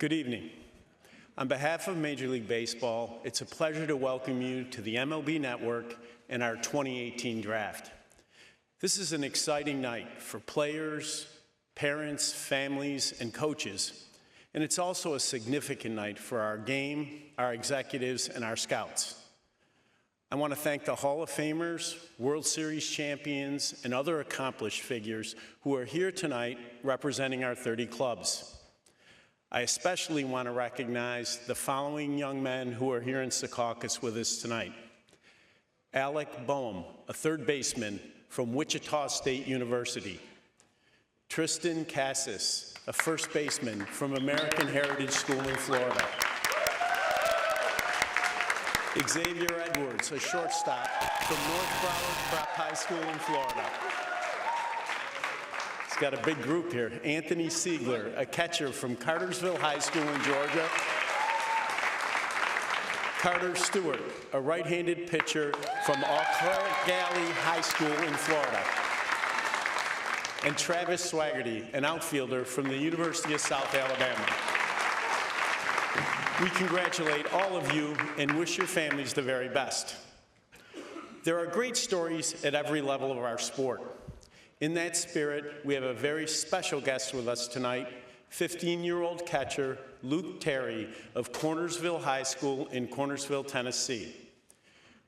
Good evening. On behalf of Major League Baseball, it's a pleasure to welcome you to the MLB Network and our 2018 draft. This is an exciting night for players, parents, families, and coaches, and it's also a significant night for our game, our executives, and our scouts. I want to thank the Hall of Famers, World Series champions, and other accomplished figures who are here tonight representing our 30 clubs. I especially want to recognize the following young men who are here in Secaucus with us tonight. Alec Boehm, a third baseman from Wichita State University. Tristan Cassis, a first baseman from American Heritage School in Florida. Xavier Edwards, a shortstop from North Broward Prep High School in Florida. Got a big group here. Anthony Siegler, a catcher from Cartersville High School in Georgia. Carter Stewart, a right-handed pitcher from Auckland Galley High School in Florida. And Travis Swaggerty, an outfielder from the University of South Alabama. We congratulate all of you and wish your families the very best. There are great stories at every level of our sport. In that spirit, we have a very special guest with us tonight, 15-year-old catcher Luke Terry of Cornersville High School in Cornersville, Tennessee.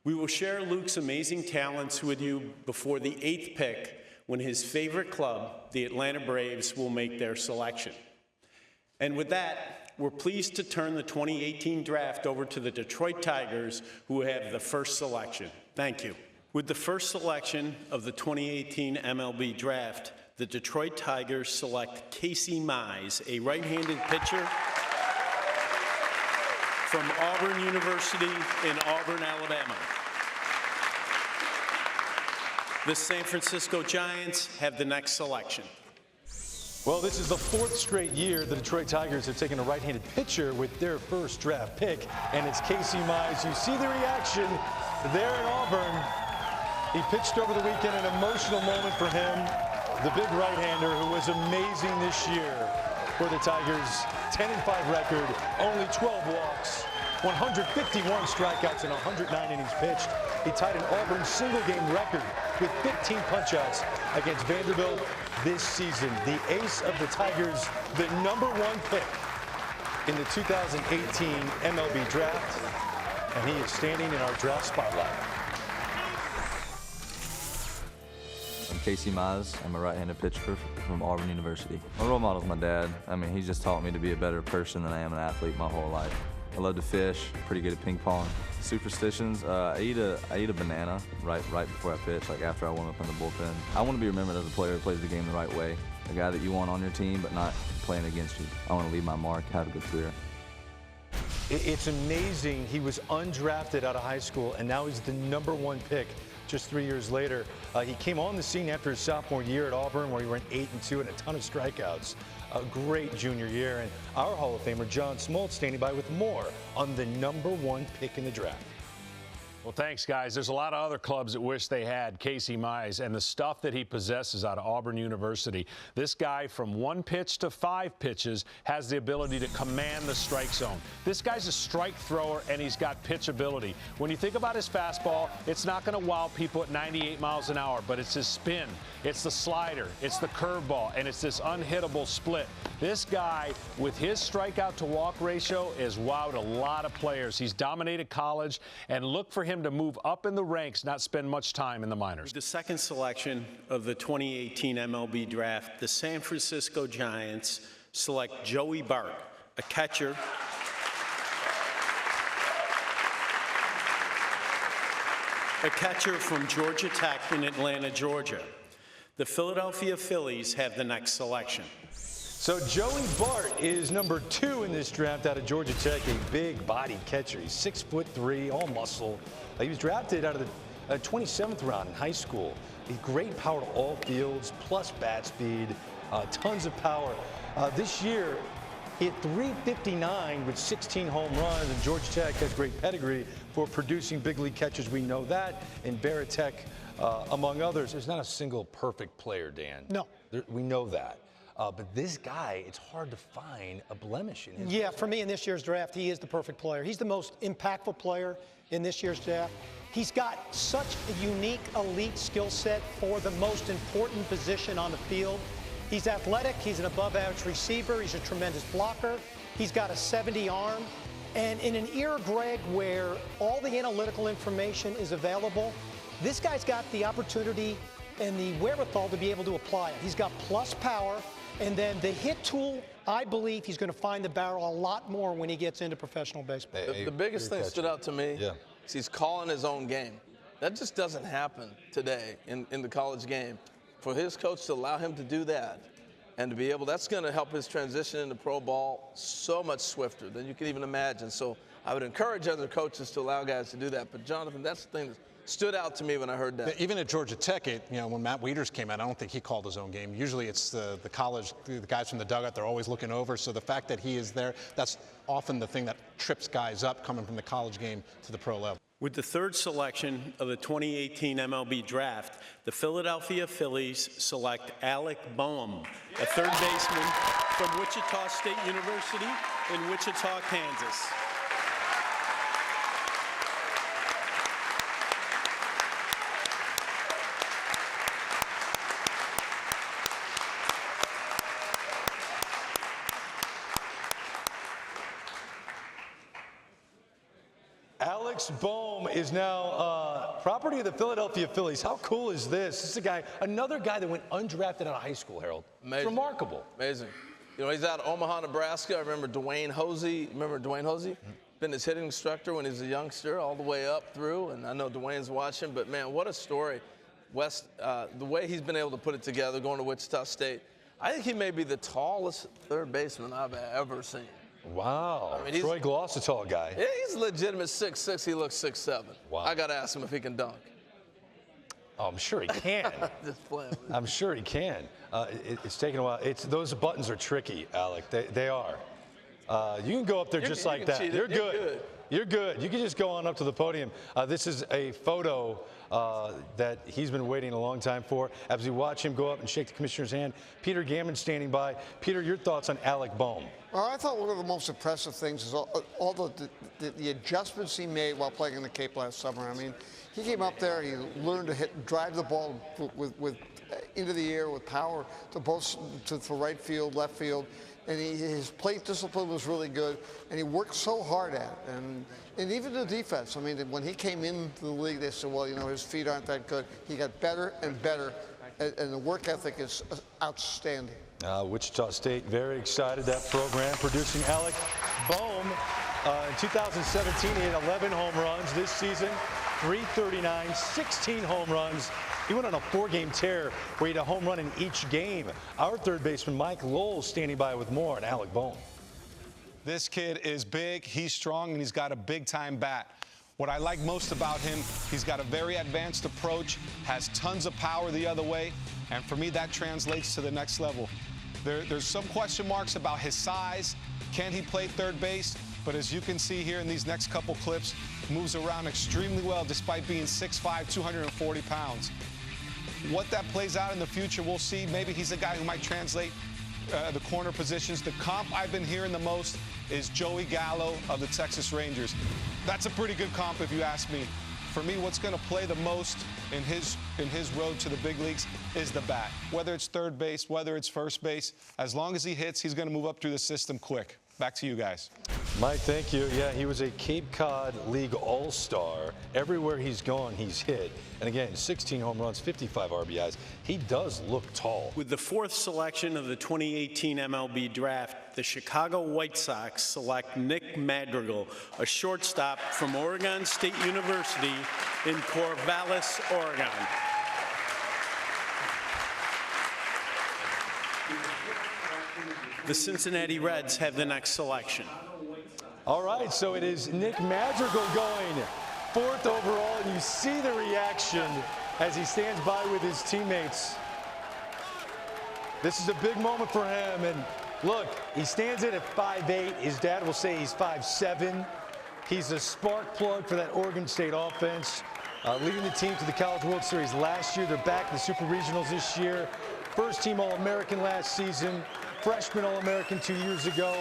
We will share Luke's amazing talents with you before the 8th pick when his favorite club, the Atlanta Braves, will make their selection. And with that, we're pleased to turn the 2018 draft over to the Detroit Tigers, who have the first selection. Thank you. With the first selection of the 2018 MLB Draft, the Detroit Tigers select Casey Mize, a right-handed pitcher from Auburn University in Auburn, Alabama. The San Francisco Giants have the next selection. Well, this is the 4th straight year the Detroit Tigers have taken a right-handed pitcher with their first draft pick, and it's Casey Mize. You see the reaction there in Auburn. He pitched over the weekend, an emotional moment for him. The big right-hander who was amazing this year for the Tigers. 10-5 record, only 12 walks, 151 strikeouts, and 109 innings pitched. He tied an Auburn single-game record with 15 punch-outs against Vanderbilt this season. The ace of the Tigers, the #1 pick in the 2018 MLB Draft, and he is standing in our draft spotlight. I'm Casey Mize. I'm a right-handed pitcher from Auburn University. My role model is my dad. I mean, he's just taught me to be a better person than I am an athlete my whole life. I love to fish, pretty good at ping pong. Superstitions, I eat a banana right before I pitch, like after I warm up in the bullpen. I want to be remembered as a player who plays the game the right way, a guy that you want on your team but not playing against you. I want to leave my mark, have a good career. It's amazing. He was undrafted out of high school, and now he's the #1 pick just 3 years later. He came on the scene after his sophomore year at Auburn, where he went 8-2 and a ton of strikeouts. A great junior year, and our Hall of Famer John Smoltz standing by with more on the #1 pick in the draft. Well, thanks, guys. There's a lot of other clubs that wish they had Casey Mize and the stuff that he possesses out of Auburn University. This guy, from 1 pitch to 5 pitches, has the ability to command the strike zone. This guy's a strike thrower, and he's got pitch ability. When you think about his fastball, it's not going to wow people at 98 miles an hour, but it's his spin, it's the slider, it's the curveball, and it's this unhittable split. This guy, with his strikeout to walk ratio, has wowed a lot of players. He's dominated college, and look for him to move up in the ranks, not spend much time in the minors. The second selection of the 2018 MLB Draft, the San Francisco Giants select Joey Bart, a catcher from Georgia Tech in Atlanta, Georgia. The Philadelphia Phillies have the next selection. So Joey Bart is #2 in this draft out of Georgia Tech, a big body catcher. He's 6'3", all muscle. He was drafted out of the 27th round in high school. He's great power to all fields, plus bat speed, tons of power. This year, he hit .359 with 16 home runs, and Georgia Tech has great pedigree for producing big league catchers. We know that, and Barrett Tech, among others. There's not a single perfect player, Dan. No. We know that. But this guy, it's hard to find a blemish in his Yeah, for me in this year's draft, he is the perfect player. He's the most impactful player in this year's draft. He's got such a unique, elite skill set for the most important position on the field. He's athletic. He's an above-average receiver. He's a tremendous blocker. He's got a 70 arm. And in an era, Greg, where all the analytical information is available, this guy's got the opportunity and the wherewithal to be able to apply it. He's got plus power, and then the hit tool, I believe he's going to find the barrel a lot more when he gets into professional baseball. The biggest thing that stood out to me is he's calling his own game. That just doesn't happen today in the college game. For his coach to allow him to do that and to be able, that's going to help his transition into pro ball so much swifter than you can even imagine. So I would encourage other coaches to allow guys to do that. But Jonathan, that's the thing that stood out to me when I heard that. Even at Georgia Tech, when Matt Wieters came out, I don't think he called his own game. Usually it's the college, the guys from the dugout, they're always looking over. So the fact that he is there, that's often the thing that trips guys up coming from the college game to the pro level. With the third selection of the 2018 MLB Draft, the Philadelphia Phillies select Alec Boehm, a third baseman from Wichita State University in Wichita, Kansas. Alex Boehm is now property of the Philadelphia Phillies. How cool is this? This is a guy, another guy that went undrafted out of high school, Harold. Amazing. Remarkable. Amazing. He's out of Omaha, Nebraska. I remember Dwayne Hosey. Remember Dwayne Hosey? Been his hitting instructor when he was a youngster all the way up through, and I know Dwayne's watching, but man, what a story. The way he's been able to put it together going to Wichita State, I think he may be the tallest third baseman I've ever seen. Wow. I mean, Troy Gloss, a tall guy. Yeah, he's a legitimate 6'6". He looks 6'7". Wow. I got to ask him if he can dunk. Oh, I'm sure he can. Just playing. I'm sure he can. It's taken a while. Those buttons are tricky, Alec. They are. You can go up there just like that. You're good. You're good. You can just go on up to the podium. This is a photo that he's been waiting a long time for. As we watch him go up and shake the commissioner's hand, Peter Gammon standing by. Peter, your thoughts on Alec Boehm? Well, I thought one of the most impressive things is all the adjustments he made while playing in the Cape last summer. I mean, he came up there, he learned to drive the ball with into the air with power to right field, left field, and his plate discipline was really good, and he worked so hard at it. And even the defense. I mean, when he came into the league, they said, well, his feet aren't that good. He got better and better, and the work ethic is outstanding. Wichita State, very excited. That program producing Alec Boehm. In 2017, he had 11 home runs. This season, 339, 16 home runs. He went on a 4-game tear where he had a home run in each game. Our third baseman, Mike Lowell, standing by with more on Alec Boehm. This kid is big, he's strong, and he's got a big-time bat. What I like most about him, he's got a very advanced approach, has tons of power the other way, and for me, that translates to the next level. There's some question marks about his size. Can he play third base? But as you can see here in these next couple clips, moves around extremely well despite being 6'5", 240 pounds. What that plays out in the future, we'll see. Maybe he's a guy who might translate the corner positions. The comp I've been hearing the most is Joey Gallo of the Texas Rangers. That's a pretty good comp if you ask me. For me, what's going to play the most in his road to the big leagues is the bat. Whether it's third base, whether it's first base, as long as he hits, he's going to move up through the system quick. Back to you guys. Mike, thank you. Yeah, he was a Cape Cod League All-Star. Everywhere he's gone, he's hit. And again, 16 home runs, 55 RBIs. He does look tall. With the fourth selection of the 2018 MLB Draft, the Chicago White Sox select Nick Madrigal, a shortstop from Oregon State University in Corvallis, Oregon. The Cincinnati Reds have the next selection. All right, so it is Nick Madrigal going fourth overall, and you see the reaction as he stands by with his teammates. This is a big moment for him, and look, he stands in at 5'8". His dad will say he's 5'7". He's a spark plug for that Oregon State offense, leading the team to the College World Series last year. They're back in the Super Regionals this year. First-team All-American last season, freshman All-American 2 years ago.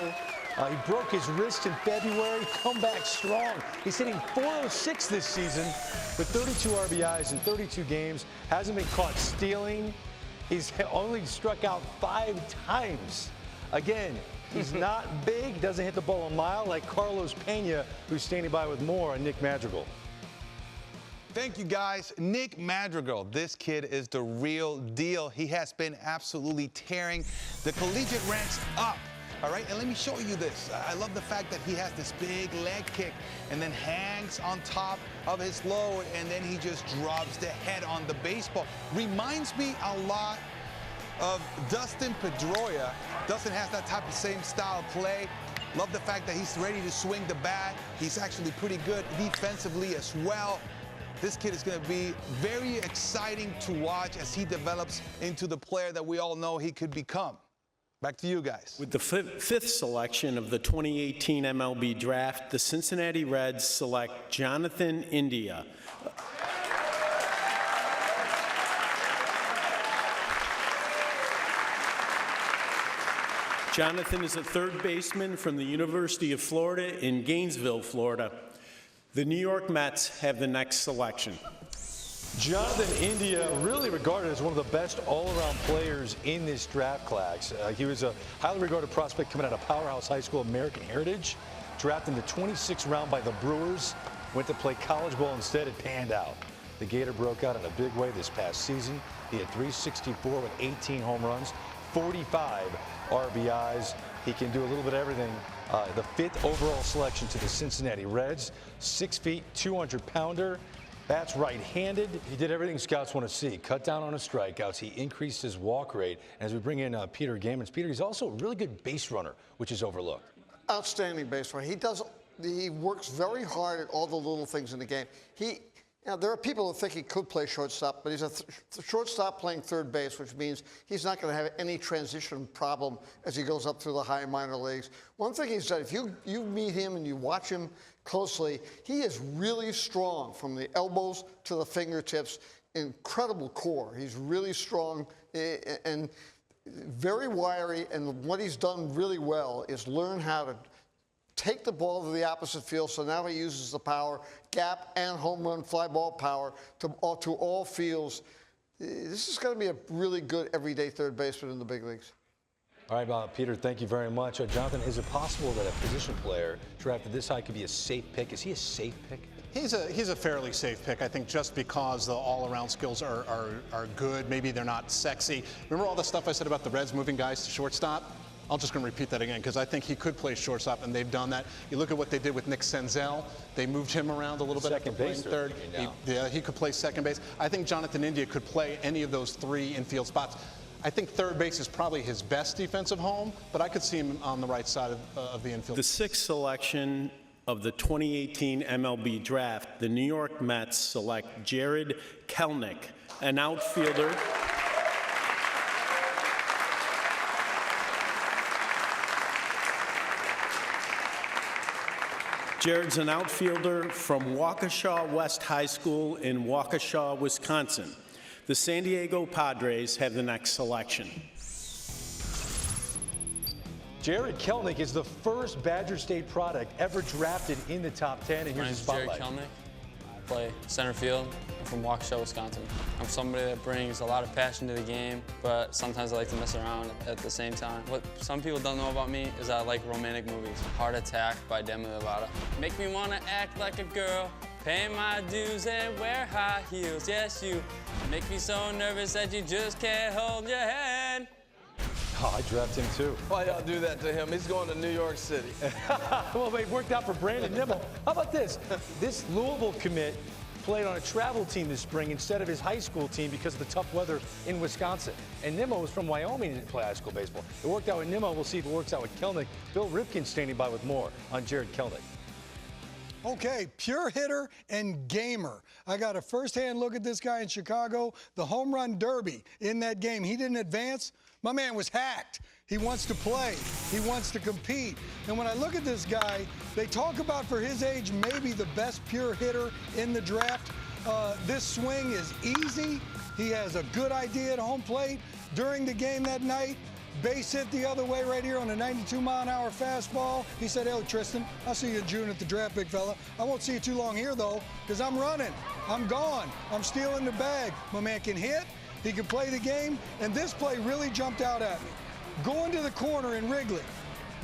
He broke his wrist in February, come back strong. He's hitting .406 this season with 32 RBIs in 32 games. Hasn't been caught stealing. He's only struck out 5 times. Again, he's not big, doesn't hit the ball a mile like Carlos Pena, who's standing by with more on Nick Madrigal. Thank you, guys. Nick Madrigal, this kid is the real deal. He has been absolutely tearing the collegiate ranks up. All right, and let me show you this. I love the fact that he has this big leg kick and then hangs on top of his load, and then he just drops the head on the baseball. Reminds me a lot of Dustin Pedroia. Dustin has that type of same style of play. Love the fact that he's ready to swing the bat. He's actually pretty good defensively as well. This kid is going to be very exciting to watch as he develops into the player that we all know he could become. Back to you guys. With the fifth selection of the 2018 MLB Draft, the Cincinnati Reds select Jonathan India. Jonathan is a third baseman from the University of Florida in Gainesville, Florida. The New York Mets have the next selection. Jonathan India, really regarded as one of the best all-around players in this draft class. He was a highly regarded prospect coming out of Powerhouse High School, American Heritage. Drafted in the 26th round by the Brewers. Went to play college ball instead. It panned out. The Gator broke out in a big way this past season. He had 364 with 18 home runs, 45 RBIs. He can do a little bit of everything. The 5th overall selection to the Cincinnati Reds. 6 feet, 200-pounder. Bats right-handed. He did everything scouts want to see. Cut down on his strikeouts. He increased his walk rate. As we bring in Peter Gammons. Peter, he's also a really good base runner, which is overlooked. Outstanding base runner. He works very hard at all the little things in the game. There are people who think he could play shortstop, but he's a shortstop playing third base, which means he's not going to have any transition problem as he goes up through the high minor leagues. One thing he's done, if you meet him and you watch him closely, he is really strong from the elbows to the fingertips. Incredible core. He's really strong and very wiry, and what he's done really well is learn how to take the ball to the opposite field, so now he uses the power, gap and home run fly ball power to all fields. This is going to be a really good everyday third baseman in the big leagues. All right, Peter, thank you very much. Jonathan, is it possible that a position player drafted this high could be a safe pick? Is he a safe pick? He's a fairly safe pick, I think, just because the all-around skills are good. Maybe they're not sexy. Remember all the stuff I said about the Reds moving guys to shortstop? I'm just going to repeat that again because I think he could play shortstop, and they've done that. You look at what they did with Nick Senzel. They moved him around a little bit. Second base, third. He could play second base. I think Jonathan India could play any of those 3 infield spots. I think third base is probably his best defensive home, but I could see him on the right side of the infield. The 6th selection of the 2018 MLB Draft, the New York Mets select Jared Kelnick, an outfielder. Jared's an outfielder from Waukesha West High School in Waukesha, Wisconsin. The San Diego Padres have the next selection. Jared Kelnick is the first Badger State product ever drafted in the top 10, and here's his spotlight. My name's Jared Kelnick. I play center field. I'm from Waukesha, Wisconsin. I'm somebody that brings a lot of passion to the game, but sometimes I like to mess around at the same time. What some people don't know about me is I like romantic movies. Heart Attack by Demi Lovato. Make me want to act like a girl, pay my dues and wear high heels. Yes, you make me so nervous that you just can't hold your hand. Oh, I drafted him too. Why y'all do that to him? He's going to New York City. Well, it worked out for Brandon Nimmo. How about this? This Louisville commit played on a travel team this spring instead of his high school team because of the tough weather in Wisconsin. And Nimmo was from Wyoming and play high school baseball. It worked out with Nimmo. We'll see if it works out with Kelnick. Bill Ripken standing by with more on Jared Kelnick. Okay, pure hitter and gamer. I got a first-hand look at this guy in Chicago. The home run derby in that game. He didn't advance. My man was hacked. He wants to play. He wants to compete. And when I look at this guy, they talk about, for his age, maybe the best pure hitter in the draft. This swing is easy. He has a good idea at home plate. during the game that night. Base hit the other way right here on a 92-mile-an-hour fastball. He said, "Hey, Tristan, I'll see you in June at the draft, big fella. I won't see you too long here, though, because I'm running. I'm gone. I'm stealing the bag." My man can hit. He can play the game. And this play really jumped out at me. Going to the corner in Wrigley,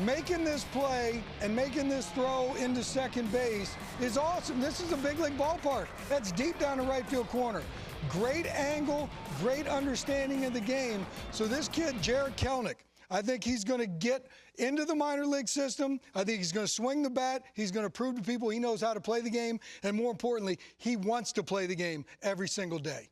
making this play and making this throw into second base is awesome. This is a big league ballpark. That's deep down the right field corner. Great angle, great understanding of the game. So this kid, Jared Kelnick, I think he's going to get into the minor league system. I think he's going to swing the bat. He's going to prove to people he knows how to play the game. And more importantly, he wants to play the game every single day.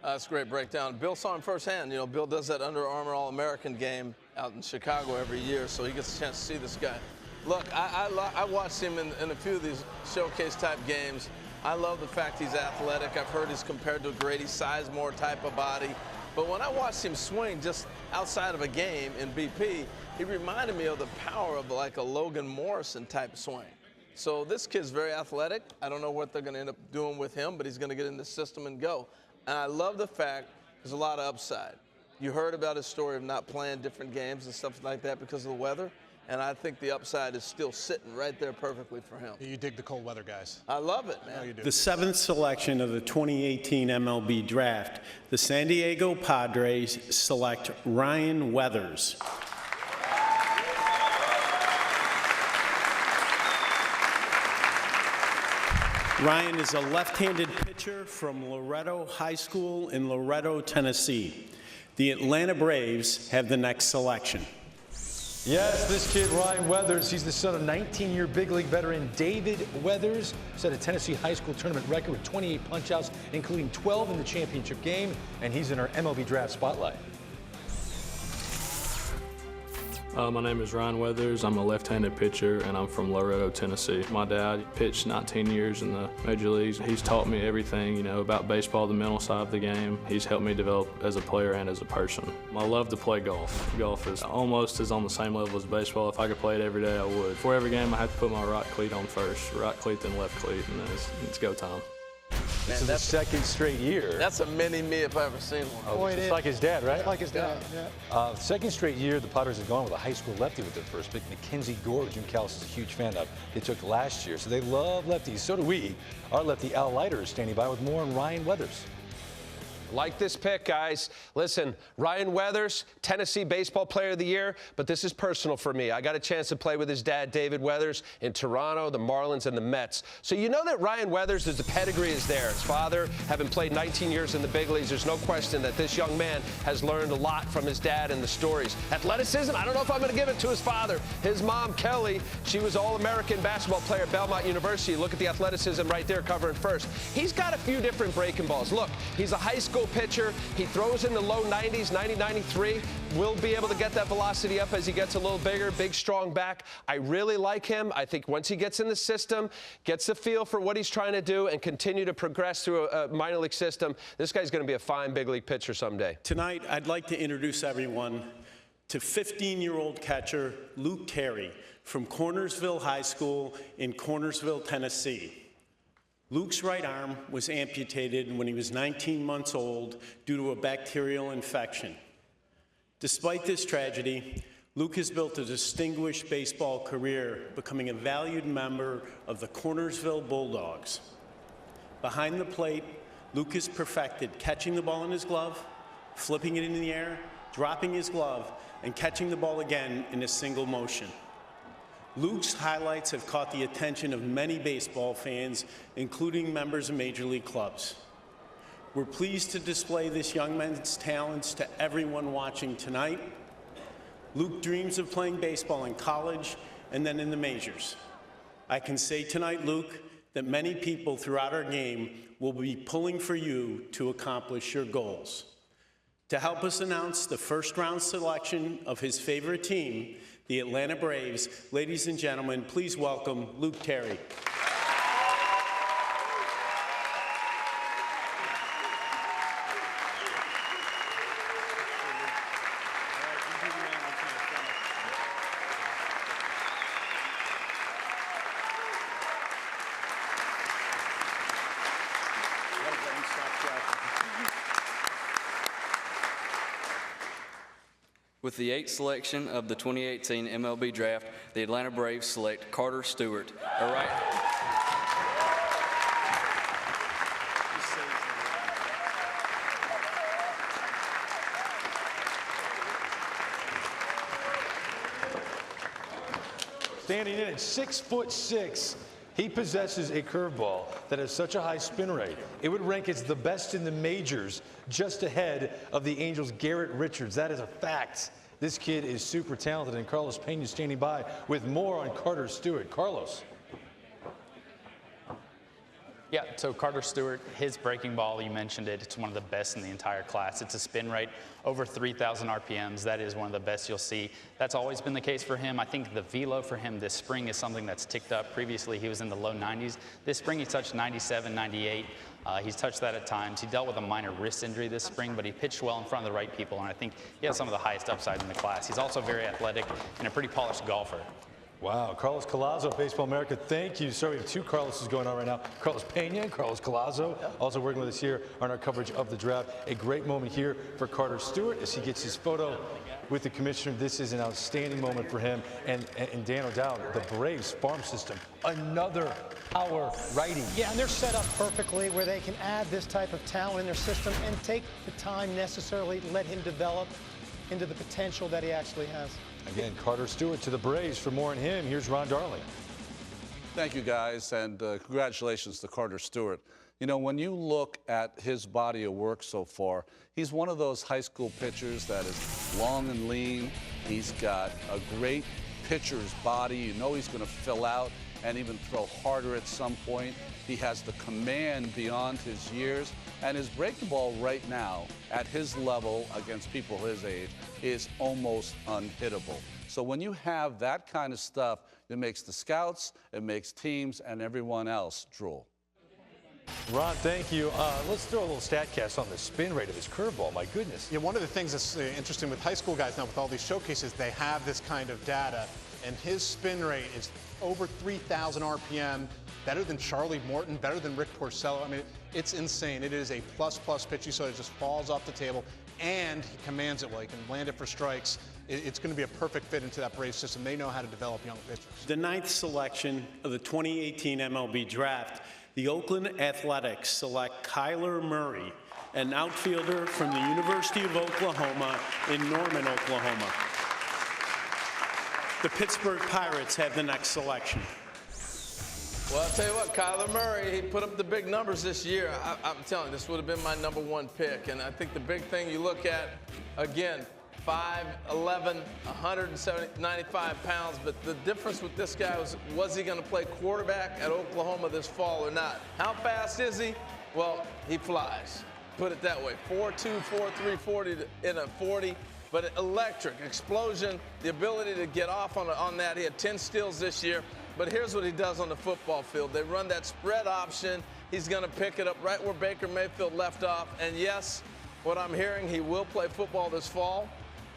That's a great breakdown. Bill saw him firsthand. You know, Bill does that Under Armour All-American game out in Chicago every year, so he gets a chance to see this guy. Look, I watched him in a few of these showcase-type games. I love the fact he's athletic. I've heard he's compared to a Grady Sizemore type of body. But when I watched him swing just outside of a game in BP, he reminded me of the power of like a Logan Morrison type swing. So this kid's very athletic. I don't know what they're going to end up doing with him, but he's going to get in the system and go. And I love the fact there's a lot of upside. You heard about his story of not playing different games and stuff like that because of the weather. And I think the upside is still sitting right there perfectly for him. You dig the cold weather, guys. I love it, man. You do. The 7th selection of the 2018 MLB Draft, the San Diego Padres select Ryan Weathers. Ryan is a left-handed pitcher from Loretto High School in Loretto, Tennessee. The Atlanta Braves have the next selection. Yes, this kid, Ryan Weathers, he's the son of 19-year big league veteran David Weathers. Set a Tennessee high school tournament record with 28 punch-outs, including 12 in the championship game, and he's in our MLB Draft spotlight. My name is Ryan Weathers. I'm a left-handed pitcher, and I'm from Loretto, Tennessee. My dad pitched 19 years in the major leagues. He's taught me everything, you know, about baseball, the mental side of the game. He's helped me develop as a player and as a person. I love to play golf. Golf is almost on the same level as baseball. If I could play it every day, I would. For every game, I have to put my right cleat on first, right cleat then left cleat, and then it's go time. This is the second straight year. That's a mini-me if I've ever seen one. Oh, it's like his dad, right? Like his dad, yeah. Second straight year, the Padres have gone with a high school lefty with their first pick, Mackenzie Gore. Jim Callis is a huge fan of. They took last year, so they love lefties. So do we. Our lefty Al Leiter is standing by with more on Ryan Weathers. Like this pick, guys. Listen, Ryan Weathers, Tennessee Baseball Player of the Year, but this is personal for me. I got a chance to play with his dad, David Weathers, in Toronto, the Marlins, and the Mets. So you know that Ryan Weathers, the pedigree is there. His father, having played 19 years in the big leagues, there's no question that this young man has learned a lot from his dad and the stories. Athleticism, I don't know if I'm going to give it to his father. His mom, Kelly, she was All-American basketball player at Belmont University. Look at the athleticism right there covering first. He's got a few different breaking balls. Look, he's a high school pitcher. He throws in the low 90s, 90, 93. Will be able to get that velocity up as he gets a little bigger, big, strong back. I really like him. I think once he gets in the system, gets the feel for what he's trying to do, and continue to progress through a minor league system, this guy's going to be a fine big league pitcher someday. Tonight, I'd like to introduce everyone to 15-year-old catcher Luke Terry from Cornersville High School in Cornersville, Tennessee. Luke's right arm was amputated when he was 19 months old due to a bacterial infection. Despite this tragedy, Luke has built a distinguished baseball career, becoming a valued member of the Cornersville Bulldogs. Behind the plate, Luke has perfected catching the ball in his glove, flipping it in the air, dropping his glove, and catching the ball again in a single motion. Luke's highlights have caught the attention of many baseball fans, including members of major league clubs. We're pleased to display this young man's talents to everyone watching tonight. Luke dreams of playing baseball in college and then in the majors. I can say tonight, Luke, that many people throughout our game will be pulling for you to accomplish your goals. To help us announce the first-round selection of his favorite team, the Atlanta Braves, ladies and gentlemen, please welcome Luke Terry. With the 8th selection of the 2018 MLB Draft, the Atlanta Braves select Carter Stewart, a right. Standing in at 6'6", he possesses a curveball that has such a high spin rate. It would rank as the best in the majors, just ahead of the Angels' Garrett Richards. That is a fact. This kid is super talented, and Carlos Pena standing by with more on Carter Stewart. Carlos. Yeah, so Carter Stewart, his breaking ball, you mentioned it, it's one of the best in the entire class. It's a spin rate over 3,000 RPMs. That is one of the best you'll see. That's always been the case for him. I think the velo for him this spring is something that's ticked up. Previously, he was in the low 90s. This spring, he touched 97, 98. He's touched that at times. He dealt with a minor wrist injury this spring, but he pitched well in front of the right people, and I think he has some of the highest upside in the class. He's also very athletic and a pretty polished golfer. Wow, Carlos Collazo, Baseball America, thank you. Sorry, we have two Carloses going on right now. Carlos Pena and Carlos Collazo, also working with us here on our coverage of the draft. A great moment here for Carter Stewart as he gets his photo with the commissioner. This is an outstanding moment for him. And Dan O'Dowd, the Braves farm system, another power righty. Yeah, and they're set up perfectly where they can add this type of talent in their system and take the time necessarily to let him develop into the potential that he actually has. Again, Carter Stewart to the Braves. For more on him, here's Ron Darling. Thank you, guys, and congratulations to Carter Stewart. You know, when you look at his body of work so far, he's one of those high school pitchers that is long and lean. He's got a great pitcher's body. You know he's going to fill out and even throw harder at some point. He has the command beyond his years, and his breaking ball right now at his level against people his age is almost unhittable. So when you have that kind of stuff, it makes the scouts, it makes teams, and everyone else drool. Ron, thank you. Let's throw a little StatCast on the spin rate of his curveball. My goodness. Yeah, one of the things that's interesting with high school guys now, with all these showcases, they have this kind of data, and his spin rate is over 3,000 RPM, better than Charlie Morton, better than Rick Porcello. I mean, it's insane. It is a plus pitch, so it just falls off the table, and he commands it well. He can land it for strikes. It's going to be a perfect fit into that Braves system. They know how to develop young pitchers. The 9th selection of the 2018 MLB Draft, the Oakland Athletics select Kyler Murray, an outfielder from the University of Oklahoma in Norman, Oklahoma. The Pittsburgh Pirates have the next selection. Well, I'll tell you what, Kyler Murray, he put up the big numbers this year. I'm telling you, this would have been my #1 pick. And I think the big thing you look at, again, 5'11", 195 pounds. But the difference with this guy was he going to play quarterback at Oklahoma this fall or not? How fast is he? Well, he flies. Put it that way. 4.2, 4.3, 40 in a 40. But electric, explosion, the ability to get off on that. He had 10 steals this year. But here's what he does on the football field. They run that spread option. He's going to pick it up right where Baker Mayfield left off. And yes, what I'm hearing, he will play football this fall.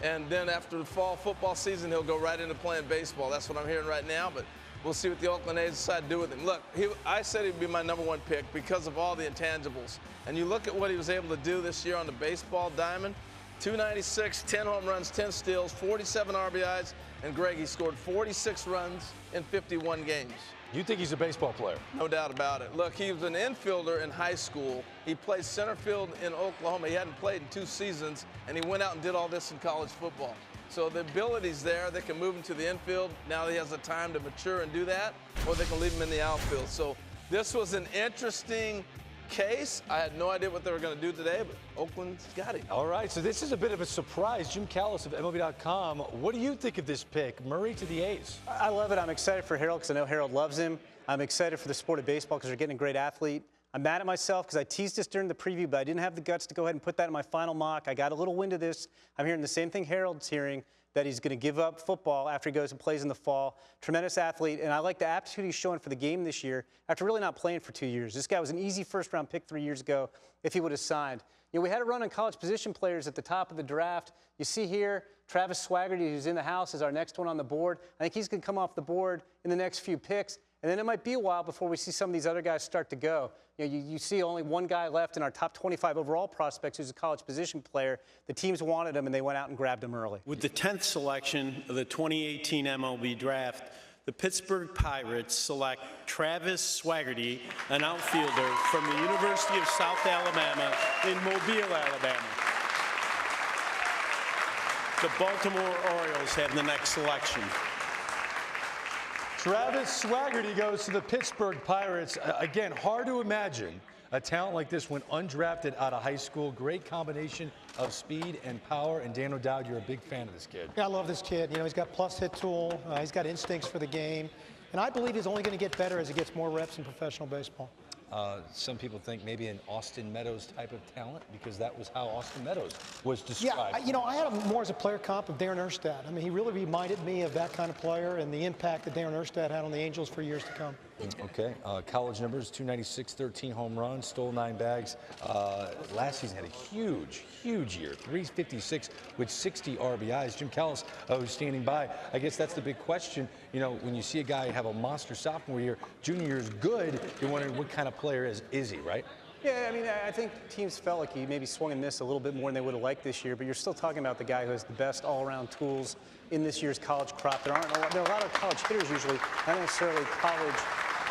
And then after the fall football season, he'll go right into playing baseball. That's what I'm hearing right now. But we'll see what the Oakland A's decide to do with him. Look, I said he'd be my #1 pick because of all the intangibles. And you look at what he was able to do this year on the baseball diamond. 296, 10 home runs, 10 steals, 47 RBIs, and Greg, he scored 46 runs in 51 games. You think he's a baseball player? No doubt about it. Look, he was an infielder in high school. He played center field in Oklahoma. He hadn't played in 2 seasons, and he went out and did all this in college football. So the ability's there. They can move him to the infield. Now he has the time to mature and do that, or they can leave him in the outfield. So this was an interesting case. I had no idea what they were going to do today, but Oakland's got him. All right, so this is a bit of a surprise. Jim Callis of MLB.com. What do you think of this pick, Murray to the A's? I love it. I'm excited for Harold because I know Harold loves him. I'm excited for the sport of baseball because they're getting a great athlete. I'm mad at myself because I teased this during the preview, but I didn't have the guts to go ahead and put that in my final mock. I got a little wind of this. I'm hearing the same thing Harold's hearing, that he's going to give up football after he goes and plays in the fall. Tremendous athlete, and I like the aptitude he's showing for the game this year after really not playing for 2 years. This guy was an easy first-round pick 3 years ago if he would have signed. You know, we had a run on college position players at the top of the draft. You see here, Travis Swaggerty, who's in the house, is our next one on the board. I think he's going to come off the board in the next few picks. And then it might be a while before we see some of these other guys start to go. You see only one guy left in our top 25 overall prospects who's a college position player. The teams wanted him, and they went out and grabbed him early. With the 10th selection of the 2018 MLB Draft, the Pittsburgh Pirates select Travis Swaggerty, an outfielder from the University of South Alabama in Mobile, Alabama. The Baltimore Orioles have the next selection. Travis Swaggerty goes to the Pittsburgh Pirates. Again, hard to imagine a talent like this went undrafted out of high school. Great combination of speed and power. And Dan O'Dowd, you're a big fan of this kid. Yeah, I love this kid. He's got plus hit tool. He's got instincts for the game. And I believe he's only going to get better as he gets more reps in professional baseball. Some people think maybe an Austin Meadows type of talent, because that was how Austin Meadows was described. Yeah, I had him more as a player comp of Darren Erstad. I mean, he really reminded me of that kind of player and the impact that Darren Erstad had on the Angels for years to come. Okay, college numbers, 296, 13 home runs, stole 9 bags. Last season had a huge year, 356 with 60 RBIs. Jim Callis, who's standing by. I guess that's the big question. When you see a guy have a monster sophomore year, junior year is good, you're wondering what kind of player is he, right? Yeah, I mean, I think teams felt like he maybe swung and missed a little bit more than they would have liked this year, but you're still talking about the guy who has the best all-around tools in this year's college crop. There are a lot of college hitters usually, not necessarily college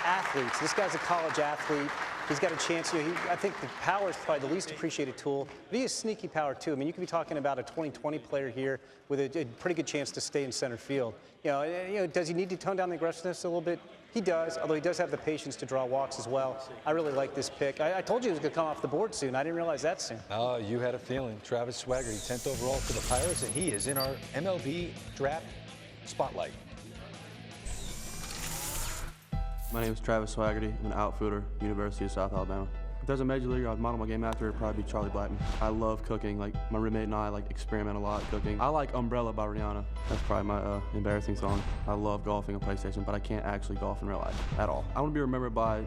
athletes. This guy's a college athlete. He's got a chance. I think the power is probably the least appreciated tool, but he has sneaky power too. I mean, you could be talking about a 2020 player here with a pretty good chance to stay in center field. Does he need to tone down the aggressiveness a little bit? He does, although he does have the patience to draw walks as well. I really like this pick. I told you he was going to come off the board soon. I didn't realize that soon. Oh, you had a feeling. Travis Swaggerty, 10th overall for the Pirates, and he is in our MLB Draft Spotlight. My name is Travis Swaggerty. I'm an outfielder, University of South Alabama. If there's a major leaguer I'd model my game after, it'd probably be Charlie Blackmon. I love cooking. Like, my roommate and I experiment a lot cooking. I like Umbrella by Rihanna. That's probably my embarrassing song. I love golfing on PlayStation, but I can't actually golf in real life at all. I want to be remembered by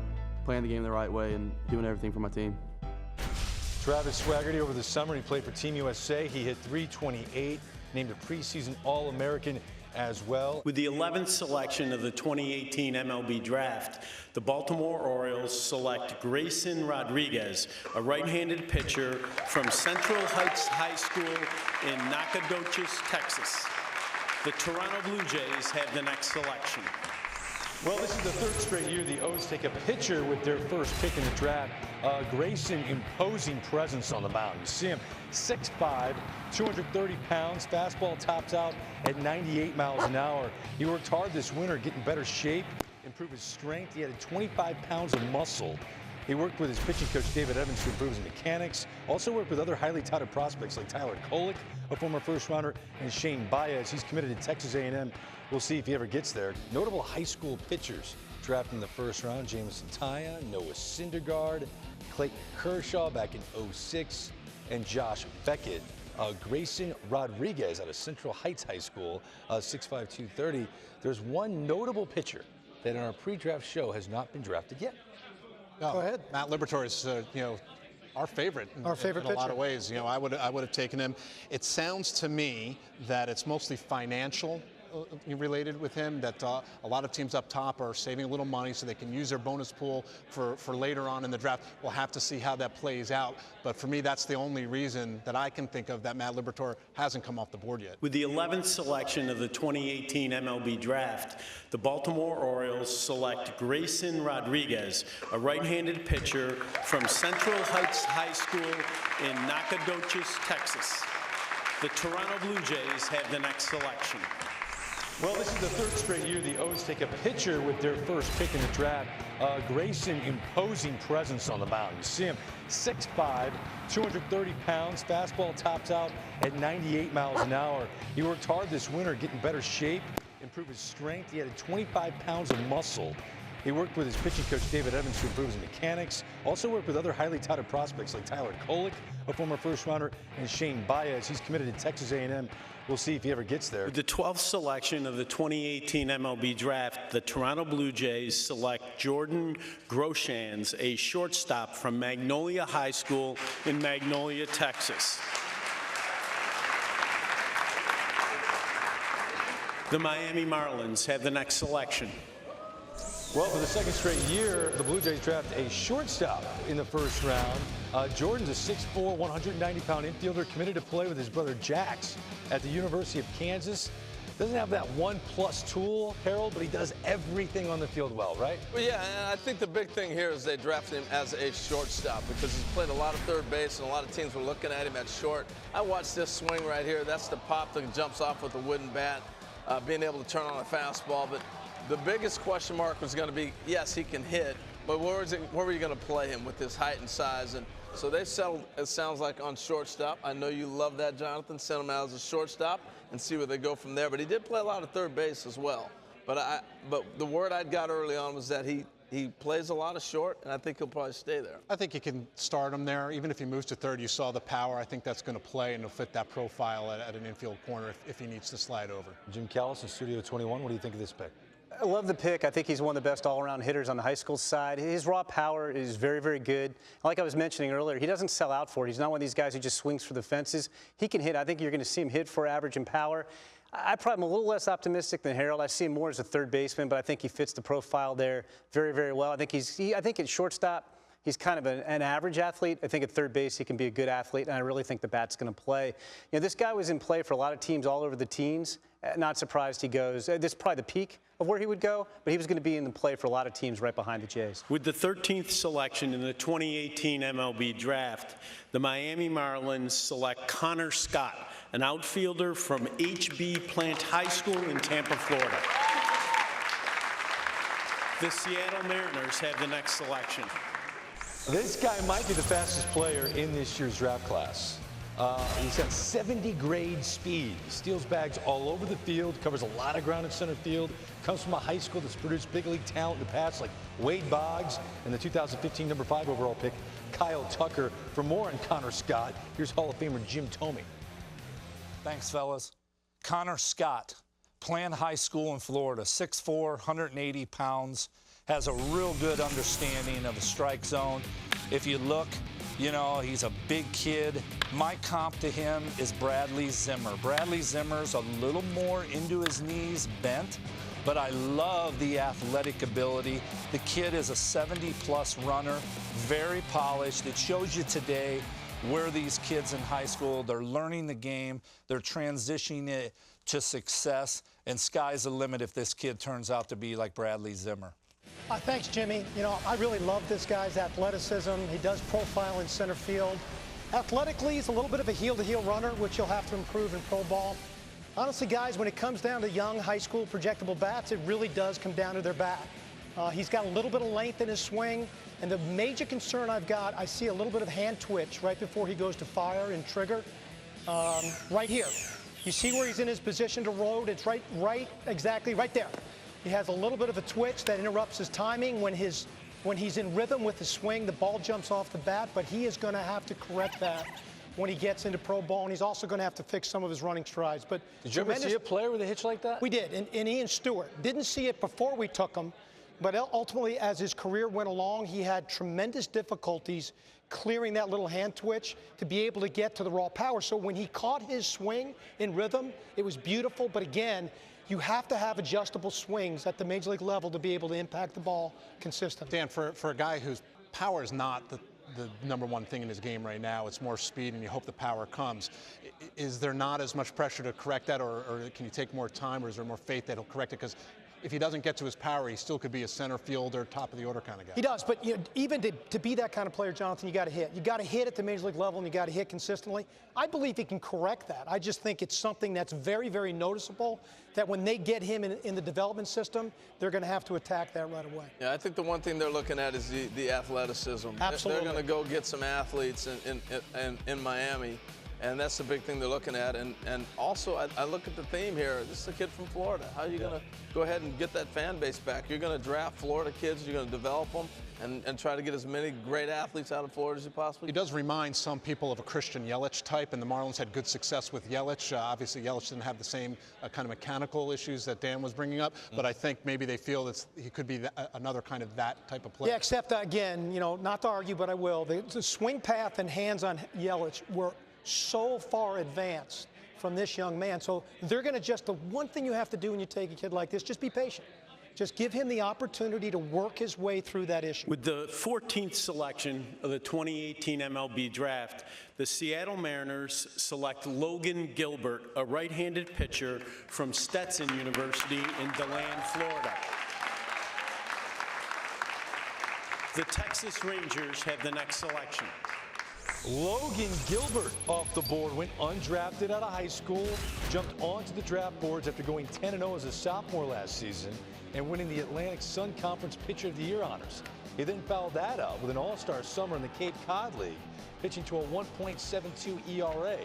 playing the game the right way and doing everything for my team. Travis Swaggerty, over the summer, he played for Team USA. He hit .328, named a preseason All-American as well. With the 11th selection of the 2018 MLB Draft, the Baltimore Orioles select Grayson Rodriguez, a right-handed pitcher from Central Heights High School in Nacogdoches, Texas. The Toronto Blue Jays have the next selection. Well, this is the 3rd straight year the O's take a pitcher with their first pick in the draft. Grayson, imposing presence on the mound. You see him, 6'5", 230 pounds, fastball tops out at 98 miles an hour. He worked hard this winter, getting better shape, improve his strength. He added 25 pounds of muscle. He worked with his pitching coach, David Evans, to improve his mechanics. Also worked with other highly touted prospects like Tyler Kelnick, a former first-rounder, and Shane Baez. He's committed to Texas A&M. We'll see if he ever gets there. Notable high school pitchers drafted in the first round: Jameson Taya, Noah Syndergaard, Clayton Kershaw back in '06, and Josh Beckett. Grayson Rodriguez out of Central Heights High School, 6'5", 230. There's one notable pitcher that in our pre-draft show has not been drafted yet. Go ahead. Matt Liberatore is, our favorite. Our favorite in pitcher. a lot of ways. I would have taken him. It sounds to me that it's mostly financial related with him, that a lot of teams up top are saving a little money so they can use their bonus pool for later on in the draft. We'll have to see how that plays out. But for me, that's the only reason that I can think of that Matt Liberatore hasn't come off the board yet. With the 11th selection of the 2018 MLB Draft, the Baltimore Orioles select Grayson Rodriguez, a right-handed pitcher from Central Heights High School in Nacogdoches, Texas. The Toronto Blue Jays have the next selection. Well, this is the 3rd straight year the O's take a pitcher with their first pick in the draft. Grayson, imposing presence on the mound. You see him, 6'5", 230 pounds, fastball tops out at 98 miles an hour. He worked hard this winter, getting better shape, improve his strength. He added 25 pounds of muscle. He worked with his pitching coach, David Evans, to improve his mechanics. Also worked with other highly touted prospects like Tyler Kelnick, a former first-rounder, and Shane Baez. He's committed to Texas A&M. We'll see if he ever gets there. With the 12th selection of the 2018 MLB Draft, the Toronto Blue Jays select Jordan Groshans, a shortstop from Magnolia High School in Magnolia, Texas. The Miami Marlins have the next selection. Well, for the second straight year, the Blue Jays draft a shortstop in the first round. Jordan's a 6'4", 190-pound infielder committed to play with his brother Jax at the University of Kansas. Doesn't have that 1+ tool, Harold, but he does everything on the field well, right? Well, yeah, and I think the big thing here is they drafted him as a shortstop because he's played a lot of third base, and a lot of teams were looking at him at short. I watched this swing right here. That's the pop that jumps off with a wooden bat, being able to turn on a fastball. But the biggest question mark was going to be, yes, he can hit, but where were you going to play him with his height and size? And so they settled, it sounds like, on shortstop. I know you love that, Jonathan. Send him out as a shortstop and see where they go from there. But he did play a lot of third base as well. But the word I got early on was that he plays a lot of short, and I think he'll probably stay there. I think you can start him there. Even if he moves to third, you saw the power. I think that's going to play, and he'll fit that profile at an infield corner if he needs to slide over. Jim Callis in Studio 21, what do you think of this pick? I love the pick. I think he's one of the best all-around hitters on the high school side. His raw power is very, very good. Like I was mentioning earlier, he doesn't sell out for it. He's not one of these guys who just swings for the fences. He can hit. I think you're going to see him hit for average and power. I probably am a little less optimistic than Harold. I see him more as a third baseman, but I think he fits the profile there very, very well. I think I think at shortstop, he's kind of an average athlete. I think at third base, he can be a good athlete, and I really think the bat's going to play. You know, this guy was in play for a lot of teams all over the teens. Not surprised he goes. This is probably the peak of where he would go, but he was going to be in the play for a lot of teams right behind the Jays. With the 13th selection in the 2018 MLB Draft, the Miami Marlins select Connor Scott, an outfielder from H.B. Plant High School in Tampa, Florida. The Seattle Mariners have the next selection. This guy might be the fastest player in this year's draft class. He's got 70 grade speed. He steals bags all over the field, covers a lot of ground in center field, comes from a high school that's produced big league talent in the past like Wade Boggs and the 2015 number 5 overall pick, Kyle Tucker. For more on Connor Scott, here's Hall of Famer Jim Thome. Thanks, fellas. Connor Scott, Plant High School in Florida, 6'4", 180 pounds, has a real good understanding of the strike zone. If you look, you know, he's a big kid. My comp to him is Bradley Zimmer. Bradley Zimmer's a little more into his knees bent, but I love the athletic ability. The kid is a 70-plus runner, very polished. It shows you today where these kids in high school, they're learning the game, they're transitioning it to success, and sky's the limit if this kid turns out to be like Bradley Zimmer. Thanks, Jimmy. You know, I really love this guy's athleticism. He does profile in center field. Athletically, he's a little bit of a heel-to-heel runner, which you'll have to improve in pro ball. Honestly, guys, when it comes down to young high school projectable bats, it really does come down to their bat. He's got a little bit of length in his swing, and the major concern I've got, I see a little bit of hand twitch right before he goes to fire and trigger. Right here. You see where he's in his position to load? It's exactly right there. He has a little bit of a twitch that interrupts his timing. When he's in rhythm with his swing, the ball jumps off the bat, but he is going to have to correct that when he gets into pro ball, and he's also going to have to fix some of his running strides. But did you ever see a player with a hitch like that? We did, and Ian Stewart. Didn't see it before we took him, but ultimately, as his career went along, he had tremendous difficulties clearing that little hand twitch to be able to get to the raw power. So when he caught his swing in rhythm, it was beautiful, but again, you have to have adjustable swings at the major league level to be able to impact the ball consistently. Dan, for a guy whose power is not the number one thing in his game right now, it's more speed, and you hope the power comes. Is there not as much pressure to correct that, or can you take more time, or is there more faith that he'll correct it? Because if he doesn't get to his power, he still could be a center fielder, top of the order kind of guy. He does, but you know, even to be that kind of player, Jonathan, you got to hit. You got to hit at the major league level, and you got to hit consistently. I believe he can correct that. I just think it's something that's very, very noticeable, that when they get him in the development system, they're going to have to attack that right away. Yeah, I think the one thing they're looking at is the athleticism. Absolutely. They're going to go get some athletes in Miami. And that's the big thing they're looking at. And also, I look at the theme here. This is a kid from Florida. How are you going to go ahead and get that fan base back? You're going to draft Florida kids. You're going to develop them and try to get as many great athletes out of Florida as you possibly can. He does remind some people of a Christian Yelich type, and the Marlins had good success with Yelich. Obviously, Yelich didn't have the same kind of mechanical issues that Dan was bringing up, but I think maybe they feel that he could be another kind of that type of player. Yeah, except, again, you know, not to argue, but I will. The swing path and hands on Yelich were so far advanced from this young man. So they're going to the one thing you have to do when you take a kid like this, just be patient. Just give him the opportunity to work his way through that issue. With the 14th selection of the 2018 MLB Draft, the Seattle Mariners select Logan Gilbert, a right-handed pitcher from Stetson University in DeLand, Florida. The Texas Rangers have the next selection. Logan Gilbert off the board, went undrafted out of high school, jumped onto the draft boards after going 10-0 as a sophomore last season and winning the Atlantic Sun Conference Pitcher of the Year honors. He then followed that up with an all-star summer in the Cape Cod League, pitching to a 1.72 ERA.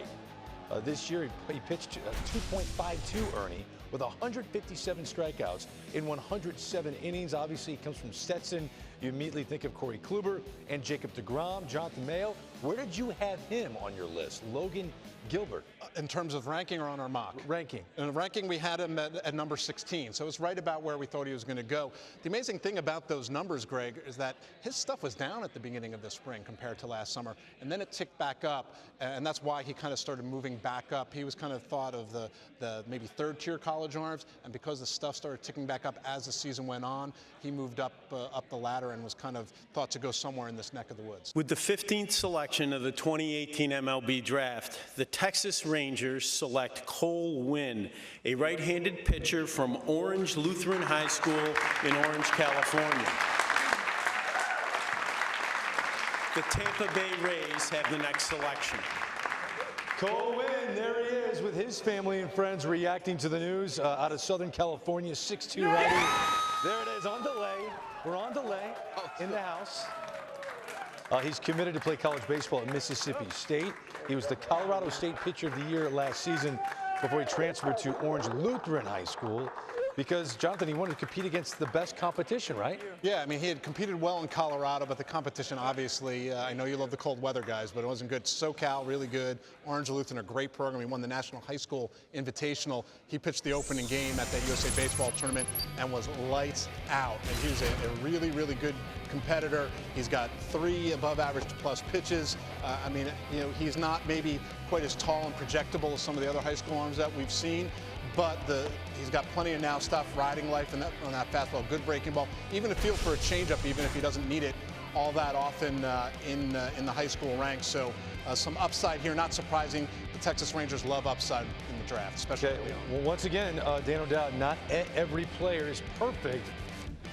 This year, he pitched a 2.52 Ernie with 157 strikeouts in 107 innings. Obviously, he comes from Stetson. You immediately think of Corey Kluber and Jacob deGrom, Jonathan Mayo. Where did you have him on your list, Logan Gilbert? In terms of ranking or on our mock? Ranking. In the ranking, we had him at number 16, so it was right about where we thought he was going to go. The amazing thing about those numbers, Greg, is that his stuff was down at the beginning of the spring compared to last summer, and then it ticked back up, and that's why he kind of started moving back up. He was kind of thought of the maybe third-tier college arms, and because the stuff started ticking back up as the season went on, he moved up the ladder and was kind of thought to go somewhere in this neck of the woods. With the 15th selection of the 2018 MLB Draft, the Texas Rangers select Cole Winn, a right-handed pitcher from Orange Lutheran High School in Orange, California. The Tampa Bay Rays have the next selection. Cole Winn, there he is with his family and friends reacting to the news out of Southern California, 6'2" righty. There it is, on delay. We're on delay in the house. He's committed to play college baseball at Mississippi State. He was the Colorado State Pitcher of the Year last season before he transferred to Orange Lutheran High School. Because, Jonathan, he wanted to compete against the best competition, right? Yeah, I mean, he had competed well in Colorado, but the competition, obviously, I know you love the cold weather guys, but it wasn't good. SoCal, really good. Orange Lutheran, a great program. He won the National High School Invitational. He pitched the opening game at that USA Baseball tournament and was lights out. And he was a really, really good competitor. He's got 3 above-average plus pitches. I mean, you know, he's not maybe quite as tall and projectable as some of the other high school arms that we've seen, but he's got plenty of now stuff, riding life on that fastball, good breaking ball, even a feel for a changeup, even if he doesn't need it all that often in the high school ranks. So some upside here, not surprising. The Texas Rangers love upside in the draft, especially early on. Well, once again, Dan O'Dowd, not every player is perfect.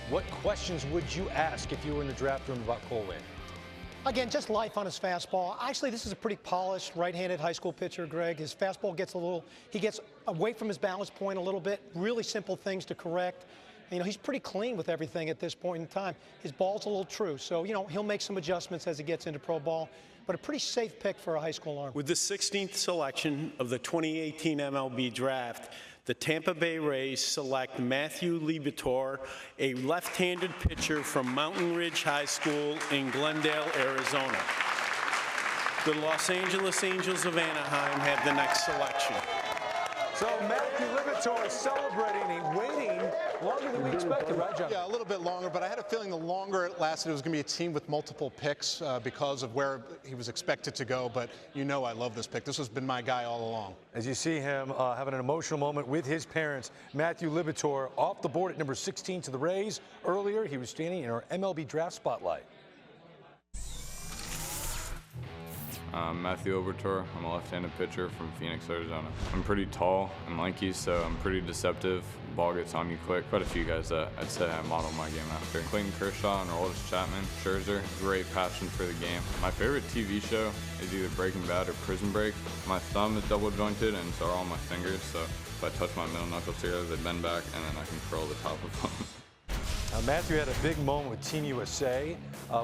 What questions would you ask if you were in the draft room about Cole Winn? Again, just life on his fastball. Actually, this is a pretty polished right-handed high school pitcher, Greg. His fastball gets he gets away from his balance point a little bit. Really simple things to correct. You know, he's pretty clean with everything at this point in time. His ball's a little true. So, you know, he'll make some adjustments as he gets into pro ball, but a pretty safe pick for a high school arm. With the 16th selection of the 2018 MLB Draft, the Tampa Bay Rays select Matthew Liberatore, a left-handed pitcher from Mountain Ridge High School in Glendale, Arizona. The Los Angeles Angels of Anaheim have the next selection. So Matthew Liberatore is celebrating and waiting longer than we expected, right, John? Yeah, a little bit longer, but I had a feeling the longer it lasted, it was going to be a team with multiple picks because of where he was expected to go. But you know I love this pick. This has been my guy all along. As you see him having an emotional moment with his parents, Matthew Liberatore off the board at number 16 to the Rays. Earlier, he was standing in our MLB Draft spotlight. Matthew Liberatore. I'm a left-handed pitcher from Phoenix, Arizona. I'm pretty tall and lanky, so I'm pretty deceptive. Ball gets on you quick. Quite a few guys that I'd say I model my game after. Clayton Kershaw and Aroldis Chapman, Scherzer, great passion for the game. My favorite TV show is either Breaking Bad or Prison Break. My thumb is double jointed and so are all my fingers, so if I touch my middle knuckles together, they bend back and then I can curl the top of them. Matthew had a big moment with Team USA,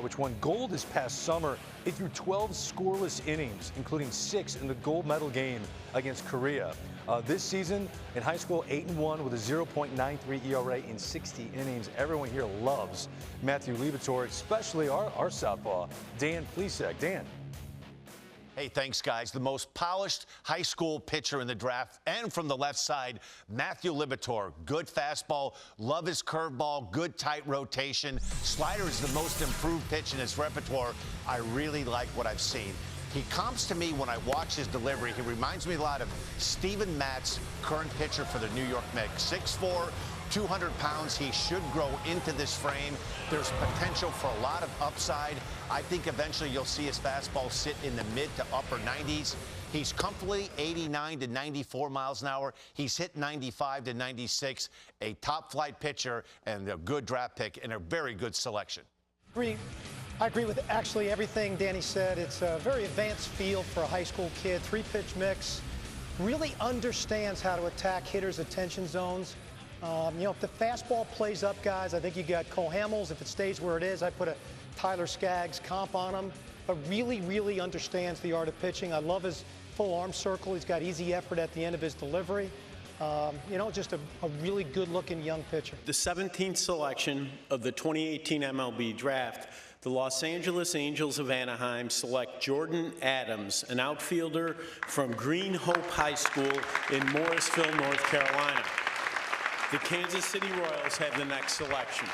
which won gold this past summer. He threw 12 scoreless innings, including 6 in the gold medal game against Korea. This season, in high school, 8-1 with a 0.93 ERA in 60 innings. Everyone here loves Matthew Liberatore, especially our southpaw, Dan Plesac. Dan. Hey, thanks, guys. The most polished high school pitcher in the draft, and from the left side, Matthew Liberatore. Good fastball, love his curveball, good tight rotation. Slider is the most improved pitch in his repertoire. I really like what I've seen. He comps to me when I watch his delivery. He reminds me a lot of Steven Matz, current pitcher for the New York Mets. 6'4", 200 pounds. He should grow into this frame. There's potential for a lot of upside. I think eventually you'll see his fastball sit in the mid to upper 90s. He's comfortably 89 to 94 miles an hour. He's hit 95 to 96. A top flight pitcher and a good draft pick and a very good selection. I agree with actually everything Danny said. It's a very advanced field for a high school kid. 3-pitch mix. Really understands how to attack hitters' attention zones. If the fastball plays up, guys, I think you got Cole Hamels. If it stays where it is, I put a Tyler Skaggs comp on him. But really, really understands the art of pitching. I love his full arm circle. He's got easy effort at the end of his delivery. Just a really good-looking young pitcher. The 17th selection of the 2018 MLB Draft, the Los Angeles Angels of Anaheim select Jordan Adams, an outfielder from Green Hope High School in Morrisville, North Carolina. The Kansas City Royals have the next selection.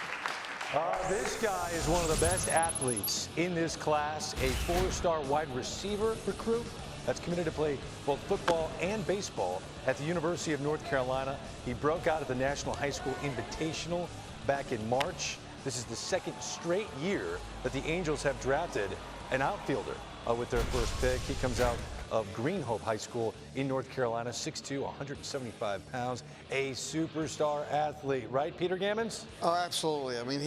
This guy is one of the best athletes in this class, a 4-star wide receiver recruit that's committed to play both football and baseball at the University of North Carolina. He broke out at the National High School Invitational back in March. This is the second straight year that the Angels have drafted an outfielder with their first pick. He comes out of Green Hope High School in North Carolina, 6'2", 175 pounds, a superstar athlete, right, Peter Gammons? Oh, absolutely. I mean,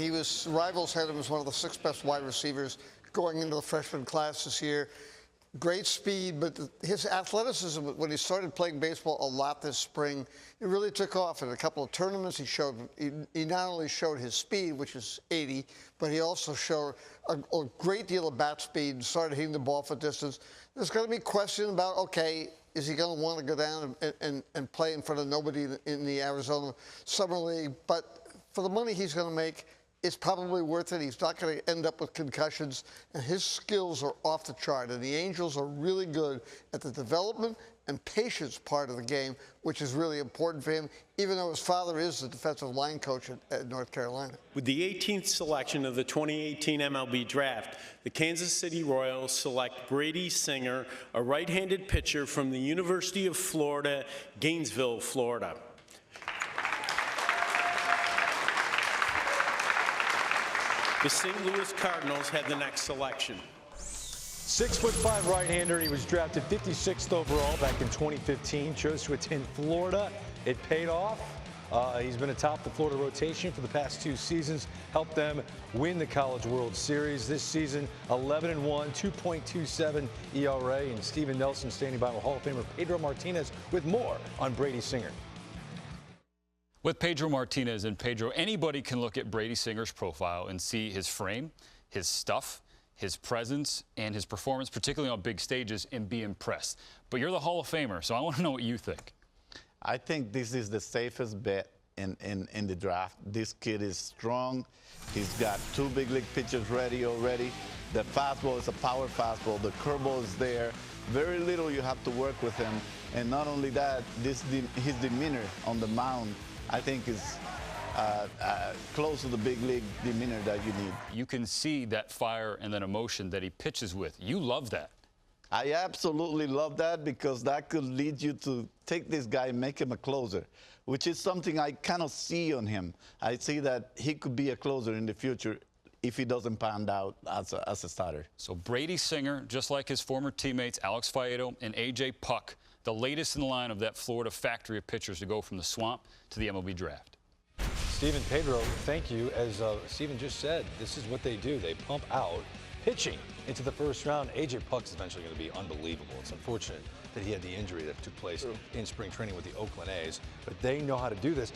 rivals had him as one of the 6 best wide receivers going into the freshman class this year. Great speed, but his athleticism, when he started playing baseball a lot this spring, it really took off. In a couple of tournaments, he not only showed his speed, which is 80, but he also showed a great deal of bat speed and started hitting the ball for distance. There's going to be questions about, okay, is he going to want to go down and play in front of nobody in the Arizona Summer League? But for the money he's going to make, it's probably worth it. He's not going to end up with concussions, and his skills are off the chart. And the Angels are really good at the development and patience part of the game, which is really important for him, even though his father is the defensive line coach at North Carolina. With the 18th selection of the 2018 MLB Draft, the Kansas City Royals select Brady Singer, a right-handed pitcher from the University of Florida, Gainesville, Florida. The St. Louis Cardinals had the next selection. 6'5" right-hander. He was drafted 56th overall back in 2015. Chose to attend Florida. It paid off. He's been atop the Florida rotation for the past 2 seasons. Helped them win the College World Series this season. 11-1, 2.27 ERA. And Steven Nelson standing by with Hall of Famer Pedro Martinez with more on Brady Singer. With Pedro Martinez and Pedro, anybody can look at Brady Singer's profile and see his frame, his stuff, his presence, and his performance, particularly on big stages, and be impressed. But you're the Hall of Famer, so I want to know what you think. I think this is the safest bet in the draft. This kid is strong. He's got 2 big league pitchers ready already. The fastball is a power fastball. The curveball is there. Very little you have to work with him. And not only that, his demeanor on the mound, I think, is close to the big league demeanor that you need. You can see that fire and that emotion that he pitches with. You love that. I absolutely love that, because that could lead you to take this guy and make him a closer, which is something I kind of see on him. I see that he could be a closer in the future if he doesn't pan out as a starter. So Brady Singer, just like his former teammates Alex Faedo and A.J. Puck, the latest in the line of that Florida factory of pitchers to go from the swamp to the MLB Draft. Steven, Pedro, thank you. As Steven just said, this is what they do. They pump out pitching into the first round. A.J. Puck's eventually going to be unbelievable. It's unfortunate that he had the injury that took place in spring training with the Oakland A's, but they know how to do this.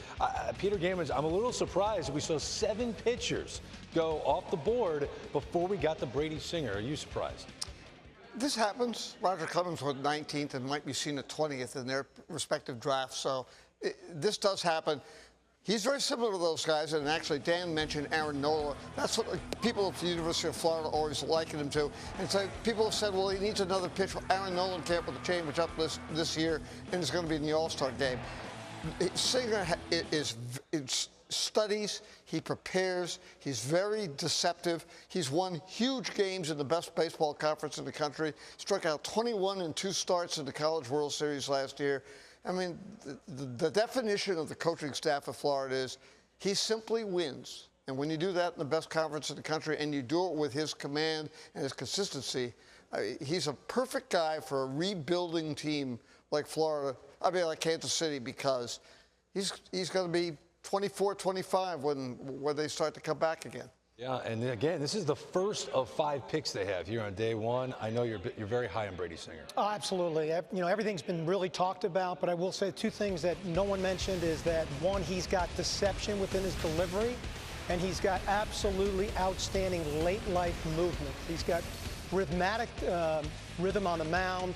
Peter Gammons, I'm a little surprised that we saw 7 pitchers go off the board before we got the Brady Singer. Are you surprised? This happens. Roger Clemens was 19th and might be seen at 20th in their respective drafts. So this does happen. He's very similar to those guys. And actually, Dan mentioned Aaron Nola. That's what people at the University of Florida always liken him to. And so people have said, well, he needs another pitch. Well, Aaron Nolan came up with the championship this year and is going to be in the All-Star game. Singer studies, he prepares, he's very deceptive. He's won huge games in the best baseball conference in the country, struck out 21 in 2 starts in the College World Series last year. I mean, the definition of the coaching staff of Florida is he simply wins. And when you do that in the best conference in the country and you do it with his command and his consistency, he's a perfect guy for a rebuilding team like Florida, like Kansas City, because he's going to be 24, 25 when they start to come back again. Yeah, and again, this is the first of 5 picks they have here on day one. I know you're very high on Brady Singer. Oh, absolutely. You know, everything's been really talked about, but I will say 2 things that no one mentioned is that, one, he's got deception within his delivery, and he's got absolutely outstanding late life movement. He's got rhythmic rhythm on the mound.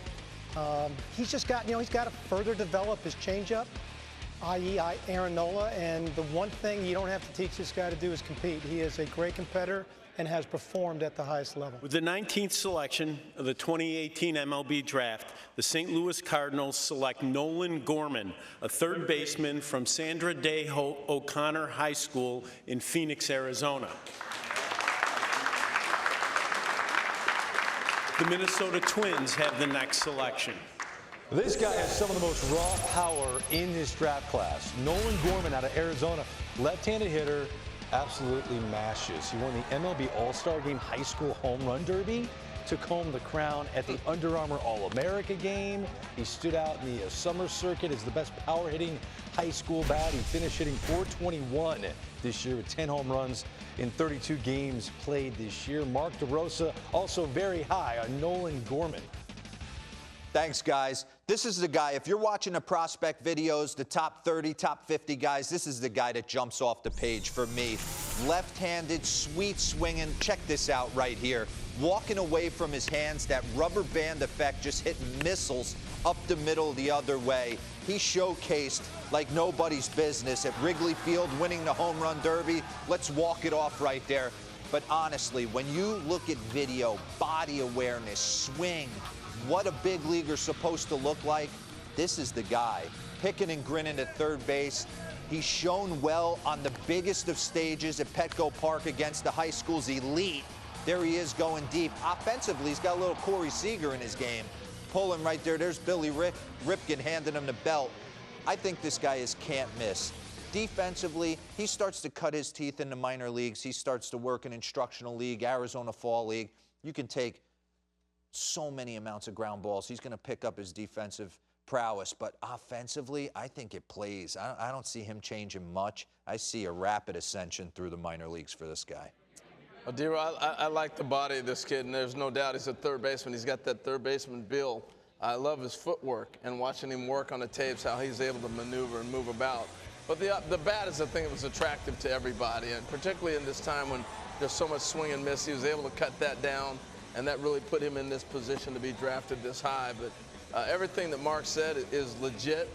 He's just got, he's got to further develop his changeup, i.e. Aaron Nola, and the one thing you don't have to teach this guy to do is compete. He is a great competitor and has performed at the highest level. With the 19th selection of the 2018 MLB Draft, the St. Louis Cardinals select Nolan Gorman, a third baseman from Sandra Day O'Connor High School in Phoenix, Arizona. The Minnesota Twins have the next selection. This guy has some of the most raw power in this draft class. Nolan Gorman out of Arizona, left-handed hitter, absolutely mashes. He won the MLB All-Star Game High School Home Run Derby, took home the crown at the Under Armour All-America Game. He stood out in the summer circuit as the best power-hitting high school bat. He finished hitting .421 this year with 10 home runs in 32 games played this year. Mark DeRosa also very high on Nolan Gorman. Thanks, guys. This is the guy, if you're watching the prospect videos, the top 30, top 50 guys, this is the guy that jumps off the page for me. Left-handed, sweet swinging. Check this out right here. Walking away from his hands, that rubber band effect, just hitting missiles up the middle the other way. He showcased like nobody's business at Wrigley Field, winning the home run derby. Let's walk it off right there. But honestly, when you look at video, body awareness, swing, what a big leaguer's supposed to look like, this is the guy. Picking and grinning at third base. He's shown well on the biggest of stages at Petco Park against the high school's elite. There he is going deep. Offensively, he's got a little Corey Seager in his game. Pulling right there. There's Billy Ripken handing him the belt. I think this guy is can't miss. Defensively, he starts to cut his teeth in the minor leagues. He starts to work in instructional league, Arizona Fall League. You can take so many amounts of ground balls. He's going to pick up his defensive prowess, but offensively, I think it plays. I don't see him changing much. I see a rapid ascension through the minor leagues for this guy. Well, D-Roy, I like the body of this kid, and there's no doubt he's a third baseman. He's got that third baseman bill. I love his footwork and watching him work on the tapes, how he's able to maneuver and move about. But the bat is the thing that was attractive to everybody, and particularly in this time when there's so much swing and miss, he was able to cut that down. And that really put him in this position to be drafted this high. But everything that Mark said is legit.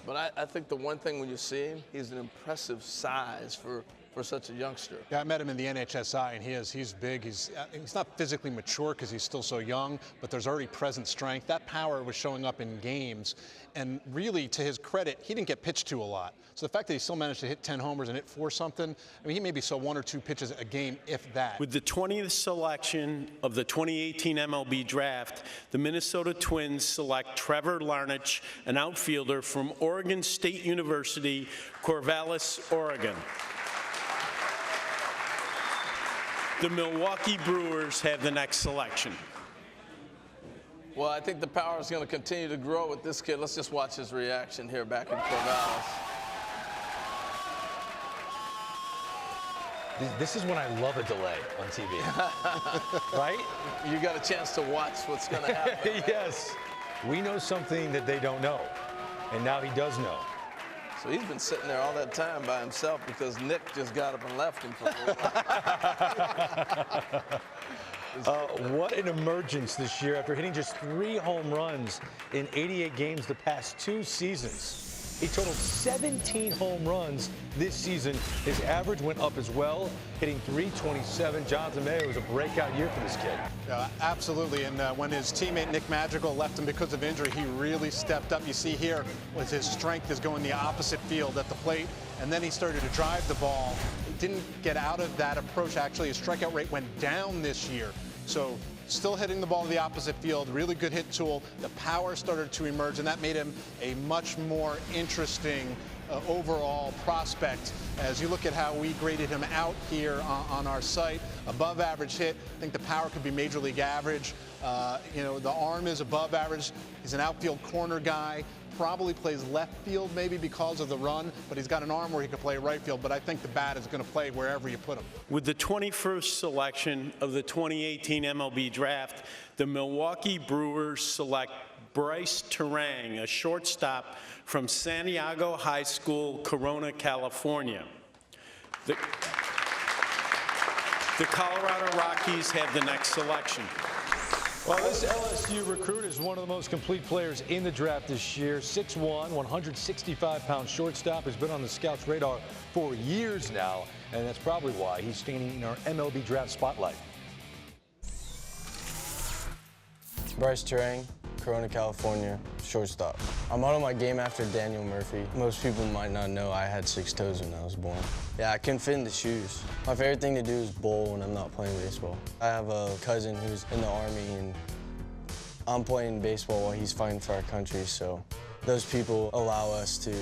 But I think the one thing when you see him, he's an impressive size for such a youngster. Yeah, I met him in the NHSI, and he's big. He's not physically mature because he's still so young, but there's already present strength. That power was showing up in games. And really, to his credit, he didn't get pitched to a lot. So the fact that he still managed to hit 10 homers and hit 4 something, I mean, he maybe saw 1 or 2 pitches a game, if that. With the 20th selection of the 2018 MLB Draft, the Minnesota Twins select Trevor Larnach, an outfielder from Oregon State University, Corvallis, Oregon. The Milwaukee Brewers have the next selection. Well, I think the power is going to continue to grow with this kid. Let's just watch his reaction here back in Corvallis. This is when I love a delay on TV, right? You got a chance to watch what's going to happen. Yes. We know something that they don't know, and now he does know. So he's been sitting there all that time by himself because Nick just got up and left him for a while. What an emergence this year after hitting just 3 home runs in 88 games the past 2 seasons. He totaled 17 home runs this season. His average went up as well, hitting .327. Jonathan Mayo, it was a breakout year for this kid. Absolutely, and when his teammate Nick Madrigal left him because of injury, he really stepped up. You see here, with his strength is going the opposite field at the plate, and then he started to drive the ball. He didn't get out of that approach. Actually, his strikeout rate went down this year. So still hitting the ball to the opposite field, really good hit tool. The power started to emerge, and that made him a much more interesting overall prospect. As you look at how we graded him out here on our site, above average hit. I think the power could be major league average. You know, the arm is above average. He's an outfield corner guy. Probably plays left field maybe because of the run, but he's got an arm where he could play right field. But I think the bat is going to play wherever you put him. With the 21st selection of the 2018 MLB Draft, the Milwaukee Brewers select Bryce Terang, a shortstop from Santiago High School, Corona, California. The Colorado Rockies have the next selection. Well, this LSU recruit is one of the most complete players in the draft this year. 6'1", 165-pound shortstop, has been on the scouts' radar for years now, and that's probably why he's standing in our MLB Draft spotlight. Bryce Terang, Corona, California, shortstop. I modeled my game after Daniel Murphy. Most people might not know I had 6 toes when I was born. Yeah, I couldn't fit in the shoes. My favorite thing to do is bowl when I'm not playing baseball. I have a cousin who's in the Army, and I'm playing baseball while he's fighting for our country, so those people allow us to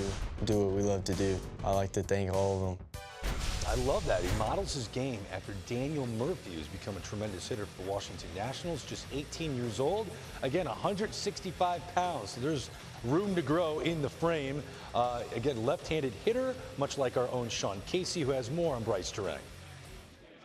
do what we love to do. I like to thank all of them. I love that. He models his game after Daniel Murphy, who's become a tremendous hitter for the Washington Nationals, just 18 years old. Again, 165 pounds, so there's room to grow in the frame. Again, left-handed hitter, much like our own Sean Casey, who has more on Bryce Terang.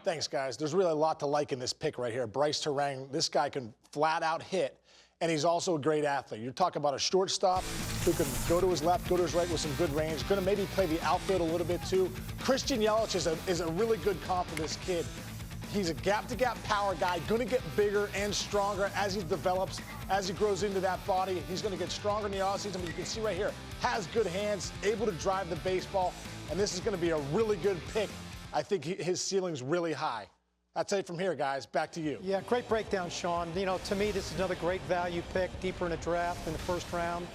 Thanks, guys. There's really a lot to like in this pick right here. Bryce Terang, this guy can flat out hit, and he's also a great athlete. You're talking about a shortstop who can go to his left, go to his right with some good range, going to maybe play the outfield a little bit too. Christian Yelich is a really good comp for this kid. He's a gap-to-gap power guy, going to get bigger and stronger as he develops, as he grows into that body. He's going to get stronger in the offseason, but you can see right here, has good hands, able to drive the baseball, and this is going to be a really good pick. I think his ceiling's really high. That's it from here, guys. Back to you. Yeah, great breakdown, Sean. You know, to me, this is another great value pick, deeper in the draft in the first round.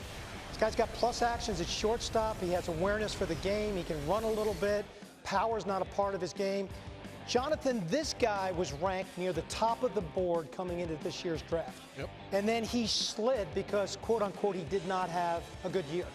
This guy's got plus actions at shortstop. He has awareness for the game. He can run a little bit. Power's not a part of his game. Jonathan, this guy was ranked near the top of the board coming into this year's draft. Yep. And then he slid because, quote unquote, he did not have a good year.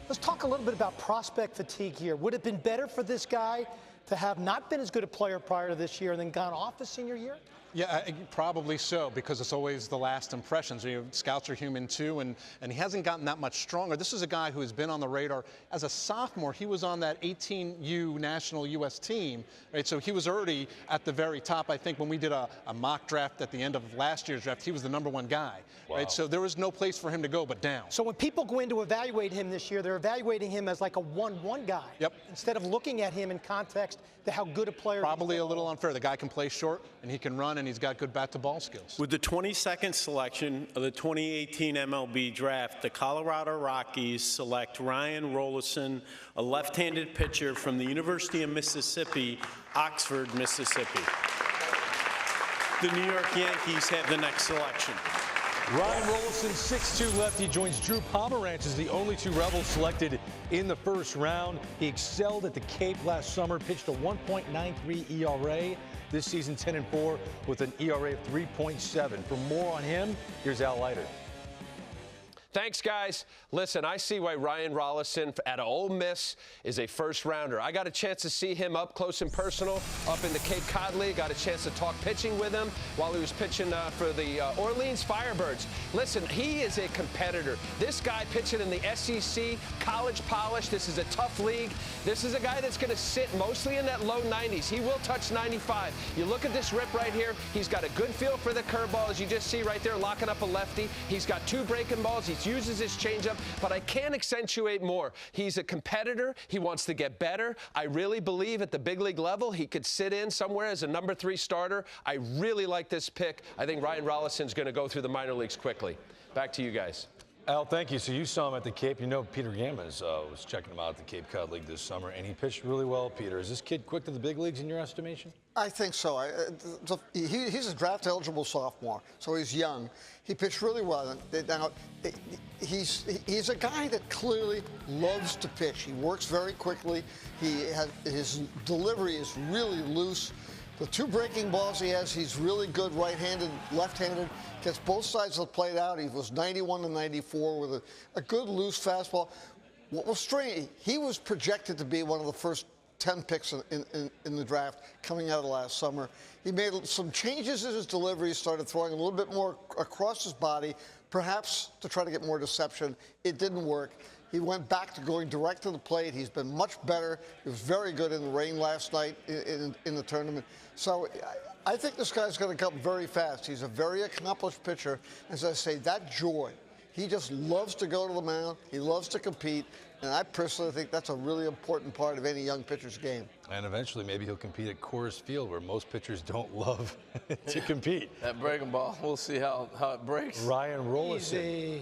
Let's talk a little bit about prospect fatigue here. Would it have been better for this guy to have not been as good a player prior to this year and then gone off his senior year? Yeah, probably so, because it's always the last impressions. You know, scouts are human too, and he hasn't gotten that much stronger. This is a guy who has been on the radar. As a sophomore, he was on that 18U national U.S. team, right? So he was already at the very top. I think when we did a mock draft at the end of last year's draft, he was the #1 guy, right? So there was no place for him to go but down. So when people go in to evaluate him this year, they're evaluating him as like a 1-1 guy. Yep. Instead of looking at him in context to how good a player. Probably a little unfair. The guy can play short, and he can run, and he's got good bat-to-ball skills. With the 22nd selection of the 2018 MLB Draft, the Colorado Rockies select Ryan Olson, a left-handed pitcher from the University of Mississippi, Oxford, Mississippi. The New York Yankees have the next selection. Ryan Olson, 6'2" lefty, joins Drew Pomeranz as the only 2 Rebels selected in the first round. He excelled at the Cape last summer, pitched a 1.93 ERA. This season, 10-4 with an ERA of 3.7. For more on him, here's Al Leiter. Thanks, guys. Listen, I see why Ryan Olson at Ole Miss is a first-rounder. I got a chance to see him up close and personal up in the Cape Cod League. Got a chance to talk pitching with him while he was pitching for the Orleans Firebirds. Listen, he is a competitor. This guy pitching in the SEC, college polish. This is a tough league. This is a guy that's going to sit mostly in that low 90s. He will touch 95. You look at this rip right here. He's got a good feel for the curveball, as you just see right there, locking up a lefty. He's got 2 breaking balls. He uses his changeup, but I can't accentuate more. He's a competitor. He wants to get better. I really believe at the big league level he could sit in somewhere as a #3 starter. I really like this pick. I think Ryan Olson's going to go through the minor leagues quickly. Back to you guys. Al, thank you. So you saw him at the Cape. You know Peter Gammons was checking him out at the Cape Cod League this summer, and he pitched really well, Peter. Is this kid quick to the big leagues in your estimation? I think so. He's a draft-eligible sophomore, so he's young. He pitched really well. Now, he's a guy that clearly loves to pitch. He works very quickly. His delivery is really loose. The two breaking balls he has, he's really good right-handed, left-handed. Gets both sides of the plate out. He was 91 to 94 with a good loose fastball. What was strange, he was projected to be one of the first 10 picks in the draft coming out of last summer. He made some changes in his delivery, started throwing a little bit more across his body, perhaps to try to get more deception. It didn't work. He went back to going direct to the plate. He's been much better. He was very good in the rain last night in the tournament. So I think this guy's going to come very fast. He's a very accomplished pitcher. As I say, that joy. He just loves to go to the mound. He loves to compete. And I personally think that's a really important part of any young pitcher's game. And eventually maybe he'll compete at Coors Field, where most pitchers don't love to compete. That breaking ball, we'll see how it breaks. Ryan Rollison.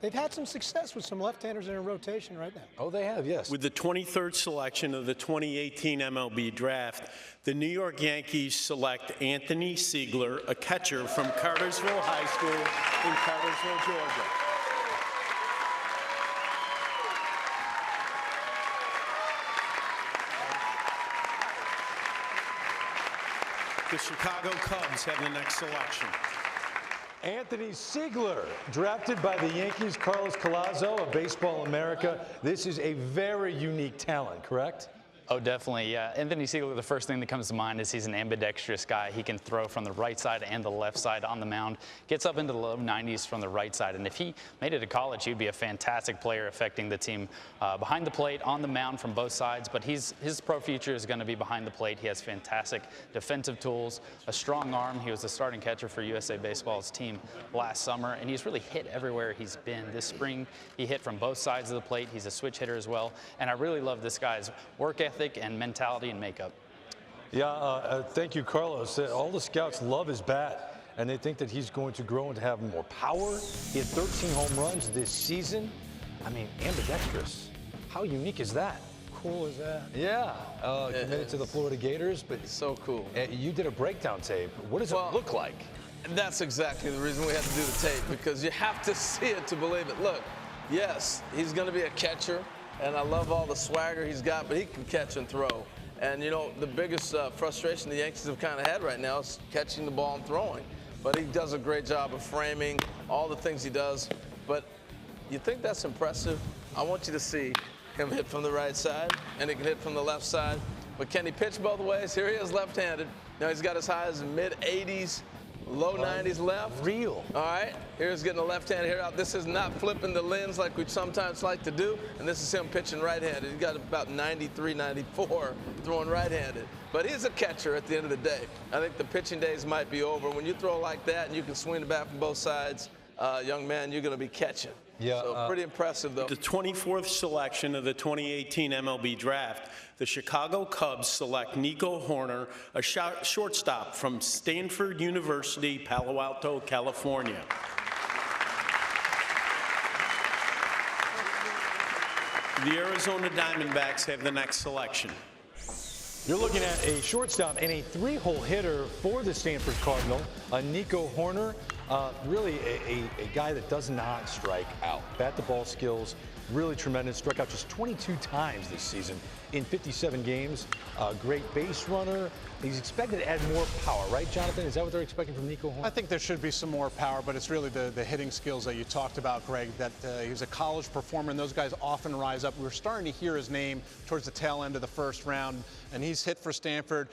They've had some success with some left-handers in a rotation right now. Oh, they have, yes. With the 23rd selection of the 2018 MLB Draft, the New York Yankees select Anthony Siegler, a catcher from Cartersville High School in Cartersville, Georgia. The Chicago Cubs have the next selection. Anthony Siegler, drafted by the Yankees, Carlos Collazo of Baseball America. This is a very unique talent, correct? Oh, definitely, yeah. Anthony Siegler, the first thing that comes to mind is he's an ambidextrous guy. He can throw from the right side and the left side on the mound. Gets up into the low 90s from the right side. And if he made it to college, he'd be a fantastic player affecting the team behind the plate, on the mound from both sides. But his pro future is going to be behind the plate. He has fantastic defensive tools, a strong arm. He was the starting catcher for USA Baseball's team last summer. And he's really hit everywhere he's been. This spring, he hit from both sides of the plate. He's a switch hitter as well. And I really love this guy's work ethic and mentality and makeup. Yeah, thank you, Carlos. All the scouts love his bat, and they think that he's going to grow and to have more power. He had 13 home runs this season. I mean, ambidextrous. How unique is that? Cool is that? Yeah, committed to the Florida Gators, but it's so cool. You did a breakdown tape. What does it look like? That's exactly the reason we had to do the tape, because you have to see it to believe it. Look, yes, he's going to be a catcher. And I love all the swagger he's got, but he can catch and throw. And, you know, the biggest frustration the Yankees have kind of had right now is catching the ball and throwing. But he does a great job of framing, all the things he does. But you think that's impressive? I want you to see him hit from the right side, and he can hit from the left side. But can he pitch both ways? Here he is left-handed. Now he's got as high as mid-80s. Low 90s left. Real. All right. Here's getting a left-handed hitter out. This is not flipping the lens like we sometimes like to do. And this is him pitching right-handed. He's got about 93, 94 throwing right-handed. But he's a catcher at the end of the day. I think the pitching days might be over. When you throw like that and you can swing the bat from both sides, young man, you're going to be catching. Yeah, so pretty impressive, though. The 24th selection of the 2018 MLB Draft, the Chicago Cubs select Nico Horner, a shortstop from Stanford University, Palo Alto, California. The Arizona Diamondbacks have the next selection. You're looking at a shortstop and a three-hole hitter for the Stanford Cardinal, Nico Horner. Really a guy that does not strike out. Bat-to-ball skills, really tremendous. Struck out just 22 times this season in 57 games. Great base runner. He's expected to add more power, right, Jonathan? Is that what they're expecting from Nico Horner? I think there should be some more power, but it's really the hitting skills that you talked about, Greg, that he was a college performer, and those guys often rise up. We're starting to hear his name towards the tail end of the first round, and he's hit for Stanford.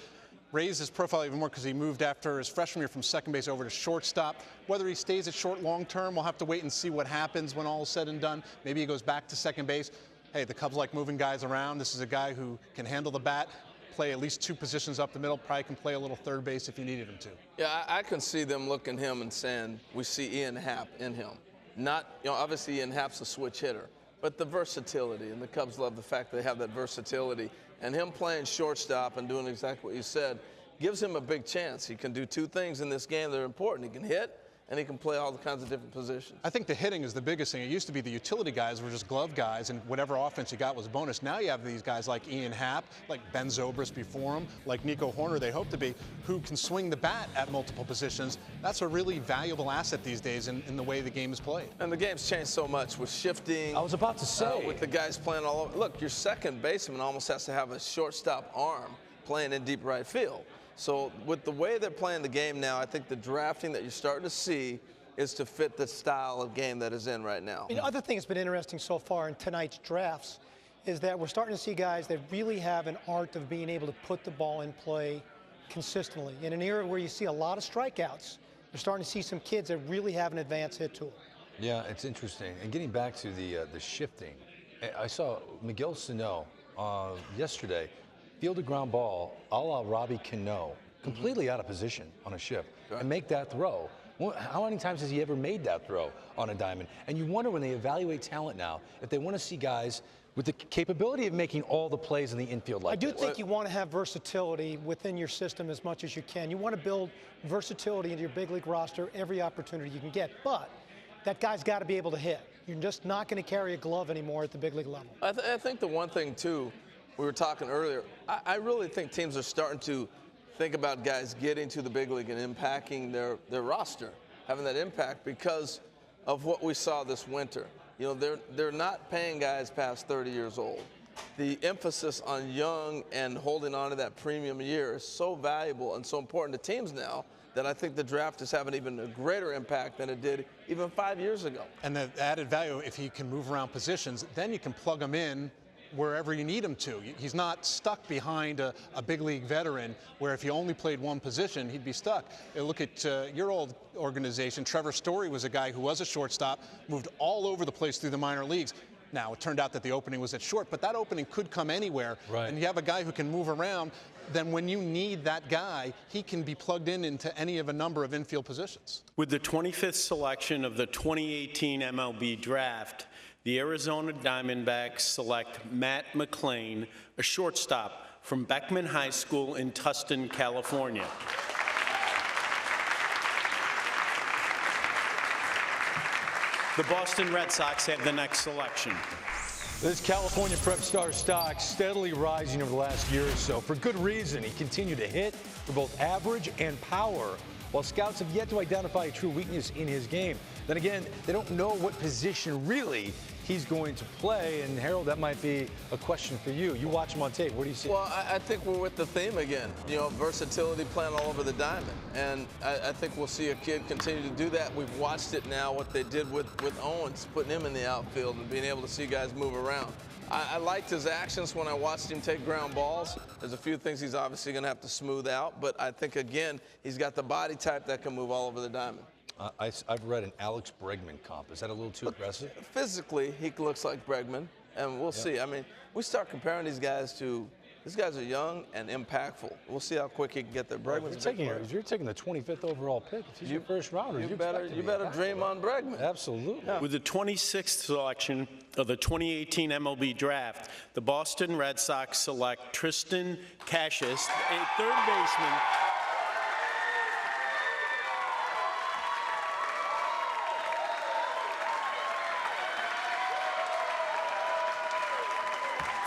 Raised his profile even more because he moved after his freshman year from second base over to shortstop. Whether he stays at short long term, we'll have to wait and see what happens when all is said and done. Maybe he goes back to second base. Hey, the Cubs like moving guys around. This is a guy who can handle the bat, play at least two positions up the middle, probably can play a little third base if you needed him to. Yeah, I can see them looking at him and saying, we see Ian Happ in him. Not, obviously Ian Happ's a switch hitter, but the versatility, and the Cubs love the fact they have that versatility. And him playing shortstop and doing exactly what you said gives him a big chance. He can do two things in this game that are important. He can hit, and he can play all the kinds of different positions. I think the hitting is the biggest thing. It used to be the utility guys were just glove guys, and whatever offense you got was bonus. Now you have these guys like Ian Happ, like Ben Zobrist before him, like Nico Horner, they hope to be, who can swing the bat at multiple positions. That's a really valuable asset these days in the way the game is played. And the game's changed so much with shifting. I was about to say. With the guys playing all over. Look, your second baseman almost has to have a shortstop arm. playing in deep right field. So with the way they're playing the game now, I think the drafting that you're starting to see is to fit the style of game that is in right now. The other thing that's been interesting so far in tonight's drafts is that we're starting to see guys that really have an art of being able to put the ball in play consistently. In an era where you see a lot of strikeouts, you're starting to see some kids that really have an advanced hit tool. Yeah, it's interesting. And getting back to the shifting, I saw Miguel Sano yesterday field a ground ball a la Robbie Cano, completely out of position on a shift, and make that throw. How many times has he ever made that throw on a diamond? And you wonder when they evaluate talent now if they want to see guys with the capability of making all the plays in the infield like I do this. think you want to have versatility within your system as much as you can. You want to build versatility into your big league roster every opportunity you can get. But that guy's got to be able to hit. You're just not going to carry a glove anymore at the big league level. I think the one thing, too, we were talking earlier, I really think teams are starting to think about guys getting to the big league and impacting their roster, having that impact because of what we saw this winter. You know, they're not paying guys past 30 years old. The emphasis on young and holding on to that premium year is so valuable and so important to teams now that I think the draft is having even a greater impact than it did even 5 years ago. And the added value, if he can move around positions, then you can plug him in wherever you need him to. He's not stuck behind a big league veteran where if he only played one position, he'd be stuck. Look at your old organization. Trevor Story was a guy who was a shortstop, moved all over the place through the minor leagues. Now, it turned out that the opening was at short, but that opening could come anywhere. Right. And you have a guy who can move around, then when you need that guy, he can be plugged in into any of a number of infield positions. With the 25th selection of the 2018 MLB Draft, the Arizona Diamondbacks select Matt McClain, a shortstop from Beckman High School in Tustin, California. The Boston Red Sox have the next selection. This California prep star stock steadily rising over the last year or so. For good reason. He continued to hit for both average and power, while scouts have yet to identify a true weakness in his game. Then again, they don't know what position really he's going to play. And Harold, that might be a question for you. You watch him on tape. What do you see? Well, I think we're with the theme again. You know, versatility playing all over the diamond. And I think we'll see a kid continue to do that. We've watched it now, what they did with Owens, putting him in the outfield and being able to see guys move around. I liked his actions when I watched him take ground balls. There's a few things he's obviously going to have to smooth out. But I think, again, he's got the body type that can move all over the diamond. I've read an Alex Bregman comp. Is that a little too aggressive? Physically, he looks like Bregman, and we'll see. I mean, we start comparing these guys to these guys are young and impactful. We'll see how quick he can get there. Bregman's you're taking the 25th overall pick. If he's your first rounder, you better dream on Bregman. Absolutely. Yeah. With the 26th selection of the 2018 MLB Draft, the Boston Red Sox select Tristan Cassis, a third baseman.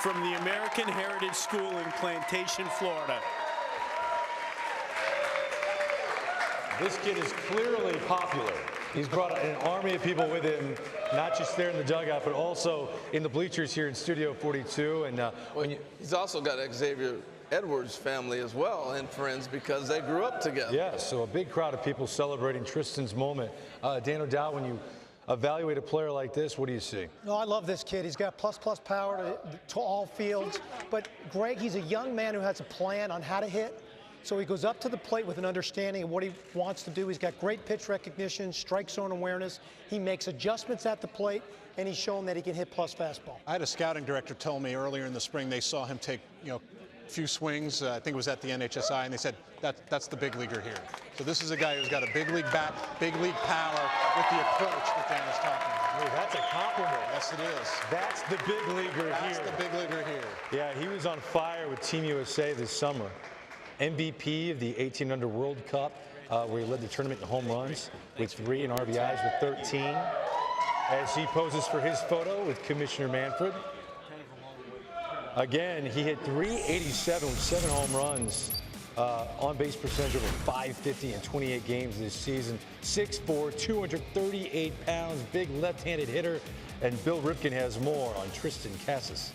From the American Heritage School in Plantation, Florida. This kid is clearly popular. He's brought an army of people with him, not just there in the dugout, but also in the bleachers here in Studio 42. And he's also got Xavier Edwards' family as well and friends because they grew up together. Yeah, so a big crowd of people celebrating Tristan's moment. Dan O'Dowd, when you evaluate a player like this, what do you see? No, I love this kid. He's got plus power to all fields. But, Greg, he's a young man who has a plan on how to hit. So he goes up to the plate with an understanding of what he wants to do. He's got great pitch recognition, strike zone awareness. He makes adjustments at the plate, and he's shown that he can hit plus fastball. I had a scouting director tell me earlier in the spring they saw him take, a few swings. I think it was at the NHSI, and they said that's the big leaguer here. So this is a guy who's got a big league bat, big league power with the approach that Dan was talking about. Hey, that's a compliment. Yes, it is. That's the big leaguer here. That's the big leaguer here. Yeah, he was on fire with Team USA this summer. MVP of the 18 Under World Cup, where he led the tournament in home runs with 3 and RBIs with 13. As he poses for his photo with Commissioner Manfred. Again, he hit .387 with 7 home runs. On-base percentage over .550 in 28 games this season. 6'4", 238 pounds, big left-handed hitter. And Bill Ripken has more on Tristan Cassis.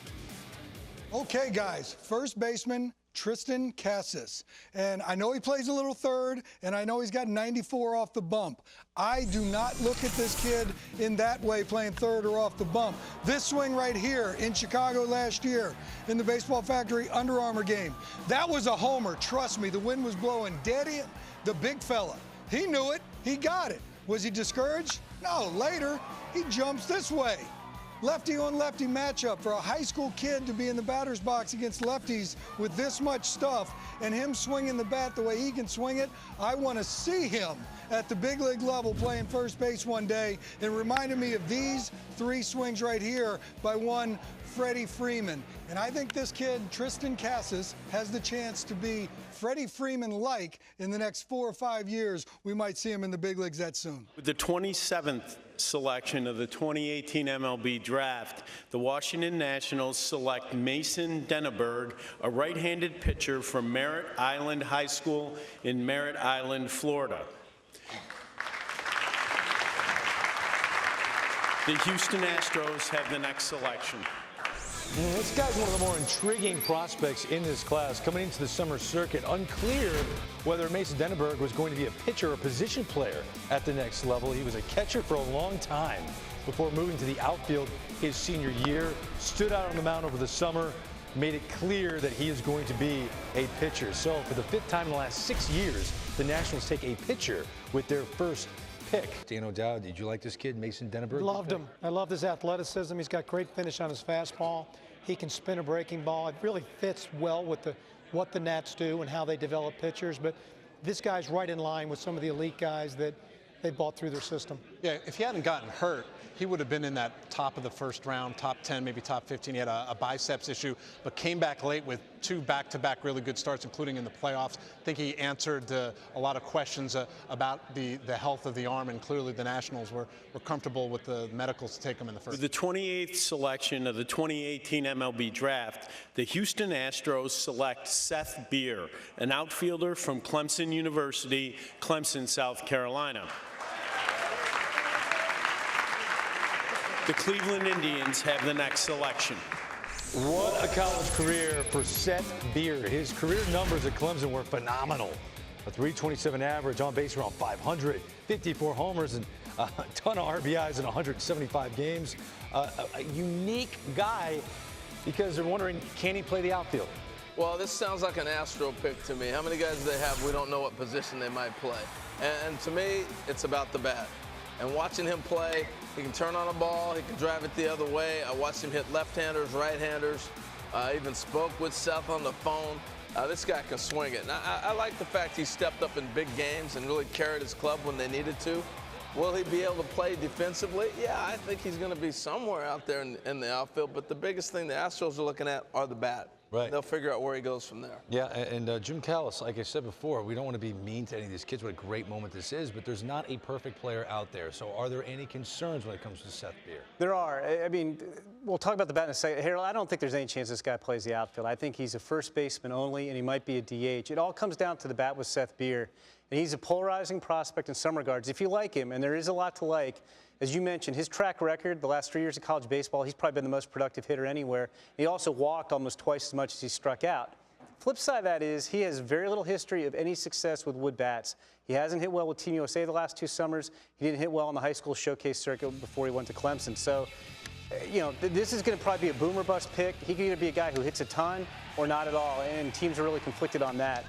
Okay, guys, first baseman Tristan Cassis. And I know he plays a little third, and I know he's got 94 off the bump. I do not look at this kid in that way, playing third or off the bump. This swing right here in Chicago last year in the Baseball Factory Under Armour game, that was a homer. Trust me, the wind was blowing dead in. The big fella, he knew it. He got it. Was he discouraged? No. Later, he jumps this way. Lefty on lefty matchup for a high school kid to be in the batter's box against lefties with this much stuff and him swinging the bat the way he can swing it. I want to see him at the big league level playing first base one day. It reminded me of these 3 swings right here by one Freddie Freeman. And I think this kid, Tristan Cassis, has the chance to be Freddie Freeman-like in the next 4 or 5 years. We might see him in the big leagues that soon. With the 27th selection of the 2018 MLB Draft, the Washington Nationals select Mason Denneberg, a right-handed pitcher from Merritt Island High School in Merritt Island, Florida. The Houston Astros have the next selection. This guy's one of the more intriguing prospects in this class. Coming into the summer circuit, unclear whether Mason Denneberg was going to be a pitcher or position player at the next level. He was a catcher for a long time before moving to the outfield his senior year. Stood out on the mound over the summer, made it clear that he is going to be a pitcher. So for the 5th time in the last 6 years, the Nationals take a pitcher with their first pick. Dan O'Dowd, did you like this kid, Mason Denneberg? Loved him. I love his athleticism. He's got great finish on his fastball. He can spin a breaking ball. It really fits well with what the Nats do and how they develop pitchers. But this guy's right in line with some of the elite guys that they bought through their system. Yeah, if he hadn't gotten hurt, he would have been in that top of the first round, top 10, maybe top 15. He had a biceps issue, but came back late with 2 back-to-back really good starts, including in the playoffs. I think he answered a lot of questions about the health of the arm, and clearly the Nationals were comfortable with the medicals to take him in the first. With the 28th selection of the 2018 MLB Draft, the Houston Astros select Seth Beer, an outfielder from Clemson University, Clemson, South Carolina. The Cleveland Indians have the next selection. What a college career for Seth Beer. His career numbers at Clemson were phenomenal. A .327 average, on base around 500, 54 homers, and a ton of RBIs in 175 games. A unique guy because they're wondering, can he play the outfield? Well, this sounds like an Astro pick to me. How many guys do they have? We don't know what position they might play. And to me, it's about the bat. And watching him play, he can turn on a ball, he can drive it the other way. I watched him hit left-handers, right-handers. I even spoke with Seth on the phone. This guy can swing it. And I like the fact he stepped up in big games and really carried his club when they needed to. Will he be able to play defensively? Yeah, I think he's going to be somewhere out there in the outfield. But the biggest thing the Astros are looking at are the bat. Right. They'll figure out where he goes from there. Yeah, and Jim Callis, like I said before, we don't want to be mean to any of these kids. What a great moment this is, but there's not a perfect player out there. So are there any concerns when it comes to Seth Beer? There are. I mean, we'll talk about the bat in a second. Harold, I don't think there's any chance this guy plays the outfield. I think he's a first baseman only, and he might be a DH. It all comes down to the bat with Seth Beer. And he's a polarizing prospect in some regards. If you like him, and there is a lot to like, as you mentioned, his track record, the last 3 years of college baseball, he's probably been the most productive hitter anywhere. He also walked almost twice as much as he struck out. Flip side of that is he has very little history of any success with wood bats. He hasn't hit well with Team USA the last 2 summers. He didn't hit well on the high school showcase circuit before he went to Clemson. So, you know, this is going to probably be a boomer bust pick. He could either be a guy who hits a ton or not at all, and teams are really conflicted on that.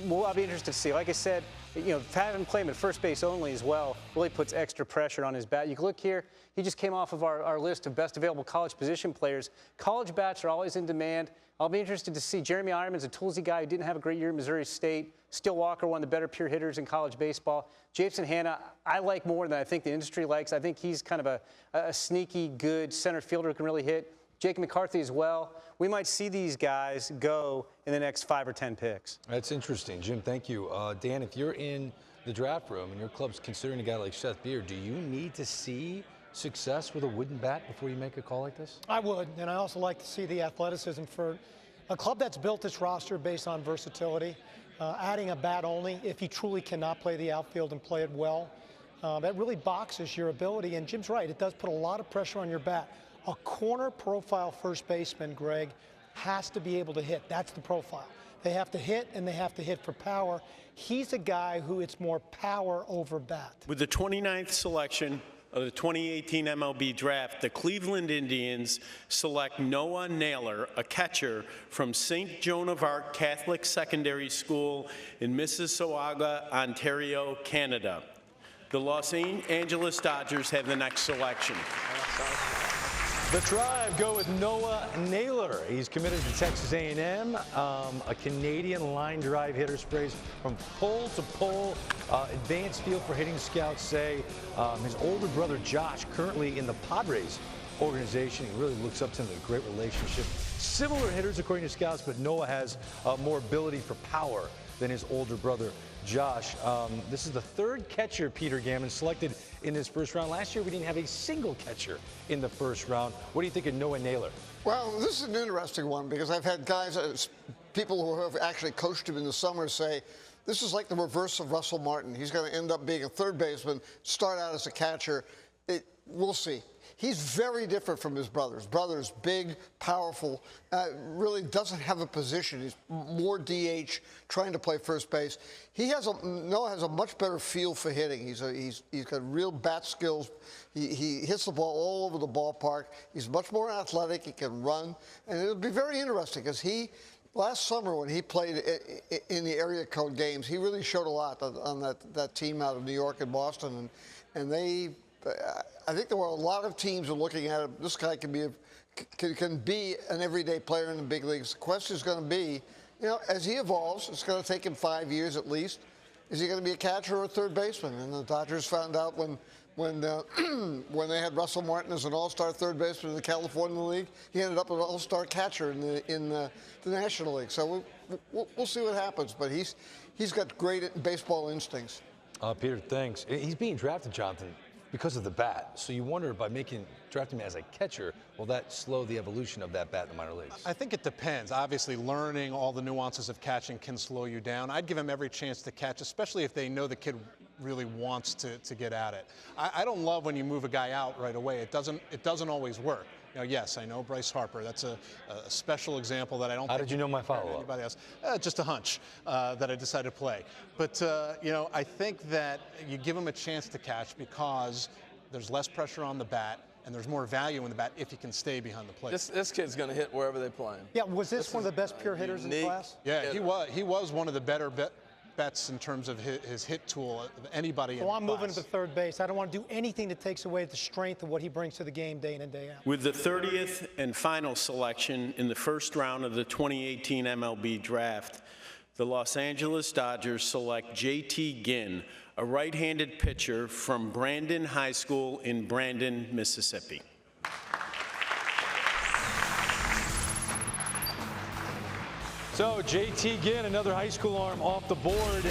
Well, I'll be interested to see. Like I said, you know, having him play him at first base only as well really puts extra pressure on his bat. You can look here. He just came off of our list of best available college position players. College bats are always in demand. I'll be interested to see. Jeremy Ironman's a toolsy guy who didn't have a great year at Missouri State. Still Walker, one of the better pure hitters in college baseball. Jameson Hanna, I like more than I think the industry likes. I think he's kind of a sneaky, good center fielder who can really hit. Jake McCarthy as well. We might see these guys go in the next 5 or 10 picks. That's interesting. Jim, thank you. Dan, if you're in the draft room and your club's considering a guy like Seth Beer, do you need to see success with a wooden bat before you make a call like this? I would, and I also like to see the athleticism for a club that's built its roster based on versatility. Adding a bat only, if you truly cannot play the outfield and play it well, that really boxes your ability. And Jim's right, it does put a lot of pressure on your bat. A corner profile first baseman, Greg, has to be able to hit. That's the profile. They have to hit, and they have to hit for power. He's a guy who it's more power over bat. With the 29th selection of the 2018 MLB Draft, the Cleveland Indians select Noah Naylor, a catcher from St. Joan of Arc Catholic Secondary School in Mississauga, Ontario, Canada. The Los Angeles Dodgers have the next selection. The Tribe go with Noah Naylor. He's committed to Texas A&M. A Canadian line drive hitter, sprays from pole to pole. Advanced feel for hitting, scouts say. His older brother Josh, currently in the Padres organization, he really looks up to him. A great relationship. Similar hitters according to scouts, but Noah has more ability for power than his older brother Josh. This is the third catcher Peter Gammon selected in this first round. Last year we didn't have a single catcher in the first round. What do you think of Noah Naylor? Well, this is an interesting one because I've had guys, people who have actually coached him in the summer say, this is like the reverse of Russell Martin. He's going to end up being a third baseman, start out as a catcher. We'll see. He's very different from his brothers. Brother's big, powerful, really doesn't have a position. He's more DH, trying to play first base. Noah has a much better feel for hitting. He's got real bat skills. He hits the ball all over the ballpark. He's much more athletic. He can run. And it'll be very interesting because last summer when he played in the area code games, he really showed a lot on that team out of New York and Boston. And I think there were a lot of teams who were looking at him. This guy can be an everyday player in the big leagues. The question is going to be, as he evolves, it's going to take him 5 years at least. Is he going to be a catcher or a third baseman? And the Dodgers found out when they had Russell Martin as an all-star third baseman in the California League, he ended up an all-star catcher in the National League. So we'll see what happens. But he's got great baseball instincts. Peter, thanks. He's being drafted, Jonathan, because of the bat. So you wonder by drafting him as a catcher, will that slow the evolution of that bat in the minor leagues? I think it depends. Obviously, learning all the nuances of catching can slow you down. I'd give him every chance to catch, especially if they know the kid really wants to get at it. I don't love when you move a guy out right away. It doesn't always work. Yes, I know Bryce Harper. That's a special example that I don't. How did you know my follow-up? Anybody else? Just a hunch that I decided to play. But I think that you give him a chance to catch because there's less pressure on the bat and there's more value in the bat if he can stay behind the plate. This kid's going to hit wherever they play him. Yeah, was this one of the best pure hitters in the class? Yeah, he was one of the better bets in terms of his hit tool of anybody in the class. I'm moving to third base. I don't want to do anything that takes away the strength of what he brings to the game day in and day out. With the 30th and final selection in the first round of the 2018 MLB Draft, the Los Angeles Dodgers select J.T. Ginn, a right-handed pitcher from Brandon High School in Brandon, Mississippi. So J.T. Ginn, another high school arm off the board.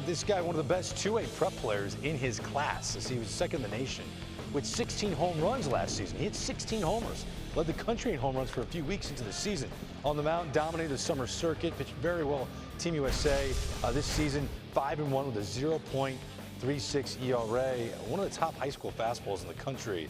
This guy, one of the best two-way prep players in his class, as he was second in the nation with 16 home runs last season. He hit 16 homers, led the country in home runs for a few weeks into the season. On the mound, dominated the summer circuit, pitched very well Team USA this season, 5-1 with a 0.36 ERA. One of the top high school fastballs in the country.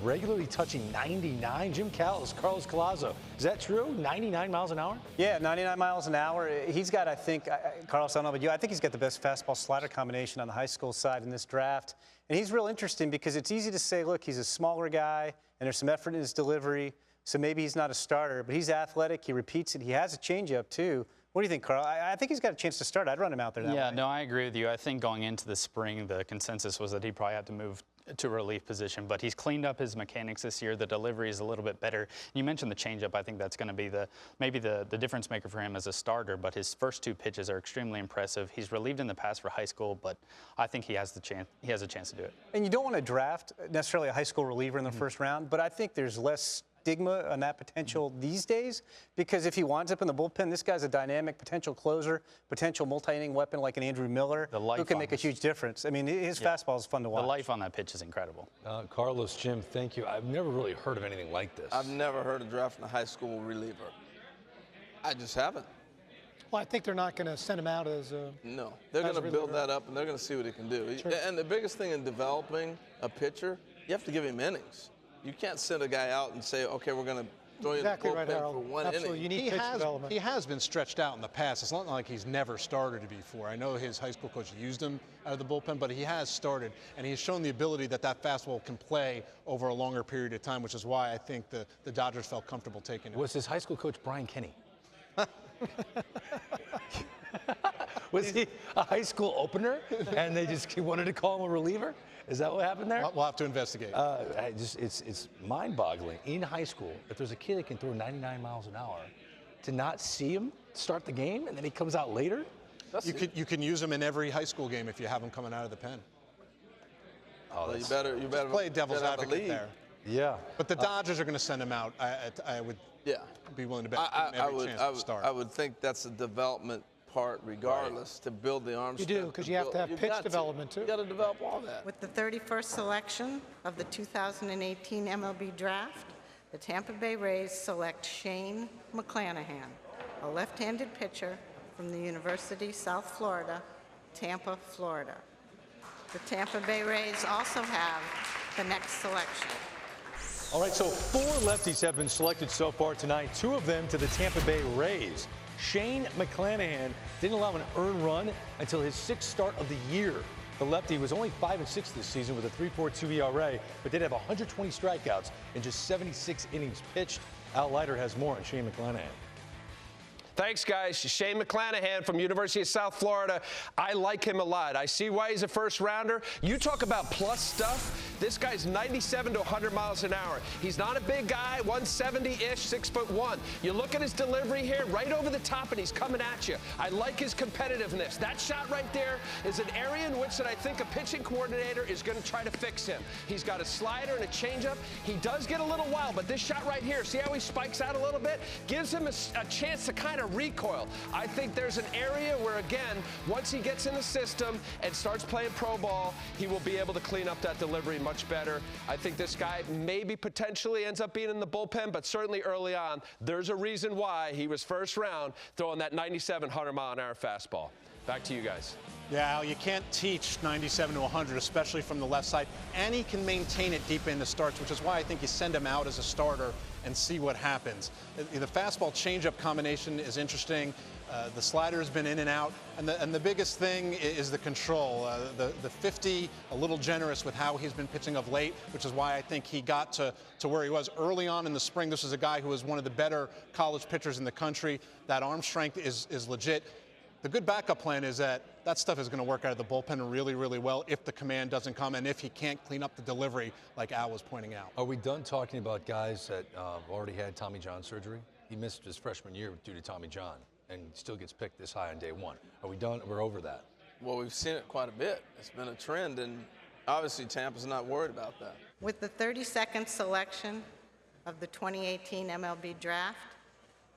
Regularly touching 99. Jim Carlos Collazo. Is that true? 99 miles an hour? Yeah, 99 miles an hour. He's got, I think, Carlos, I don't know about you, I think he's got the best fastball slider combination on the high school side in this draft. And he's real interesting because it's easy to say, look, he's a smaller guy and there's some effort in his delivery, so maybe he's not a starter, but he's athletic, he repeats it, he has a changeup too. What do you think, Carl? I think he's got a chance to start. I'd run him out there that way. No, I agree with you. I think going into the spring, the consensus was that he probably had to move to a relief position, but he's cleaned up his mechanics this year. The delivery is a little bit better. You mentioned the changeup. I think that's going to be maybe the difference maker for him as a starter, but his first two pitches are extremely impressive. He's relieved in the past for high school, but I think he has a chance to do it. And you don't want to draft necessarily a high school reliever in the first round, but I think there's less stigma on that potential these days, because if he winds up in the bullpen, this guy's a dynamic potential closer, potential multi-inning weapon like an Andrew Miller, who can make a huge difference. I mean, his fastball is fun to watch. The life on that pitch is incredible. Carlos, Jim, thank you. I've never really heard of anything like this. I've never heard of drafting a high school reliever. I just haven't. Well, I think they're not going to send him out as a... No, they're going to build that up and they're going to see what he can do. Sure. And the biggest thing in developing a pitcher, you have to give him innings. You can't send a guy out and say, okay, we're going to throw you Exactly in the right, bullpen Harold. for one Absolutely. inning. You need pitch development. He has been stretched out in the past. It's not like he's never started before. I know his high school coach used him out of the bullpen, but he has started, and he's shown the ability that fastball can play over a longer period of time, which is why I think the Dodgers felt comfortable taking it. Was his high school coach Brian Kenny? Was he a high school opener, and they just wanted to call him a reliever? Is that what happened there? We'll have to investigate. It's mind-boggling. In high school, if there's a kid that can throw 99 miles an hour, to not see him start the game, and then he comes out later? You can use him in every high school game if you have him coming out of the pen. Oh, Well, you better play devil's advocate there. Yeah. But the Dodgers are going to send him out. I would be willing to bet every chance to start. I would think that's a development part regardless to build the arm You do, because you have to have pitch development, too. You got to develop all that. With the 31st selection of the 2018 MLB Draft, the Tampa Bay Rays select Shane McClanahan, a left-handed pitcher from the University of South Florida, Tampa, Florida. The Tampa Bay Rays also have the next selection. All right, so 4 lefties have been selected so far tonight, 2 of them to the Tampa Bay Rays. Shane McClanahan didn't allow an earned run until his 6th start of the year. The lefty was only 5-6 this season with a 3.42 ERA, but did have 120 strikeouts in just 76 innings pitched. Al Leiter has more on Shane McClanahan. Thanks, guys. Shane McClanahan from University of South Florida. I like him a lot. I see why he's a first rounder. You talk about plus stuff. This guy's 97 to 100 miles an hour. He's not a big guy, 170-ish, 6'1". You look at his delivery here, right over the top, and he's coming at you. I like his competitiveness. That shot right there is an area in which that I think a pitching coordinator is going to try to fix him. He's got a slider and a changeup. He does get a little wild, but this shot right here, see how he spikes out a little bit? Gives him a chance to kind of recoil. I think there's an area where, again, once he gets in the system and starts playing pro ball, he will be able to clean up that delivery much better. I think this guy maybe potentially ends up being in the bullpen, but certainly early on, there's a reason why he was first round throwing that 97, 100-mile-an-hour fastball. Back to you guys. Yeah, Al, you can't teach 97 to 100, especially from the left side, and he can maintain it deep into starts, which is why I think you send him out as a starter and see what happens. The fastball changeup combination is interesting. The slider has been in and out, and the biggest thing is the control. The 50, a little generous with how he's been pitching of late, which is why I think he got to where he was early on in the spring. This is a guy who is one of the better college pitchers in the country. That arm strength is legit. The good backup plan is that stuff is going to work out of the bullpen really, really well if the command doesn't come and if he can't clean up the delivery like Al was pointing out. Are we done talking about guys that already had Tommy John surgery? He missed his freshman year due to Tommy John and still gets picked this high on day 1. Are we done? We're over that. Well, we've seen it quite a bit. It's been a trend, and obviously Tampa's not worried about that. With the 32nd selection of the 2018 MLB Draft,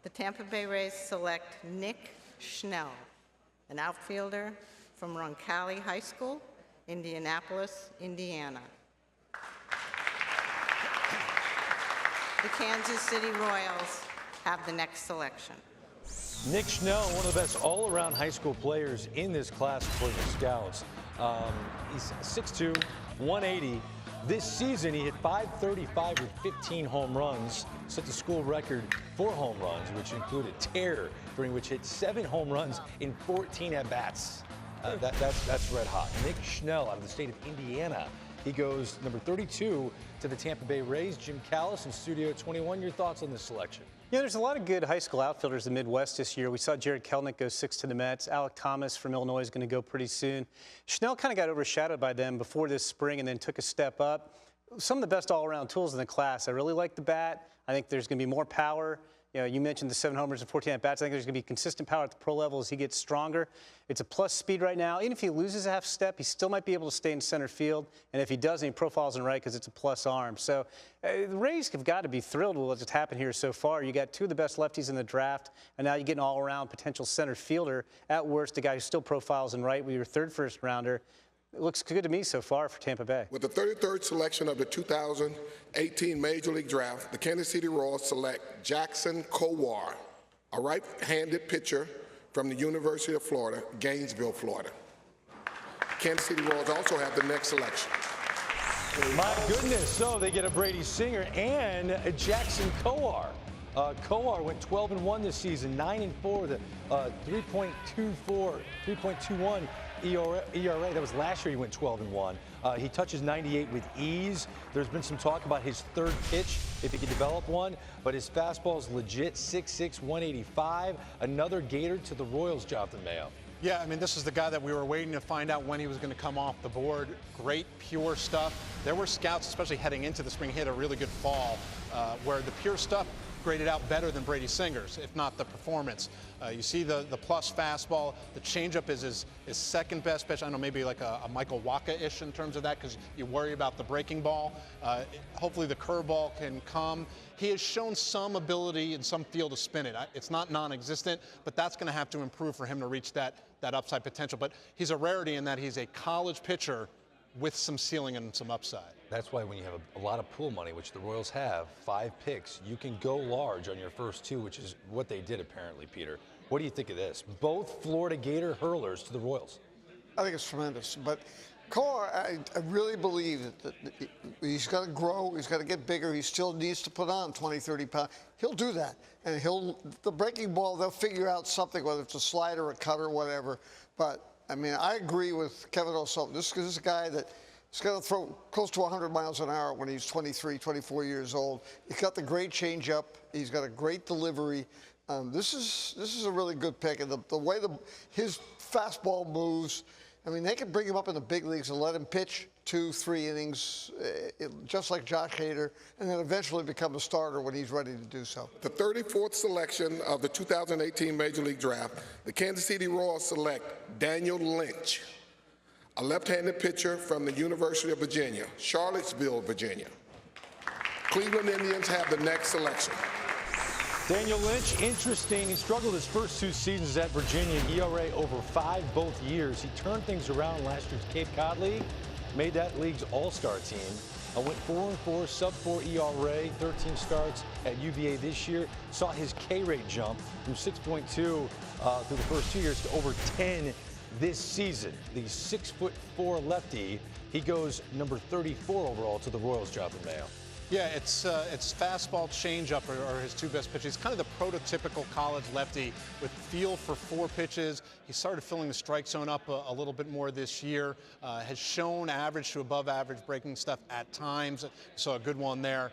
the Tampa Bay Rays select Nick Schnell, an outfielder from Roncalli High School, Indianapolis, Indiana. The Kansas City Royals have the next selection. Nick Schnell, one of the best all-around high school players in this class according to scouts. He's 6'2", 180. This season, he hit .535 with 15 home runs, set the school record for home runs, which included tear, during which hit 7 home runs in 14 at-bats. That's red hot. Nick Schnell out of the state of Indiana. He goes number 32 to the Tampa Bay Rays. Jim Callis in Studio 21. Your thoughts on this selection? Yeah, there's a lot of good high school outfielders in the Midwest this year. We saw Jared Kelnick go 6 to the Mets. Alec Thomas from Illinois is going to go pretty soon. Schnell kind of got overshadowed by them before this spring and then took a step up. Some of the best all-around tools in the class. I really like the bat. I think there's going to be more power. You know, you mentioned the 7 homers and 14 at-bats. I think there's going to be consistent power at the pro level as he gets stronger. It's a plus speed right now. Even if he loses a half step, he still might be able to stay in center field. And if he doesn't, he profiles in right because it's a plus arm. So the Rays have got to be thrilled with what's happened here so far. You got 2 of the best lefties in the draft, and now you get an all-around potential center fielder. At worst, a guy who still profiles in right with your 3rd first-rounder. It looks good to me so far for Tampa Bay. With the 33rd selection of the 2018 Major League Draft, the Kansas City Royals select Jackson Kowar, a right-handed pitcher from the University of Florida, Gainesville, Florida. Kansas City Royals also have the next selection. My goodness, so they get a Brady Singer and a Jackson Kowar. Kowar went 12-1 this season, 9-4 with a 3.21 ERA. That was last year he went 12-1. He touches 98 with ease. There's been some talk about his third pitch, if he can develop one, but his fastball is legit, 6'6", 185. Another Gator to the Royals, Jonathan Mayo. Yeah, I mean, this is the guy that we were waiting to find out when he was going to come off the board. Great, pure stuff. There were scouts, especially heading into the spring, he had a really good fall, where the pure stuff graded out better than Brady Singer's, if not the performance. You see the plus fastball. The changeup is his second best pitch. I don't know, maybe like a Michael Wacha-ish in terms of that, because you worry about the breaking ball. Hopefully the curveball can come. He has shown some ability and some feel to spin it. It's not non-existent, but that's going to have to improve for him to reach that upside potential. But he's a rarity in that he's a college pitcher with some ceiling and some upside. That's why when you have a lot of pool money, which the Royals have, 5 picks, you can go large on your first 2, which is what they did apparently, Peter. What do you think of this? Both Florida Gator hurlers to the Royals. I think it's tremendous. But Kowar, I really believe that he's got to grow. He's got to get bigger. He still needs to put on 20, 30 pounds. He'll do that. And the breaking ball, they'll figure out something, whether it's a slider, a cutter, whatever. But, I mean, I agree with Kevin O'Sullivan. This is a guy that he's got to throw close to 100 miles an hour when he's 23, 24 years old. He's got the great changeup. He's got a great delivery. This is a really good pick. And the way his fastball moves, I mean, they could bring him up in the big leagues and let him pitch 2, 3 innings, just like Josh Hader, and then eventually become a starter when he's ready to do so. The 34th selection of the 2018 Major League Draft, the Kansas City Royals select Daniel Lynch, a left-handed pitcher from the University of Virginia, Charlottesville, Virginia. Cleveland Indians have the next selection. Daniel Lynch, interesting. He struggled his first 2 seasons at Virginia, ERA over 5 both years. He turned things around last year's Cape Cod League, made that league's all-star team. Went 4-4, sub-4 ERA, 13 starts at UVA this year. Saw his K rate jump from 6.2 through the first 2 years to over 10 this season. The 6'4" lefty, he goes number 34 overall to the Royals, Jonathan Mayo. Yeah, it's fastball, changeup are his 2 best pitches. He's kind of the prototypical college lefty with feel for 4 pitches. He started filling the strike zone up a little bit more this year. Has shown average to above average breaking stuff at times. So a good one there.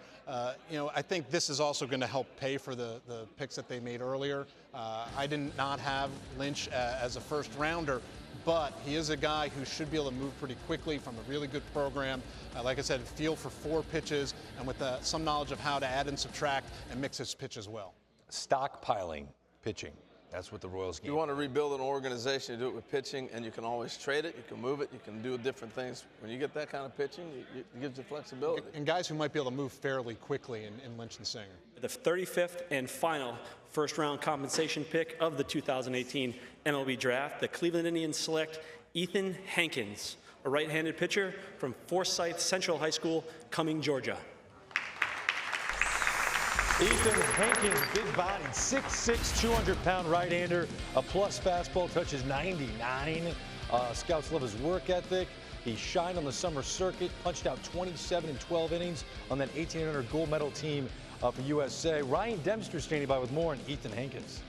You know, I think this is also going to help pay for the picks that they made earlier. I did not have Lynch as a first rounder, but he is a guy who should be able to move pretty quickly from a really good program. Like I said, feel for 4 pitches and with some knowledge of how to add and subtract and mix his pitch as well. Stockpiling pitching. That's what the Royals game. You want to rebuild an organization, you do it with pitching, and you can always trade it, you can move it, you can do different things. When you get that kind of pitching, it gives you flexibility. And guys who might be able to move fairly quickly in Lynch and Singer. The 35th and final first-round compensation pick of the 2018 MLB Draft, the Cleveland Indians select Ethan Hankins, a right-handed pitcher from Forsyth Central High School, Cumming, Georgia. Ethan Hankins, big body, 6'6", 200-pound right-hander, a plus fastball, touches 99. Scouts love his work ethic. He shined on the summer circuit, punched out 27 in 12 innings on that 1800 gold medal team for USA. Ryan Dempster standing by with more on Ethan Hankins.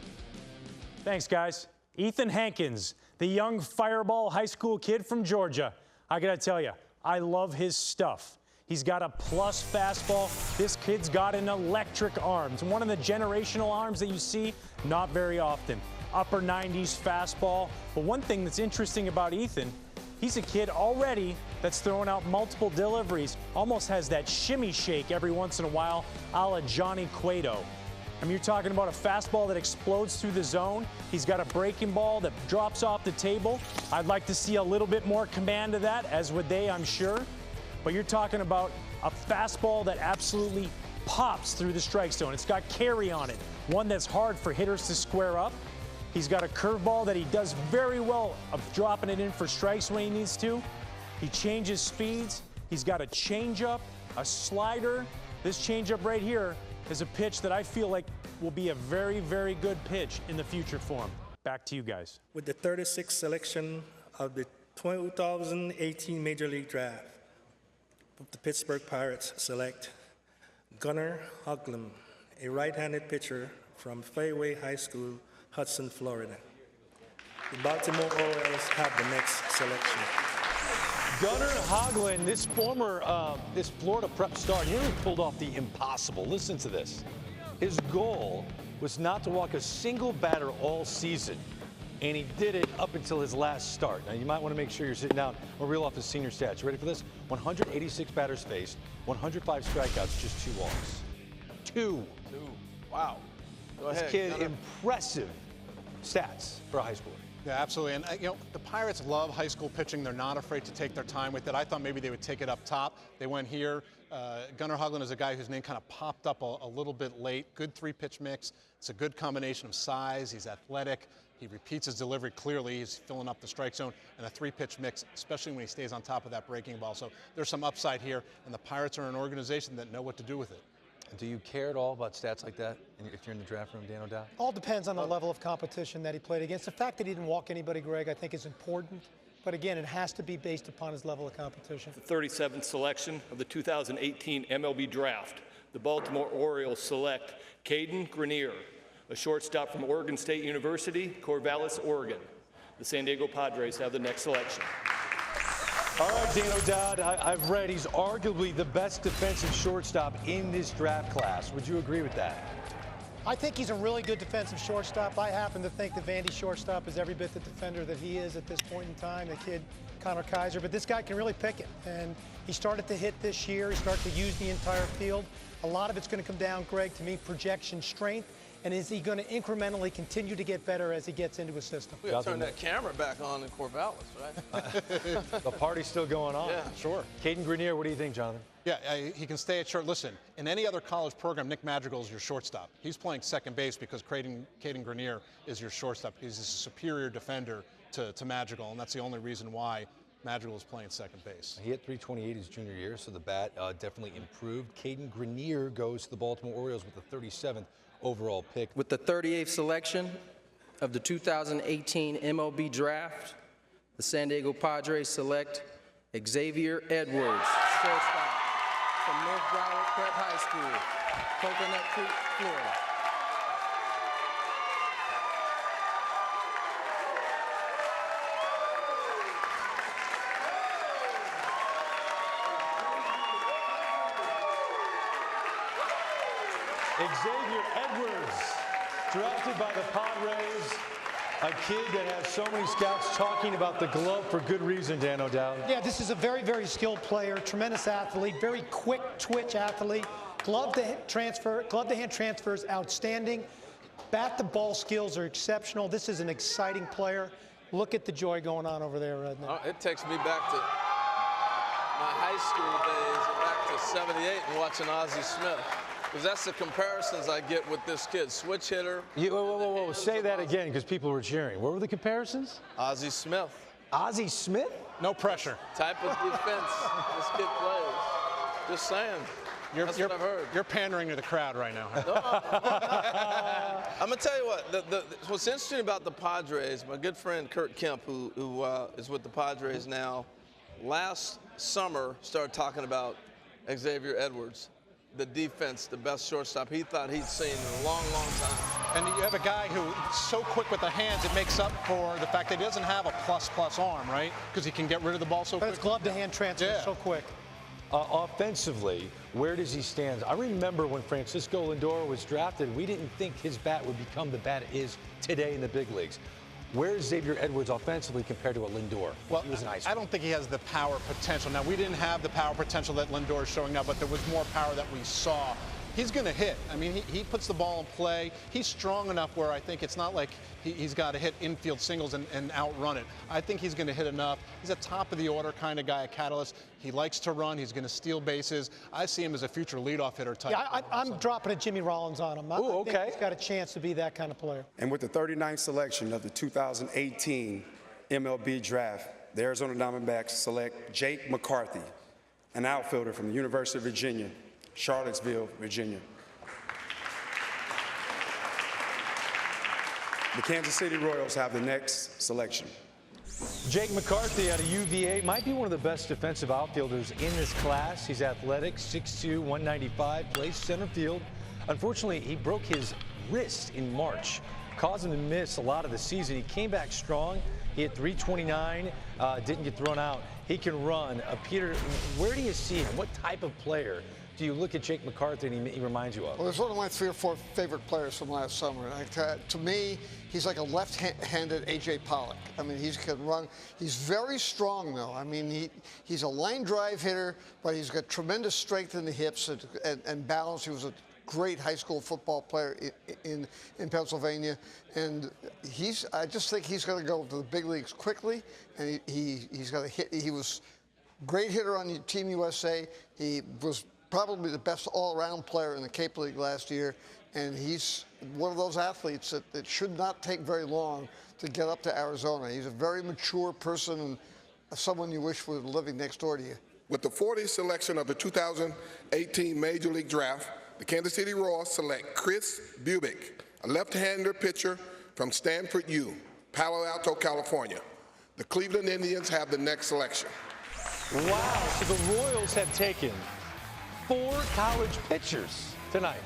Thanks, guys. Ethan Hankins, the young fireball high school kid from Georgia. I gotta tell you, I love his stuff. He's got a plus fastball. This kid's got an electric arm. It's one of the generational arms that you see not very often. Upper 90s fastball. But one thing that's interesting about Ethan, he's a kid already that's throwing out multiple deliveries, almost has that shimmy shake every once in a while, a la Johnny Cueto. I mean, you're talking about a fastball that explodes through the zone. He's got a breaking ball that drops off the table. I'd like to see a little bit more command of that, as would they, I'm sure. But you're talking about a fastball that absolutely pops through the strike zone. It's got carry on it, one that's hard for hitters to square up. He's got a curveball that he does very well of dropping it in for strikes when he needs to. He changes speeds. He's got a changeup, a slider. This changeup right here is a pitch that I feel like will be a very, very good pitch in the future for him. Back to you guys. With the 36th selection of the 2018 Major League Draft, the Pittsburgh Pirates select Gunnar Hoglund, a right-handed pitcher from Fairway High School, Hudson, Florida. The Baltimore Orioles have the next selection. Gunnar Hoglund, this Florida prep star, nearly pulled off the impossible. Listen to this. His goal was not to walk a single batter all season, and he did it up until his last start. Now, you might want to make sure you're sitting down. We'll reel off his senior stats. You ready for this? 186 batters faced, 105 strikeouts, just 2 walks. Two. Wow. Go ahead. This kid, impressive stats for a high schooler. Yeah, absolutely. And, you know, the Pirates love high school pitching. They're not afraid to take their time with it. I thought maybe they would take it up top. They went here. Gunnar Hoglund is a guy whose name kind of popped up a little bit late. Good 3-pitch mix. It's a good combination of size. He's athletic. He repeats his delivery clearly. He's filling up the strike zone, and a 3-pitch mix, especially when he stays on top of that breaking ball. So there's some upside here, and the Pirates are an organization that know what to do with it. Do you care at all about stats like that if you're in the draft room, Dan O'Dowd? All depends on the level of competition that he played against. The fact that he didn't walk anybody, Greg, I think is important. But again, it has to be based upon his level of competition. The 37th selection of the 2018 MLB Draft, the Baltimore Orioles select Caden Grenier, a shortstop from Oregon State University, Corvallis, Oregon. The San Diego Padres have the next selection. All right, Dan O'Dowd, I've read he's arguably the best defensive shortstop in this draft class. Would you agree with that? I think he's a really good defensive shortstop. I happen to think the Vandy shortstop is every bit the defender that he is at this point in time, the kid Connor Kaiser. But this guy can really pick it. And he started to hit this year. He started to use the entire field. A lot of it's going to come down, Greg, to me, projection strength. And is he going to incrementally continue to get better as he gets into his system? We got to turn that camera back on in Corvallis, right? The party's still going on. Yeah, sure. Caden Grenier, what do you think, Jonathan? Yeah, he can stay at short. Listen, in any other college program, Nick Madrigal is your shortstop. He's playing second base because Caden Grenier is your shortstop. He's a superior defender to Madrigal, and that's the only reason why Madrigal is playing second base. He hit .328 his junior year, so the bat definitely improved. Caden Grenier goes to the Baltimore Orioles with the 37th overall pick. With the 38th selection of the 2018 MLB Draft, the San Diego Padres select Xavier Edwards, shortstop from North Broward Prep High School, Coconut Creek, Florida. Xavier Edwards, drafted by the Padres, a kid that has so many scouts talking about the glove for good reason, Dan O'Dowd. Yeah, this is a very, very skilled player, tremendous athlete, very quick twitch athlete. Glove to hand transfers outstanding. Bat to ball skills are exceptional. This is an exciting player. Look at the joy going on over there right now. It takes me back to my high school days, back to '78 and watching Ozzie Smith. Because that's the comparisons I get with this kid. Switch hitter. Whoa. Say that again, because people were cheering. What were the comparisons? Ozzie Smith. Ozzie Smith? No pressure. Type of defense this kid plays. Just saying. That's what I've heard. You're pandering to the crowd right now. I'm going to tell you what. What's interesting about the Padres, my good friend Kurt Kemp, who is with the Padres now, last summer started talking about Xavier Edwards. The defense, the best shortstop he thought he'd seen in a long, long time. And you have a guy who's so quick with the hands, it makes up for the fact that he doesn't have a plus arm, right? Because he can get rid of the ball so quick. But it's glove to hand transfer so quick. Offensively, where does he stand? I remember when Francisco Lindor was drafted, we didn't think his bat would become the bat it is today in the big leagues. Where is Xavier Edwards offensively compared to a Lindor? Well, he was nice. I don't think he has the power potential. Now, we didn't have the power potential that Lindor is showing now, but there was more power that we saw. He's going to hit. I mean, he puts the ball in play. He's strong enough where I think it's not like he's got to hit infield singles and outrun it. I think he's going to hit enough. He's a top-of-the-order kind of guy, a catalyst. He likes to run. He's going to steal bases. I see him as a future leadoff hitter type. Yeah, I'm dropping a Jimmy Rollins on him. I think he's got a chance to be that kind of player. And with the 39th selection of the 2018 MLB Draft, the Arizona Diamondbacks select Jake McCarthy, an outfielder from the University of Virginia, Charlottesville, Virginia. The Kansas City Royals have the next selection. Jake McCarthy out of UVA might be one of the best defensive outfielders in this class. He's athletic, 6'2", 195, plays center field. Unfortunately, he broke his wrist in March, caused him to miss a lot of the season. He came back strong. He hit .329, didn't get thrown out. He can run. Peter, where do you see him? What type of player do you look at Jake McCarthy and he reminds you of? Well, he's one of my 3 or 4 favorite players from last summer. To me, he's like a left-handed A.J. Pollock. I mean, he can run. He's very strong, though. I mean, he's a line drive hitter, but he's got tremendous strength in the hips and balance. He was a great high school football player in Pennsylvania, and I just think he's going to go to the big leagues quickly, and he's going to hit. He was a great hitter on Team USA. He was probably the best all-around player in the Cape League last year, and he's one of those athletes that should not take very long to get up to Arizona. He's a very mature person and someone you wish was living next door to you. With the 40th selection of the 2018 Major League Draft, the Kansas City Royals select Chris Bubick, a left-hander pitcher from Stanford U, Palo Alto, California. The Cleveland Indians have the next selection. Wow, so the Royals have taken 4 college pitchers tonight.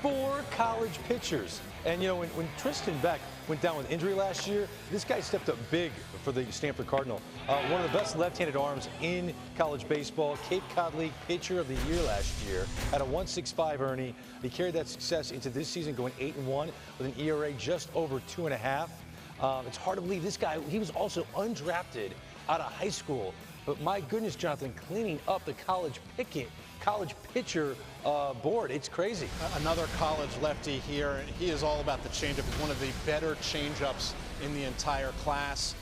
4 college pitchers. And, you know, when Tristan Beck went down with injury last year, this guy stepped up big for the Stanford Cardinal. One of the best left-handed arms in college baseball. Cape Cod League Pitcher of the Year last year. Had a 1.65 Ernie. He carried that success into this season, going 8-1 with an ERA just over 2.5. It's hard to believe this guy, he was also undrafted out of high school. But my goodness, Jonathan, cleaning up the college pitcher board. It's crazy. Another college lefty here. He is all about the changeup. He's one of the better changeups in the entire class,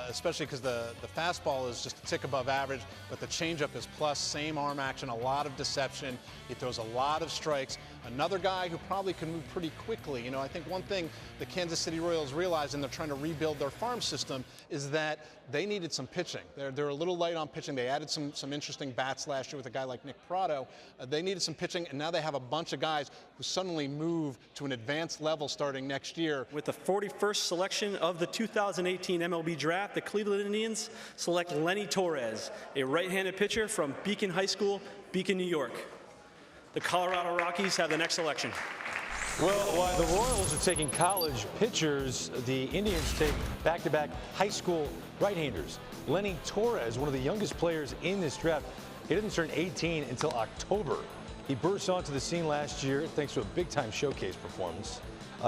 especially because the fastball is just a tick above average, but the changeup is plus. Same arm action, a lot of deception. He throws a lot of strikes. Another guy who probably can move pretty quickly. You know, I think one thing the Kansas City Royals realized, and they're trying to rebuild their farm system, is that they needed some pitching. They're a little light on pitching. They added some interesting bats last year with a guy like Nick Prado. They needed some pitching, and now they have a bunch of guys who suddenly move to an advanced level starting next year. With the 41st selection of the 2018 MLB Draft, the Cleveland Indians select Lenny Torres, a right-handed pitcher from Beacon High School, Beacon, New York. The Colorado Rockies have the next selection. Well, while the Royals are taking college pitchers, the Indians take back-to-back high school right-handers. Lenny Torres, one of the youngest players in this draft, he didn't turn 18 until October. He burst onto the scene last year thanks to a big-time showcase performance,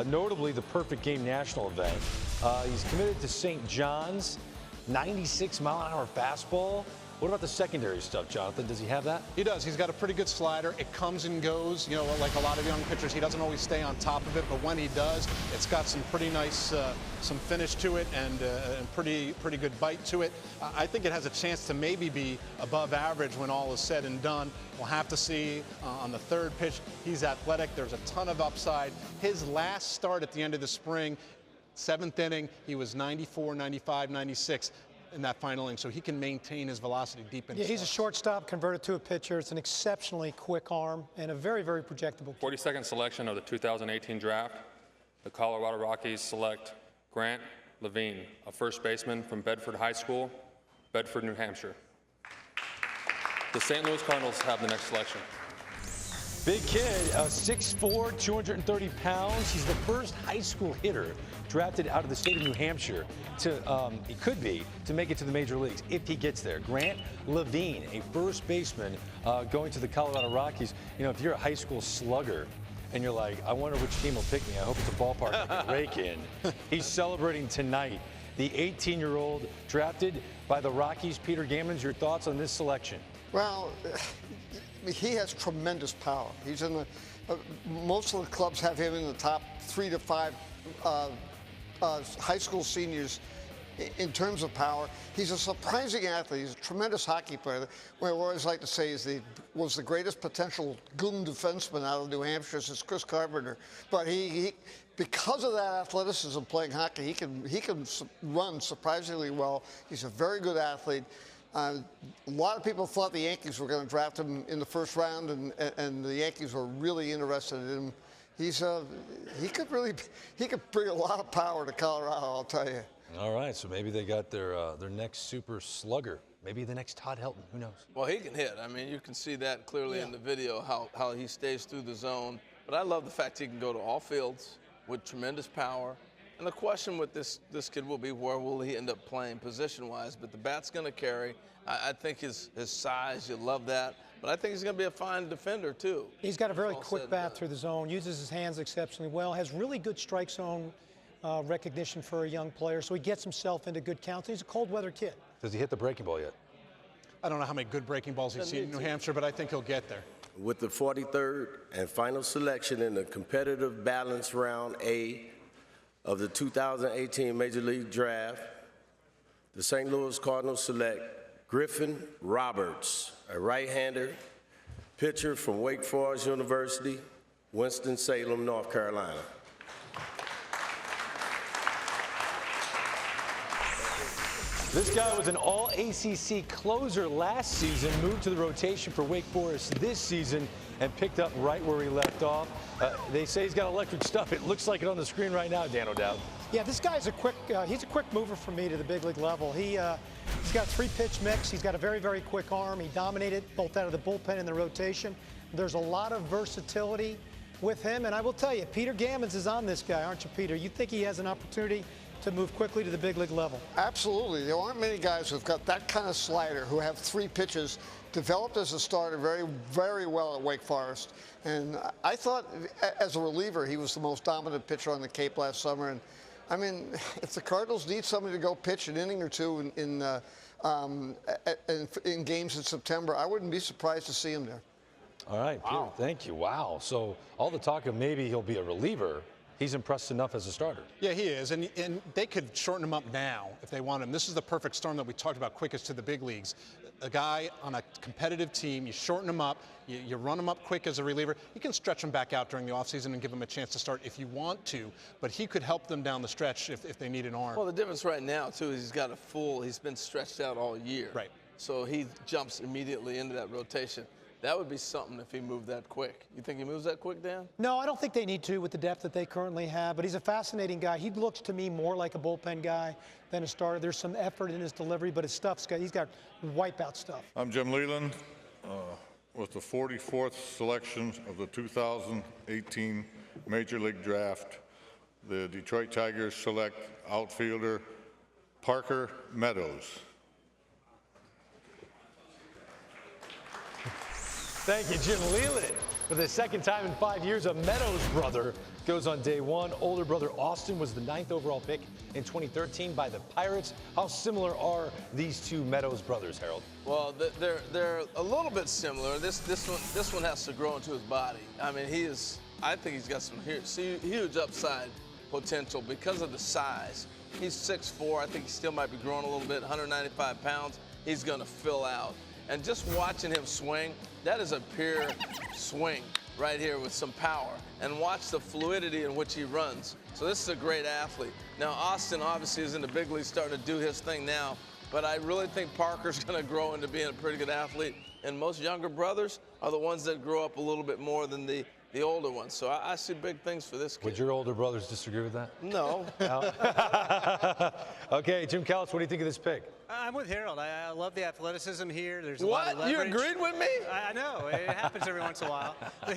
notably the Perfect Game National event. He's committed to St. John's, 96-mile-an-hour fastball. What about the secondary stuff, Jonathan? Does he have that? He does. He's got a pretty good slider. It comes and goes. You know, like a lot of young pitchers, he doesn't always stay on top of it, but when he does, it's got some pretty nice, some finish to it and pretty good bite to it. I think it has a chance to maybe be above average when all is said and done. We'll have to see on the third pitch. He's athletic. There's a ton of upside. His last start at the end of the spring, 7th inning, he was 94, 95, 96. In that final inning, so he can maintain his velocity deep in. Yeah, he's a shortstop converted to a pitcher. It's an exceptionally quick arm and a very, very projectable. 42nd selection of the 2018 draft, the Colorado Rockies select Grant Levine, a first baseman from Bedford High School, Bedford, New Hampshire. The St. Louis Cardinals have the next selection. Big kid, 6'4", 230 pounds. He's the first high school hitter drafted out of the state of New Hampshire to, he could be, to make it to the major leagues if he gets there. Grant Levine, a first baseman going to the Colorado Rockies. You know, if you're a high school slugger and you're like, I wonder which team will pick me. I hope it's a ballpark I can rake in. He's celebrating tonight. The 18-year-old drafted by the Rockies. Peter Gammons, your thoughts on this selection? Well, he has tremendous power. He's in the most of the clubs have him in the top 3 to 5 high school seniors in terms of power. He's a surprising athlete. He's a tremendous hockey player. What I always like to say is was the greatest potential goon defenseman out of New Hampshire since Chris Carpenter. But he because of that athleticism playing hockey, he can run surprisingly well. He's a very good athlete. A lot of people thought the Yankees were going to draft him in the first round, and the Yankees were really interested in him. He could bring a lot of power to Colorado, I'll tell you. All right, so maybe they got their next super slugger. Maybe the next Todd Helton. Who knows? Well, he can hit. I mean, you can see that clearly in the video, how he stays through the zone. But I love the fact he can go to all fields with tremendous power. And the question with this kid will be, where will he end up playing position-wise? But the bat's going to carry. I think his size, you love that. But I think he's going to be a fine defender, too. He's got a very quick bat through the zone, uses his hands exceptionally well, has really good strike zone recognition for a young player, so he gets himself into good counts. He's a cold-weather kid. Does he hit the breaking ball yet? I don't know how many good breaking balls he's seen in New Hampshire, but I think he'll get there. With the 43rd and final selection in the competitive balance round A of the 2018 Major League Draft, the St. Louis Cardinals select Griffin Roberts, a right-hander pitcher from Wake Forest University, Winston-Salem, North Carolina. This guy was an all-ACC closer last season, moved to the rotation for Wake Forest this season, and picked up right where he left off. They say he's got electric stuff. It looks like it on the screen right now, Dan O'Dowd. Yeah, this guy's he's a quick mover for me to the big league level. He's got 3-pitch mix. He's got a very, very quick arm. He dominated both out of the bullpen and the rotation. There's a lot of versatility with him, and I will tell you, Peter Gammons is on this guy, aren't you, Peter? You think he has an opportunity to move quickly to the big league level? Absolutely. There aren't many guys who've got that kind of slider, who have 3 pitches, developed as a starter very, very well at Wake Forest. And I thought, as a reliever, he was the most dominant pitcher on the Cape last summer. And I mean, if the Cardinals need somebody to go pitch an inning or two in games in September, I wouldn't be surprised to see him there. All right, Peter, thank you. Wow. So all the talk of maybe he'll be a reliever, he's impressed enough as a starter. Yeah, he is, and they could shorten him up now if they want him. This is the perfect storm that we talked about, quickest to the big leagues. A guy on a competitive team, you shorten him up, you run him up quick as a reliever. You can stretch him back out during the offseason and give him a chance to start if you want to, but he could help them down the stretch if they need an arm. Well, the difference right now, too, is he's been stretched out all year. Right. So he jumps immediately into that rotation. That would be something if he moved that quick. You think he moves that quick, Dan? No, I don't think they need to with the depth that they currently have, but he's a fascinating guy. He looks to me more like a bullpen guy than a starter. There's some effort in his delivery, but his stuff's got, he's got wipeout stuff. I'm Jim Leland with the 44th selection of the 2018 Major League Draft. The Detroit Tigers select outfielder Parker Meadows. Thank you, Jim Leland. For the second time in 5 years, a Meadows brother goes on day one. Older brother Austin was the 9th overall pick in 2013 by the Pirates. How similar are these two Meadows brothers, Harold? Well, they're a little bit similar. This one has to grow into his body. I mean, I think he's got some huge upside potential because of the size. He's 6'4". I think he still might be growing a little bit, 195 pounds. He's going to fill out. And just watching him swing, that is a pure swing right here with some power. And watch the fluidity in which he runs. So this is a great athlete. Now, Austin obviously is in the big league starting to do his thing now, but I really think Parker's going to grow into being a pretty good athlete. And most younger brothers are the ones that grow up a little bit more than the older ones. So I see big things for this kid. Would your older brothers disagree with that? No. Okay, Jim Callis, what do you think of this pick? I'm with Harold. I love the athleticism here. There's a lot of What? leverage. You agreed with me? I know. It happens every once in a while.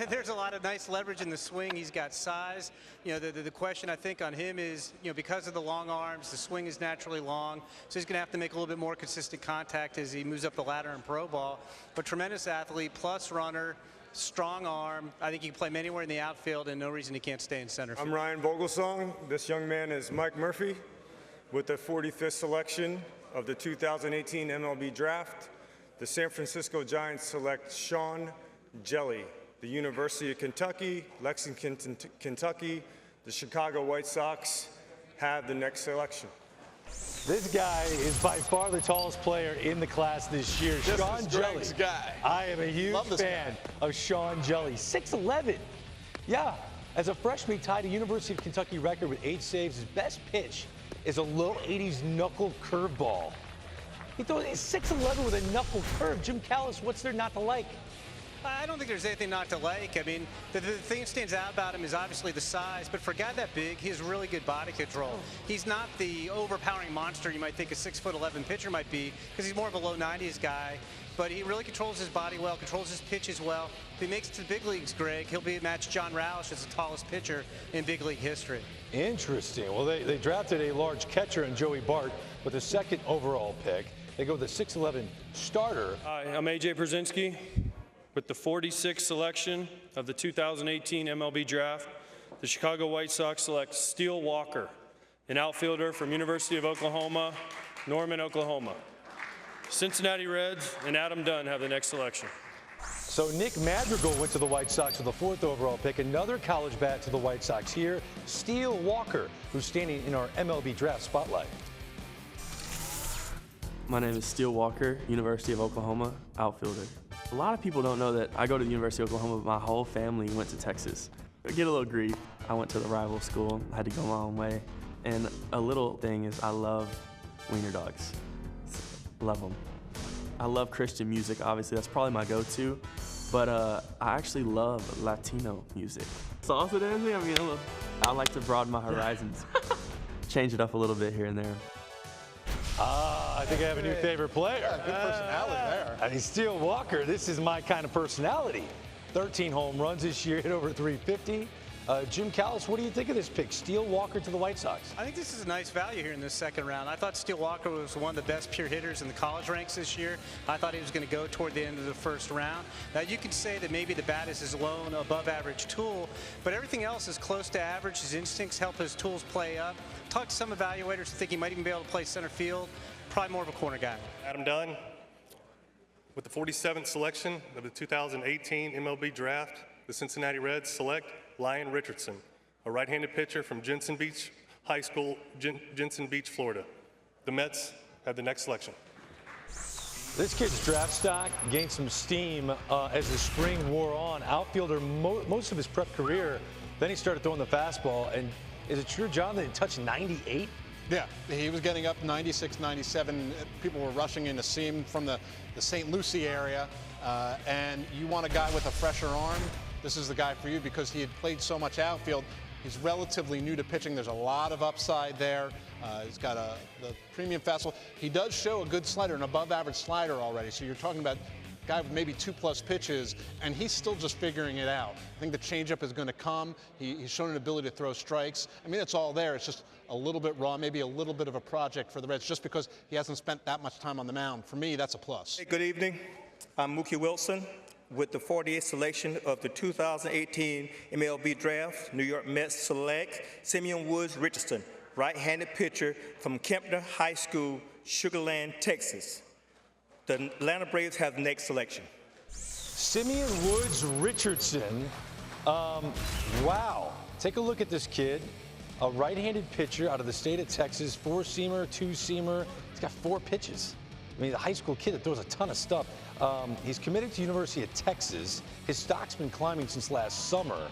There's a lot of nice leverage in the swing. He's got size. You know, the question I think on him is, you know, because of the long arms, the swing is naturally long, so he's going to have to make a little bit more consistent contact as he moves up the ladder in pro ball. But tremendous athlete, plus runner, strong arm. I think he can play anywhere in the outfield, and no reason he can't stay in center field. I'm Ryan Vogelsong. This young man is Mike Murphy with the 45th selection of the 2018 MLB Draft. The San Francisco Giants select Sean Jelly, the University of Kentucky, Lexington, Kentucky. The Chicago White Sox have the next selection. This guy is by far the tallest player in the class this year. This Sean is Jelly. Greg's guy. I am a huge fan of Sean Jelly. 6'11". Yeah, as a freshman, he tied a University of Kentucky record with 8 saves. His best pitch is a low 80s knuckle curveball. He throws 6'11" with a knuckle curve. Jim Callis, what's there not to like? I don't think there's anything not to like. I mean, the thing that stands out about him is obviously the size, but for a guy that big, he has really good body control. He's not the overpowering monster you might think a 6'11" pitcher might be, because he's more of a low 90s guy. But he really controls his body well, controls his pitches well. If he makes it to the big leagues, Greg, he'll be match John Roush as the tallest pitcher in big league history. Interesting. Well, they drafted a large catcher in Joey Bart with the 2nd overall pick. They go with the 6'11" starter. Hi, I'm AJ Brzezinski. With the 46th selection of the 2018 MLB Draft, the Chicago White Sox select Steele Walker, an outfielder from University of Oklahoma, Norman, Oklahoma. Cincinnati Reds and Adam Dunn have the next selection. So Nick Madrigal went to the White Sox with the 4th overall pick. Another college bat to the White Sox here, Steele Walker, who's standing in our MLB Draft spotlight. My name is Steele Walker, University of Oklahoma, outfielder. A lot of people don't know that I go to the University of Oklahoma, but my whole family went to Texas. I get a little grief. I went to the rival school. I had to go my own way. And a little thing is I love wiener dogs. Love them. I love Christian music, obviously. That's probably my go-to. But I actually love Latino music. Salsa dancing, I mean, I like to broaden my horizons. Change it up a little bit here and there. I think I have a new favorite player. Yeah, good personality there. I mean, Steele Walker, this is my kind of personality. 13 home runs this year, hit over 350. Jim Callis, what do you think of this pick? Steele Walker to the White Sox. I think this is a nice value here in this 2nd round. I thought Steele Walker was one of the best pure hitters in the college ranks this year. I thought he was going to go toward the end of the 1st round. Now, you can say that maybe the bat is his lone above-average tool, but everything else is close to average. His instincts help his tools play up. Talked to some evaluators who think he might even be able to play center field. Probably more of a corner guy. Adam Dunn, with the 47th selection of the 2018 MLB Draft, the Cincinnati Reds select Lyon Richardson, a right-handed pitcher from Jensen Beach High School, Jensen Beach, Florida. The Mets have the next selection. This kid's draft stock gained some steam as the spring wore on. Outfielder most of his prep career, then he started throwing the fastball. And is it true, John, that he touched 98? Yeah, he was getting up 96, 97. People were rushing in to see him from the St. Lucie area. And you want a guy with a fresher arm, this is the guy for you because he had played so much outfield. He's relatively new to pitching. There's a lot of upside there. He's got the premium fastball. He does show a good slider, an above-average slider already. So you're talking about a guy with maybe 2+ pitches, and he's still just figuring it out. I think the changeup is going to come. He's shown an ability to throw strikes. I mean, it's all there. It's just a little bit raw, maybe a little bit of a project for the Reds, just because he hasn't spent that much time on the mound. For me, that's a plus. Hey, good evening. I'm Mookie Wilson. With the 48th selection of the 2018 MLB Draft, New York Mets select Simeon Woods Richardson, right-handed pitcher from Kempner High School, Sugar Land, Texas. The Atlanta Braves have the next selection. Simeon Woods Richardson. Wow. Take a look at this kid. A right-handed pitcher out of the state of Texas, 4-seamer, 2-seamer. He's got 4 pitches. I mean, he's a high school kid that throws a ton of stuff. He's committed to University of Texas. His stock's been climbing since last summer.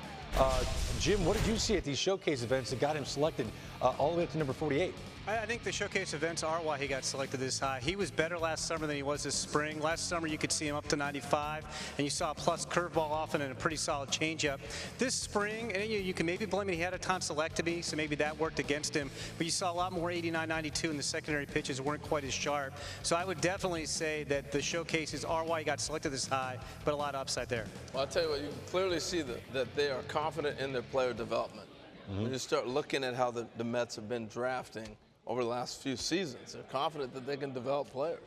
Jim, what did you see at these showcase events that got him selected all the way up to number 48? I think the showcase events are why he got selected this high. He was better last summer than he was this spring. Last summer, you could see him up to 95, and you saw a plus curveball often and a pretty solid changeup. This spring, and you can maybe blame it, he had a tonsillectomy, so maybe that worked against him, but you saw a lot more 89, 92, and the secondary pitches weren't quite as sharp. So I would definitely say that the showcases are why he got selected this high, but a lot of upside there. Well, I'll tell you what, you can clearly see that they are confident in their player development. When you start looking at how the Mets have been drafting over the last few seasons, they're confident that they can develop players.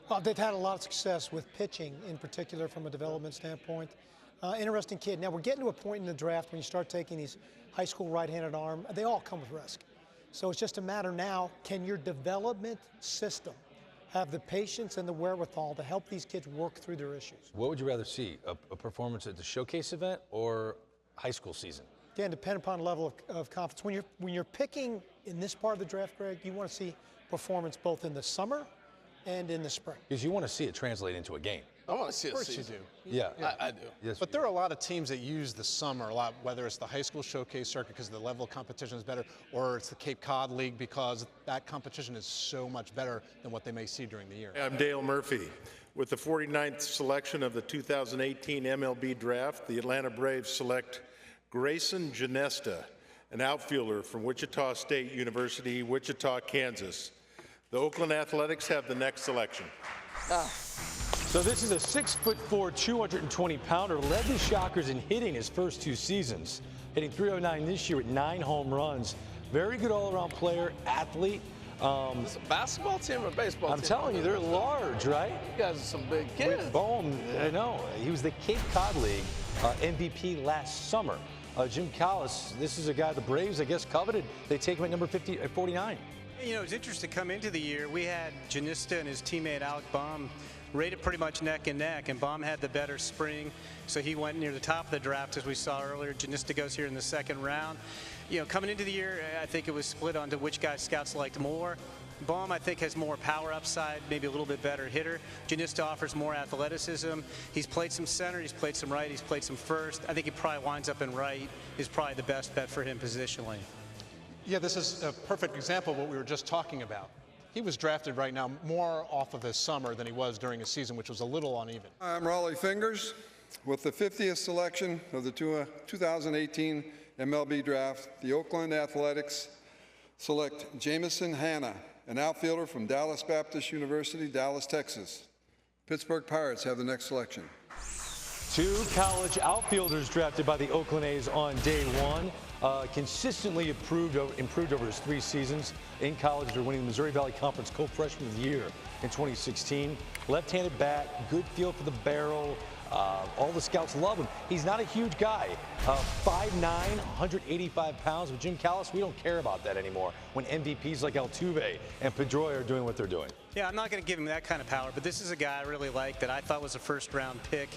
Well, they've had a lot of success with pitching, in particular from a development standpoint. Interesting kid. Now, we're getting to a point in the draft when you start taking these high school right-handed arm, they all come with risk. So it's just a matter now, can your development system have the patience and the wherewithal to help these kids work through their issues? What would you rather see, a performance at the showcase event or high school season? Again, depending upon level of confidence. When you're picking in this part of the draft, Greg, you want to see performance both in the summer and in the spring. Because you want to see it translate into a game. I want to see Of course you do. Yeah. I do. Yes, But there are a lot of teams that use the summer a lot, whether it's the high school showcase circuit because the level of competition is better, or it's the Cape Cod League because that competition is so much better than what they may see during the year. I'm Dale Murphy. With the 49th selection of the 2018 MLB Draft, the Atlanta Braves select Grayson Ginesta, an outfielder from Wichita State University, Wichita, Kansas. The Oakland Athletics have the next selection. So this is a 6'4", 220-pounder, led the Shockers in hitting his first 2 seasons, hitting .309 this year with 9 home runs. Very good all-around player, athlete. It's a basketball team or a baseball team? I'm telling you, they're large, right? You guys are some big kids. Boom, I know. He was the Cape Cod League MVP last summer. Jim Callis, this is a guy the Braves, I guess, coveted. They take him at number 49. You know, it's interesting to come into the year. We had Ginesta and his teammate Alec Baum rated pretty much neck and neck, and Baum had the better spring, so he went near the top of the draft, as we saw earlier. Ginesta goes here in the 2nd round. You know, coming into the year, I think it was split onto which guy scouts liked more. Baum, I think, has more power upside, maybe a little bit better hitter. Ginesta offers more athleticism. He's played some center, he's played some right, he's played some first. I think he probably winds up in right, is probably the best bet for him positionally. Yeah, this is a perfect example of what we were just talking about. He was drafted right now more off of his summer than he was during his season, which was a little uneven. I'm Raleigh Fingers. With the 50th selection of the 2018 MLB Draft, the Oakland Athletics select Jamison Hanna, an outfielder from Dallas Baptist University, Dallas, Texas. Pittsburgh Pirates have the next selection. 2 college outfielders drafted by the Oakland A's on day 1. Consistently improved over his 3 seasons in college after winning the Missouri Valley Conference Co-Freshman of the Year in 2016. Left-handed bat, good feel for the barrel. All the scouts love him. He's not a huge guy. 5'9", 185 pounds. With Jim Callis, we don't care about that anymore when MVPs like Altuve and Pedroia are doing what they're doing. Yeah, I'm not going to give him that kind of power, but this is a guy I really like that I thought was a first-round pick.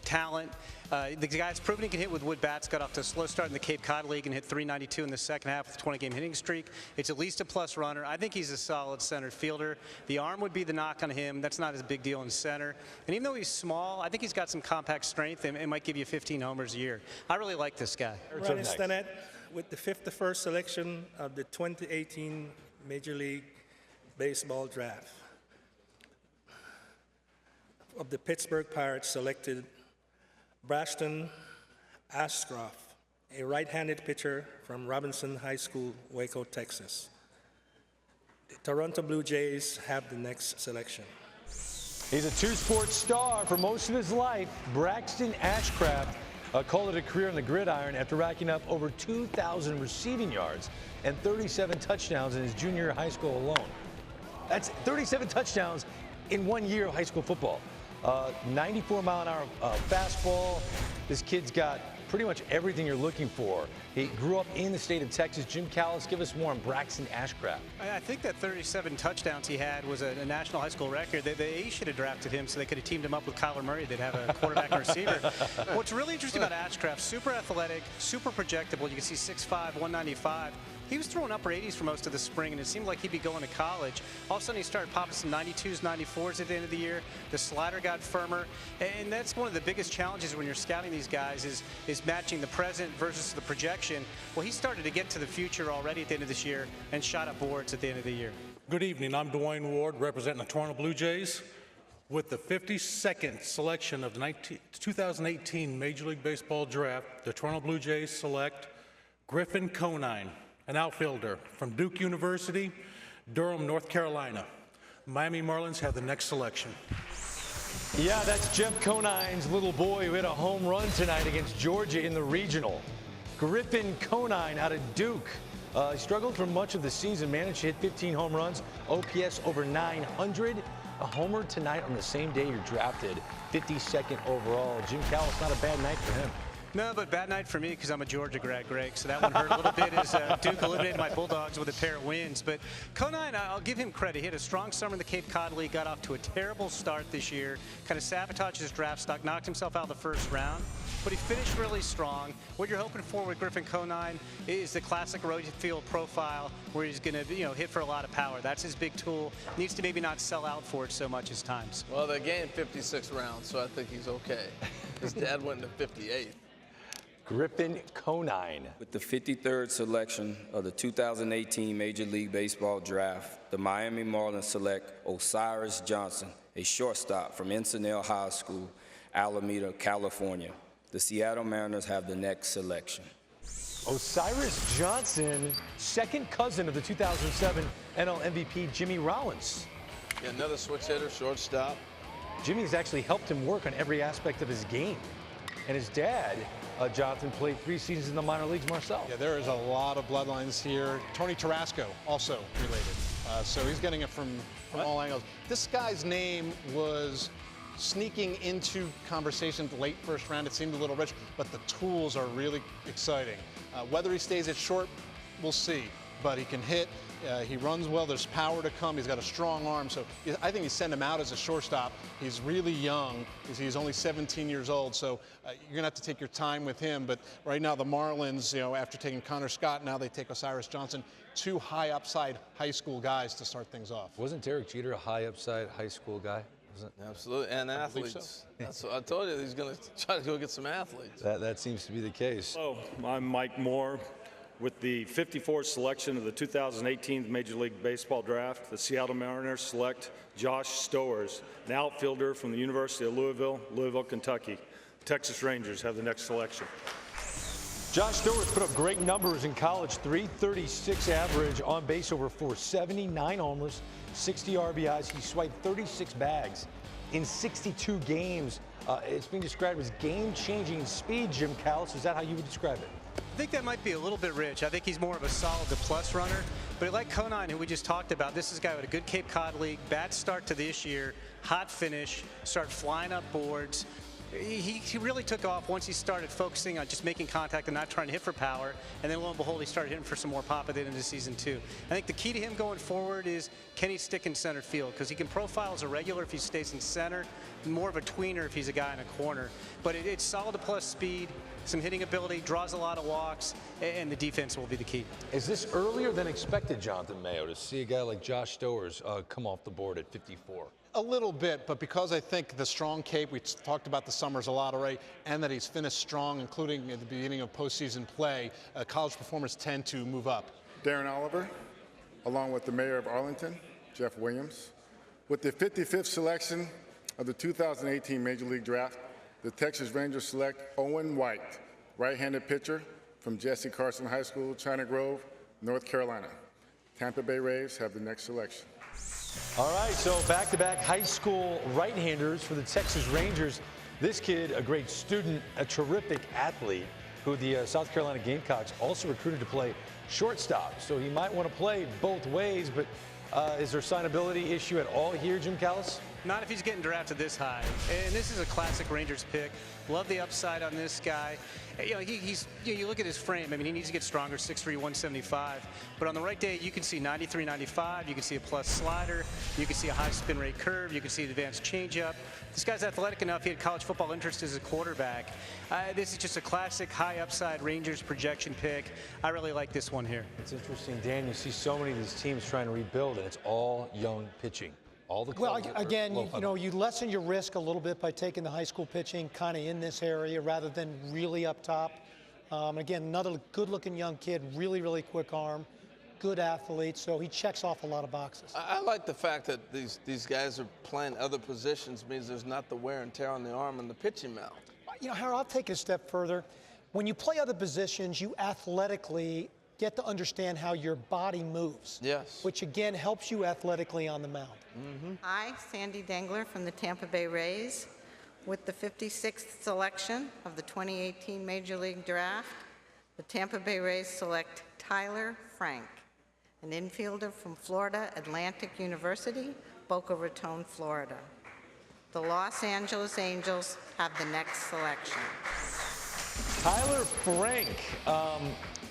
Talent. The guy's proven he can hit with wood bats. Got off to a slow start in the Cape Cod League and hit .392 in the 2nd half with a 20-game hitting streak. It's at least a plus runner. I think he's a solid center fielder. The arm would be the knock on him. That's not as big deal in center. And even though he's small, I think he's got some compact strength and it might give you 15 homers a year. I really like this guy. Ryan Stinnett with the 51st selection of the 2018 Major League Baseball Draft. Of the Pittsburgh Pirates selected Braston Ashcroft, a right-handed pitcher from Robinson High School, Waco, Texas. The Toronto Blue Jays have the next selection. He's a 2-sport star for most of his life. Braxton Ashcraft called it a career on the gridiron after racking up over 2,000 receiving yards and 37 touchdowns in his junior high school alone. That's 37 touchdowns in 1 year of high school football. 94-mile-an-hour fastball. This kid's got pretty much everything you're looking for. He grew up in the state of Texas. Jim Callis, give us more on Braxton Ashcraft. I think that 37 touchdowns he had was a national high school record. The A's should have drafted him so they could have teamed him up with Kyler Murray. They'd have a quarterback and receiver. What's really interesting about Ashcraft, super athletic, super projectable. You can see 6'5", 195. He was throwing upper 80s for most of the spring, and it seemed like he'd be going to college. All of a sudden, he started popping some 92s, 94s at the end of the year. The slider got firmer, and that's one of the biggest challenges when you're scouting these guys is matching the present versus the projection. Well, he started to get to the future already at the end of this year and shot up boards at the end of the year. Good evening. I'm Dwayne Ward, representing the Toronto Blue Jays. With the 52nd selection of the 2018 Major League Baseball Draft, the Toronto Blue Jays select Griffin Conine, an outfielder from Duke University, Durham, North Carolina. Miami Marlins have the next selection. Yeah, that's Jeff Conine's little boy who hit a home run tonight against Georgia in the regional. Griffin Conine out of Duke. He struggled for much of the season, managed to hit 15 home runs, OPS over 900. A homer tonight on the same day you're drafted, 52nd overall. Jim Callis, not a bad night for him. No, but bad night for me because I'm a Georgia grad, Greg, so that one hurt a little bit as Duke eliminated my Bulldogs with a pair of wins. But Conine, I'll give him credit. He had a strong summer in the Cape Cod League, got off to a terrible start this year, kind of sabotaged his draft stock, knocked himself out of the first round. But he finished really strong. What you're hoping for with Griffin Conine is the classic road field profile where he's going to hit for a lot of power. That's his big tool. Needs to maybe not sell out for it so much as times. Well, they gained 56 rounds, so I think he's okay. His dad went to 58. Griffin Conine. With the 53rd selection of the 2018 Major League Baseball Draft, the Miami Marlins select Osiris Johnson, a shortstop from Encinal High School, Alameda, California. The Seattle Mariners have the next selection. Osiris Johnson, second cousin of the 2007 NL MVP Jimmy Rollins. Yeah, another switch hitter, shortstop. Jimmy's actually helped him work on every aspect of his game. And his dad, Jonathan, played 3 seasons in the minor leagues, Marcel. Yeah, there is a lot of bloodlines here. Tony Tarasco, also related. So he's getting it from all angles. This guy's name was sneaking into conversation late first round. It seemed a little rich, but the tools are really exciting. Whether he stays at short, we'll see. But he can hit. He runs well. There's power to come. He's got a strong arm. So I think you send him out as a shortstop. He's really young. He's only 17 years old. So you're going to have to take your time with him. But right now the Marlins, after taking Connor Scott, now they take Osiris Johnson, 2 high upside high school guys to start things off. Wasn't Derek Jeter a high upside high school guy? Absolutely, and athletes. So. That's what I told you, he's going to try to go get some athletes. That seems to be the case. Hello, I'm Mike Moore. With the 54th selection of the 2018 Major League Baseball Draft, the Seattle Mariners select Josh Stowers, an outfielder from the University of Louisville, Kentucky. The Texas Rangers have the next selection. Josh Stewart put up great numbers in college, 336 average, on base over 470, 9 homers, 60 RBIs. He swiped 36 bags in 62 games. It's being described as game-changing speed, Jim Callis. Is that how you would describe it? I think that might be a little bit rich. I think he's more of a solid to plus runner. But like Conine, who we just talked about, this is a guy with a good Cape Cod League, bad start to this year, hot finish, start flying up boards. He really took off once he started focusing on just making contact and not trying to hit for power. And then lo and behold, he started hitting for some more pop at the end of the season too. I think the key to him going forward is, can he stick in center field? Because he can profile as a regular if he stays in center, more of a tweener if he's a guy in a corner. But it's solid to plus speed, some hitting ability, draws a lot of walks, and the defense will be the key. Is this earlier than expected, Jonathan Mayo, to see a guy like Josh Stowers come off the board at 54? A little bit, but because I think the strong Cape, we talked about the summers a lot already, and that he's finished strong, including at the beginning of postseason play, college performers tend to move up. Darren Oliver, along with the mayor of Arlington, Jeff Williams. With the 55th selection of the 2018 Major League Draft, the Texas Rangers select Owen White, right-handed pitcher from Jesse Carson High School, China Grove, North Carolina. Tampa Bay Rays have the next selection. All right, so back-to-back high school right-handers for the Texas Rangers. This kid, a great student, a terrific athlete, who the South Carolina Gamecocks also recruited to play shortstop. So he might want to play both ways, but is there a signability issue at all here, Jim Callis? Not if he's getting drafted this high. And this is a classic Rangers pick. Love the upside on this guy. You look at his frame. I mean, he needs to get stronger, 6'3", 175. But on the right day, you can see 93, 95. You can see a plus slider. You can see a high spin rate curve. You can see an advanced changeup. This guy's athletic enough. He had college football interest as a quarterback. This is just a classic high upside Rangers projection pick. I really like this one here. It's interesting, Dan. You see so many of these teams trying to rebuild, and it's all young pitching. Well, again, you lessen your risk a little bit by taking the high school pitching kind of in this area rather than really up top. Again, another good-looking young kid, really, really quick arm, good athlete, so he checks off a lot of boxes. I like the fact that these guys are playing other positions, means there's not the wear and tear on the arm and the pitching mound. Harold, I'll take it a step further. When you play other positions, you athletically get to understand how your body moves. Yes. Which, again, helps you athletically on the mound. Hi, Sandy Dengler from the Tampa Bay Rays. With the 56th selection of the 2018 Major League Draft, the Tampa Bay Rays select Tyler Frank, an infielder from Florida Atlantic University, Boca Raton, Florida. The Los Angeles Angels have the next selection. Tyler Frank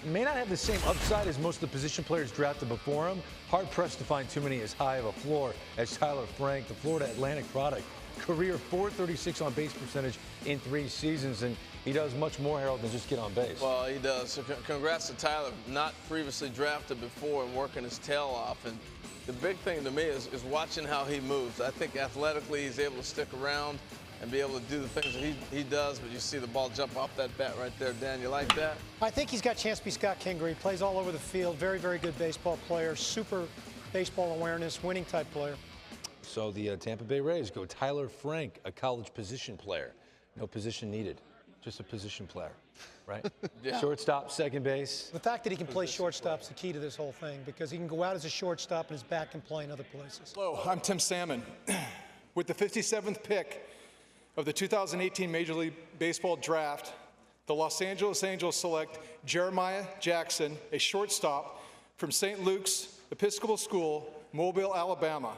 may not have the same upside as most of the position players drafted before him. Hard-pressed to find too many as high of a floor as Tyler Frank, the Florida Atlantic product. Career .436 on base percentage in 3 seasons, and he does much more, Harold, than just get on base. Well, he does. So congrats to Tyler, not previously drafted before and working his tail off. And the big thing to me is watching how he moves. I think athletically he's able to stick around and be able to do the things that he does, but you see the ball jump off that bat right there. Dan, you like that? I think he's got a chance to be Scott Kingery. He plays all over the field. Very, very good baseball player. Super baseball awareness, winning type player. So the Tampa Bay Rays go Tyler Frank, a college position player. No position needed, just a position player, right? Yeah. Shortstop, second base. The fact that he can play shortstop is the key to this whole thing, because he can go out as a shortstop and his bat can play in other places. Hello, I'm Tim Salmon. With the 57th pick of the 2018 Major League Baseball Draft, the Los Angeles Angels select Jeremiah Jackson, a shortstop from St. Luke's Episcopal School, Mobile, Alabama.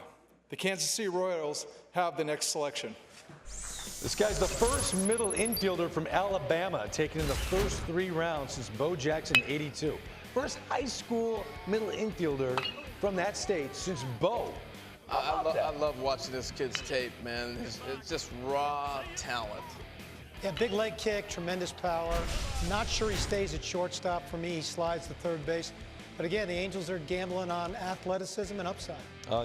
The Kansas City Royals have the next selection. This guy's the first middle infielder from Alabama taken in the first 3 rounds since Bo Jackson, '82. First high school middle infielder from that state since Bo. I love watching this kid's tape, man. It's just raw talent. Yeah, big leg kick, tremendous power. Not sure he stays at shortstop. For me, he slides to third base. But again, the Angels are gambling on athleticism and upside.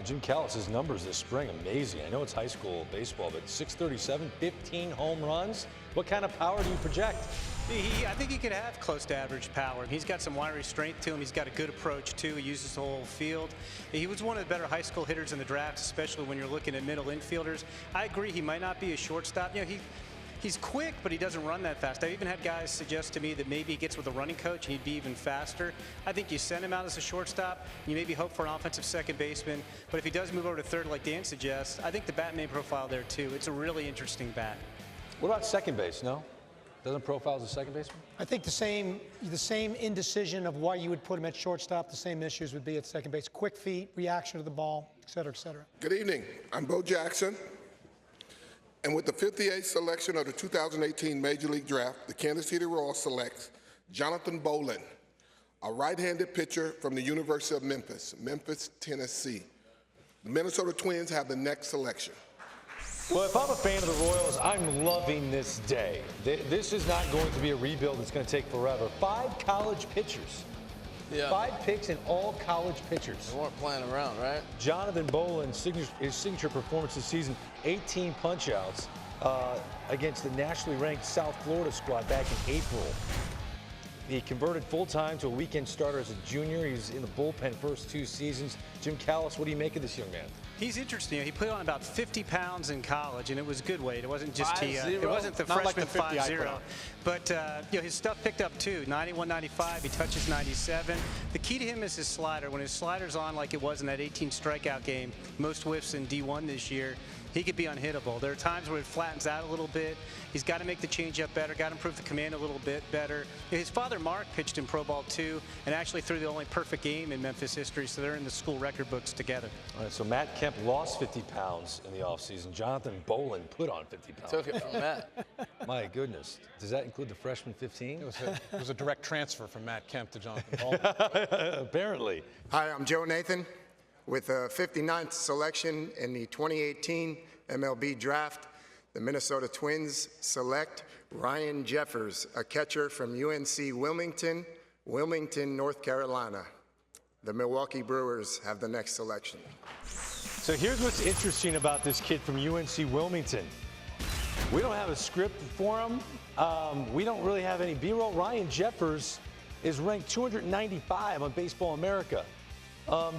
Jim Callis' numbers this spring, amazing. I know it's high school baseball, but 637, 15 home runs. What kind of power do you project? I think he could have close to average power. He's got some wiry strength to him. He's got a good approach, too. He uses the whole field. He was one of the better high school hitters in the draft, especially when you're looking at middle infielders. I agree, he might not be a shortstop. You know, he's quick, but he doesn't run that fast. I've even had guys suggest to me that maybe he gets with a running coach and he'd be even faster. I think you send him out as a shortstop, you maybe hope for an offensive second baseman, but if he does move over to third like Dan suggests, I think the Batman profile there too. It's a really interesting bat. What about second base, no? Doesn't profile as a second baseman? I think the same indecision of why you would put him at shortstop, the same issues would be at second base. Quick feet, reaction to the ball, et cetera, et cetera. Good evening. I'm Bo Jackson. And with the 58th selection of the 2018 Major League Draft, the Kansas City Royals selects Jonathan Bolin, a right-handed pitcher from the University of Memphis, Tennessee. The Minnesota Twins have the next selection. Well, if I'm a fan of the Royals, I'm loving this day. This is not going to be a rebuild that's going to take forever. 5 college pitchers. Yeah. 5 picks in all college pitchers. They weren't playing around, right? Jonathan Bolin, his signature performance this season, 18 punch-outs against the nationally ranked South Florida squad back in April. He converted full-time to a weekend starter as a junior. He's in the bullpen first 2 seasons. Jim Callis, what do you make of this young man? He's interesting. He put on about 50 pounds in college, and it was good weight. It wasn't just it wasn't the Not freshman like the 50 5-0. But you know, his stuff picked up too. 91, 95. He touches 97. The key to him is his slider. When his slider's on, like it was in that 18 strikeout game, most whiffs in D1 this year, he could be unhittable. There are times where it flattens out a little bit. He's got to make the changeup better, got to improve the command a little bit better. His father, Mark, pitched in pro ball too, and actually threw the only perfect game in Memphis history, so they're in the school record books together. All right, so Matt Kemp lost 50 pounds in the offseason. Jonathan Bolin put on 50 pounds. Took it from Matt. My goodness. Does that include the freshman 15? It was a direct transfer from Matt Kemp to Jonathan Bolin. Apparently. Hi, I'm Joe Nathan. With the 59th selection in the 2018 MLB Draft, the Minnesota Twins select Ryan Jeffers, a catcher from UNC Wilmington, North Carolina. The Milwaukee Brewers have the next selection. So here's what's interesting about this kid from UNC Wilmington. We don't have a script for him. We don't really have any B-roll. Ryan Jeffers is ranked 295 on Baseball America.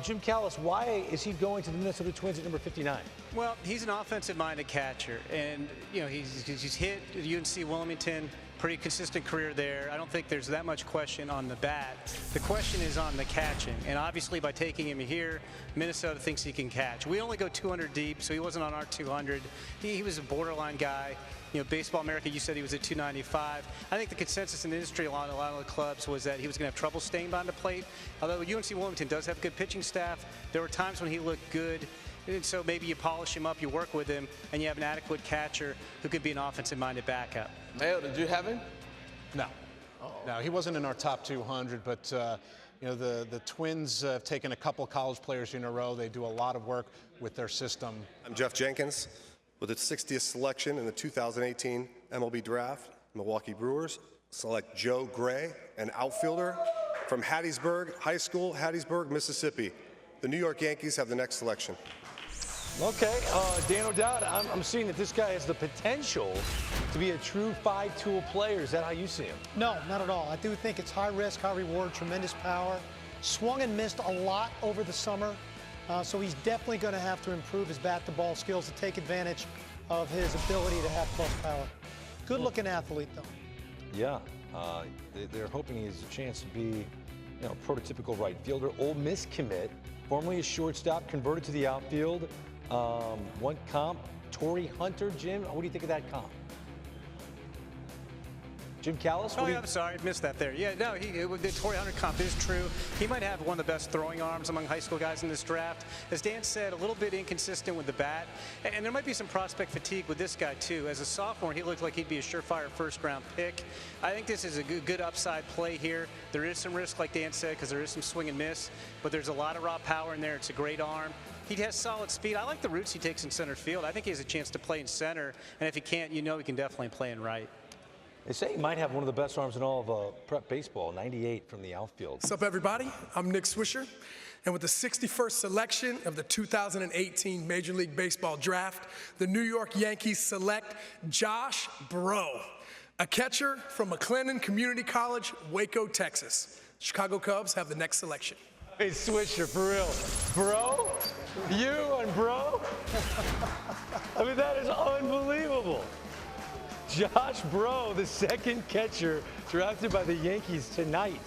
Jim Callis, why is he going to the Minnesota Twins at number 59? Well, he's an offensive-minded catcher, and you know he's hit at UNC Wilmington, pretty consistent career there. I don't think there's that much question on the bat. The question is on the catching, and obviously by taking him here, Minnesota thinks he can catch. We only go 200 deep, so he wasn't on our 200. He was a borderline guy. You know, Baseball America, you said he was at 295. I think the consensus in the industry along a lot of the clubs was that he was going to have trouble staying behind the plate. Although UNC Wilmington does have good pitching staff, there were times when he looked good. And so maybe you polish him up, you work with him, and you have an adequate catcher who could be an offensive-minded backup. Mayo, did you have him? No. No, he wasn't in our top 200, but you know, the Twins have taken a couple college players in a row. They do a lot of work with their system. I'm Jeff Jenkins with the 60th selection in the 2018 MLB Draft. Milwaukee Brewers select Joe Gray, an outfielder from Hattiesburg High School, Hattiesburg, Mississippi. The New York Yankees have the next selection. Okay, Dan O'Dowd, I'm seeing that this guy has the potential to be a true five-tool player. Is that how you see him? No, not at all. I do think it's high risk, high reward, tremendous power. Swung and missed a lot over the summer, so he's definitely going to have to improve his bat-to-ball skills to take advantage of his ability to have plus power. Good-looking athlete, though. Yeah, they're hoping he has a chance to be, you know, prototypical right fielder. Ole Miss commit, formerly a shortstop, converted to the outfield. One comp, Torrey Hunter. Jim, what do you think of that comp? Jim Callis? Oh, yeah, I'm sorry, I missed that there. Yeah, no, the Torrey Hunter comp is true. He might have one of the best throwing arms among high school guys in this draft. As Dan said, a little bit inconsistent with the bat. And there might be some prospect fatigue with this guy, too. As a sophomore, he looked like he'd be a surefire first-round pick. I think this is a good upside play here. There is some risk, like Dan said, because there is some swing and miss. But there's a lot of raw power in there. It's a great arm. He has solid speed. I like the routes he takes in center field. I think he has a chance to play in center. And if he can't, you know he can definitely play in right. They say he might have one of the best arms in all of prep baseball, 98 from the outfield. What's up, everybody? I'm Nick Swisher, and with the 61st selection of the 2018 Major League Baseball Draft, the New York Yankees select Josh Breaux, a catcher from McLennan Community College, Waco, Texas. Chicago Cubs have the next selection. Hey, Swisher, for real. Bro? You and Bro? I mean, that is unbelievable. Josh Breaux, the second catcher drafted by the Yankees tonight.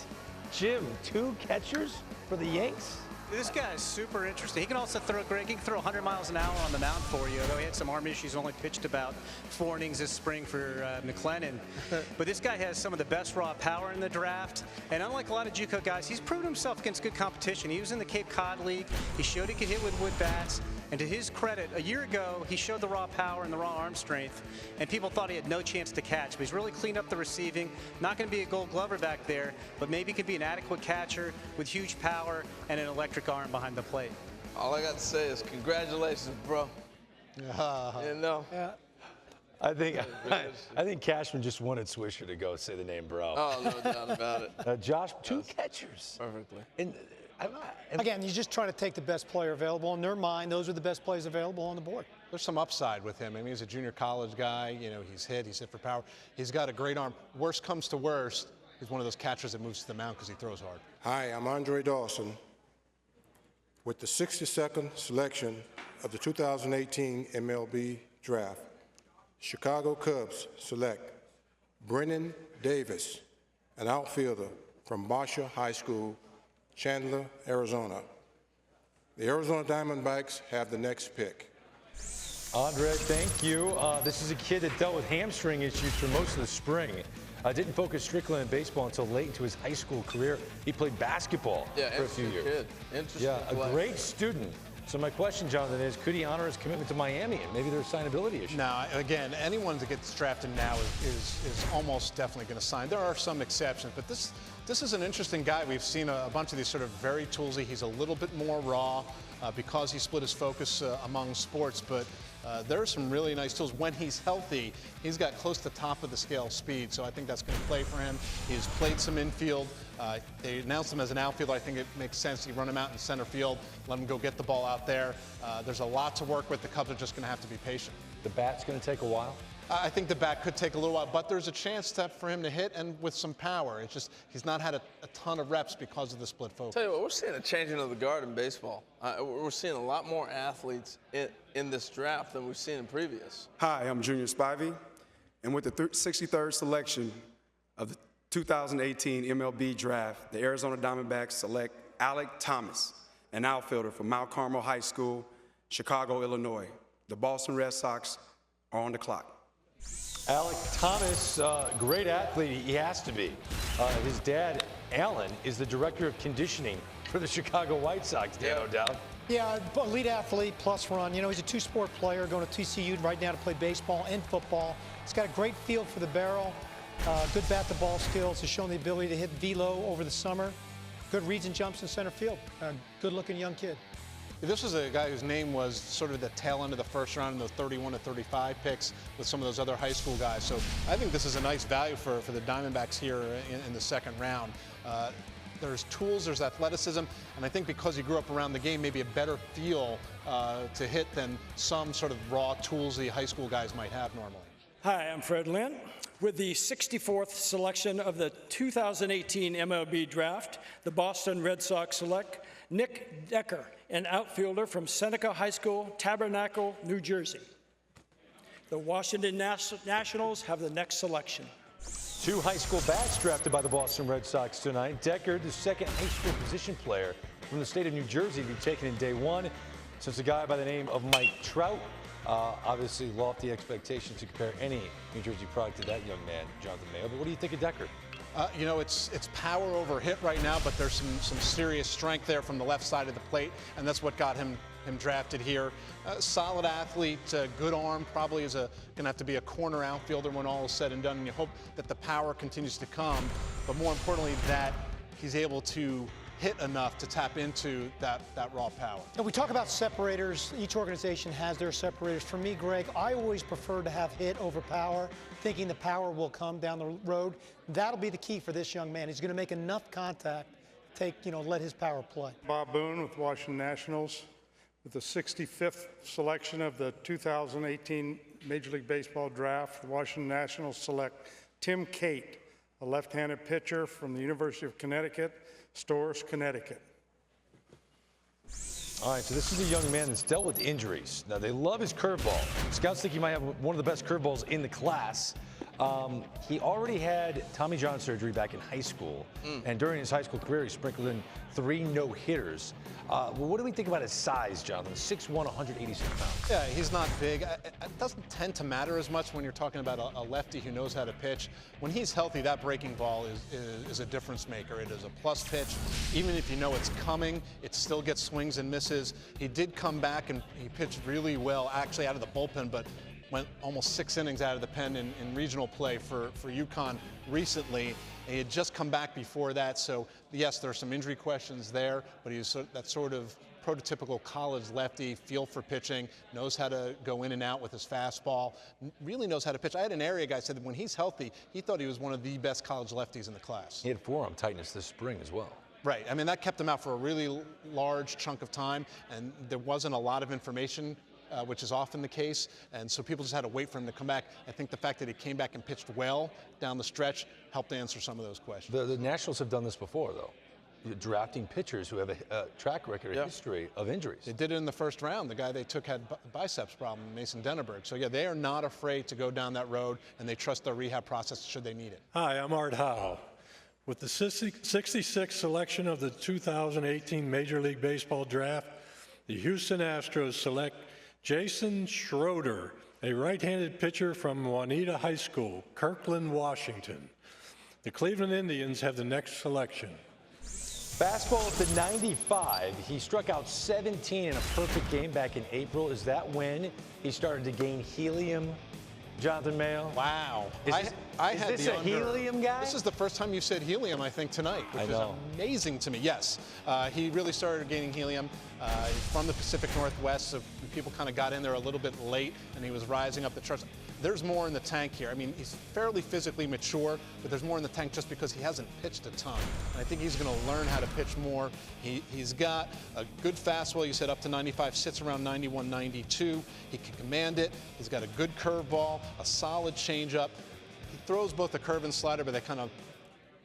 Jim, two catchers for the Yanks? This guy is super interesting. He can also throw great. He can throw 100 miles an hour on the mound for you, although he had some arm issues, only pitched about 4 innings this spring for McLennan. But this guy has some of the best raw power in the draft. And unlike a lot of JUCO guys, he's proven himself against good competition. He was in the Cape Cod League. He showed he could hit with wood bats. And to his credit, a year ago, he showed the raw power and the raw arm strength, and people thought he had no chance to catch. But he's really cleaned up the receiving. Not going to be a Gold Glover back there, but maybe could be an adequate catcher with huge power and an electric arm behind the plate. All I got to say is congratulations, bro. You know. Yeah. I think Cashman just wanted Swisher to go say the name Bro. Oh, no doubt about it. Josh, two catchers. Perfectly. And again, he's just trying to take the best player available. In their mind, those are the best players available on the board. There's some upside with him. I mean, he's a junior college guy. You know, he's hit for power. He's got a great arm. Worst comes to worst, he's one of those catchers that moves to the mound because he throws hard. Hi, I'm Andre Dawson with the 62nd selection of the 2018 MLB Draft. Chicago Cubs select Brennan Davis, an outfielder from Marshall High School, Chandler, Arizona. The Arizona Diamondbacks have the next pick. Andre, thank you. This is a kid that dealt with hamstring issues for most of the spring. Didn't focus strictly on baseball until late into his high school career. He played basketball for a few years. Kid. Interesting. Yeah, a great student. So my question, Jonathan, is could he honor his commitment to Miami? And maybe there's signability issues. No, again, anyone that gets drafted now is almost definitely going to sign. There are some exceptions, but this is an interesting guy. We've seen a bunch of these sort of very toolsy. He's a little bit more raw because he split his focus among sports, but there are some really nice tools. When he's healthy, he's got close to top of the scale speed, so I think that's going to play for him. He's played some infield. They announced him as an outfielder. I think it makes sense. You run him out in center field, let him go get the ball out there. There's a lot to work with. The Cubs are just going to have to be patient. The bat's going to take a while? I think the bat could take a little while, but there's a chance for him to hit and with some power. It's just he's not had a ton of reps because of the split focus. Tell you what, we're seeing a changing of the guard in baseball. We're seeing a lot more athletes in this draft than we've seen in previous. Hi, I'm Junior Spivey, and with the 63rd selection of the 2018 MLB Draft, the Arizona Diamondbacks select Alec Thomas, an outfielder from Mount Carmel High School, Chicago, Illinois. The Boston Red Sox are on the clock. Alec Thomas, great athlete, he has to be. His dad, Alan, is the director of conditioning for the Chicago White Sox, Dan O'Dowd. Yeah, elite athlete, plus run. You know, he's a two-sport player going to TCU right now to play baseball and football. He's got a great feel for the barrel. Good bat-to-ball skills. Has shown the ability to hit velo over the summer. Good reads and jumps in center field. Good-looking young kid. This was a guy whose name was sort of the tail end of the first round in those 31 to 35 picks with some of those other high school guys. So I think this is a nice value for the Diamondbacks here in the second round. There's tools, there's athleticism, and I think because he grew up around the game, maybe a better feel to hit than some sort of raw tools the high school guys might have normally. Hi, I'm Fred Lynn. With the 64th selection of the 2018 MLB Draft, the Boston Red Sox select Nick Decker, an outfielder from Seneca High School, Tabernacle, New Jersey. The Washington Nationals have the next selection. 2 high school bats drafted by the Boston Red Sox tonight. Decker, the second high school position player from the state of New Jersey, to be taken in day 1. Since a guy by the name of Mike Trout, obviously lofty expectations to compare any New Jersey product to that young man, Jonathan Mayo. But what do you think of Decker? You know, it's power over hit right now, but there's some serious strength there from the left side of the plate, and that's what got him drafted here. Solid athlete, good arm, probably is going to have to be a corner outfielder when all is said and done, and you hope that the power continues to come, but more importantly that he's able to hit enough to tap into that raw power. And we talk about separators. Each organization has their separators. For me, Greg, I always prefer to have hit over power, thinking the power will come down the road. That'll be the key for this young man. He's going to make enough contact, let his power play. Bob Boone with Washington Nationals. With the 65th selection of the 2018 Major League Baseball Draft, the Washington Nationals select Tim Cate, a left-handed pitcher from the University of Connecticut, Storrs, Connecticut. All right, so this is a young man that's dealt with injuries. Now, they love his curveball. Scouts think he might have one of the best curveballs in the class. He already had Tommy John surgery back in high school, and during his high school career, he sprinkled in 3 no-hitters. Well, what do we think about his size, Jonathan? 6'1", 186 pounds. Yeah, he's not big. It doesn't tend to matter as much when you're talking about a lefty who knows how to pitch. When he's healthy, that breaking ball is a difference maker. It is a plus pitch. Even if you know it's coming, it still gets swings and misses. He did come back and he pitched really well, actually out of the bullpen, but went almost 6 innings out of the pen in regional play for UConn recently. He had just come back before that, so yes, there are some injury questions there, but he's that sort of prototypical college lefty, feel for pitching, knows how to go in and out with his fastball, really knows how to pitch. I had an area guy said that when he's healthy, he thought he was one of the best college lefties in the class. He had forearm tightness this spring as well. Right. I mean, that kept him out for a really large chunk of time, and there wasn't a lot of information, which is often the case, and so people just had to wait for him to come back. I think the fact that he came back and pitched well down the stretch helped answer some of those questions. The Nationals have done this before, though, drafting pitchers who have a track record, a history of injuries. They did it in the first round. The guy they took had biceps problem, Mason Denneberg. So, yeah, they are not afraid to go down that road, and they trust their rehab process should they need it. Hi, I'm Art Howe. With the 66th selection of the 2018 Major League Baseball Draft, the Houston Astros select Jason Schroeder, a right-handed pitcher from Juanita High School, Kirkland, Washington. The Cleveland Indians have the next selection. Fastball at the 95. He struck out 17 in a perfect game back in April. Is that when he started to gain helium, Jonathan Mayo? Wow. Is this a helium guy? This is the first time you said helium, I think, tonight, which is amazing to me. Yes, he really started gaining helium. He's from the Pacific Northwest, so people kind of got in there a little bit late, and he was rising up the charts. There's more in the tank here. I mean, he's fairly physically mature, but there's more in the tank just because he hasn't pitched a ton. And I think he's going to learn how to pitch more. He's got a good fastball. You said up to 95, sits around 91, 92. He can command it. He's got a good curveball, a solid changeup. He throws both a curve and slider, but they kind of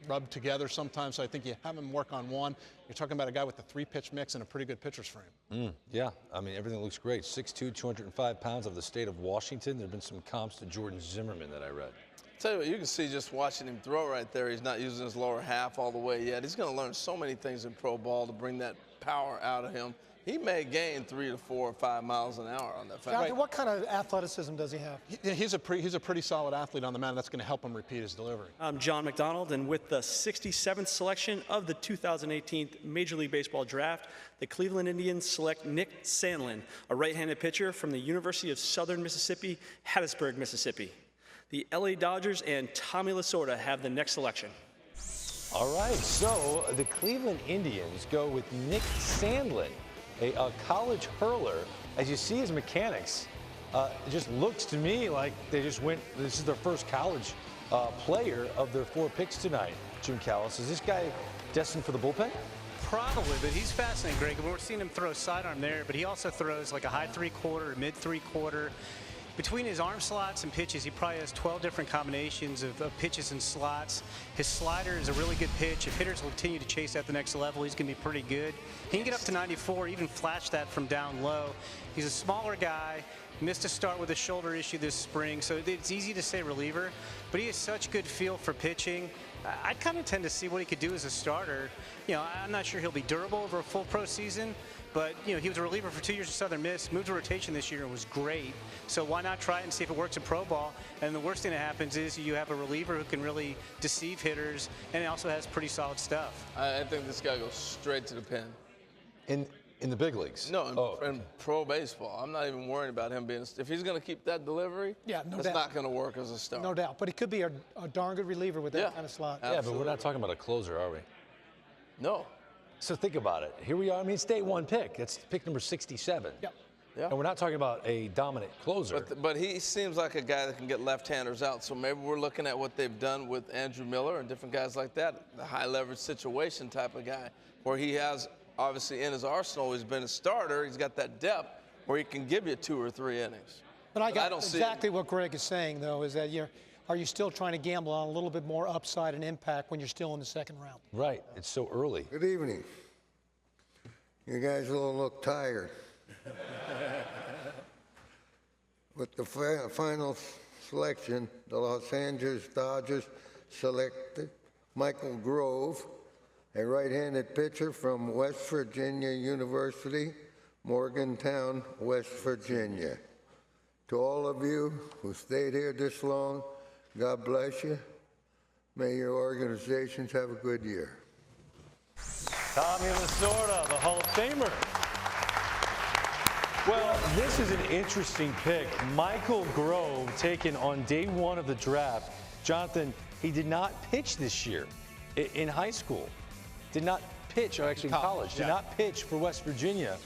rub together sometimes, so I think you have him work on one. You're talking about a guy with a 3-pitch mix and a pretty good pitcher's frame. Yeah, I mean, everything looks great. 6'2", 205 pounds of the state of Washington. There have been some comps to Jordan Zimmerman that I read. Tell you what, you can see just watching him throw right there, he's not using his lower half all the way yet. He's going to learn so many things in pro ball to bring that power out of him. He may gain 3 to 4 or 5 miles an hour on that fastball. Jonathan, what kind of athleticism does he have? He's a pretty solid athlete on the mound. That's going to help him repeat his delivery. I'm John McDonald, and with the 67th selection of the 2018 Major League Baseball Draft, the Cleveland Indians select Nick Sandlin, a right-handed pitcher from the University of Southern Mississippi, Hattiesburg, Mississippi. The LA Dodgers and Tommy Lasorda have the next selection. All right, so the Cleveland Indians go with Nick Sandlin, a college hurler. As you see his mechanics, it just looks to me like they just went, this is their first college player of their 4 picks tonight. Jim Callis, is this guy destined for the bullpen? Probably, but he's fascinating, Greg. We're seeing him throw sidearm there, but he also throws like a high 3/4, mid 3/4. Between his arm slots and pitches, he probably has 12 different combinations of pitches and slots. His slider is a really good pitch. If hitters will continue to chase at the next level, he's going to be pretty good. He can get up to 94, even flash that from down low. He's a smaller guy. Missed a start with a shoulder issue this spring, so it's easy to say reliever, but he has such good feel for pitching. I kind of tend to see what he could do as a starter. You know, I'm not sure he'll be durable over a full pro season, but you know, he was a reliever for 2 years at Southern Miss, moved to rotation this year and was great. So why not try it and see if it works in pro ball? And the worst thing that happens is you have a reliever who can really deceive hitters, and he also has pretty solid stuff. I think this guy goes straight to the pen. In the big leagues? No, in pro baseball. I'm not even worried about him being, if he's going to keep that delivery, yeah, no it's doubt. not going to work as a starter. No doubt, but he could be a darn good reliever with that kind of slot. Yeah, but we're not talking about a closer, are we? No. So think about it. Here we are. I mean, it's day 1 pick. That's pick number 67. Yep. Yeah. And we're not talking about a dominant closer. But he seems like a guy that can get left-handers out. So maybe we're looking at what they've done with Andrew Miller and different guys like that, the high-leverage situation type of guy, where he has, obviously, in his arsenal, he's been a starter. He's got that depth where he can give you 2 or 3 innings. But I got don't exactly what Greg is saying, though, is that are you still trying to gamble on a little bit more upside and impact when you're still in the second round? Right. It's so early. Good evening. You guys all look tired. With the final selection, the Los Angeles Dodgers selected Michael Grove, a right-handed pitcher from West Virginia University, Morgantown, West Virginia. To all of you who stayed here this long, God bless you. May your organizations have a good year. Tommy Lasorda, the Hall of Famer. Well, this is an interesting pick. Michael Grove taken on day 1 of the draft. Jonathan, he did not pitch this year in high school. Did not pitch, or actually in college. Did not pitch for West Virginia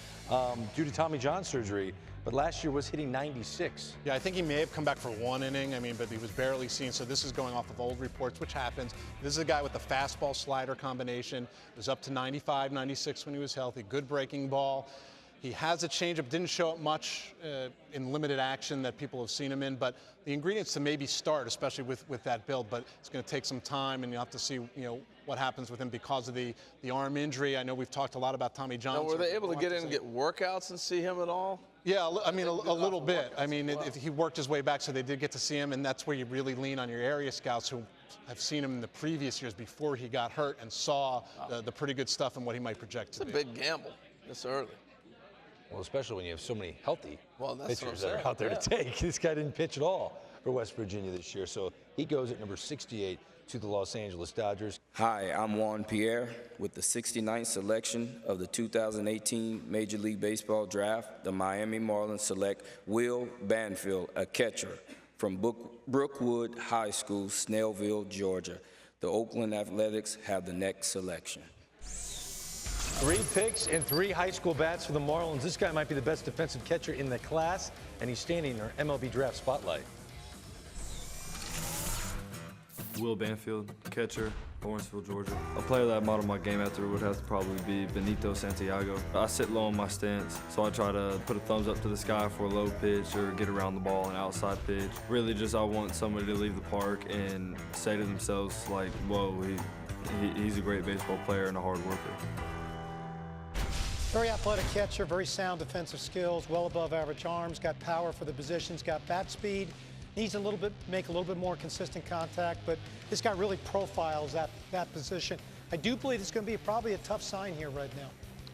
due to Tommy John surgery. But last year was hitting 96. Yeah, I think he may have come back for 1 inning. I mean, but he was barely seen. So this is going off of old reports, which happens. This is a guy with the fastball slider combination. It was up to 95, 96 when he was healthy. Good breaking ball. He has a changeup. Didn't show up much in limited action that people have seen him in. But the ingredients to maybe start, especially with that build. But it's going to take some time, and you'll have to see, what happens with him because of the arm injury. I know we've talked a lot about Tommy John. Now, were they able to get in and get workouts and see him at all? Yeah, I mean, a little bit. I mean, he worked his way back, so they did get to see him, and that's where you really lean on your area scouts who have seen him in the previous years before he got hurt and saw the pretty good stuff and what he might project to be. It's a big gamble this early. Well, especially when you have so many healthy that's pitchers that are out there to take. This guy didn't pitch at all for West Virginia this year, so he goes at number 68 to the Los Angeles Dodgers. Hi, I'm Juan Pierre with the 69th selection of the 2018 Major League Baseball Draft. The Miami Marlins select Will Banfield, a catcher from Brookwood High School, Snellville, Georgia. The Oakland Athletics have the next selection. 3 picks and 3 high school bats for the Marlins. This guy might be the best defensive catcher in the class, and he's standing in our MLB Draft spotlight. Will Banfield, catcher, Lawrenceville, Georgia. A player that I modeled my game after would have to probably be Benito Santiago. I sit low in my stance, so I try to put a thumbs up to the sky for a low pitch or get around the ball an outside pitch. Really just I want somebody to leave the park and say to themselves, like, whoa, he's a great baseball player and a hard worker. Very athletic catcher, very sound defensive skills, well above average arms, got power for the positions, got bat speed. Needs make a little bit more consistent contact, but this guy really profiles that position. I do believe it's going to be probably a tough sign here right now.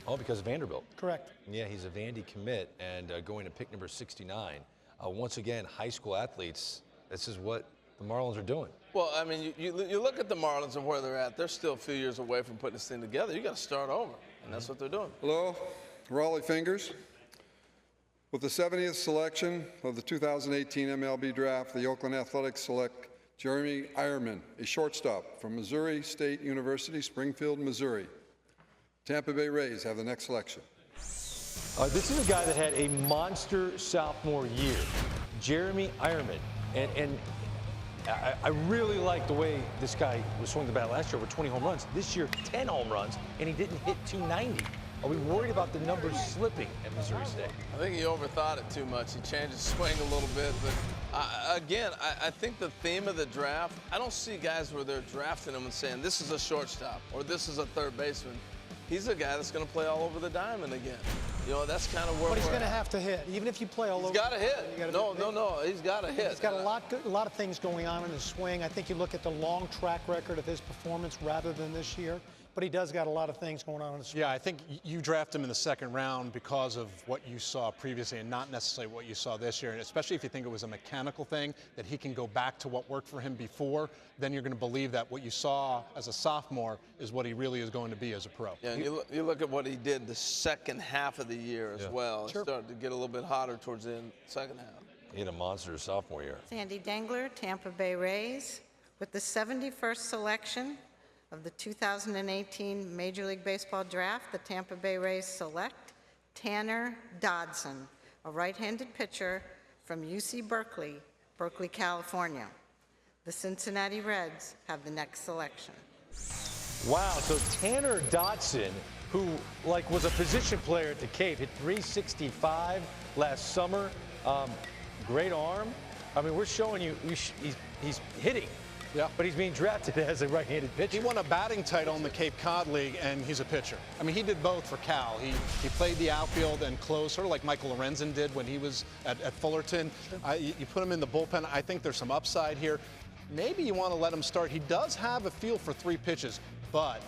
All because of Vanderbilt. Correct. Yeah, he's a Vandy commit and going to pick number 69. Once again, high school athletes, this is what the Marlins are doing. Well, I mean, you look at the Marlins and where they're at. They're still a few years away from putting this thing together. You got to start over, and that's what they're doing. Hello, Raleigh Fingers. With the 70th selection of the 2018 MLB Draft, the Oakland Athletics select Jeremy Eierman, a shortstop from Missouri State University, Springfield, Missouri. Tampa Bay Rays have the next selection. This is a guy that had a monster sophomore year, Jeremy Eierman. And I really like the way this guy was swinging the bat last year, over 20 home runs. This year, 10 home runs, and he didn't hit 290. Are we worried about the numbers slipping at Missouri State? I think he overthought it too much. He changed his swing a little bit. But I think the theme of the draft, I don't see guys where they're drafting him and saying, this is a shortstop or this is a third baseman. He's a guy that's going to play all over the diamond again. You know, that's kind of where But he's we're going to at. have to hit. Even if you play all over. He's got to hit. No, he's got to hit. He's got a lot of things going on in his swing. I think you look at the long track record of his performance rather than this year. But he does got a lot of things going on in his swing. Yeah, I think you draft him in the second round because of what you saw previously and not necessarily what you saw this year. And especially if you think it was a mechanical thing, that he can go back to what worked for him before, then you're going to believe that what you saw as a sophomore is what he really is going to be as a pro. Yeah, and you look at what he did the second half of the year as well. Sure. It started to get a little bit hotter towards the second half. He had a monster sophomore year. Sandy Dangler, Tampa Bay Rays, with the 71st selection of the 2018 Major League Baseball Draft, the Tampa Bay Rays select Tanner Dodson, a right-handed pitcher from UC Berkeley, Berkeley, California. The Cincinnati Reds have the next selection. Wow, so Tanner Dodson, who was a position player at the Cape, hit 365 last summer. Great arm. I mean, we're showing you he's hitting. Yeah. But he's being drafted as a right-handed pitcher. He won a batting title in the Cape Cod League, and he's a pitcher. I mean, he did both for Cal. He played the outfield and closed, sort of like Michael Lorenzen did when he was at Fullerton. You put him in the bullpen. I think there's some upside here. Maybe you want to let him start. He does have a feel for three pitches, but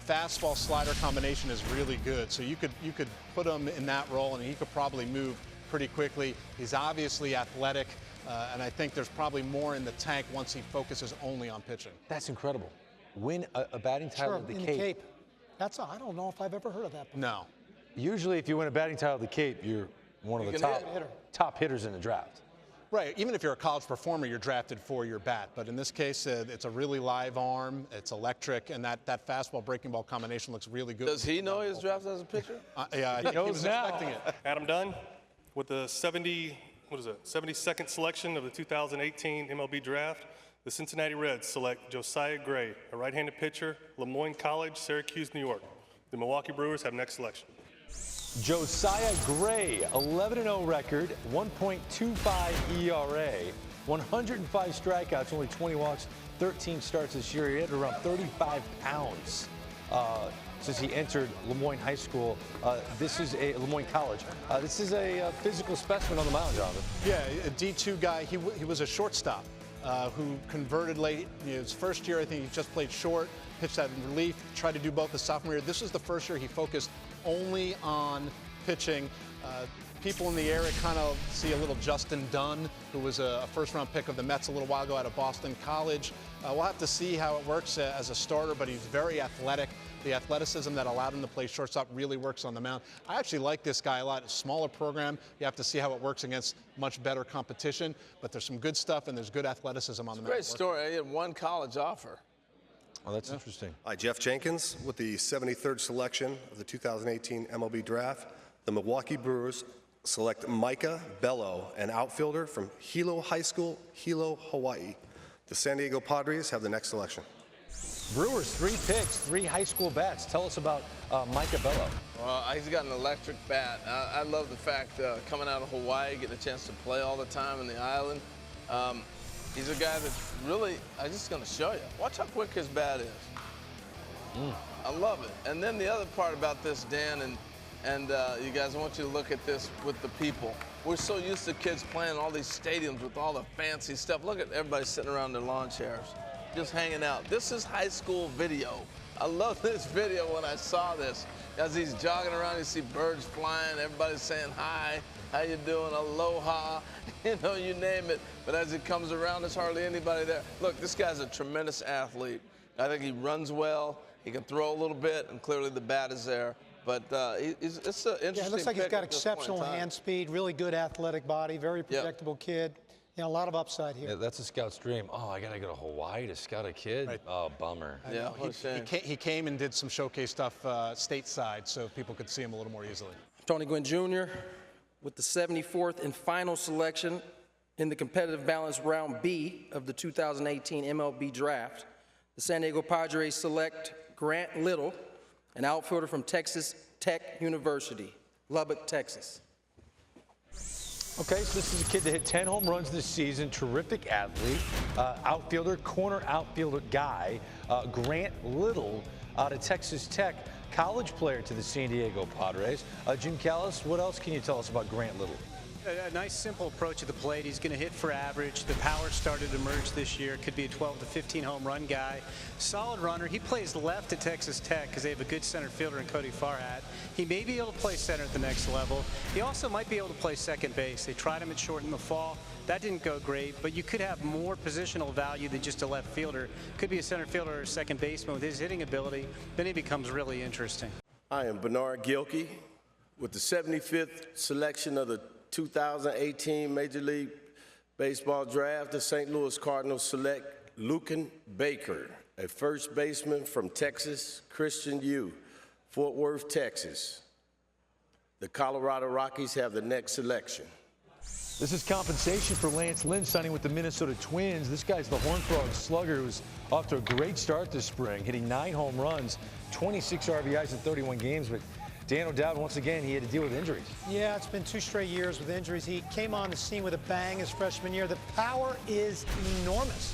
fastball slider combination is really good. So you could put him in that role, and he could probably move pretty quickly. He's obviously athletic. And I think there's probably more in the tank once he focuses only on pitching. That's incredible. Win a batting title at the Cape. I don't know if I've ever heard of that before. No. Usually if you win a batting title at the Cape, you're one of the top hitters in the draft. Right. Even if you're a college performer, you're drafted for your bat. But in this case, it's a really live arm. It's electric. And that fastball breaking ball combination looks really good. Does he know he's drafted as a pitcher? Yeah, he was expecting it. Adam Dunn with the 72nd selection of the 2018 MLB Draft, the Cincinnati Reds select Josiah Gray, a right-handed pitcher, Lemoyne College, Syracuse, New York. The Milwaukee Brewers have next selection. Josiah Gray, 11-0 record, 1.25 ERA, 105 strikeouts, only 20 walks, 13 starts this year. He had around 35 pounds since he entered Lemoyne High School. This is Lemoyne College. This is a physical specimen on the mound, Jonathan. Yeah, a D2 guy. He was a shortstop who converted late. His first year, I think he just played short, pitched out in relief, tried to do both the sophomore year. This was the first year he focused only on pitching. People in the area kind of see a little Justin Dunn, who was a first-round pick of the Mets a little while ago out of Boston College. We'll have to see how it works as a starter, but he's very athletic. The athleticism that allowed him to play shortstop really works on the mound. I actually like this guy a lot. A smaller program. You have to see how it works against much better competition, but there's some good stuff and there's good athleticism on the mound. Great story. He had one college offer. Oh, that's interesting. Hi, Jeff Jenkins with the 73rd selection of the 2018 MLB Draft. The Milwaukee Brewers select Micah Bello, an outfielder from Hilo High School, Hilo, Hawaii. The San Diego Padres have the next selection. Brewers, 3 picks, 3 high school bats. Tell us about Micah Bello. Well, he's got an electric bat. I love the fact coming out of Hawaii, getting a chance to play all the time in the island. He's a guy that's really, I'm just going to show you. Watch how quick his bat is. I love it. And then the other part about this, Dan, and you guys, I want you to look at this with the people. We're so used to kids playing all these stadiums with all the fancy stuff. Look at everybody sitting around their lawn chairs, just hanging out. This is high school video. I love this video when I saw this. As he's jogging around, you see birds flying, everybody's saying hi, how you doing, aloha, you know, you name it. But as he comes around, there's hardly anybody there. Look, this guy's a tremendous athlete. I think he runs well, he can throw a little bit, and clearly the bat is there. But it's an interesting Yeah, it looks like he's pick got at this point in exceptional time. hand speed, really good athletic body, very predictable kid. You know, a lot of upside here. Yeah, that's a scout's dream. Oh, I got to go to Hawaii to scout a kid? Right. Oh, bummer. Yeah, he came and did some showcase stuff stateside so people could see him a little more easily. Tony Gwynn Jr. with the 74th and final selection in the competitive balance round B of the 2018 MLB Draft. The San Diego Padres select Grant Little, an outfielder from Texas Tech University, Lubbock, Texas. Okay, so this is a kid that hit 10 home runs this season, terrific athlete, outfielder, corner outfielder guy, Grant Little out of Texas Tech, college player to the San Diego Padres. Jim Callis, what else can you tell us about Grant Little? A nice, simple approach at the plate. He's going to hit for average. The power started to emerge this year. Could be a 12 to 15 home run guy. Solid runner. He plays left at Texas Tech because they have a good center fielder in Cody Farhat. He may be able to play center at the next level. He also might be able to play second base. They tried him at short in the fall. That didn't go great, but you could have more positional value than just a left fielder. Could be a center fielder or a second baseman with his hitting ability. Then he becomes really interesting. I am Bernard Gilkey with the 75th selection of the 2018 Major League Baseball Draft. The St. Louis Cardinals select Lucan Baker, a first baseman from Texas Christian U, Fort Worth, Texas. The Colorado Rockies have the next selection. This is compensation for Lance Lynn signing with the Minnesota Twins. This guy's the Horned Frog slugger who's off to a great start this spring, hitting 9 home runs, 26 RBIs in 31 games, but Dan O'Dowd, once again, he had to deal with injuries. Yeah, it's been 2 straight years with injuries. He came on the scene with a bang his freshman year. The power is enormous.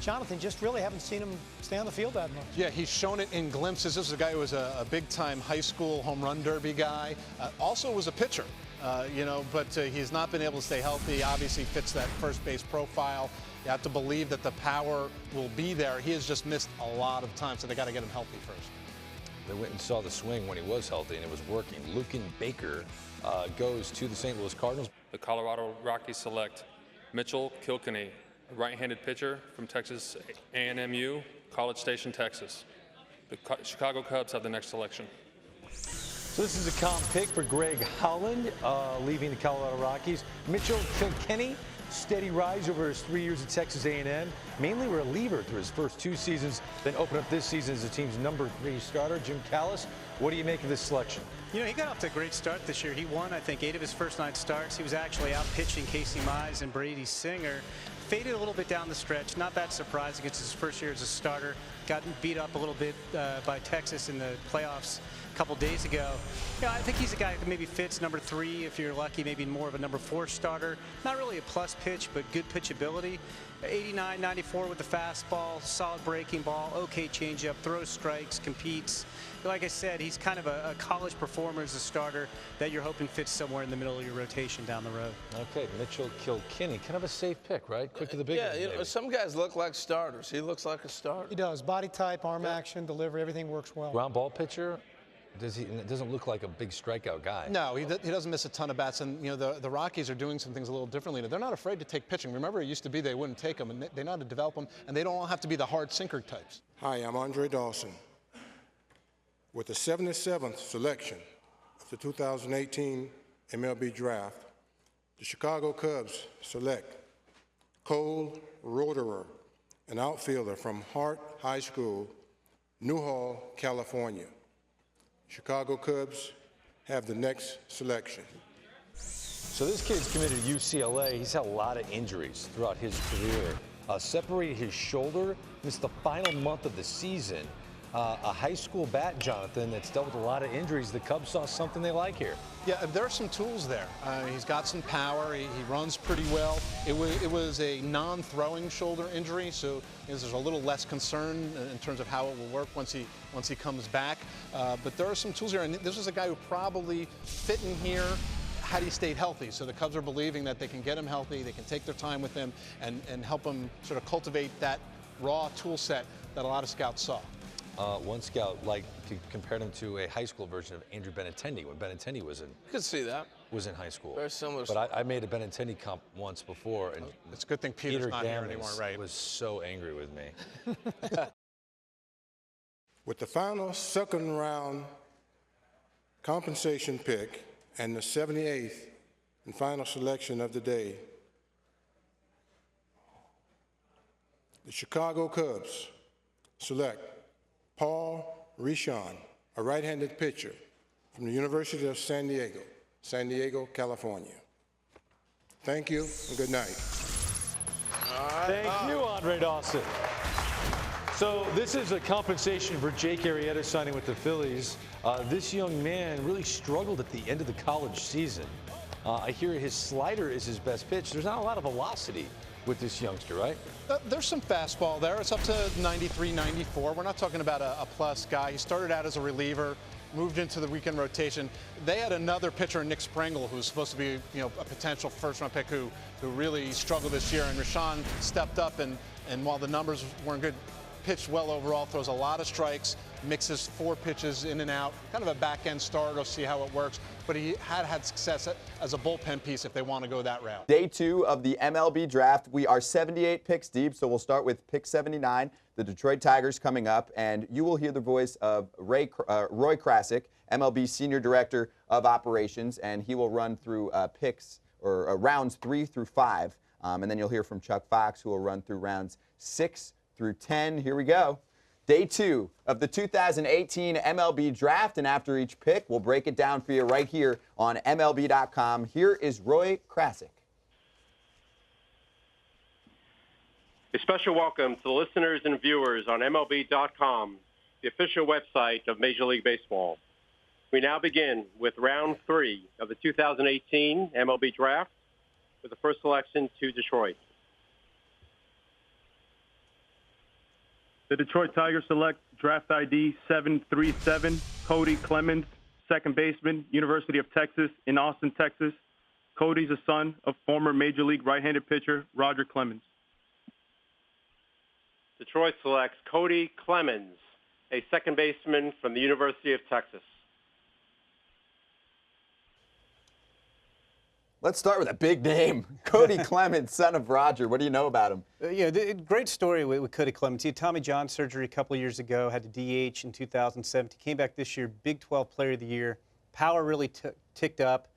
Jonathan, just really haven't seen him stay on the field that much. Yeah, he's shown it in glimpses. This is a guy who was a big-time high school home run derby guy. Also was a pitcher, but he's not been able to stay healthy. Obviously fits that first base profile. You have to believe that the power will be there. He has just missed a lot of time, so they got to get him healthy first. They went and saw the swing when he was healthy, and it was working. Lucan Baker goes to the St. Louis Cardinals. The Colorado Rockies select Mitchell Kilkenny, a right-handed pitcher from Texas A&MU, College Station, Texas. The Chicago Cubs have the next selection. So this is a comp pick for Greg Holland, leaving the Colorado Rockies. Mitchell Kilkenny, steady rise over his 3 years at Texas A&M, mainly reliever through his first 2 seasons, then opened up this season as the team's #3 starter. Jim Callis, what do you make of this selection? You know, he got off to a great start this year. He won, I think, 8 of his first 9 starts. He was actually out pitching Casey Mize and Brady Singer. Faded a little bit down the stretch. Not that surprising. It's his first year as a starter. Got beat up a little bit by Texas in the playoffs a couple days ago. Yeah, I think he's a guy who maybe fits #3 if you're lucky, maybe more of a #4 starter. Not really a plus pitch, but good pitchability. 89, 94 with the fastball, solid breaking ball, okay changeup, throws strikes, competes. But like I said, he's kind of a college performer as a starter that you're hoping fits somewhere in the middle of your rotation down the road. Okay, Mitchell Kilkenny, kind of a safe pick, right? Quick to the big Yeah, one, you know, some guys look like starters. He looks like a starter. He does. Body type, arm action, delivery, everything works well. Ground ball pitcher. It doesn't look like a big strikeout guy. No, he doesn't miss a ton of bats, and the Rockies are doing some things a little differently. They're not afraid to take pitching. Remember, it used to be they wouldn't take them, and they know how to develop them, and they don't all have to be the hard sinker types. Hi, I'm Andre Dawson. With the 77th selection of the 2018 MLB Draft, the Chicago Cubs select Cole Roederer, an outfielder from Hart High School, Newhall, California. Chicago Cubs have the next selection. So this kid's committed to UCLA. He's had a lot of injuries throughout his career. Separated his shoulder, missed the final month of the season. A high school bat, Jonathan, that's dealt with a lot of injuries. The Cubs saw something they like here. Yeah, there are some tools there. He's got some power. He runs pretty well. It was a non-throwing shoulder injury, so there's a little less concern in terms of how it will work once he comes back. But there are some tools here, and this is a guy who probably fit in here had he stayed healthy. So the Cubs are believing that they can get him healthy, they can take their time with him, and help him sort of cultivate that raw tool set that a lot of scouts saw. One scout compared him to a high school version of Andrew Benintendi when Benintendi was in. You could see that. Was in high school. Very similar. But I made a Benintendi comp once before, and it's a good thing Peter's not here Gammons anymore, right? Was so angry with me. With the final second round compensation pick and the 78th and final selection of the day, the Chicago Cubs select Paul Richon, a right-handed pitcher from the University of San Diego, California. Thank you and good night. Thank you, Andre Dawson. So this is a compensation for Jake Arrieta signing with the Phillies. This young man really struggled at the end of the college season. I hear his slider is his best pitch. There's not a lot of velocity with this youngster, right? There's some fastball there. It's up to 93, 94. We're not talking about a plus guy. He started out as a reliever, moved into the weekend rotation. They had another pitcher, Nick Sprengel, who's supposed to be, a potential first-round pick who really struggled this year. And Rashawn stepped up, and while the numbers weren't good, pitched well overall, throws a lot of strikes, mixes 4 pitches in and out, kind of a back-end starter to see how it works. But he had success as a bullpen piece if they want to go that route. Day 2 of the MLB Draft. We are 78 picks deep, so we'll start with pick 79, the Detroit Tigers coming up, and you will hear the voice of Roy Krasik, MLB Senior Director of Operations, and he will run through picks or rounds 3 through 5, and then you'll hear from Chuck Fox, who will run through rounds 6 through 10. Here we go. Day 2 of the 2018 MLB Draft, and after each pick, we'll break it down for you right here on MLB.com. Here is Roy Krasik. A special welcome to the listeners and viewers on MLB.com, the official website of Major League Baseball. We now begin with round 3 of the 2018 MLB Draft with the first selection to Detroit. The Detroit Tigers select draft ID 737, Cody Clemens, second baseman, University of Texas in Austin, Texas. Cody's a son of former Major League right-handed pitcher Roger Clemens. Detroit selects Cody Clemens, a second baseman from the University of Texas. Let's start with a big name. Cody Clemens, son of Roger. What do you know about him? Great story with Cody Clemens. He had Tommy John surgery a couple of years ago, had to DH in 2017. Came back this year, Big 12 Player of the Year. Power really ticked up.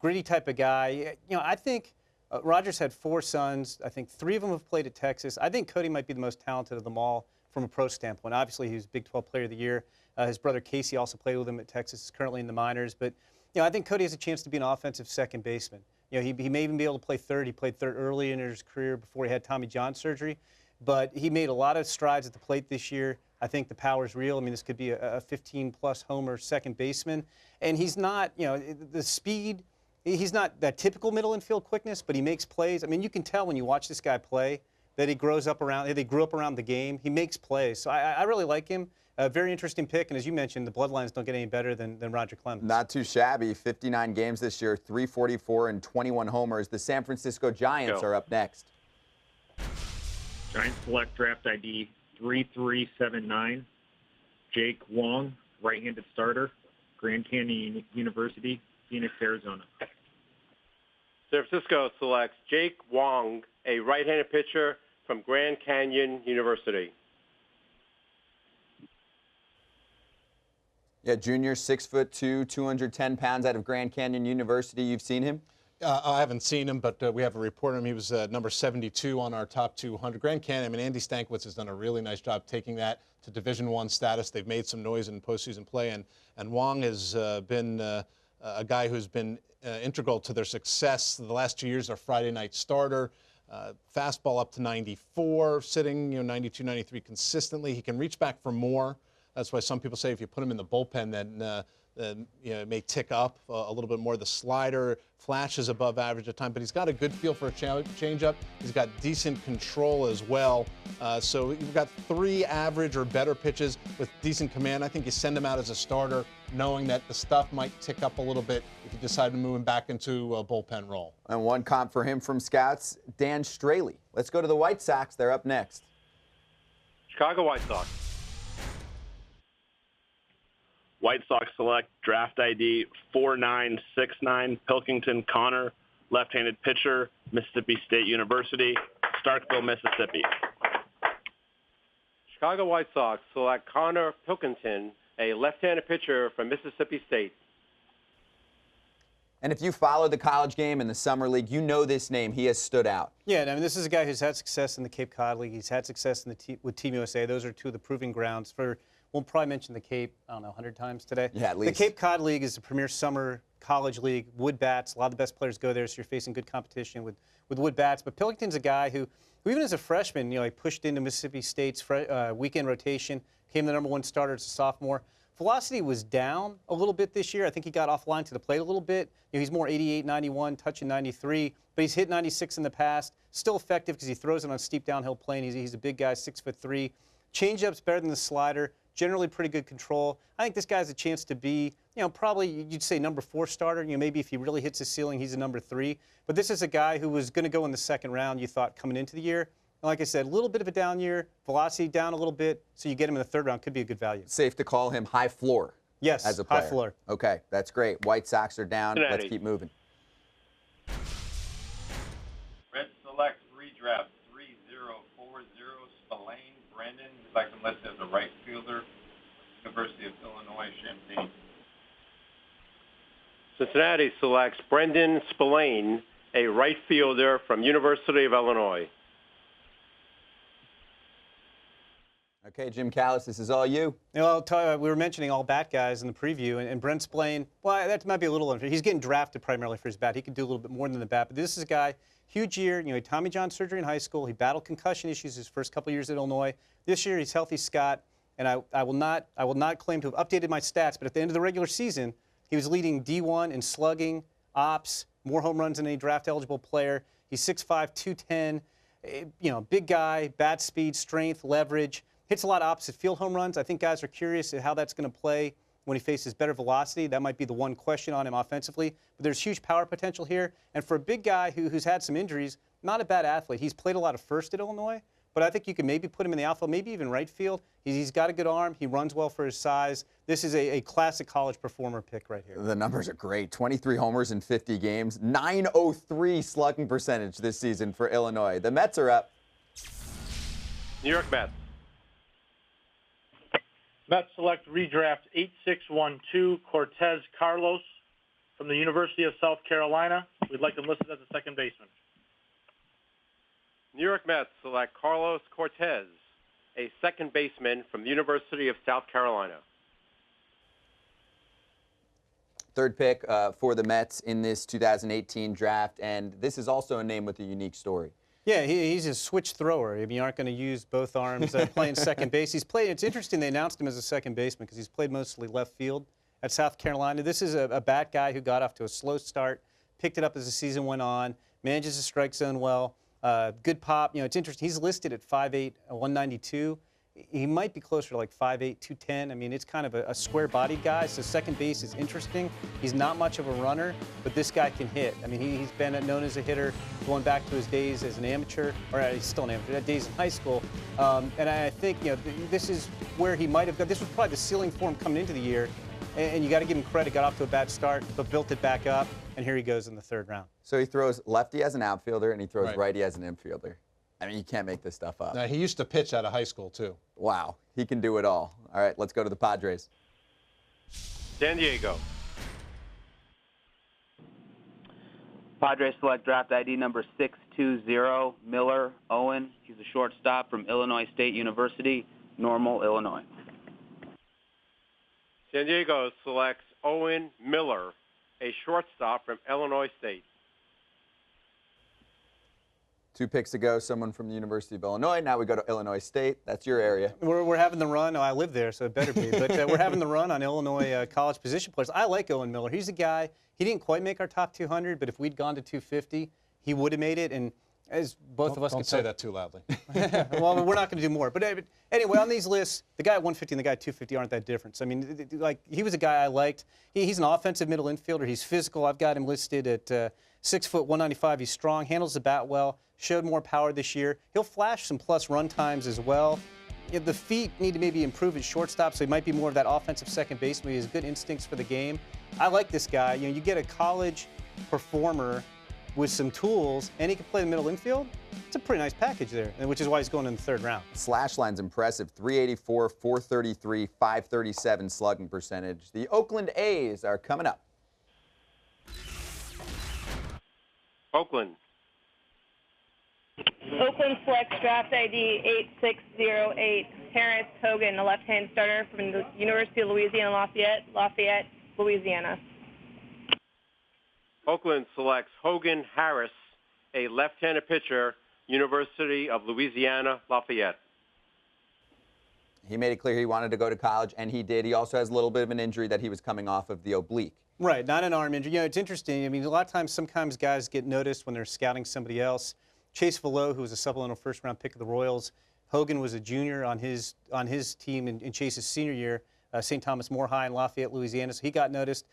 Gritty type of guy. I think Roger's had 4 sons. I think 3 of them have played at Texas. I think Cody might be the most talented of them all from a pro standpoint. Obviously, he was Big 12 Player of the Year. His brother Casey also played with him at Texas. He's currently in the minors. But I think Cody has a chance to be an offensive second baseman. He may even be able to play third. He played third early in his career before he had Tommy John surgery. But he made a lot of strides at the plate this year. I think the power's real. I mean, this could be a 15-plus homer second baseman. And he's not, the speed, he's not that typical middle infield quickness, but he makes plays. I mean, you can tell when you watch this guy play that he grew up around the game. He makes plays. So I really like him. A very interesting pick, and as you mentioned, the bloodlines don't get any better than Roger Clemens. Not too shabby. 59 games this year, 344 and 21 homers. The San Francisco Giants are up next. Giants select draft ID 3379, Jake Wong, right-handed starter, Grand Canyon University, Phoenix, Arizona. San Francisco selects Jake Wong, a right-handed pitcher from Grand Canyon University. Yeah, junior, 6'2", 210 pounds out of Grand Canyon University. You've seen him? I haven't seen him, but we have a report on him. He was number 72 on our top 200. Grand Canyon, Andy Stankiewicz has done a really nice job taking that to Division I status. They've made some noise in postseason play, and Wong has been a guy who's been integral to their success. The last 2 years, their Friday night starter. Fastball up to 94, sitting 92, 93 consistently. He can reach back for more. That's why some people say if you put him in the bullpen, then it may tick up a little bit more. The slider flashes above average at times, but he's got a good feel for a changeup. He's got decent control as well. So you've got 3 average or better pitches with decent command. I think you send him out as a starter, knowing that the stuff might tick up a little bit if you decide to move him back into a bullpen role. And one comp for him from scouts, Dan Straley. Let's go to the White Sox. They're up next. Chicago White Sox. White Sox select draft ID 4969, Pilkington Connor, left-handed pitcher, Mississippi State University, Starkville, Mississippi. Chicago White Sox select Connor Pilkington, a left-handed pitcher from Mississippi State. And if you follow the college game and the summer league, you know this name. He has stood out. Yeah, I mean, this is a guy who's had success in the Cape Cod League. He's had success in with Team USA. Those are two of the proving grounds for. We'll probably mention the Cape, I don't know, 100 times today. Yeah, at least. The Cape Cod League is the premier summer college league. Wood bats. A lot of the best players go there, so you're facing good competition with wood bats. But Pilkington's a guy who even as a freshman, he pushed into Mississippi State's weekend rotation, became the #1 starter as a sophomore. Velocity was down a little bit this year. I think he got offline to the plate a little bit. He's more 88, 91, touching 93, but he's hit 96 in the past. Still effective because he throws it on steep downhill plane. He's a big guy, 6'3". Changeup's better than the slider. Generally pretty good control. I think this guy has a chance to be, probably you'd say #4 starter. Maybe if he really hits his ceiling, he's a #3. But this is a guy who was going to go in the second round, you thought, coming into the year. And like I said, a little bit of a down year, velocity down a little bit, so you get him in the third round. Could be a good value. Safe to call him high floor. Yes, as a player. high floor. Okay, that's great. White Sox are down. Cincinnati. Let's keep moving. Red select redraft 3040 Spillane Brendan. We'd like him listed as a right fielder, University of Illinois, Champaign. Cincinnati selects Brendan Spillane, a right fielder from University of Illinois. Okay, Jim Callis, this is all you. I'll tell you, we were mentioning all bat guys in the preview, and Brent Spillane, well, that might be a little unfair. He's getting drafted primarily for his bat. He could do a little bit more than the bat, but this is a guy, huge year. He had Tommy John surgery in high school. He battled concussion issues his first couple years at Illinois. This year, he's healthy, Scott, and I will not claim to have updated my stats, but at the end of the regular season, he was leading D1 in slugging, ops, more home runs than any draft-eligible player. He's 6'5", 210, big guy, bat speed, strength, leverage. Hits a lot of opposite field home runs. I think guys are curious at how that's going to play when he faces better velocity. That might be the one question on him offensively. But there's huge power potential here. And for a big guy who's had some injuries, not a bad athlete. He's played a lot of first at Illinois, but I think you can maybe put him in the outfield, maybe even right field. He's got a good arm. He runs well for his size. This is a classic college performer pick right here. The numbers are great. 23 homers in 50 games, 903 slugging percentage this season for Illinois. The Mets are up. New York Mets. Mets select redraft 8612 Cortez Carlos from the University of South Carolina. We'd like him listed as a second baseman. New York Mets select Carlos Cortez, a second baseman from the University of South Carolina. Third pick for the Mets in this 2018 draft, and this is also a name with a unique story. Yeah, he's a switch thrower. I mean, you aren't going to use both arms playing second base. He's played. It's interesting they announced him as a second baseman because he's played mostly left field at South Carolina. This is a bat guy who got off to a slow start, picked it up as the season went on, manages the strike zone well, good pop. It's interesting. He's listed at 5'8", 192. He might be closer to like 5'8", 210. I mean, it's kind of a square-bodied guy, so second base is interesting. He's not much of a runner, but this guy can hit. I mean, he's been known as a hitter going back to his days as an amateur, or he's still an amateur, days in high school. And I think, this is where he might have got. This was probably the ceiling for him coming into the year, and you got to give him credit. Got off to a bad start, but built it back up, and here he goes in the third round. So he throws lefty as an outfielder, and he throws righty as an infielder. I mean, you can't make this stuff up. Now, he used to pitch out of high school, too. Wow. He can do it all. All right, let's go to the Padres. San Diego. Padres select draft ID number 620, Miller Owen. He's a shortstop from Illinois State University, Normal, Illinois. San Diego selects Owen Miller, a shortstop from Illinois State. 2 picks ago, someone from the University of Illinois. Now we go to Illinois State. That's your area. We're having the run. Oh, I live there, so it better be. But we're having the run on Illinois college position players. I like Owen Miller. He's a guy, he didn't quite make our top 200, but if we'd gone to 250, he would have made it. And as both of us don't say that too loudly. Well, we're not going to do more. But anyway, on these lists, the guy at 150 and the guy at 250 aren't that different. So, I mean, like, he was a guy I liked. He's an offensive middle infielder. He's physical. I've got him listed at 6 foot, 195. He's strong, handles the bat well, showed more power this year. He'll flash some plus run times as well. The feet need to maybe improve at shortstop, so he might be more of that offensive second baseman. He has good instincts for the game. I like this guy. You get a college performer with some tools, and he can play the middle infield. It's a pretty nice package there, which is why he's going in the third round. Slash line's impressive. 384, 433, 537 slugging percentage. The Oakland A's are coming up. Oakland. Oakland selects draft ID 8608, Terrence Hogan, a left-hand starter from the University of Louisiana Lafayette, Louisiana. Oakland selects Hogan Harris, a left-handed pitcher, University of Louisiana Lafayette. He made it clear he wanted to go to college, and he did. He also has a little bit of an injury that he was coming off of the oblique. Right, not an arm injury. You know, it's interesting. I mean, a lot of times, sometimes guys get noticed when they're scouting somebody else. Chase Vallot, who was a supplemental first-round pick of the Royals. Hogan was a junior on his team in Chase's senior year, St. Thomas More High in Lafayette, Louisiana. So he got noticed.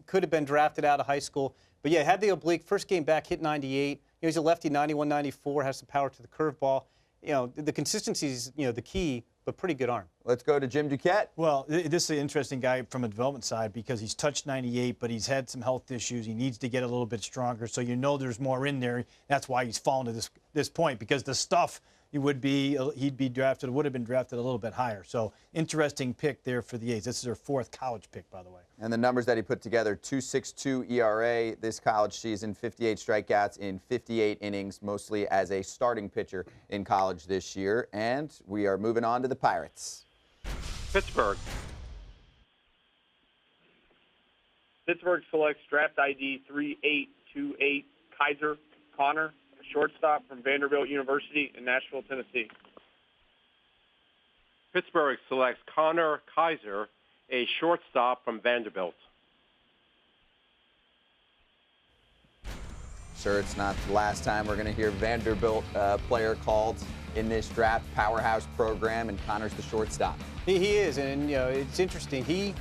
Could have been drafted out of high school. But, yeah, had the oblique. First game back, hit 98. You know, he's a lefty, 91, 94, has some power to the curveball. You know, the consistency is, you know, the key, but pretty good arm. Let's go to Jim Duquette. Well, this is an interesting guy from a development side because he's touched 98, but he's had some health issues. He needs to get a little bit stronger, so you know there's more in there. That's why he's fallen to this point, because the stuff would have been drafted a little bit higher. So interesting pick there for the A's. This is their 4th college pick, by the way. And the numbers that he put together, 2.62 ERA this college season, 58 strikeouts in 58 innings, mostly as a starting pitcher in college this year. And we are moving on to the Pirates. Pittsburgh. Pittsburgh selects draft ID 3828, Kaiser Connor, a shortstop from Vanderbilt University in Nashville, Tennessee. Pittsburgh selects Connor Kaiser, a shortstop from Vanderbilt. Sure, it's not the last time we're going to hear Vanderbilt player called in this draft. Powerhouse program, and Connor's the shortstop. He is, and you know, it's interesting. He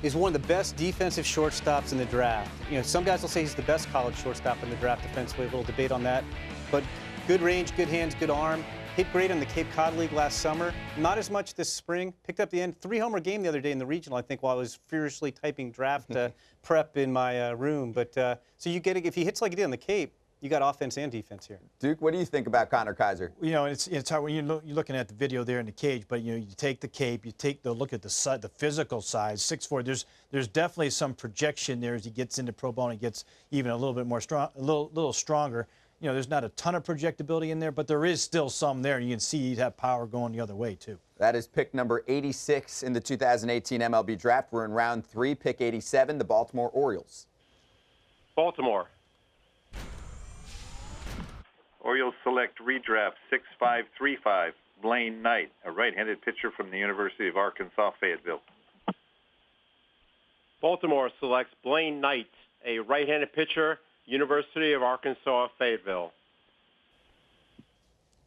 is one of the best defensive shortstops in the draft. You know, some guys will say he's the best college shortstop in the draft defensively. A little debate on that, but good range, good hands, good arm. Hit great on the Cape Cod League last summer. Not as much this spring. Picked up the end 3-homer game the other day in the regional, I think, while I was furiously typing draft prep in my room. But so you get it, if he hits like he did on the Cape, you got offense and defense here. Duke, what do you think about Connor Kaiser? You know, it's hard when you're looking at the video there in the cage, but you know, you take the Cape, you take the look at the physical size, 6'4". There's definitely some projection there as he gets into pro ball and he gets even a little bit more strong, a little stronger. You know, there's not a ton of projectability in there, but there is still some there. You can see he'd have power going the other way, too. That is pick number 86 in the 2018 MLB Draft. We're in round 3, pick 87, the Baltimore Orioles. Baltimore. Orioles select redraft 6535, Blaine Knight, a right-handed pitcher from the University of Arkansas, Fayetteville. Baltimore selects Blaine Knight, a right-handed pitcher, University of Arkansas, Fayetteville.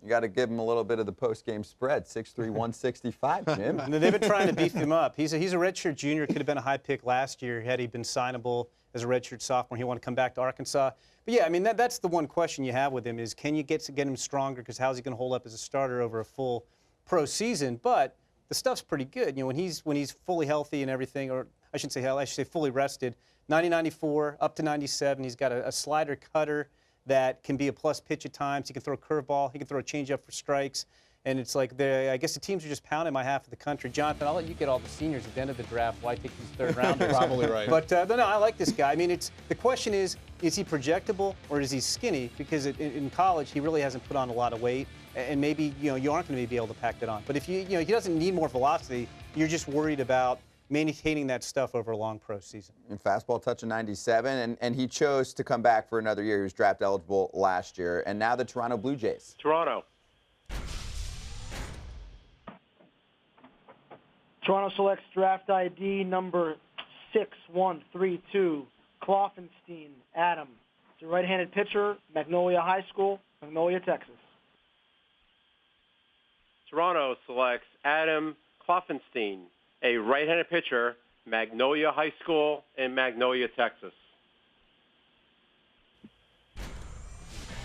You got to give him a little bit of the post-game spread, 6'3", 165, Jim. They've been trying to beef him up. He's a redshirt junior, could have been a high pick last year had he been signable as a redshirt sophomore. He wanted to come back to Arkansas. But yeah, I mean, that's the one question you have with him is, can you get him stronger? Because how's he going to hold up as a starter over a full pro season? But the stuff's pretty good. You know, when he's fully healthy and everything, or I shouldn't say I should say fully rested, 90-94, up to 97. He's got a slider cutter that can be a plus pitch at times. He can throw a curveball. He can throw a changeup for strikes. And it's like, I guess the teams are just pounding my half of the country. Jonathan, I'll let you get all the seniors at the end of the draft while I take these third rounders. Probably right. But no, I like this guy. I mean, the question is he projectable or is he skinny? Because in college, he really hasn't put on a lot of weight. And maybe, you know, you aren't going to be able to pack that on. But if you know, he doesn't need more velocity, you're just worried about maintaining that stuff over a long pro season. And fastball touching 97, and he chose to come back for another year. He was draft eligible last year. And now the Toronto Blue Jays. Toronto. Toronto selects draft ID number 6132, Kloffenstein Adam. He's a right-handed pitcher, Magnolia High School, Magnolia, Texas. Toronto selects Adam Kloffenstein, a right-handed pitcher, Magnolia High School in Magnolia, Texas.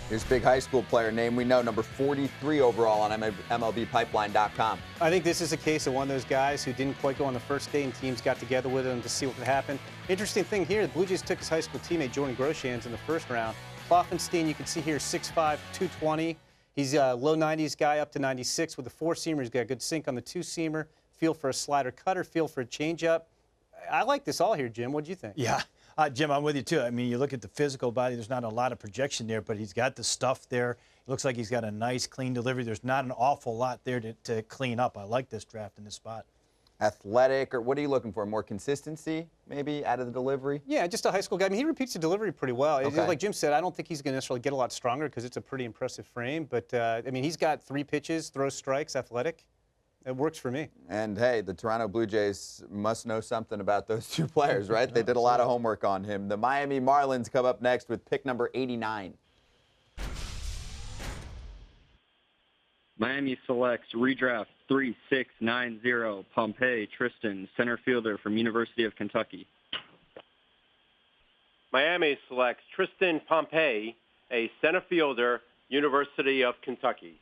Here's a big high school player name we know, number 43 overall on MLBpipeline.com. I think this is a case of one of those guys who didn't quite go on the first day and teams got together with him to see what could happen. Interesting thing here, the Blue Jays took his high school teammate Jordan Groshans in the first round. Kloffenstein, you can see here, 6'5", 220. He's a low 90s guy up to 96 with a four-seamer. He's got a good sink on the two-seamer, feel for a slider cutter, feel for a changeup. I like this all here, Jim. What do you think? Yeah. Jim, I'm with you, too. I mean, you look at the physical body, there's not a lot of projection there, but he's got the stuff there. It looks like he's got a nice, clean delivery. There's not an awful lot there to clean up. I like this draft in this spot. Athletic, or what are you looking for? More consistency, maybe, out of the delivery? Yeah, just a high school guy. I mean, he repeats the delivery pretty well. Okay. Like Jim said, I don't think he's going to necessarily get a lot stronger because it's a pretty impressive frame. But, I mean, he's got 3 pitches, throws strikes, athletic. It works for me. And, hey, the Toronto Blue Jays must know something about those 2 players, right? They did a lot of homework on him. The Miami Marlins come up next with pick number 89. Miami selects redraft 3690 Pompey Tristan, center fielder from University of Kentucky. Miami selects Tristan Pompey, a center fielder, University of Kentucky.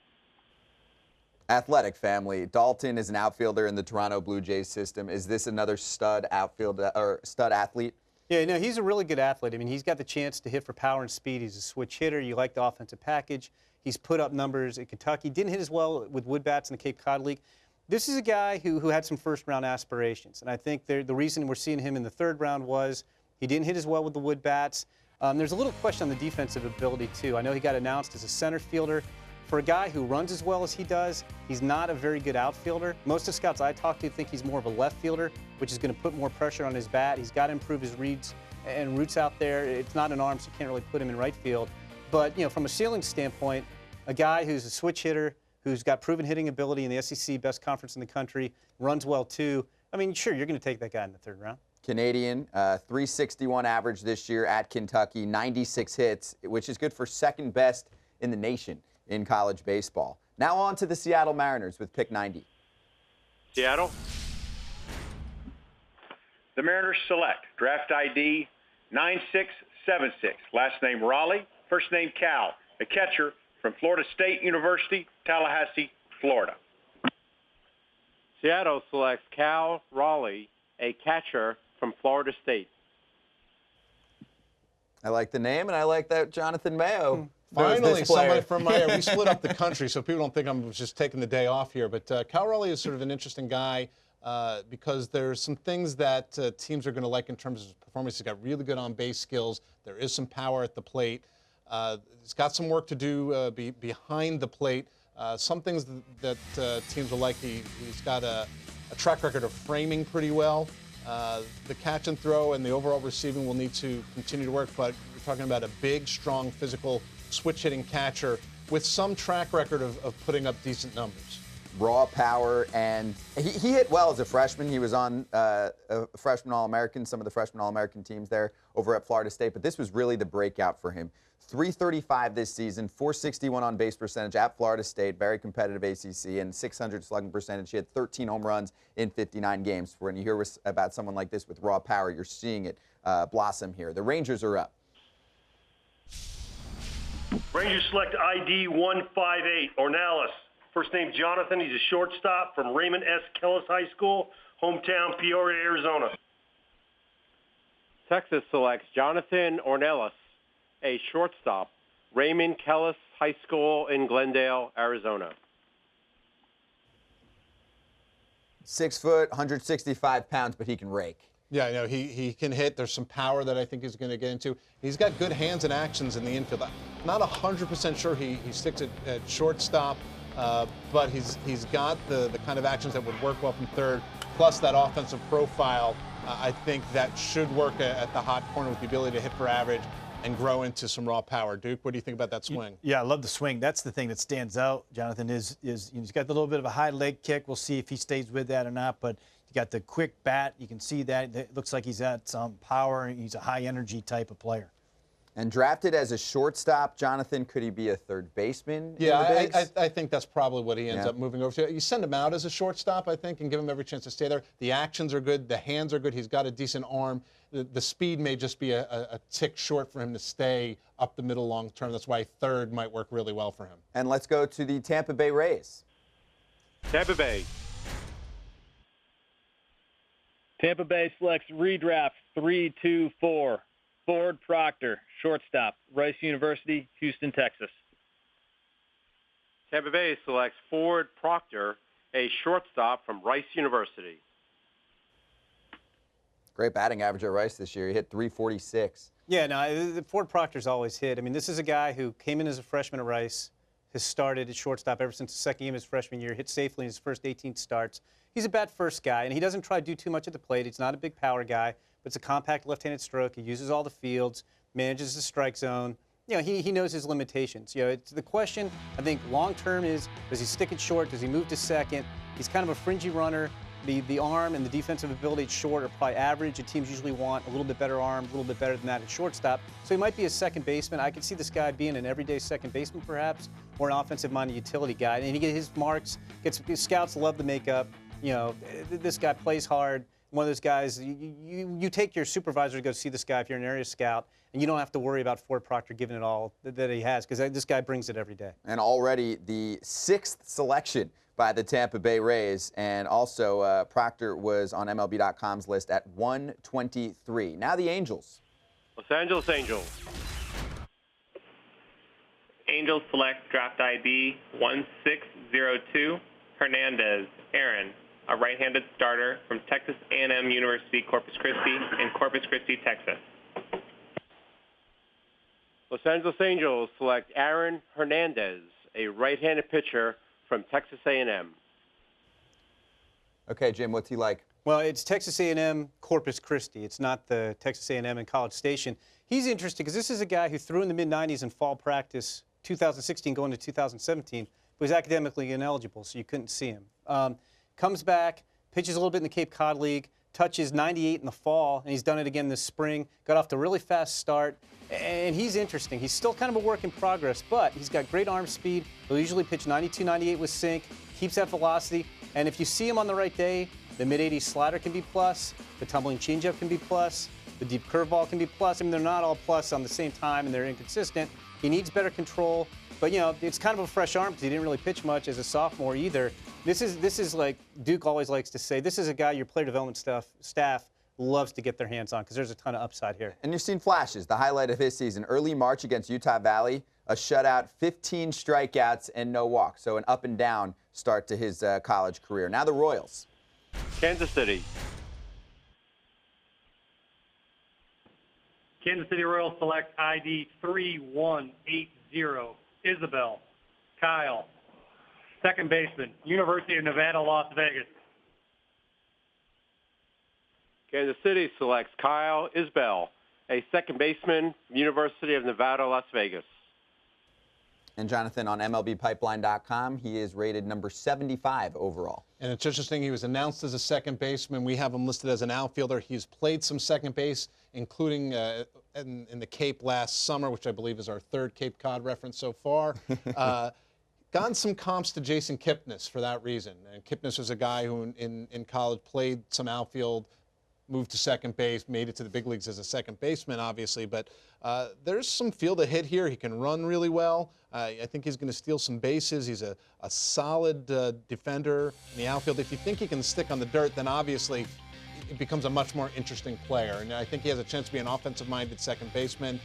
Athletic family. Dalton is an outfielder in the Toronto Blue Jays system. Is this another stud outfielder or stud athlete? Yeah, no, he's a really good athlete. I mean, he's got the chance to hit for power and speed. He's a switch hitter. You like the offensive package. He's put up numbers at Kentucky. Didn't hit as well with wood bats in the Cape Cod League. This is a guy who had some first-round aspirations, and I think the reason we're seeing him in the 3rd round was he didn't hit as well with the wood bats. There's a little question on the defensive ability, too. I know he got announced as a center fielder. For a guy who runs as well as he does, he's not a very good outfielder. Most of the scouts I talk to think he's more of a left fielder, which is going to put more pressure on his bat. He's got to improve his reads and roots out there. It's not an arm, so you can't really put him in right field. But, you know, from a ceiling standpoint, a guy who's a switch hitter, who's got proven hitting ability in the SEC, best conference in the country, runs well too. I mean, sure, you're going to take that guy in the 3rd round. Canadian, 361 average this year at Kentucky, 96 hits, which is good for 2nd best in the nation in college baseball. Now on to the Seattle Mariners with pick 90. Seattle. The Mariners select draft ID 9676, last name Raleigh, first name Cal, a catcher from Florida State University, Tallahassee, Florida. Seattle selects Cal Raleigh, a catcher from Florida State. I like the name, and I like that Jonathan Mayo. Finally, somebody from Miami. We split up the country, so people don't think I'm just taking the day off here. But Cal Raleigh is sort of an interesting guy because there's some things that teams are going to like in terms of his performance. He's got really good on-base skills. There is some power at the plate. He's got some work to do behind the plate. Some things that teams will like. He's got a track record of framing pretty well. The catch and throw and the overall receiving will need to continue to work, but we're talking about a big, strong, physical, switch-hitting catcher with some track record of putting up decent numbers. Raw power, and he hit well as a freshman. He was on a freshman All-American, some of the freshman All-American teams there over at Florida State, but this was really the breakout for him. 335 this season, 461 on base percentage at Florida State, very competitive ACC, and 600 slugging percentage. He had 13 home runs in 59 games. When you hear about someone like this with raw power, you're seeing it blossom here. The Rangers are up. Rangers select ID 158, Ornelas. First name Jonathan. He's a shortstop from Raymond S. Kellis High School, hometown Peoria, Arizona. Texas selects Jonathan Ornelas, a shortstop, Raymond Kellis High School in Glendale, Arizona. 6 foot, 165 pounds, but he can rake. Yeah, I know he can hit. There's some power that I think he's going to get into. He's got good hands and actions in the infield. I'm not 100% sure he sticks at shortstop, but he's got the kind of actions that would work well from third, plus that offensive profile. I think that should work at the hot corner with the ability to hit for average and grow into some raw power. Duke, what do you think about that swing? Yeah, I love the swing. That's the thing that stands out, Jonathan, is he's got a little bit of a high leg kick. We'll see if he stays with that or not, but you got the quick bat. You can see that. It looks like he's got some power. He's a high-energy type of player. And drafted as a shortstop, Jonathan, could he be a third baseman? Yeah, I think that's probably what he ends up moving over to. You send him out as a shortstop, I think, and give him every chance to stay there. The actions are good. The hands are good. He's got a decent arm. The speed may just be a tick short for him to stay up the middle long term. That's why third might work really well for him. And let's go to the Tampa Bay Rays. Tampa Bay. Tampa Bay selects redraft 324, Ford Proctor, shortstop, Rice University, Houston, Texas. Tampa Bay selects Ford Proctor, a shortstop from Rice University. Great batting average at Rice this year. He hit .346. Yeah, no, Ford Proctor's always hit. I mean, this is a guy who came in as a freshman at Rice, has started at shortstop ever since the second game of his freshman year, hit safely in his first 18 starts. He's a bat-first guy, and he doesn't try to do too much at the plate. He's not a big power guy, but it's a compact left-handed stroke. He uses all the fields, manages the strike zone. You know, he knows his limitations. You know, it's the question, I think, long-term is, does he stick it short? Does he move to second? He's kind of a fringy runner. The arm and the defensive ability at short are probably average, and teams usually want a little bit better arm, a little bit better than that at shortstop. So he might be a second baseman. I could see this guy being an everyday second baseman, perhaps, or an offensive-minded utility guy. And he gets his marks. Scouts love the makeup. You know, this guy plays hard. One of those guys, you take your supervisor to go see this guy if you're an area scout, and you don't have to worry about Ford Proctor giving it all that he has, because this guy brings it every day. And already the 6th selection by the Tampa Bay Rays, and also Proctor was on MLB.com's list at 123. Now the Angels. Los Angeles Angels. Angels select draft ID 1602, Hernandez, Aaron, a right-handed starter from Texas A&M University, Corpus Christi, in Corpus Christi, Texas. Los Angeles Angels select Aaron Hernandez, a right-handed pitcher from Texas A&M. Okay, Jim, what's he like? Well, it's Texas A&M Corpus Christi. It's not the Texas A&M in College Station. He's interesting because this is a guy who threw in the mid-90s in fall practice 2016 going to 2017, but was academically ineligible, so you couldn't see him. Comes back, pitches a little bit in the Cape Cod League, touches 98 in the fall, and he's done it again this spring. Got off to a really fast start, and he's interesting. He's still kind of a work in progress, but he's got great arm speed. He'll usually pitch 92, 98 with sink, keeps that velocity, and if you see him on the right day, the mid-80s slider can be plus, the tumbling changeup can be plus, the deep curveball can be plus. I mean, they're not all plus on the same time, and they're inconsistent. He needs better control, but, you know, it's kind of a fresh arm because he didn't really pitch much as a sophomore either. This is like Duke always likes to say, this is a guy your player development staff loves to get their hands on because there's a ton of upside here. And you've seen flashes. The highlight of his season, early March against Utah Valley, a shutout, 15 strikeouts, and no walks. So an up and down start to his college career. Now the Royals. Kansas City. Kansas City Royals select ID 3180, Isabel, Kyle, second baseman, University of Nevada, Las Vegas. Kansas City selects Kyle Isbell, a second baseman, University of Nevada, Las Vegas. And Jonathan, on MLBpipeline.com, he is rated number 75 overall. And it's interesting, he was announced as a second baseman. We have him listed as an outfielder. He's played some second base, including in the Cape last summer, which I believe is our third Cape Cod reference so far. Gotten some comps to Jason Kipnis for that reason. And Kipnis was a guy who in college played some outfield, moved to second base, made it to the big leagues as a second baseman, obviously. But there's some field to hit here. He can run really well. I think he's going to steal some bases. He's a solid defender in the outfield. If you think he can stick on the dirt, then obviously it becomes a much more interesting player. And I think he has a chance to be an offensive-minded second baseman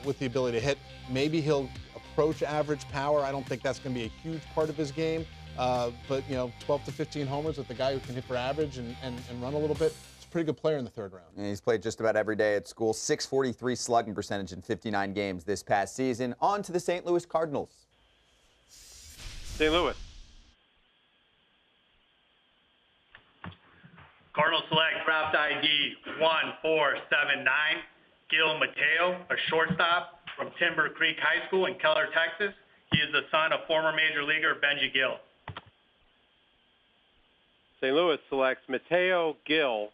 with the ability to hit. Maybe he'll approach average power. I don't think that's going to be a huge part of his game. But, you know, 12 to 15 homers with the guy who can hit for average and run a little bit. Pretty good player in the third round. And he's played just about every day at school. .643 slugging percentage in 59 games this past season. On to the St. Louis Cardinals. St. Louis. Cardinals select draft ID 1479, Gil Mateo, a shortstop from Timber Creek High School in Keller, Texas. He is the son of former major leaguer Benji Gil. St. Louis selects Mateo Gil,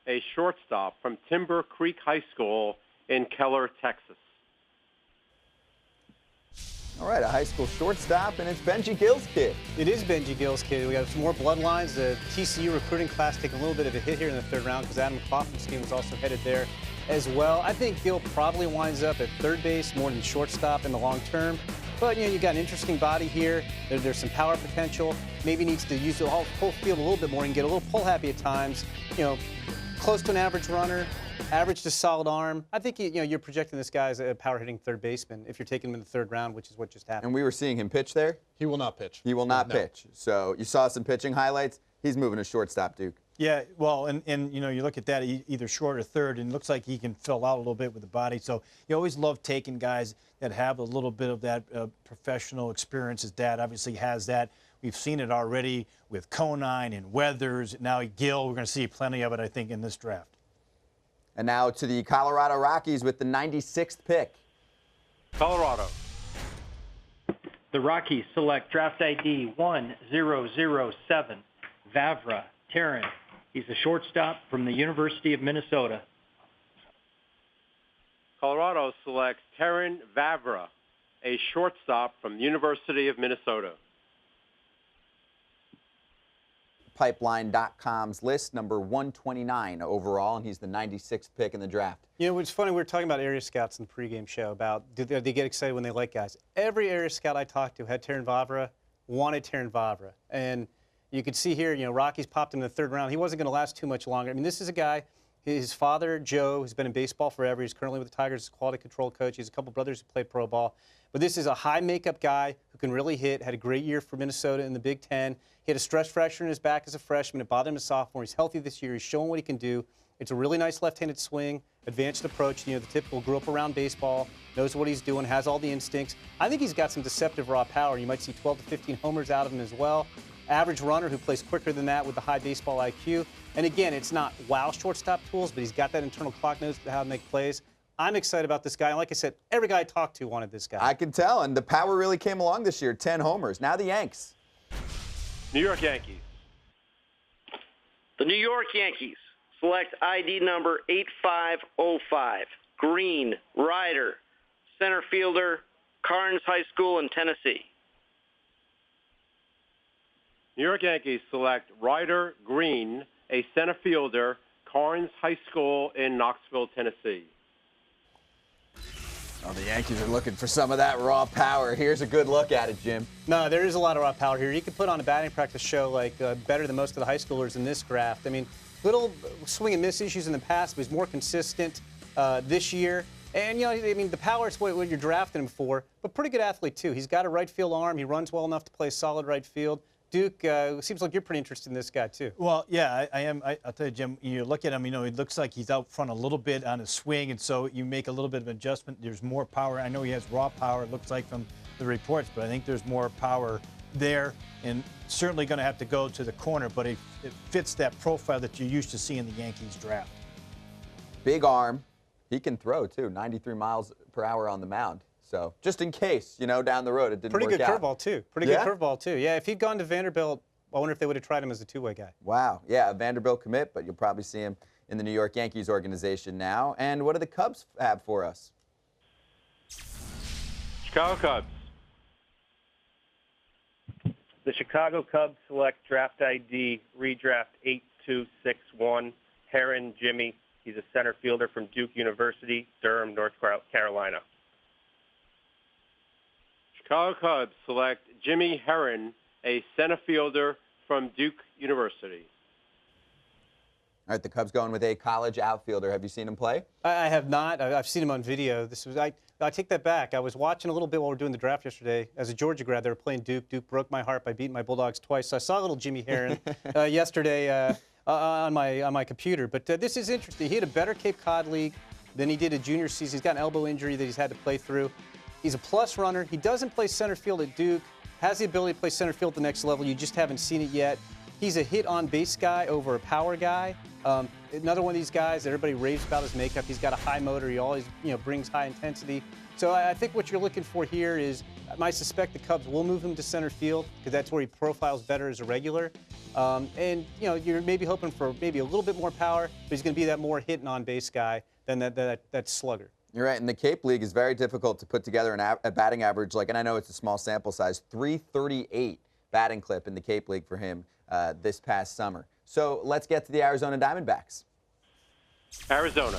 a shortstop from Timber Creek High School in Keller, Texas. All right, a high school shortstop, and it's Benji Gil's kid. It is Benji Gil's kid. We got some more bloodlines. The TCU recruiting class taking a little bit of a hit here in the third round because Adam McLaughlin's team was also headed there as well. I think Gil probably winds up at third base more than shortstop in the long term. But, you know, you got an interesting body here. There's some power potential. Maybe needs to use the whole field a little bit more and get a little pull happy at times. You know, close to an average runner, average to solid arm. I think you're projecting this guy as a power hitting third baseman if you're taking him in the third round, which is what just happened. And we were seeing him pitch there. He will not pitch. He will not pitch. So you saw some pitching highlights. He's moving to shortstop, Duke. Yeah, well, and you know, you look at that, either short or third, and it looks like he can fill out a little bit with the body. So you always love taking guys that have a little bit of that professional experience. His dad obviously has that. We've seen it already with Conine and Weathers. Now Gill, we're going to see plenty of it, I think, in this draft. And now to the Colorado Rockies with the 96th pick. Colorado. The Rockies select draft ID 1007, Vavra Terran. He's a shortstop from the University of Minnesota. Colorado selects Terran Vavra, a shortstop from the University of Minnesota. Pipeline.com's list, number 129 overall, and he's the 96th pick in the draft. You know, it's funny, we were talking about area scouts in the pregame show about do they get excited when they like guys. Every area scout I talked to had Terran Vavra, wanted Terran Vavra. And you could see here, you know, Rockies popped him in the third round. He wasn't going to last too much longer. I mean, this is a guy, his father, Joe, has been in baseball forever. He's currently with the Tigers as a quality control coach. He has a couple brothers who play pro ball. But this is a high makeup guy who can really hit, had a great year for Minnesota in the Big Ten. He had a stress fracture in his back as a freshman. It bothered him as a sophomore. He's healthy this year. He's showing what he can do. It's a really nice left-handed swing, advanced approach. You know, the typical grew up around baseball, knows what he's doing, has all the instincts. I think he's got some deceptive raw power. You might see 12 to 15 homers out of him as well. Average runner who plays quicker than that with the high baseball IQ. And again, it's not wow shortstop tools, but he's got that internal clock, knows how to make plays. I'm excited about this guy. And like I said, every guy I talked to wanted this guy. I can tell, and the power really came along this year, 10 homers. Now the Yanks. New York Yankees. The New York Yankees select ID number 8505, Green, Ryder, center fielder, Carnes High School in Tennessee. New York Yankees select Ryder Green, a center fielder, Carnes High School in Knoxville, Tennessee. Oh, the Yankees are looking for some of that raw power. Here's a good look at it, Jim. No, there is a lot of raw power here. You could put on a batting practice show like better than most of the high schoolers in this draft. I mean, little swing and miss issues in the past, but he's more consistent this year. And, you know, I mean, the power is what you're drafting him for, but pretty good athlete, too. He's got a right field arm. He runs well enough to play solid right field. Duke, seems like you're pretty interested in this guy, too. Well, yeah, I am. I'll tell you, Jim, you look at him, you know, it looks like he's out front a little bit on his swing, and so you make a little bit of adjustment. There's more power. I know he has raw power, it looks like, from the reports, but I think there's more power there, and certainly going to have to go to the corner, but it fits that profile that you're used to seeing the Yankees draft. Big arm. He can throw, too, 93 miles per hour on the mound. So just in case, you know, down the road it didn't work out. Pretty good curveball, too. Pretty good curveball, too. Yeah, if he'd gone to Vanderbilt, I wonder if they would have tried him as a two-way guy. Wow. Yeah, a Vanderbilt commit, but you'll probably see him in the New York Yankees organization now. And what do the Cubs have for us? Chicago Cubs. The Chicago Cubs select draft ID redraft 8261, Heron Jimmy. He's a center fielder from Duke University, Durham, North Carolina. Chicago Cubs select Jimmy Heron, a center fielder from Duke University. All right, the Cubs going with a college outfielder. Have you seen him play? I have not. I've seen him on video. I take that back. I was watching a little bit while we were doing the draft yesterday. As a Georgia grad, they were playing Duke. Duke broke my heart by beating my Bulldogs twice. So I saw a little Jimmy Heron yesterday on my computer. But this is interesting. He had a better Cape Cod league than he did a junior season. He's got an elbow injury that he's had to play through. He's a plus runner. He doesn't play center field at Duke. Has the ability to play center field at the next level. You just haven't seen it yet. He's a hit-on-base guy over a power guy. Another one of these guys that everybody raves about his makeup. He's got a high motor. He always, brings high intensity. So I think what you're looking for here is, I suspect the Cubs will move him to center field because that's where he profiles better as a regular. You're maybe hoping for maybe a little bit more power, but he's going to be that more hit-on-base guy than that slugger. You're right, and the Cape League is very difficult to put together a batting average, and I know it's a small sample size, 338 batting clip in the Cape League for him this past summer. So let's get to the Arizona Diamondbacks. Arizona.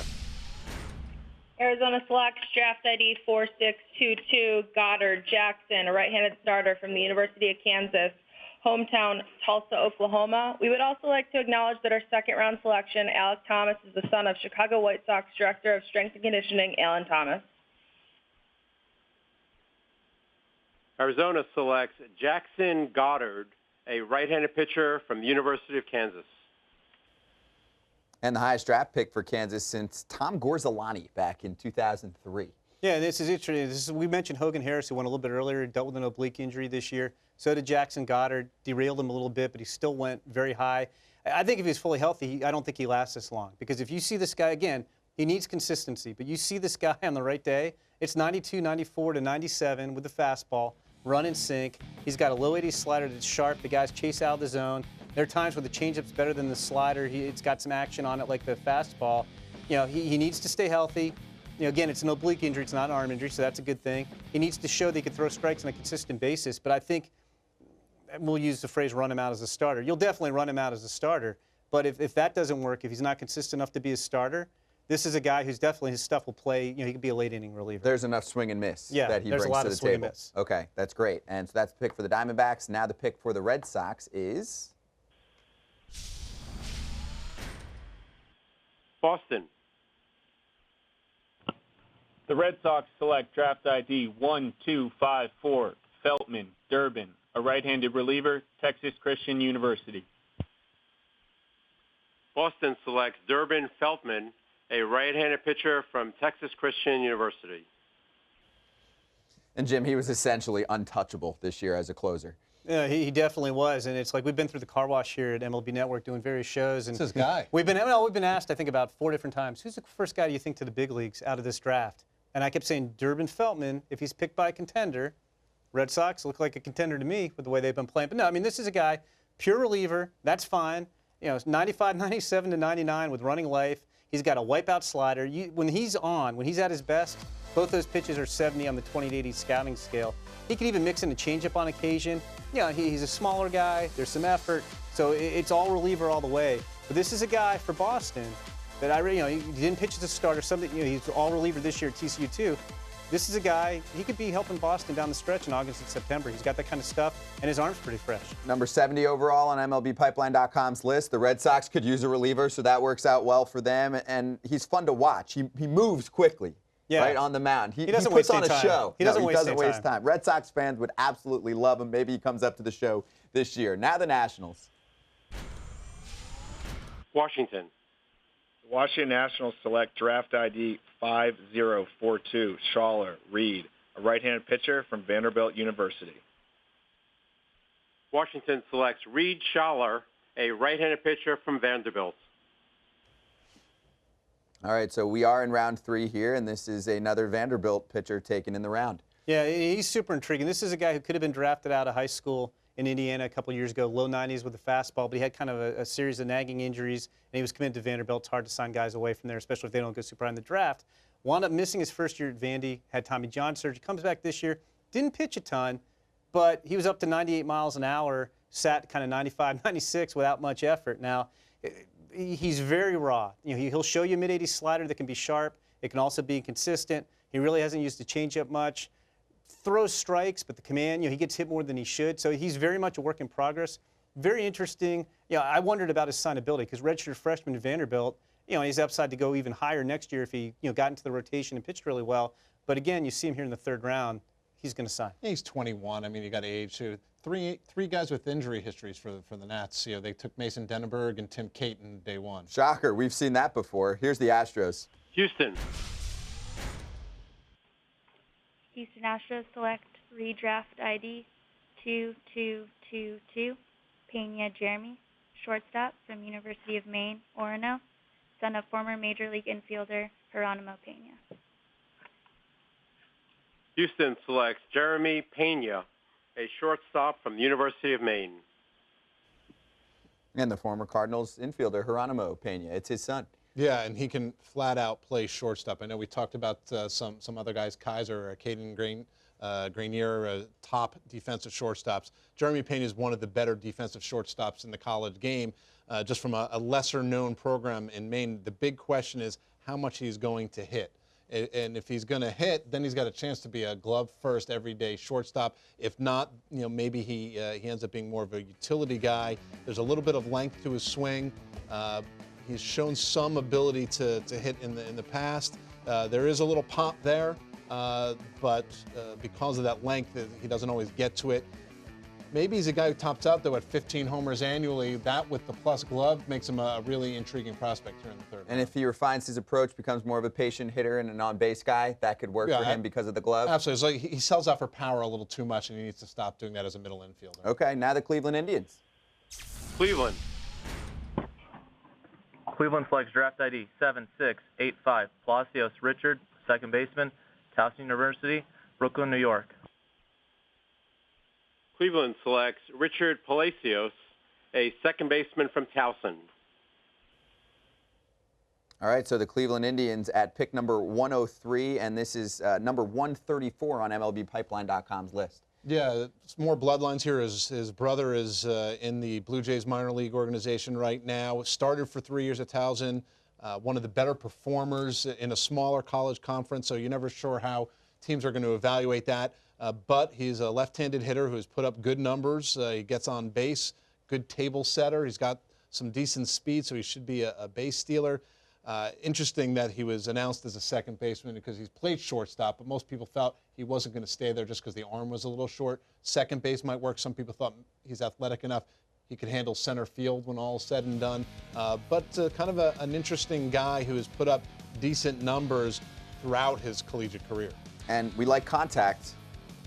Arizona selects draft ID 4622, Goddard Jackson, a right-handed starter from the University of Kansas, hometown Tulsa, Oklahoma. We would also like to acknowledge that our second-round selection, Alec Thomas, is the son of Chicago White Sox Director of Strength and Conditioning, Alan Thomas. Arizona selects Jackson Goddard, a right-handed pitcher from the University of Kansas. And the highest draft pick for Kansas since Tom Gorzolani back in 2003. Yeah, this is interesting. We mentioned Hogan Harris, who went a little bit earlier, dealt with an oblique injury this year. So did Jackson Goddard. Derailed him a little bit, but he still went very high. I think if he's fully healthy, I don't think he lasts this long. Because if you see this guy, again, he needs consistency. But you see this guy on the right day, it's 92, 94 to 97 with the fastball, run and sink. He's got a low 80 slider that's sharp. The guys chase out of the zone. There are times where the changeup's better than the slider. It's got some action on it like the fastball. You know, he needs to stay healthy. You know, again, it's an oblique injury. It's not an arm injury, so that's a good thing. He needs to show that he can throw strikes on a consistent basis. But I think we'll use the phrase run him out as a starter. You'll definitely run him out as a starter. But if that doesn't work, if he's not consistent enough to be a starter, this is a guy who's definitely, his stuff will play, you know, he could be a late inning reliever. There's enough swing and miss that he brings to the table. There's a lot of swing and miss. Okay, that's great. And so that's the pick for the Diamondbacks. Now the pick for the Red Sox is Boston. The Red Sox select draft ID 1254, Feltman, Durbin, a right-handed reliever, Texas Christian University. Boston selects Durbin Feltman, a right-handed pitcher from Texas Christian University. And Jim, he was essentially untouchable this year as a closer. Yeah, he definitely was, and it's like we've been through the car wash here at MLB Network doing various shows. And It's his guy. We've been asked, I think, about 4 different times, who's the first guy you think to the big leagues out of this draft? And I kept saying Durbin Feltman, if he's picked by a contender. Red Sox look like a contender to me with the way they've been playing. But no, I mean, this is a guy, pure reliever, that's fine. You know, 95, 97 to 99 with running life. He's got a wipeout slider. When he's at his best, both those pitches are 70 on the 20-80 scouting scale. He can even mix in a changeup on occasion. Yeah, he's a smaller guy. There's some effort. So it's all reliever all the way. But this is a guy for Boston that he didn't pitch as a starter. He's all reliever this year at TCU too. This is a guy, he could be helping Boston down the stretch in August and September. He's got that kind of stuff, and his arm's pretty fresh. Number 70 overall on MLBpipeline.com's list. The Red Sox could use a reliever, so that works out well for them. And he's fun to watch. He moves quickly. Yeah. Right on the mound. He doesn't puts waste on a time. show. He doesn't waste time. Red Sox fans would absolutely love him. Maybe he comes up to the show this year. Now the Nationals. Washington. The Washington Nationals select draft ID 5042, Schaller Reed, a right-handed pitcher from Vanderbilt University. Washington selects Reed Schaller, a right-handed pitcher from Vanderbilt. All right, so we are in round 3 here, and this is another Vanderbilt pitcher taken in the round. Yeah, he's super intriguing. This is a guy who could have been drafted out of high school in Indiana a couple years ago, low 90s with a fastball, but he had kind of a series of nagging injuries, and he was committed to Vanderbilt. It's hard to sign guys away from there, especially if they don't go super high in the draft. Wound up missing his first year at Vandy, had Tommy John surgery, comes back this year, didn't pitch a ton, but he was up to 98 miles an hour, sat kind of 95, 96 without much effort. Now, he's very raw. He'll show you a mid-80s slider that can be sharp. It can also be consistent. He really hasn't used the changeup much. Throws strikes, but the command, he gets hit more than he should. So he's very much a work in progress. Very interesting. I wondered about his signability because redshirt freshman at Vanderbilt, he's upside to go even higher next year if he, got into the rotation and pitched really well. But again, you see him here in the 3rd round. He's going to sign. Yeah, he's 21. I mean, you got age too. Three guys with injury histories for the Nats. They took Mason Denneberg and Tim Caton day 1. Shocker. We've seen that before. Here's the Astros. Houston. Houston Astros select redraft ID 2222, Pena Jeremy, shortstop from University of Maine, Orono, son of former Major League infielder Geronimo Pena. Houston selects Jeremy Pena, a shortstop from the University of Maine. And the former Cardinals infielder Geronimo Pena. It's his son. Yeah, and he can flat out play shortstop. I know we talked about some other guys, Kaiser, Caden Grenier, top defensive shortstops. Jeremy Pena is one of the better defensive shortstops in the college game, just from a lesser-known program in Maine. The big question is how much he's going to hit. And if he's going to hit, then he's got a chance to be a glove-first, everyday shortstop. If not, maybe he ends up being more of a utility guy. There's a little bit of length to his swing. He's shown some ability to hit in the past. There is a little pop there, but because of that length, he doesn't always get to it. maybe he's a guy who tops out, though, at 15 homers annually. That with the plus glove makes him a really intriguing prospect here in the third. And if he refines his approach, becomes more of a patient hitter and an on-base guy, that could work for him because of the glove? Absolutely. It's like he sells out for power a little too much, and he needs to stop doing that as a middle infielder. Okay, now the Cleveland Indians. Cleveland. Cleveland selects draft ID 7685, Palacios Richard, second baseman, Towson University, Brooklyn, New York. Cleveland selects Richard Palacios, a second baseman from Towson. All right, so the Cleveland Indians at pick number 103, and this is number 134 on MLBpipeline.com's list. Yeah, it's more bloodlines here. His brother is in the Blue Jays minor league organization right now. Started for 3 years at Towson, one of the better performers in a smaller college conference, so you're never sure how teams are going to evaluate that. But he's a left-handed hitter who's put up good numbers. He gets on base, good table setter. He's got some decent speed, so he should be a base stealer. Interesting that he was announced as a second baseman because he's played shortstop, but most people felt he wasn't going to stay there just because the arm was a little short. Second base might work. Some people thought he's athletic enough he could handle center field when all is said and done. But kind of an interesting guy who has put up decent numbers throughout his collegiate career. And we like contact.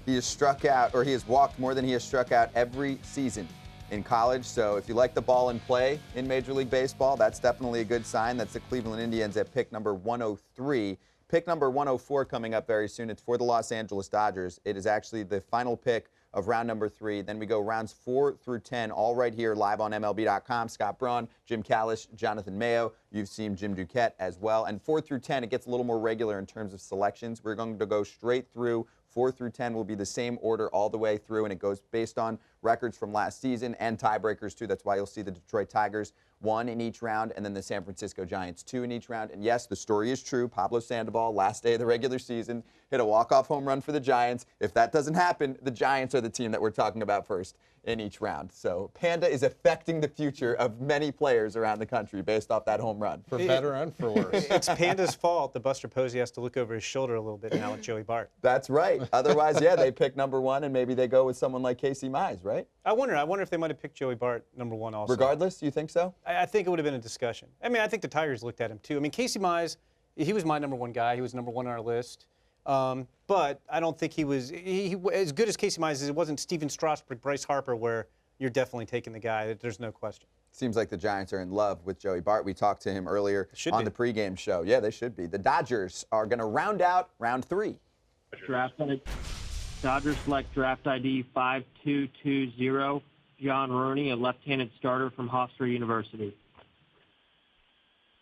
He has struck out, or he has walked more than he has struck out every season in college. So if you like the ball in play in Major League Baseball, that's definitely a good sign. That's the Cleveland Indians at pick number 103. Pick number 104 coming up very soon. It's for the Los Angeles Dodgers. It is actually the final pick of round number 3. Then we go rounds 4 through 10, all right here live on MLB.com. Scott Braun, Jim Callis, Jonathan Mayo. You've seen Jim Duquette as well. And 4 through 10, it gets a little more regular in terms of selections. We're going to go straight through. 4 through 10 will be the same order all the way through, and it goes based on records from last season and tiebreakers, too. That's why you'll see the Detroit Tigers 1 in each round, and then the San Francisco Giants 2 in each round. And yes, the story is true. Pablo Sandoval, last day of the regular season, hit a walk-off home run for the Giants. If that doesn't happen, the Giants are the team that we're talking about first in each round. So Panda is affecting the future of many players around the country based off that home run. For better and for worse. It's Panda's fault that Buster Posey has to look over his shoulder a little bit now with Joey Bart. That's right. Otherwise, yeah, they pick number 1, and maybe they go with someone like Casey Mize, right? I wonder if they might have picked Joey Bart number 1 also. Regardless, you think so? I think it would have been a discussion. I mean, I think the Tigers looked at him too. I mean, Casey Mize, he was my number 1 guy. He was number 1 on our list. But I don't think he was as good as Casey Mize is. It wasn't Steven Strasburg, Bryce Harper, where you're definitely taking the guy. There's no question. Seems like the Giants are in love with Joey Bart. We talked to him earlier on the pregame show. Yeah, they should be. The Dodgers are going to round out round 3. Dodgers select draft ID 5220, John Rooney, a left-handed starter from Hofstra University.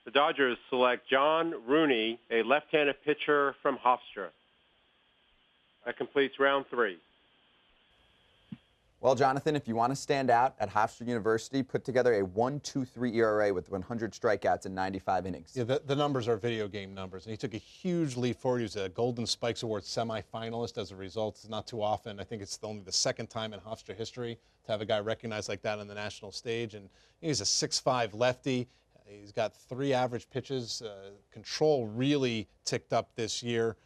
The Dodgers select John Rooney, a left-handed pitcher from Hofstra. That completes round 3. Well, Jonathan, if you want to stand out at Hofstra University, put together a 1.23 ERA with 100 strikeouts in 95 innings. Yeah, the numbers are video game numbers, and he took a huge leap forward. He was a Golden Spikes Award semifinalist as a result. It's not too often. I think it's only the second time in Hofstra history to have a guy recognized like that on the national stage. And he's a 6'5" lefty. He's got 3 average pitches. Control really ticked up this year.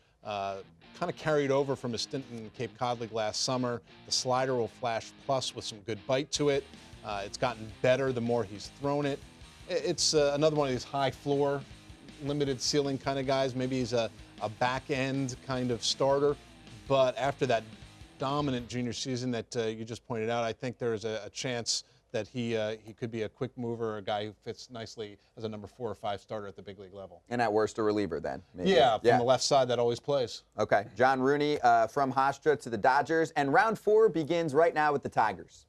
Kind of carried over from his stint in Cape Cod League last summer. The slider will flash plus with some good bite to it. It's gotten better the more he's thrown it. It's another one of these high floor, limited ceiling kind of guys. Maybe he's a back end kind of starter. But after that dominant junior season that you just pointed out, I think there's a chance that he could be a quick mover, a guy who fits nicely as a number 4 or 5 starter at the big league level. And at worst, a reliever then, maybe. Yeah, from the left side that always plays. Okay, John Rooney from Hofstra to the Dodgers. And round 4 begins right now with the Tigers.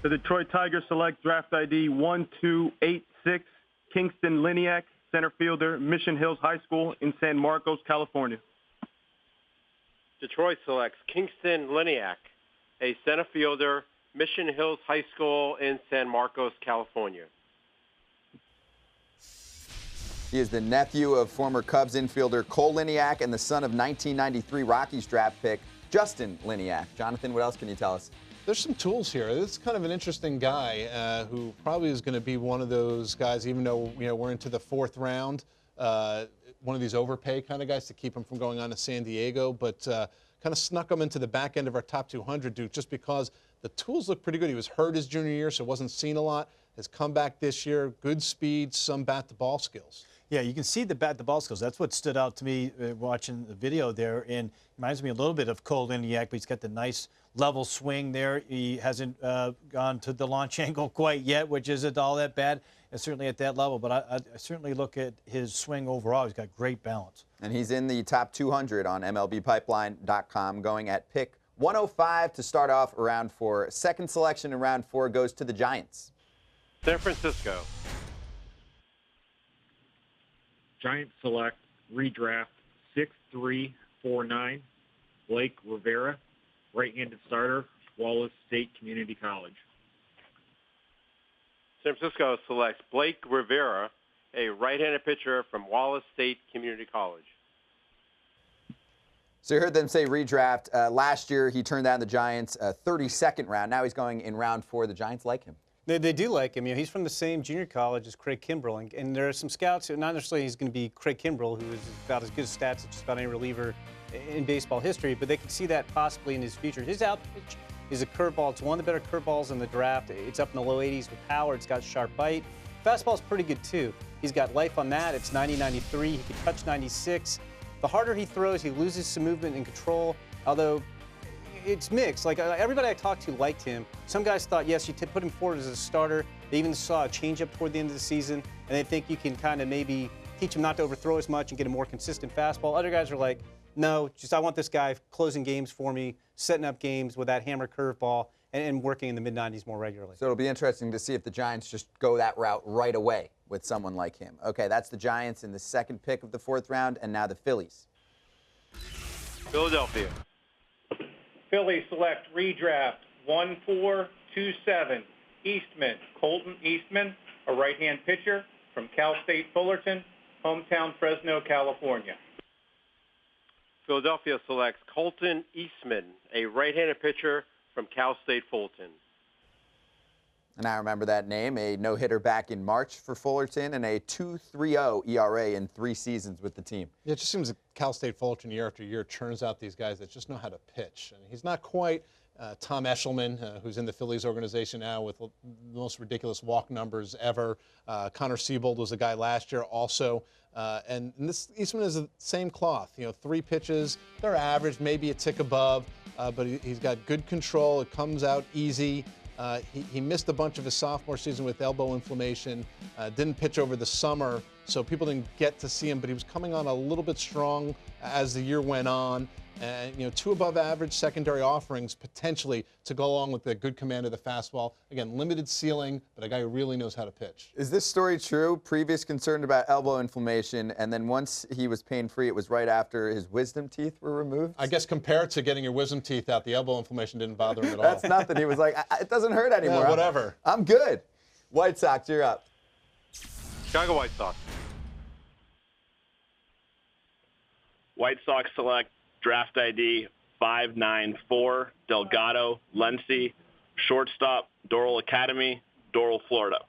The Detroit Tigers select draft ID 1286, Kingston Liniak, center fielder, Mission Hills High School in San Marcos, California. Detroit selects Kingston Liniak, a center fielder, Mission Hills High School in San Marcos, California. He is the nephew of former Cubs infielder Cole Liniak and the son of 1993 Rockies draft pick Justin Liniak. Jonathan, what else can you tell us? There's some tools here. This is kind of an interesting guy who probably is going to be one of those guys, even though we're into the 4th round, one of these overpay kind of guys to keep him from going on to San Diego, but kind of snuck him into the back end of our top 200, Duke, just because the tools look pretty good. He was hurt his junior year, so wasn't seen a lot. His comeback this year, good speed, some bat-to-ball skills. Yeah, you can see the bat-to-ball skills. That's what stood out to me watching the video there. And reminds me a little bit of Cole Indiak, but he's got the nice level swing there. He hasn't gone to the launch angle quite yet, which isn't all that bad, and certainly at that level. But I certainly look at his swing overall. He's got great balance. And he's in the top 200 on MLBpipeline.com, going at pick 105 to start off round 4. Second selection in round 4 goes to the Giants. San Francisco. Giants select redraft 6349 Blake Rivera, right-handed starter, Wallace State Community College. San Francisco selects Blake Rivera, a right-handed pitcher from Wallace State Community College. So you heard them say redraft. Last year, he turned down the Giants 32nd round. Now he's going in round 4. The Giants like him. They do like him. You know, he's from the same junior college as Craig Kimbrell, and there are some scouts who, not necessarily he's going to be Craig Kimbrell, who is about as good as stats as just about any reliever in baseball history, but they can see that possibly in his future. His out pitch is a curveball. It's one of the better curveballs in the draft. It's up in the low 80s with power. It's got sharp bite. Fastball's pretty good, too. He's got life on that. It's 90-93. He can touch 96. The harder he throws, he loses some movement and control, although it's mixed. Like, everybody I talked to liked him. Some guys thought, yes, you put him forward as a starter. They even saw a changeup toward the end of the season, and they think you can kind of maybe teach him not to overthrow as much and get a more consistent fastball. Other guys are like, no, just I want this guy closing games for me, setting up games with that hammer curveball, and working in the mid-90s more regularly. So it'll be interesting to see if the Giants just go that route right away with someone like him. Okay, that's the Giants in the second pick of the 4th round, and now the Phillies. Philadelphia. Phillies select redraft 1427 Eastman, Colton Eastman, a right-hand pitcher from Cal State Fullerton, hometown Fresno, California. Philadelphia selects Colton Eastman, a right-handed pitcher from Cal State Fullerton. And I remember that name, a no-hitter back in March for Fullerton and a 2.30 ERA in 3 seasons with the team. Yeah, it just seems that Cal State Fullerton year after year churns out these guys that just know how to pitch. And he's not quite Tom Eshelman, who's in the Phillies organization now with the most ridiculous walk numbers ever. Connor Siebold was a guy last year also. And this Eastman is the same cloth. You know, 3 pitches, they're average, maybe a tick above, but he's got good control. It comes out easy. He missed a bunch of his sophomore season with elbow inflammation, didn't pitch over the summer, so people didn't get to see him, but he was coming on a little bit strong as the year went on. And, you know, 2 above average secondary offerings potentially to go along with the good command of the fastball. Again, limited ceiling, but a guy who really knows how to pitch. Is this story true? Previous concern about elbow inflammation, and then once he was pain-free, it was right after his wisdom teeth were removed? I guess compared to getting your wisdom teeth out, the elbow inflammation didn't bother him at all. That's nothing. He was like, it doesn't hurt anymore. Yeah, whatever. I'm good. White Sox, you're up. Chicago White Sox. White Sox select draft ID 594 Delgado Lency, shortstop, Doral Academy, Doral, Florida.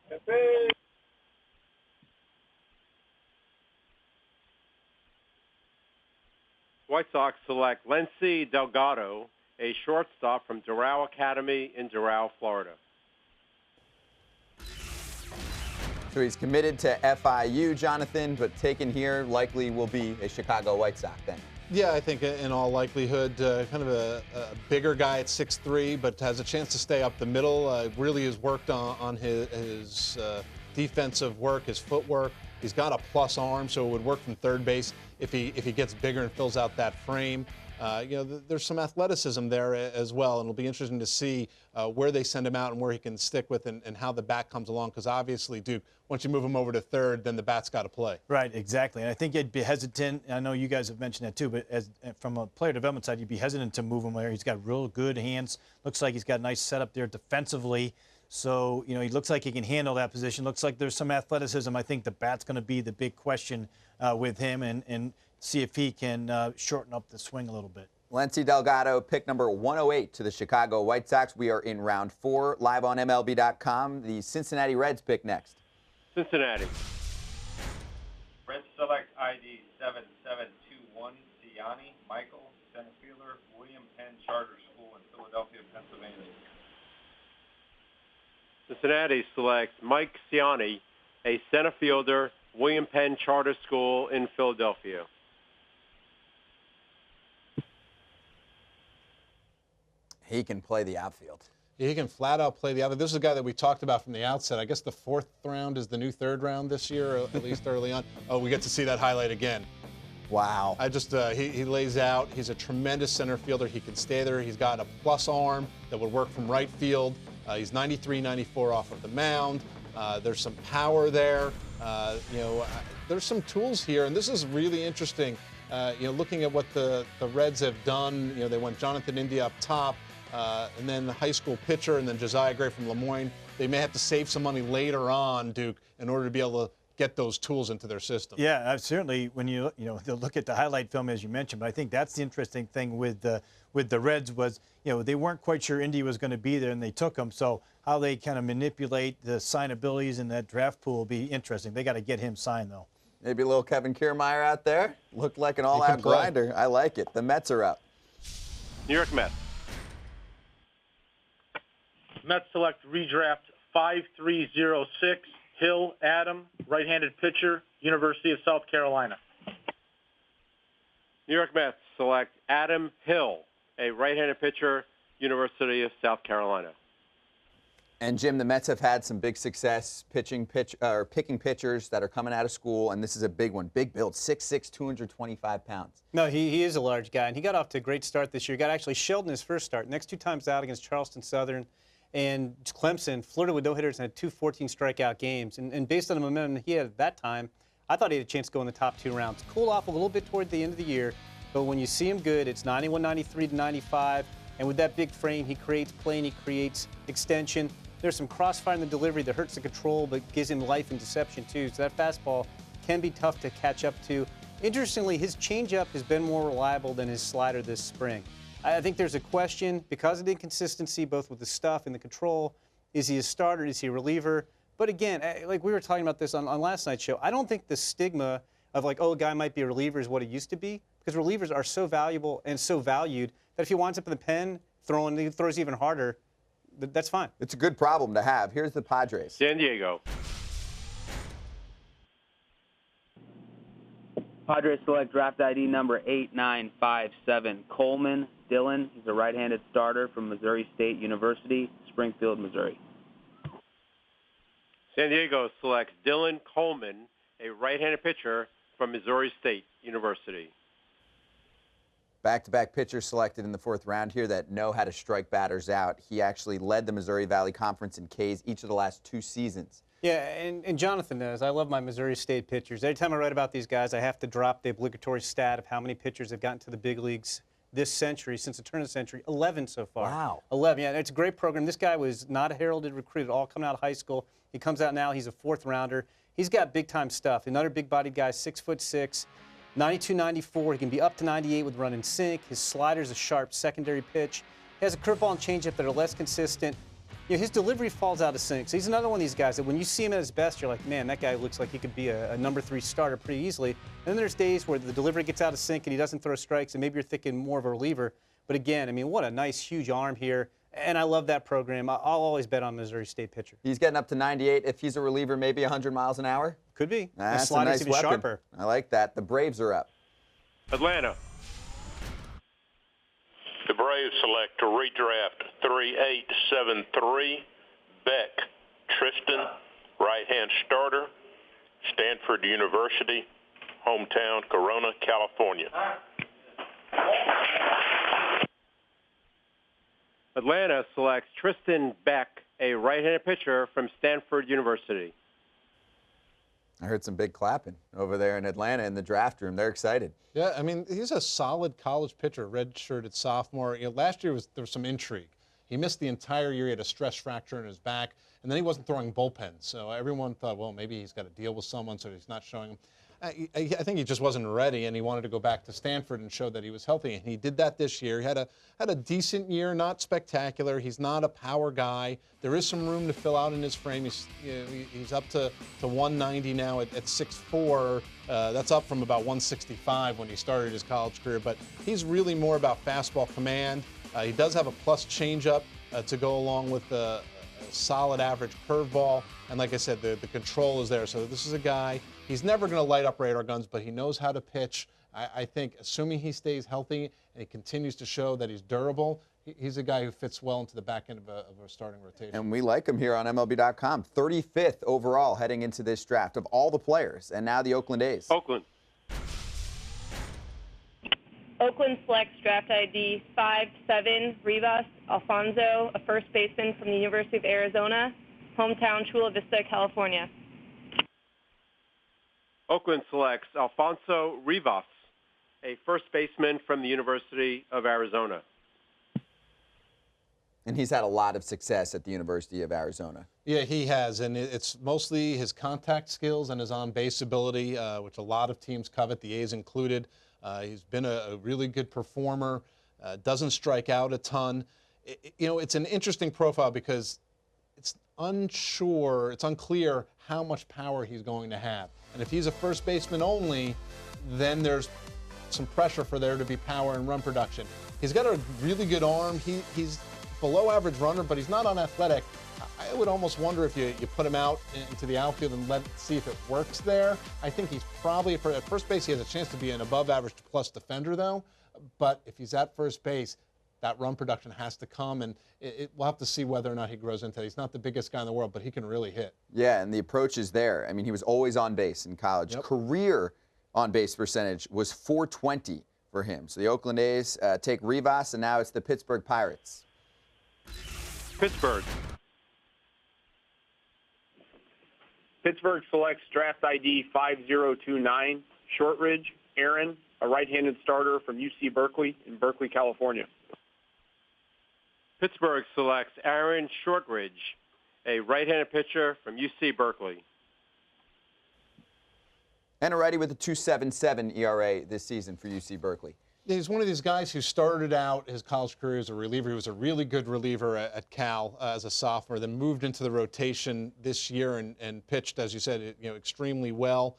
White Sox select Lency Delgado, a shortstop from Doral Academy in Doral, Florida. So he's committed to FIU, Jonathan, but taken here likely will be a Chicago White Sox then. Yeah, I think in all likelihood, kind of a bigger guy at 6'3", but has a chance to stay up the middle. Really has worked on his defensive work, his footwork. He's got a plus arm, so it would work from third base if he gets bigger and fills out that frame. You know, there's some athleticism there as well, and it'll be interesting to see where they send him out and where he can stick with and how the bat comes along, because obviously, Duke, once you move him over to third, then the bat's got to play. Right, exactly. And I think you'd be hesitant, I know you guys have mentioned that too, but from a player development side, you'd be hesitant to move him there. He's got real good hands. Looks like he's got a nice setup there defensively. So, you know, he looks like he can handle that position. Looks like there's some athleticism. I think the bat's going to be the big question with him and see if he can shorten up the swing a little bit. Lency Delgado, pick number 108 to the Chicago White Sox. We are in round 4, live on MLB.com. The Cincinnati Reds pick next. Cincinnati. Reds select ID 7721 Ciani Michael, center fielder, William Penn Charter School in Philadelphia, Pennsylvania. Cincinnati selects Mike Ciani, a center fielder, William Penn Charter School in Philadelphia. He can play the outfield. He can flat out play the outfield. This is a guy that we talked about from the outset. I guess the 4th round is the new 3rd round this year, or at least early on. Oh, we get to see that highlight again. Wow. He lays out. He's a tremendous center fielder. He can stay there. He's got a plus arm that would work from right field. He's 93, 94 off of the mound. There's some power there. There's some tools here, and this is really interesting. Looking at what the Reds have done. They went Jonathan India up top, and then the high school pitcher, and then Josiah Gray from Lemoyne. They may have to save some money later on, Duke, in order to be able to get those tools into their system. Yeah, certainly when they'll look at the highlight film as you mentioned, but I think that's the interesting thing with the Reds was, they weren't quite sure Indy was going to be there and they took him. So how they kind of manipulate the signabilities in that draft pool will be interesting. They got to get him signed though. Maybe a little Kevin Kiermaier out there. Looked like an all-out grinder. I like it. The Mets are up. New York Mets. Mets select redraft 5306. Hill Adam, right-handed pitcher, University of South Carolina. New York Mets select Adam Hill, a right-handed pitcher, University of South Carolina. And Jim, the Mets have had some big success picking pitchers that are coming out of school, and this is a big one. Big build, 6'6", 225 pounds. No, he is a large guy, and he got off to a great start this year. Got actually shelled in his first start. Next 2 times out against Charleston Southern and Clemson, flirted with no-hitters and had 2 14 strikeout games. And based on the momentum he had at that time, I thought he had a chance to go in the top 2 rounds. Cool off a little bit toward the end of the year, but when you see him good, it's 91, 93 to 95. And with that big frame, he creates play and he creates extension. There's some crossfire in the delivery that hurts the control, but gives him life and deception too. So that fastball can be tough to catch up to. Interestingly, his changeup has been more reliable than his slider this spring. I think there's a question because of the inconsistency, both with the stuff and the control. Is he a starter? Is he a reliever? But again, like we were talking about this on last night's show, I don't think the stigma of like, oh, a guy might be a reliever is what it used to be, because relievers are so valuable and so valued that if he winds up in the pen he throws even harder, that's fine. It's a good problem to have. Here's the Padres. San Diego. Padres select draft ID number 8957, Coleman Dylan. He's a right-handed starter from Missouri State University, Springfield, Missouri. San Diego selects Dylan Coleman, a right-handed pitcher from Missouri State University. Back-to-back pitchers selected in the 4th round here that know how to strike batters out. He actually led the Missouri Valley Conference in Ks each of the last 2 seasons. Yeah, and Jonathan knows. I love my Missouri State pitchers. Every time I write about these guys, I have to drop the obligatory stat of how many pitchers have gotten to the big leagues this century, since the turn of the century. 11 so far. Wow. 11, yeah, it's a great program. This guy was not a heralded recruit at all, coming out of high school. He comes out now, he's a 4th rounder. He's got big-time stuff. Another big-bodied guy, 6'6", 92, 94. He can be up to 98 with run and sink. His slider's a sharp secondary pitch. He has a curveball and changeup that are less consistent. His delivery falls out of sync. So he's another one of these guys that when you see him at his best, you're like, man, that guy looks like he could be a number 3 starter pretty easily. And then there's days where the delivery gets out of sync and he doesn't throw strikes, and maybe you're thinking more of a reliever. But again, I mean, what a nice, huge arm here. And I love that program. I'll always bet on Missouri State pitcher. He's getting up to 98. If he's a reliever, maybe 100 miles an hour? Could be. That's a nice even weapon. Sharper. I like that. The Braves are up. Atlanta. The Braves select to redraft 3873, Beck Tristan, right-hand starter, Stanford University, hometown Corona, California. Atlanta selects Tristan Beck, a right-handed pitcher from Stanford University. I heard some big clapping over there in Atlanta in the draft room. They're excited. Yeah, I mean, he's a solid college pitcher, redshirted sophomore. Last year there was some intrigue. He missed the entire year. He had a stress fracture in his back, and then he wasn't throwing bullpens. So everyone thought, well, maybe he's got to deal with someone, so he's not showing him. I think he just wasn't ready, and he wanted to go back to Stanford and show that he was healthy. And he did that this year. He had a decent year, not spectacular. He's not a power guy. There is some room to fill out in his frame. He's up to 190 now at 6'4". That's up from about 165 when he started his college career. But he's really more about fastball command. He does have a plus changeup to go along with a solid average curveball. And like I said, the control is there. So this is a guy, he's never going to light up radar guns, but he knows how to pitch. I think assuming he stays healthy and he continues to show that he's durable, he's a guy who fits well into the back end of a starting rotation. And we like him here on MLB.com. 35th overall heading into this draft of all the players. And now the Oakland A's. Oakland. Oakland selects draft ID 5-7 Rivas Alfonso, a first baseman from the University of Arizona, hometown Chula Vista, California. Oakland selects Alfonso Rivas, a first baseman from the University of Arizona. And he's had a lot of success at the University of Arizona. Yeah, he has, and it's mostly his contact skills and his on-base ability, which a lot of teams covet, the A's included. He's been a really good performer, doesn't strike out a ton. It's an interesting profile because it's unclear how much power he's going to have. And if he's a first baseman only, then there's some pressure for there to be power and run production. He's got a really good arm. He's below average runner, but he's not unathletic. I would almost wonder if you put him out into the outfield and see if it works there. I think he's probably, at first base, he has a chance to be an above average plus defender, though. But if he's at first base, that run production has to come, and we'll have to see whether or not he grows into it. He's not the biggest guy in the world, but he can really hit. Yeah, and the approach is there. I mean, he was always on base in college. Yep. Career on-base percentage was .420 for him. So the Oakland A's take Rivas, and now it's the Pittsburgh Pirates. Pittsburgh. Pittsburgh selects draft ID 5029 Shortridge Aaron, a right-handed starter from UC Berkeley in Berkeley, California. Pittsburgh selects Aaron Shortridge, a right-handed pitcher from UC Berkeley. And a righty with a 2.77 ERA this season for UC Berkeley. He's one of these guys who started out his college career as a reliever. He was a really good reliever at Cal as a sophomore, then moved into the rotation this year and pitched, as you said, extremely well.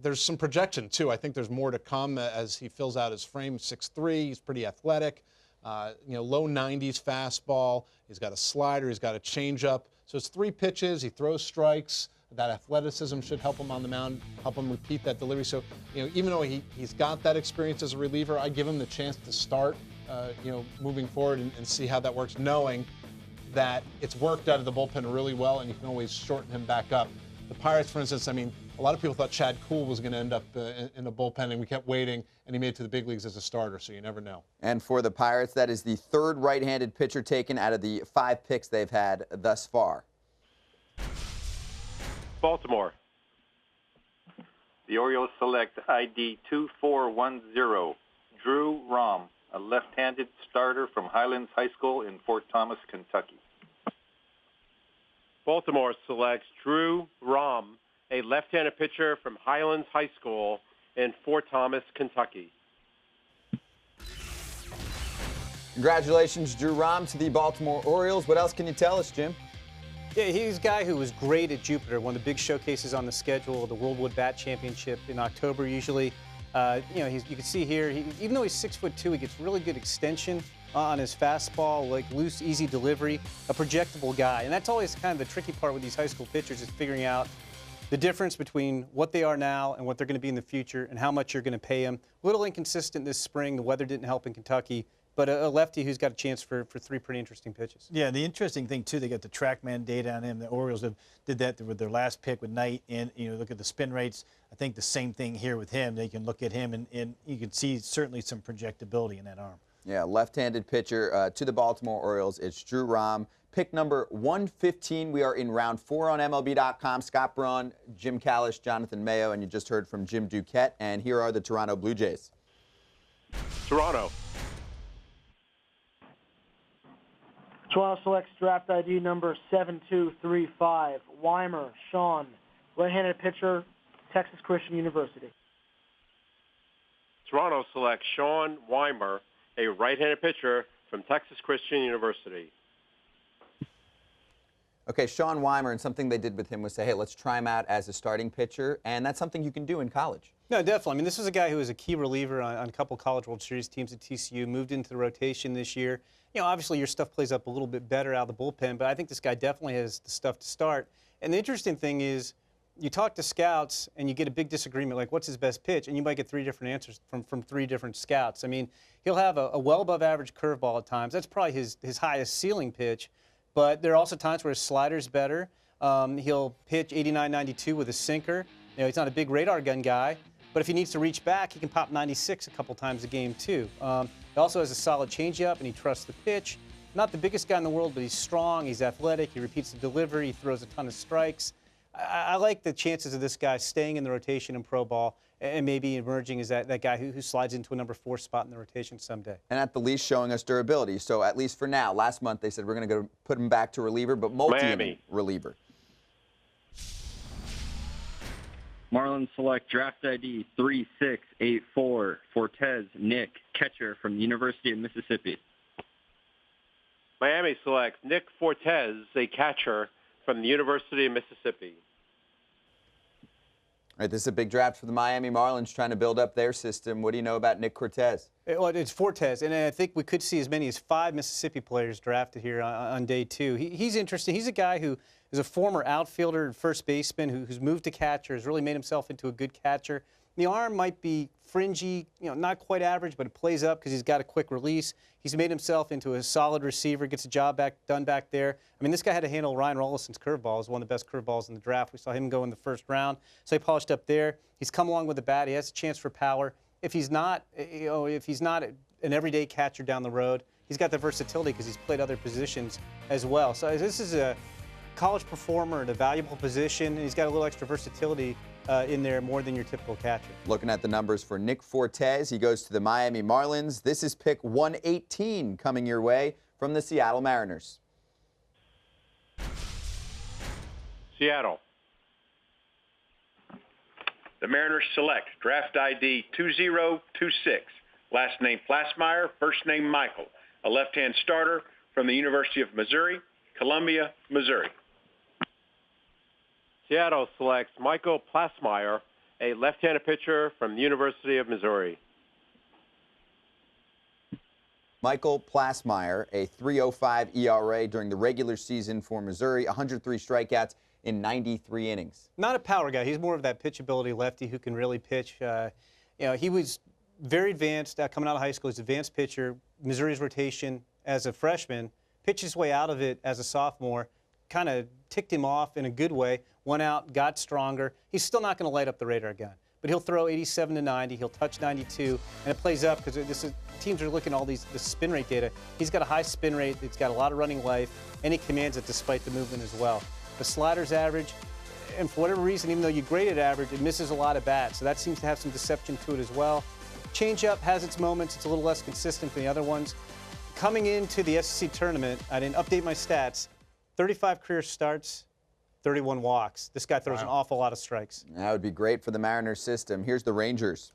There's some projection, too. I think there's more to come as he fills out his frame. 6'3", he's pretty athletic. Low 90s fastball. He's got a slider. He's got a changeup. So it's 3 pitches. He throws strikes. That athleticism should help him on the mound, help him repeat that delivery. So, even though he's got that experience as a reliever, I give him the chance to start, moving forward and see how that works, knowing that it's worked out of the bullpen really well and you can always shorten him back up. The Pirates, for instance, a lot of people thought Chad Kuhl was going to end up in the bullpen, and we kept waiting, and he made it to the big leagues as a starter, so you never know. And for the Pirates, that is the 3rd right-handed pitcher taken out of the 5 picks they've had thus far. Baltimore. The Orioles select ID 2410 Drew Rom, a left-handed starter from Highlands High School in Fort Thomas, Kentucky. Baltimore selects Drew Rom, a left-handed pitcher from Highlands High School in Fort Thomas, Kentucky. Congratulations, Drew Rom, to the Baltimore Orioles. What else can you tell us, Jim? Yeah, he's a guy who was great at Jupiter, one of the big showcases on the schedule, the World Wood Bat Championship in October usually. You can see here, even though he's 6'2", he gets really good extension on his fastball, like loose, easy delivery, a projectable guy. And that's always kind of the tricky part with these high school pitchers, is figuring out the difference between what they are now and what they're going to be in the future and how much you're going to pay them. A little inconsistent this spring. The weather didn't help in Kentucky. But a lefty who's got a chance for 3 pretty interesting pitches. Yeah, the interesting thing, too, they got the TrackMan data on him. The Orioles did that with their last pick with Knight. And, look at the spin rates. I think the same thing here with him. They can look at him, and you can see certainly some projectability in that arm. Yeah, left-handed pitcher to the Baltimore Orioles. It's Drew Rom. Pick number 115. We are in round 4 on MLB.com. Scott Braun, Jim Callish, Jonathan Mayo, and you just heard from Jim Duquette. And here are the Toronto Blue Jays. Toronto. Toronto selects draft ID number 7235, Weimer Sean, right-handed pitcher, Texas Christian University. Toronto selects Sean Weimer, a right-handed pitcher from Texas Christian University. Okay, Sean Weimer, and something they did with him was say, hey, let's try him out as a starting pitcher, and that's something you can do in college. No, definitely. I mean, this was a guy who was a key reliever on a couple College World Series teams at TCU, moved into the rotation this year. You know, obviously your stuff plays up a little bit better out of the bullpen, but I think this guy definitely has the stuff to start. And the interesting thing is, you talk to scouts and you get a big disagreement, like what's his best pitch, and you might get 3 different answers from 3 different scouts. I mean, he'll have a well above average curveball at times. That's probably his highest ceiling pitch, but there are also times where his slider's better. He'll pitch 89-92 with a sinker. You know, he's not a big radar gun guy, but if he needs to reach back, he can pop 96 a couple times a game too. He also has a solid changeup and he trusts the pitch. Not the biggest guy in the world, but he's strong, he's athletic, he repeats the delivery, he throws a ton of strikes. I like the chances of this guy staying in the rotation in pro ball and maybe emerging as that guy who slides into a number 4 spot in the rotation someday. And at the least showing us durability. So at least for now, last month they said we're going to go put him back to reliever, but multi-inning reliever. Marlins select draft ID 3684, Fortes Nick, catcher from the University of Mississippi. Miami selects Nick Fortes, a catcher from the University of Mississippi. All right, this is a big draft for the Miami Marlins trying to build up their system. What do you know about Nick Cortez? Well, it's Fortes, and I think we could see as many as 5 Mississippi players drafted here on day 2. He's interesting. He's a guy who is a former outfielder and first baseman who's moved to catcher, has really made himself into a good catcher. The arm might be fringy, you know, not quite average, but it plays up because he's got a quick release. He's made himself into a solid receiver, gets a job done back there. I mean, this guy had to handle Ryan Rollison's curveball. It's one of the best curveballs in the draft. We saw him go in the first round, so he polished up there. He's come along with the bat. He has a chance for power. If he's not, if he's not an everyday catcher down the road, he's got the versatility because he's played other positions as well. So this is a college performer in a valuable position, and he's got a little extra versatility in there more than your typical catcher. Looking at the numbers for Nick Fortes, he goes to the Miami Marlins. This is pick 118 coming your way from the Seattle Mariners. Seattle. The Mariners select draft ID 2026, last name Plasmeyer, first name Michael, a left-hand starter from the University of Missouri, Columbia, Missouri. Seattle selects Michael Plasmeyer, a left-handed pitcher from the University of Missouri. Michael Plasmeyer, a 3.05 ERA during the regular season for Missouri, 103 strikeouts in 93 innings. Not a power guy. He's more of that pitchability lefty who can really pitch. You know, he was very advanced coming out of high school. He's an advanced pitcher. Missouri's rotation as a freshman, pitched his way out of it as a sophomore, kind of ticked him off in a good way, went out, got stronger. He's still not going to light up the radar gun, but he'll throw 87 to 90, he'll touch 92, and it plays up because teams are looking at all the spin rate data. He's got a high spin rate, he's got a lot of running life, and he commands it despite the movement as well. The slider's average, and for whatever reason, even though you grade it average, it misses a lot of bats, so that seems to have some deception to it as well. Changeup has its moments, it's a little less consistent than the other ones. Coming into the SEC tournament, I didn't update my stats, 35 career starts, 31 walks. This guy throws an awful lot of strikes. That would be great for the Mariners system. Here's the Rangers.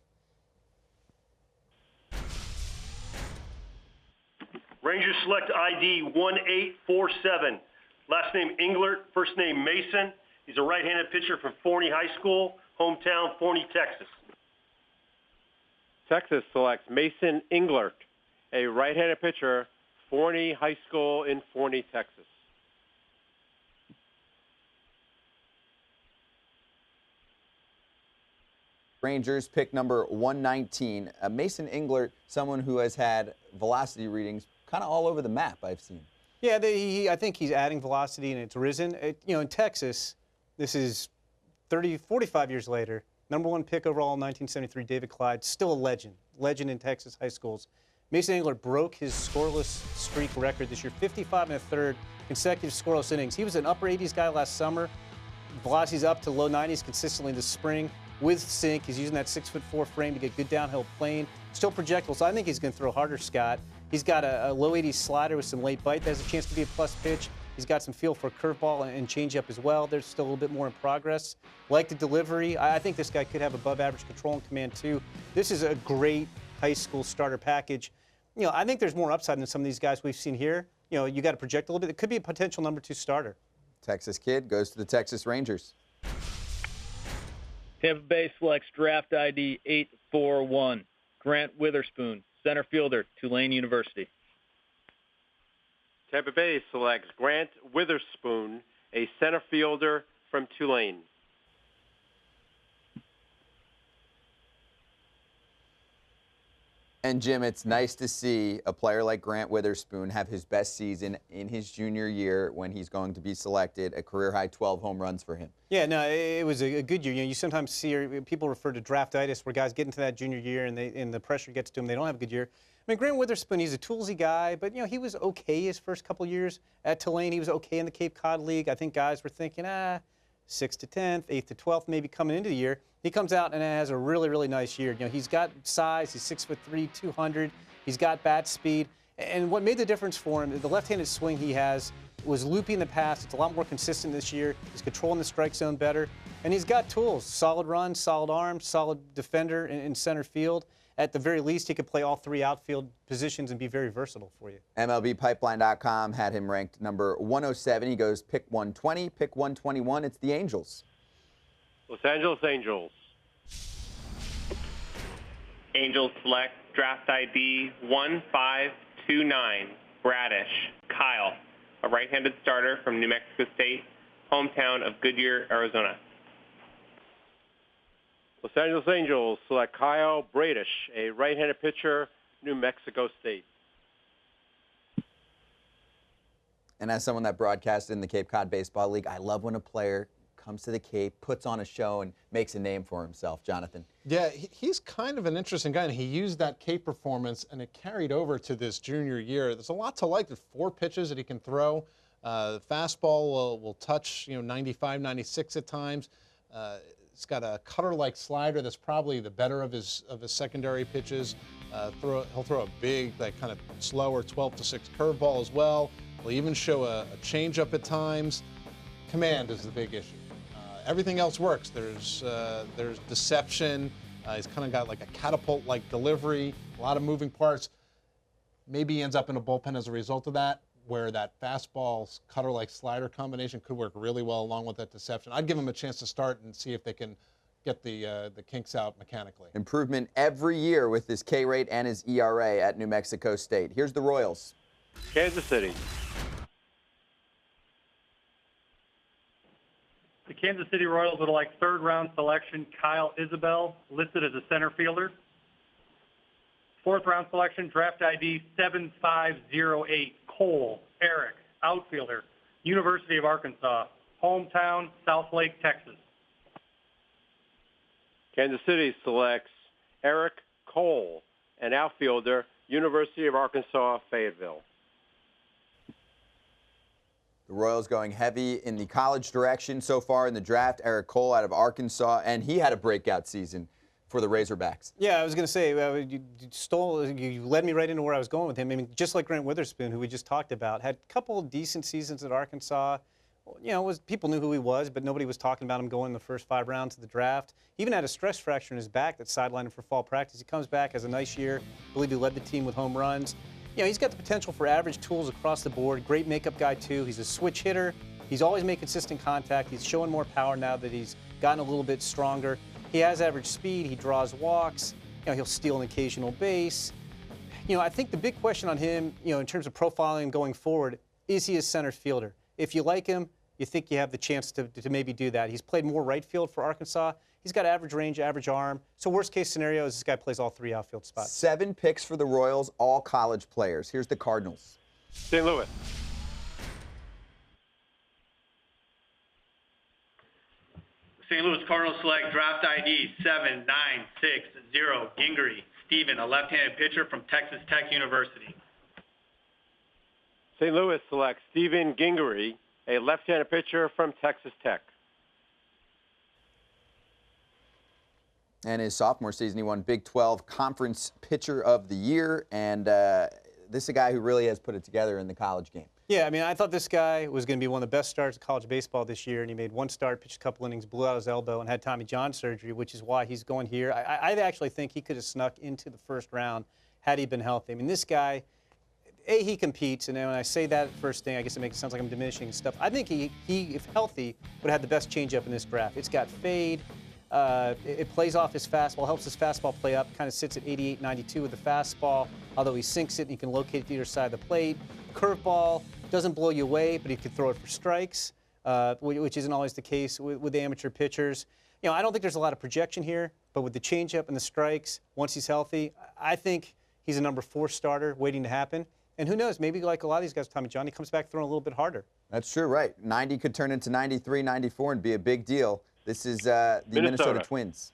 Rangers select ID 1847. Last name Englert, first name Mason. He's a right-handed pitcher from Forney High School, hometown Forney, Texas. Texas selects Mason Englert, a right-handed pitcher, Forney High School in Forney, Texas. Rangers pick number 119. Mason Englert, someone who has had velocity readings kind of all over the map, I've seen. Yeah, I think he's adding velocity, and it's risen. You know, in Texas, this is 45 years later. #1 pick overall in 1973, David Clyde, still a legend in Texas high schools. Mason Englert broke his scoreless streak record this year, 55 1/3 consecutive scoreless innings. He was an upper 80s guy last summer. Velocity's up to low 90s consistently this spring. With sink, he's using that 6'4" frame to get good downhill plane. Still projectable, so I think he's going to throw harder, Scott. He's got a low 80s slider with some late bite that has a chance to be a plus pitch. He's got some feel for curveball and changeup as well. There's still a little bit more in progress. Like the delivery, I think this guy could have above average control and command too. This is a great high school starter package. You know, I think there's more upside than some of these guys we've seen here. You know, you got to project a little bit. It could be a potential number 2 starter. Texas kid goes to the Texas Rangers. Tampa Bay selects draft ID 841, Grant Witherspoon, center fielder, Tulane University. Tampa Bay selects Grant Witherspoon, a center fielder from Tulane. And Jim, it's nice to see a player like Grant Witherspoon have his best season in his junior year when he's going to be selected, a career-high 12 home runs for him. Yeah, no, it was a good year. You know, you sometimes see people refer to draftitis, where guys get into that junior year and the pressure gets to them. They don't have a good year. I mean, Grant Witherspoon, he's a toolsy guy, but, you know, he was okay his first couple years at Tulane. He was okay in the Cape Cod League. I think guys were thinking, 6th to 10th, 8th to 12th, maybe coming into the year. He comes out and has a really, really nice year. You know, he's got size. He's 6'3", 200. He's got bat speed. And what made the difference for him, the left-handed swing he has was loopy in the past. It's a lot more consistent this year. He's controlling the strike zone better. And he's got tools, solid run, solid arm, solid defender in center field. At the very least, he could play all 3 outfield positions and be very versatile for you. MLBpipeline.com had him ranked number 107. He goes pick 120, pick 121. It's the Angels. Los Angeles Angels. Angels select draft ID 1529, Bradish, Kyle, a right-handed starter from New Mexico State, hometown of Goodyear, Arizona. Los Angeles Angels select Kyle Bradish, a right-handed pitcher, New Mexico State. And as someone that broadcasted in the Cape Cod Baseball League, I love when a player comes to the Cape, puts on a show, and makes a name for himself. Jonathan. Yeah, he's kind of an interesting guy, and he used that Cape performance, and it carried over to this junior year. There's a lot to like. There's 4 pitches that he can throw. The fastball will touch, 95, 96 at times. He's got a cutter-like slider that's probably the better of his secondary pitches. He'll throw a big, kind of slower 12-6 curveball as well. He'll even show a changeup at times. Command is the big issue. Everything else works. There's deception. He's kind of got like a catapult-like delivery, a lot of moving parts. Maybe he ends up in a bullpen as a result of that, where that fastball cutter-like slider combination could work really well along with that deception. I'd give him a chance to start and see if they can get the kinks out mechanically. Improvement every year with his K rate and his ERA at New Mexico State. Here's the Royals. Kansas City. The Kansas City Royals would like 3rd-round selection Kyle Isabel, listed as a center fielder. 4th-round selection, draft ID 7508, Cole Eric, outfielder, University of Arkansas, hometown, Southlake, Texas. Kansas City selects Eric Cole, an outfielder, University of Arkansas, Fayetteville. The Royals going heavy in the college direction so far in the draft. Eric Cole out of Arkansas, and he had a breakout season for the Razorbacks. Yeah, I was going to say, you led me right into where I was going with him. I mean, just like Grant Witherspoon, who we just talked about, had a couple of decent seasons at Arkansas. People knew who he was, but nobody was talking about him going in the first 5 rounds of the draft. He even had a stress fracture in his back that sidelined him for fall practice. He comes back, has a nice year. I believe he led the team with home runs. He's got the potential for average tools across the board. Great makeup guy, too. He's a switch hitter. He's always made consistent contact. He's showing more power now that he's gotten a little bit stronger. He has average speed. He draws walks. He'll steal an occasional base. I think the big question on him, in terms of profiling going forward, is he a center fielder? If you like him, you think you have the chance to maybe do that. He's played more right field for Arkansas. He's got average range, average arm. So worst case scenario is this guy plays all 3 outfield spots. 7 picks for the Royals, all college players. Here's the Cardinals. St. Louis. St. Louis Cardinals select draft ID 7960, Gingery, Steven, a left-handed pitcher from Texas Tech University. St. Louis selects Steven Gingery, a left-handed pitcher from Texas Tech. And his sophomore season, he won Big 12 Conference Pitcher of the Year. And this is a guy who really has put it together in the college game. Yeah, I mean, I thought this guy was going to be one of the best starters of college baseball this year, and he made one start, pitched a couple innings, blew out his elbow, and had Tommy John surgery, which is why he's going here. I actually think he could have snuck into the first round had he been healthy. I mean, this guy, he competes, and when I say that first thing, I guess it makes it sound like I'm diminishing stuff. I think he, if healthy, would have had the best changeup in this draft. It's got fade. It plays off his fastball, helps his fastball play up, kind of sits at 88, 92 with the fastball, although he sinks it and he can locate it to either side of the plate. Curveball doesn't blow you away, but he could throw it for strikes, which isn't always the case with amateur pitchers. You know, I don't think there's a lot of projection here, but with the changeup and the strikes, once he's healthy, I think he's a number 4 starter waiting to happen. And who knows, maybe like a lot of these guys, Tommy John, he comes back throwing a little bit harder. That's true, right. 90 could turn into 93, 94 and be a big deal. This is the Minnesota Twins.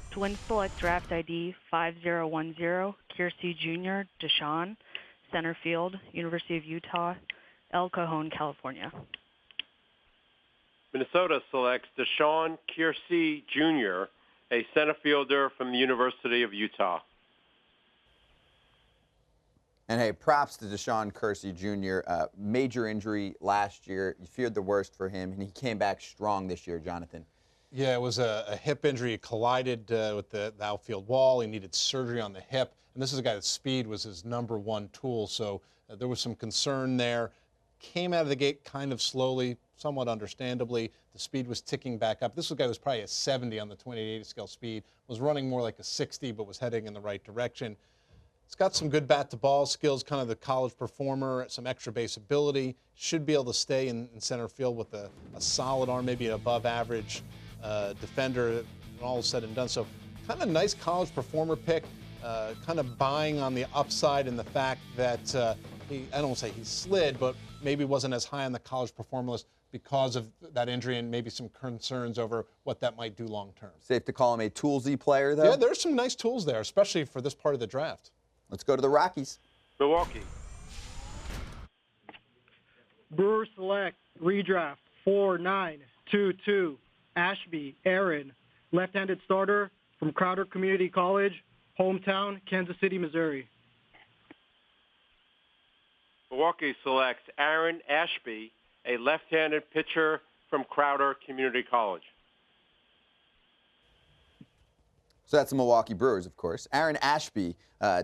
Twins select draft ID 5010, Kiersey Jr., Deshaun, center field, University of Utah, El Cajon, California. Minnesota selects Deshaun Kiersey Jr., a center fielder from the University of Utah. And hey, props to Deshaun Kiersey Jr. Major injury last year. You feared the worst for him, and he came back strong this year, Jonathan. Yeah, it was a hip injury. He collided with the outfield wall. He needed surgery on the hip. And this is a guy that speed was his #1 tool. So there was some concern there. Came out of the gate kind of slowly, somewhat understandably. The speed was ticking back up. This was a guy who was probably a 70 on the 2880 scale speed. Was running more like a 60, but was heading in the right direction. He's got some good bat-to-ball skills, kind of the college performer, some extra base ability. Should be able to stay in center field with a solid arm, maybe an above-average defender when all is said and done. So kind of a nice college performer pick, kind of buying on the upside in the fact that I don't want to say he slid, but maybe wasn't as high on the college performer list because of that injury and maybe some concerns over what that might do long-term. Safe to call him a toolsy player, though? Yeah, there's some nice tools there, especially for this part of the draft. Let's go to the Rockies. Milwaukee. Brewers select redraft 4922, Ashby Aaron, left-handed starter from Crowder Community College, hometown, Kansas City, Missouri. Milwaukee selects Aaron Ashby, a left-handed pitcher from Crowder Community College. So that's the Milwaukee Brewers, of course. Aaron Ashby,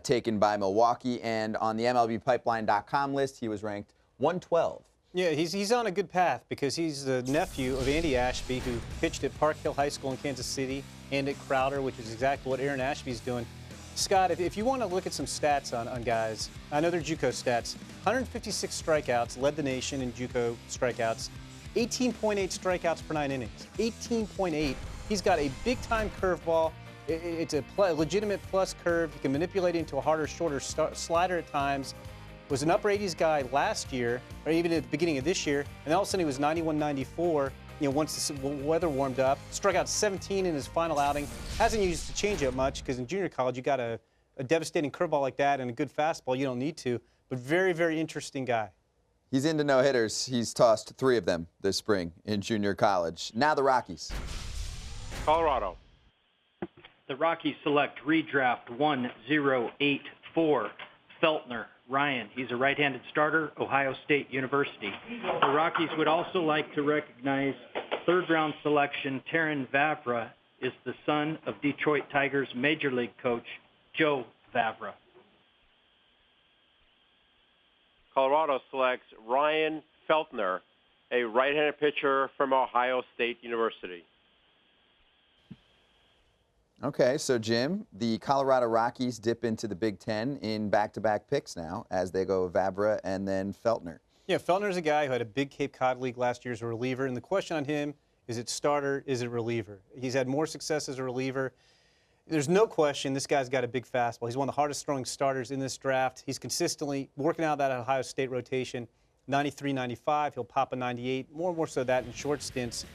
taken by Milwaukee, and on the MLBpipeline.com list, he was ranked 112. Yeah, he's on a good path because he's the nephew of Andy Ashby, who pitched at Park Hill High School in Kansas City and at Crowder, which is exactly what Aaron Ashby's doing. Scott, if you want to look at some stats on guys, I know they're JUCO stats. 156 strikeouts, led the nation in JUCO strikeouts. 18.8 strikeouts per 9 innings. 18.8. He's got a big-time curveball. It's a legitimate plus curve. You can manipulate it into a harder, shorter slider at times. Was an upper 80s guy last year, or even at the beginning of this year, and all of a sudden he was 91, 94. You know, once the weather warmed up, struck out 17 in his final outing. Hasn't used the changeup much because in junior college you got a devastating curveball like that and a good fastball. You don't need to, but very, very interesting guy. He's into no-hitters. He's tossed 3 of them this spring in junior college. Now the Rockies. Colorado. The Rockies select redraft 1084, Feltner Ryan. He's a right-handed starter, Ohio State University. The Rockies would also like to recognize third-round selection Terrin Vavra is the son of Detroit Tigers Major League coach Joe Vavra. Colorado selects Ryan Feltner, a right-handed pitcher from Ohio State University. Okay, so Jim, the Colorado Rockies dip into the Big Ten in back-to-back picks now as they go Vavra and then Feltner. Yeah, Feltner's a guy who had a big Cape Cod League last year as a reliever, and the question on him, is it starter, is it reliever? He's had more success as a reliever. There's no question this guy's got a big fastball. He's one of the hardest-throwing starters in this draft. He's consistently working out that Ohio State rotation, 93, 95. He'll pop a 98, more so that in short stints.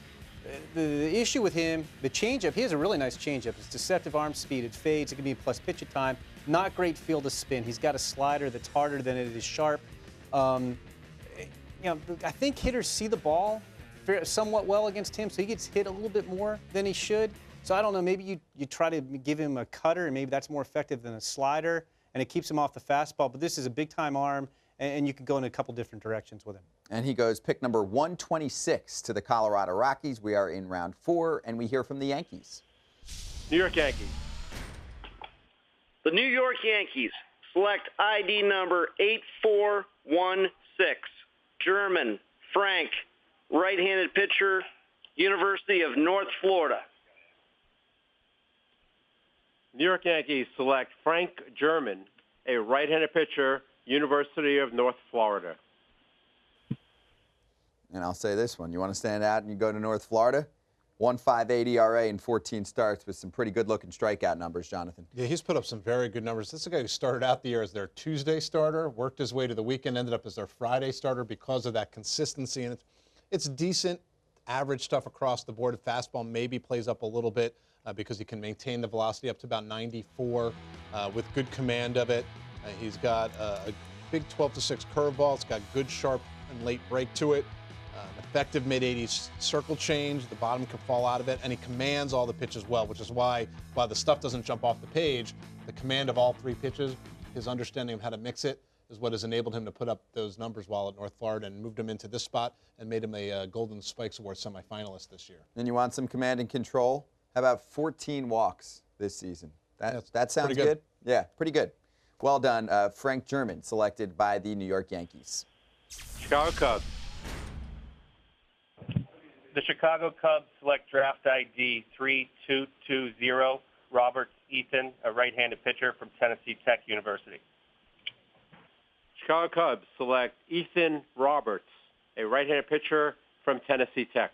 The issue with him, the changeup, he has a really nice changeup. It's deceptive arm speed. It fades. It can be plus pitch at time. Not great field of spin. He's got a slider that's harder than it is sharp. You know, I think hitters see the ball somewhat well against him, so he gets hit a little bit more than he should. So I don't know, maybe you try to give him a cutter, and maybe that's more effective than a slider, and it keeps him off the fastball. But this is a big-time arm, and you could go in a couple different directions with him. And he goes pick number 126 to the Colorado Rockies. We are in round 4, and we hear from the Yankees. New York Yankees. The New York Yankees select ID number 8416, German, Frank, right-handed pitcher, University of North Florida. New York Yankees select Frank German, a right-handed pitcher, University of North Florida. And I'll say this one. You want to stand out and you go to North Florida? 1.58 ERA in 14 starts with some pretty good-looking strikeout numbers, Jonathan. Yeah, he's put up some very good numbers. This is a guy who started out the year as their Tuesday starter, worked his way to the weekend, ended up as their Friday starter because of that consistency. And it's decent, average stuff across the board. The fastball maybe plays up a little bit because he can maintain the velocity up to about 94 with good command of it. He's got a big 12-6 curveball. It's got good, sharp, and late break to it. Effective mid-80s circle change. The bottom can fall out of it, and he commands all the pitches well, which is why, while the stuff doesn't jump off the page, the command of all 3 pitches, his understanding of how to mix it, is what has enabled him to put up those numbers while at North Florida and moved him into this spot and made him a Golden Spikes Award semifinalist this year. And you want some command and control? How about 14 walks this season? That sounds good. Yeah, pretty good. Well done, Frank German, selected by the New York Yankees. Chicago Cubs. The Chicago Cubs select draft ID 3220, Roberts Ethan, a right-handed pitcher from Tennessee Tech University. Chicago Cubs select Ethan Roberts, a right-handed pitcher from Tennessee Tech.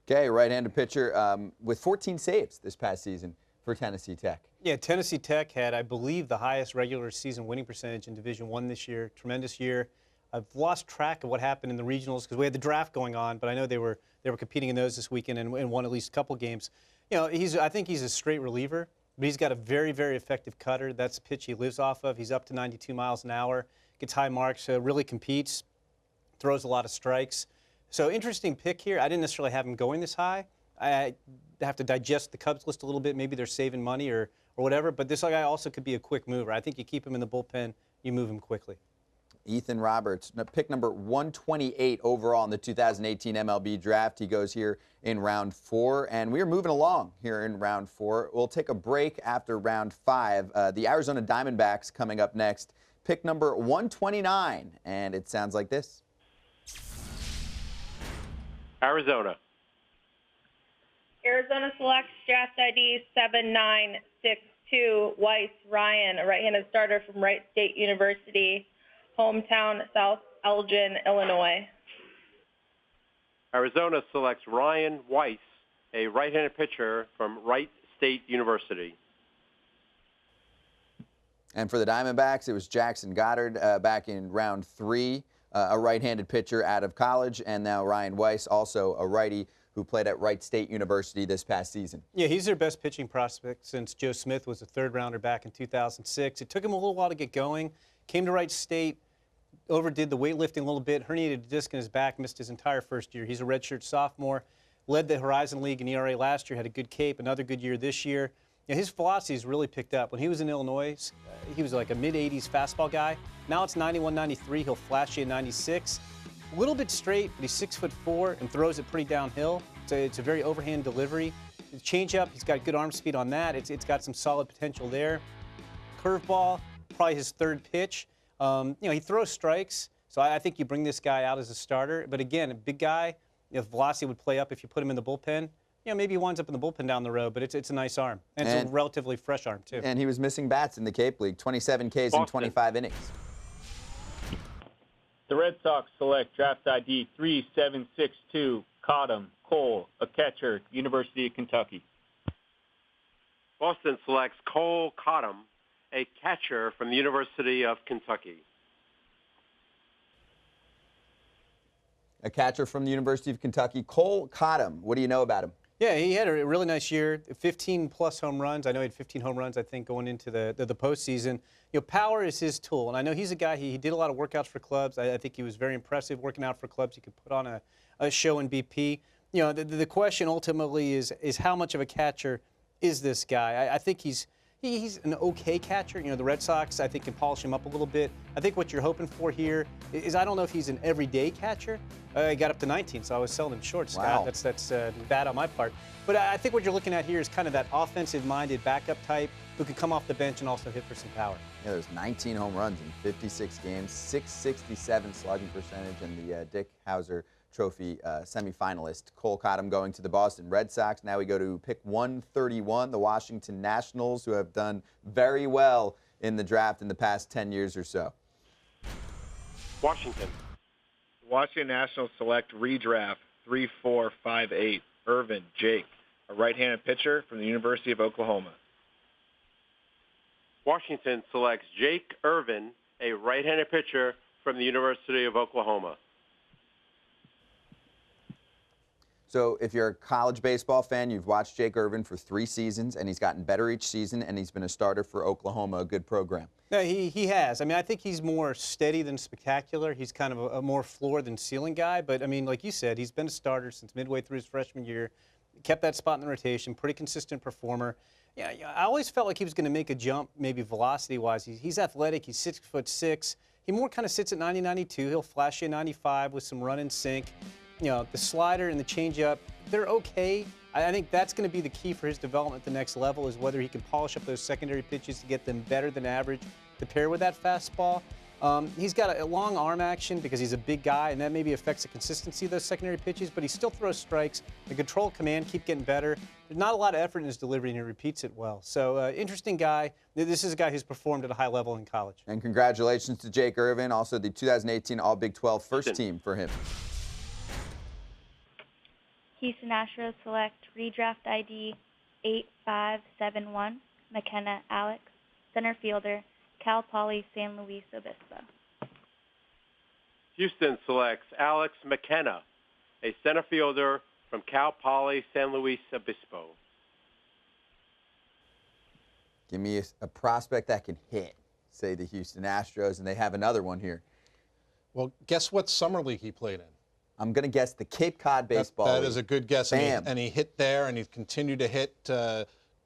Okay, right-handed pitcher with 14 saves this past season for Tennessee Tech. Yeah, Tennessee Tech had, I believe, the highest regular season winning percentage in Division I this year. Tremendous year. I've lost track of what happened in the regionals because we had the draft going on, but I know they were competing in those this weekend and won at least a couple games. You know, I think he's a straight reliever, but he's got a very, very effective cutter. That's the pitch he lives off of. He's up to 92 miles an hour, gets high marks, really competes, throws a lot of strikes. So interesting pick here. I didn't necessarily have him going this high. I have to digest the Cubs list a little bit. Maybe they're saving money or whatever, but this guy also could be a quick mover. I think you keep him in the bullpen, you move him quickly. Ethan Roberts, pick number 128 overall in the 2018 MLB Draft. He goes here in round 4, and we're moving along here in round 4. We'll take a break after round 5. The Arizona Diamondbacks coming up next. Pick number 129, and it sounds like this. Arizona. Arizona selects draft ID 7962, Weiss Ryan, a right-handed starter from Wright State University, hometown South Elgin, Illinois. Arizona selects Ryan Weiss, a right-handed pitcher from Wright State University. And for the Diamondbacks, it was Jackson Goddard back in round 3, a right-handed pitcher out of college, and now Ryan Weiss, also a righty who played at Wright State University this past season. Yeah, he's their best pitching prospect since Joe Smith was a third-rounder back in 2006. It took him a little while to get going. Came to Wright State, overdid the weightlifting a little bit, herniated a disc in his back, missed his entire first year. He's a redshirt sophomore, led the Horizon League in ERA last year, had a good cape, another good year this year. You know, his velocity's really picked up. When he was in Illinois, he was like a mid-80s fastball guy. Now it's 91, 93. He'll flash you at 96. A little bit straight, but he's 6'4" and throws it pretty downhill. It's a very overhand delivery. The changeup, he's got good arm speed on that. It's got some solid potential there. Curveball, probably his third pitch. You know, he throws strikes, so I think you bring this guy out as a starter. But again, a big guy, if velocity would play up if you put him in the bullpen, you know, maybe he winds up in the bullpen down the road, but it's a nice arm. And it's a relatively fresh arm, too. And he was missing bats in the Cape League, 27 Ks in 25 innings. The Red Sox select draft ID 3762, Cottom Cole, a catcher, University of Kentucky. Boston selects Cole Cottom, a catcher from the University of Kentucky. A catcher from the University of Kentucky, Cole Cottom. What do you know about him? Yeah, he had a really nice year, 15-plus home runs. I know he had 15 home runs, I think, going into the postseason. You know, power is his tool, and I know he's a guy, he did a lot of workouts for clubs. I think he was very impressive working out for clubs. He could put on a show in BP. You know, the question ultimately is how much of a catcher is this guy? I think he's He's an okay catcher. You know, the Red Sox, I think, can polish him up a little bit. I think what you're hoping for here is I don't know if he's an everyday catcher. He got up to 19, so I was selling him short, Scott. Wow. That's bad on my part. But I think what you're looking at here is kind of that offensive-minded backup type who can come off the bench and also hit for some power. Yeah, there's 19 home runs in 56 games, 667 slugging percentage, and the Dick Howser Trophy semifinalist. Cole Cottom going to the Boston Red Sox. Now we go to pick 131, the Washington Nationals, who have done very well in the draft in the past 10 years or so. Washington. Washington Nationals select redraft 3458, Irvin Jake, a right-handed pitcher from the University of Oklahoma. Washington selects Jake Irvin, a right-handed pitcher from the University of Oklahoma. So if you're a college baseball fan, you've watched Jake Irvin for 3 seasons, and he's gotten better each season, and he's been a starter for Oklahoma, a good program. No, he has. I mean, I think he's more steady than spectacular. He's kind of a more floor than ceiling guy. But, I mean, like you said, he's been a starter since midway through his freshman year, kept that spot in the rotation, pretty consistent performer. Yeah, I always felt like he was going to make a jump, maybe velocity-wise. He's athletic. He's 6'6". He more kind of sits at 90-92. He'll flash you 95 with some run and sink. You know, the slider and the changeup, they're okay. I think that's going to be the key for his development at the next level is whether he can polish up those secondary pitches to get them better than average to pair with that fastball. He's got a long arm action because he's a big guy, and that maybe affects the consistency of those secondary pitches, but he still throws strikes. The control command keep getting better. There's not a lot of effort in his delivery, and he repeats it well. So, interesting guy. This is a guy who's performed at a high level in college. And congratulations to Jake Irvin, also the 2018 All-Big 12 first team for him. Houston Astros select redraft ID 8571, McKenna Alex, center fielder, Cal Poly San Luis Obispo. Houston selects Alex McKenna, a center fielder from Cal Poly San Luis Obispo. Give me a prospect that can hit, say the Houston Astros, and they have another one here. Well, guess what summer league he played in? I'm going to guess the Cape Cod Baseball That League. is a good guess. Bam. And he hit there, and he's continued to hit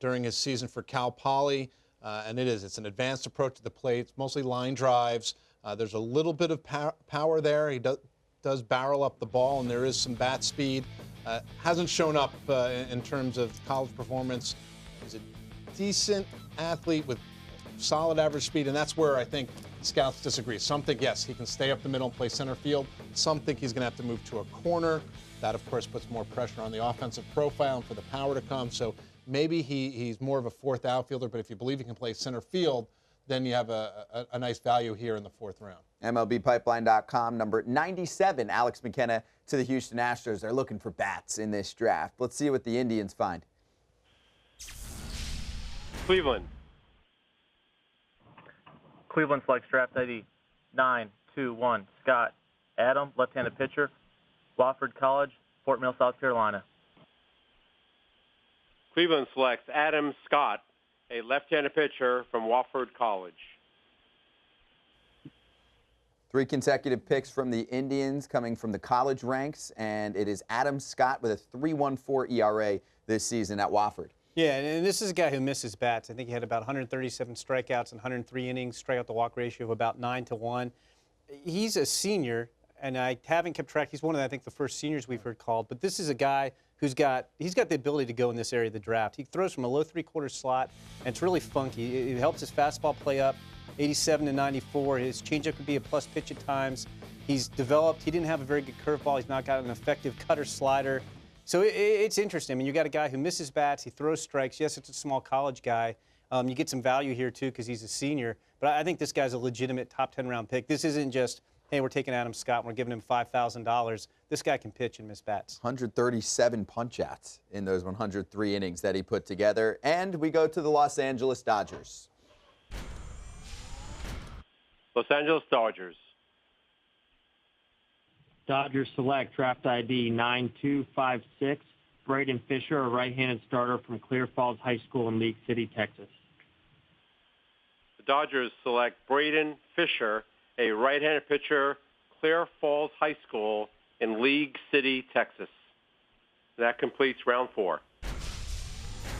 during his season for Cal Poly. And it's an advanced approach to the plate. It's mostly line drives. There's a little bit of power there. He does barrel up the ball, and there is some bat speed. Hasn't shown up in terms of college performance. He's a decent athlete with solid average speed, and that's where I think scouts disagree. Some think, yes, he can stay up the middle and play center field. Some think he's going to have to move to a corner. That, of course, puts more pressure on the offensive profile and for the power to come. So maybe he's more of a fourth outfielder, but if you believe he can play center field, then you have a nice value here in the 4th round. MLBpipeline.com, number 97, Alex McKenna to the Houston Astros. They're looking for bats in this draft. Let's see what the Indians find. Cleveland. Cleveland selects draft ID 921, Scott Adam, left-handed pitcher, Wofford College, Fort Mill, South Carolina. Cleveland selects Adam Scott, a left-handed pitcher from Wofford College. 3 consecutive picks from the Indians coming from the college ranks, and it is Adam Scott with a 3.14 ERA this season at Wofford. Yeah, and this is a guy who misses bats. I think he had about 137 strikeouts in 103 innings, strikeout to walk ratio of about 9-1. He's a senior, and I haven't kept track. He's one of, I think, the first seniors we've heard called. But this is a guy he's got the ability to go in this area of the draft. He throws from a low 3/4 slot, and it's really funky. It helps his fastball play up, 87-94. His changeup could be a plus pitch at times. He's developed. He didn't have a very good curveball. He's not got an effective cutter slider. So it's interesting. I mean, you got a guy who misses bats. He throws strikes. Yes, it's a small college guy. You get some value here, too, because he's a senior. But I think this guy's a legitimate top 10 round pick. This isn't just, hey, we're taking Adam Scott and we're giving him $5,000. This guy can pitch and miss bats. 137 punch-outs in those 103 innings that he put together. And we go to the Los Angeles Dodgers. Los Angeles Dodgers. Dodgers select draft ID 9256, Braden Fisher, a right-handed starter from Clear Falls High School in League City, Texas. The Dodgers select Braden Fisher, a right-handed pitcher, Clear Falls High School in League City, Texas. That completes round 4.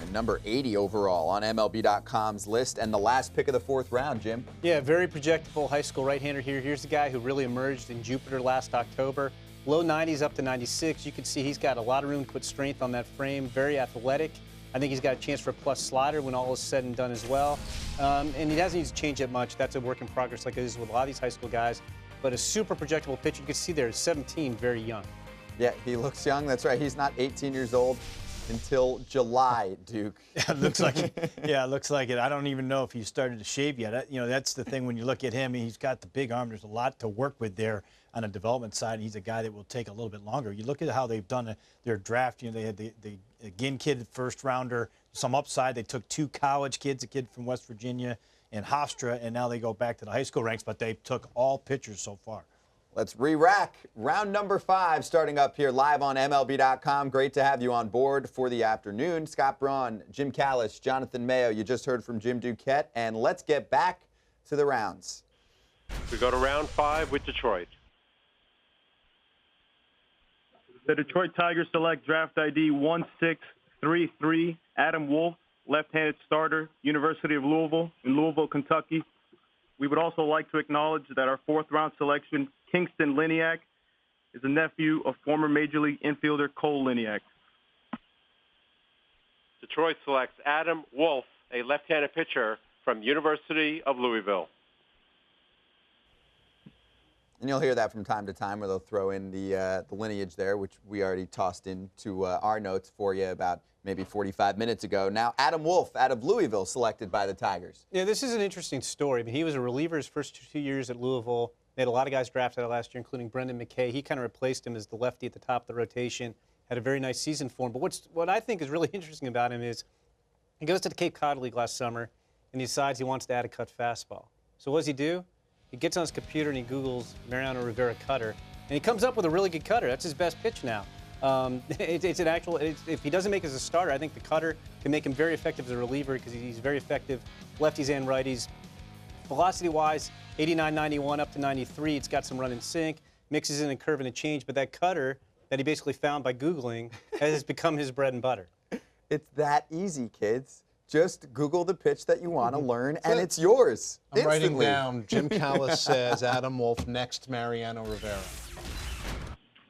And number 80 overall on MLB.com's list, and the last pick of the 4th round, Jim. Yeah, very projectable high school right-hander here. Here's the guy who really emerged in Jupiter last October. Low 90s up to 96. You can see he's got a lot of room to put strength on that frame. Very athletic. I think he's got a chance for a plus slider when all is said and done as well. And he doesn't need to change it much. That's a work in progress like it is with a lot of these high school guys. But a super projectable pitcher. You can see there, 17, very young. Yeah, he looks young. That's right. He's not 18 years old until July, Duke. It looks like it. Yeah, it looks like it. I don't even know if he's started to shave yet. You know, that's the thing when you look at him. He's got the big arm. There's a lot to work with there on a development side. He's a guy that will take a little bit longer. You look at how they've done their draft. You know, they had the Ginn kid, first rounder, some upside. They took 2 college kids, a kid from West Virginia and Hofstra, and now they go back to the high school ranks, but they took all pitchers so far. Let's re-rack round number 5 starting up here live on MLB.com. Great to have you on board for the afternoon. Scott Braun, Jim Callis, Jonathan Mayo. You just heard from Jim Duquette, and let's get back to the rounds. We go to round 5 with Detroit. The Detroit Tigers select draft ID 1633, Adam Wolf, left-handed starter, University of Louisville in Louisville, Kentucky. We would also like to acknowledge that our 4th round selection, Kingston Liniak, is a nephew of former Major League infielder Cole Liniak. Detroit selects Adam Wolf, a left-handed pitcher from University of Louisville. And you'll hear that from time to time where they'll throw in the lineage there, which we already tossed into our notes for you about maybe 45 minutes ago. Now, Adam Wolf out of Louisville selected by the Tigers. Yeah, this is an interesting story. I mean, he was a reliever his first 2 years at Louisville. They had a lot of guys drafted out last year, including Brendan McKay. He kind of replaced him as the lefty at the top of the rotation. Had a very nice season for him. But what I think is really interesting about him is he goes to the Cape Cod League last summer, and he decides he wants to add a cut fastball. So what does he do? He gets on his computer and he Googles Mariano Rivera cutter, and he comes up with a really good cutter. That's his best pitch now. It's an actual. If he doesn't make it as a starter, I think the cutter can make him very effective as a reliever because he's very effective, lefties and righties. Velocity-wise, 89, 91 up to 93. It's got some run and sink, mixes in a curve and a change. But that cutter that he basically found by Googling has become his bread and butter. It's that easy, kids. Just Google the pitch that you want to learn, and it's yours. I'm writing instantly. down. Jim Callis says Adam Wolf, next Mariano Rivera.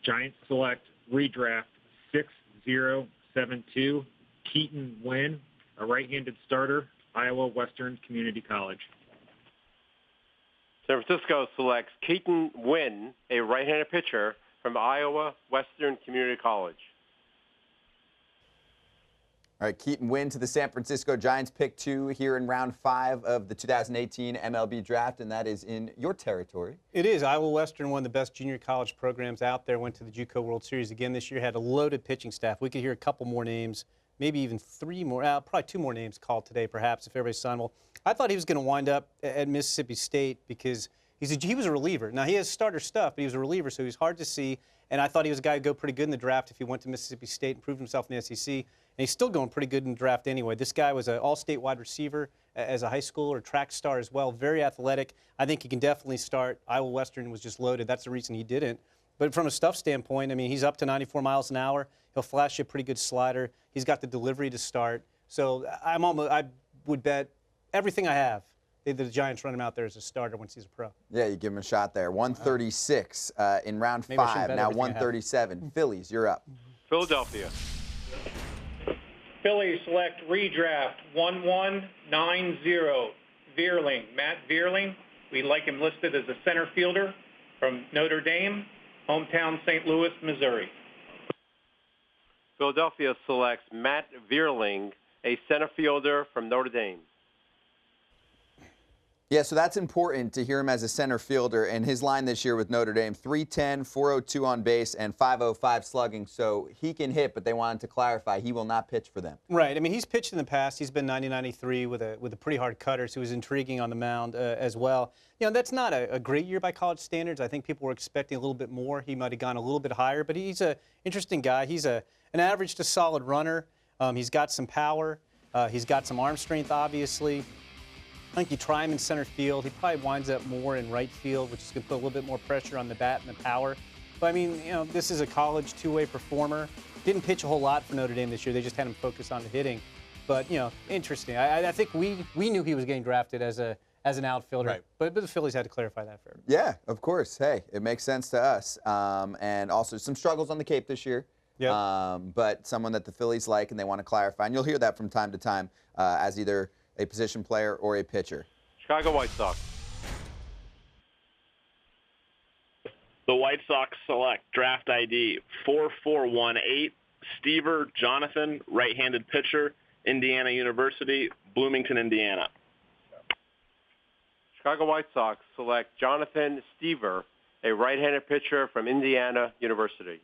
Giants select redraft 6072, Keaton Wynn, a right-handed starter, Iowa Western Community College. San Francisco selects Keaton Wynn, a right-handed pitcher from Iowa Western Community College. All right, Keaton Wynn to the San Francisco Giants, pick 2 here in round 5 of the 2018 MLB Draft, and that is in your territory. It is. Iowa Western, one of the best junior college programs out there, went to the JUCO World Series again this year, had a loaded pitching staff. We could hear a couple more names, maybe even 3 more, probably 2 more names called today, perhaps, if everybody's signable. I thought he was going to wind up at Mississippi State because he was a reliever. Now, he has starter stuff, but he was a reliever, so he was hard to see, and I thought he was a guy who'd go pretty good in the draft if he went to Mississippi State and proved himself in the SEC. And he's still going pretty good in the draft anyway. This guy was an all-state wide receiver as a high schooler, track star as well, very athletic. I think he can definitely start. Iowa Western was just loaded. That's the reason he didn't. But from a stuff standpoint, I mean, he's up to 94 miles an hour. He'll flash you a pretty good slider. He's got the delivery to start. So I would bet everything I have the Giants run him out there as a starter once he's a pro. Yeah, you give him a shot there. 136 in round 5, now 137. Phillies, you're up. Philadelphia. Phillies select redraft 1190, Vierling, Matt Vierling. We like him listed as a center fielder from Notre Dame, hometown St. Louis, Missouri. Philadelphia selects Matt Vierling, a center fielder from Notre Dame. Yeah, so that's important to hear him as a center fielder. And his line this year with Notre Dame, 310, 402 on base, and 505 slugging. So he can hit, but they wanted to clarify he will not pitch for them. Right. I mean, he's pitched in the past. He's been 90-93 with a pretty hard cutter, so he was intriguing on the mound as well. You know, that's not a great year by college standards. I think people were expecting a little bit more. He might have gone a little bit higher, but he's an interesting guy. He's an average to solid runner. He's got some power. He's got some arm strength, obviously. I think you try him in center field. He probably winds up more in right field, which is going to put a little bit more pressure on the bat and the power. But, I mean, you know, this is a college two-way performer. Didn't pitch a whole lot for Notre Dame this year. They just had him focus on the hitting. But, interesting. I think we knew he was getting drafted as an outfielder. Right. But the Phillies had to clarify that for him. Yeah, of course. Hey, it makes sense to us. And also some struggles on the Cape this year. Yep. But someone that the Phillies like and they want to clarify. And you'll hear that from time to time as either a position player or a pitcher. Chicago White Sox. The White Sox select draft ID 4418, Stever Jonathan, right-handed pitcher, Indiana University, Bloomington, Indiana. Chicago White Sox select Jonathan Stever, a right-handed pitcher from Indiana University.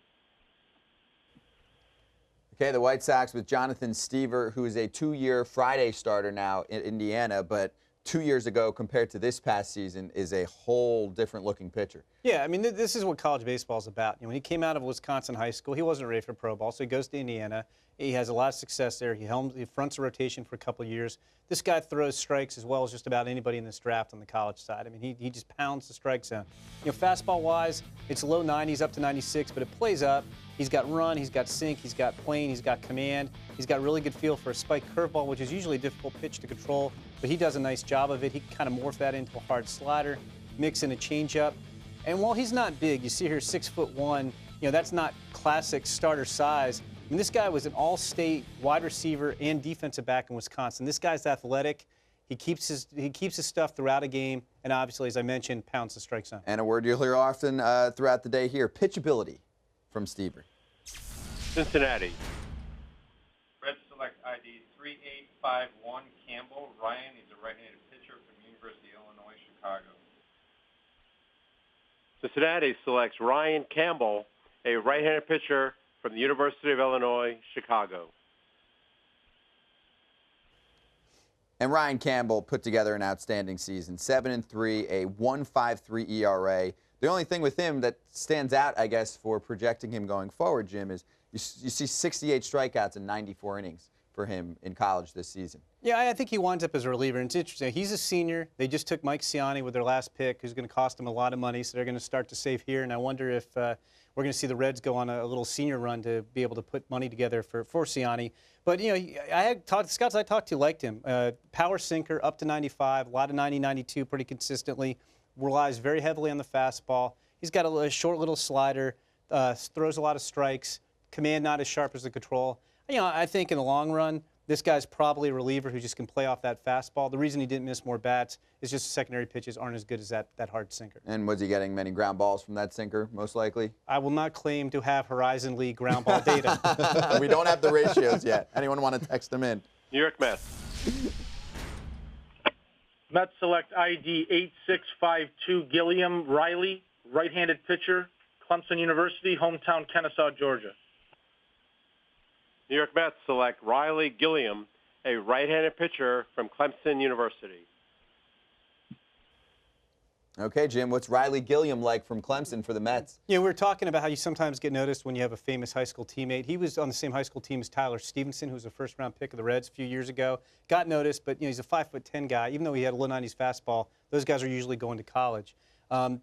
Okay, the White Sox with Jonathan Stever, who is a 2-year Friday starter now in Indiana, but 2 years ago compared to this past season is a whole different looking pitcher. Yeah, I mean, this is what college baseball is about. When he came out of Wisconsin high school, he wasn't ready for pro ball, so he goes to Indiana. He has a lot of success there. He fronts a rotation for a couple of years. This guy throws strikes as well as just about anybody in this draft on the college side. I mean, he just pounds the strike zone. Fastball-wise, it's low 90s up to 96, but it plays up. He's got run, he's got sink, he's got plane, he's got command. He's got really good feel for a spike curveball, which is usually a difficult pitch to control, but he does a nice job of it. He can kind of morph that into a hard slider, mix in a changeup. And while he's not big, you see here 6'1", that's not classic starter size. I mean, this guy was an all-state wide receiver and defensive back in Wisconsin. This guy's athletic. He keeps his stuff throughout a game, and obviously, as I mentioned, pounds the strike zone. And a word you'll hear often throughout the day here, pitchability from Stever. Cincinnati. Reds select ID 3851, Campbell Ryan. He's a right-handed pitcher from University of Illinois, Chicago. Cincinnati selects Ryan Campbell, a right-handed pitcher from the University of Illinois, Chicago. And Ryan Campbell put together an outstanding season, 7-3, a 1.53 ERA. The only thing with him that stands out, I guess, for projecting him going forward, Jim, is you see 68 strikeouts in 94 innings for him in college this season. Yeah, I think he winds up as a reliever. And it's interesting. He's a senior. They just took Mike Ciani with their last pick, who's going to cost them a lot of money, so they're going to start to save here. And I wonder if we're going to see the Reds go on a little senior run to be able to put money together for Ciani. But, scouts I talked to liked him. Power sinker up to 95, a lot of 90, 92 pretty consistently. Relies very heavily on the fastball. He's got a short little slider, throws a lot of strikes, command not as sharp as the control. I think in the long run, this guy's probably a reliever who just can play off that fastball. The reason he didn't miss more bats is just the secondary pitches aren't as good as that hard sinker. And was he getting many ground balls from that sinker, most likely? I will not claim to have Horizon League ground ball data. We don't have the ratios yet. Anyone want to text them in? New York Mets. Mets select ID 8652, Gilliam Riley, right-handed pitcher, Clemson University, hometown Kennesaw, Georgia. New York Mets select Riley Gilliam, a right-handed pitcher from Clemson University. Okay, Jim, what's Riley Gilliam like from Clemson for the Mets? We were talking about how you sometimes get noticed when you have a famous high school teammate. He was on the same high school team as Tyler Stevenson, who was a first-round pick of the Reds a few years ago. Got noticed, but he's a 5'10" guy. Even though he had a low 90s fastball, those guys are usually going to college. I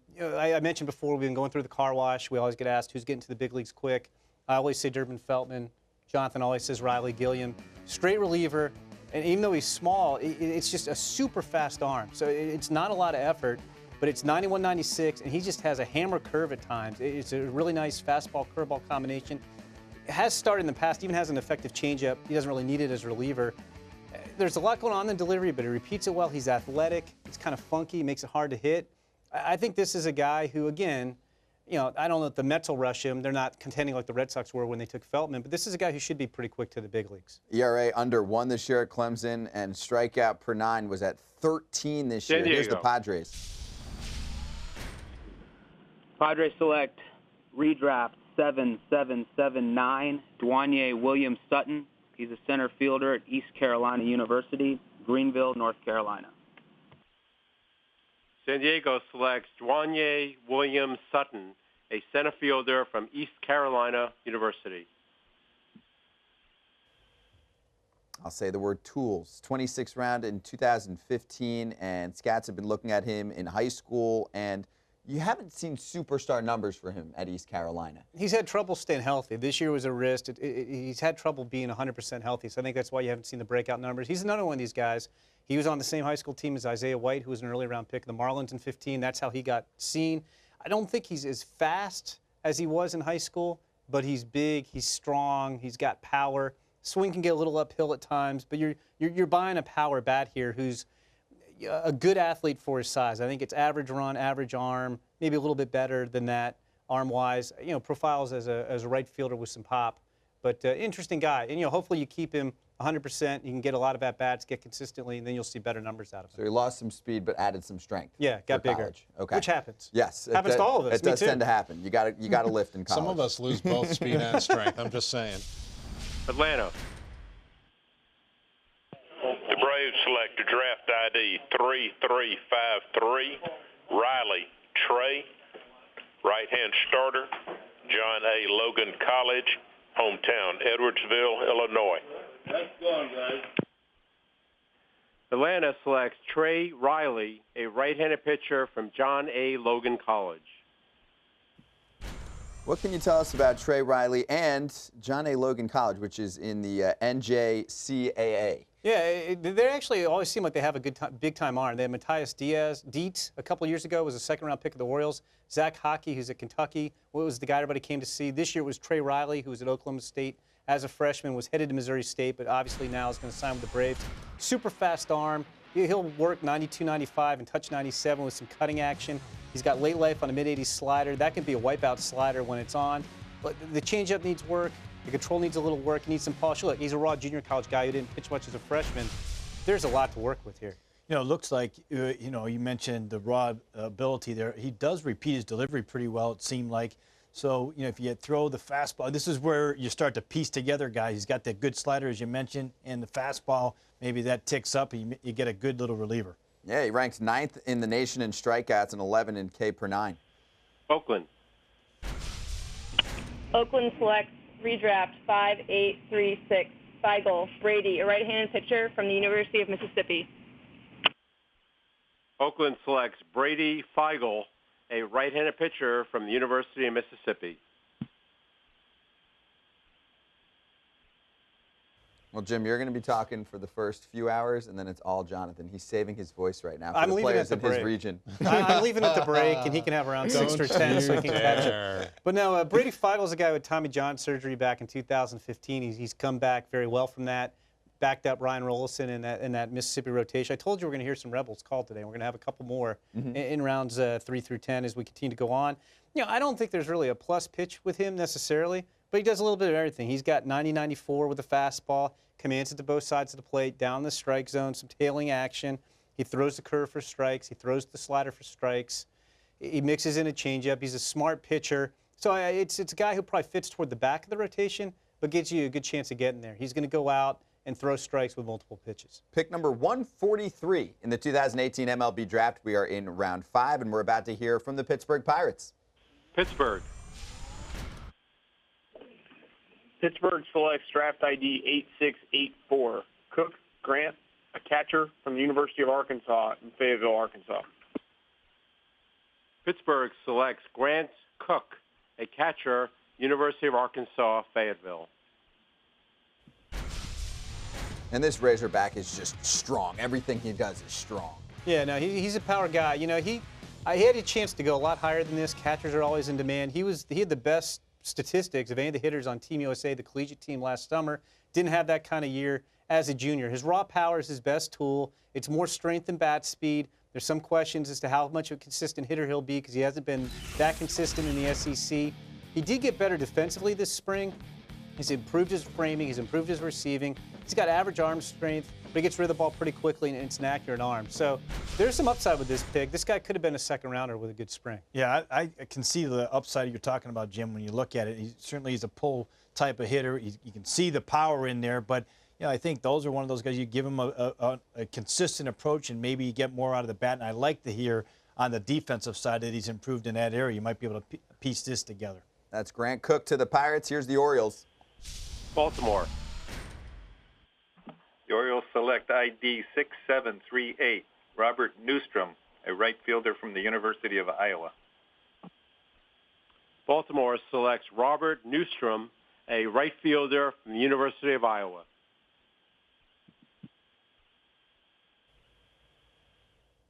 mentioned before, we've been going through the car wash. We always get asked who's getting to the big leagues quick. I always say Durbin Feltman. Jonathan always says Riley Gilliam. Straight reliever, and even though he's small, it's just a super fast arm. So it's not a lot of effort, but it's 91, 96, and he just has a hammer curve at times. It's a really nice fastball curveball combination. Has started in the past, even has an effective changeup. He doesn't really need it as a reliever. There's a lot going on in the delivery, but he repeats it well. He's athletic. It's kind of funky. Makes it hard to hit. I think this is a guy who, again, I don't know if the Mets will rush him. They're not contending like the Red Sox were when they took Feltman, but this is a guy who should be pretty quick to the big leagues. ERA under 1 this year at Clemson, and strikeout per 9 was at 13 this year. Here's the Padres. Padres select redraft 7779, Dwanye Williams Sutton. He's a center fielder at East Carolina University, Greenville, North Carolina. San Diego selects Dwanye Williams Sutton, a center fielder from East Carolina University. I'll say the word tools. 26th round in 2015, and scouts have been looking at him in high school and you haven't seen superstar numbers for him at East Carolina. He's had trouble staying healthy. This year was a wrist. He's had trouble being 100% healthy, so I think that's why you haven't seen the breakout numbers. He's another one of these guys. He was on the same high school team as Isaiah White, who was an early round pick of the Marlins in 15. That's how he got seen. I don't think he's as fast as he was in high school, but he's big, he's strong, he's got power. Swing can get a little uphill at times, but you're buying a power bat here who's a good athlete for his size. I think it's average run, average arm, maybe a little bit better than that arm-wise. You know, profiles as a right fielder with some pop, but interesting guy. And, you know, hopefully you keep him 100%. You can get a lot of at-bats, get consistently, and then you'll see better numbers out of him. So he lost some speed but added some strength. Yeah, got bigger. College. Okay. Which happens. Yes. Happens to all of us. It does tend to happen. You got to lift in college. Some of us lose both speed and strength. I'm just saying. Atlanta. The Braves select draft ID 3353, Riley Trey, right-hand starter, John A. Logan College, hometown, Edwardsville, Illinois. Let's go, guys. Atlanta selects Trey Riley, a right-handed pitcher from John A. Logan College. What can you tell us about Trey Riley and John A. Logan College, which is in the NJCAA? Yeah, they actually always seem like they have a good big-time arm. They had Matthias Dietz a couple years ago, was a second-round pick of the Orioles. Zach Hockey, who's at Kentucky, was the guy everybody came to see. This year it was Trey Riley, who was at Oklahoma State as a freshman, was headed to Missouri State, but obviously now is going to sign with the Braves. Super fast arm. He'll work 92, 95 and touch 97 with some cutting action. He's got late life on a mid-80s slider. That can be a wipeout slider when it's on. But the changeup needs work. The control needs a little work. He needs some polish. Look, he's a raw junior college guy who didn't pitch much as a freshman. There's a lot to work with here. You know, it looks like, you know, you mentioned the raw ability there. He does repeat his delivery pretty well, it seemed like. So, you know, if you throw the fastball, this is where you start to piece together guys. He's got that good slider, as you mentioned, and the fastball, maybe that ticks up, and you get a good little reliever. Yeah, he ranks 9th in the nation in strikeouts and 11 in K per 9. Oakland. Oakland selects redraft 5836, Feigl Brady, a right-handed pitcher from the University of Mississippi. Oakland selects Brady Feigl, a right-handed pitcher from the University of Mississippi. Well, Jim, you're going to be talking for the first few hours, and then it's all Jonathan. He's saving his voice right now for I'm the leaving players at the in his break. region. I'm leaving at the break, and he can have around 6 or 10 so he can catch it. But no, Brady Feigl's a guy with Tommy John surgery back in 2015. He's come back very well from that. Backed up Ryan Rollison in that Mississippi rotation. I told you we're going to hear some Rebels called today. We're going to have a couple more in rounds 3 through 10 as we continue to go on. You know, I don't think there's really a plus pitch with him necessarily, but he does a little bit of everything. He's got 90-94 with a fastball, commands it to both sides of the plate, down the strike zone, some tailing action. He throws the curve for strikes. He throws the slider for strikes. He mixes in a changeup. He's a smart pitcher. So it's a guy who probably fits toward the back of the rotation, but gives you a good chance of getting there. He's going to go out and throw strikes with multiple pitches. Pick number 143 in the 2018 MLB Draft. We are in round 5, and we're about to hear from the Pittsburgh Pirates. Pittsburgh. Pittsburgh selects draft ID 8684, Cook Grant, a catcher from the University of Arkansas in Fayetteville, Arkansas. Pittsburgh selects Grant Cook, a catcher, University of Arkansas, Fayetteville. And this Razorback is just strong. Everything he does is strong. Yeah, no, he's a power guy. You know, he had a chance to go a lot higher than this. Catchers are always in demand. He had the best statistics of any of the hitters on Team USA, the collegiate team last summer. Didn't have that kind of year as a junior. His raw power is his best tool. It's more strength than bat speed. There's some questions as to how much of a consistent hitter he'll be because he hasn't been that consistent in the SEC. He did get better defensively this spring. He's improved his framing. He's improved his receiving. He's got average arm strength, but he gets rid of the ball pretty quickly, and it's an accurate arm. So there's some upside with this pick. This guy could have been a second-rounder with a good spring. Yeah, I can see the upside you're talking about, Jim, when you look at it. He's a pull type of hitter. You can see the power in there, but you know, I think those are one of those guys you give him a consistent approach and maybe you get more out of the bat. And I like to hear on the defensive side that he's improved in that area. You might be able to piece this together. That's Grant Cook to the Pirates. Here's the Orioles. Baltimore. The Orioles select ID 6738, Robert Newstrom, a right fielder from the University of Iowa. Baltimore selects Robert Newstrom, a right fielder from the University of Iowa.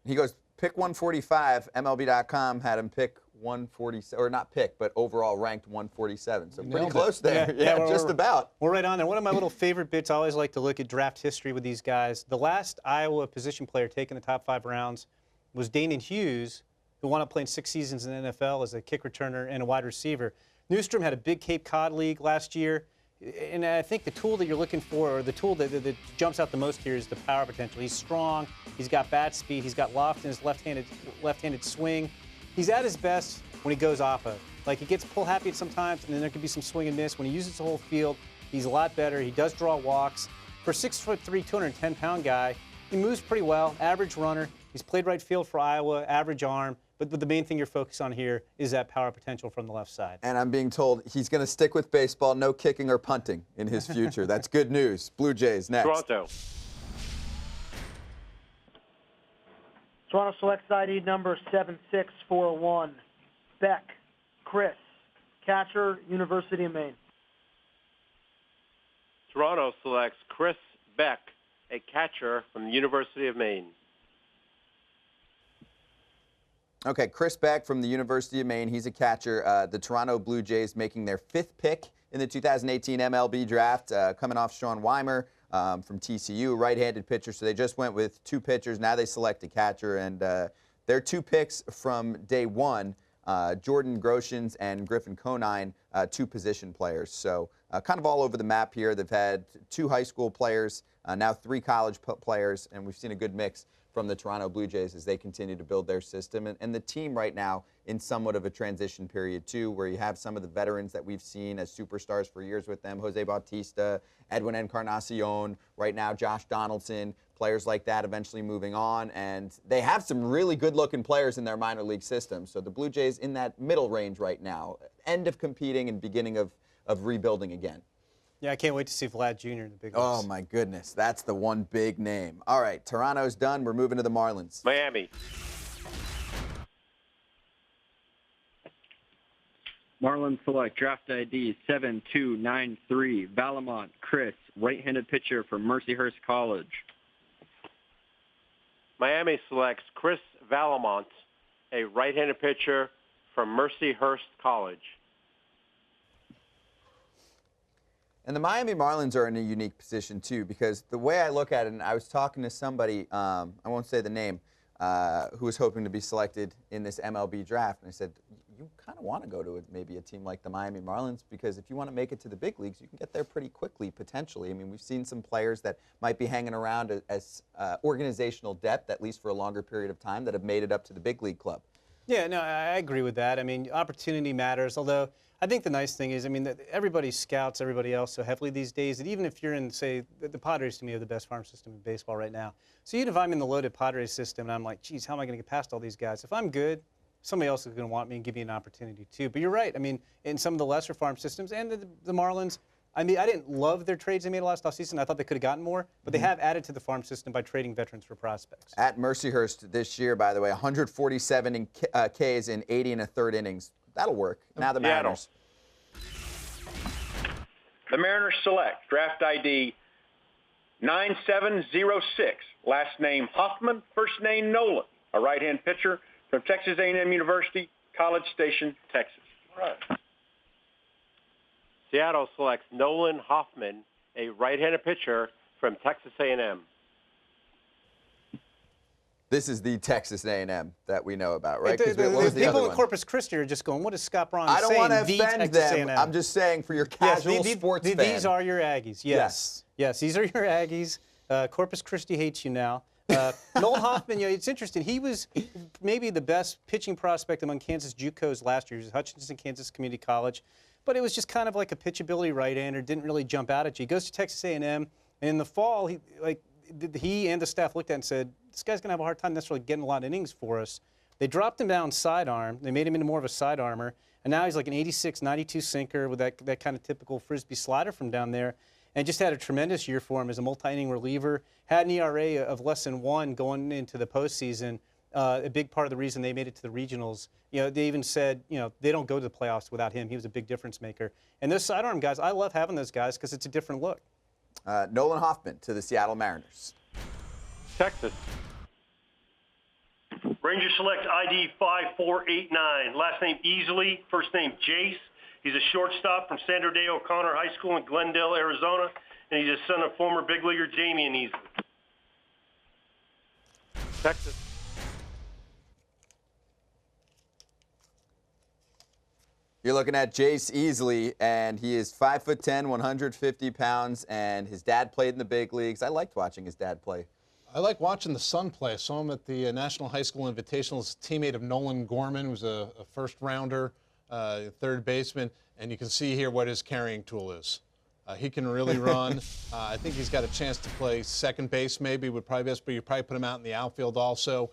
He goes, pick 145. MLB.com had him pick 147, or not pick, but overall ranked 147. So pretty close there. Yeah, just about. We're right on there. One of my little favorite bits, I always like to look at draft history with these guys. The last Iowa position player taken the top 5 rounds was Danon Hughes, who wound up playing 6 seasons in the NFL as a kick returner and a wide receiver. Newstrom had a big Cape Cod league last year. And I think the tool that you're looking for, or the tool that jumps out the most here, is the power potential. He's strong. He's got bat speed. He's got loft in his left-handed swing. He's at his best when he goes off of. Like, he gets pull happy sometimes, and then there can be some swing and miss. When he uses the whole field, he's a lot better. He does draw walks. For a 6'3", 210-pound guy, he moves pretty well. Average runner. He's played right field for Iowa. Average arm. But the main thing you're focused on here is that power potential from the left side. And I'm being told he's going to stick with baseball, no kicking or punting in his future. That's good news. Blue Jays next. Toronto. Toronto selects ID number 7641. Beck, Chris, catcher, University of Maine. Toronto selects Chris Beck, a catcher from the University of Maine. Okay, Chris Beck from the University of Maine. He's a catcher. The Toronto Blue Jays making their 5th pick in the 2018 MLB Draft, coming off Sean Weimer from TCU, right-handed pitcher. So they just went with 2 pitchers. Now they select a catcher, and their 2 picks from day one, Jordan Groshans and Griffin Conine, 2 position players. So kind of all over the map here. They've had 2 high school players, now 3 college players, and we've seen a good mix from the Toronto Blue Jays as they continue to build their system. And the team right now in somewhat of a transition period, too, where you have some of the veterans that we've seen as superstars for years with them, Jose Bautista, Edwin Encarnacion, right now Josh Donaldson, players like that eventually moving on. And they have some really good-looking players in their minor league system. So the Blue Jays in that middle range right now, end of competing and beginning of rebuilding again. Yeah, I can't wait to see Vlad Jr. in the big leagues. Oh, my goodness. That's the one big name. All right, Toronto's done. We're moving to the Marlins. Miami. Marlins select draft ID 7293. Valamont Chris, right-handed pitcher from Mercyhurst College. Miami selects Chris Valamont, a right-handed pitcher from Mercyhurst College. And the Miami Marlins are in a unique position, too, because the way I look at it, and I was talking to somebody, I won't say the name, who was hoping to be selected in this MLB draft. And I said, you kind of want to go to maybe a team like the Miami Marlins, because if you want to make it to the big leagues, you can get there pretty quickly, potentially. I mean, we've seen some players that might be hanging around as organizational depth, at least for a longer period of time, that have made it up to the big league club. Yeah, no, I agree with that. I mean, opportunity matters, although I think the nice thing is, I mean, that everybody scouts everybody else so heavily these days that even if you're in, say, the Padres to me are the best farm system in baseball right now. So even if I'm in the loaded Padres system and I'm like, geez, how am I going to get past all these guys? If I'm good, somebody else is going to want me and give me an opportunity too. But you're right. I mean, in some of the lesser farm systems and the Marlins, I mean, I didn't love their trades they made last offseason. I thought they could have gotten more, but they have added to the farm system by trading veterans for prospects. At Mercyhurst this year, by the way, 147 Ks in 80 1/3 innings. That'll work. Now the Mariners. The Mariners select draft ID 9706. Last name Hoffman, first name Nolan, a right-hand pitcher from Texas A&M University, College Station, Texas. All right. Seattle selects Nolan Hoffman, a right-handed pitcher from Texas A&M. This is the Texas A&M that we know about, right? The people in one? Corpus Christi are just going, what is Scott Braun saying? I don't want to offend them. A&M. I'm just saying for your casual sports fan. These are your Aggies, yes. Yes, these are your Aggies. Corpus Christi hates you now. Noel Hoffman, it's interesting. He was maybe the best pitching prospect among Kansas JUCOs last year. He was at Hutchinson, Kansas Community College. But it was just kind of like a pitchability right-hander, didn't really jump out at you. He goes to Texas A&M, and in the fall, he and the staff looked at it and said, this guy's going to have a hard time necessarily getting a lot of innings for us. They dropped him down sidearm. They made him into more of a side armor, and now he's like an 86, 92 sinker with that kind of typical Frisbee slider from down there, and just had a tremendous year for him as a multi-inning reliever. Had an ERA of less than 1 going into the postseason. a big part of the reason they made it to the regionals. They even said, they don't go to the playoffs without him. He was a big difference maker. And those sidearm guys, I love having those guys because it's a different look. Nolan Hoffman to the Seattle Mariners. Texas. Rangers select ID 5489. Last name Easley, first name Jace. He's a shortstop from Sandra Day O'Connor High School in Glendale, Arizona, and he's a son of former big leaguer Jamie and Easley. Texas. You're looking at Jace Easley, and he is 5'10", 150 pounds, and his dad played in the big leagues. I liked watching his dad play. I like watching the son play. I saw him at the National High School Invitationals, teammate of Nolan Gorman, who's a first-rounder, third baseman, and you can see here what his carrying tool is. He can really run. I think he's got a chance to play second base maybe, would probably best, but you probably put him out in the outfield also.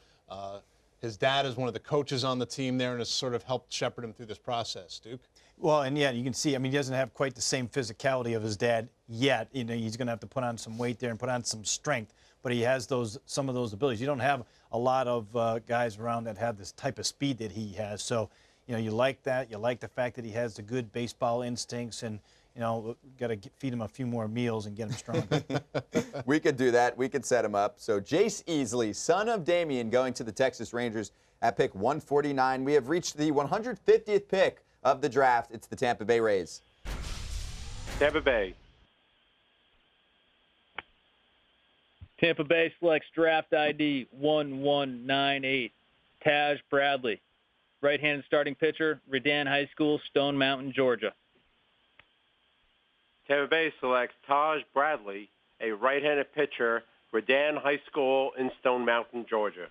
His dad is one of the coaches on the team there and has sort of helped shepherd him through this process. Duke? Well, and yeah, you can see, he doesn't have quite the same physicality of his dad yet. He's going to have to put on some weight there and put on some strength, but he has some of those abilities. You don't have a lot of guys around that have this type of speed that he has. So, you like that. You like the fact that he has the good baseball instincts, and got to feed him a few more meals and get him stronger. We could do that. We could set him up. So Jace Easley, son of Damian, going to the Texas Rangers at pick 149. We have reached the 150th pick of the draft. It's the Tampa Bay Rays. Tampa Bay. Tampa Bay selects draft ID 1198, Taj Bradley, right-handed starting pitcher, Redan High School, Stone Mountain, Georgia. Tampa Bay selects Taj Bradley, a right-handed pitcher, Redan High School in Stone Mountain, Georgia.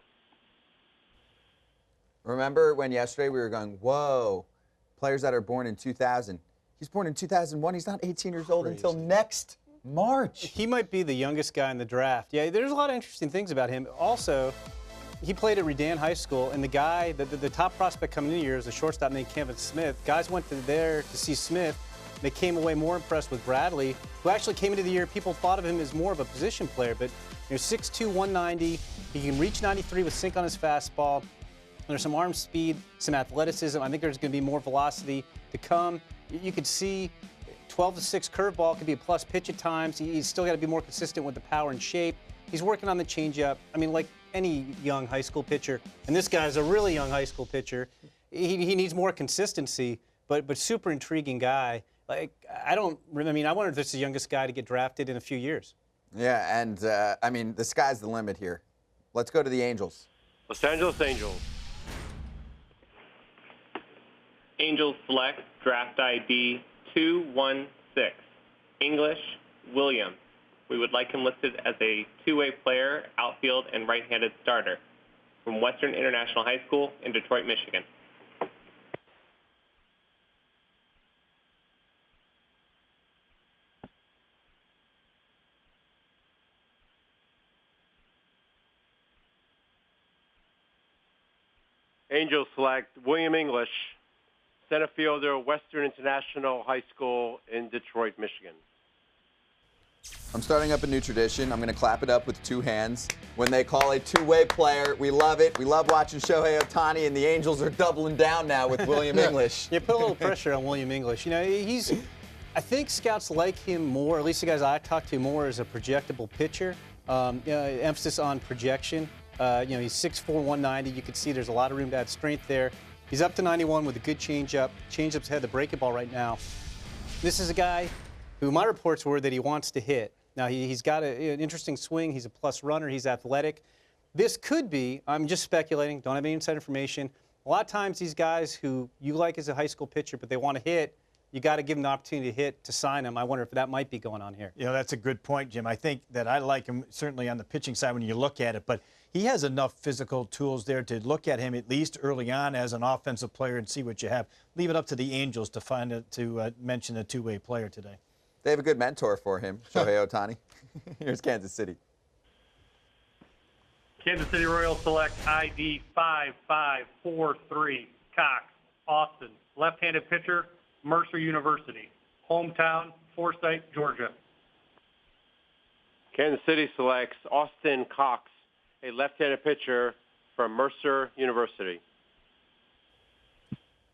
Remember when yesterday we were going, whoa, players that are born in 2000. He's born in 2001. He's not 18 years old until next March. He might be the youngest guy in the draft. Yeah, there's a lot of interesting things about him. Also, he played at Redan High School, and the guy, the top prospect coming in here is a shortstop named Kevin Smith. Guys went there to see Smith. They came away more impressed with Bradley, who actually came into the year, people thought of him as more of a position player, but 6'2", 190. He can reach 93 with sink on his fastball. There's some arm speed, some athleticism. I think there's going to be more velocity to come. You could see 12-6 curveball could be a plus pitch at times. He's still got to be more consistent with the power and shape. He's working on the changeup. Like any young high school pitcher, and this guy's a really young high school pitcher. He needs more consistency, but super intriguing guy. I wonder if this is the youngest guy to get drafted in a few years. Yeah, and the sky's the limit here. Let's go to the Angels. Los Angeles Angels. Angels select draft ID 216, English William. We would like him listed as a two-way player, outfield, and right-handed starter from Western International High School in Detroit, Michigan. Angels select William English, center fielder, Western International High School in Detroit, Michigan. I'm starting up a new tradition. I'm going to clap it up with two hands. When they call a two-way player, we love it. We love watching Shohei Ohtani, and the Angels are doubling down now with William English. You put a little pressure on William English. I think scouts like him more, at least the guys I talk to more, as a projectable pitcher. Emphasis on projection. He's 6'4", 190. You can see there's a lot of room to add strength there. He's up to 91 with a good changeup. Changeup's ahead of the breaking ball right now. This is a guy who my reports were that he wants to hit. Now, he's got an interesting swing. He's a plus runner. He's athletic. This could be, I'm just speculating, don't have any inside information. A lot of times these guys who you like as a high school pitcher, but they want to hit, you got to give them the opportunity to hit, to sign them. I wonder if that might be going on here. That's a good point, Jim. I think that I like him certainly on the pitching side when you look at it, but he has enough physical tools there to look at him at least early on as an offensive player and see what you have. Leave it up to the Angels to mention a two-way player today. They have a good mentor for him, Shohei Ohtani. Here's Kansas City. Kansas City Royals select ID 5543, Cox, Austin, left-handed pitcher, Mercer University, hometown, Forsyth, Georgia. Kansas City selects Austin Cox, a left-handed pitcher, from Mercer University.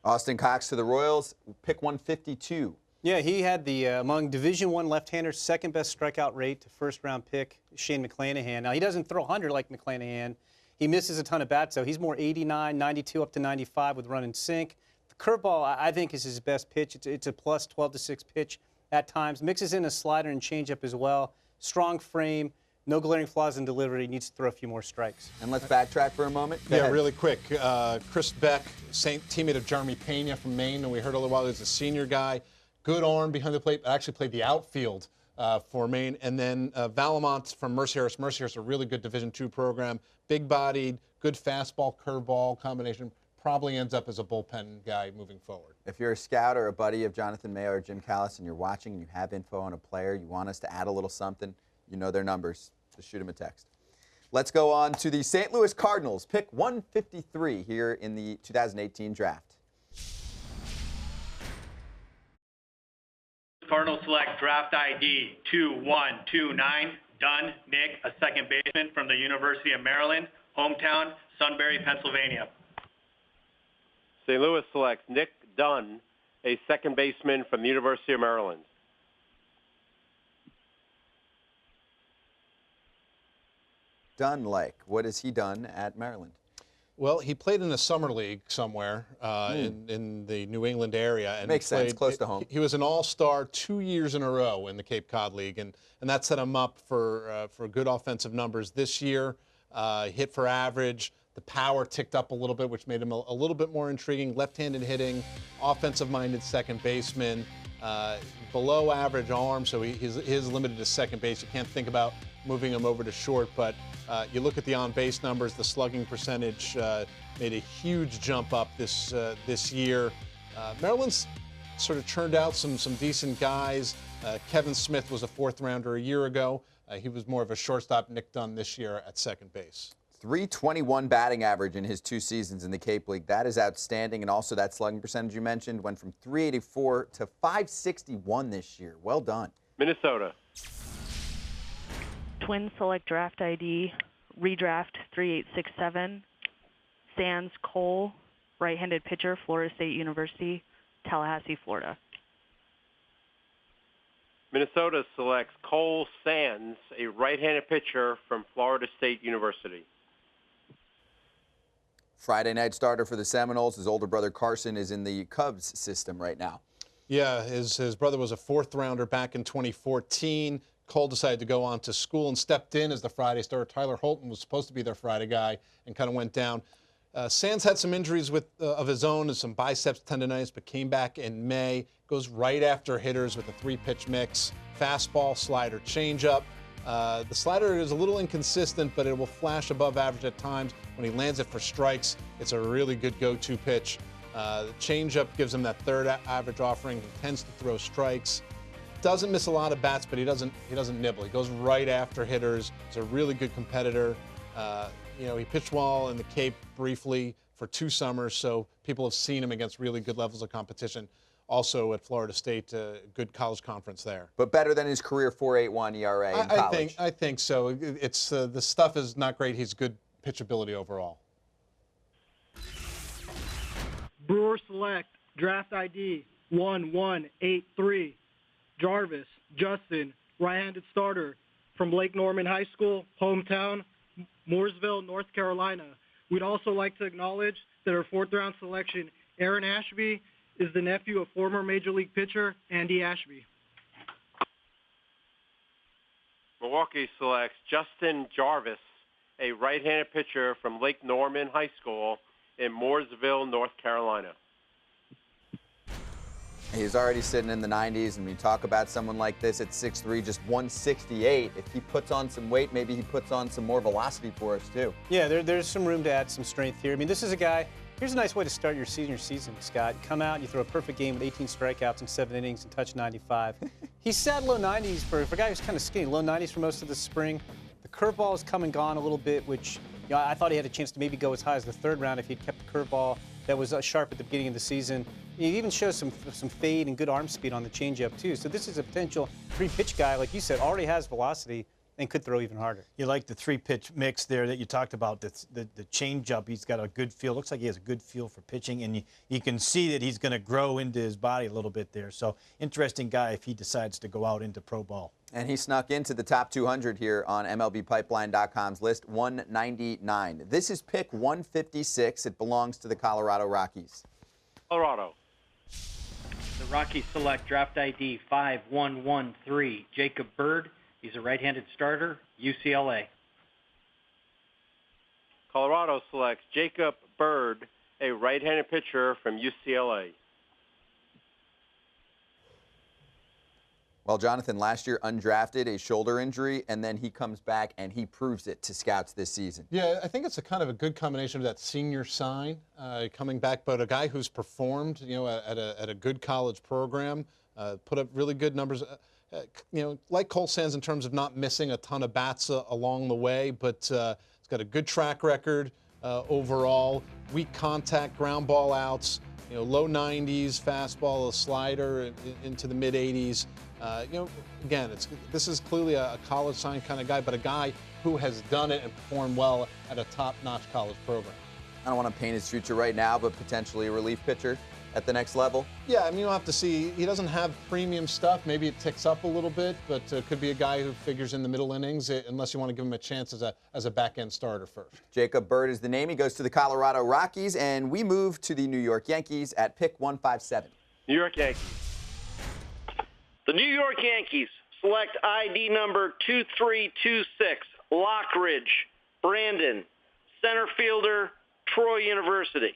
Austin Cox to the Royals, pick 152. Yeah, he had the, among Division I left-handers, second best strikeout rate to first-round pick, Shane McClanahan. Now, he doesn't throw 100 like McClanahan. He misses a ton of bats, though. He's more 89, 92, up to 95 with run and sink. The curveball, I think, is his best pitch. It's a plus 12-6 pitch at times. Mixes in a slider and changeup as well. Strong frame. No glaring flaws in delivery. Needs to throw a few more strikes. And let's backtrack for a moment. Yeah, really quick. Chris Beck, teammate of Jeremy Pena from Maine, and we heard a little while he's a senior guy. Good arm behind the plate. Actually played the outfield for Maine. And then Valamont from Mercyhurst. Mercyhurst, a really good Division II program. Big-bodied, good fastball, curveball combination. Probably ends up as a bullpen guy moving forward. If you're a scout or a buddy of Jonathan Mayo or Jim Callis and you're watching and you have info on a player, you want us to add a little something, you know their numbers. Just shoot them a text. Let's go on to the St. Louis Cardinals. Pick 153 here in the 2018 draft. Cardinals select draft ID 2129, Dunn Nick, a second baseman from the University of Maryland, hometown, Sunbury, Pennsylvania. St. Louis selects Nick Dunn, a second baseman from the University of Maryland. Dunn like, what has he done at Maryland? Well, he played in the summer league somewhere in the New England area. And makes sense, close to home. He was an all-star 2 years in a row in the Cape Cod League, and that set him up for good offensive numbers this year. Hit for average. The power ticked up a little bit, which made him a little bit more intriguing. Left-handed hitting, offensive-minded second baseman, below average arm, so he is limited to second base. You can't think about moving him over to short, but you look at the on-base numbers, the slugging percentage made a huge jump up this year. Maryland's sort of churned out some decent guys. Kevin Smith was a fourth-rounder a year ago. He was more of a shortstop. Nick Dunn this year at second base. 321 batting average in his 2 seasons in the Cape League. That is outstanding. And also that slugging percentage you mentioned went from 384 to 561 this year. Well done. Minnesota. Twins select draft ID, redraft 3867, Sands Cole, right-handed pitcher, Florida State University, Tallahassee, Florida. Minnesota selects Cole Sands, a right-handed pitcher from Florida State University. Friday night starter for the Seminoles. His older brother Carson is in the Cubs system right now. Yeah, his brother was a fourth-rounder back in 2014. Cole decided to go on to school and stepped in as the Friday starter. Tyler Holton was supposed to be their Friday guy and kind of went down. Sands had some injuries of his own and some biceps tendonitis, but came back in May. Goes right after hitters with a 3-pitch mix, fastball, slider, changeup. The slider is a little inconsistent, but it will flash above average at times. When he lands it for strikes, it's a really good go-to pitch. The changeup gives him that third average offering. He tends to throw strikes. Doesn't miss a lot of bats, but he doesn't nibble. He goes right after hitters. He's a really good competitor. He pitched well in the Cape briefly for 2 summers, so people have seen him against really good levels of competition. Also at Florida State, good college conference there. But better than his career 4.81 ERA in college. I think so. It's the stuff is not great. He's good pitchability overall. Brewers select draft ID 1183, Jarvis Justin, right-handed starter from Lake Norman High School, hometown, Mooresville, North Carolina. We'd also like to acknowledge that our 4th-round selection, Aaron Ashby, is the nephew of former Major League pitcher Andy Ashby. Milwaukee selects Justin Jarvis, a right-handed pitcher from Lake Norman High School in Mooresville, North Carolina. He's already sitting in the 90s, and we talk about someone like this at 6'3", just 168. If he puts on some weight, maybe he puts on some more velocity for us, too. Yeah, there's some room to add some strength here. I mean, this is a guy, here's a nice way to start your senior season, Scott. Come out and you throw a perfect game with 18 strikeouts in 7 innings and touch 95. He's sat low 90s for a guy who's kind of skinny, low 90s for most of the spring. The curveball has come and gone a little bit, which I thought he had a chance to maybe go as high as the 3rd round if he'd kept the curveball that was sharp at the beginning of the season. He even shows some fade and good arm speed on the changeup, too. So this is a potential 3-pitch guy, like you said, already has velocity. and could throw even harder. You like the three-pitch mix there that you talked about, the change-up. He's got a good feel. Looks like he has a good feel for pitching, and you can see that he's going to grow into his body a little bit there. So interesting guy if he decides to go out into pro ball. And he snuck into the top 200 here on MLBpipeline.com's list, 199. This is pick 156. It belongs to the Colorado Rockies. Colorado. The Rockies select draft ID 5113, Jacob Bird. He's a right-handed starter, UCLA. Colorado selects Jacob Bird, a right-handed pitcher from UCLA. Well, Jonathan, last year undrafted, a shoulder injury, and then he comes back and he proves it to scouts this season. Yeah, I think it's a kind of a good combination of that senior sign coming back, but a guy who's performed, at a good college program, put up really good numbers. Like Cole Sands in terms of not missing a ton of bats along the way, but he's got a good track record overall. Weak contact, ground ball outs, low 90s, fastball, a slider into the mid 80s. Again, this is clearly a college sign kind of guy, but a guy who has done it and performed well at a top-notch college program. I don't want to paint his future right now, but potentially a relief pitcher at the next level. Yeah, I mean, you'll have to see. He doesn't have premium stuff. Maybe it ticks up a little bit, but could be a guy who figures in the middle innings, unless you want to give him a chance as a back-end starter first. Jacob Bird is the name. He goes to the Colorado Rockies, and we move to the New York Yankees at pick 157. New York Yankees. The New York Yankees select ID number 2326, Lockridge, Brandon, center fielder, Troy University.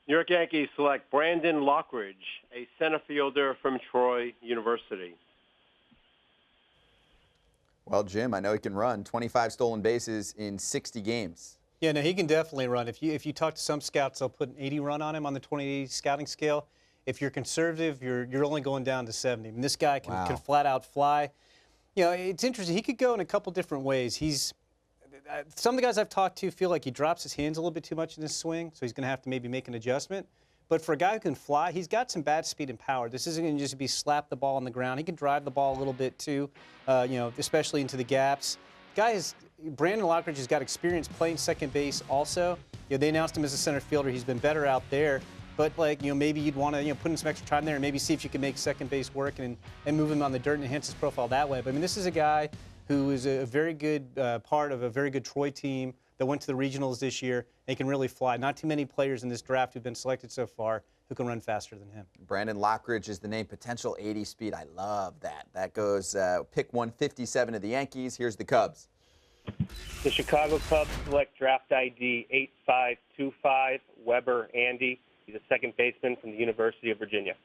New York Yankees select Brandon Lockridge, a center fielder from Troy University. Well, Jim, I know he can run 25 stolen bases in 60 games. Yeah, no, he can definitely run. If you talk to some scouts, they'll put an 80 run on him on the 2080 scouting scale. If you're conservative, you're only going down to 70. I mean, this guy can flat out fly. It's interesting. He could go in a couple different ways. Some of the guys I've talked to feel like he drops his hands a little bit too much in his swing, so he's going to have to maybe make an adjustment. But for a guy who can fly, he's got some bat speed and power. This isn't going to just be slap the ball on the ground. He can drive the ball a little bit too, especially into the gaps. Brandon Lockridge has got experience playing second base also. They announced him as a center fielder. He's been better out there. But maybe you'd want to put in some extra time there and maybe see if you can make second base work and move him on the dirt and enhance his profile that way. But I mean, this is a guy who is a very good part of a very good Troy team that went to the regionals this year. They can really fly. Not too many players in this draft who've been selected so far who can run faster than him. Brandon Lockridge is the name. Potential 80 speed. I love that. That goes pick 157 of the Yankees. Here's the Cubs. The Chicago Cubs select draft ID 8525, Weber Andy. He's a second baseman from the University of Virginia.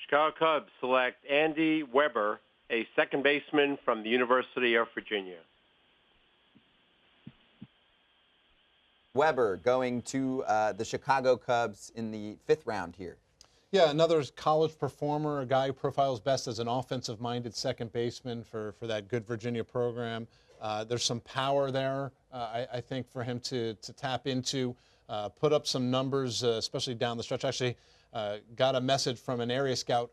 Chicago Cubs select Andy Weber, a second baseman from the University of Virginia. Weber going to the Chicago Cubs in the 5th round here. Yeah, another college performer, a guy who profiles best as an offensive-minded second baseman for that good Virginia program. There's some power there, I think, for him to tap into. Put up some numbers, especially down the stretch. Actually, got a message from an area scout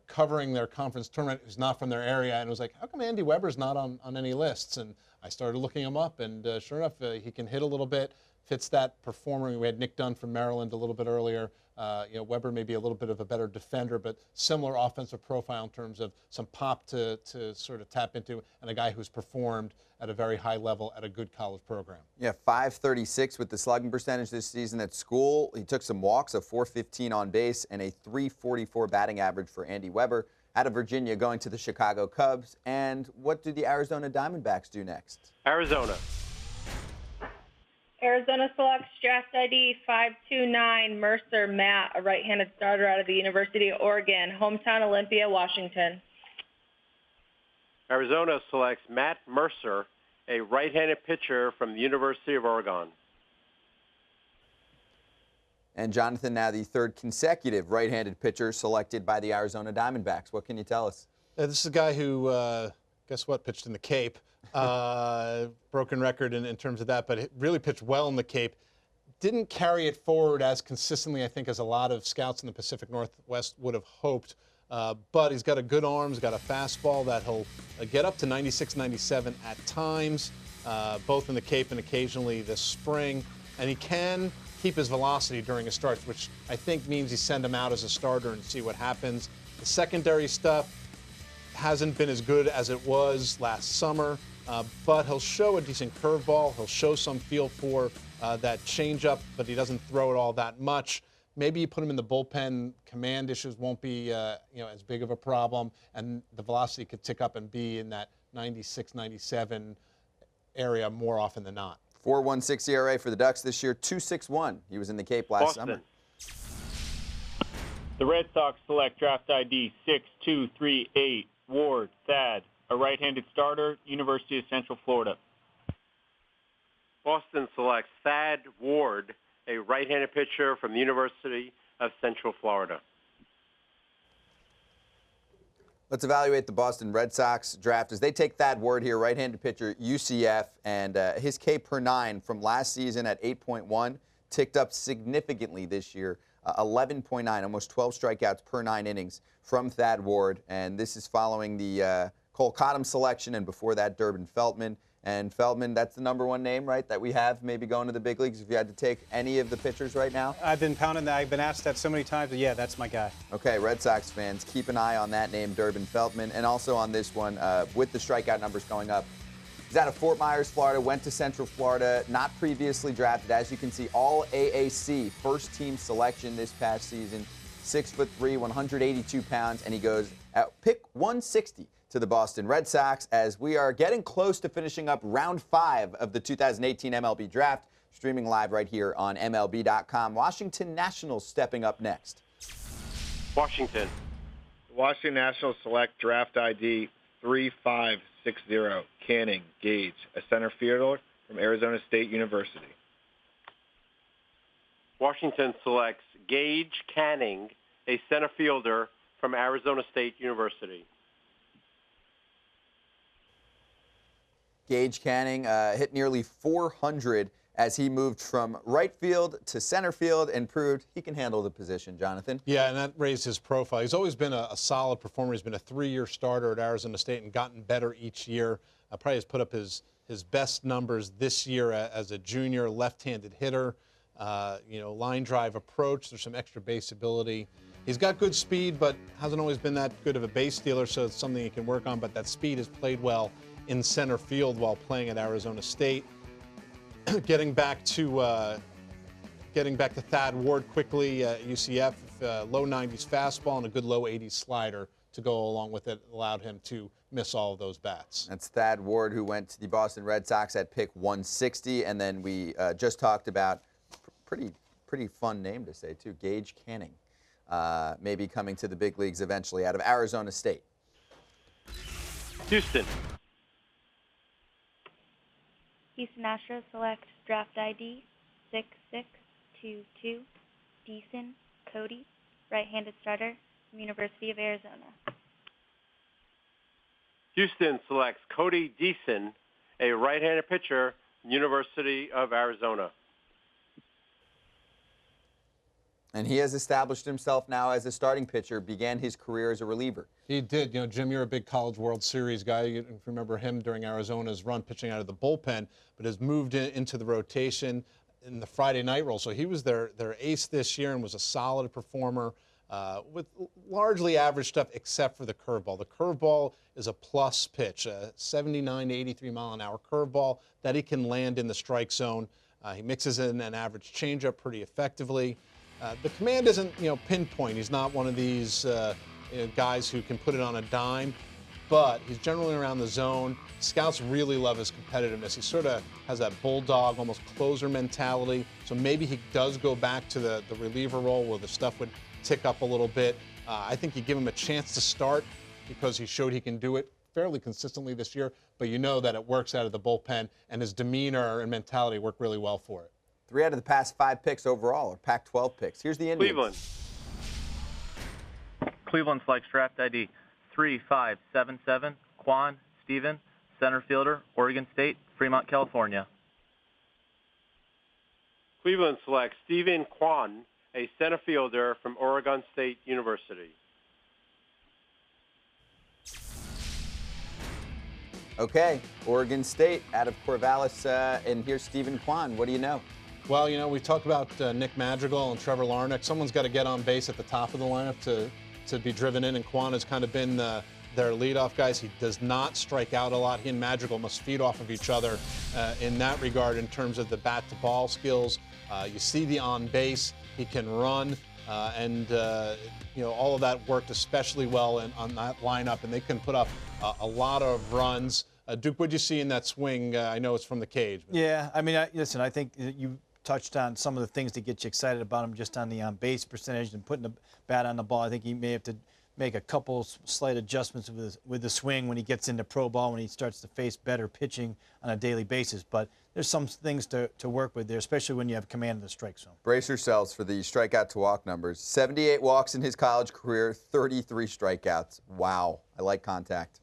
covering their conference tournament who's not from their area, and was like, how come Andy Weber's not on any lists? And I started looking him up, and sure enough, he can hit a little bit, fits that performer. We had Nick Dunn from Maryland a little bit earlier. Weber may be a little bit of a better defender, but similar offensive profile in terms of some pop to sort of tap into, and a guy who's performed at a very high level at a good college program. Yeah, 536 with the slugging percentage this season at school. He took some walks, a 415 on base, and a 344 batting average for Andy Weber. Out of Virginia, going to the Chicago Cubs. And what do the Arizona Diamondbacks do next? Arizona. Arizona selects draft ID 529, Mercer Matt, a right-handed starter out of the University of Oregon, hometown Olympia, Washington. Arizona selects Matt Mercer, a right-handed pitcher from the University of Oregon. And Jonathan, now the 3rd consecutive right-handed pitcher selected by the Arizona Diamondbacks. What can you tell us? This is a guy who, guess what, pitched in the Cape. Broken record in terms of that, but really pitched well in the Cape. Didn't carry it forward as consistently, I think, as a lot of scouts in the Pacific Northwest would have hoped. but he's got a good arm. He's got a fastball that he'll get up to 96, 97 at times, both in the Cape and occasionally this spring. And he can keep his velocity during his starts, which I think means you send him out as a starter and see what happens. The secondary stuff hasn't been as good as it was last summer, but he'll show a decent curveball. He'll show some feel for that changeup, but he doesn't throw it all that much. Maybe you put him in the bullpen. Command issues won't be as big of a problem, and the velocity could tick up and be in that 96, 97 area more often than not. 4.16 ERA for the Ducks this year, 2.61. He was in the Cape last summer. The Red Sox select draft ID 6238, Ward Thad, a right-handed starter, University of Central Florida. Boston selects Thad Ward, a right-handed pitcher from the University of Central Florida. Let's evaluate the Boston Red Sox draft as they take Thad Ward here, right-handed pitcher, UCF, and his K per 9 from last season at 8.1 ticked up significantly this year, 11.9, almost 12 strikeouts per 9 innings from Thad Ward, and this is following the Cole Cottom selection, and before that, Durbin Feltman. And Feldman, that's the #1 name, right, that we have maybe going to the big leagues if you had to take any of the pitchers right now? I've been pounding that. I've been asked that so many times, but yeah, that's my guy. Okay, Red Sox fans, keep an eye on that name, Durbin Feltman, and also on this one with the strikeout numbers going up. He's out of Fort Myers, Florida, went to Central Florida, not previously drafted. As you can see, all AAC, first-team selection this past season, 6'3", 182 pounds, and he goes at pick 160. To the Boston Red Sox as we are getting close to finishing up round 5 of the 2018 MLB Draft, streaming live right here on MLB.com. Washington Nationals stepping up next. Washington. The Washington Nationals select draft ID 3560, Canning Gage, a center fielder from Arizona State University. Washington selects Gage Canning, a center fielder from Arizona State University. Gage Canning hit nearly 400 as he moved from right field to center field and proved he can handle the position, Jonathan. Yeah, and that raised his profile. He's always been a solid performer. He's been a 3-year starter at Arizona State and gotten better each year. Probably has put up his best numbers this year as a junior left-handed hitter. Line drive approach. There's some extra base ability. He's got good speed, but hasn't always been that good of a base stealer, so it's something he can work on. But that speed has played well in center field while playing at Arizona State. Getting back to Thad Ward quickly, UCF, low 90s fastball and a good low 80s slider to go along with it allowed him to miss all of those bats. That's Thad Ward, who went to the Boston Red Sox at pick 160, and then we just talked about pretty fun name to say too, Gage Canning, maybe coming to the big leagues eventually out of Arizona State. Houston. Houston Astros select draft ID 6622, Deason Cody, right-handed starter from University of Arizona. Houston selects Cody Deason, a right-handed pitcher, University of Arizona. And he has established himself now as a starting pitcher, began his career as a reliever. He did. Jim, you're a big College World Series guy. You remember him during Arizona's run pitching out of the bullpen, but has moved into the rotation in the Friday night role. So he was their ace this year and was a solid performer with largely average stuff except for the curveball. The curveball is a plus pitch, a 79 to 83 mile an hour curveball that he can land in the strike zone. He mixes in an average changeup pretty effectively. The command isn't, pinpoint. He's not one of these guys who can put it on a dime, but he's generally around the zone. Scouts really love his competitiveness. He sort of has that bulldog, almost closer mentality. So maybe he does go back to the reliever role where the stuff would tick up a little bit. I think you give him a chance to start because he showed he can do it fairly consistently this year, but you know that it works out of the bullpen, and his demeanor and mentality work really well for it. 3 out of the past 5 picks overall are Pac-12 picks. Here's the Indians. Cleveland. Cleveland selects draft ID 3577, Quan Steven, center fielder, Oregon State, Fremont, California. Cleveland selects Stephen Kwan, a center fielder from Oregon State University. Okay, Oregon State out of Corvallis, and here's Stephen Kwan. What do you know? Well, we talked about Nick Madrigal and Trevor Larnach. Someone's got to get on base at the top of the lineup to be driven in, and Kwan has kind of been their leadoff guys. He does not strike out a lot. He and Madrigal must feed off of each other in that regard in terms of the bat-to-ball skills. You see the on base. He can run, and all of that worked especially well on that lineup, and they can put up a lot of runs. Duke, what did you see in that swing? I know it's from the cage. Yeah, I mean, listen, I think you touched on some of the things that get you excited about him just on the on-base percentage and putting the bat on the ball. I think he may have to make a couple slight adjustments with the swing when he gets into pro ball, when he starts to face better pitching on a daily basis. But there's some things to work with there, especially when you have command of the strike zone. Brace yourselves for the strikeout to walk numbers. 78 walks in his college career, 33 strikeouts. Wow, I like contact.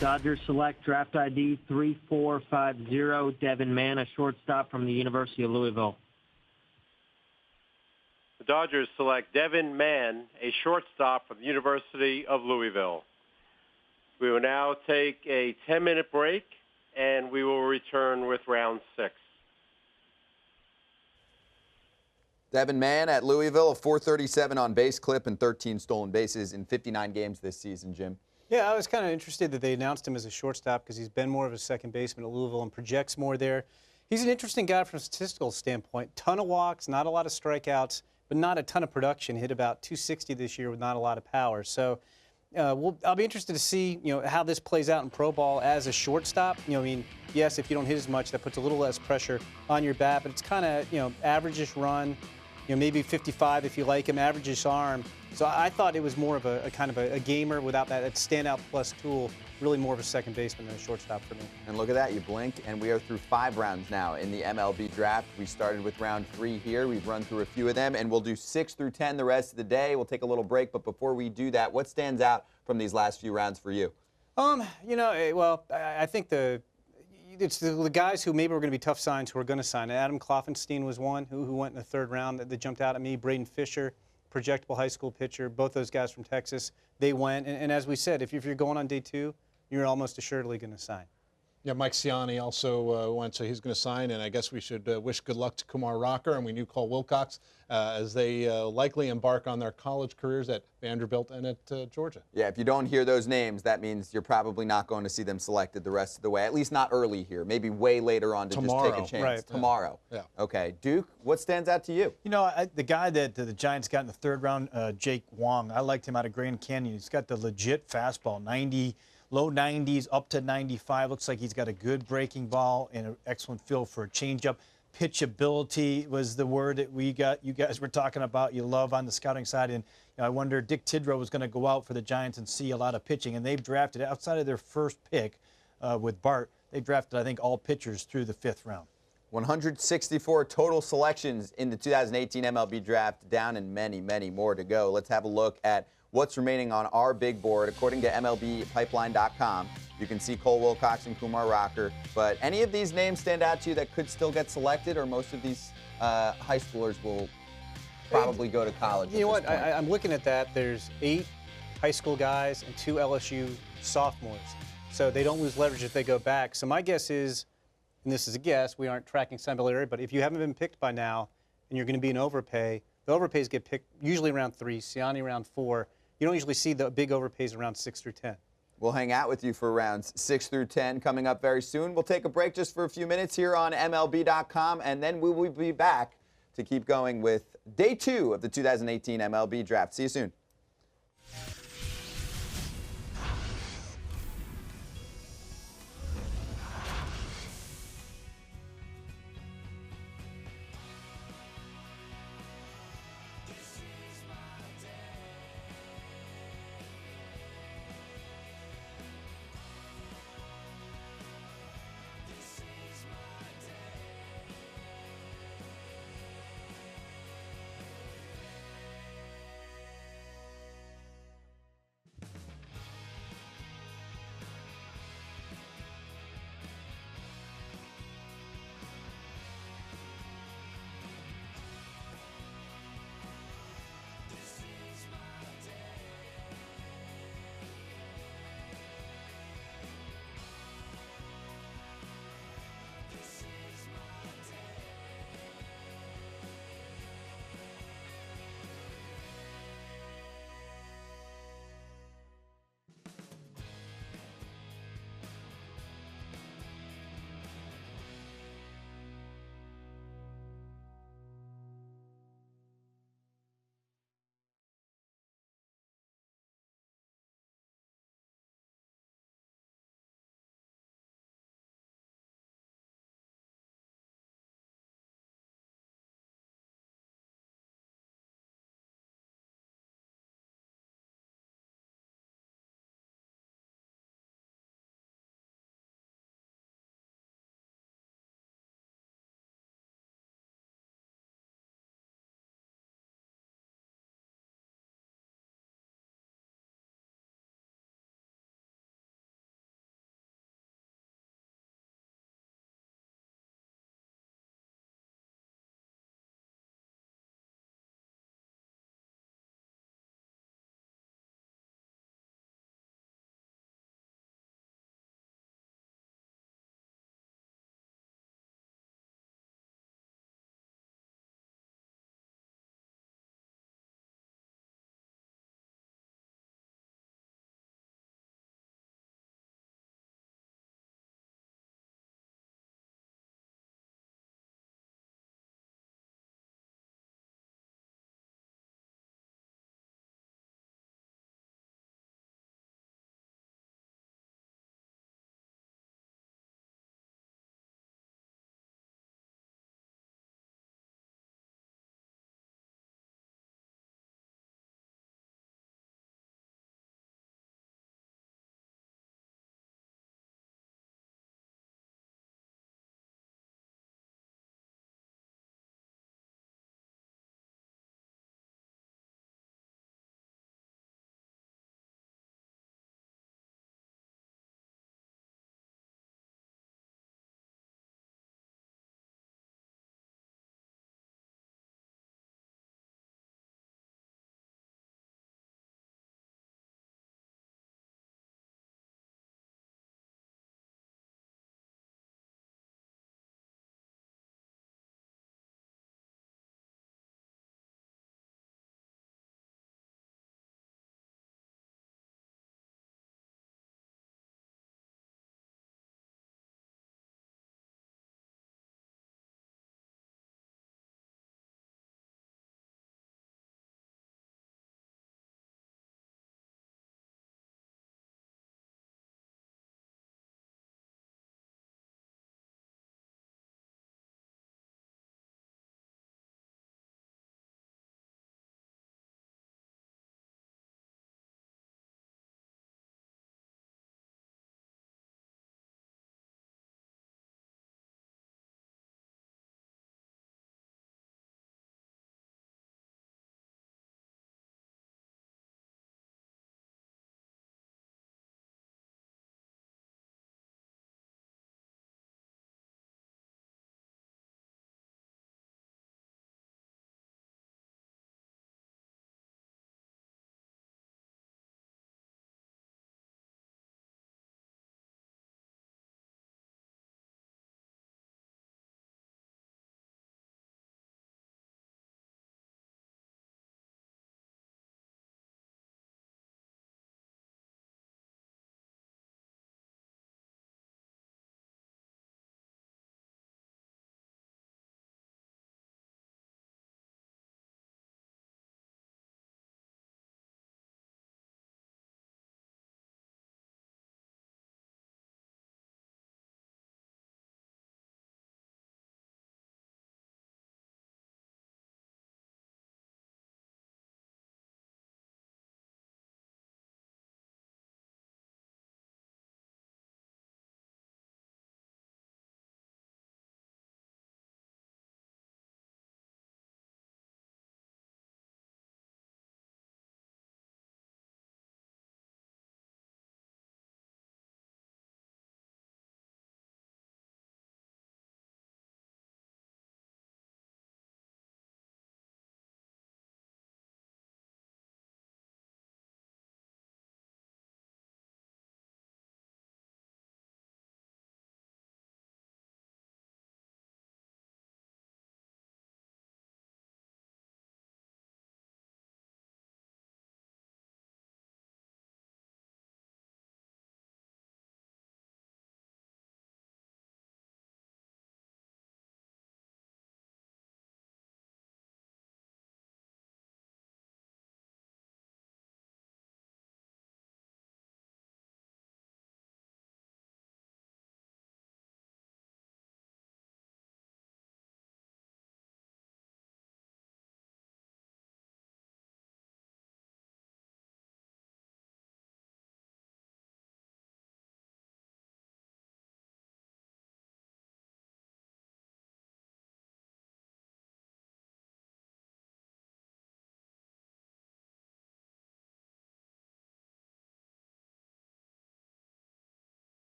Dodgers select draft ID 3450, Devin Mann, a shortstop from the University of Louisville. The Dodgers select Devin Mann, a shortstop from the University of Louisville. We will now take a 10-minute break, and we will return with round 6. Devin Mann at Louisville, a 437 on base clip and 13 stolen bases in 59 games this season, Jim. Yeah, I was kind of interested that they announced him as a shortstop because he's been more of a second baseman at Louisville and projects more there. He's an interesting guy from a statistical standpoint. Ton of walks, not a lot of strikeouts, but not a ton of production. Hit about 260 this year with not a lot of power. So I'll be interested to see how this plays out in pro ball as a shortstop. I mean, yes, if you don't hit as much, that puts a little less pressure on your bat, but it's kind of average-ish run. Maybe 55 if you like him, average-ish arm. So I thought it was more of a kind of a gamer without that standout plus tool, really more of a second baseman than a shortstop for me. And look at that, you blink, and we are through 5 rounds now in the MLB Draft. We started with round 3 here. We've run through a few of them, and we'll do 6 through 10 the rest of the day. We'll take a little break, but before we do that, what stands out from these last few rounds for you? Well, I think it's the guys who maybe were going to be tough signs who are going to sign. Adam Kloffenstein was one who went in the 3rd round that jumped out at me. Braden Fisher, projectable high school pitcher, both those guys from Texas, they went. And as we said, if you're going on day 2, you're almost assuredly going to sign. Yeah, Mike Ciani also went, so he's going to sign, and I guess we should wish good luck to Kumar Rocker, and we knew Cole Wilcox as they likely embark on their college careers at Vanderbilt and at Georgia. Yeah, if you don't hear those names, that means you're probably not going to see them selected the rest of the way, at least not early here, maybe way later on to Tomorrow. Just take a chance. Right. Tomorrow. Yeah. Okay, Duke, what stands out to you? The guy that the Giants got in the 3rd round, Jake Wong, I liked him out of Grand Canyon. He's got the legit fastball, low 90s, up to 95. Looks like he's got a good breaking ball and an excellent feel for a changeup. Pitchability was the word that you guys were talking about. You love on the scouting side, and I wonder Dick Tidrow was going to go out for the Giants and see a lot of pitching, and they've drafted outside of their first pick with Bart. They've drafted, I think, all pitchers through the 5th round. 164 total selections in the 2018 MLB Draft, down and many, many more to go. Let's have a look at what's remaining on our big board. According to MLBpipeline.com, you can see Cole Wilcox and Kumar Rocker. But any of these names stand out to you that could still get selected, or most of these high schoolers will probably go to college? You know what? I'm looking at that. There's 8 high school guys and 2 LSU sophomores. So they don't lose leverage if they go back. So my guess is, and this is a guess, we aren't tracking similarity, but if you haven't been picked by now and you're going to be an overpay, the overpays get picked usually around 3, Ciani around 4. You don't usually see the big overpays around 6 through 10. We'll hang out with you for rounds 6 through 10 coming up very soon. We'll take a break just for a few minutes here on MLB.com, and then we will be back to keep going with day 2 of the 2018 MLB Draft. See you soon.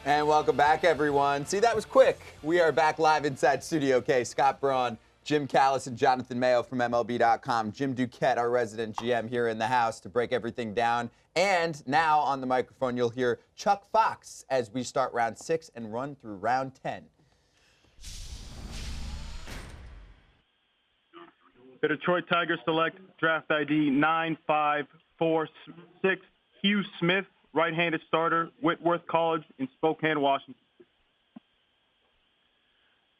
And welcome back, everyone. See, that was quick. We are back live inside Studio K. Scott Braun, Jim Callis, and Jonathan Mayo from MLB.com. Jim Duquette, our resident GM, here in the house to break everything down. And now on the microphone, you'll hear Chuck Fox as we start round 6 and run through round 10. The Detroit Tigers select draft ID 9546, Hugh Smith, right-handed starter, Whitworth College in Spokane, Washington.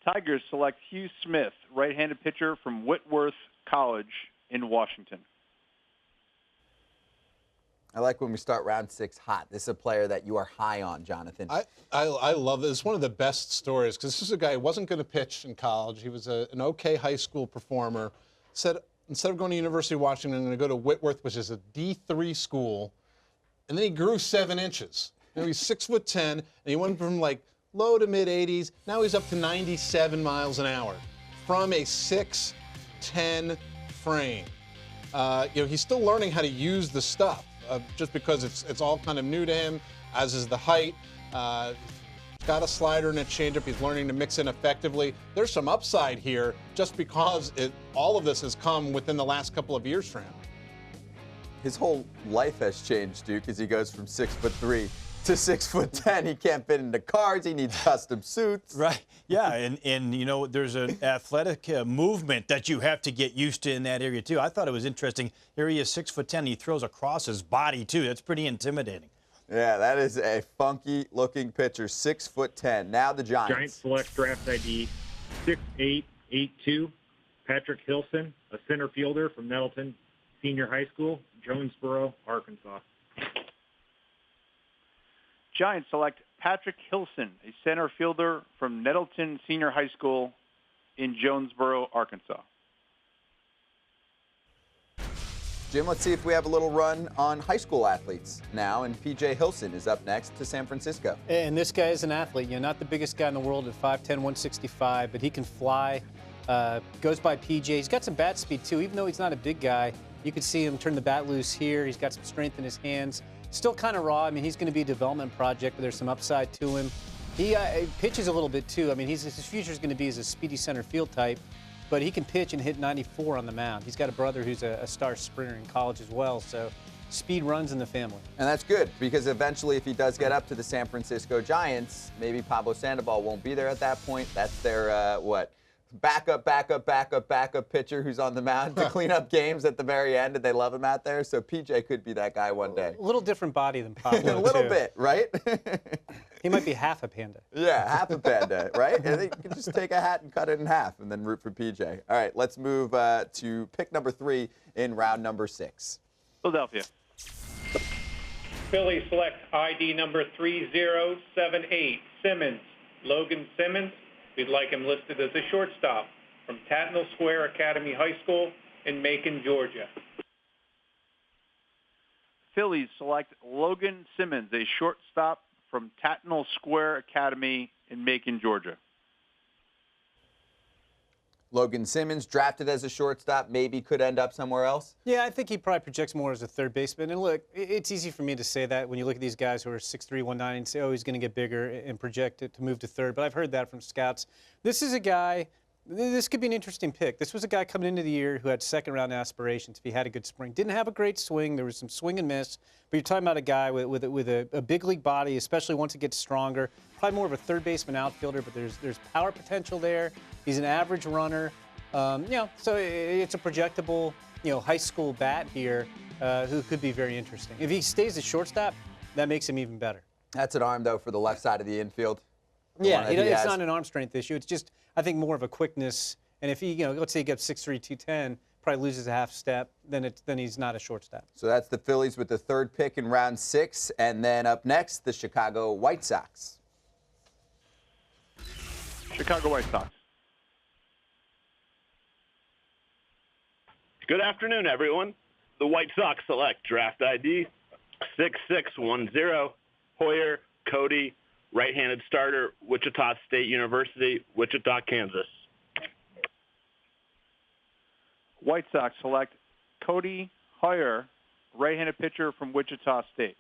Tigers select Hugh Smith, right-handed pitcher from Whitworth College in Washington. I like when we start round 6 hot. This is a player that you are high on, Jonathan. I love it. It's one of the best stories because this is a guy who wasn't going to pitch in college. He was an okay high school performer. Said, instead of going to University of Washington, I'm going to go to Whitworth, which is a D3 school. And then he grew 7 inches. You know, he's 6'10", and he went from like low to mid 80s. Now he's up to 97 miles an hour from a 6'10" frame. He's still learning how to use the stuff, just because it's all kind of new to him, as is the height. He's got a slider and a changeup. He's learning to mix in effectively. There's some upside here, just because all of this has come within the last couple of years for him. His whole life has changed, Duke, as he goes from 6'3" to 6'10". He can't fit into cars. He needs custom suits. Right. Yeah, and you know, there's an athletic movement that you have to get used to in that area, too. I thought it was interesting. Here he is, 6'10". He throws across his body, too. That's pretty intimidating. Yeah, that is a funky-looking pitcher, 6'10". Now the Giants. Giants select draft ID 6882, Patrick Hilson, a center fielder from Nettleton Senior High School, Jonesboro, Arkansas. Giants select Patrick Hilson, a center fielder from Nettleton Senior High School in Jonesboro, Arkansas. Jim, let's see if we have a little run on high school athletes now, and P.J. Hilson is up next to San Francisco. And this guy is an athlete, not the biggest guy in the world at 5'10", 165, but he can fly, goes by P.J. He's got some bat speed, too. Even though he's not a big guy, you can see him turn the bat loose here. He's got some strength in his hands. Still kind of raw. I mean, he's going to be a development project, but there's some upside to him. He pitches a little bit, too. I mean, his future is going to be as a speedy center field type, but he can pitch and hit 94 on the mound. He's got a brother who's a star sprinter in college as well, so speed runs in the family. And that's good, because eventually if he does get up to the San Francisco Giants, maybe Pablo Sandoval won't be there at that point. That's their, backup pitcher who's on the mound to clean up games at the very end, and they love him out there. So PJ could be that guy one day. A little different body than Pablo, a little bit, right? He might be half a panda. Yeah, half a panda, right? And you can just take a hat and cut it in half and then root for PJ. All right, let's move to pick number 3 in round number 6. Philadelphia. Phillies select ID number 3078, Simmons, Logan Simmons. We'd like him listed as a shortstop from Tatnall Square Academy High School in Macon, Georgia. Phillies select Logan Simmons, a shortstop from Tatnall Square Academy in Macon, Georgia. Logan Simmons, drafted as a shortstop, maybe could end up somewhere else? Yeah, I think he probably projects more as a third baseman. And look, it's easy for me to say that when you look at these guys who are 6'3", 190 and say, oh, he's going to get bigger and project it to move to third. But I've heard that from scouts. This is a guy, this could be an interesting pick. This was a guy coming into the year who had second-round aspirations if he had a good spring. Didn't have a great swing. There was some swing and miss. But you're talking about a guy with a big league body, especially once it gets stronger. Probably more of a third baseman outfielder, but there's power potential there. He's an average runner. So it's a projectable, high school bat here who could be very interesting. If he stays at shortstop, that makes him even better. That's an arm, though, for the left side of the infield. Yeah, it's not an arm strength issue. It's just, I think, more of a quickness. And if he, let's say he gets 6'3", 210, probably loses a half step, then he's not a shortstop. So that's the Phillies with the 3rd pick in round 6. And then up next, the Chicago White Sox. Chicago White Sox. Good afternoon, everyone. The White Sox select draft ID 6610, Hoyer Cody, right-handed starter, Wichita State University, Wichita, Kansas. White Sox select Cody Hoyer, right-handed pitcher from Wichita State.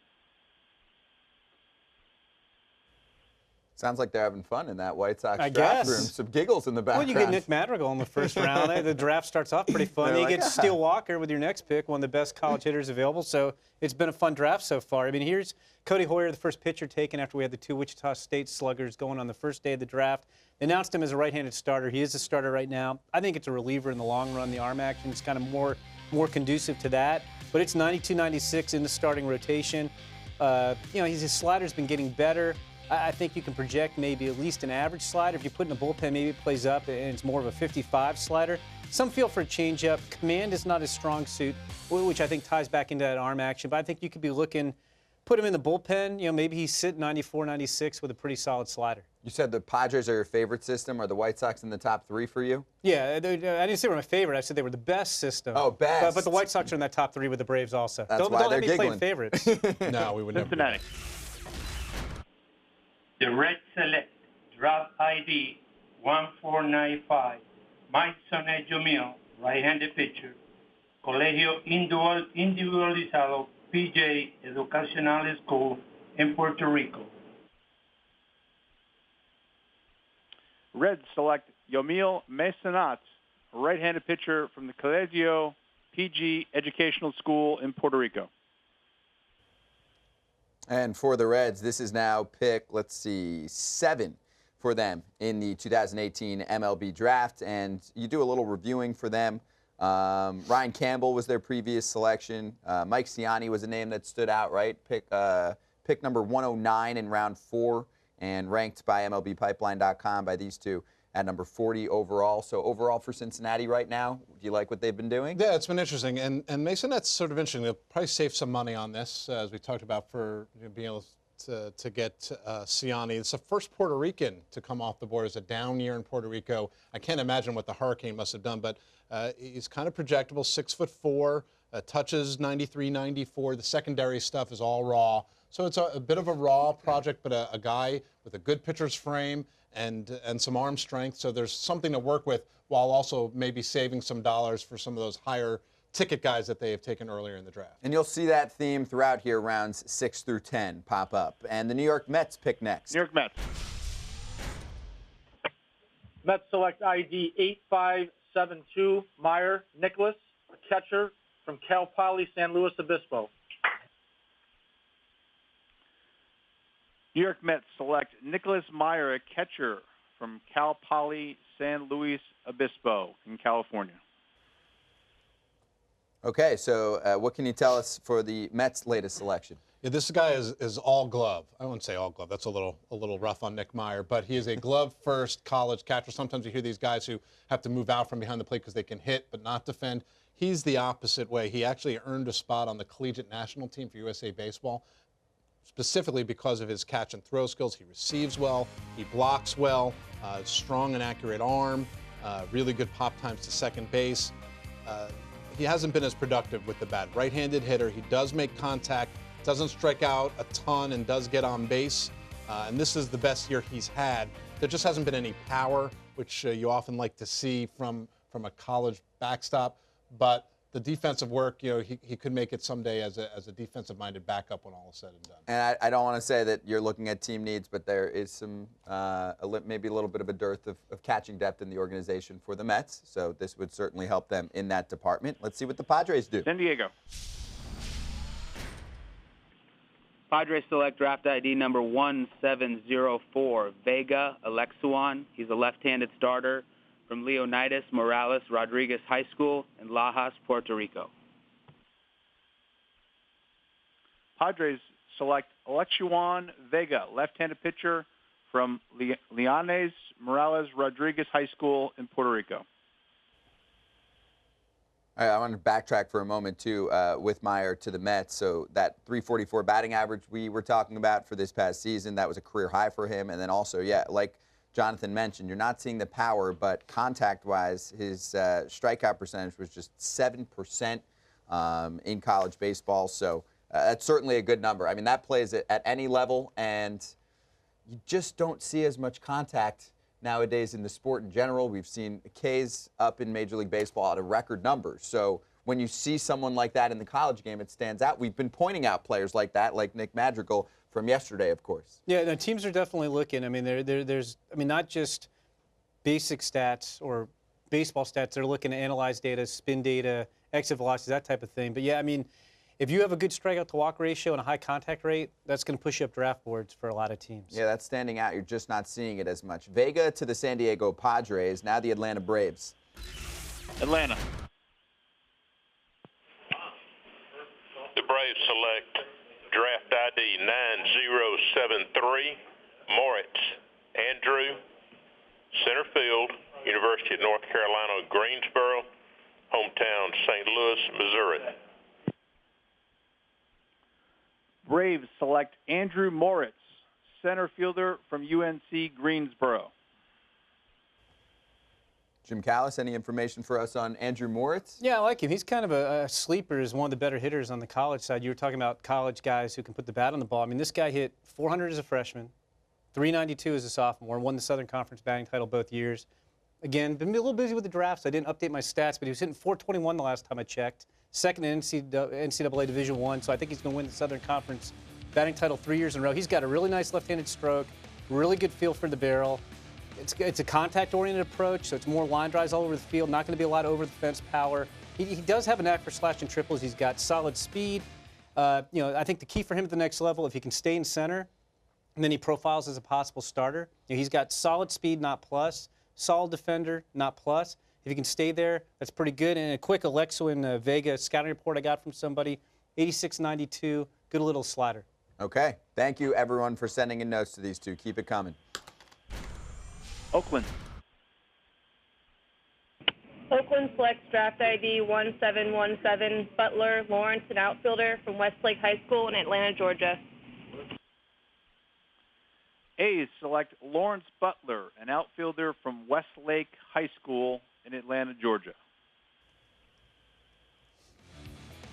Sounds like they're having fun in that White Sox I draft guess. room. Some giggles in the background. Well, you get Nick Madrigal in the first round. The draft starts off pretty fun. They're You like, get Steele Walker with your next pick, one of the best college hitters available. So it's been a fun draft so far. I mean, here's Cody Hoyer, the first pitcher taken after we had the 2 Wichita State sluggers going on the first day of the draft. They announced him as a right-handed starter. He is a starter right now. I think it's a reliever in the long run. The arm action is kind of more conducive to that. But it's 92-96 in the starting rotation. His slider's been getting better. I think you can project maybe at least an average slider. If you put in a bullpen, maybe it plays up and it's more of a 55 slider. Some feel for a changeup. Command is not his strong suit, which I think ties back into that arm action. But I think you could be looking, put him in the bullpen. Maybe he's sitting 94, 96 with a pretty solid slider. You said the Padres are your favorite system. Are the White Sox in the top 3 for you? Yeah, I didn't say they were my favorite. I said they were the best system. Oh, best. But the White Sox are in that top 3 with the Braves also. That's don't why they're let me play giggling. favorites. No, we would never. Cincinnati. The Reds select draft ID 1495, Mike Yomil, right-handed pitcher, Colegio Individualizado PJ Educacional School in Puerto Rico. Reds select Yomil Mecenat, right-handed pitcher from the Colegio PG Educational School in Puerto Rico. And for the Reds, this is now pick, 7 for them in the 2018 MLB Draft. And you do a little reviewing for them. Ryan Campbell was their previous selection. Mike Ciani was a name that stood out, right? Pick number 109 in round 4 and ranked by MLBpipeline.com by these two at number 40 overall. So overall for Cincinnati right now, do you like what they've been doing? Yeah, it's been interesting. And Mason, that's sort of interesting. They'll probably save some money on this, as we talked about, for being able to get Ciani. It's the first Puerto Rican to come off the board. It's a down year in Puerto Rico. I can't imagine what the hurricane must have done, but he's kind of projectable, 6'4", touches 93, 94. The secondary stuff is all raw. So it's a bit of a raw project, but a guy with a good pitcher's frame and some arm strength. So there's something to work with while also maybe saving some dollars for some of those higher ticket guys that they have taken earlier in the draft. And you'll see that theme throughout here, rounds 6 through 10 pop up. And the New York Mets pick next. New York Mets. Mets select ID 8572, Meyer Nicholas, a catcher from Cal Poly San Luis Obispo. New York Mets select Nicholas Meyer, a catcher from Cal Poly San Luis Obispo in California. Okay, so what can you tell us for the Mets' latest selection? Yeah, this guy is all glove. I wouldn't say all glove. That's a little rough on Nick Meyer, but he is a glove-first college catcher. Sometimes you hear these guys who have to move out from behind the plate because they can hit but not defend. He's the opposite way. He actually earned a spot on the collegiate national team for USA Baseball, specifically because of his catch and throw skills. He receives well, he blocks well, strong and accurate arm, really good pop times to second base. He hasn't been as productive with the bat. Right-handed hitter, he does make contact, doesn't strike out a ton, and does get on base. And this is the best year he's had. There just hasn't been any power, which you often like to see from a college backstop. But the defensive work, he could make it someday as a defensive-minded backup when all is said and done. And I don't want to say that you're looking at team needs, but there is some maybe a little bit of a dearth of catching depth in the organization for the Mets. So this would certainly help them in that department. Let's see what the Padres do. San Diego. Padres select draft ID number 1704, Vega Alexuan. He's a left-handed starter from Leonidas Morales Rodriguez High School in Lajas, Puerto Rico. Padres select Alexuan Vega, left-handed pitcher from Leones Morales Rodriguez High School in Puerto Rico. All right, I want to backtrack for a moment, too, with Meyer to the Mets. So that 344 batting average we were talking about for this past season, that was a career high for him. And then also, yeah, like Jonathan mentioned, you're not seeing the power, but contact-wise, his strikeout percentage was just 7% in college baseball. So that's certainly a good number. I mean, that plays at any level, and you just don't see as much contact nowadays in the sport in general. We've seen Ks up in Major League Baseball at a record number. So when you see someone like that in the college game, it stands out. We've been pointing out players like that, like Nick Madrigal, from yesterday, of course. Yeah, no, teams are definitely looking. I mean, there's not just basic stats or baseball stats. They're looking to analyze data, spin data, exit velocity, that type of thing. But yeah, I mean, if you have a good strikeout to walk ratio and a high contact rate, that's going to push you up draft boards for a lot of teams. Yeah, that's standing out. You're just not seeing it as much. Vega to the San Diego Padres, now the Atlanta Braves. Atlanta. The Braves select draft ID 9073, Moritz Andrew, center field, University of North Carolina, Greensboro, hometown St. Louis, Missouri. Braves select Andrew Moritz, center fielder from UNC Greensboro. Jim Callis, any information for us on Andrew Moritz? Yeah, I like him. He's kind of a sleeper as one of the better hitters on the college side. You were talking about college guys who can put the bat on the ball. I mean, this guy hit 400 as a freshman, 392 as a sophomore, won the Southern Conference batting title both years. Again, been a little busy with the drafts. I didn't update my stats, but he was hitting 421 the last time I checked. Second in NCAA Division I, so I think he's going to win the Southern Conference batting title 3 years in a row. He's got a really nice left-handed stroke, really good feel for the barrel. It's a contact-oriented approach, so it's more line drives all over the field, not going to be a lot of over-the-fence power. He does have a knack for slashing triples. He's got solid speed. I think the key for him at the next level, if he can stay in center, and then he profiles as a possible starter. He's got solid speed, not plus. Solid defender, not plus. If he can stay there, that's pretty good. And a quick Alexo and Vega scouting report I got from somebody, 86-92, good little slider. Okay. Thank you, everyone, for sending in notes to these two. Keep it coming. Oakland. Oakland selects draft ID 1717, Butler Lawrence, an outfielder from Westlake High School in Atlanta, Georgia. A's select Lawrence Butler, an outfielder from Westlake High School in Atlanta, Georgia.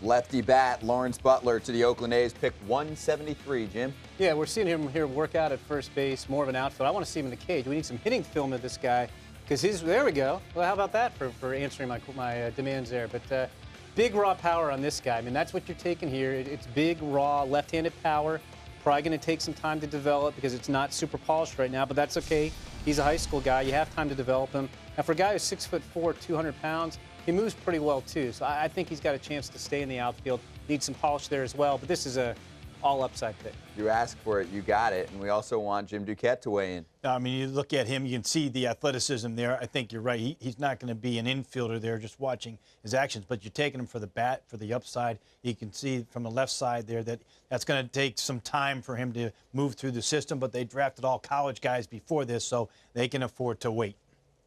Lefty bat, Lawrence Butler to the Oakland A's, pick 173, Jim. Yeah, we're seeing him here work out at first base, more of an outfield. I want to see him in the cage. We need some hitting film of this guy because there we go. Well, how about that for answering my demands there? But big raw power on this guy. I mean, that's what you're taking here. It's big, raw, left-handed power. Probably going to take some time to develop because it's not super polished right now, but that's okay. He's a high school guy. You have time to develop him. And for a guy who's 6'4", 200 pounds, he moves pretty well too. So I think he's got a chance to stay in the outfield. Needs some polish there as well, but this is a all upside pick. You asked for it, you got it, and we also want Jim Duquette to weigh in. I mean, you look at him, you can see the athleticism there. I think you're right. He's not going to be an infielder there just watching his actions, but you're taking him for the bat, for the upside. You can see from the left side there that that's going to take some time for him to move through the system, but they drafted all college guys before this, so they can afford to wait.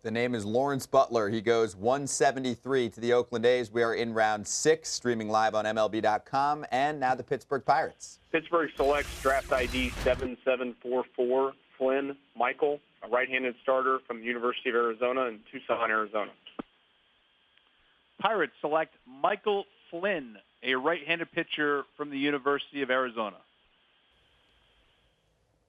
The name is Lawrence Butler. He goes 173 to the Oakland A's. We are in round 6, streaming live on MLB.com, and now the Pittsburgh Pirates. Pittsburgh selects draft ID 7744, Flynn Michael, a right-handed starter from the University of Arizona in Tucson, Arizona. Pirates select Michael Flynn, a right-handed pitcher from the University of Arizona.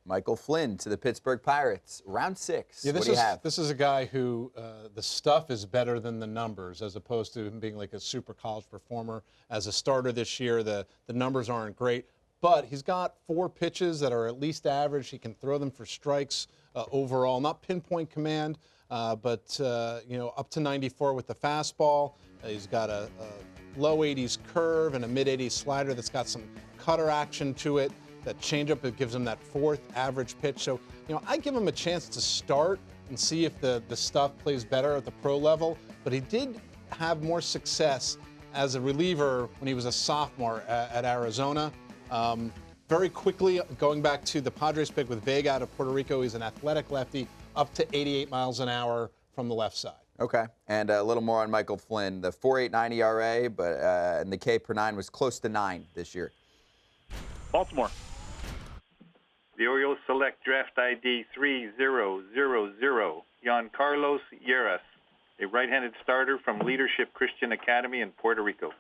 Michael Flynn to the Pittsburgh Pirates, round 6. Yeah, what do you have? This is a guy who the stuff is better than the numbers, as opposed to him being like a super college performer. As a starter this year, the numbers aren't great, but he's got 4 pitches that are at least average. He can throw them for strikes overall, not pinpoint command, but up to 94 with the fastball. He's got a low 80s curve and a mid 80s slider that's got some cutter action to it. That changeup, it gives him that 4th average pitch. So, I give him a chance to start and see if the stuff plays better at the pro level. But he did have more success as a reliever when he was a sophomore at Arizona. Very quickly, going back to the Padres pick with Vega out of Puerto Rico, he's an athletic lefty, up to 88 miles an hour from the left side. Okay, and a little more on Michael Flynn. The 4.89 ERA, but and the K per 9 was close to 9 this year. Baltimore. The Orioles select draft ID 3000, Giancarlos Lleras, a right-handed starter from Leadership Christian Academy in Puerto Rico.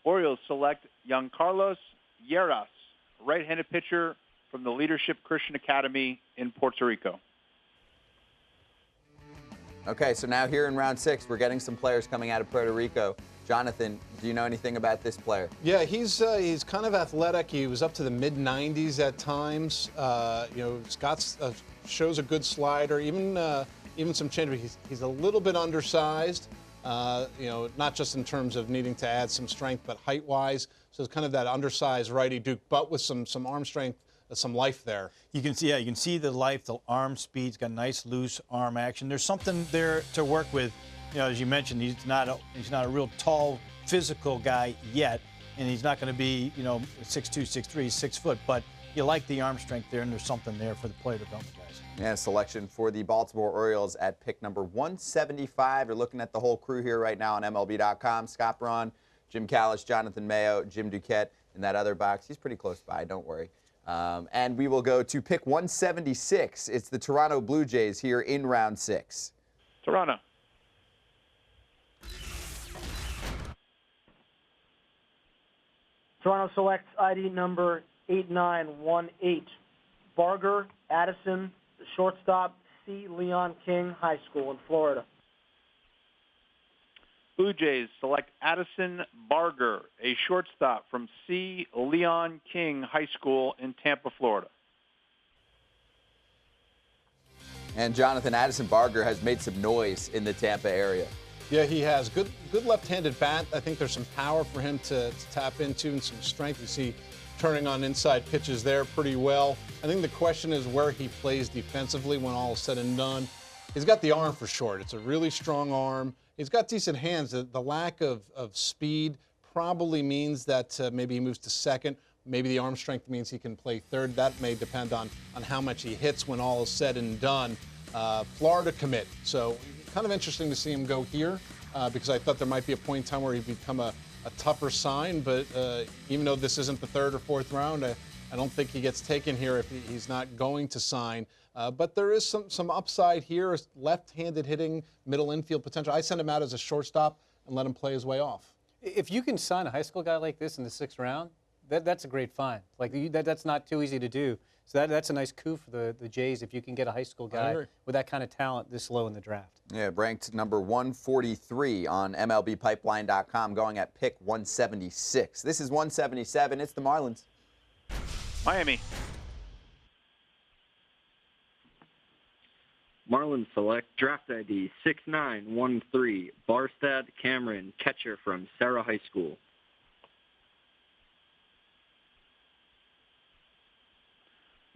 Orioles select Giancarlos Lleras, a right-handed pitcher from the Leadership Christian Academy in Puerto Rico. Okay, so now here in round 6, we're getting some players coming out of Puerto Rico. Jonathan, do you know anything about this player? Yeah, he's kind of athletic. He was up to the mid-90s at times. He's got shows a good slider, even some changeup. He's a little bit undersized. Not just in terms of needing to add some strength, but height-wise. So it's kind of that undersized righty Duke, but with some arm strength, some life there. You can see the life, the arm speed. He's got nice loose arm action. There's something there to work with. As you mentioned, he's not a real tall physical guy yet, and he's not going to be 6'2", 6'3", 6 foot. But you like the arm strength there, and there's something there for the player development guys. Yeah, selection for the Baltimore Orioles at pick number 175. You're looking at the whole crew here right now on MLB.com. Scott Braun, Jim Callis, Jonathan Mayo, Jim Duquette in that other box. He's pretty close by, don't worry. And we will go to pick 176. It's the Toronto Blue Jays here in round 6. Toronto. Toronto selects ID number 8918. Barger Addison, the shortstop, C. Leon King High School in Florida. Blue Jays select Addison Barger, a shortstop from C. Leon King High School in Tampa, Florida. And Jonathan, Addison Barger has made some noise in the Tampa area. Yeah, he has. Good left-handed bat. I think there's some power for him to tap into and some strength. You see turning on inside pitches there pretty well. I think the question is where he plays defensively when all is said and done. He's got the arm for short. It's a really strong arm. He's got decent hands. The lack of speed probably means that maybe he moves to second. Maybe the arm strength means he can play third. That may depend on how much he hits when all is said and done. Florida commit. So kind of interesting to see him go here because I thought there might be a point in time where he'd become a tougher sign. But even though this isn't the third or fourth round, I don't think he gets taken here if he's not going to sign. But there is some upside here, left-handed hitting, middle infield potential. I send him out as a shortstop and let him play his way off. If you can sign a high school guy like this in the 6th round, that's a great find. That's not too easy to do. So that's a nice coup for the Jays if you can get a high school guy with that kind of talent this low in the draft. Yeah, ranked number 143 on MLBpipeline.com, going at pick 176. This is 177. It's the Marlins. Miami. Marlins select draft ID 6913, Barstad Cameron, catcher from Sarah High School.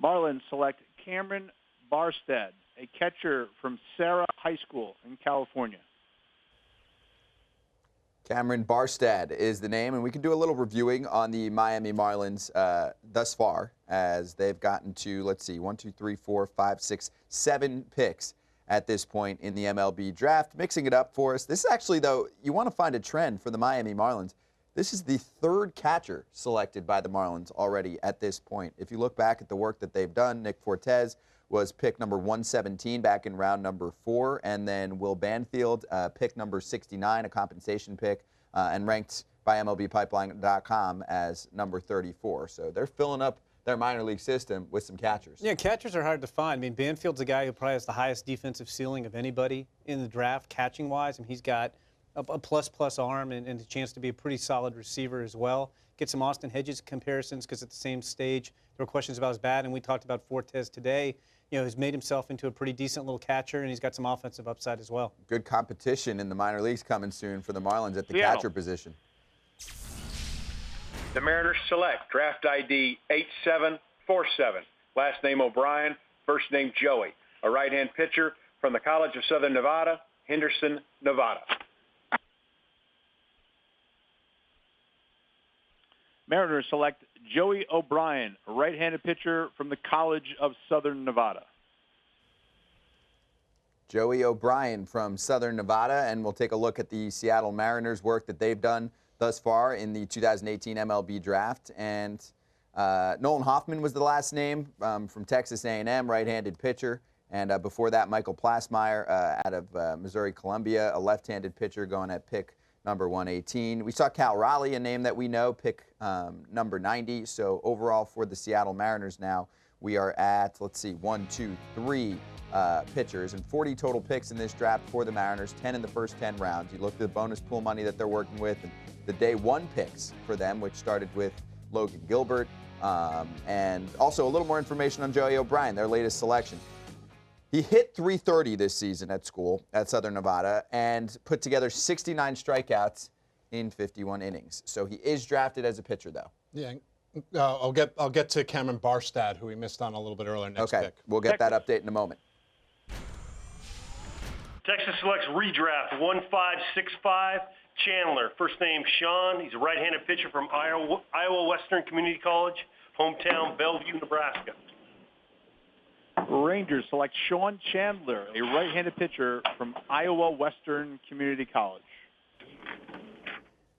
Marlins select Cameron Barstad, a catcher from Sarah High School in California. Cameron Barstad is the name, and we can do a little reviewing on the Miami Marlins thus far as they've gotten to, let's see, 1, 2, 3, 4, 5, 6, 7 picks at this point in the MLB draft. Mixing it up for us. This is actually, though, you want to find a trend for the Miami Marlins. This is the 3rd catcher selected by the Marlins already at this point. If you look back at the work that they've done, Nick Fortes was pick number 117 back in round number 4, and then Will Banfield, pick number 69, a compensation pick, and ranked by MLBpipeline.com as number 34. So they're filling up their minor league system with some catchers. Yeah, catchers are hard to find. I mean, Banfield's a guy who probably has the highest defensive ceiling of anybody in the draft, catching-wise. I mean, he's got a plus arm and a chance to be a pretty solid receiver as well. Get some Austin Hedges comparisons because at the same stage there were questions about his bat, and we talked about Fortes today. He's made himself into a pretty decent little catcher, and he's got some offensive upside as well. Good competition in the minor leagues coming soon for the Marlins at the catcher position. The Mariners select draft ID 8747. Last name O'Brien, first name Joey. A right-hand pitcher from the College of Southern Nevada, Henderson, Nevada. Mariners select Joey O'Brien, a right-handed pitcher from the College of Southern Nevada. Joey O'Brien from Southern Nevada, and we'll take a look at the Seattle Mariners' work that they've done thus far in the 2018 MLB Draft. And Nolan Hoffman was the last name from Texas A&M, right-handed pitcher. And before that, Michael Plasmeyer out of Missouri Columbia, a left-handed pitcher going at pick number 118. We saw Cal Raleigh, a name that we know, pick number 90. So overall for the Seattle Mariners now, We are at, let's see, 1, 2, 3 pitchers and 40 total picks in this draft for the Mariners, 10 in the first 10 rounds. You look at the bonus pool money that they're working with and the day one picks for them, which started with Logan Gilbert, and also a little more information on Joey O'Brien, their latest selection. He hit .330 this season at school at Southern Nevada and put together 69 strikeouts in 51 innings. So he is drafted as a pitcher, though. Yeah, I'll get to Cameron Barstad, who we missed on a little bit earlier next pick. We'll get that update in a moment. Texas selects redraft 1565 Chandler. First name Sean. He's a right-handed pitcher from Iowa Western Community College, hometown Bellevue, Nebraska. Rangers select Sean Chandler, a right-handed pitcher from Iowa Western Community College.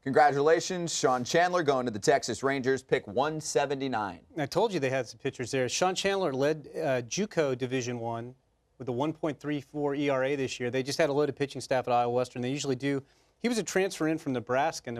Congratulations, Sean Chandler going to the Texas Rangers, pick 179. I told you they had some pitchers there. Sean Chandler led JUCO Division I with a 1.34 ERA this year. They just had a loaded pitching staff at Iowa Western. They usually do. He was a transfer in from Nebraska.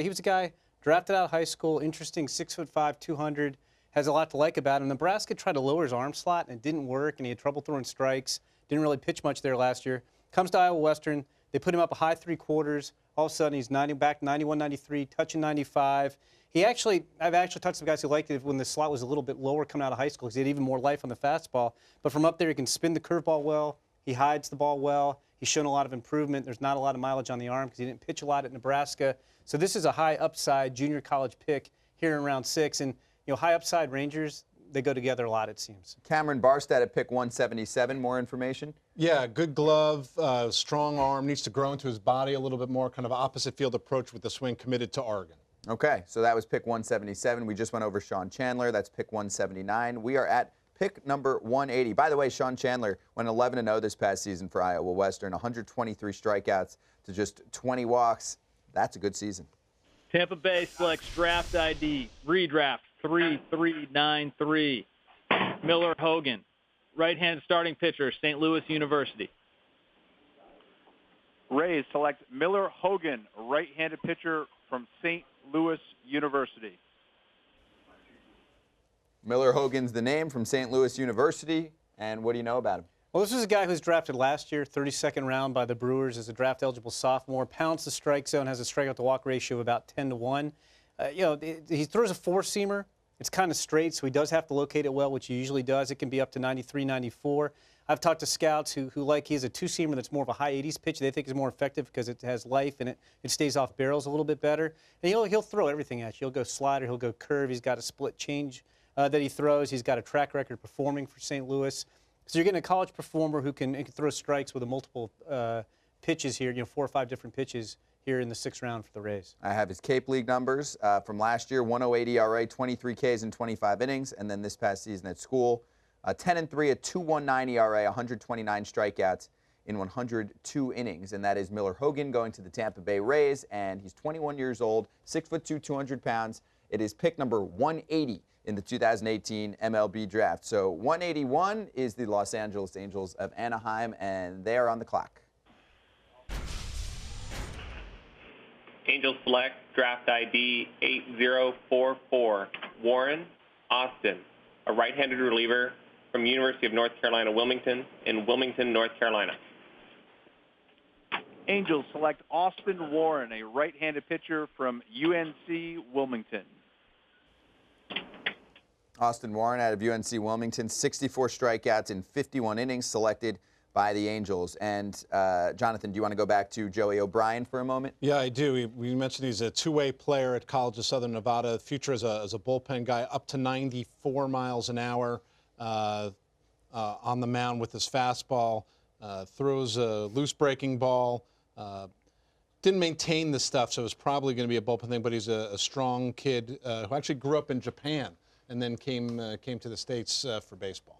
He was a guy drafted out of high school, interesting, 6'5", 200, has a lot to like about him. Nebraska tried to lower his arm slot, and it didn't work, and he had trouble throwing strikes. Didn't really pitch much there last year. Comes to Iowa Western. They put him up a high 3/4. All of a sudden, he's back 91, 93, touching 95. I've actually talked to some guys who liked it when the slot was a little bit lower coming out of high school because he had even more life on the fastball. But from up there, he can spin the curveball well. He hides the ball well. He's shown a lot of improvement. There's not a lot of mileage on the arm because he didn't pitch a lot at Nebraska. So this is a high upside junior college pick here in round 6. And high upside Rangers, they go together a lot, it seems. Cameron Barstad at pick 177. More information? Yeah, good glove, strong arm, needs to grow into his body a little bit more, kind of opposite field approach with the swing, committed to Oregon. Okay, so that was pick 177. We just went over Sean Chandler. That's pick 179. We are at pick number 180. By the way, Sean Chandler went 11-0 this past season for Iowa Western, 123 strikeouts to just 20 walks. That's a good season. Tampa Bay selects draft ID, redraft 3393, Miller Hogan, right-handed starting pitcher, St. Louis University. Rays select Miller Hogan, right-handed pitcher from St. Louis University. Miller Hogan's the name from St. Louis University. And what do you know about him? Well, this was a guy who was drafted last year, 32nd round by the Brewers as a draft-eligible sophomore. Pounds the strike zone, has a strikeout-to-walk ratio of about 10-1. He throws a four-seamer. It's kind of straight, so he does have to locate it well, which he usually does. It can be up to 93, 94. I've talked to scouts who like he has a two-seamer that's more of a high 80s pitch. They think is more effective because it has life and it stays off barrels a little bit better. And he'll throw everything at you. He'll go slider, he'll go curve. He's got a split change that he throws. He's got a track record performing for St. Louis. So you're getting a college performer who can throw strikes with a multiple pitches here, 4 or 5 different pitches here in the 6th round for the Rays. I have his Cape League numbers from last year, 108 ERA, 23 Ks in 25 innings, and then this past season at school, 10-3 at 2.19 ERA, 129 strikeouts in 102 innings, and that is Miller Hogan going to the Tampa Bay Rays, and he's 21 years old, 6'2", 200 pounds. It is pick number 180 in the 2018 MLB Draft. So 181 is the Los Angeles Angels of Anaheim, and they are on the clock. Angels select draft ID 8044, Warren Austin, a right-handed reliever from University of North Carolina, Wilmington, in Wilmington, North Carolina. Angels select Austin Warren, a right-handed pitcher from UNC Wilmington. Austin Warren out of UNC Wilmington, 64 strikeouts in 51 innings, selected by the Angels. And Jonathan, do you want to go back to Joey O'Brien for a moment? Yeah, I do. We mentioned he's a two-way player at College of Southern Nevada. Future as a bullpen guy, up to 94 miles an hour on the mound with his fastball. Throws a loose breaking ball. Didn't maintain the stuff, so it's probably going to be a bullpen thing. But he's a strong kid who actually grew up in Japan and then came to the States for baseball.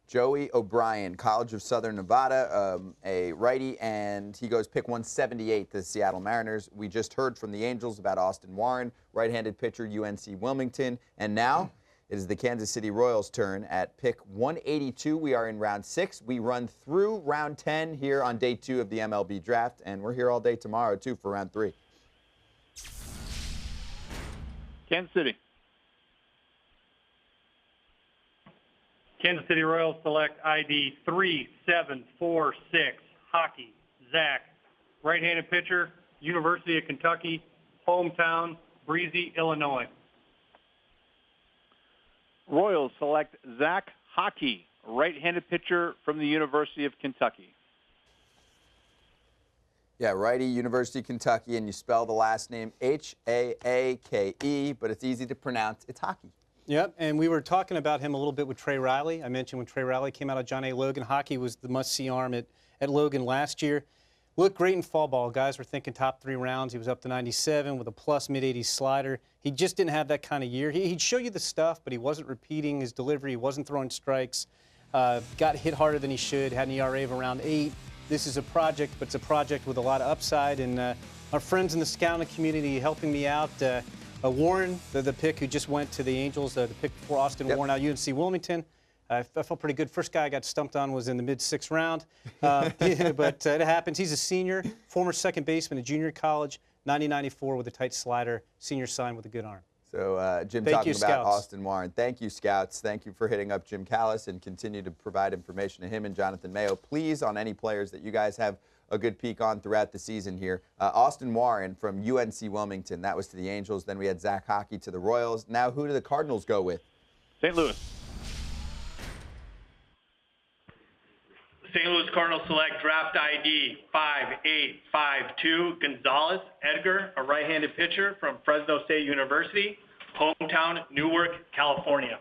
Joey O'Brien, College of Southern Nevada, a righty, and he goes pick 178 to the Seattle Mariners. We just heard from the Angels about Austin Warren, right-handed pitcher, UNC Wilmington. And now it is the Kansas City Royals' turn at pick 182. We are in round 6. We run through round 10 here on day 2 of the MLB Draft, and we're here all day tomorrow, too, for round 3. Kansas City. Kansas City Royals select ID 3746, hockey, Zach. Right-handed pitcher, University of Kentucky, hometown, Breezy, Illinois. Royals select Zach Hockey, right-handed pitcher from the University of Kentucky. Yeah, righty, University of Kentucky, and you spell the last name H-A-A-K-E, but it's easy to pronounce. It's hockey. Yep, and we were talking about him a little bit with Trey Riley. I mentioned when Trey Riley came out of John A. Logan, hockey was the must-see arm at Logan last year. Looked great in fall ball. Guys were thinking top 3 rounds. He was up to 97 with a plus mid-80s slider. He just didn't have that kind of year. He'd show you the stuff, but he wasn't repeating his delivery. He wasn't throwing strikes. Got hit harder than he should. Had an ERA of around 8. This is a project, but it's a project with a lot of upside. And our friends in the scouting community helping me out. Warren, the pick who just went to the Angels, the pick before Austin Warren out UNC Wilmington. I felt pretty good. First guy I got stumped on was in the mid-6th round. But it happens. He's a senior, former second baseman at junior college, 90-94 with a tight slider, senior sign with a good arm. So Jim Thank talking you, about Scouts. Austin Warren. Thank you, Scouts. Thank you for hitting up Jim Callis and continue to provide information to him and Jonathan Mayo. Please, on any players that you guys have a good peek on throughout the season here. Austin Warren from UNC Wilmington. That was to the Angels. Then we had Zach Hockey to the Royals. Now who do the Cardinals go with? St. Louis. St. Louis Cardinals select draft ID 5852 Gonzalez Edgar, a right-handed pitcher from Fresno State University, hometown Newark, California.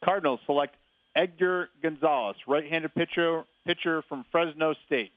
Cardinals select Edgar Gonzalez, right-handed pitcher from Fresno State.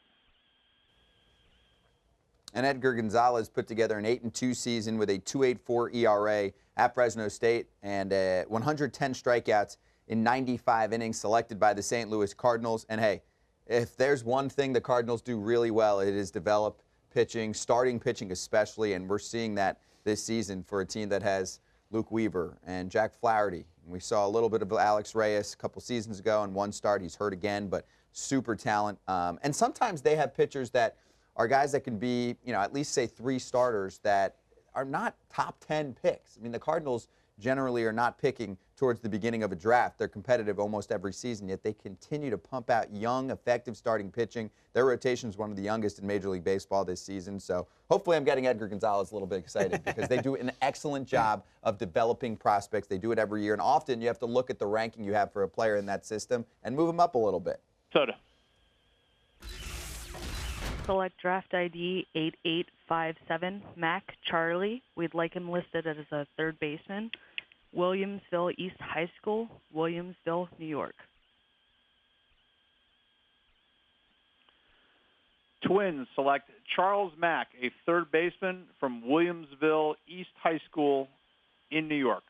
And Edgar Gonzalez put together an 8-2 season with a 2.84 ERA at Fresno State and 110 strikeouts in 95 innings, selected by the St. Louis Cardinals. And hey, if there's one thing the Cardinals do really well, it is develop pitching, starting pitching especially, and we're seeing that this season for a team that has Luke Weaver and Jack Flaherty. We saw a little bit of Alex Reyes a couple seasons ago in one start. He's hurt again, but super talent. And sometimes they have pitchers that are guys that can be, at least say 3 starters that are not top 10 picks. I mean, the Cardinals generally are not picking towards the beginning of a draft. They're competitive almost every season, yet they continue to pump out young, effective starting pitching. Their rotation is one of the youngest in Major League Baseball this season. So hopefully I'm getting Edgar Gonzalez a little bit excited because they do an excellent job of developing prospects. They do it every year, and often you have to look at the ranking you have for a player in that system and move them up a little bit. Soda. Select draft ID 8857 Mac Charlie. We'd like him listed as a third baseman. Williamsville East High School, Williamsville, New York. Twins select Charles Mack, a third baseman from Williamsville East High School in New York.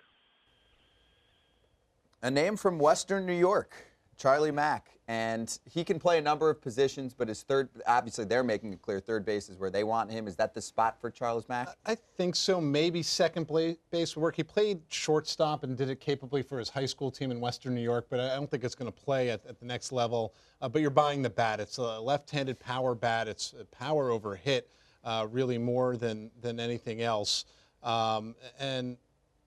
A name from Western New York, Charlie Mack. And he can play a number of positions, but his third, obviously they're making it clear third base is where they want him. Is that the spot for Charles Mack? I think so. Maybe second base work. He played shortstop and did it capably for his high school team in Western New York, but I don't think it's going to play at the next level. But you're buying the bat. It's a left-handed power bat. It's power over hit, really more than anything else. And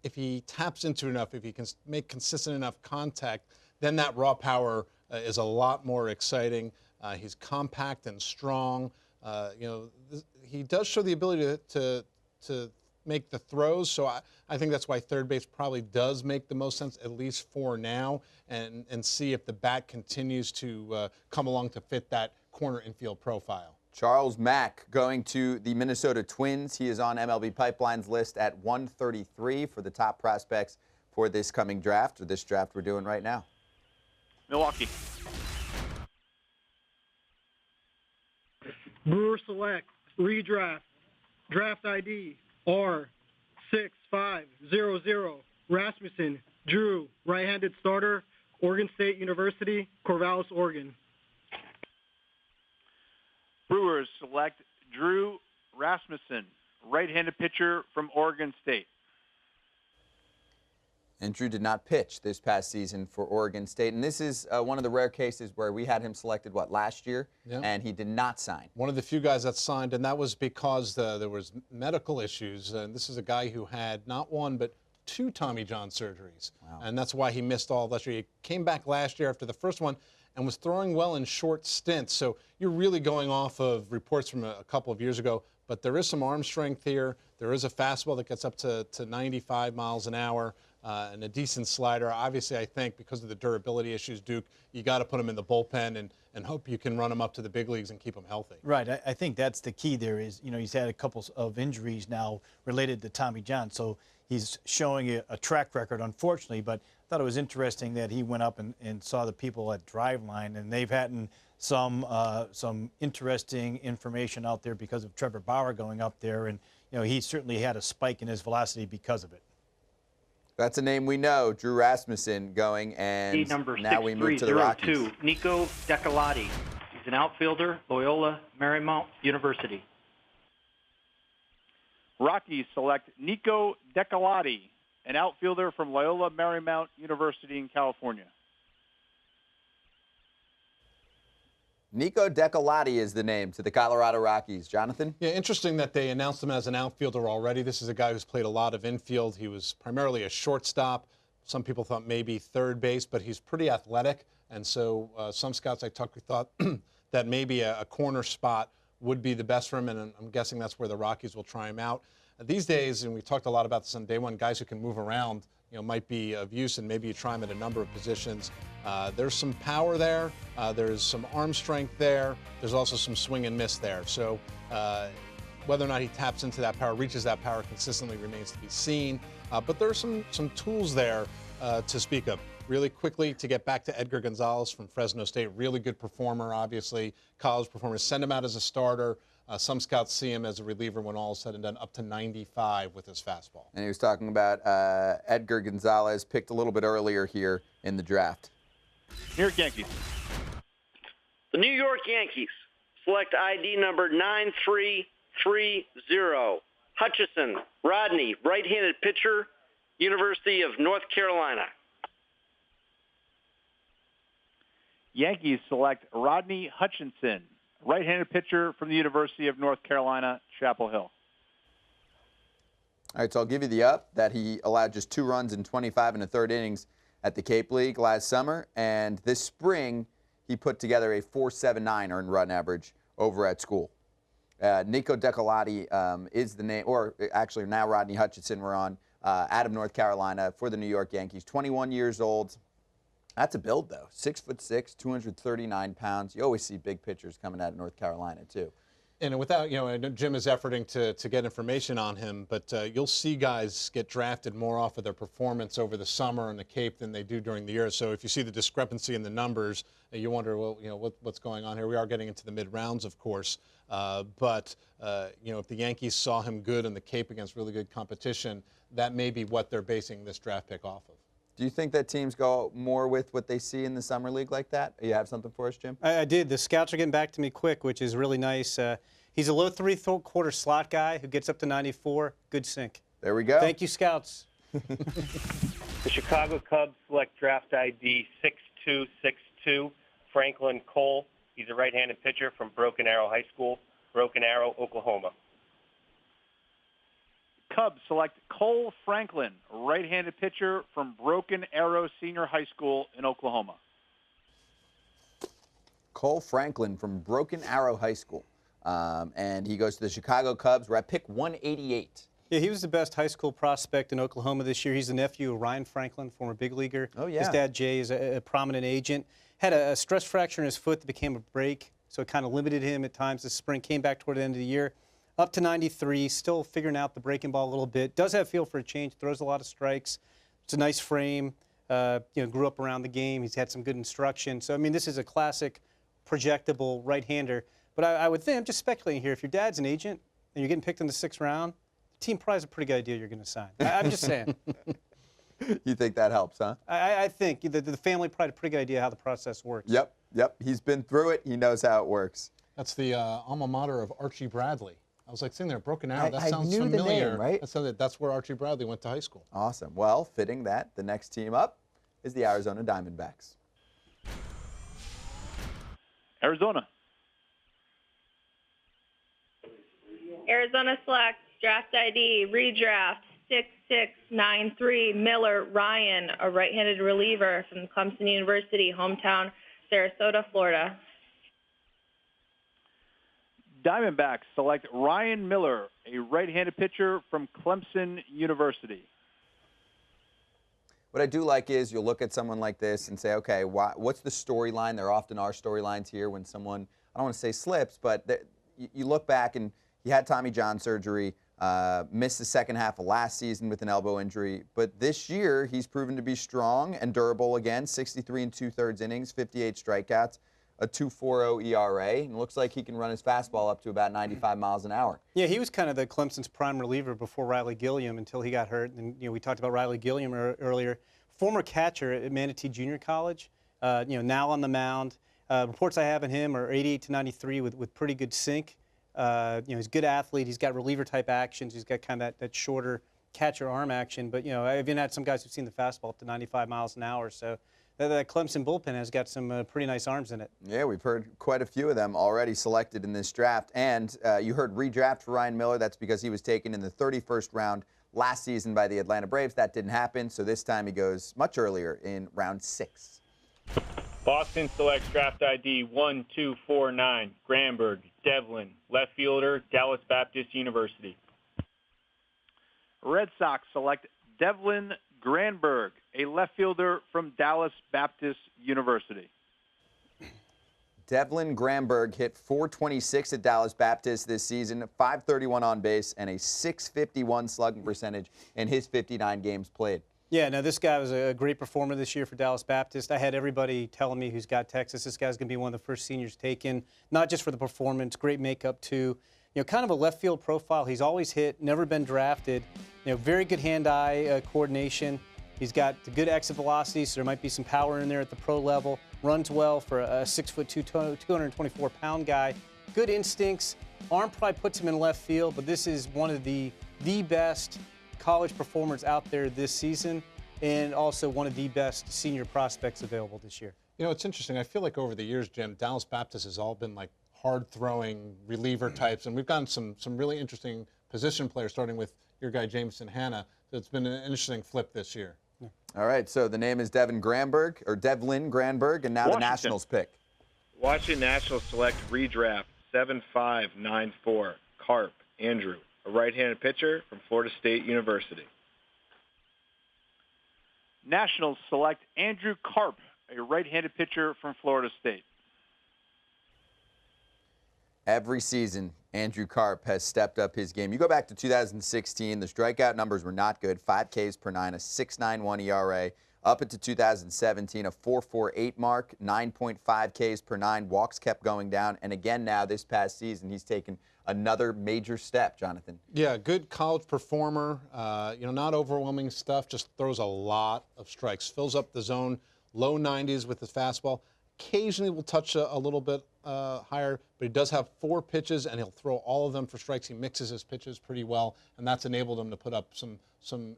if he taps into enough, if he can make consistent enough contact, then that raw power is a lot more exciting. He's compact and strong. He does show the ability to make the throws, so I think that's why third base probably does make the most sense, at least for now, and see if the bat continues to come along to fit that corner infield profile. Charles Mack going to the Minnesota Twins. He is on MLB Pipeline's list at 133 for the top prospects for this coming draft, or this draft we're doing right now. Milwaukee. Brewers select redraft draft ID R6500 Rasmussen Drew, right-handed starter, Oregon State University, Corvallis, Oregon. Brewers select Drew Rasmussen, right-handed pitcher from Oregon State. And Drew did not pitch this past season for Oregon State. And this is one of the rare cases where we had him selected, last year? Yeah. And he did not sign. One of the few guys that signed, and that was because there was medical issues. And this is a guy who had not one, but 2 Tommy John surgeries. Wow. And that's why he missed all of last year. He came back last year after the first one and was throwing well in short stints. So you're really going off of reports from a couple of years ago. But there is some arm strength here. There is a fastball that gets up to 95 miles an hour. And a decent slider. Obviously, I think because of the durability issues, Duke, you got to put him in the bullpen and hope you can run him up to the big leagues and keep him healthy. Right. I think that's the key there is, he's had a couple of injuries now related to Tommy John. So he's showing a track record, unfortunately. But I thought it was interesting that he went up and saw the people at Driveline, and they've had some interesting information out there because of Trevor Bauer going up there. And, he certainly had a spike in his velocity because of it. That's a name we know, Drew Rasmussen going, and now we move to the Rockies. Nico Decolati. He's an outfielder, Loyola Marymount University. Rockies select Nico Decolati, an outfielder from Loyola Marymount University in California. Nico Decolati is the name to the Colorado Rockies. Jonathan? Yeah, interesting that they announced him as an outfielder already. This is a guy who's played a lot of infield. He was primarily a shortstop. Some people thought maybe third base, but he's pretty athletic. And so some scouts I talked to thought that maybe a corner spot would be the best for him, and I'm guessing that's where the Rockies will try him out. These days, and we talked a lot about this on day one, guys who can move around might be of use, and maybe you try him at a number of positions. There's some power there. There's some arm strength there. There's also some swing and miss there. So whether or not he taps into that power, reaches that power consistently remains to be seen. But there are some tools there to speak of. Really quickly, to get back to Edgar Gonzalez from Fresno State, really good performer, obviously, college performer. Send him out as a starter. Some scouts see him as a reliever when all is said and done, up to 95 with his fastball. And he was talking about Edgar Gonzalez, picked a little bit earlier here in the draft. New York Yankees. The New York Yankees select ID number 9330. Hutchison Rodney, right-handed pitcher, University of North Carolina. Yankees select Rodney Hutchinson, right-handed pitcher from the University of North Carolina, Chapel Hill. All right, so I'll give you the up that he allowed just 2 runs in 25 1/3 innings at the Cape League last summer, and this spring he put together a .479 earned run average over at school. Nico Decolati is the name, or actually now Rodney Hutchinson we're on, out of North Carolina for the New York Yankees, 21 years old. That's a build, though. 6'6", 239 pounds. You always see big pitchers coming out of North Carolina, too. And without, Jim is efforting to get information on him, but you'll see guys get drafted more off of their performance over the summer in the Cape than they do during the year. So if you see the discrepancy in the numbers, you wonder, well, what's going on here? We are getting into the mid-rounds, of course. But if the Yankees saw him good in the Cape against really good competition, that may be what they're basing this draft pick off of. Do you think that teams go more with what they see in the summer league like that? You have something for us, Jim? I did. The scouts are getting back to me quick, which is really nice. He's a low 3/4 slot guy who gets up to 94. Good sink. There we go. Thank you, scouts. The Chicago Cubs select draft ID 6262, Franklin Cole. He's a right-handed pitcher from Broken Arrow High School, Broken Arrow, Oklahoma. Cubs select Cole Franklin, right-handed pitcher from Broken Arrow Senior High School in Oklahoma. Cole Franklin from Broken Arrow High School. And he goes to the Chicago Cubs. We're at pick 188. Yeah, he was the best high school prospect in Oklahoma this year. He's the nephew of Ryan Franklin, former big leaguer. Oh, yeah. His dad, Jay, is a prominent agent. Had a stress fracture in his foot that became a break, so it kind of limited him at times this spring. Came back toward the end of the year. Up to 93, still figuring out the breaking ball a little bit. Does have feel for a change, throws a lot of strikes. It's a nice frame. Grew up around the game. He's had some good instruction. So, I mean, this is a classic projectable right-hander. But I would think, I'm just speculating here, if your dad's an agent and you're getting picked in the 6th round, the team probably has a pretty good idea you're going to sign. I'm just saying. You think that helps, huh? I think the family probably had a pretty good idea how the process works. Yep. He's been through it. He knows how it works. That's the alma mater of Archie Bradley. I was like sitting there, Broken Arrow. That I sounds knew the familiar. name, right? That's where Archie Bradley went to high school. Awesome. Well, fitting that, the next team up is the Arizona Diamondbacks. Arizona. Arizona selects draft ID redraft 6693 Miller Ryan, a right-handed reliever from Clemson University, hometown Sarasota, Florida. Diamondbacks select Ryan Miller, a right-handed pitcher from Clemson University. What I do like is you'll look at someone like this and say, okay, what's the storyline? There often are storylines here when someone, I don't want to say slips, but you look back and he had Tommy John surgery, missed the second half of last season with an elbow injury. But this year, he's proven to be strong and durable again, 63 and 2/3 innings, 58 strikeouts, a 2.40 ERA, and it looks like he can run his fastball up to about 95 miles an hour. Yeah, he was kind of the Clemson's prime reliever before Riley Gilliam until he got hurt. And we talked about Riley Gilliam earlier, former catcher at Manatee Junior College. Now on the mound. Reports I have on him are 88 to 93 with pretty good sink. He's a good athlete. He's got reliever type actions. He's got kind of that shorter catcher arm action. But I've even had some guys who've seen the fastball up to 95 miles an hour. So that Clemson bullpen has got some pretty nice arms in it. Yeah, we've heard quite a few of them already selected in this draft. And you heard redraft for Ryan Miller. That's because he was taken in the 31st round last season by the Atlanta Braves. That didn't happen, so this time he goes much earlier in round 6. Boston selects draft ID 1249, Granberg, Devlin, left fielder, Dallas Baptist University. Red Sox select Devlin Granberg, a left fielder from Dallas Baptist University. Devlin Granberg hit .426 at Dallas Baptist this season, .531 on base, and a .651 slugging percentage in his 59 games played. Yeah, no, this guy was a great performer this year for Dallas Baptist. I had everybody telling me who's got Texas, this guy's going to be one of the first seniors taken, not just for the performance, great makeup too. Kind of a left field profile. He's always hit, never been drafted. Very good hand-eye coordination. He's got the good exit velocity, so there might be some power in there at the pro level. Runs well for a 6'2", 224-pound guy. Good instincts. Arm probably puts him in left field, but this is one of the best college performers out there this season, and also one of the best senior prospects available this year. It's interesting. I feel like over the years, Jim, Dallas Baptist has all been like hard-throwing reliever types, and we've gotten some really interesting position players, starting with your guy Jameson Hanna. So it's been an interesting flip this year. Yeah. All right, so the name is Devlin Granberg, and now the Nationals pick. Washington Nationals select redraft 7594, Carp, Andrew, a right-handed pitcher from Florida State University. Nationals select Andrew Carp, a right-handed pitcher from Florida State. Every season, Andrew Carp has stepped up his game. You go back to 2016, the strikeout numbers were not good, 5 Ks per 9, a 6.91 ERA. Up into 2017, a 4.48 mark, 9.5 Ks per 9. Walks kept going down. And again now, this past season, he's taken another major step, Jonathan. Yeah, good college performer. Not overwhelming stuff, just throws a lot of strikes. Fills up the zone, low 90s with his fastball. Occasionally will touch a little bit higher, but he does have 4 pitches, and he'll throw all of them for strikes. He mixes his pitches pretty well, and that's enabled him to put up some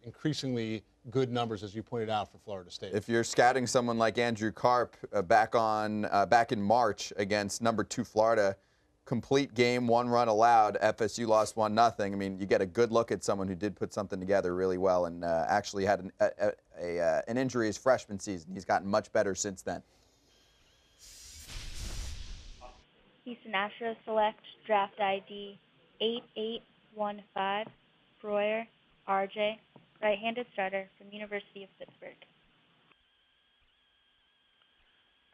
increasingly good numbers, as you pointed out, for Florida State. If you're scouting someone like Andrew Carp back in March against number 2 Florida, complete game, 1 run allowed, FSU lost 1-0. I mean, you get a good look at someone who did put something together really well, and actually had an injury his freshman season. He's gotten much better since then. Houston Astros select draft ID 8815, Breuer, RJ, right-handed starter from University of Pittsburgh.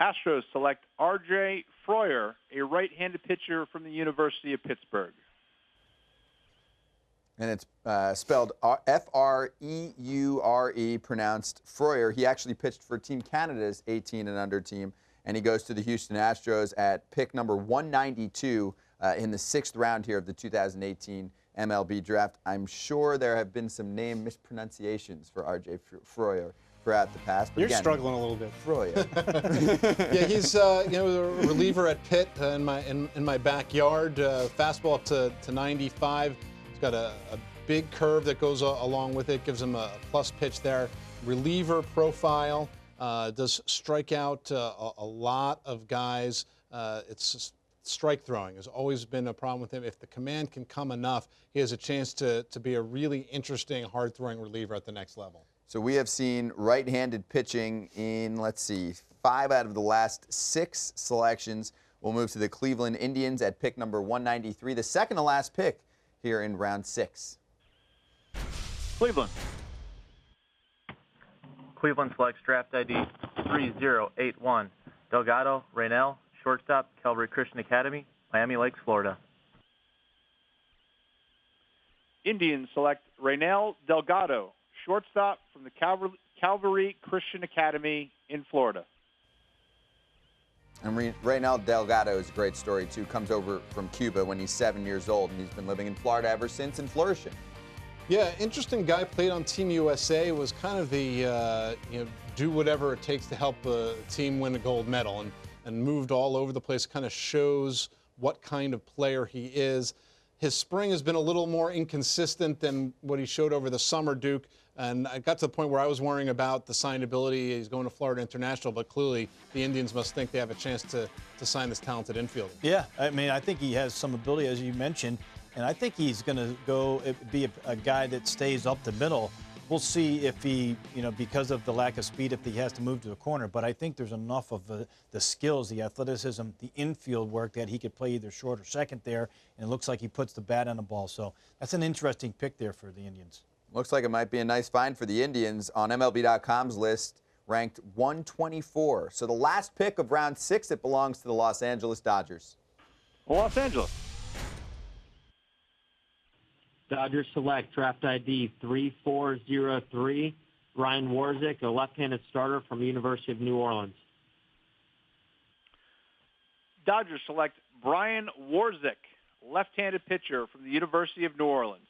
Astros select R.J. Freuer, a right-handed pitcher from the University of Pittsburgh. And it's spelled F-R-E-U-R-E, pronounced Freuer. He actually pitched for Team Canada's 18 and under team, and he goes to the Houston Astros at pick number 192 in the 6th round here of the 2018 MLB Draft. I'm sure there have been some name mispronunciations for R.J. Freuer throughout the past. But You're again, struggling a little bit. Roy. Yeah, he's a reliever at Pitt in my backyard. Fastball up to 95. He's got a big curve that goes along with it, gives him a plus pitch there. Reliever profile, does strike out a lot of guys. It's just strike throwing has always been a problem with him. If the command can come enough, he has a chance to be a really interesting, hard-throwing reliever at the next level. So we have seen right-handed pitching in, let's see, 5 out of the last 6 selections. We'll move to the Cleveland Indians at pick number 193, the second to last pick here in round 6. Cleveland. Cleveland selects draft ID 3081. Delgado, Raynell, shortstop, Calvary Christian Academy, Miami Lakes, Florida. Indians select Raynell Delgado, shortstop from the Calvary Christian Academy in Florida. And Raynell Delgado is a great story, too. Comes over from Cuba when he's 7 years old, and he's been living in Florida ever since and flourishing. Yeah, interesting guy, played on Team USA, was kind of the, do whatever it takes to help a team win a gold medal, and moved all over the place. Kind of shows what kind of player he is. His spring has been a little more inconsistent than what he showed over the summer, Duke. And I got to the point where I was worrying about the signability. He's going to Florida International, but clearly the Indians must think they have a chance to sign this talented infielder. Yeah, I mean, I think he has some ability, as you mentioned, and I think he's going to be a guy that stays up the middle. We'll see if he, because of the lack of speed, if he has to move to the corner. But I think there's enough of the skills, the athleticism, the infield work that he could play either short or second there, and it looks like he puts the bat on the ball. So that's an interesting pick there for the Indians. Looks like it might be a nice find for the Indians on MLB.com's list, ranked 124. So the last pick of round 6, it belongs to the Los Angeles Dodgers. Los Angeles. Dodgers select draft ID 3403, Ryan Warzik, a left-handed starter from the University of New Orleans. Dodgers select Brian Warzik, left-handed pitcher from the University of New Orleans.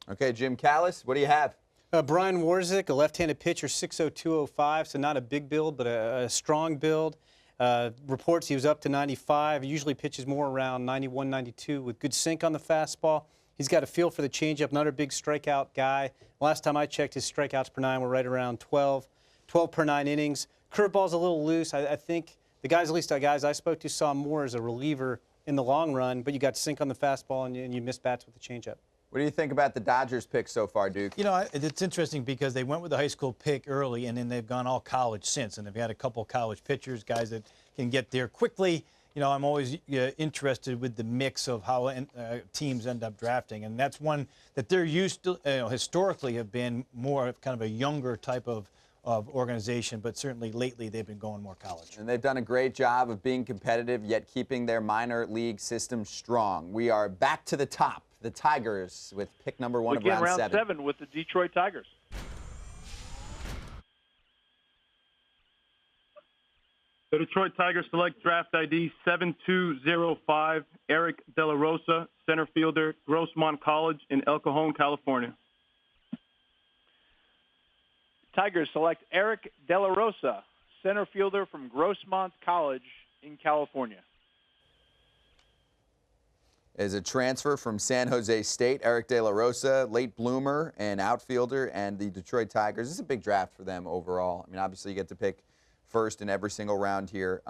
Okay, Jim Callis, what do you have? Brian Warzik, a left-handed pitcher, 6'02", so not a big build, but a strong build. Reports he was up to 95. He usually pitches more around 91, 92 with good sink on the fastball. He's got a feel for the changeup, not a big strikeout guy. Last time I checked, his strikeouts per 9 were right around 12 per 9 innings. Curveball's a little loose. I think the guys, at least the guys I spoke to, saw him more as a reliever in the long run, but you got sink on the fastball and you miss bats with the changeup. What do you think about the Dodgers pick so far, Duke? It's interesting because they went with the high school pick early, and then they've gone all college since, and they've had a couple college pitchers, guys that can get there quickly. I'm always interested with the mix of how teams end up drafting, and that's one that they're used to, historically have been more of kind of a younger type of organization, but certainly lately they've been going more college. And they've done a great job of being competitive, yet keeping their minor league system strong. We are back to the top. The Tigers with pick number 1 of round 7. Round 7 with the Detroit Tigers. The Detroit Tigers select draft ID 7205, Eric De La Rosa, center fielder, Grossmont College in El Cajon, California. Tigers select Eric De La Rosa, center fielder from Grossmont College in California. Is a transfer from San Jose State, Eric De La Rosa, late bloomer and outfielder, and the Detroit Tigers. This is a big draft for them overall. I mean, obviously you get to pick first in every single round here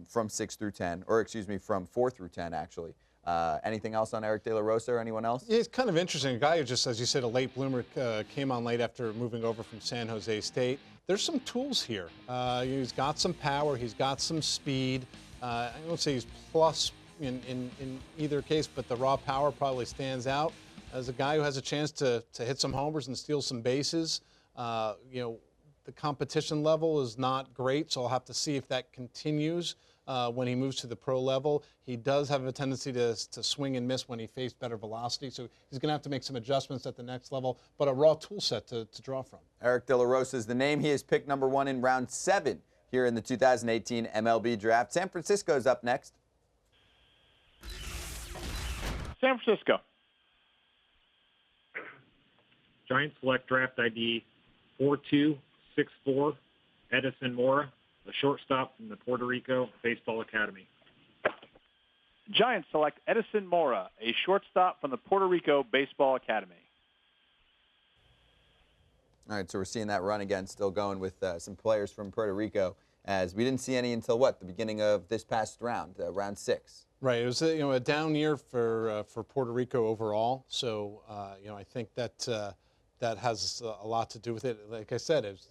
from 6 through 10, or excuse me, from 4 through 10, actually. Anything else on Eric De La Rosa or anyone else? Yeah, it's kind of interesting. A guy who just, as you said, a late bloomer, came on late after moving over from San Jose State. There's some tools here. He's got some power. He's got some speed. I won't say he's plus in either case, but the raw power probably stands out as a guy who has a chance to hit some homers and steal some bases. The competition level is not great, so I'll have to see if that continues when he moves to the pro level. He does have a tendency to swing and miss when he faced better velocity, so he's going to have to make some adjustments at the next level, but a raw tool set to draw from. Eric De La Rosa is the name. He is pick number 1 in round 7 here in the 2018 MLB Draft. San Francisco is up next. San Francisco. Giants select draft ID 4264, Edison Mora, a shortstop from the Puerto Rico Baseball Academy. Giants select Edison Mora, a shortstop from the Puerto Rico Baseball Academy. All right, so we're seeing that run again, still going with some players from Puerto Rico, as we didn't see any until what, the beginning of this past round, round 6. Right. It was a down year for Puerto Rico overall. So I think that that has a lot to do with it. Like I said, it was,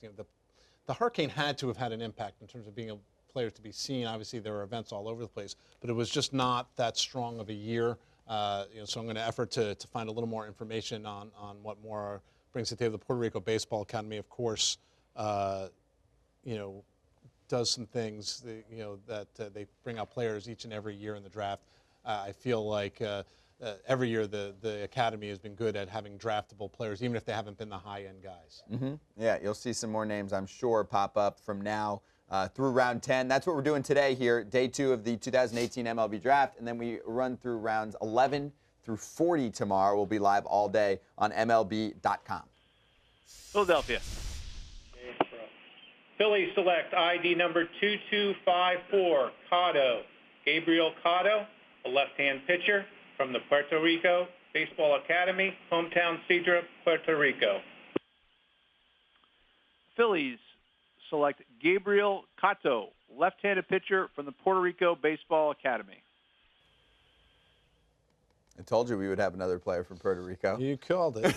the hurricane had to have had an impact in terms of being players to be seen. Obviously, there were events all over the place, but it was just not that strong of a year. So I'm going to effort to find a little more information on what more brings to the table. The Puerto Rico Baseball Academy, of course, does some things, that they bring out players each and every year in the draft. I feel like every year the academy has been good at having draftable players, even if they haven't been the high-end guys. Yeah, you'll see some more names, I'm sure, pop up from now through round 10. That's what we're doing today here, day 2 of the 2018 MLB Draft, and then we run through rounds 11 through 40 tomorrow. We'll be live all day on MLB.com. Philadelphia. Phillies select ID number 2254, Cotto. Gabriel Cotto, a left-hand pitcher from the Puerto Rico Baseball Academy, hometown Cedra, Puerto Rico. Phillies select Gabriel Cotto, left-handed pitcher from the Puerto Rico Baseball Academy. I told you we would have another player from Puerto Rico. You called it.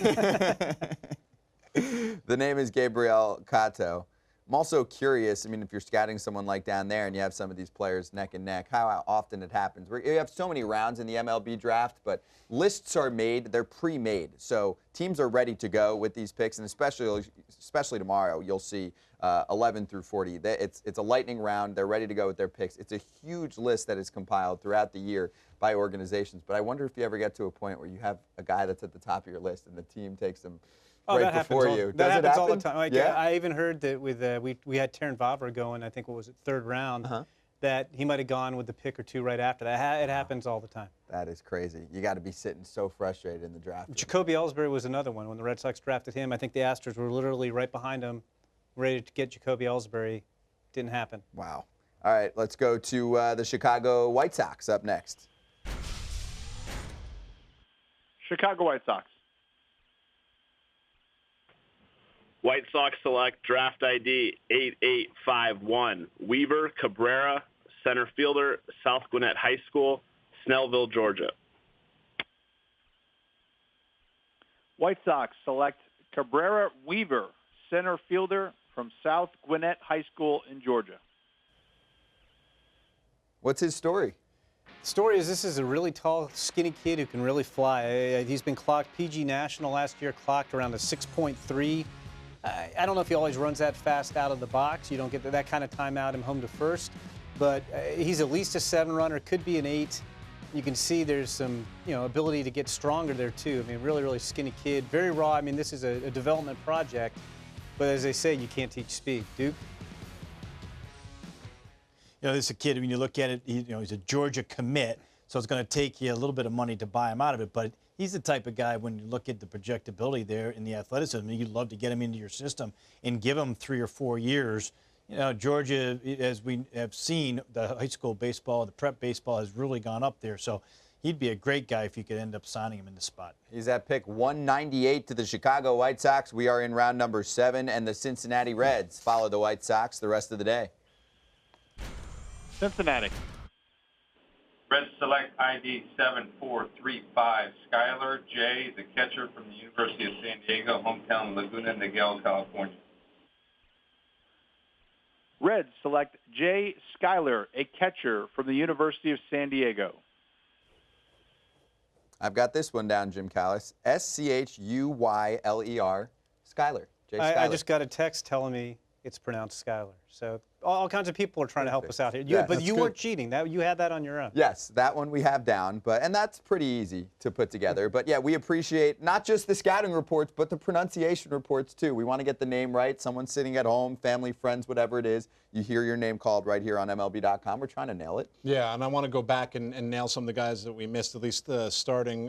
The name is Gabriel Cotto. I'm also curious, if you're scouting someone like down there and you have some of these players neck and neck, how often it happens. You have so many rounds in the MLB draft, but lists are made, they're pre-made. So teams are ready to go with these picks, and especially tomorrow, you'll see 11 through 40. It's a lightning round. They're ready to go with their picks. It's a huge list that is compiled throughout the year by organizations, but I wonder if you ever get to a point where you have a guy that's at the top of your list and the team takes him right before you. That happens all the happen? time. Like, Yeah? I even heard that with we had Terrin Vavra going, I think, what was it, 3rd round, that he might have gone with the pick or two right after that. It happens all the time. That is crazy. You got to be sitting so frustrated in the draft. Jacoby Ellsbury was another one. When the Red Sox drafted him, I think the Astros were literally right behind him, ready to get Jacoby Ellsbury. Didn't happen. Wow. All right, let's go to the Chicago White Sox up next. Chicago White Sox. White Sox select draft ID 8851, Weaver Cabrera, center fielder, South Gwinnett High School, Snellville, Georgia. White Sox select Cabrera Weaver, center fielder from South Gwinnett High School in Georgia. What's his story? The story is this is a really tall, skinny kid who can really fly. He's been clocked PG National last year, clocked around a 6.3. I don't know if he always runs that fast out of the box. You don't get that kind of time out him home to first. But he's at least a 7 runner, could be an 8. You can see there's some ability to get stronger there too. Really, really skinny kid, very raw. This is a development project. But as they say, you can't teach speed. Duke? This is a kid, when you look at it, he's a Georgia commit, so it's going to take you a little bit of money to buy him out of it. But he's the type of guy, when you look at the projectability there in the athleticism, you'd love to get him into your system and give him 3 or 4 years. Georgia, as we have seen, the high school baseball, the prep baseball has really gone up there. So he'd be a great guy if you could end up signing him in the spot. He's at pick 198 to the Chicago White Sox. We are in round number 7, and the Cincinnati Reds follow the White Sox the rest of the day. Cincinnati. Reds select ID 7435, Skylar J., the catcher from the University of San Diego, hometown Laguna Niguel, California. Reds select Jay Skylar, a catcher from the University of San Diego. I've got this one down, Jim Callis. S-C-H-U-Y-L-E-R, Skylar. Jay Skylar. I just got a text telling me it's pronounced Skylar. So all kinds of people are trying to help us out here. But you weren't cheating. You had that on your own. Yes, that one we have down, and that's pretty easy to put together. But yeah, we appreciate not just the scouting reports, but the pronunciation reports too. We want to get the name right. Someone sitting at home, family, friends, whatever it is, you hear your name called right here on MLB.com. We're trying to nail it. Yeah, and I want to go back and nail some of the guys that we missed, at least starting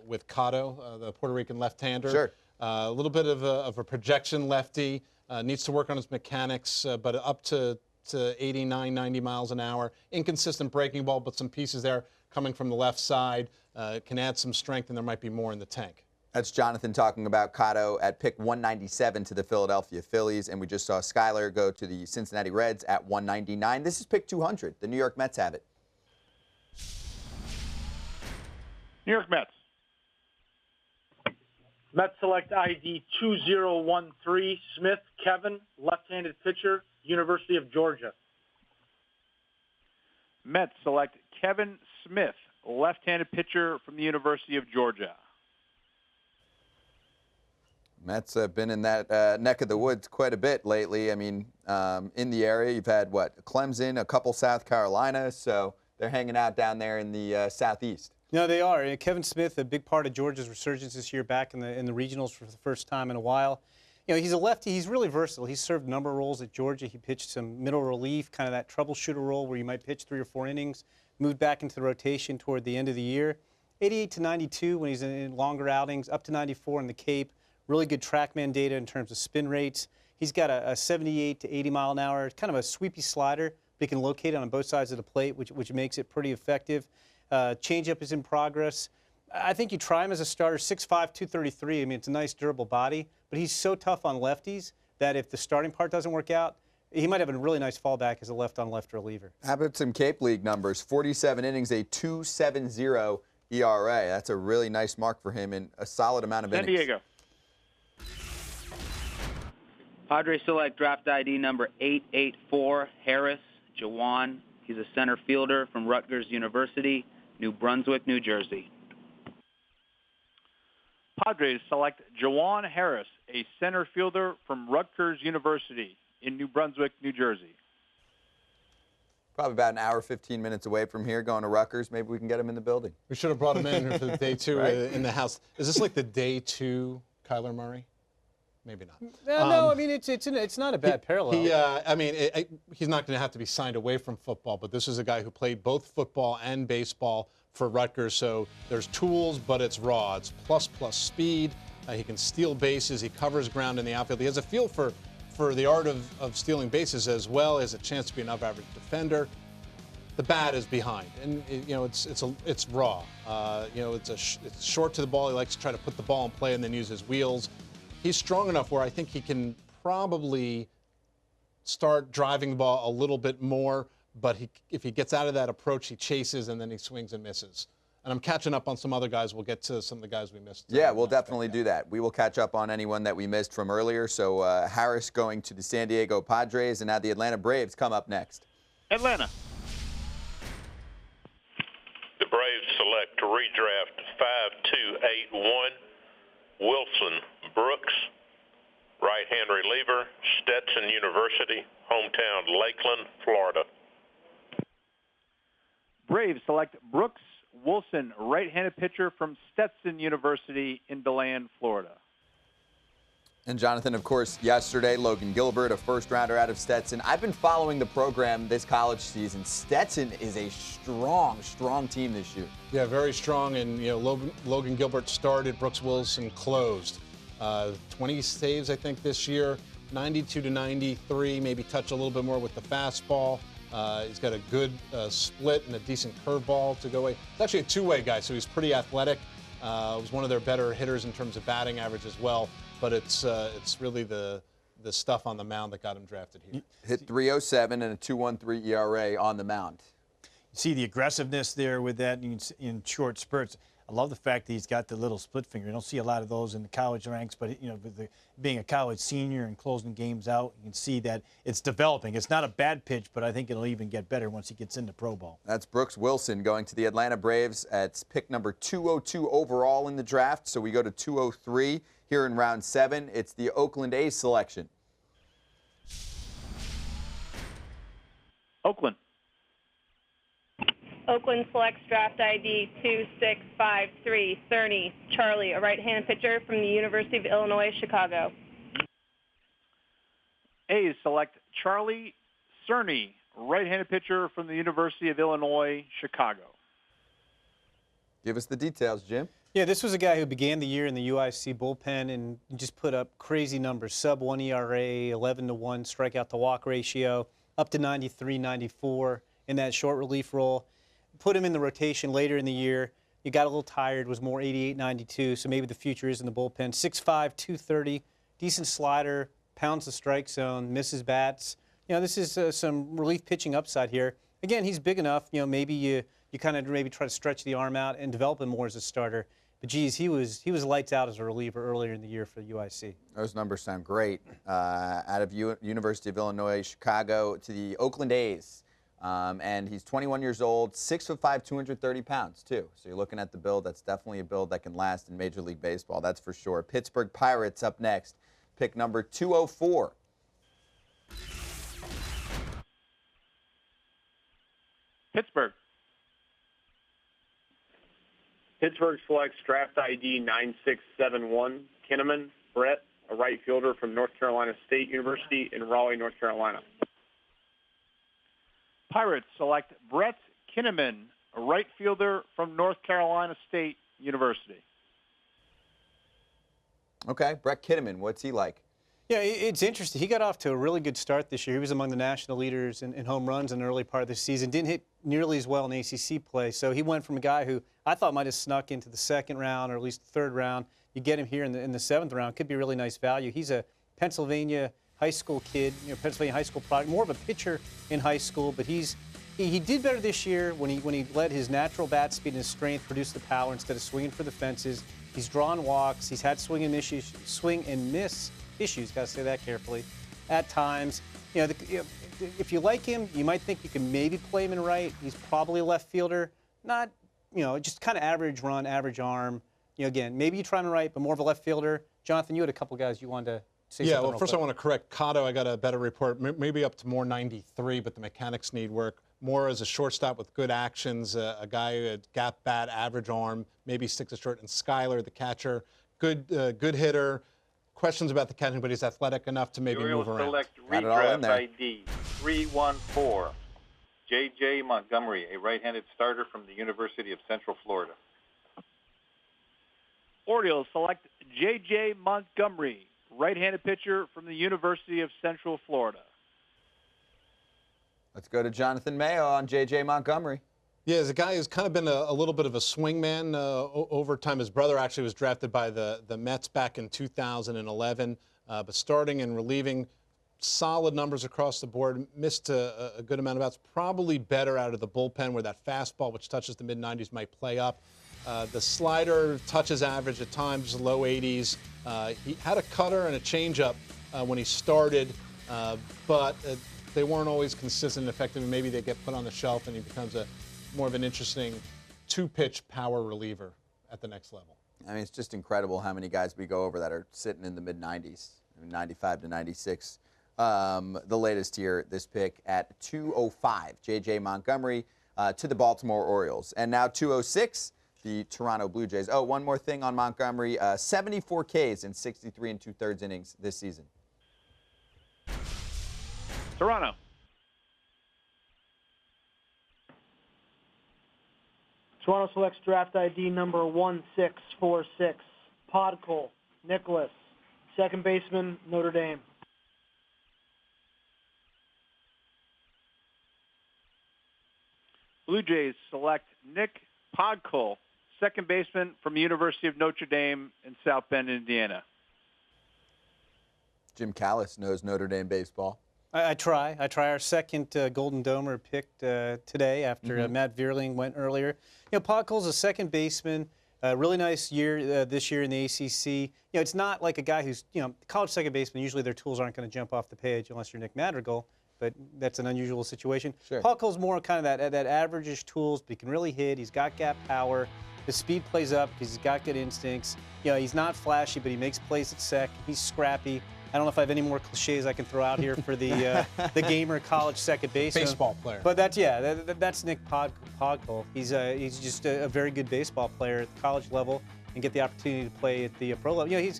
with Cotto, the Puerto Rican left-hander. Sure. A little bit of a projection lefty. Needs to work on his mechanics, but up to 89, 90 miles an hour. Inconsistent breaking ball, but some pieces there coming from the left side. Can add some strength, and there might be more in the tank. That's Jonathan talking about Cotto at pick 197 to the Philadelphia Phillies, and we just saw Skyler go to the Cincinnati Reds at 199. This is pick 200. The New York Mets have it. New York Mets. Mets select ID 2013, Smith Kevin, left-handed pitcher, University of Georgia. Mets select Kevin Smith, left-handed pitcher from the University of Georgia. Mets have been in that neck of the woods quite a bit lately. I mean, in the area, you've had, Clemson, a couple South Carolina, so they're hanging out down there in the southeast. No, they are. And Kevin Smith, a big part of Georgia's resurgence this year, back in the regionals for the first time in a while. You know, he's a lefty. He's really versatile. He's served a number of roles at Georgia. He pitched some middle relief, kind of that troubleshooter role where you might pitch 3 or 4 innings, moved back into the rotation toward the end of the year. 88 to 92 when he's in longer outings, up to 94 in the Cape. Really good TrackMan data in terms of spin rates. He's got a 78 to 80 mile an hour, kind of a sweepy slider, but he can locate on both sides of the plate, which makes it pretty effective. Changeup is in progress. I think you try him as a starter, 6'5", 233. I mean, it's a nice, durable body, but he's so tough on lefties that if the starting part doesn't work out, he might have a really nice fallback as a left-on-left reliever. How about some Cape League numbers? 47 innings, a 2.70 ERA. That's a really nice mark for him in a solid amount of innings. San Diego. Padres select draft ID number 884, Harris Jawan. He's a center fielder from Rutgers University, New Brunswick, New Jersey. Padres select Jawan Harris, a center fielder from Rutgers University in New Brunswick, New Jersey. Probably about an hour, 15 minutes away from here, going to Rutgers. Maybe we can get him in the building. We should have brought him in for the day 2 Right? in the house. Is this like the day 2 Kyler Murray? Maybe not. No, I mean, it's not a bad parallel. He's not going to have to be signed away from football, but this is a guy who played both football and baseball for Rutgers, so there's tools, but it's raw. It's plus speed. He can steal bases. He covers ground in the outfield. He has a feel for the art of stealing bases as well as a chance to be an above-average defender. The bat is behind, and it's raw. It's short to the ball. He likes to try to put the ball in play and then use his wheels. He's strong enough where I think he can probably start driving the ball a little bit more, but if he gets out of that approach, he chases and then he swings and misses. And I'm catching up on some other guys. We'll get to some of the guys we missed. Yeah, we'll definitely do that. We will catch up on anyone that we missed from earlier. So Harris going to the San Diego Padres, and now the Atlanta Braves come up next. Atlanta. The Braves select to redraft 5281 Wilson Brooks, right-hand reliever, Stetson University, hometown Lakeland, Florida. Braves select Brooks Wilson, right-handed pitcher from Stetson University in DeLand, Florida. And Jonathan, of course, yesterday, Logan Gilbert, a first-rounder out of Stetson. I've been following the program this college season. Stetson is a strong, strong team this year. Yeah, very strong. And Logan Gilbert started, Brooks Wilson closed. 20 saves, I think, this year. 92 to 93, maybe touch a little bit more with the fastball. He's got a good split and a decent curveball to go away. It's actually a two-way guy, so he's pretty athletic. Was one of their better hitters in terms of batting average as well. But it's really the stuff on the mound that got him drafted here. Hit 307 and a 2.13 ERA on the mound. You see the aggressiveness there with that in short spurts. I love the fact that he's got the little split finger. You don't see a lot of those in the college ranks, but with being a college senior and closing games out, you can see that it's developing. It's not a bad pitch, but I think it'll even get better once he gets into pro ball. That's Brooks Wilson going to the Atlanta Braves. It's pick number 202 overall in the draft. So we go to 203 here in round 7. It's the Oakland A's selection. Oakland. Oakland selects draft ID 2653, Cerny Charlie, a right-handed pitcher from the University of Illinois, Chicago. A's select Charlie Cerny, right-handed pitcher from the University of Illinois, Chicago. Give us the details, Jim. Yeah, this was a guy who began the year in the UIC bullpen and just put up crazy numbers, sub-1 ERA, 11-to-1 strikeout-to-walk ratio, up to 93, 94 in that short relief role. Put him in the rotation later in the year. He got a little tired, was more 88, 92, so maybe the future is in the bullpen. 6'5", 230, decent slider, pounds the strike zone, misses bats. This is some relief pitching upside here. Again, he's big enough, maybe you kind of maybe try to stretch the arm out and develop him more as a starter. But, geez, he was lights out as a reliever earlier in the year for the UIC. Those numbers sound great. Out of University of Illinois, Chicago, to the Oakland A's. And he's 21 years old, 6'5", 230 pounds, too. So you're looking at the build. That's definitely a build that can last in Major League Baseball. That's for sure. Pittsburgh Pirates up next. Pick number 204. Pittsburgh. Pittsburgh selects draft ID 9671, Kinnaman Brett, a right fielder from North Carolina State University in Raleigh, North Carolina. Pirates select Brett Kinnaman, a right fielder from North Carolina State University. Okay, Brett Kinnaman, what's he like? Yeah, it's interesting. He got off to a really good start this year. He was among the national leaders in home runs in the early part of the season. Didn't hit nearly as well in ACC play. So he went from a guy who I thought might have snuck into the second round or at least the third round. You get him here in the seventh round. Could be really nice value. He's a Pennsylvania high school kid, Pennsylvania high school product, more of a pitcher in high school. But he did better this year when he let his natural bat speed and his strength produce the power instead of swinging for the fences. He's drawn walks. He's had swing and miss issues, got to say that carefully, at times. If you like him, you might think you can maybe play him in right. He's probably a left fielder. Not, just kind of average run, average arm. Again, maybe you try him in right, but more of a left fielder. Jonathan, you had a couple guys you wanted to say something. Yeah, well, first I want to correct Cotto. I got a better report, maybe up to more 93, but the mechanics need work. More as a shortstop with good actions, a guy who had gap bat, average arm, maybe sticks a short. And Skyler, the catcher, good hitter. Questions about the catching, but he's athletic enough to maybe move around. Select redraft ID 314, J.J. Montgomery, a right-handed starter from the University of Central Florida. Orioles select J.J. Montgomery, right-handed pitcher from the University of Central Florida. Let's go to Jonathan Mayo on J.J. Montgomery. Yeah, he's a guy who's kind of been a little bit of a swingman over time. His brother actually was drafted by the Mets back in 2011, but starting and relieving, solid numbers across the board, missed a good amount of outs, probably better out of the bullpen where that fastball, which touches the mid-90s, might play up. The slider touches average at times, low 80s. He had a cutter and a changeup when he started, but they weren't always consistent and effective, and maybe they get put on the shelf and he becomes more of an interesting two-pitch power reliever at the next level. I mean, it's just incredible how many guys we go over that are sitting in the mid-90s, 95 to 96. The latest here, this pick at 205, J.J. Montgomery to the Baltimore Orioles. And now 206, the Toronto Blue Jays. Oh, one more thing on Montgomery, 74 Ks in 63 2/3 innings this season. Toronto. Toronto selects draft ID number 1646, Podkol Nicholas, second baseman, Notre Dame. Blue Jays select Nick Podkol, second baseman from the University of Notre Dame in South Bend, Indiana. Jim Callis knows Notre Dame baseball. I try. Our second Golden Domer picked today after Matt Vierling went earlier. Podkol's a second baseman. Really nice year this year in the ACC. It's not like a guy who's, college second baseman, usually their tools aren't going to jump off the page unless you're Nick Madrigal, but that's an unusual situation. Sure. Podkol's more kind of that average-ish tools, but he can really hit. He's got gap power. His speed plays up because he's got good instincts. He's not flashy, but he makes plays at sec. He's scrappy. I don't know if I have any more cliches I can throw out here for the gamer college second baseman. Baseball player. But that's Nick Podkol. He's just a very good baseball player at the college level and get the opportunity to play at the pro level.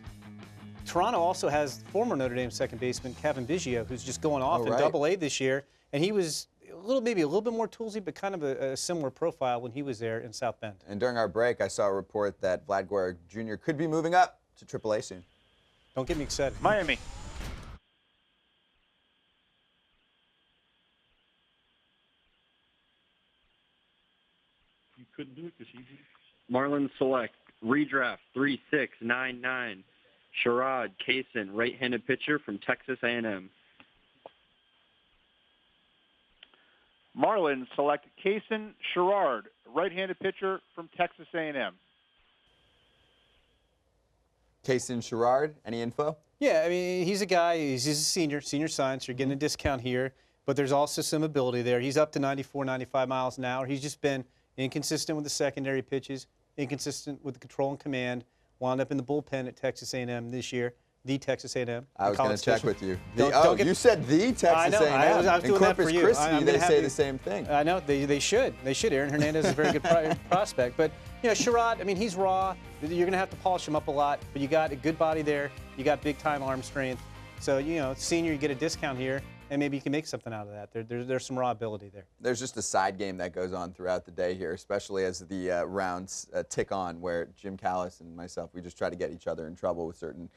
Toronto also has former Notre Dame second baseman Kevin Biggio, who's just going off in Double-A this year, and he was maybe a little bit more toolsy, but kind of a similar profile when he was there in South Bend. And during our break, I saw a report that Vlad Guerrero Jr. could be moving up to AAA soon. Don't get me excited. Miami. You couldn't do it because he. Marlins select redraft 3699. Sherrod Kaysen, right-handed pitcher from Texas A&M. Marlins select Kaysen Sherrard, right-handed pitcher from Texas A&M. Kaysen Sherrard, any info? Yeah, I mean, he's a guy, he's a senior science. You're getting a discount here, but there's also some ability there. He's up to 94, 95 miles an hour. He's just been inconsistent with the secondary pitches, inconsistent with the control and command. Wound up in the bullpen at Texas A&M this year, the Texas A&M. I was going to check with you. You said the Texas A&M. I was doing that for you. Christi, they say the same thing. I know, they should. They should. Aaron Hernandez is a very good prospect. But, you know, Sherrod, I mean, he's raw. You're going to have to polish him up a lot, but you got a good body there. You got big-time arm strength. So, you know, senior, you get a discount here, and maybe you can make something out of that. There's some raw ability there. There's just a side game that goes on throughout the day here, especially as the rounds tick on, where Jim Callis and myself, we just try to get each other in trouble with certain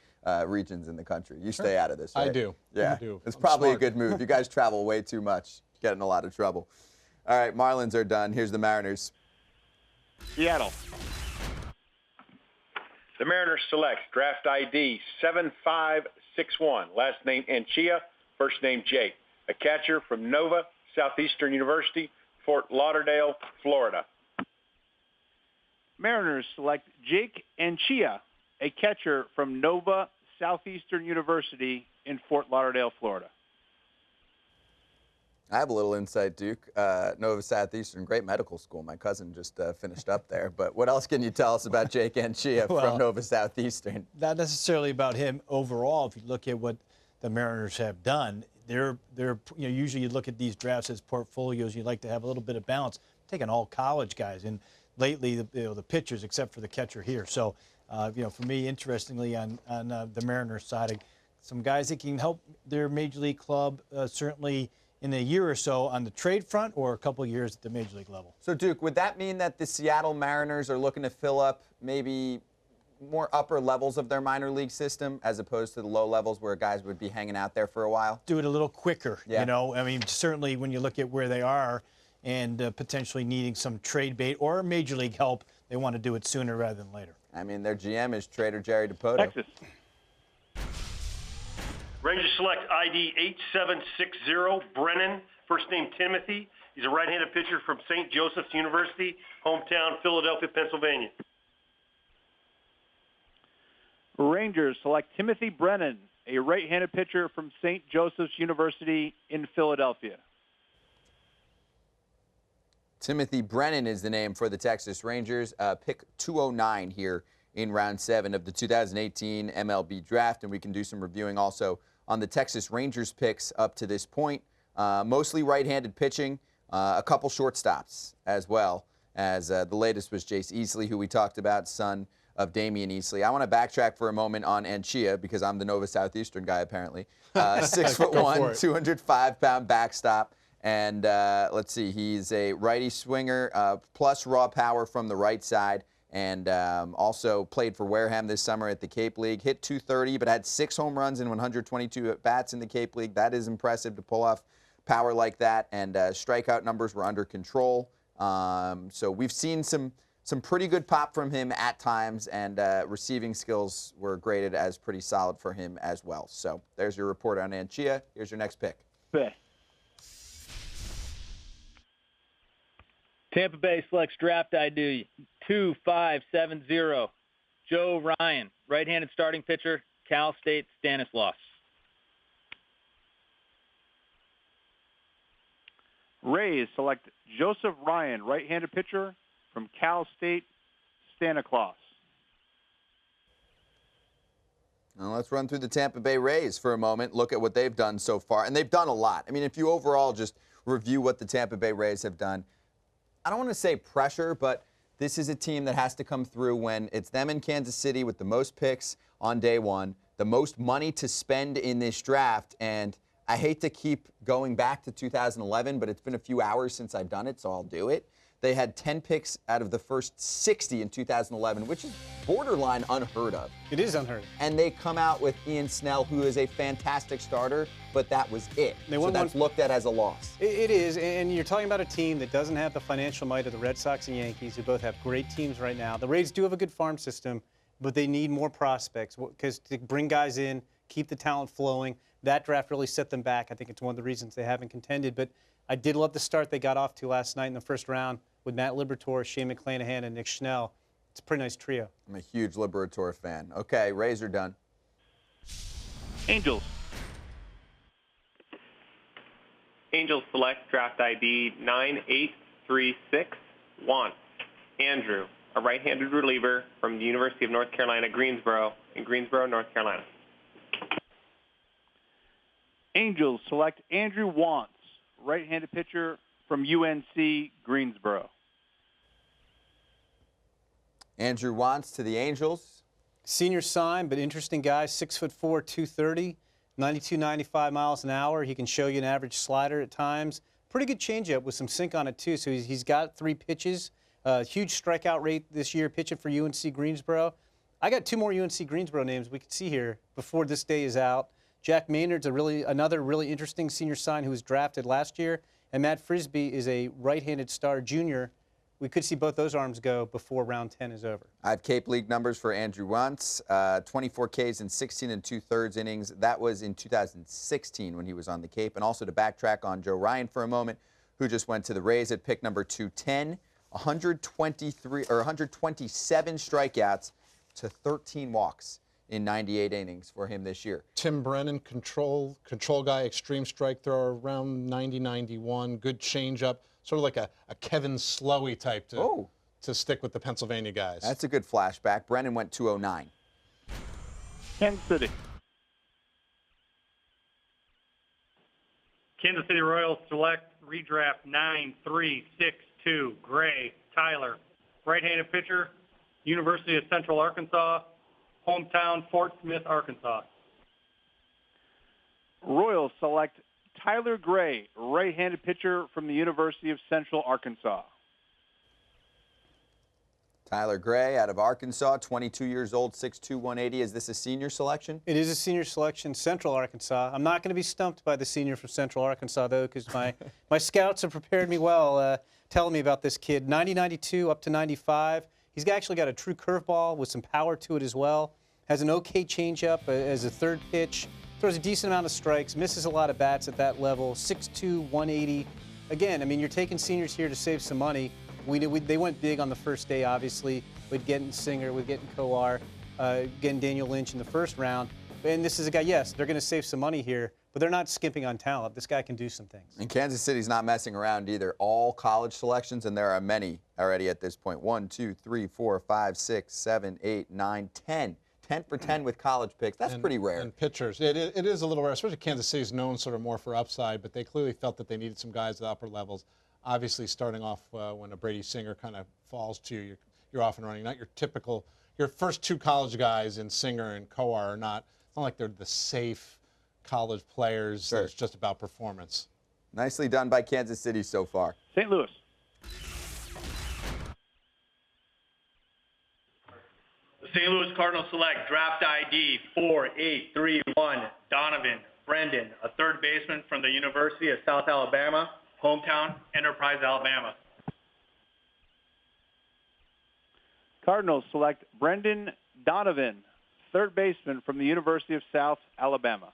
regions in the country. You stay out of this, right? I do. Yeah, I do. It's I'm probably smart. a good move. You guys travel way too much, get in a lot of trouble. All right, Marlins are done. Here's the Mariners. Seattle. The Mariners select draft ID 7561, last name Anchia, first name Jake, a catcher from Nova Southeastern University, Fort Lauderdale, Florida. Mariners select Jake Anchia, a catcher from Nova Southeastern University in Fort Lauderdale, Florida. I have a little insight, Duke. Nova Southeastern, great medical school. My cousin just finished up there. But what else can you tell us about Jake Anchia from Nova Southeastern? Not necessarily about him overall. If you look at what the Mariners have done, they're usually you look at these drafts as portfolios. You like to have a little bit of balance. Taking all college guys, and lately the pitchers, except for the catcher here. So, for me, interestingly, on the Mariners side, some guys that can help their major league club certainly in a year or so on the trade front, or a couple of years at the major league level. So, Duke, would that mean that the Seattle Mariners are looking to fill up maybe more upper levels of their minor league system as opposed to the low levels where guys would be hanging out there for a while? Do it a little quicker, yeah. I mean, certainly when you look at where they are and potentially needing some trade bait or major league help, they want to do it sooner rather than later. I mean, their GM is Trader Jerry DePoto. Texas. Rangers select ID 8760, Brennan, first name Timothy. He's a right-handed pitcher from St. Joseph's University, hometown Philadelphia, Pennsylvania. Rangers select Timothy Brennan, a right-handed pitcher from St. Joseph's University in Philadelphia. Timothy Brennan is the name for the Texas Rangers. Pick 209 here in round 7 of the 2018 MLB Draft, and we can do some reviewing also on the Texas Rangers picks up to this point. Mostly right-handed pitching, a couple shortstops as well, as the latest was Jace Easley, who we talked about, son of Damian Easley. I want to backtrack for a moment on Anchia because I'm the Nova Southeastern guy apparently. 6'1", 205-pound backstop. And let's see, he's a righty swinger plus raw power from the right side, and also played for Wareham this summer at the Cape League. Hit .230, but had 6 home runs in 122 at-bats in the Cape League. That is impressive to pull off power like that, and strikeout numbers were under control. So we've seen some pretty good pop from him at times, and receiving skills were graded as pretty solid for him as well. So there's your report on Anchia. Here's your next pick. Tampa Bay selects draft ID 2570, Joe Ryan, right-handed starting pitcher, Cal State Stanislaus. Rays select Joseph Ryan, right-handed pitcher from Cal State Stanislaus. Now let's run through the Tampa Bay Rays for a moment, look at what they've done so far. And they've done a lot. I mean, if you overall just review what the Tampa Bay Rays have done, I don't want to say pressure, but this is a team that has to come through when it's them in Kansas City with the most picks on day one, the most money to spend in this draft, and I hate to keep going back to 2011, but it's been a few hours since I've done it, so I'll do it. They had 10 picks out of the first 60 in 2011, which is borderline unheard of. It is unheard of. And they come out with Ian Snell, who is a fantastic starter, but that was it. So that's looked at as a loss. It is, and you're talking about a team that doesn't have the financial might of the Red Sox and Yankees, who both have great teams right now. The Rays do have a good farm system, but they need more prospects because to bring guys in, keep the talent flowing. That draft really set them back. I think it's one of the reasons they haven't contended. But I did love the start they got off to last night in the first round with Matt Liberatore, Shane McClanahan, and Nick Schnell. It's a pretty nice trio. I'm a huge Liberatore fan. Okay, Rays are done. Angels. Angels select draft ID 9836. Andrew, a right-handed reliever from the University of North Carolina, Greensboro, in Greensboro, North Carolina. Angels select Andrew Wantz, right-handed pitcher from UNC Greensboro. Andrew Wantz to the Angels. Senior sign, but interesting guy, 6'4", 230, 92, 95 miles an hour. He can show you an average slider at times. Pretty good changeup with some sink on it, too. So he's got 3 pitches. Huge strikeout rate this year pitching for UNC Greensboro. I got 2 more UNC Greensboro names we can see here before this day is out. Jack Maynard's another really interesting senior sign who was drafted last year. And Matt Frisbee is a right-handed star junior. We could see both those arms go before round 10 is over. I have Cape League numbers for Andrew Wantz, 24 Ks in 16 2/3 innings. That was in 2016 when he was on the Cape. And also to backtrack on Joe Ryan for a moment, who just went to the Rays at pick number 210, 127 strikeouts to 13 walks in 98 innings for him this year. Tim Brennan, control guy, extreme strike thrower, around 90, 91, good changeup, sort of like a Kevin Slowey type to stick with the Pennsylvania guys. That's a good flashback. Brennan went 209. Kansas City. Kansas City Royals select redraft 9362, Gray Tyler, right-handed pitcher, University of Central Arkansas, hometown Fort Smith, Arkansas. Royals select Tyler Gray, right-handed pitcher from the University of Central Arkansas. Tyler Gray out of Arkansas, 22 years old, 6'2", 180. Is this a senior selection? It is a senior selection, Central Arkansas. I'm not going to be stumped by the senior from Central Arkansas, though, because my scouts have prepared me well, telling me about this kid. 90-92 up to 95. He's actually got a true curveball with some power to it as well. Has an okay changeup as a third pitch. Throws a decent amount of strikes. Misses a lot of bats at that level. 6'2", 180. Again, I mean, you're taking seniors here to save some money. They went big on the first day, obviously, with getting Singer, with getting Coar, getting Daniel Lynch in the first round. And this is a guy, yes, they're going to save some money here, but they're not skimping on talent. This guy can do some things. And Kansas City's not messing around either. All college selections, and there are many already at this point. 1, 2, 3, 4, 5, 6, 7, 8, 9, 10. 10 for 10 with college picks. That's pretty rare. And pitchers. It is a little rare, especially Kansas City's known sort of more for upside, but they clearly felt that they needed some guys at the upper levels. Obviously, starting off when a Brady Singer kind of falls to you, you're off and running. Not your typical, your first 2 college guys in Singer and Coar are not, it's not like they're the safe college players. Sure. It's just about performance. Nicely done by Kansas City so far. St. Louis. The St. Louis Cardinals select draft ID 4831, Donovan Brendan, a third baseman from the University of South Alabama, hometown Enterprise, Alabama. Cardinals select Brendan Donovan, third baseman from the University of South Alabama.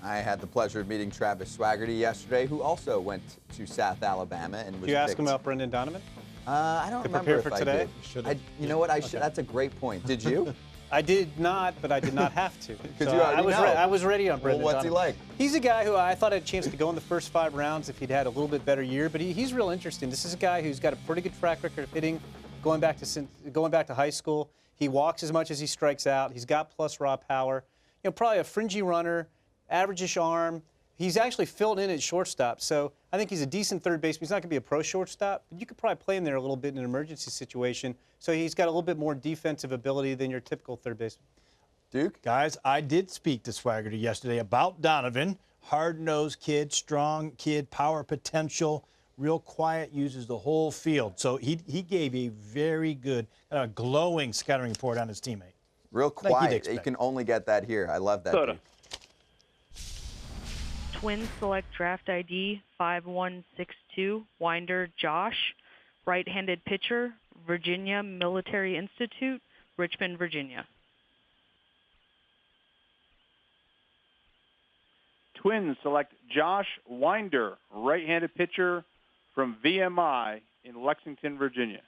I had the pleasure of meeting Travis Swaggerty yesterday, who also went to South Alabama and was Did you ask picked. him about Brendan Donovan? I don't remember if I did. You know what? That's a great point. Did you? I did not, but I did not have to. Because you already know. I was ready on Brendan Well, what's Donovan. he like? He's a guy who I thought had a chance to go in the first 5 rounds if he'd had a little bit better year, but he's real interesting. This is a guy who's got a pretty good track record of hitting, going back to high school. He walks as much as he strikes out. He's got plus raw power. You know, probably a fringy runner, average-ish arm. He's actually filled in at shortstop, so I think he's a decent third baseman. He's not going to be a pro shortstop, but you could probably play him there a little bit in an emergency situation. So he's got a little bit more defensive ability than your typical third baseman. Duke? Guys, I did speak to Swaggerty yesterday about Donovan. Hard-nosed kid, strong kid, power potential, real quiet, uses the whole field. So he gave a very good, glowing scouting report on his teammate. Real quiet. You can only get that here. I love that. Duke. Twins select draft ID 5162, Winder Josh, right-handed pitcher, Virginia Military Institute, Richmond, Virginia. Twins select Josh Winder, right-handed pitcher from VMI in Lexington, Virginia.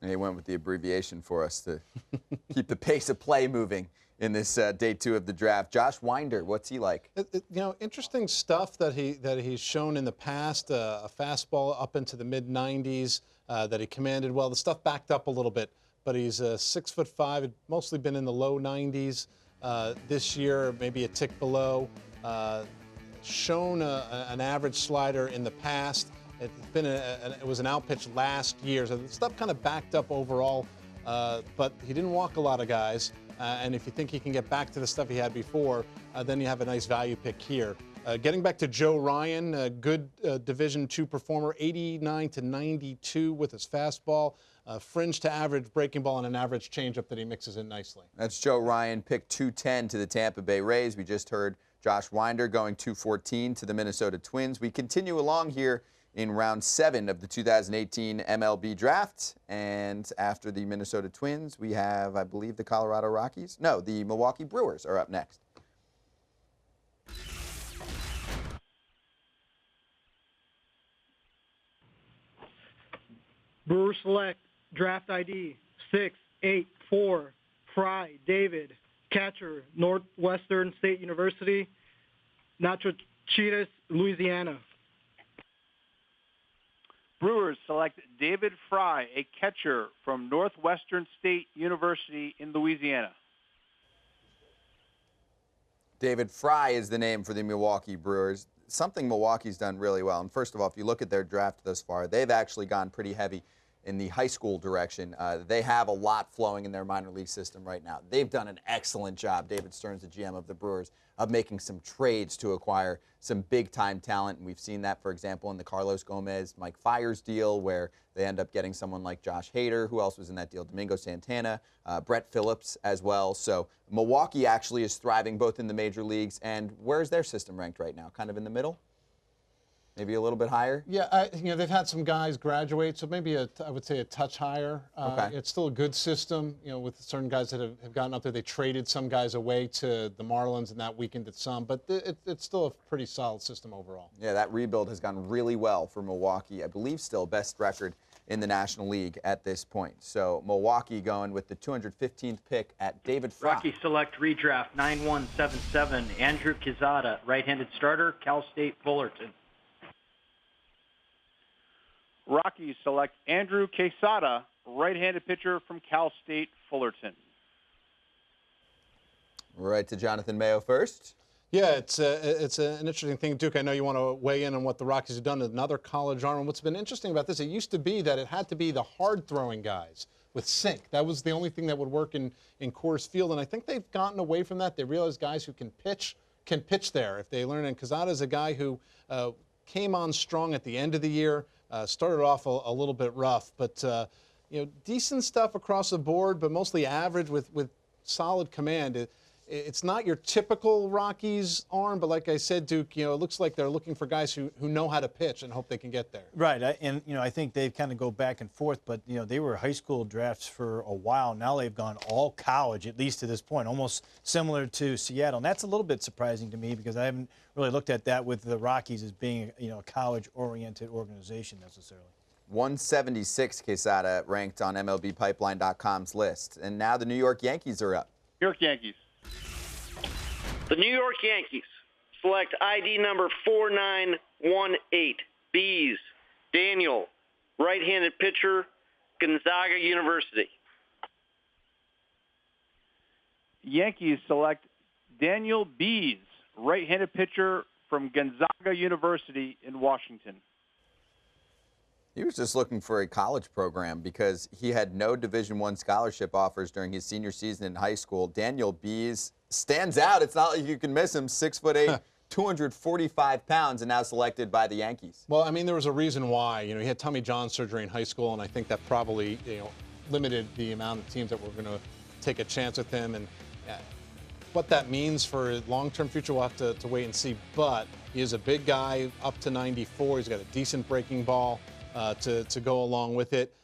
And he went with the abbreviation for us to keep the pace of play moving in this day 2 of the draft. Josh Winder, what's he like? Interesting stuff that he's shown in the past. A fastball up into the mid-90s that he commanded well. The stuff backed up a little bit, but he's 6'5", had mostly been in the low 90s. This year, maybe a tick below. Shown an average slider in the past. It was an outpitch last year, so the stuff kind of backed up overall. But he didn't walk a lot of guys. And if you think he can get back to the stuff he had before, then you have a nice value pick here. Getting back to Joe Ryan, a good Division II performer, 89 to 92 with his fastball. Fringe to average breaking ball and an average changeup that he mixes in nicely. That's Joe Ryan, pick 210 to the Tampa Bay Rays. We just heard Josh Winder going 214 to the Minnesota Twins. We continue along here in round 7 of the 2018 MLB Draft. And after the Minnesota Twins, we have, I believe, the Colorado Rockies. No, the Milwaukee Brewers are up next. Brewers select draft ID 684, Fry David, catcher, Northwestern State University, Natchitoches, Louisiana. Brewers select David Fry, a catcher from Northwestern State University in Louisiana. David Fry is the name for the Milwaukee Brewers. Something Milwaukee's done really well. And first of all, if you look at their draft thus far, they've actually gone pretty heavy in the high school direction. They have a lot flowing in their minor league system right now. They've done an excellent job, David Stearns, the GM of the Brewers, of making some trades to acquire some big-time talent. And we've seen that, for example, in the Carlos Gomez, Mike Fiers deal, where they end up getting someone like Josh Hader. Who else was in that deal? Domingo Santana, Brett Phillips as well. So Milwaukee actually is thriving both in the major leagues. And where's their system ranked right now? Kind of in the middle? Maybe a little bit higher? Yeah, they've had some guys graduate, so maybe I would say a touch higher. Okay. It's still a good system, with certain guys that have gotten up there. They traded some guys away to the Marlins, and that weakened at some, but it's still a pretty solid system overall. Yeah, that rebuild has gone really well for Milwaukee. I believe still best record in the National League at this point. So Milwaukee going with the 215th pick at David Fry. Rockies select redraft 9177, Andrew Quezada, right-handed starter, Cal State Fullerton. Rockies select Andrew Quesada, right-handed pitcher from Cal State Fullerton. Right to Jonathan Mayo first. Yeah, it's an interesting thing, Duke. I know you want to weigh in on what the Rockies have done. Another college arm. And what's been interesting about this, it used to be that it had to be the hard-throwing guys with sink. That was the only thing that would work in Coors Field, and I think they've gotten away from that. They realize guys who can pitch there if they learn. And Quezada is a guy who came on strong at the end of the year. Started off a little bit rough, but decent stuff across the board, but mostly average with solid command. It's not your typical Rockies arm, but like I said, Duke, it looks like they're looking for guys who know how to pitch and hope they can get there. Right, and I think they kind of go back and forth, but they were high school drafts for a while. Now they've gone all college, at least to this point, almost similar to Seattle. And that's a little bit surprising to me because I haven't really looked at that with the Rockies as being a college-oriented organization necessarily. 176 Quesada ranked on MLBpipeline.com's list. And now the New York Yankees are up. New York Yankees. The New York Yankees select ID number 4918, Bees, Daniel, right-handed pitcher, Gonzaga University. Yankees select Daniel Bees, right-handed pitcher from Gonzaga University in Washington. He was just looking for a college program because he had no Division I scholarship offers during his senior season in high school. Daniel Bees stands out. It's not like you can miss him. 6'8", 245 pounds, and now selected by the Yankees. Well, I mean, there was a reason why. You know, he had Tommy John surgery in high school, and I think that probably, limited the amount of teams that were going to take a chance with him. And what that means for his long-term future, we'll have to wait and see. But he is a big guy, up to 94. He's got a decent breaking ball to go along with it.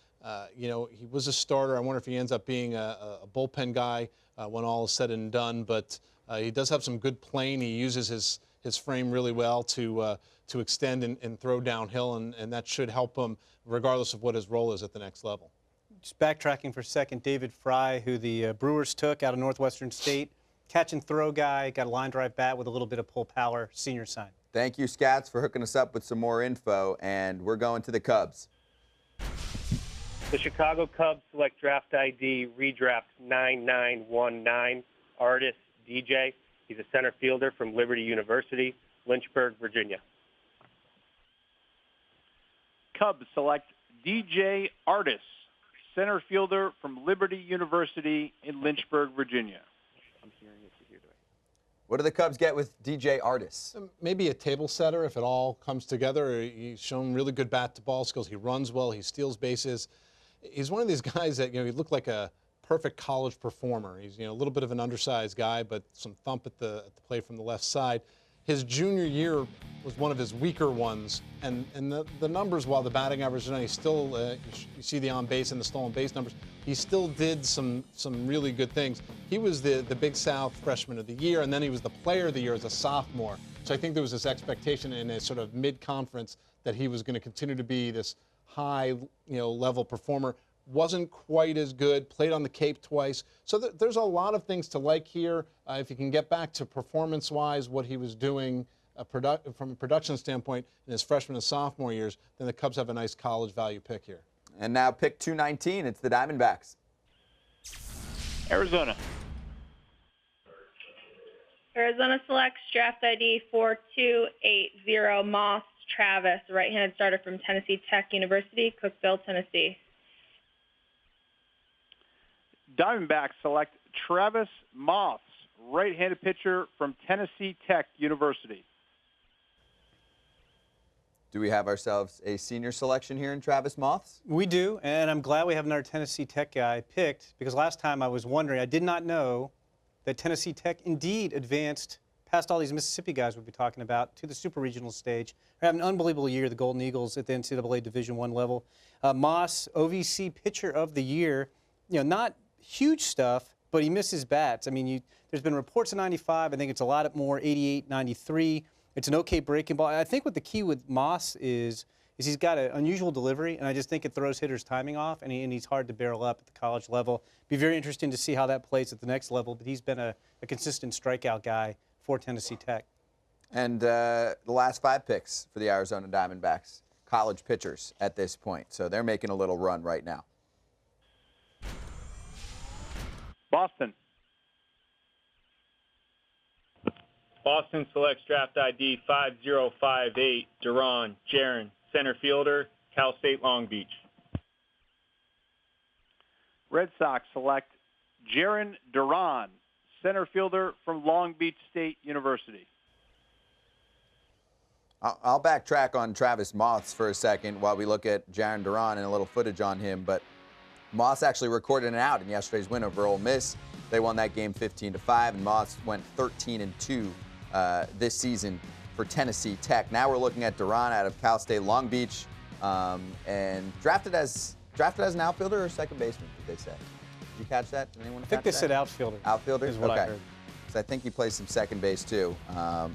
He was a starter. I wonder if he ends up being a bullpen guy when all is said and done. But he does have some good playing. He uses his frame really well to extend and throw downhill, and that should help him regardless of what his role is at the next level. Just backtracking for a second, David Fry, who the Brewers took out of Northwestern State, catch and throw guy, got a line drive bat with a little bit of pull power, senior sign. Thank you, Scats, for hooking us up with some more info, and we're going to the Cubs. The Chicago Cubs select draft ID redraft 9919, artist DJ. He's a center fielder from Liberty University, Lynchburg, Virginia. Cubs select DJ Artis, center fielder from Liberty University in Lynchburg, Virginia. I'm hearing it here today. What do the Cubs get with DJ Artis? Maybe a table setter if it all comes together. He's shown really good bat-to-ball skills. He runs well. He steals bases. He's one of these guys that, he looked like a perfect college performer. He's, a little bit of an undersized guy, but some thump at the plate from the left side. His junior year was one of his weaker ones, and the numbers, while the batting average is nice, he still, you see the on-base and the stolen base numbers, he still did some really good things. He was the Big South Freshman of the Year, and then he was the Player of the Year as a sophomore. So I think there was this expectation in a sort of mid-conference that he was going to continue to be this high, level performer. Wasn't quite as good, played on the Cape twice. So there's a lot of things to like here. If you can get back to performance-wise what he was doing from a production standpoint in his freshman and sophomore years, then the Cubs have a nice college value pick here. And now pick 219, it's the Diamondbacks. Arizona. Arizona selects draft ID 4280, Moss Travis, right-handed starter from Tennessee Tech University, Cookeville, Tennessee. Diamondbacks select Travis Moss, right-handed pitcher from Tennessee Tech University. Do we have ourselves a senior selection here in Travis Moss? We do, and I'm glad we have another Tennessee Tech guy picked, because last time I was wondering, I did not know that Tennessee Tech indeed advanced past all these Mississippi guys we'll be talking about to the super regional stage. They're having an unbelievable year, the Golden Eagles at the NCAA Division I level. Moss, OVC Pitcher of the Year, not huge stuff, but he misses bats. I mean, there's been reports of 95. I think it's a lot more 88, 93. It's an okay breaking ball. I think what the key with Moss is he's got an unusual delivery, and I just think it throws hitters' timing off, and he's hard to barrel up at the college level. Be very interesting to see how that plays at the next level, but he's been a consistent strikeout guy for Tennessee Tech. And the last 5 picks for the Arizona Diamondbacks, college pitchers at this point. So they're making a little run right now. Boston. Boston selects draft ID 5058, Duran Jaron, center fielder, Cal State Long Beach. Red Sox select Jaron Duran, center fielder from Long Beach State University. I'll backtrack on Travis Moss for a second while we look at Jaron Duran and a little footage on him. But Moss actually recorded an out in yesterday's win over Ole Miss. They won that game 15-5, and Moss went 13-2 this season for Tennessee Tech. Now we're looking at Duran out of Cal State Long Beach, and drafted as an outfielder or second baseman, did they say? Did you catch that? Did anyone catch that? I think they said outfielder. Outfielder? Is what I heard. So I think he plays some second base too,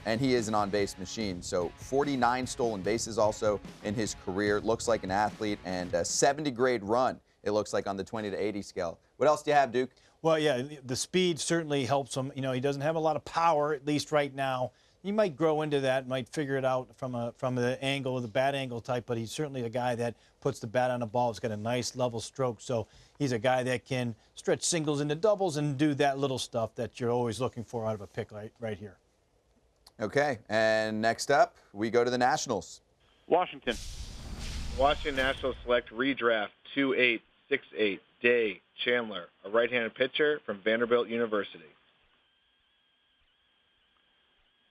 and he is an on-base machine. So 49 stolen bases also in his career. Looks like an athlete, and a 70-grade run, it looks like, on the 20-80 scale. What else do you have, Duke? Well, yeah, the speed certainly helps him. He doesn't have a lot of power, at least right now. He might grow into that, might figure it out from the angle, the bat angle type, but he's certainly a guy that puts the bat on the ball. He's got a nice level stroke, so he's a guy that can stretch singles into doubles and do that little stuff that you're always looking for out of a pick right here. Okay, and next up, we go to the Nationals. Washington. Washington Nationals select redraft 2868 Day Chandler, a right-handed pitcher from Vanderbilt University.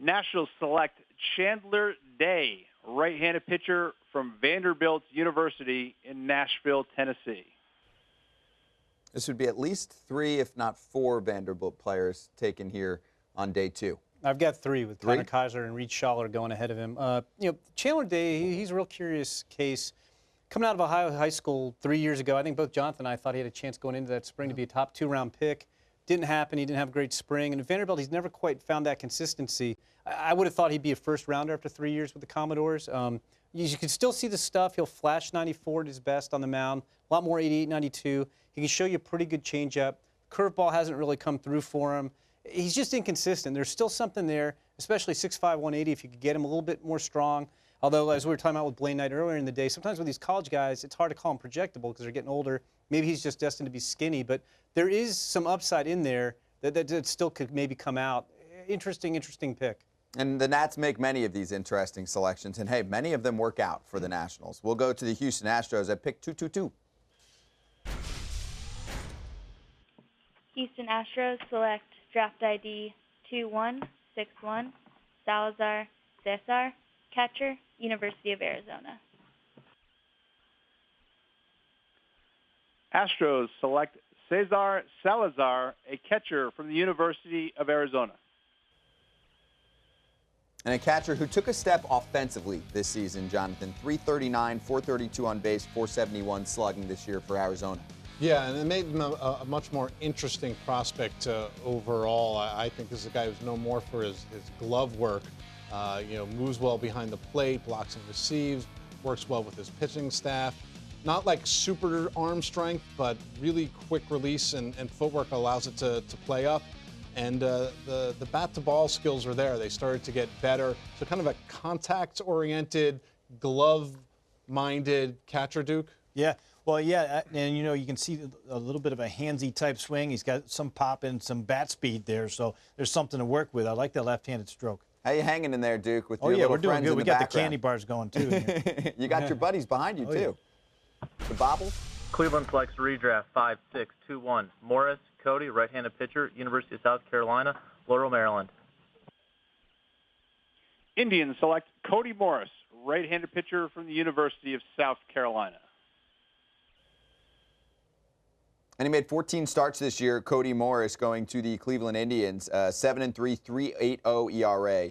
Nationals select Chandler Day, right-handed pitcher from Vanderbilt University in Nashville, Tennessee. This would be at least 3, if not 4, Vanderbilt players taken here on day 2. I've got 3 with Connor Kaiser and Reed Schaller going ahead of him. Chandler Day, he's a real curious case. Coming out of Ohio High School 3 years ago, I think both Jonathan and I thought he had a chance going into that spring to be a top 2-round pick. Didn't happen. He didn't have a great spring. And at Vanderbilt, he's never quite found that consistency. I would have thought he'd be a first-rounder after 3 years with the Commodores. You can still see the stuff. He'll flash 94 at his best on the mound, a lot more 88, 92. He can show you a pretty good changeup. Curveball hasn't really come through for him. He's just inconsistent. There's still something there, especially 6'5", 180, if you could get him a little bit more strong. Although, as we were talking about with Blaine Knight earlier in the day, sometimes with these college guys, it's hard to call them projectable because they're getting older. Maybe he's just destined to be skinny, but there is some upside in there that still could maybe come out. Interesting pick. And the Nats make many of these interesting selections, and hey, many of them work out for the Nationals. We'll go to the Houston Astros at pick 222. Houston Astros select draft ID 2161, Salazar Cesar, catcher, University of Arizona. Astros select Cesar Salazar, a catcher from the University of Arizona. And a catcher who took a step offensively this season, Jonathan. 339, 432 on base, 471 slugging this year for Arizona. Yeah, and it made him a much more interesting prospect overall. I think this is a guy who's known more for his glove work. Moves well behind the plate, blocks and receives, works well with his pitching staff. Not like super arm strength, but really quick release and footwork allows it to play up. And the bat-to-ball skills are there. They started to get better. So kind of a contact-oriented, glove-minded catcher, Duke? Yeah. Well, yeah, and you can see a little bit of a handsy type swing. He's got some pop and some bat speed there, so there's something to work with. I like that left-handed stroke. How you hanging in there, Duke, with your little we're doing friends good. In we the got the candy bars going, too. You got your buddies behind you, too. Yeah. The bobbles? Cleveland selects redraft 5621, Morris Cody, right-handed pitcher, University of South Carolina, Laurel, Maryland. Indians select Cody Morris, right-handed pitcher from the University of South Carolina. And he made 14 starts this year. Cody Morris going to the Cleveland Indians, 7-3, 3.80 ERA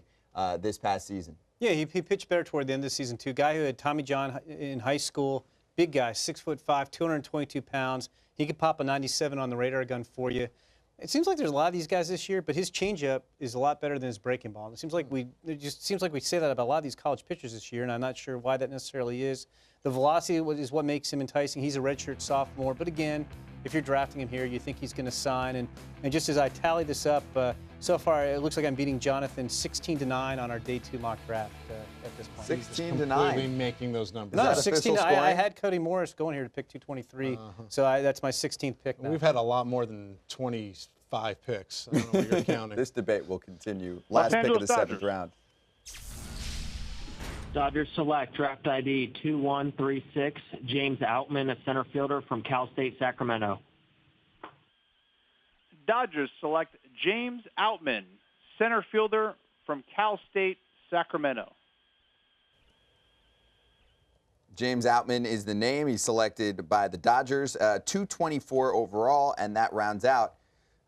this past season. Yeah, he pitched better toward the end of the season, too. Guy who had Tommy John in high school, big guy, 6'5", 222 pounds. He could pop a 97 on the radar gun for you. It seems like there's a lot of these guys this year, but his changeup is a lot better than his breaking ball. It just seems like we say that about a lot of these college pitchers this year, and I'm not sure why that necessarily is. The velocity is what makes him enticing. He's a redshirt sophomore, but again, if you're drafting him here, you think he's going to sign. And just as I tally this up, so far it looks like I'm beating Jonathan 16-9 on our day 2 mock draft at this point. 16-9. Completely making those numbers. No, 16. I had Cody Morris going here to pick 223, so that's my 16th pick now. We've had a lot more than 25 picks. I don't know what you're counting. This debate will continue. Last pick of the 7th round. Dodgers select draft ID 2136, James Outman, a center fielder from Cal State Sacramento. Dodgers select James Outman, center fielder from Cal State Sacramento. James Outman is the name. He's selected by the Dodgers, 224 overall, and that rounds out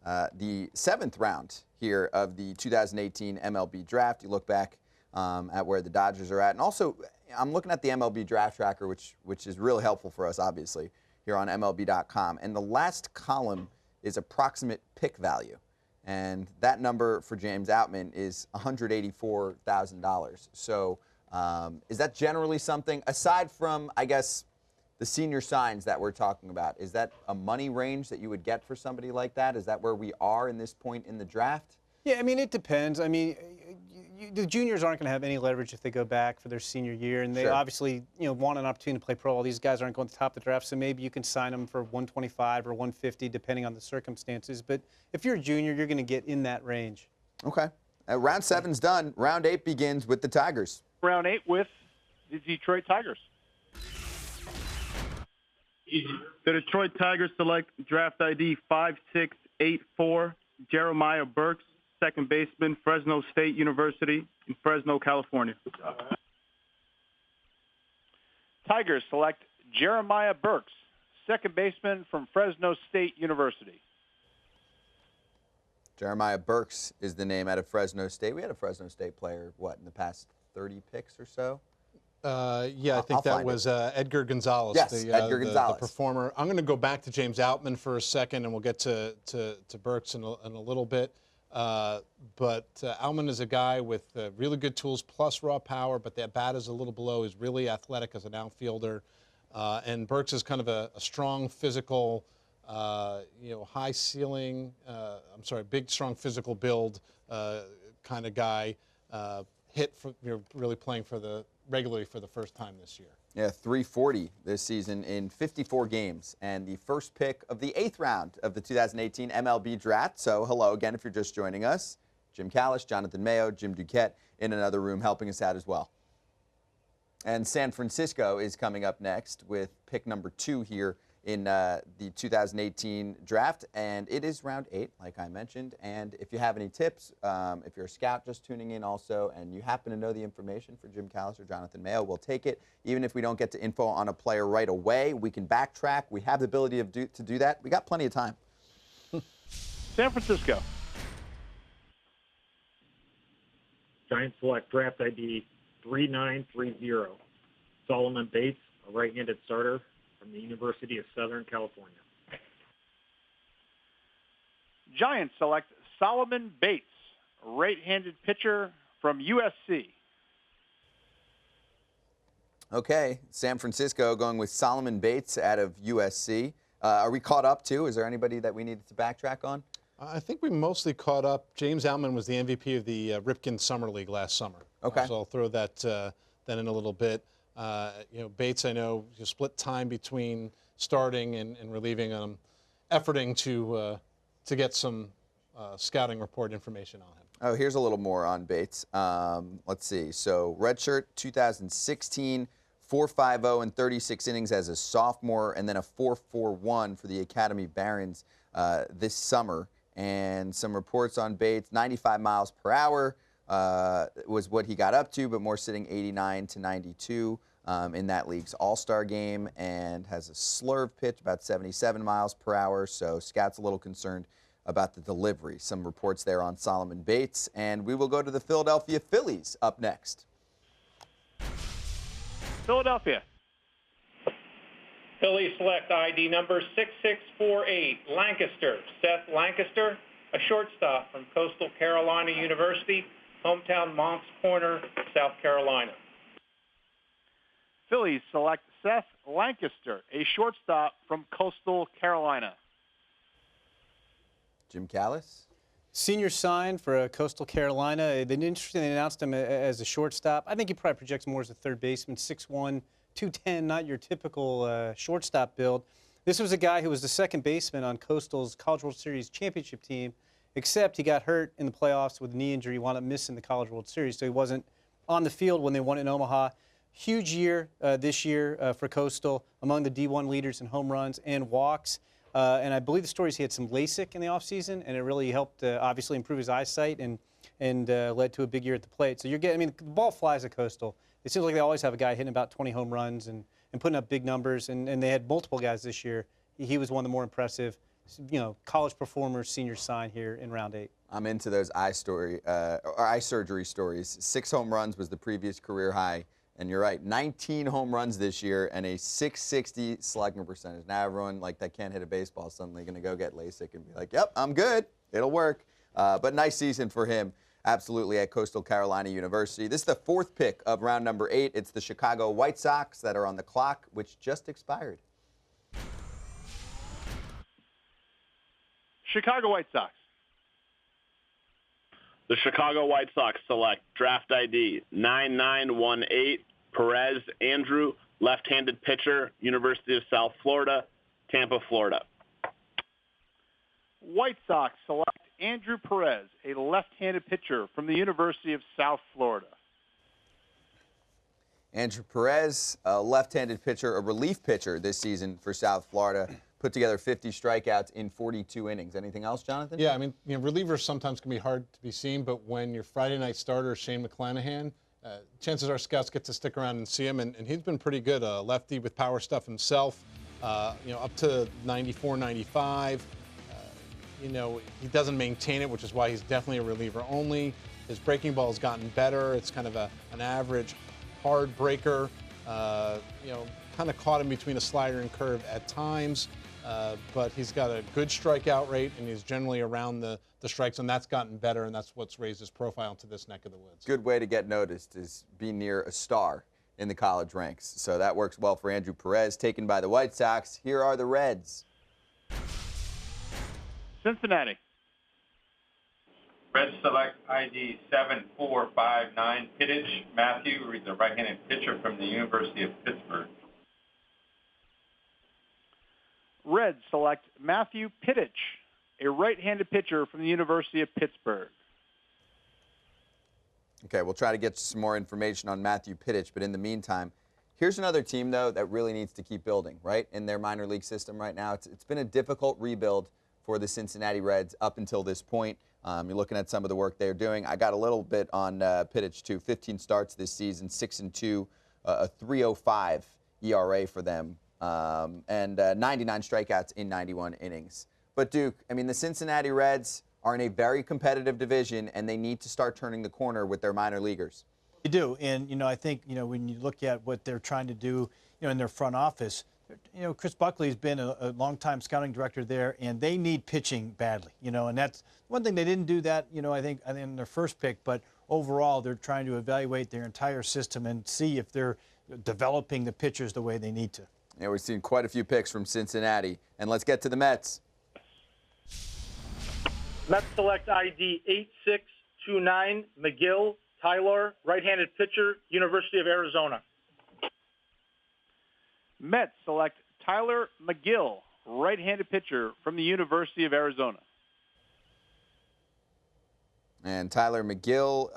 the 7th round here of the 2018 MLB Draft. You look back at where the Dodgers are at. And also, I'm looking at the MLB Draft Tracker, which is really helpful for us, obviously, here on MLB.com. And the last column is approximate pick value. And that number for James Outman is $184,000. So is that generally something, aside from, I guess, the senior signs that we're talking about, is that a money range that you would get for somebody like that? Is that where we are in this point in the draft? Yeah, I mean, it depends. I mean, the juniors aren't going to have any leverage if they go back for their senior year, and they obviously, want an opportunity to play pro. All these guys aren't going to the top of the draft, so maybe you can sign them for 125 or 150, depending on the circumstances. But if you're a junior, you're going to get in that range. Okay. Round 7's done. Round 8 begins with the Tigers. Round 8 with the Detroit Tigers. The Detroit Tigers select draft ID 5684, Jeremiah Burks, second baseman, Fresno State University in Fresno, California. Tigers select Jeremiah Burks, second baseman from Fresno State University. Jeremiah Burks is the name out of Fresno State. We had a Fresno State player, in the past 30 picks or so? Yeah, I think that was Edgar Gonzalez, yes, Edgar Gonzalez. The performer. I'm going to go back to James Outman for a second, and we'll get to Burks in a little bit. But Outman is a guy with really good tools plus raw power, but that bat is a little below. He's really athletic as an outfielder. And Burks is kind of a strong, physical, high ceiling, big, strong physical build kind of guy. Really playing regularly for the first time this year. Yeah, 340 this season in 54 games, and the first pick of the 8th round of the 2018 MLB Draft. So hello again if you're just joining us. Jim Callis, Jonathan Mayo, Jim Duquette in another room helping us out as well. And San Francisco is coming up next with pick number 2 here in the 2018 draft, and it is round 8, like I mentioned. And if you have any tips, if you're a scout just tuning in also, and you happen to know the information for Jim Callis or Jonathan Mayo, we'll take it. Even if we don't get to info on a player right away, we can backtrack. We have the ability to do that. We got plenty of time. San Francisco. Giants select draft ID 3930, Solomon Bates, a right-handed starter from the University of Southern California. Giants select Solomon Bates, a right-handed pitcher from USC. Okay, San Francisco going with Solomon Bates out of USC. Are we caught up too? Is there anybody that we needed to backtrack on? I think we mostly caught up. James Outman was the MVP of the Ripken Summer League last summer. Okay. So I'll throw that in a little bit. Bates, I know, split time between starting and relieving him, efforting to get some scouting report information on him. Oh, here's a little more on Bates. Let's see. So redshirt 2016, 4.50 in 36 innings as a sophomore, and then a 4.41 for the Academy Barons this summer. And some reports on Bates, 95 miles per hour was what he got up to, but more sitting 89 to 92 in that league's All-Star game, and has a slurve pitch about 77 miles per hour. So scouts a little concerned about the delivery. Some reports there on Solomon Bates. And we will go to the Philadelphia Phillies up next. Philadelphia. Phillies select ID number 6648, Lancaster, Seth Lancaster, a shortstop from Coastal Carolina University, hometown Moncks Corner, South Carolina. Phillies select Seth Lancaster, a shortstop from Coastal Carolina. Jim Callis? Senior sign for Coastal Carolina. They announced him as a shortstop. I think he probably projects more as a third baseman, 6'1", 210, not your typical shortstop build. This was a guy who was the second baseman on Coastal's College World Series championship team, except he got hurt in the playoffs with a knee injury. He wound up missing the College World Series, so he wasn't on the field when they won in Omaha. Huge year this year for Coastal, among the D1 leaders in home runs and walks. And I believe the story is he had some LASIK in the offseason, and it really helped obviously improve his eyesight and led to a big year at the plate. So you're getting, the ball flies at Coastal. It seems like they always have a guy hitting about 20 home runs and putting up big numbers, and they had multiple guys this year. He was one of the more impressive, college performers, senior sign here in round 8. I'm into those eye surgery stories. 6 home runs was the previous career high. And you're right, 19 home runs this year and a .660 slugging percentage. Now everyone that can't hit a baseball is suddenly going to go get LASIK and be like, yep, I'm good. It'll work. But nice season for him, absolutely, at Coastal Carolina University. This is the 4th pick of round number 8. It's the Chicago White Sox that are on the clock, which just expired. Chicago White Sox. The Chicago White Sox select draft ID 9918, Perez Andrew, left-handed pitcher, University of South Florida, Tampa, Florida. White Sox select Andrew Perez, a left-handed pitcher from the University of South Florida. Andrew Perez, a left-handed pitcher, a relief pitcher this season for South Florida, put together 50 strikeouts in 42 innings. Anything else, Jonathan? Yeah, I mean, relievers sometimes can be hard to be seen, but when your Friday night starter is Shane McClanahan, chances are scouts get to stick around and see him, and he's been pretty good. Lefty with power stuff himself, up to 94, 95. He doesn't maintain it, which is why he's definitely a reliever only. His breaking ball has gotten better. It's kind of an average hard breaker. Kind of caught him between a slider and curve at times, but he's got a good strikeout rate, and he's generally around the strike zone. That's gotten better, and that's what's raised his profile into this neck of the woods. Good way to get noticed is being near a star in the college ranks. So that works well for Andrew Perez, taken by the White Sox. Here are the Reds. Cincinnati. Reds select ID 7459 Pittich Matthew, who is a right-handed pitcher from the University of Pittsburgh. Reds select Matthew Pittich, a right-handed pitcher from the University of Pittsburgh. Okay, we'll try to get some more information on Matthew Pittich, but in the meantime, here's another team, though, that really needs to keep building, right, in their minor league system right now. It's been a difficult rebuild for the Cincinnati Reds up until this point. You're looking at some of the work they're doing. I got a little bit on Pittich, too. 15 starts this season, 6-2, a 3.05 ERA for them, and 99 strikeouts in 91 innings. But, Duke, I mean, the Cincinnati Reds are in a very competitive division, and they need to start turning the corner with their minor leaguers. They do, and, I think, when you look at what they're trying to do, in their front office, Chris Buckley's been a longtime scouting director there, and they need pitching badly, and that's one thing. They didn't do that, I think in their first pick, but overall they're trying to evaluate their entire system and see if they're developing the pitchers the way they need to. Yeah, we've seen quite a few picks from Cincinnati, and let's get to the Mets. Mets select ID 8629 McGill Tyler, right-handed pitcher, University of Arizona. Mets select Tyler McGill, right-handed pitcher from the University of Arizona. And Tyler McGill,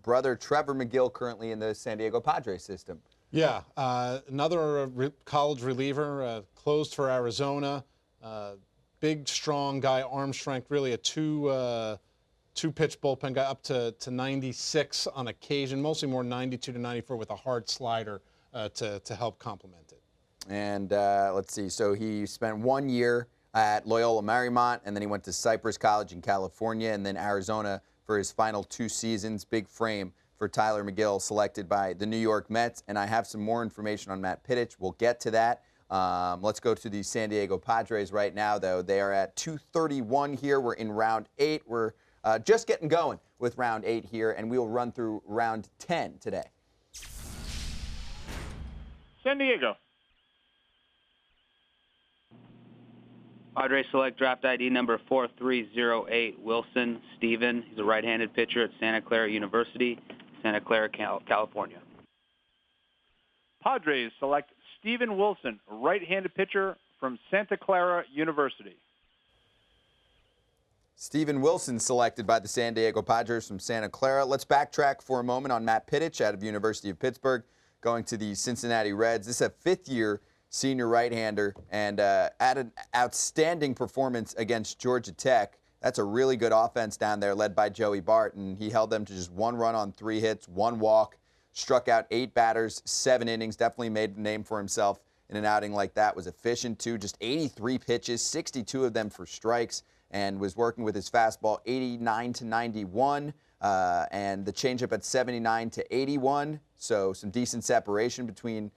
brother Trevor McGill, currently in the San Diego Padres system. Yeah, another college reliever, closed for Arizona. Big, strong guy, arm strength, really a two-pitch bullpen guy, up to 96 on occasion, mostly more 92 to 94 with a hard slider to help complement it. And let's see, so he spent 1 year at Loyola Marymount, and then he went to Cypress College in California, and then Arizona for his final 2 seasons. Big frame for Tyler McGill, selected by the New York Mets. And I have some more information on Matt Pittich. We'll get to that. Let's go to the San Diego Padres right now, though. They are at 231 here. We're in round 8. We're just getting going with round 8 here, and we'll run through round 10 today. San Diego. Padres select draft ID number 4308 Wilson Steven. He's a right-handed pitcher at Santa Clara University, Santa Clara, California. Padres select Steven Wilson, right-handed pitcher from Santa Clara University. Steven Wilson selected by the San Diego Padres from Santa Clara. Let's backtrack for a moment on Matt Pittich out of University of Pittsburgh, going to the Cincinnati Reds. This is a 5th-year senior right-hander, and had an outstanding performance against Georgia Tech. That's a really good offense down there, led by Joey Bart, and he held them to just 1 run on 3 hits, 1 walk, struck out 8 batters, 7 innings, definitely made a name for himself in an outing like that. Was efficient, too, just 83 pitches, 62 of them for strikes, and was working with his fastball 89 to 91, and the changeup at 79 to 81, so some decent separation between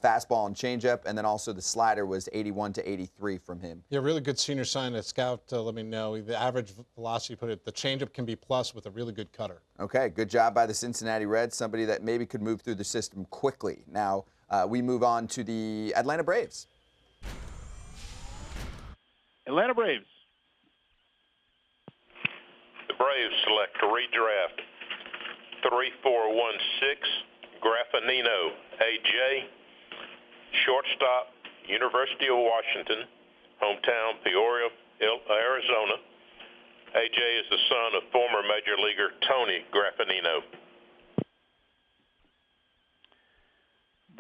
fastball and changeup, and then also the slider was 81 to 83 from him. Yeah, really good senior sign. A scout let me know the average velocity, put it, the changeup can be plus with a really good cutter. Okay, good job by the Cincinnati Reds, somebody that maybe could move through the system quickly. Now we move on to the Atlanta Braves. Atlanta Braves. The Braves select to redraft 3416 Graffinino A.J., shortstop, University of Washington, hometown Peoria, Arizona. A.J. is the son of former Major Leaguer Tony Graffinino.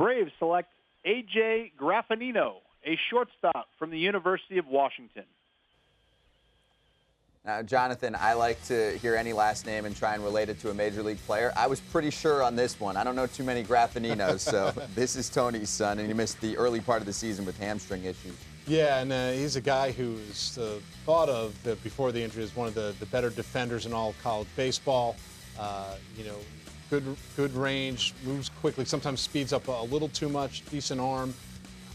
Braves select A.J. Graffanino, a shortstop from the University of Washington. Now, Jonathan, I like to hear any last name and try and relate it to a major league player. I was pretty sure on this one. I don't know too many Graffaninos, so this is Tony's son, and he missed the early part of the season with hamstring issues. Yeah, and he's a guy who's thought of before the injury as one of the better defenders in all of college baseball. You know, good range, moves quickly, sometimes speeds up a little too much, decent arm.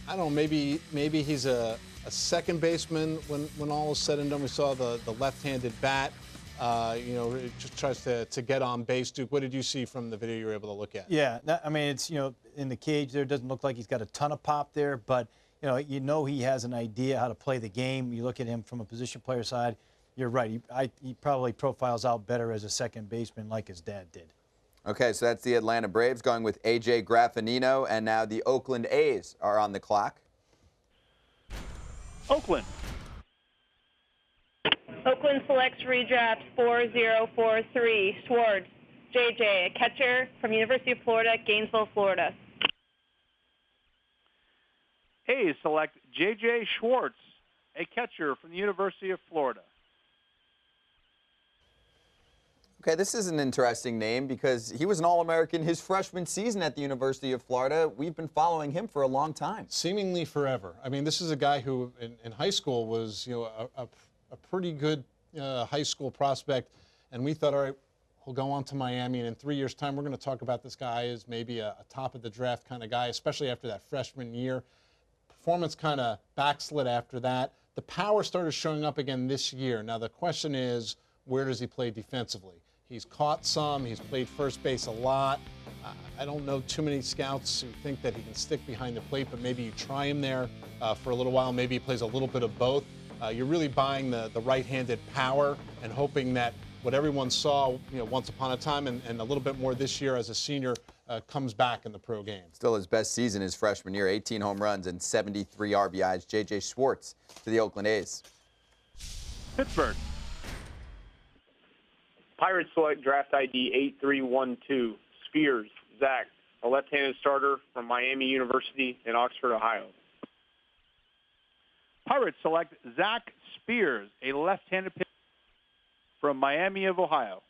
I don't know, maybe he's a second baseman when all is said and done. We saw the left-handed bat. You know, it just tries to get on base. Duke, what did you see from the video you were able to look at? Yeah, I mean, it's, you know, in the cage there, it doesn't look like he's got a ton of pop there, but, you know he has an idea how to play the game. You look at him from a position player side, you're right. He probably profiles out better as a second baseman like his dad did. Okay, so that's the Atlanta Braves going with A.J. Graffanino, and now the Oakland A's are on the clock. Oakland. Oakland selects redraft 4043, Schwartz, JJ, a catcher from University of Florida, Gainesville, Florida. A's select J.J. Schwartz, a catcher from the University of Florida. Okay, this is an interesting name because he was an All-American his freshman season at the University of Florida. We've been following him for a long time. Seemingly forever. I mean, this is a guy who in high school was, you know, a pretty good high school prospect, and we thought, all right, he'll go on to Miami, and in 3 years' time, we're going to talk about this guy as maybe a top of the draft kind of guy, especially after that freshman year. Performance kind of backslid after that. The power started showing up again this year. Now the question is, where does he play defensively? He's caught some. He's played first base a lot. I don't know too many scouts who think that he can stick behind the plate, but maybe you try him there for a little while. Maybe he plays a little bit of both. You're really buying the right-handed power and hoping that what everyone saw, you know, once upon a time and a little bit more this year as a senior comes back in the pro game. Still his best season his freshman year, 18 home runs and 73 RBIs. J.J. Schwartz to the Oakland A's. Pittsburgh. Pirates select draft ID 8312, Spears, Zach, a left-handed starter from Miami University in Oxford, Ohio. Pirates select Zach Spears, a left-handed pitcher from Miami of Ohio.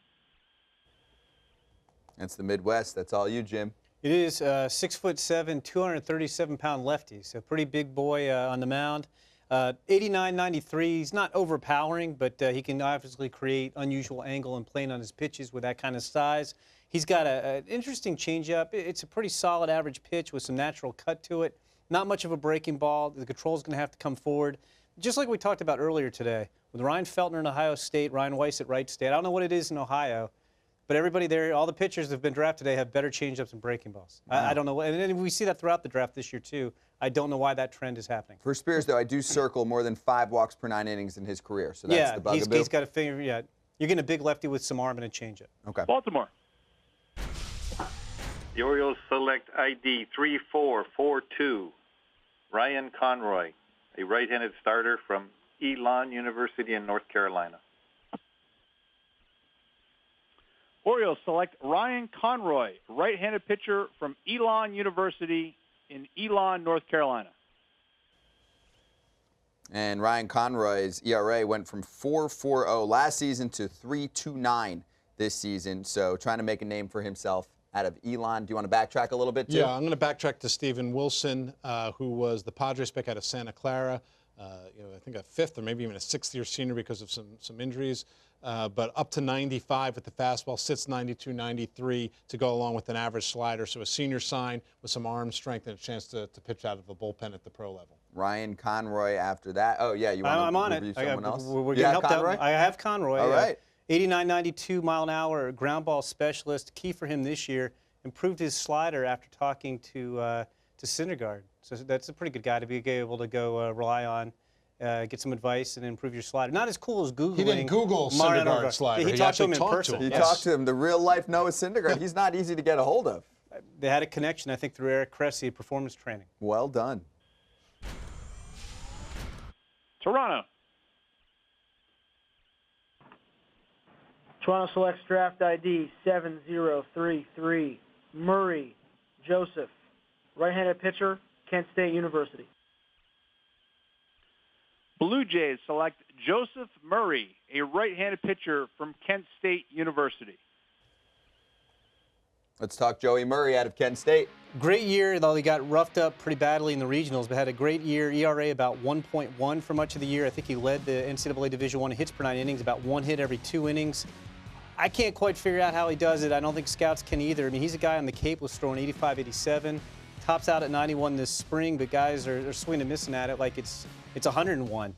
That's the Midwest. That's all you, Jim. It is 6'7", 237-pound lefty, so pretty big boy on the mound. 89-93, he's not overpowering, but he can obviously create unusual angle and playing on his pitches with that kind of size. He's got an interesting changeup. It's a pretty solid average pitch with some natural cut to it. Not much of a breaking ball. The control's going to have to come forward. Just like we talked about earlier today, with Ryan Feltner in Ohio State, Ryan Weiss at Wright State. I don't know what it is in Ohio, but everybody there, all the pitchers that have been drafted today have better changeups and breaking balls. Wow. I don't know. And we see that throughout the draft this year, too. I don't know why that trend is happening. For Spears, though, I do circle more than 5 walks per 9 innings in his career, so that's the bugaboo. Yeah, he's got a finger. Yeah, you're getting a big lefty with some arm and a changeup. Okay. Baltimore. The Orioles select ID 3442, Ryan Conroy, a right-handed starter from Elon University in North Carolina. Orioles select Ryan Conroy, right-handed pitcher from Elon University in Elon, North Carolina. And Ryan Conroy's ERA went from 4.40 last season to 3.29 this season, so trying to make a name for himself out of Elon. Do you want to backtrack a little bit, too? Yeah, I'm going to backtrack to Steven Wilson, who was the Padres pick out of Santa Clara. You know, I think a 5th or maybe even a 6th-year senior because of some injuries. But up to 95 with the fastball, sits 92, 93 to go along with an average slider. So a senior sign with some arm strength and a chance to pitch out of the bullpen at the pro level. Ryan Conroy after that. Oh, yeah, you want to review someone else? We're getting helped out. I have Conroy. All right. 89, 92 mile an hour ground ball specialist. Key for him this year, improved his slider after talking to Syndergaard. So that's a pretty good guy to be able to go rely on. Get some advice and improve your slider. Not as cool as Googling. He didn't Google Syndergaard's slider. He talked to him in person. He talked to him. The real-life Noah Syndergaard. He's not easy to get a hold of. They had a connection, I think, through Eric Cressy at performance training. Well done. Toronto. Toronto selects draft ID 7033, Murray Joseph, right-handed pitcher, Kent State University. Blue Jays select Joseph Murray, a right-handed pitcher from Kent State University. Let's talk Joey Murray out of Kent State. Great year, though he got roughed up pretty badly in the regionals, but had a great year. ERA about 1.1 for much of the year. I think he led the NCAA Division I hits per 9 innings, about 1 hit every 2 innings. I can't quite figure out how he does it. I don't think scouts can either. I mean, he's a guy on the Cape was throwing 85, 87. Tops out at 91 this spring, but guys are swinging and missing at it like it's 101.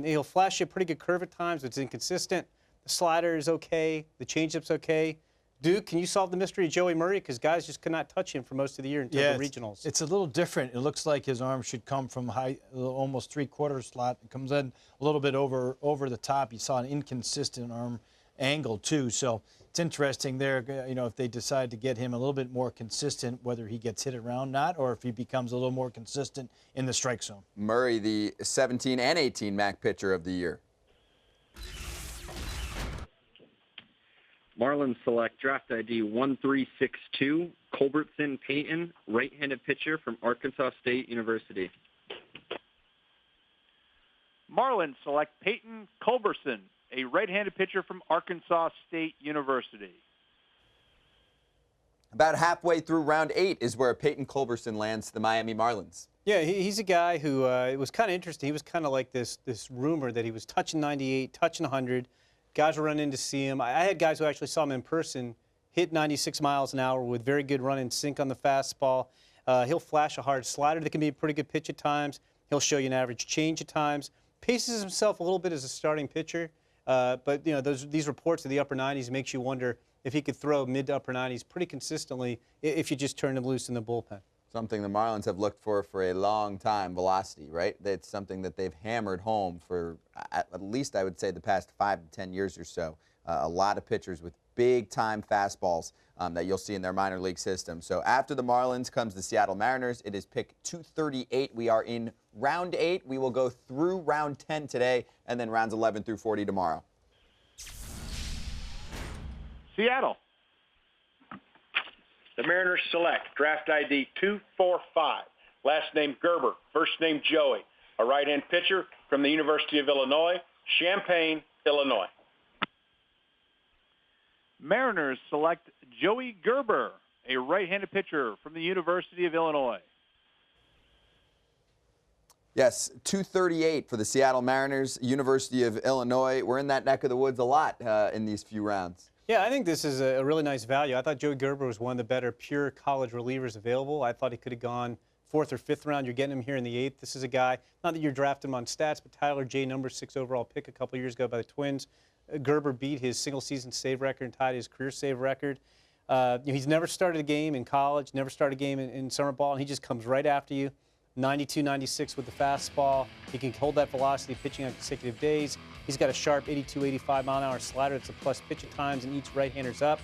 He'll flash you a pretty good curve at times, but it's inconsistent. The slider is okay. The changeup's okay. Duke, can you solve the mystery of Joey Murray? Because guys just could not touch him for most of the year until the regionals. It's a little different. It looks like his arm should come from high, almost 3/4 slot. It comes in a little bit over the top. You saw an inconsistent arm angle too. So it's interesting there. You know, if they decide to get him a little bit more consistent, whether he gets hit around not, or if he becomes a little more consistent in the strike zone. Murray, the 17 and 18 MAC pitcher of the year. Marlins select draft ID 1362, Culbertson Peyton, right-handed pitcher from Arkansas State University. Marlins select Peyton Culbertson, a right-handed pitcher from Arkansas State University. About halfway through round 8 is where Peyton Culbertson lands to the Miami Marlins. Yeah, he's a guy who, it was kind of interesting. He was kind of like this rumor that he was touching 98, touching 100. Guys were running in to see him. I had guys who actually saw him in person hit 96 miles an hour with very good run and sink on the fastball. He'll flash a hard slider that can be a pretty good pitch at times. He'll show you an average change at times. Paces himself a little bit as a starting pitcher. But, you know, these reports of the upper 90s makes you wonder if he could throw mid to upper 90s pretty consistently if you just turn him loose in the bullpen. Something the Marlins have looked for a long time, velocity, right? That's something that they've hammered home for at least, I would say, the past 5 to 10 years or so. A lot of pitchers with big-time fastballs that you'll see in their minor league system. So after the Marlins comes the Seattle Mariners. It is pick 238. We are in round 8. We will go through round 10 today and then rounds 11 through 40 tomorrow. Seattle. The Mariners select draft ID 245, last name Gerber, first name Joey, a right-hand pitcher from the University of Illinois, Champaign, Illinois. Mariners select Joey Gerber, a right-handed pitcher from the University of Illinois. Yes, 238 for the Seattle Mariners, University of Illinois. We're in that neck of the woods a lot in these few rounds. Yeah, I think this is a really nice value. I thought Joey Gerber was one of the better pure college relievers available. I thought he could have gone 4th or 5th round. You're getting him here in the 8th. This is a guy, not that you're drafting him on stats, but Tyler J, number 6 overall pick a couple years ago by the Twins. Gerber beat his single-season save record and tied his career save record. He's never started a game in college, never started a game in summer ball, and he just comes right after you. 92, 96 with the fastball. He can hold that velocity pitching on consecutive days. He's got a sharp 82, 85 mile-an-hour slider. It's a plus pitch at times and eats right-handers up.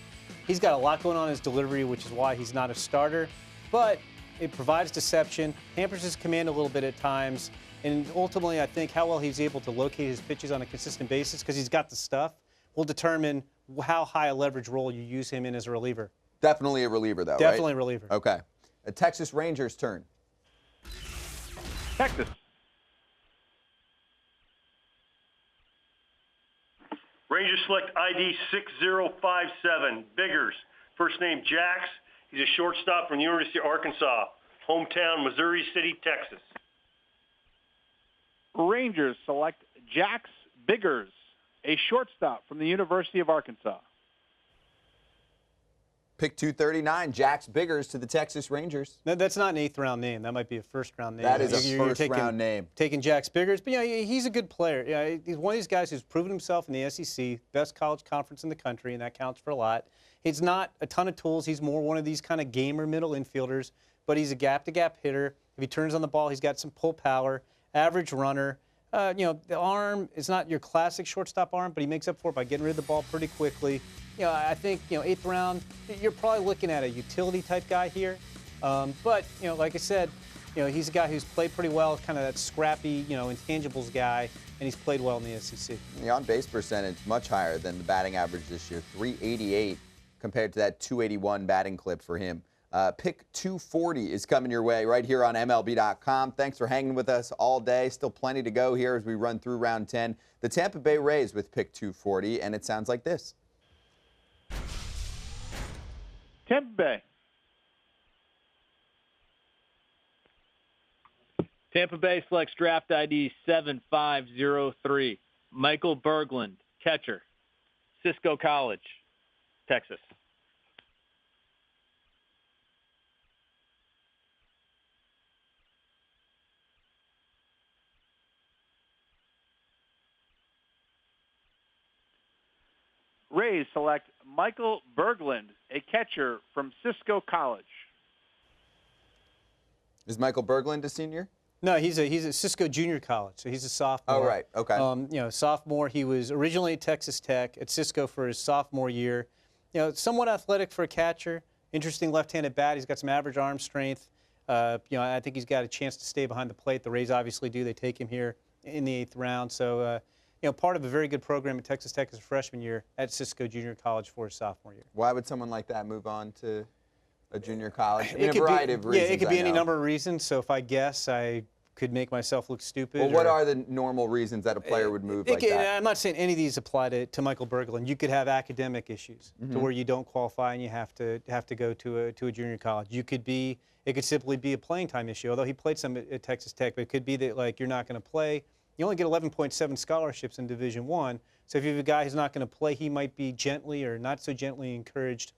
He's got a lot going on in his delivery, which is why he's not a starter. But it provides deception, hampers his command a little bit at times, and ultimately I think how well he's able to locate his pitches on a consistent basis, because he's got the stuff, will determine how high a leverage role you use him in as a reliever. Definitely a reliever, though, Definitely right? a reliever. Okay. A Texas Rangers turn. Texas. Rangers select ID 6057, Biggers, first name Jax. He's a shortstop from the University of Arkansas, hometown Missouri City, Texas. Rangers select Jax Biggers, a shortstop from the University of Arkansas. Pick 239, Jax Biggers to the Texas Rangers. No, that's not an 8th round name. That might be a 1st round name. That is a first-round name. Taking Jax Biggers. But, you know, he's a good player. Yeah, he's one of these guys who's proven himself in the SEC, best college conference in the country, and that counts for a lot. He's not a ton of tools. He's more one of these kind of gamer middle infielders, but he's a gap-to-gap hitter. If he turns on the ball, he's got some pull power, average runner. You know, the arm is not your classic shortstop arm, but he makes up for it by getting rid of the ball pretty quickly. You know, I think, you know, 8th round, you're probably looking at a utility-type guy here. But, you know, like I said, you know, he's a guy who's played pretty well, kind of that scrappy, you know, intangibles guy, and he's played well in the SEC. The on-base percentage much higher than the batting average this year, 388 compared to that 281 batting clip for him Pick 240 is coming your way right here on MLB.com. Thanks for hanging with us all day. Still plenty to go here as we run through round 10. The Tampa Bay Rays with pick 240, and it sounds like this. Tampa Bay. Tampa Bay selects draft ID 7503. Michael Berglund, catcher, Cisco College, Texas. Rays select Michael Berglund, a catcher from Cisco College. Is Michael Berglund a senior? No, he's a Cisco Junior College, so he's a sophomore. Oh, right. Okay. Sophomore. He was originally at Texas Tech, at Cisco for his sophomore year. Somewhat athletic for a catcher. Interesting left-handed bat. He's got some average arm strength. I think he's got a chance to stay behind the plate. The Rays obviously do. They take him here in the 8th round. So, part of a very good program at Texas Tech as a freshman year, at Cisco Junior College for his sophomore year. Why would someone like that move on to a junior college? A variety of reasons. Yeah, it could be any number of reasons. So if I guess, I could make myself look stupid. Well, what are the normal reasons that a player would move like that? I'm not saying any of these apply to Michael Berglund. You could have academic issues to where you don't qualify and you have to go to a junior college. It could simply be a playing time issue. Although he played some at Texas Tech, but it could be that you're not going to play. You only get 11.7 scholarships in Division I. So if you have a guy who's not going to play, he might be gently or not so gently encouraged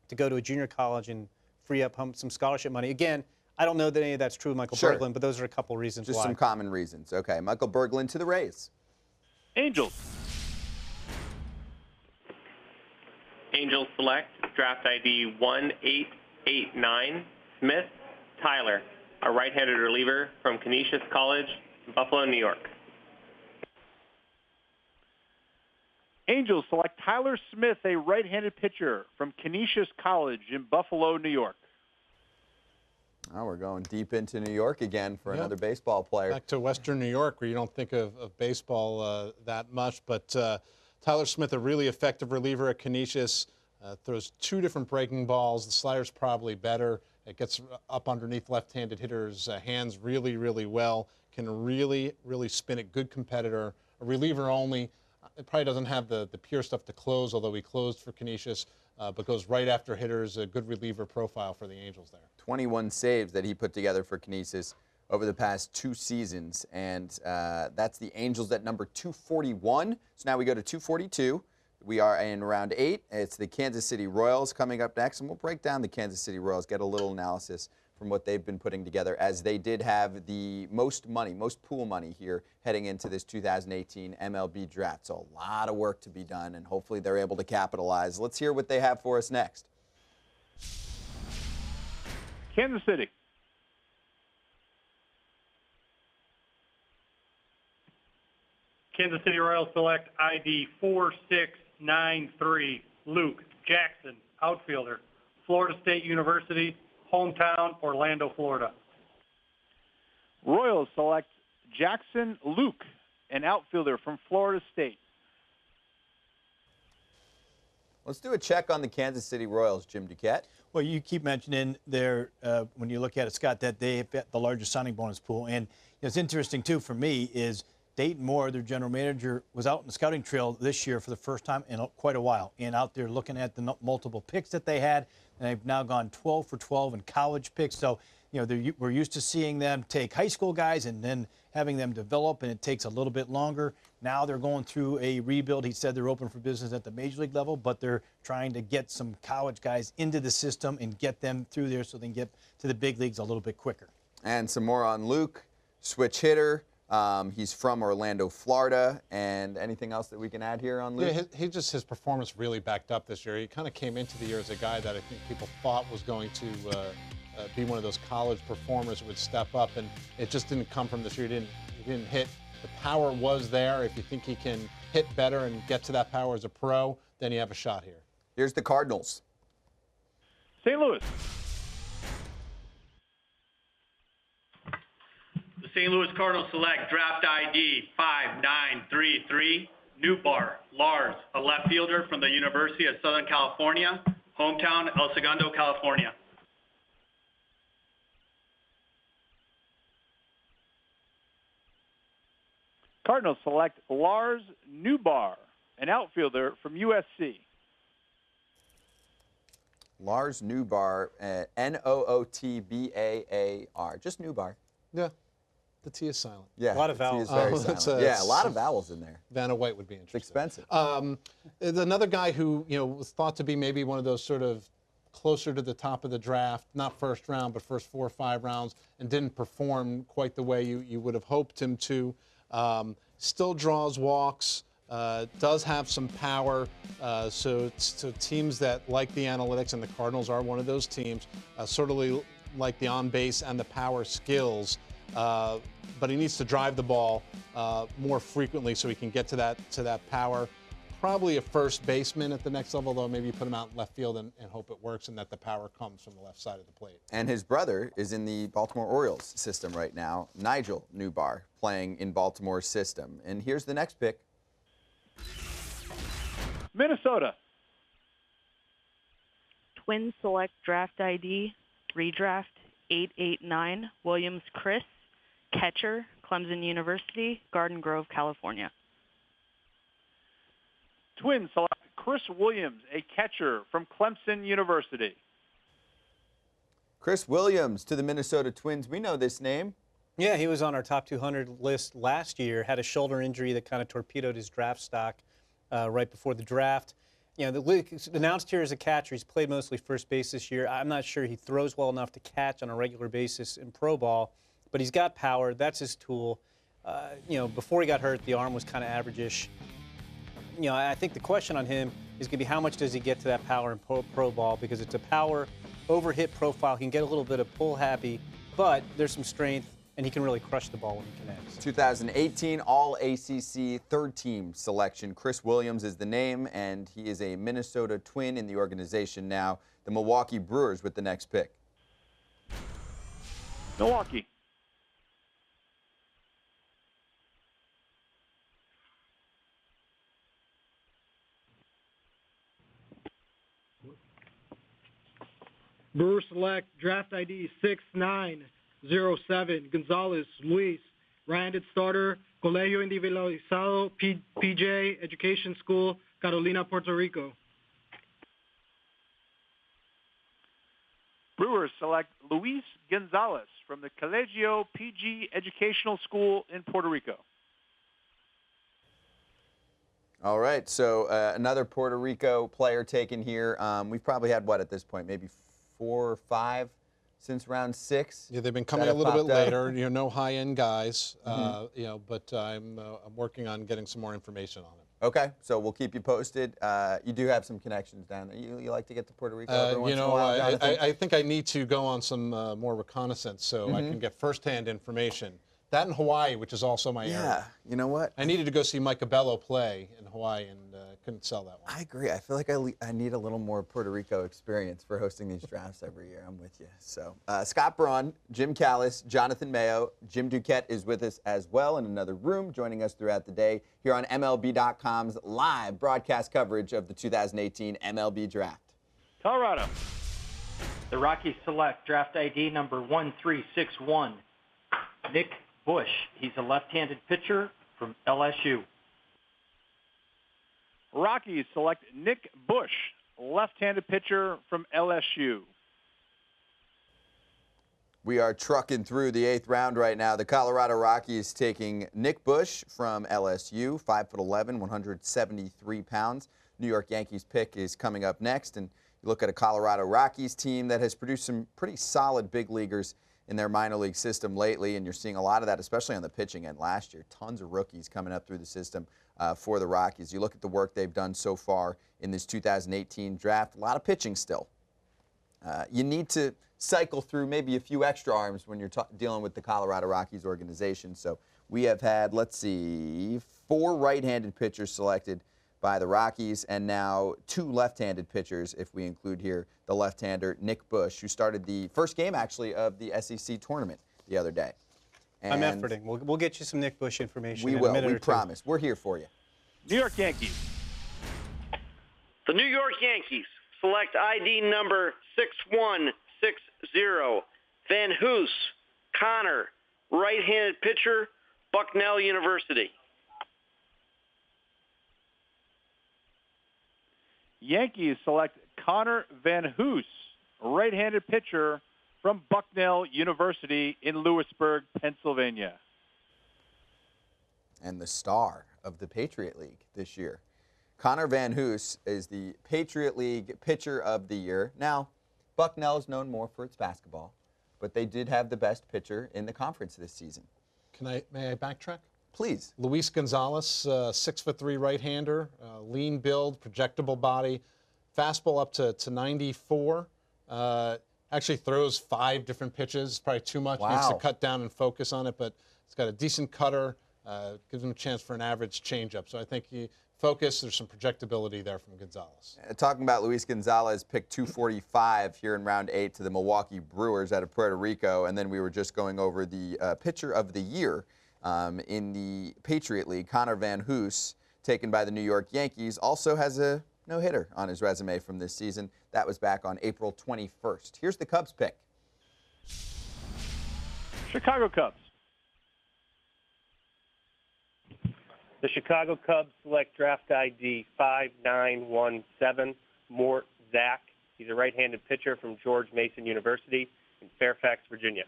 to go to a junior college and free up some scholarship money. Again, I don't know that any of that's true with Michael Berglund, but those are a couple reasons why. Just some common reasons. Okay, Michael Berglund to the Rays. Angels. Angels select draft ID 1889, Smith Tyler, a right-handed reliever from Canisius College, Buffalo, New York. Angels select Tyler Smith, a right-handed pitcher from Canisius College in Buffalo, New York. Oh, we're going deep into New York again for another baseball player. Back to Western New York, where you don't think of baseball that much. But Tyler Smith, a really effective reliever at Canisius, throws 2 different breaking balls. The slider's probably better. It gets up underneath left-handed hitters' hands really, really well. Can really, really spin it. Good competitor. A reliever only. It probably doesn't have the pure stuff to close, although he closed for Canisius, but goes right after hitters. A good reliever profile for the Angels there. 21 saves that he put together for Canisius over the past 2 seasons, and that's the Angels at number 241. So now we go to 242. We are in round 8. It's the Kansas City Royals coming up next, and we'll break down the Kansas City Royals, get a little analysis from what they've been putting together, as they did have the most money, most pool money here heading into this 2018 MLB Draft. So a lot of work to be done, and hopefully they're able to capitalize. Let's hear what they have for us next. Kansas City. Kansas City Royals select ID 4693, Luke Jackson, outfielder, Florida State University, hometown, Orlando, Florida. Royals select Jackson Luke, an outfielder from Florida State. Let's do a check on the Kansas City Royals, Jim Duquette. Well, you keep mentioning there, when you look at it, Scott, that they have the largest signing bonus pool. And it's interesting, too, for me, is Dayton Moore, their general manager, was out in the scouting trail this year for the first time in quite a while, and out there looking at the multiple picks that they had. And they've now gone 12 for 12 in college picks. So, we're used to seeing them take high school guys and then having them develop, and it takes a little bit longer. Now they're going through a rebuild. He said they're open for business at the major league level, but they're trying to get some college guys into the system and get them through there so they can get to the big leagues a little bit quicker. And some more on Luke, switch hitter. He's from Orlando, Florida. And anything else that we can add here on Luke? Yeah, his performance really backed up this year. He kind of came into the year as a guy that I think people thought was going to be one of those college performers who would step up, and it just didn't come from this year. He didn't hit. The power was there. If you think he can hit better and get to that power as a pro, then you have a shot here. Here's the Cardinals. St. Louis. The St. Louis Cardinals select draft ID 5933, Newbar Lars, a left fielder from the University of Southern California, hometown El Segundo, California. Cardinals select Lars Newbar, an outfielder from USC. Lars Newbar, Nootbaar. Just Newbar. Yeah. The T is silent. Yeah, a lot of the T vowels. is very silent. Yeah, a lot of vowels in there. Vanna White would be interesting. It's expensive. Another guy who was thought to be maybe one of those sort of closer to the top of the draft, not first round, but first 4 or 5 rounds, and didn't perform quite the way you would have hoped him to. Still draws walks, does have some power. So teams that like the analytics, and the Cardinals are one of those teams, sort of like the on-base and the power skills. But he needs to drive the ball more frequently so he can get to that power. Probably a first baseman at the next level, though. Maybe you put him out in left field and hope it works and that the power comes from the left side of the plate. And his brother is in the Baltimore Orioles system right now, Nigel Newbar, playing in Baltimore's system. And here's the next pick. Minnesota. Twins select draft ID, redraft 889, Williams Chris, catcher, Clemson University, Garden Grove, California. Twins select Chris Williams, a catcher from Clemson University. Chris Williams to the Minnesota Twins. We know this name. Yeah, he was on our top 200 list last year, had a shoulder injury that kind of torpedoed his draft stock right before the draft. Announced here as a catcher. He's played mostly first base this year. I'm not sure he throws well enough to catch on a regular basis in pro ball, but he's got power. That's his tool. Before he got hurt, the arm was kind of average-ish. I think the question on him is going to be how much does he get to that power in pro ball, because it's a power over-hit profile. He can get a little bit of pull happy, but there's some strength, and he can really crush the ball when he connects. 2018 All-ACC third-team selection. Chris Williams is the name, and he is a Minnesota Twin in the organization now. The Milwaukee Brewers with the next pick. Milwaukee. Brewers select draft ID 6907, Gonzalez Luis, right-handed starter, Colegio Individualizado, PJ Education School, Carolina, Puerto Rico. Brewers select Luis Gonzalez from the Colegio PG Educational School in Puerto Rico. All right, so another Puerto Rico player taken here. We've probably had, what, at this point, maybe 4 or 5 since round 6. Yeah, they've been coming a little bit later. No high-end guys. But I'm working on getting some more information on him. Okay, so we'll keep you posted. You do have some connections down there. You like to get to Puerto Rico every once in a while, Jonathan? I think I need to go on some more reconnaissance so I can get firsthand information. That in Hawaii, which is also my area. Yeah, you know what? I needed to go see Micah Bello play in Hawaii and couldn't sell that one. I agree. I feel like I need a little more Puerto Rico experience for hosting these drafts every year. I'm with you. So Scott Braun, Jim Callis, Jonathan Mayo, Jim Duquette is with us as well in another room, joining us throughout the day here on MLB.com's live broadcast coverage of the 2018 MLB Draft. Colorado. The Rockies select draft ID number 1361, Nick Bush. He's a left-handed pitcher from LSU. Rockies select Nick Bush, left-handed pitcher from LSU. We are trucking through the 8th round right now. The Colorado Rockies taking Nick Bush from LSU, 5'11", 173 pounds. New York Yankees pick is coming up next. And you look at a Colorado Rockies team that has produced some pretty solid big leaguers in their minor league system lately, and you're seeing a lot of that, especially on the pitching end last year. Tons of rookies coming up through the system for the Rockies. You look at the work they've done so far in this 2018 draft, a lot of pitching still. You need to cycle through maybe a few extra arms when you're dealing with the Colorado Rockies organization. So we have had, let's see, 4 right-handed pitchers selected by the Rockies, and now 2 left-handed pitchers, if we include here the left-hander Nick Bush, who started the first game, actually, of the SEC tournament the other day. I'm efforting. We'll get you some Nick Bush information in a minute or two. We promise. We're here for you. New York Yankees. The New York Yankees select ID number 6160, Van Hoos Connor, right-handed pitcher, Bucknell University. Yankees select Connor Van Hoos, right-handed pitcher from Bucknell University in Lewisburg, Pennsylvania. And the star of the Patriot League this year. Connor Van Hoos is the Patriot League Pitcher of the Year. Now, Bucknell is known more for its basketball, but they did have the best pitcher in the conference this season. May I backtrack? Please. Luis Gonzalez, 6'3" right-hander, lean build, projectable body, fastball up to 94. Actually throws 5 different pitches. It's probably too much. Wow. Needs to cut down and focus on it, but it's got a decent cutter. Gives him a chance for an average changeup. So I think he focus. There's some projectability there from Gonzalez. Talking about Luis Gonzalez, picked 245 here in round 8 to the Milwaukee Brewers out of Puerto Rico, and then we were just going over the pitcher of the year in the Patriot League. Connor Van Hoos, taken by the New York Yankees, also has a no-hitter on his resume from this season. That was back on April 21st. Here's the Cubs pick. Chicago Cubs. The Chicago Cubs select draft ID 5917, Mort Zach. He's a right-handed pitcher from George Mason University in Fairfax, Virginia.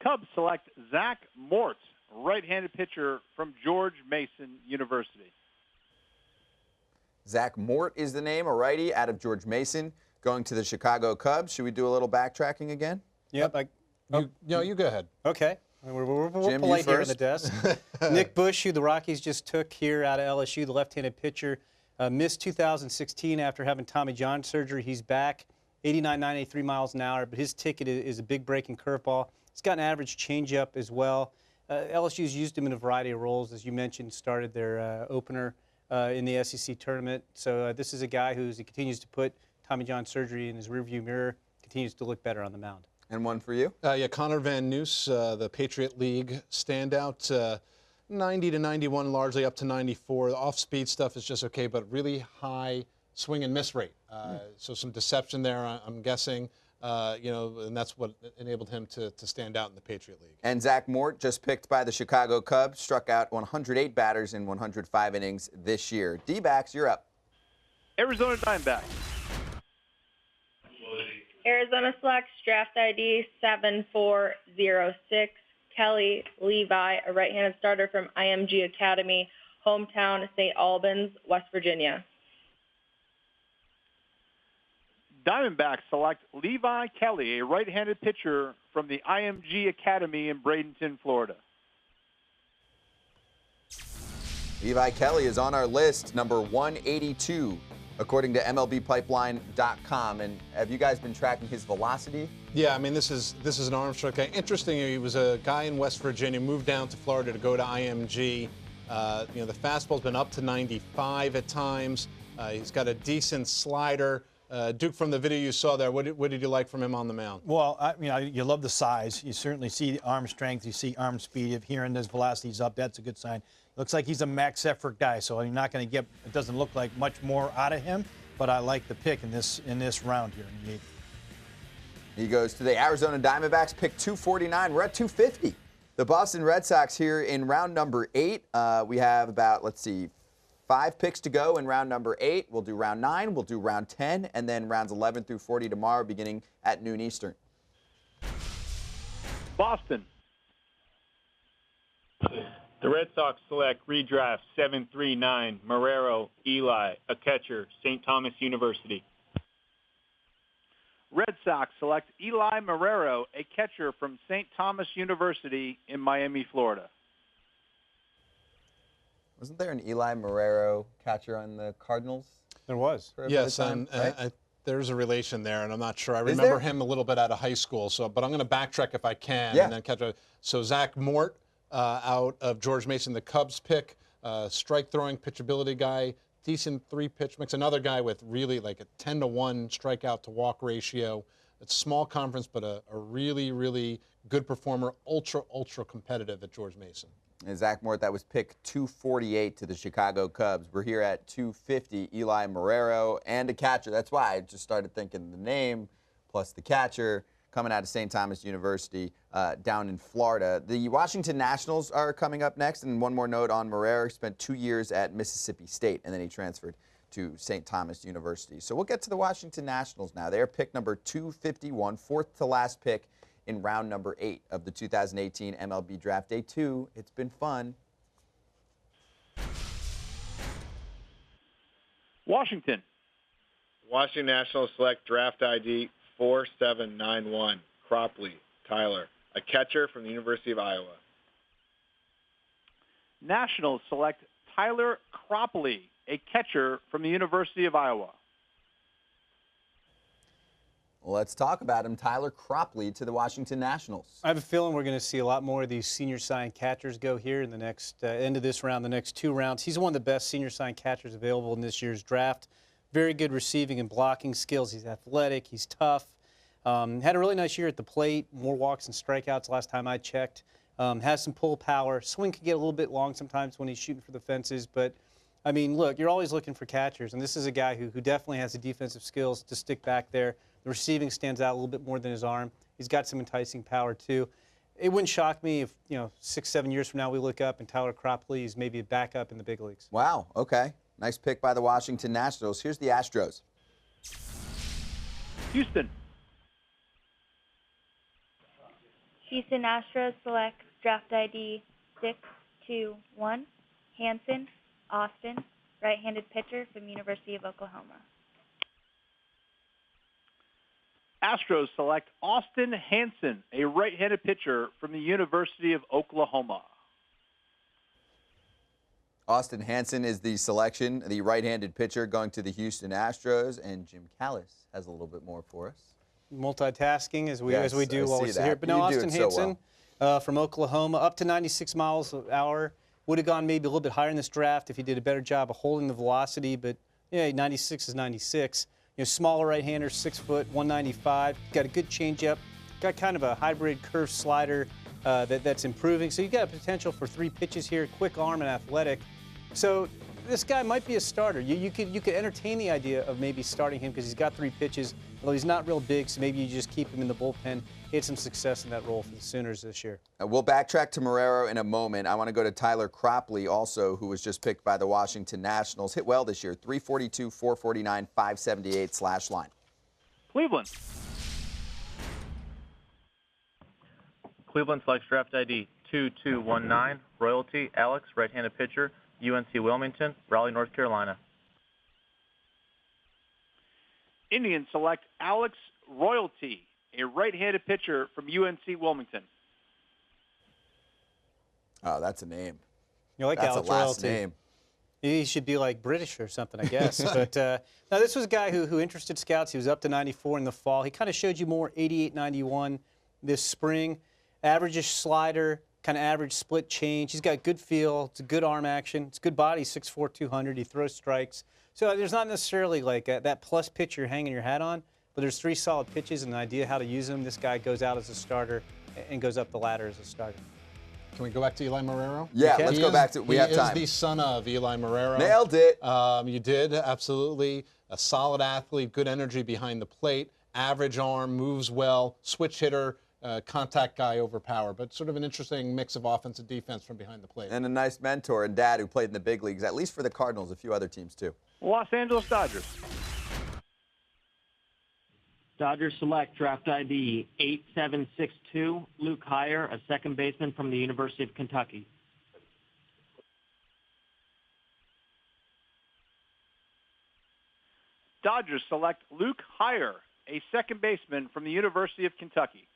Cubs select Zach Mort, right-handed pitcher from George Mason University. Zach Mort is the name, a righty out of George Mason, going to the Chicago Cubs. Should we do a little backtracking again? Yep. You go ahead. Okay. We're Jim, polite you here on the first. desk. Nick Bush, who the Rockies just took here out of LSU, the left-handed pitcher, missed 2016 after having Tommy John surgery. He's back, 89, 93 miles an hour, but his ticket is a big breaking curveball. He's got an average changeup as well. LSU's used him in a variety of roles, as you mentioned, started their opener in the SEC tournament. So this is a guy he continues to put Tommy John surgery in his rearview mirror, continues to look better on the mound. And one for you? Yeah, Connor Van Noos, the Patriot League standout, 90 to 91, largely up to 94. The off-speed stuff is just okay, but really high swing and miss rate. So some deception there, I'm guessing, and that's what enabled him to stand out in the Patriot League. And Zach Mort, just picked by the Chicago Cubs, struck out 108 batters in 105 innings this year. D-backs, you're up. Arizona Diamondbacks. Arizona selects draft ID 7406, Kelly Levi, a right-handed starter from IMG Academy, hometown St. Albans, West Virginia. Diamondbacks select Levi Kelly, a right-handed pitcher from the IMG Academy in Bradenton, Florida. Levi Kelly is on our list, number 182, according to MLBpipeline.com. And have you guys been tracking his velocity? Yeah, I mean, this is an arm stroke guy. Interesting, he was a guy in West Virginia, moved down to Florida to go to IMG. The fastball's been up to 95 at times. He's got a decent slider. Duke, from the video you saw there, what did you like from him on the mound? Well, you love the size. You certainly see arm strength. You see arm speed. If hearing his velocity's up, that's a good sign. Looks like he's a max effort guy, so you're not going to get. It doesn't look like much more out of him. But I like the pick in this round here in the 8th. He goes to the Arizona Diamondbacks, pick 249. We're at 250. The Boston Red Sox here in round number 8. We have about, 5 picks to go in round number 8. We'll do round 9, we'll do round 10, and then rounds 11 through 40 tomorrow, beginning at noon Eastern. Boston. The Red Sox select redraft 739, Marrero Eli, a catcher, St. Thomas University. Red Sox select Eli Marrero, a catcher from St. Thomas University in Miami, Florida. Wasn't there an Eli Marrero catcher on the Cardinals? There was. Yes, time, and right? there's a relation there, and I'm not sure. I remember him a little bit out of high school, but I'm going to backtrack if I can. Yeah. And then catch up. So Zach Mort out of George Mason, the Cubs pick, strike-throwing, pitchability guy, decent 3-pitch mix. Another guy with really like a 10-to-1 strikeout-to-walk ratio. It's a small conference, but a really, really good performer, ultra competitive at George Mason. And Zach Mort, that was pick 248 to the Chicago Cubs. We're here at 250, Eli Marrero, and a catcher. That's why I just started thinking the name plus the catcher. coming out of St. Thomas University down in Florida. The Washington Nationals are coming up next. And one more note on Marrero. He spent 2 years at Mississippi State, and then he transferred to St. Thomas University. So we'll get to the Washington Nationals now. They're pick number 251, fourth to last pick in round number 8 of the 2018 MLB Draft Day 2. It's been fun. Washington. Washington Nationals select draft ID 4791, Cropley, Tyler, a catcher from the University of Iowa. Nationals select Tyler Cropley, a catcher from the University of Iowa. Let's talk about him. Tyler Cropley to the Washington Nationals. I have a feeling we're going to see a lot more of these senior sign catchers go here in the next end of this round, the next 2 rounds. He's one of the best senior sign catchers available in this year's draft. Very good receiving and blocking skills. He's athletic. He's tough. Had a really nice year at the plate. More walks and strikeouts last time I checked. Has some pull power. Swing can get a little bit long sometimes when he's shooting for the fences. But, I mean, look, you're always looking for catchers. And this is a guy who definitely has the defensive skills to stick back there. The receiving stands out a little bit more than his arm. He's got some enticing power, too. It wouldn't shock me if, 6, 7 years from now we look up and Tyler Cropley is maybe a backup in the big leagues. Wow, okay. Nice pick by the Washington Nationals. Here's the Astros. Houston. Houston Astros select draft ID 621, Hanson, Austin, right-handed pitcher from University of Oklahoma. Astros select Austin Hanson, a right-handed pitcher from the University of Oklahoma. Austin Hanson is the selection, the right-handed pitcher going to the Houston Astros, and Jim Callis has a little bit more for us. Multitasking as we do while we're here. But no, You Austin do it Hanson so well. from Oklahoma, up to 96 miles an hour. Would have gone maybe a little bit higher in this draft if he did a better job of holding the velocity, but yeah, 96 is 96. Smaller right-hander, 6 foot, 195. Got a good changeup. Got kind of a hybrid curve slider that's improving. So you've got a potential for 3 pitches here, quick arm and athletic. So this guy might be a starter. You could entertain the idea of maybe starting him because he's got 3 pitches. Although he's not real big, so maybe you just keep him in the bullpen. He had some success in that role for the Sooners this year. We'll backtrack to Marrero in a moment. I want to go to Tyler Cropley also, who was just picked by the Washington Nationals. Hit well this year, 342, 449, 578 slash line. Cleveland. Cleveland selects draft ID 2219, Royalty, Alex, right-handed pitcher, UNC Wilmington, Raleigh, North Carolina. Indians select Alex Royalty, a right-handed pitcher from UNC Wilmington. Oh, that's a name. You like that's Alex a last Royalty. name. He should be like British or something, I guess. But now this was a guy who interested scouts. He was up to 94 in the fall. He kind of showed you more 88, 91 this spring. Average-ish slider, kind of average split change. He's got good feel. It's a good arm action. It's good body, 6'4", 200. He throws strikes. So there's not necessarily like that plus pitch you're hanging your hat on, but there's 3 solid pitches and an idea how to use them. This guy goes out as a starter and goes up the ladder as a starter. Can we go back to Eli Marrero? Yeah, let's go back to. We have time. He is the son of Eli Marrero. Nailed it. You did, absolutely. A solid athlete, good energy behind the plate, average arm, moves well, switch hitter, contact guy over power, but sort of an interesting mix of offense and defense from behind the plate. And a nice mentor and dad who played in the big leagues, at least for the Cardinals, a few other teams too. Los Angeles Dodgers. Dodgers select draft ID 8762, Luke Heyer, a second baseman from the University of Kentucky. Dodgers select Luke Heyer, a second baseman from the University of Kentucky.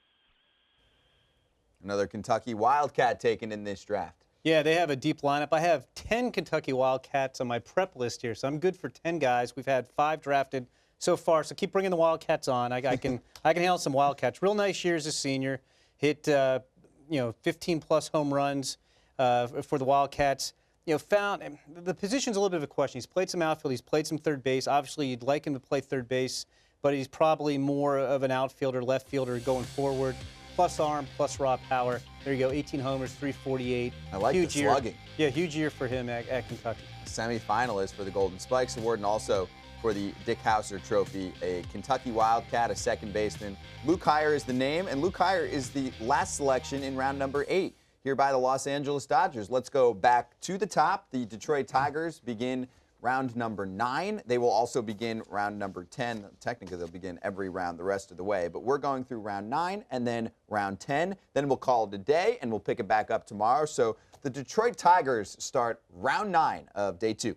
Another Kentucky Wildcat taken in this draft. Yeah, they have a deep lineup. I have 10 Kentucky Wildcats on my prep list here, so I'm good for 10 guys. We've had 5 drafted so far, so keep bringing the Wildcats on. I can handle some Wildcats. Real nice year as a senior. Hit 15-plus home runs for the Wildcats. Found the position's a little bit of a question. He's played some outfield. He's played some third base. Obviously, you'd like him to play third base, but he's probably more of an outfielder, left fielder going forward. Plus arm, plus raw power. There you go, 18 homers, 348. I like huge the slugging. Yeah, huge year for him at Kentucky. Semi-finalist for the Golden Spikes Award and also for the Dick Hauser Trophy, a Kentucky Wildcat, a second baseman. Luke Heyer is the name, and Luke Heyer is the last selection in round number 8 here by the Los Angeles Dodgers. Let's go back to the top. The Detroit Tigers begin round number 9. They will also begin round number 10. Technically, they'll begin every round the rest of the way, but we're going through round 9 and then round 10. Then we'll call it a day, and we'll pick it back up tomorrow. So the Detroit Tigers start round 9 of day 2.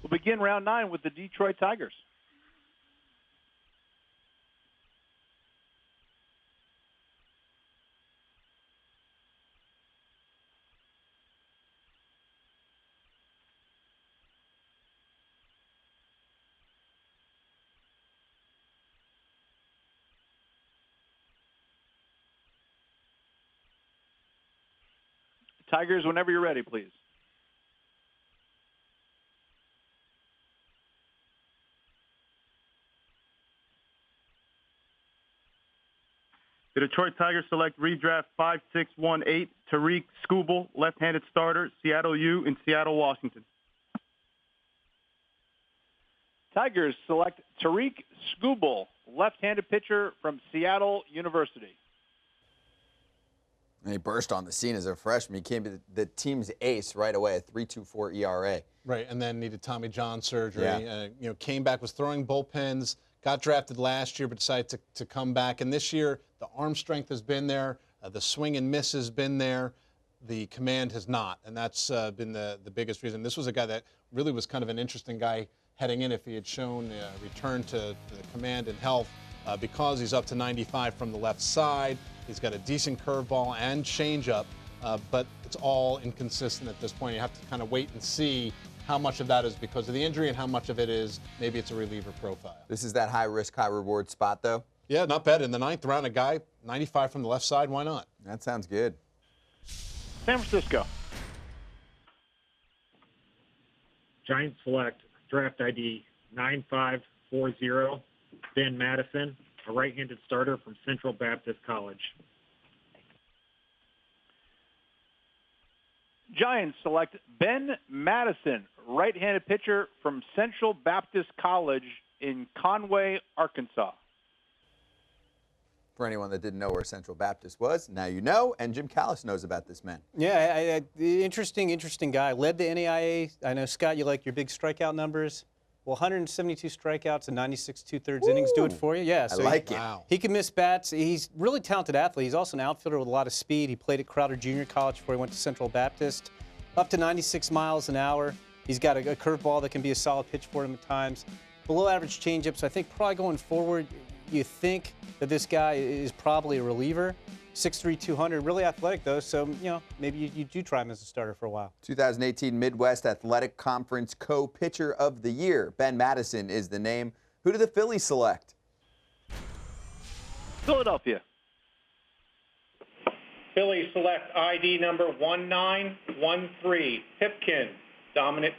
We'll begin round 9 with the Detroit Tigers. Tigers, whenever you're ready, please. The Detroit Tigers select redraft 5618, Tariq Skubal, left-handed starter, Seattle U in Seattle, Washington. Tigers select Tariq Skubal, left-handed pitcher from Seattle University. And he burst on the scene as a freshman. He came to the team's ace right away, a 3.24 ERA. Right, and then needed Tommy John surgery. Yeah. Came back, was throwing bullpens, got drafted last year, but decided to come back. And this year, the arm strength has been there, the swing and miss has been there, the command has not, and that's been the biggest reason. This was a guy that really was kind of an interesting guy heading in if he had shown return to the command and health because he's up to 95 from the left side. He's got a decent curveball and changeup, but it's all inconsistent at this point. You have to kind of wait and see how much of that is because of the injury and how much of it is maybe it's a reliever profile. This is that high-risk, high-reward spot, though? Yeah, not bad. In the 9th round, a guy 95 from the left side, why not? That sounds good. San Francisco. Giants select draft ID 9540, Ben Madison, a right-handed starter from Central Baptist College. Giants select Ben Madison, right-handed pitcher from Central Baptist College in Conway, Arkansas. For anyone that didn't know where Central Baptist was, now you know, and Jim Callis knows about this man. Yeah, interesting guy. Led the NAIA. I know, Scott, you like your big strikeout numbers. Well, 172 strikeouts and 96 2/3 innings do it for you. Yeah, so I like it. Wow. He can miss bats. He's a really talented athlete. He's also an outfielder with a lot of speed. He played at Crowder Junior College before he went to Central Baptist. Up to 96 miles an hour. He's got a curveball that can be a solid pitch for him at times. Below average changeup, so I think probably going forward, you think that this guy is probably a reliever. 6'3", 200, really athletic though, so maybe you do try him as a starter for a while. 2018 Midwest Athletic Conference Co-Pitcher of the Year. Ben Madison is the name. Who do the Phillies select? Philadelphia. Phillies select ID number 1913, Pipkin. Dominic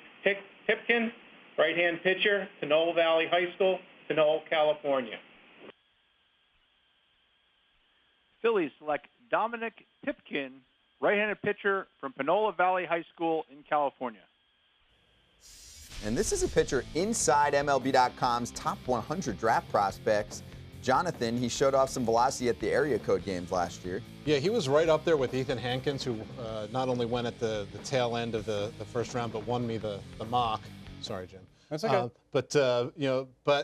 Pipkin, right-hand pitcher, Pinole Valley High School, Pinole, California. Phillies select Dominic Pipkin, right-handed pitcher from Panola Valley High School in California. And this is a pitcher inside MLB.com's top 100 draft prospects. Jonathan, he showed off some velocity at the area code games last year. Yeah, he was right up there with Ethan Hankins, who not only went at the tail end of the first round, but won me the mock. Sorry, Jim. That's okay. But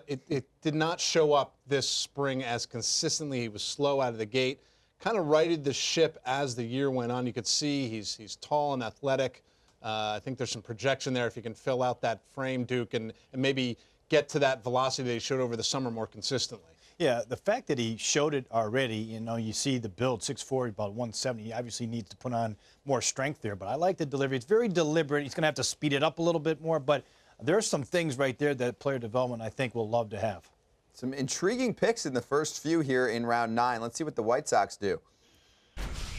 it did not show up this spring as consistently. He was slow out of the gate. Kind of righted the ship as the year went on. You could see he's tall and athletic. I think there's some projection there if you can fill out that frame, Duke, and maybe get to that velocity that he showed over the summer more consistently. Yeah, the fact that he showed it already, you see the build, 6'4", about 170. He obviously needs to put on more strength there, but I like the delivery. It's very deliberate. He's going to have to speed it up a little bit more, but there are some things right there that player development I think will love to have. Some intriguing picks in the first few here in round 9. Let's see what the White Sox do.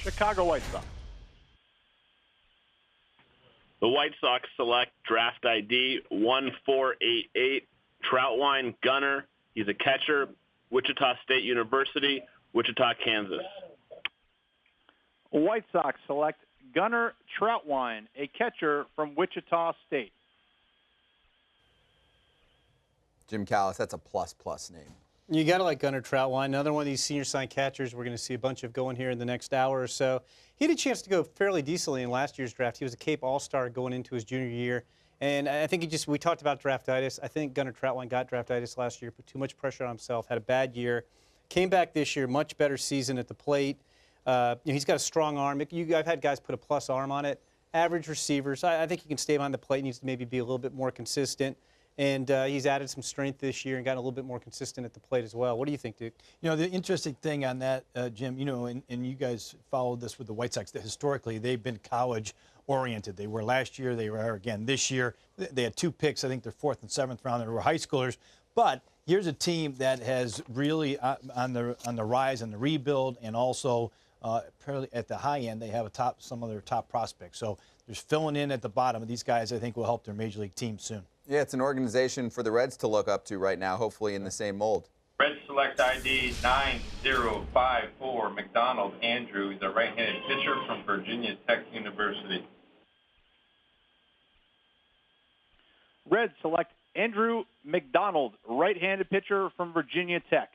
Chicago White Sox. The White Sox select draft ID 1488, Troutwine Gunner. He's a catcher, Wichita State University, Wichita, Kansas. White Sox select Gunner Troutwine, a catcher from Wichita State. Jim Callis, that's a plus name. You got to like Gunnar Troutwine, another one of these senior sign catchers we're going to see a bunch of going here in the next hour or so. He had a chance to go fairly decently in last year's draft. He was a Cape All-Star going into his junior year. And I think we talked about draftitis. I think Gunnar Troutwine got draftitis last year, put too much pressure on himself, had a bad year. Came back this year, much better season at the plate. He's got a strong arm. I've had guys put a plus arm on it. Average receivers. I think he can stay behind the plate. He needs to maybe be a little bit more consistent. And he's added some strength this year and gotten a little bit more consistent at the plate as well. What do you think, Duke? You know, the interesting thing on that, Jim, you know, and you guys followed this with the White Sox, that historically they've been college-oriented. They were last year. They were again this year. They had 2 picks. I think they're 4th and 7th round. They were high schoolers. But here's a team that has really on the rise and the rebuild, and also at the high end, they have some of their top prospects. So there's filling in at the bottom. These guys, I think, will help their major league team soon. Yeah, it's an organization for the Reds to look up to right now, hopefully in the same mold. Reds select ID 9054, McDonald Andrew. He's a right-handed pitcher from Virginia Tech University. Reds select Andrew McDonald, right-handed pitcher from Virginia Tech.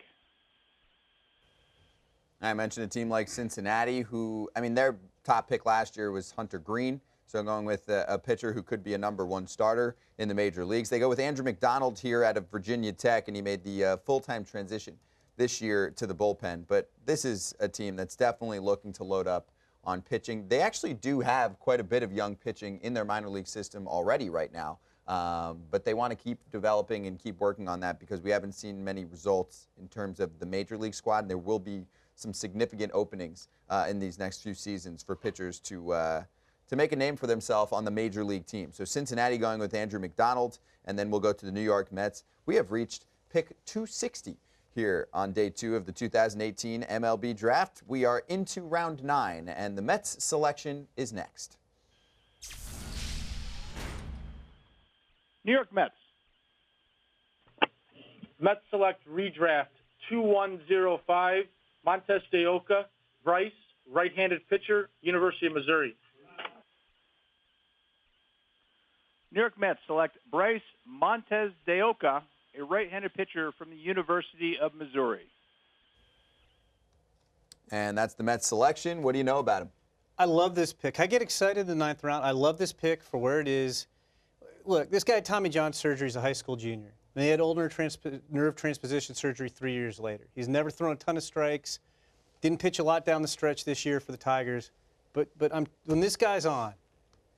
I mentioned a team like Cincinnati who, I mean, their top pick last year was Hunter Green. So I'm going with a pitcher who could be a #1 starter in the major leagues. They go with Andrew McDonald here out of Virginia Tech, and he made the full-time transition this year to the bullpen. But this is a team that's definitely looking to load up on pitching. They actually do have quite a bit of young pitching in their minor league system already right now. But they want to keep developing and keep working on that because we haven't seen many results in terms of the major league squad. And there will be some significant openings in these next few seasons for pitchers to make a name for themselves on the major league team. So Cincinnati going with Andrew McDonald, and then we'll go to the New York Mets. We have reached pick 260 here on day 2 of the 2018 MLB Draft. We are into round 9, and the Mets selection is next. New York Mets. Mets select redraft 2105, Montes de Oca, Bryce, right-handed pitcher, University of Missouri. New York Mets select Bryce Montes de Oca, a right-handed pitcher from the University of Missouri. And that's the Mets selection. What do you know about him? I love this pick. I get excited in the 9th round. I love this pick for where it is. Look, this guy had Tommy John surgery as a high school junior. And he had ulnar nerve transposition surgery 3 years later. He's never thrown a ton of strikes. Didn't pitch a lot down the stretch this year for the Tigers. But when this guy's on,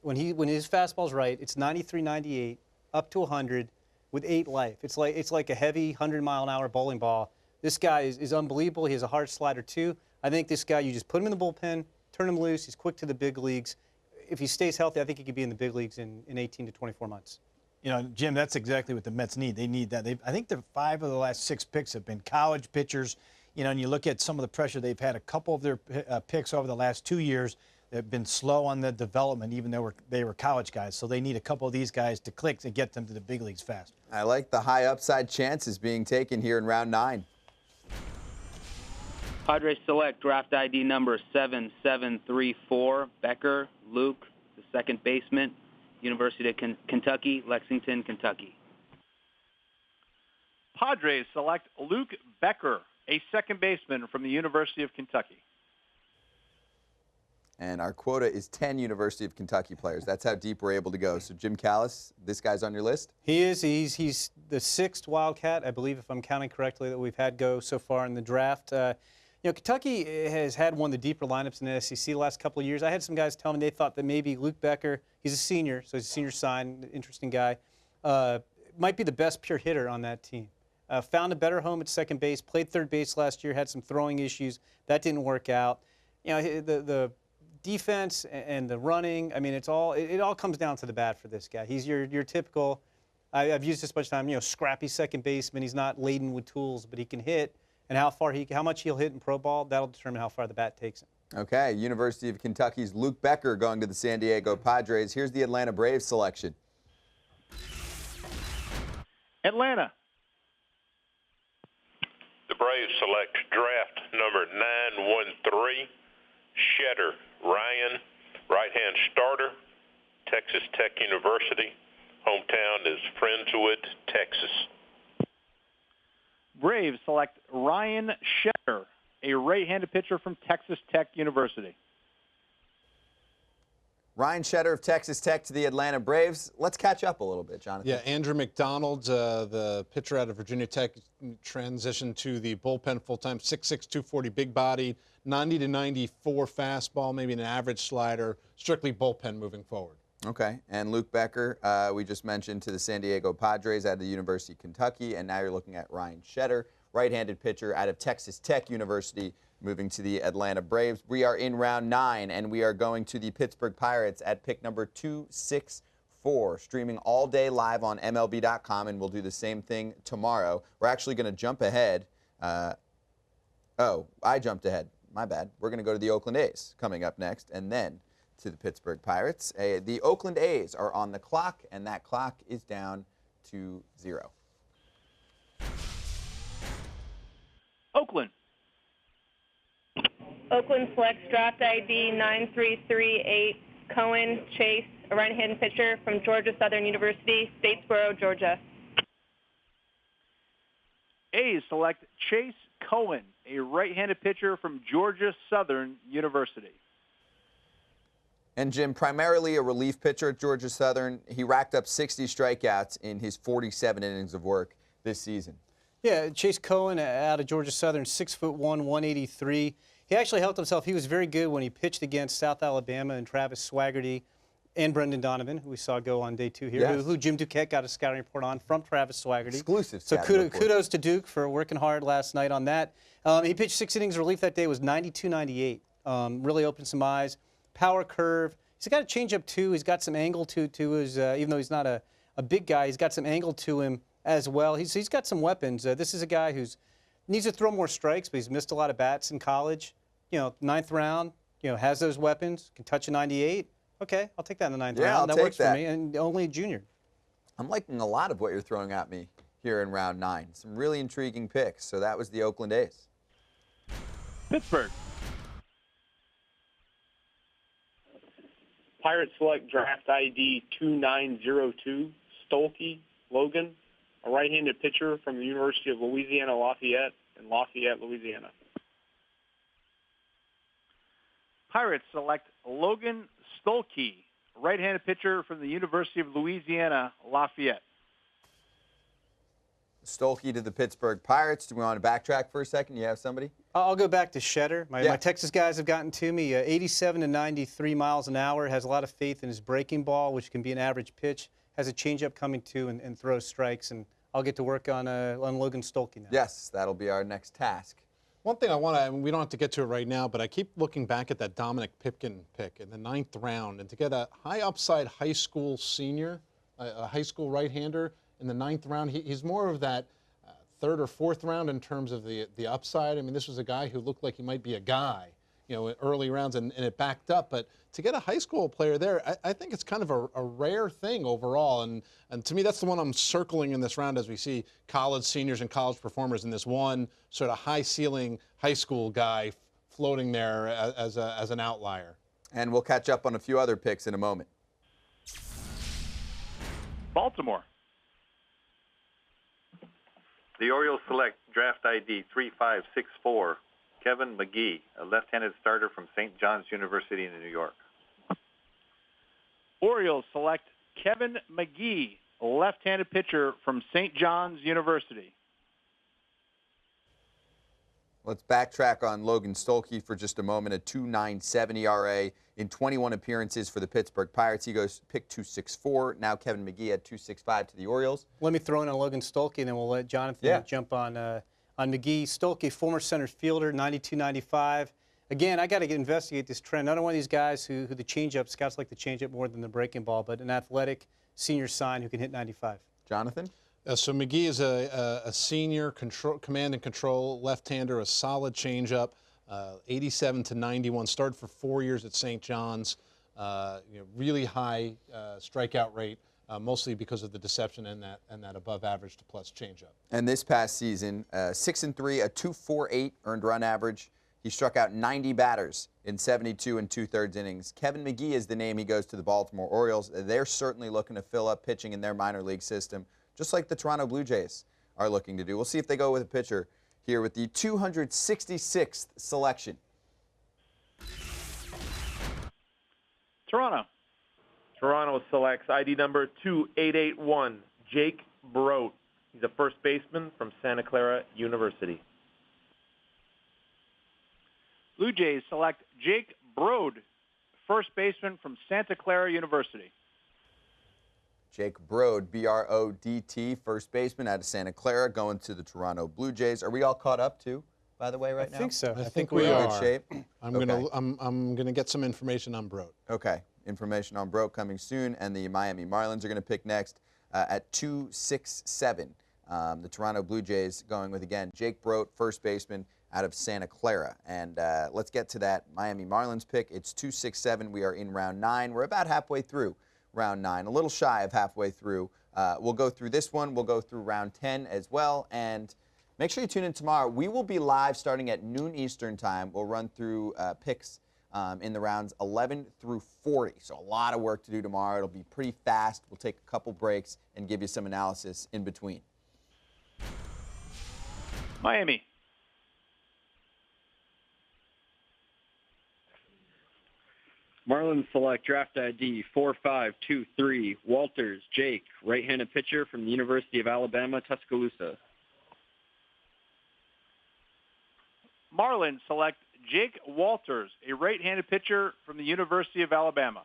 when his fastball's right, it's 93, 98, up to 100 with 8 life. It's like a heavy 100-mile-an-hour bowling ball. This guy is unbelievable. He has a hard slider too. I think this guy, you just put him in the bullpen, turn him loose. He's quick to the big leagues. If he stays healthy, I think he could be in the big leagues in 18 to 24 months. You know, Jim, that's exactly what the Mets need. They need that. I think 5 of the last 6 picks have been college pitchers. You know, and you look at some of the pressure they've had. A couple of their picks over the last 2 years have been slow on the development, even though they were college guys. So they need a couple of these guys to click and get them to the big leagues fast. I like the high upside chances being taken here in round 9. Padres select draft ID number 7734, Becker Luke, the second baseman, University of Kentucky, Lexington, Kentucky. Padres select Luke Becker, a second baseman from the University of Kentucky. And our quota is 10 University of Kentucky players. That's how deep we're able to go. So Jim Callis, this guy's on your list? He is. He's the 6th Wildcat, I believe, if I'm counting correctly, that we've had go so far in the draft. You know, Kentucky has had one of the deeper lineups in the SEC the last couple of years. I had some guys tell me they thought that maybe Luke Becker, he's a senior, so he's a senior sign, interesting guy, might be the best pure hitter on that team. Found a better home at second base, played third base last year, had some throwing issues. That didn't work out. You know, the defense and the running, I mean, it all comes down to the bat for this guy. He's your typical, I've used this much time, you know, scrappy second baseman. He's not laden with tools, but he can hit. And how much he'll hit in pro ball, that'll determine how far the bat takes him. Okay, University of Kentucky's Luke Becker going to the San Diego Padres. Here's the Atlanta Braves selection. Atlanta. The Braves select draft number 913, Shetter Ryan, right-hand starter, Texas Tech University. Hometown is Friendswood, Texas. Braves select Ryan Shetter, a right-handed pitcher from Texas Tech University. Ryan Shetter of Texas Tech to the Atlanta Braves. Let's catch up a little bit, Jonathan. Yeah, Andrew McDonald, the pitcher out of Virginia Tech, transitioned to the bullpen full-time, 6'6", 240, big-bodied, 90 to 94 fastball, maybe an average slider, strictly bullpen moving forward. Okay, and Luke Becker, we just mentioned, to the San Diego Padres out of the University of Kentucky, and now you're looking at Ryan Shetter, right-handed pitcher out of Texas Tech University, moving to the Atlanta Braves. We are in round 9, and we are going to the Pittsburgh Pirates at pick number 264, streaming all day live on MLB.com, and we'll do the same thing tomorrow. We're actually going to jump ahead. Oh, I jumped ahead. My bad. We're going to go to the Oakland A's coming up next, and then to the Pittsburgh Pirates. The Oakland A's are on the clock, and that clock is down to 0. Oakland. Oakland selects draft ID 9338, Cohen Chase, a right-handed pitcher from Georgia Southern University, Statesboro, Georgia. A's select Chase Cohen, a right-handed pitcher from Georgia Southern University. And Jim, primarily a relief pitcher at Georgia Southern, he racked up 60 strikeouts in his 47 innings of work this season. Yeah, Chase Cohen out of Georgia Southern, 6'1", 183. He actually helped himself. He was very good when he pitched against South Alabama and Travis Swaggerty and Brendan Donovan, who we saw go on day 2 here, yes, who Jim Duquette got a scouting report on from Travis Swaggerty. Exclusive So scouting kudos to Duke for working hard last night on that. He pitched 6 innings of relief that day. It was 92-98. Really opened some eyes. Power curve. He's got a changeup too. He's got some angle to his, even though he's not a big guy, he's got some angle to him as well. He's got some weapons. This is a guy who's needs to throw more strikes, but he's missed a lot of bats in college. You know, 9th round, you know, has those weapons, can touch a 98. Okay, I'll take that in the 9th round. That works for me, and only a junior. I'm liking a lot of what you're throwing at me here in round 9. Some really intriguing picks. So that was the Oakland A's. Pittsburgh. Pirates select draft ID 2902, Stolke Logan, a right-handed pitcher from the University of Louisiana Lafayette in Lafayette, Louisiana. Pirates select Logan Stolke, right-handed pitcher from the University of Louisiana Lafayette. Stolke to the Pittsburgh Pirates. Do we want to backtrack for a second? You have somebody? I'll go back to Shetter. My Texas guys have gotten to me. 87 to 93 miles an hour. Has a lot of faith in his breaking ball, which can be an average pitch. Has a changeup coming too and throws strikes. And I'll get to work on Logan Stolke now. Yes, that'll be our next task. One thing I want to, we don't have to get to it right now, but I keep looking back at that Dominic Pipkin pick in the 9th round, and to get a high upside high school senior, a high school right-hander in the 9th round, he's more of that 3rd or 4th round in terms of the upside. I mean, this was a guy who looked like he might be a guy, you know, in early rounds, and it backed up. But to get a high school player there, I think it's kind of a rare thing overall. And to me, that's the one I'm circling in this round as we see college seniors and college performers in this one sort of high ceiling high school guy floating there as an outlier. And we'll catch up on a few other picks in a moment. Baltimore. The Orioles select draft ID 3564, Kevin McGee, a left-handed starter from St. John's University in New York. Orioles select Kevin McGee, a left-handed pitcher from St. John's University. Let's backtrack on Logan Stolke for just a moment. A 2.97 ERA in 21 appearances for the Pittsburgh Pirates. He goes pick 264. Now Kevin McGee at 265 to the Orioles. Let me throw in a Logan Stolke, and then we'll let Jonathan jump on McGee. Stolke, former center fielder, 92-95. Again, I got to investigate this trend. Not one of these guys who the changeup, scouts like the changeup more than the breaking ball, but an athletic senior sign who can hit 95. Jonathan? So McGee is a senior command and control left-hander, a solid changeup, 87 to 91. Started for 4 years at St. John's. Really high strikeout rate, mostly because of the deception and that above average to plus changeup. And this past season, 6-3, a 2.48 earned run average. He struck out 90 batters in 72 2/3 innings. Kevin McGee is the name. He goes to the Baltimore Orioles. They're certainly looking to fill up pitching in their minor league system, just like the Toronto Blue Jays are looking to do. We'll see if they go with a pitcher here with the 266th selection. Toronto. Toronto selects ID number 2881, Jake Broad. He's a first baseman from Santa Clara University. Blue Jays select Jake Broad, first baseman from Santa Clara University. Jake Broad, B-R-O-D-T, first baseman out of Santa Clara, going to the Toronto Blue Jays. Are we all caught up too, by the way, right now? I think so. I think we are. Good shape? I'm gonna get some information on Broad. Okay, information on Broad coming soon, and the Miami Marlins are going to pick next at 267. The Toronto Blue Jays going with, again, Jake Broad, first baseman out of Santa Clara. And let's get to that Miami Marlins pick. It's 267. We are in round 9. We're about halfway through round 9, a little shy of halfway through. We'll go through this one. We'll go through round 10 as well. And make sure you tune in tomorrow. We will be live starting at noon Eastern time. We'll run through picks in the rounds 11 through 40. So a lot of work to do tomorrow. It'll be pretty fast. We'll take a couple breaks and give you some analysis in between. Miami. Marlins select draft ID 4523, Walters Jake, right-handed pitcher from the University of Alabama, Tuscaloosa. Marlins select Jake Walters, a right-handed pitcher from the University of Alabama.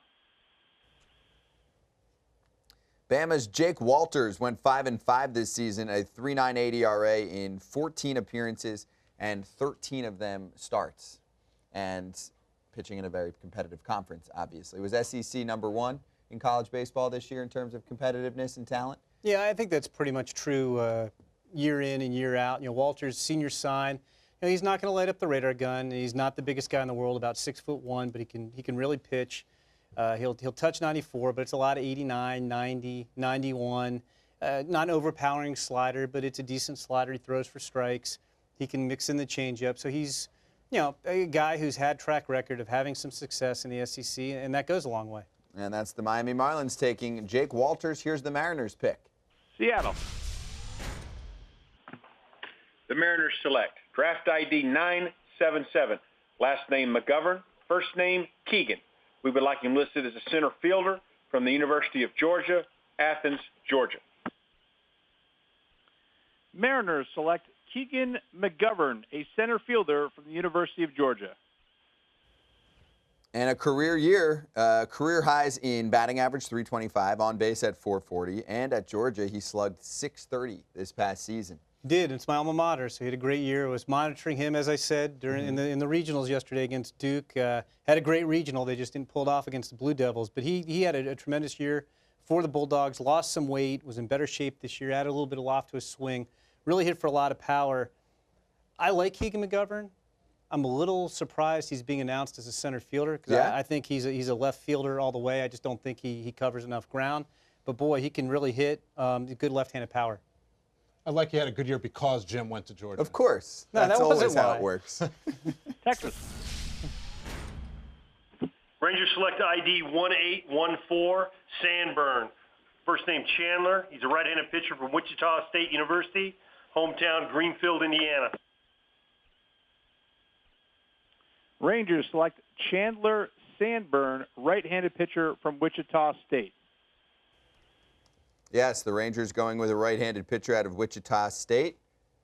Bama's Jake Walters went 5-5 this season, a 3.98 ERA in 14 appearances, and 13 of them starts. And pitching in a very competitive conference, obviously. Was SEC #1 in college baseball this year in terms of competitiveness and talent? Yeah, I think that's pretty much true year in and year out. You know, Walters, senior sign. You know, he's not going to light up the radar gun. He's not the biggest guy in the world, about 6'1", but he can really pitch. He'll touch 94, but it's a lot of 89, 90, 91. Not an overpowering slider, but it's a decent slider. He throws for strikes. He can mix in the changeup. So he's, you know, a guy who's had track record of having some success in the SEC, and that goes a long way. And that's the Miami Marlins taking Jake Walters. Here's the Mariners pick. Seattle. The Mariners select draft ID 977, last name McGovern, first name Keegan. We would like him listed as a center fielder from the University of Georgia, Athens, Georgia. Mariners select Keegan McGovern, a center fielder from the University of Georgia. And a career year, career highs in batting average, 325, on base at 440, and at Georgia, he slugged 630 this past season. Did. It's my alma mater, so he had a great year. I was monitoring him, as I said, during in the regionals yesterday against Duke. Had a great regional. They just didn't pull it off against the Blue Devils. But he had a tremendous year for the Bulldogs, lost some weight, was in better shape this year, added a little bit of loft to his swing, really hit for a lot of power. I like Keegan McGovern. I'm a little surprised he's being announced as a center fielder because I think he's a left fielder all the way. I just don't think he covers enough ground. But, boy, he can really hit good left-handed power. I like he had a good year because Jim went to Georgia. Of course. No, That's that always wasn't how why. it works. Texas. Rangers select ID 1814, Sandburn. First name Chandler. He's a right-handed pitcher from Wichita State University, hometown Greenfield, Indiana. Rangers select Chandler Sandburn, right-handed pitcher from Wichita State. Yes, the Rangers going with a right-handed pitcher out of Wichita State.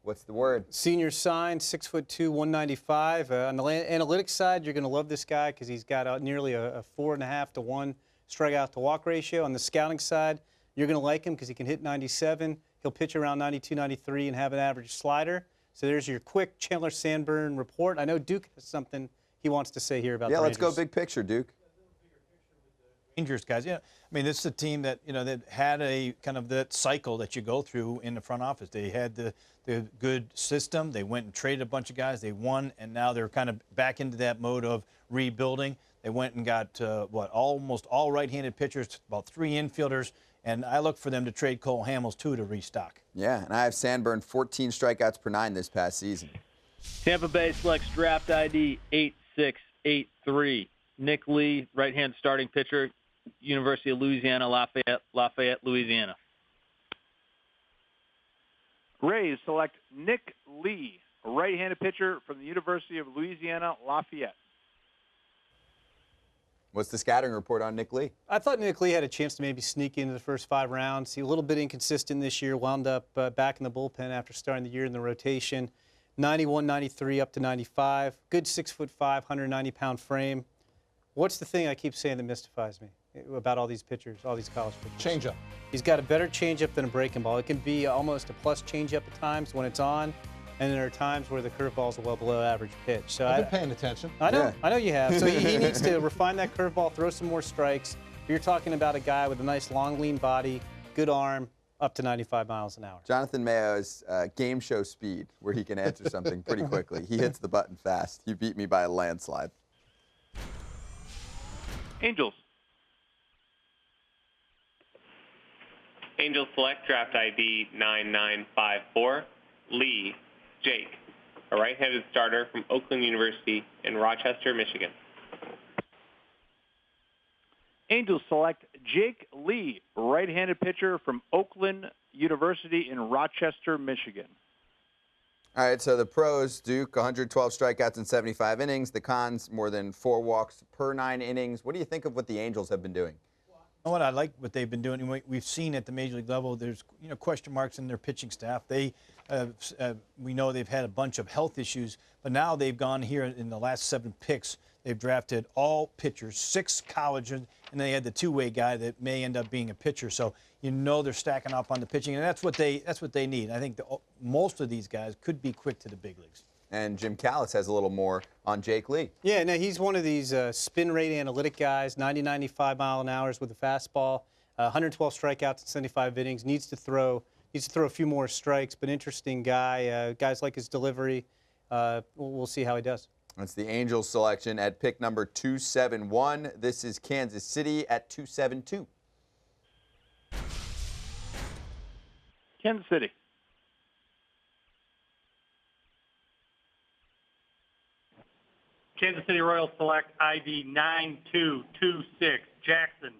What's the word? Senior sign, 6'2", 195. On the analytics side, you're going to love this guy because he's got nearly a 4.5 to 1 strikeout to walk ratio. On the scouting side, you're going to like him because he can hit 97. He'll pitch around 92, 93 and have an average slider. So there's your quick Chandler Sandburn report. I know Duke has something he wants to say here about the Rangers. Let's go big picture, Duke. Rangers guys, yeah. I mean, this is a team that that had a kind of that cycle that you go through in the front office. They had the good system. They went and traded a bunch of guys. They won, and now they're kind of back into that mode of rebuilding. They went and got almost all right-handed pitchers, about 3 infielders, and I look for them to trade Cole Hamels too to restock. Yeah, and I have Sandburn 14 strikeouts per 9 this past season. Tampa Bay selects draft ID 8683, Nick Lee, right-hand starting pitcher, University of Louisiana, Lafayette, Louisiana. Rays select Nick Lee, a right-handed pitcher from the University of Louisiana Lafayette. What's the scouting report on Nick Lee? I thought Nick Lee had a chance to maybe sneak into the first 5 rounds. He's a little bit inconsistent this year, wound up back in the bullpen after starting the year in the rotation. 91, 93, up to 95. Good 6'5", 190-pound frame. What's the thing I keep saying that mystifies me about all these pitchers, all these college pitchers? Changeup. He's got a better changeup than a breaking ball. It can be almost a plus changeup at times when it's on, and there are times where the curveball's a well below average pitch. So I've been paying attention. I know, Yeah. I know you have. So he needs to refine that curveball, throw some more strikes. You're talking about a guy with a nice long, lean body, good arm, up to 95 miles an hour. Jonathan Mayo's game show speed, where he can answer something pretty quickly. He hits the button fast. He beat me by a landslide. Angels. Angels select draft ID 9954, Lee Jake, a right-handed starter from Oakland University in Rochester, Michigan. Angels select Jake Lee, right-handed pitcher from Oakland University in Rochester, Michigan. All right, so the pros, Duke, 112 strikeouts in 75 innings. The cons, more than 4 walks per 9 innings. What do you think of what the Angels have been doing? What I like what they've been doing. We've seen at the major league level, there's question marks in their pitching staff. We know they've had a bunch of health issues, but now they've gone here in the last 7 picks. They've drafted all pitchers, 6 colleges, and they had the two-way guy that may end up being a pitcher. So they're stacking up on the pitching, and that's what they need. I think most of these guys could be quick to the big leagues. And Jim Callis has a little more on Jake Lee. Yeah, no, he's one of these spin rate analytic guys, 90, 95 mile an hour with a fastball, 112 strikeouts in 75 innings, needs to throw a few more strikes, but interesting guy. Guys like his delivery. We'll see how he does. That's the Angels selection at pick number 271. This is Kansas City at 272. Kansas City. Kansas City Royals select ID 9226, Jackson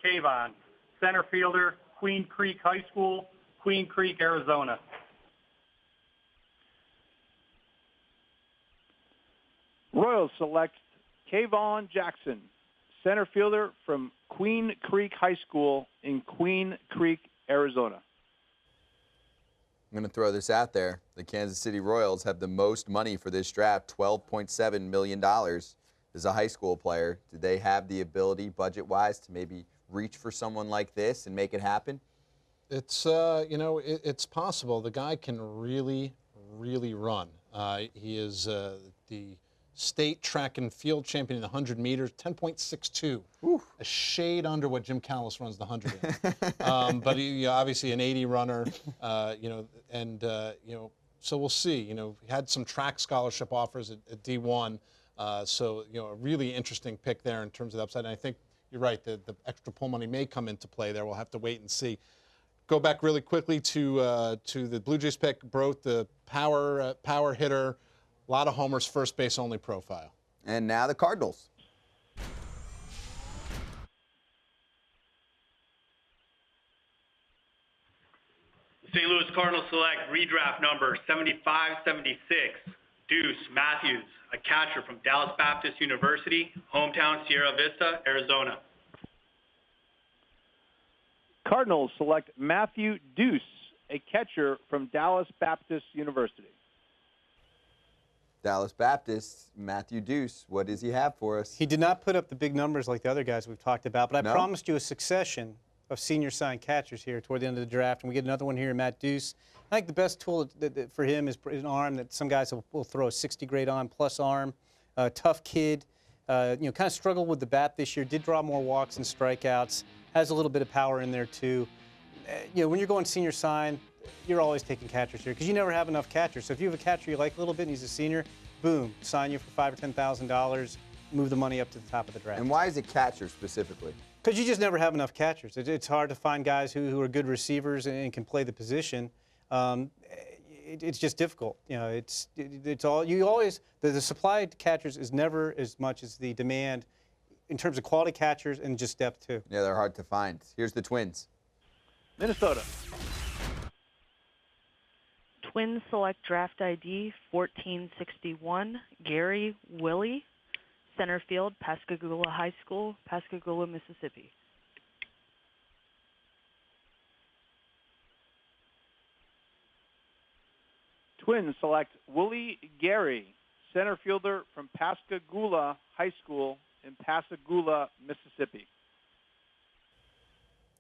Kayvon, center fielder, Queen Creek High School, Queen Creek, Arizona. Royals select Kayvon Jackson, center fielder from Queen Creek High School in Queen Creek, Arizona. I'm going to throw this out there. The Kansas City Royals have the most money for this draft, $12.7 million. As a high school player, do they have the ability, budget-wise, to maybe reach for someone like this and make it happen? It's, it's possible. The guy can really, really run. He is the state track and field champion in the 100 meters, 10.62. A shade under what Jim Callis runs the 100 in. But he, obviously an 80 runner, so we'll see. He had some track scholarship offers at D1, so a really interesting pick there in terms of the upside. And I think you're right, the extra pull money may come into play there. We'll have to wait and see. Go back really quickly to the Blue Jays pick, Broth, the power hitter. A lot of homers, first base only profile. And now the Cardinals. St. Louis Cardinals select redraft number 7576, Deuce Matthews, a catcher from Dallas Baptist University, hometown Sierra Vista, Arizona. Cardinals select Matthew Deuce, a catcher from Dallas Baptist University. Dallas Baptist, Matthew Deuce, what does he have for us? He did not put up the big numbers like the other guys we've talked about, but I No? promised you a succession of senior signed catchers here toward the end of the draft, and we get another one here, Matt Deuce. I think the best tool for him is an arm that some guys will throw a 60 grade on, plus arm. Tough kid, kind of struggled with the bat this year, did draw more walks and strikeouts, has a little bit of power in there too. When you're going senior sign, you're always taking catchers here because you never have enough catchers. So if you have a catcher you like a little bit and he's a senior, boom, sign you for $5,000 or $10,000, move the money up to the top of the draft. And why is it catcher specifically? Because you just never have enough catchers. It's hard to find guys who are good receivers and can play the position. It's just difficult. It's all you always. The supply of catchers is never as much as the demand in terms of quality catchers and just depth too. Yeah, they're hard to find. Here's the Twins. Minnesota. Twins select draft ID 1461, Gary Willie, center field, Pascagoula High School, Pascagoula, Mississippi. Twins select Willie Gary, center fielder from Pascagoula High School in Pascagoula, Mississippi.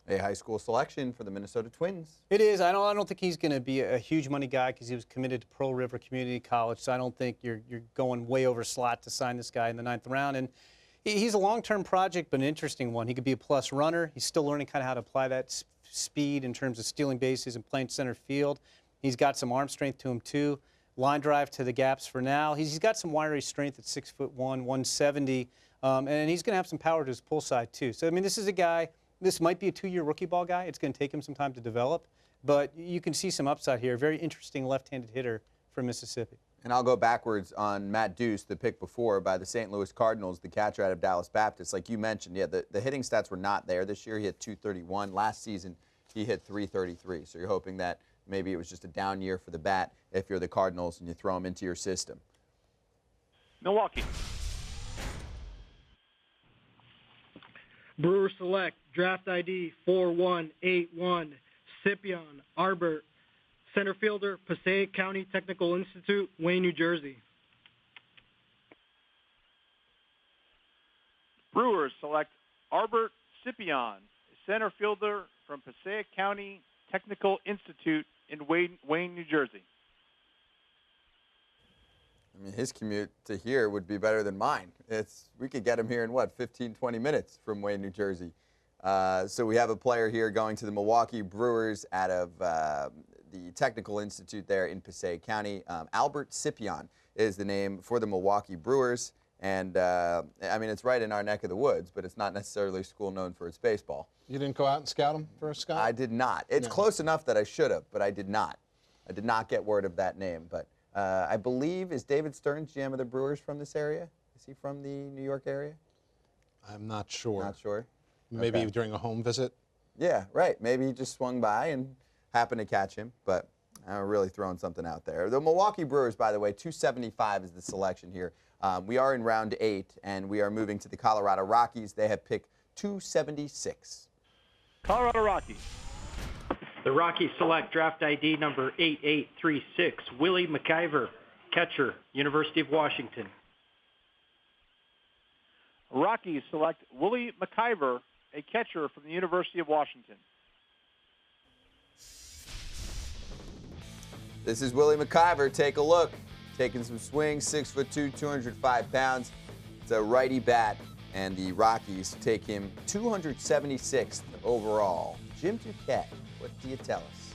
A high school selection for the Minnesota Twins. It is. I don't think he's going to be a huge money guy because he was committed to Pearl River Community College. So I don't think you're going way over slot to sign this guy in the 9th round. And he's a long-term project, but an interesting one. He could be a plus runner. He's still learning kind of how to apply that speed in terms of stealing bases and playing center field. He's got some arm strength to him too. Line drive to the gaps for now. He's got some wiry strength at 6'1", 170, and he's going to have some power to his pull side too. So I mean, this is a guy. This might be a 2-year rookie ball guy. It's going to take him some time to develop, but you can see some upside here. Very interesting left-handed hitter from Mississippi. And I'll go backwards on Matt Deuce, the pick before by the St. Louis Cardinals, the catcher out of Dallas Baptist. Like you mentioned, yeah, the hitting stats were not there this year. He hit 231. Last season, he hit 333. So you're hoping that maybe it was just a down year for the bat if you're the Cardinals and you throw him into your system. Milwaukee. Brewers select draft ID 4181, Scipion Arbor, center fielder, Passaic County Technical Institute, Wayne, New Jersey. Brewers select Arbor Scipion, center fielder from Passaic County Technical Institute in Wayne, New Jersey. I mean, his commute to here would be better than mine. We could get him here in, what, 15, 20 minutes from Wayne, New Jersey. So we have a player here going to the Milwaukee Brewers out of the Technical Institute there in Passaic County. Albert Scipion is the name for the Milwaukee Brewers. And, I mean, it's right in our neck of the woods, but it's not necessarily a school known for its baseball. You didn't go out and scout him for a scout? I did not. It's close enough that I should have, but I did not. I did not get word of that name. But I believe, is David Stearns, GM of the Brewers, from this area? Is he from the New York area? I'm not sure. Not sure? Maybe Okay. during a home visit? Yeah, right. Maybe he just swung by and happened to catch him, but I'm really throwing something out there. The Milwaukee Brewers, by the way, 275 is the selection here. We are in round 8, and we are moving to the Colorado Rockies. They have picked 276. Colorado Rockies. The Rockies select draft ID number 8836, Willie McIver, catcher, University of Washington. Rockies select Willie McIver, a catcher from the University of Washington. This is Willie McIver. Take a look. Taking some swings, 6'2", 205 pounds. It's a righty bat, and the Rockies take him 276th overall. Jim Duquette, what do you tell us?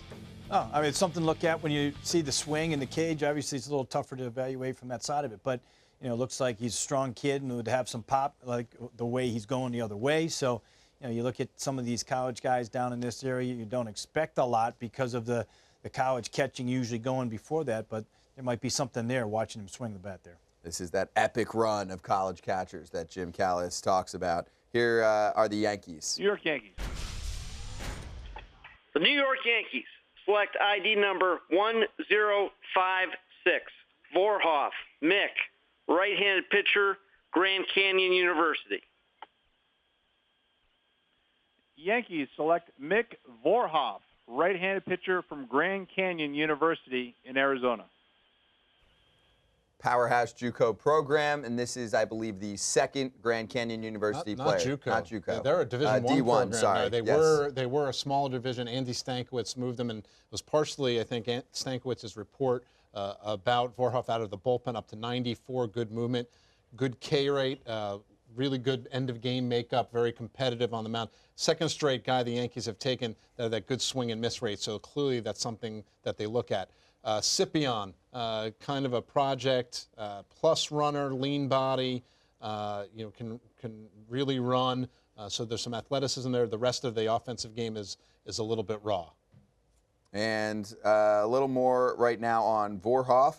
Oh, I mean, it's something to look at when you see the swing in the cage. Obviously, it's a little tougher to evaluate from that side of it, but you know, it looks like he's a strong kid and would have some pop, like the way he's going the other way. So, you know, you look at some of these college guys down in this area, you don't expect a lot because of the college catching usually going before that, but there might be something there watching him swing the bat there. This is that epic run of college catchers that Jim Callis talks about. Here are the Yankees. New York Yankees. The New York Yankees select ID number 1056, Vorhoff, Mick, right-handed pitcher, Grand Canyon University. Yankees select Mick Vorhoff, right-handed pitcher from Grand Canyon University in Arizona. Powerhouse JUCO program, and this is, I believe, the second Grand Canyon University player. JUCO. Not JUCO. Yeah, they're a Division I D1 program. sorry. No, they were a smaller division. Andy Stankiewicz moved them, and it was partially, I think, Stankiewicz's report about Vorhoff out of the bullpen up to 94, good movement, good K rate, really good end-of-game makeup, very competitive on the mound. Second straight guy the Yankees have taken that good swing and miss rate, so clearly that's something that they look at. Scipion, kind of a project, plus runner, lean body, can really run. So there's some athleticism there. The rest of the offensive game is a little bit raw. And a little more right now on Vorhoff.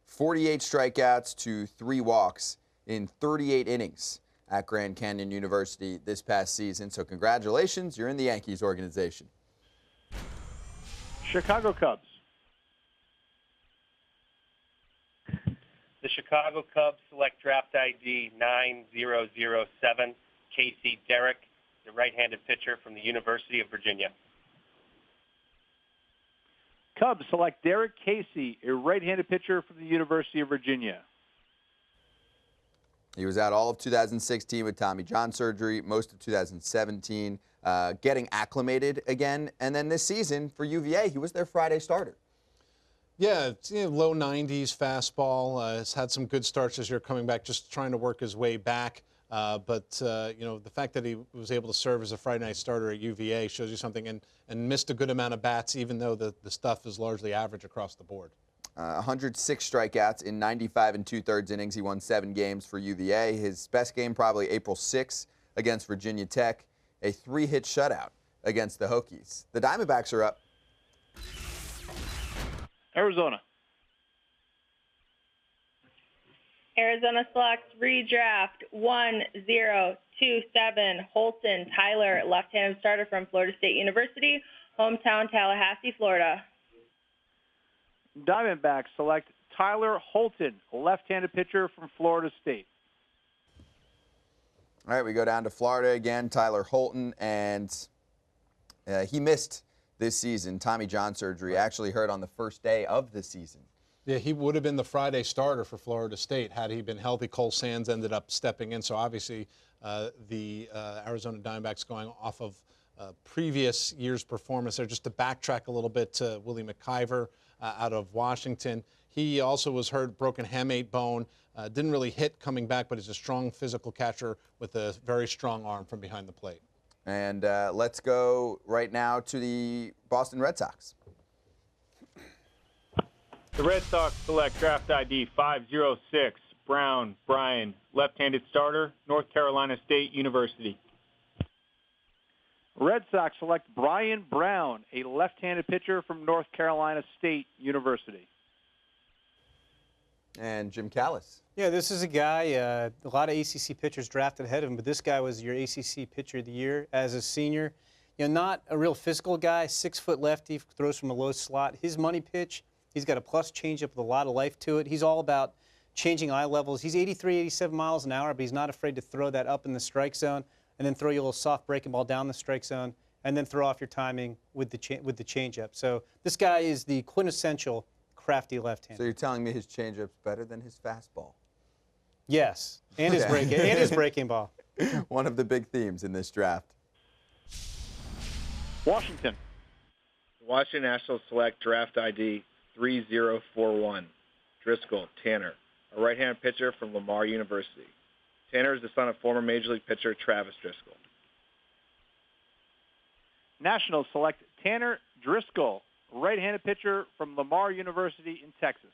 48 strikeouts to 3 walks in 38 innings at Grand Canyon University this past season. So congratulations, you're in the Yankees organization. Chicago Cubs. Chicago Cubs select draft ID 9007, Casey Derrick, the right-handed pitcher from the University of Virginia. Cubs select Derek Casey, a right-handed pitcher from the University of Virginia. He was out all of 2016 with Tommy John surgery, most of 2017, getting acclimated again. And then this season for UVA, he was their Friday starter. Yeah, it's, low 90s fastball. Has had some good starts this year coming back, just trying to work his way back. But the fact that he was able to serve as a Friday night starter at UVA shows you something, and missed a good amount of bats, even though the stuff is largely average across the board. 106 strikeouts in 95 2/3 innings. He won 7 games for UVA. His best game probably April 6th against Virginia Tech, a 3-hit shutout against the Hokies. The Diamondbacks are up. Arizona. Arizona selects redraft 1027 Holton Tyler, left-handed starter from Florida State University, hometown Tallahassee, Florida. Diamondbacks select Tyler Holton, a left-handed pitcher from Florida State. All right, we go down to Florida again. Tyler Holton, and he missed this season. Tommy John surgery, actually hurt on the first day of the season. Yeah, he would have been the Friday starter for Florida State had he been healthy. Cole Sands ended up stepping in, so obviously the Arizona Diamondbacks going off of previous year's performance there. Just to backtrack a little bit to Willie McIver out of Washington. He also was hurt, broken hamate bone. Didn't really hit coming back, but he's a strong physical catcher with a very strong arm from behind the plate. And let's go right now to the Boston Red Sox. The Red Sox select draft ID 506, Brown Brian, left-handed starter, North Carolina State University. Red Sox select Brian Brown, a left-handed pitcher from North Carolina State University. And Jim Callis. Yeah, this is a guy, a lot of ACC pitchers drafted ahead of him, but this guy was your ACC Pitcher of the Year as a senior. Not a real physical guy, 6-foot lefty, throws from a low slot. His money pitch, he's got a plus changeup with a lot of life to it. He's all about changing eye levels. He's 83, 87 miles an hour, but he's not afraid to throw that up in the strike zone and then throw you a little soft breaking ball down the strike zone and then throw off your timing with the changeup. So this guy is the quintessential crafty left-hander. So you're telling me his changeup's better than his fastball? Yes, and his breaking ball. One of the big themes in this draft. Washington. The Washington Nationals select draft ID 3041, Driscoll Tanner, a right-handed pitcher from Lamar University. Tanner is the son of former Major League pitcher Travis Driscoll. Nationals select Tanner Driscoll, right-handed pitcher from Lamar University in Texas.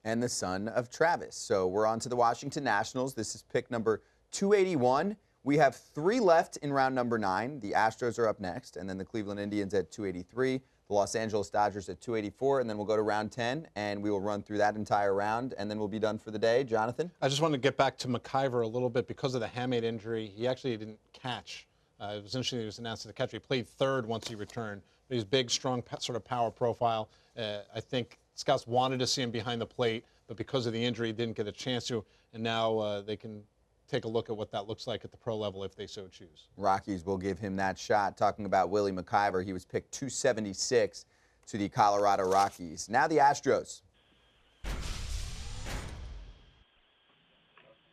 And the son of Travis. So we're on to the Washington Nationals. This is pick number 281. We have 3 left in round number 9. The Astros are up next, and then the Cleveland Indians at 283, the Los Angeles Dodgers at 284, and then we'll go to round 10, and we will run through that entire round, and then we'll be done for the day. Jonathan? I just wanted to get back to McIver a little bit because of the hamate injury. He actually didn't catch. It was interesting he was announced as a catcher. He played third once he returned. But he's big, strong sort of power profile. I think scouts wanted to see him behind the plate, but because of the injury, he didn't get a chance to, and now they can take a look at what that looks like at the pro level if they so choose. Rockies will give him that shot. Talking about Willie McIver, he was picked 276 to the Colorado Rockies. Now the Astros.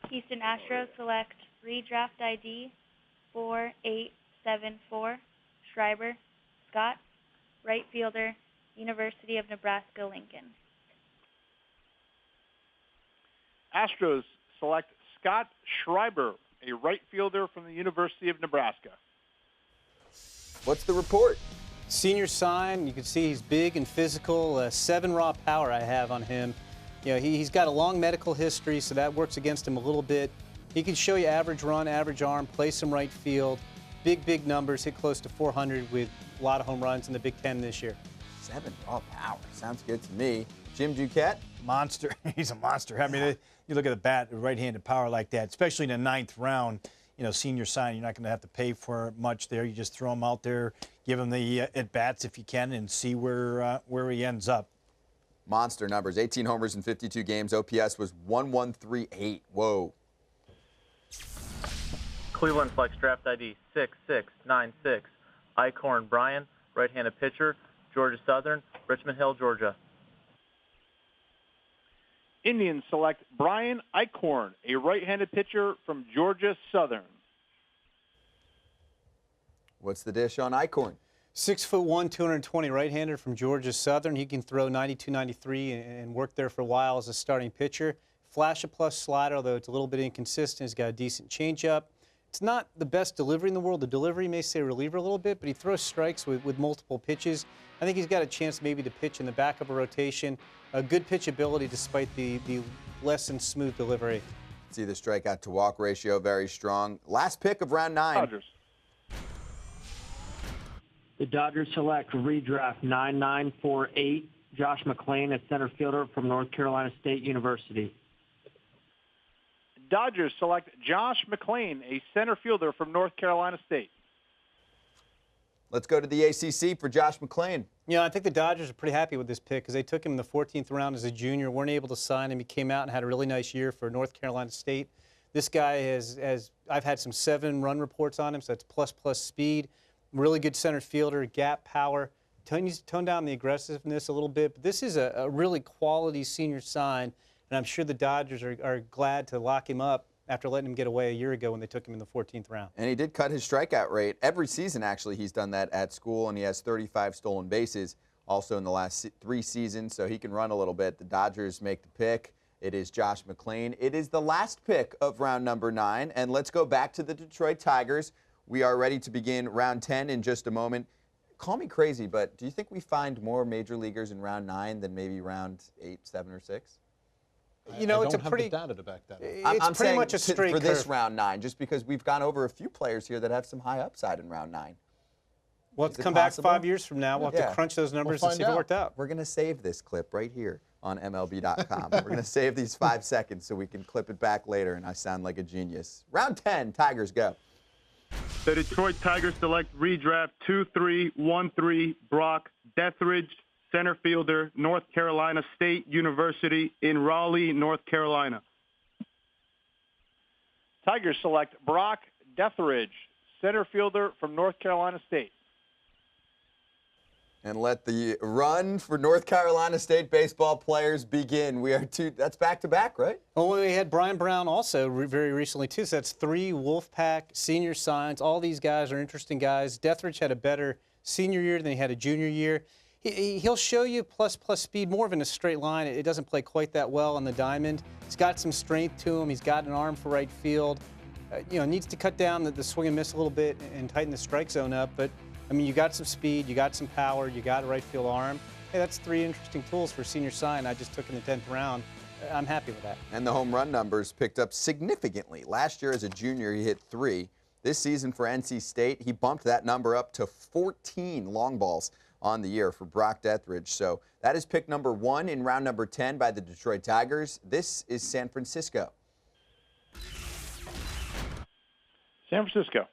Houston Astros select redraft ID 4874, Schreiber Scott, right fielder, University of Nebraska, Lincoln. Astros select Scott Schreiber, a right fielder from the University of Nebraska. What's the report? Senior sign, you can see he's big and physical, 7 raw power I have on him. He's got a long medical history, so that works against him a little bit. He can show you average run, average arm, play some right field, big numbers, hit close to 400 with a lot of home runs in the Big Ten this year. 7 raw power, sounds good to me. Jim Duquette? Monster, he's a monster. I mean, you look at the bat, right-handed power like that, especially in the 9th round, senior sign, you're not going to have to pay for much there. You just throw him out there, give him the at-bats if you can, and see where he ends up. Monster numbers, 18 homers in 52 games. OPS was 1.138. Whoa. Cleveland selects draft ID 6696. Icorn Brian, right-handed pitcher, Georgia Southern, Richmond Hill, Georgia. Indians select Brian Icorn, a right-handed pitcher from Georgia Southern. What's the dish on Icorn? 6'1", 220, right-hander from Georgia Southern. He can throw 92, 93 and work there for a while as a starting pitcher. Flash a plus slider, although it's a little bit inconsistent. He's got a decent changeup. It's not the best delivery in the world. The delivery may say reliever a little bit, but he throws strikes with multiple pitches. I think he's got a chance maybe to pitch in the back of a rotation. A good pitchability despite the less than smooth delivery. See the strikeout to walk ratio very strong. Last pick of round 9. Dodgers. The Dodgers select redraft 9948, Josh McClain, a center fielder from North Carolina State University. Dodgers select Josh McClain, a center fielder from North Carolina State. Let's go to the ACC for Josh McClain. Yeah, I think the Dodgers are pretty happy with this pick because they took him in the 14th round as a junior, weren't able to sign him. He came out and had a really nice year for North Carolina State. This guy I've had some 7-run reports on him, so that's plus speed. Really good center fielder, gap power. Needs to tone down the aggressiveness a little bit, but this is a really quality senior sign. And I'm sure the Dodgers are glad to lock him up after letting him get away a year ago when they took him in the 14th round. And he did cut his strikeout rate. Every season, actually, he's done that at school, and he has 35 stolen bases also in the last 3 seasons, so he can run a little bit. The Dodgers make the pick. It is Josh McClain. It is the last pick of round number 9, and let's go back to the Detroit Tigers. We are ready to begin round 10 in just a moment. Call me crazy, but do you think we find more major leaguers in round 9 than maybe round 8, 7, or 6? You know, it's a pretty data to back that up. I'm pretty saying much a straight for this curve. round 9, just because we've gone over a few players here that have some high upside in round 9. We'll have to come back 5 years from now. We'll have to crunch those numbers and see if it worked out. We're going to save this clip right here on MLB.com. We're going to save these 5 seconds so we can clip it back later and I sound like a genius. Round 10, Tigers go. The Detroit Tigers select redraft 2313 Brock Dethridge, center fielder, North Carolina State University in Raleigh, North Carolina. Tigers select Brock Dethridge, center fielder from North Carolina State. And let the run for North Carolina State baseball players begin. That's back-to-back, right? Well, we had Brian Brown also very recently, too. So that's 3 Wolfpack senior signs. All these guys are interesting guys. Dethridge had a better senior year than he had a junior year. He'll show you plus speed more of in a straight line. It doesn't play quite that well on the diamond. He's got some strength to him. He's got an arm for right field. Needs to cut down the swing and miss a little bit and tighten the strike zone up. But, I mean, you got some speed, you got some power, you got a right field arm. Hey, that's 3 interesting tools for senior sign I just took in the 10th round. I'm happy with that. And the home run numbers picked up significantly. Last year as a junior, he hit 3. This season for NC State, he bumped that number up to 14 long balls on the year for Brock Dethridge. So that is pick number 1 in round number 10 by the Detroit Tigers. This is San Francisco. San Francisco.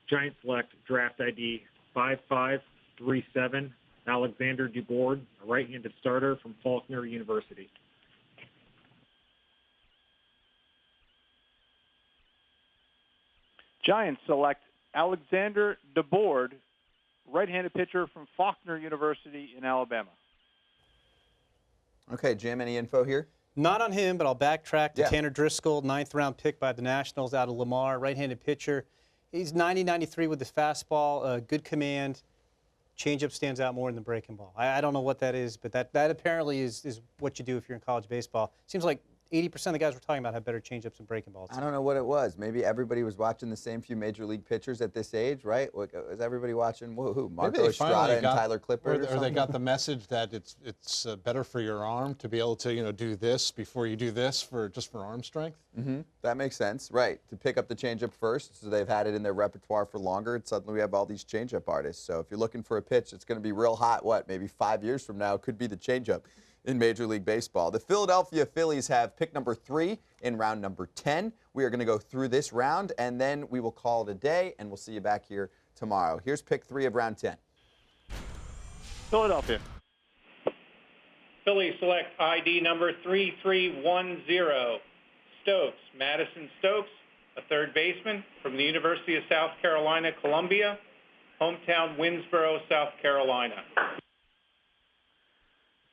Giants select draft ID 5537, Alexander Dubourg, a right-handed starter from Faulkner University. Giants select Alexander Dubourg, right-handed pitcher from Faulkner University in Alabama. Okay, Jim, any info here? Not on him, but I'll backtrack to Tanner Driscoll, 9th round pick by the Nationals out of Lamar, right-handed pitcher. He's 90-93 with his fastball, good command. Changeup stands out more than the breaking ball. I don't know what that is, but that apparently is what you do if you're in college baseball. Seems like 80% of the guys we're talking about have better changeups and breaking balls. I don't know what it was. Maybe everybody was watching the same few major league pitchers at this age, right? Was everybody watching who? Marco Estrada and Tyler Clippard? Or they got the message that it's better for your arm to be able to do this before you do this just for arm strength. Mm-hmm. That makes sense, right? To pick up the changeup first, so they've had it in their repertoire for longer. And suddenly we have all these changeup artists. So if you're looking for a pitch that's going to be real hot, maybe 5 years from now, it could be the changeup in Major League Baseball. The Philadelphia Phillies have pick number 3 in round number 10. We are going to go through this round, and then we will call it a day, and we'll see you back here tomorrow. Here's pick 3 of round 10. Philadelphia. Phillies select ID number 3310, Stokes, Madison Stokes, a third baseman from the University of South Carolina, Columbia, hometown Winsboro, South Carolina.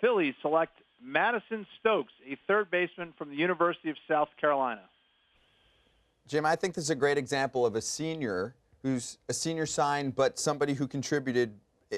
Phillies select Madison Stokes, a third baseman from the University of South Carolina. Jim, I think this is a great example of a senior who's a senior sign, but somebody who contributed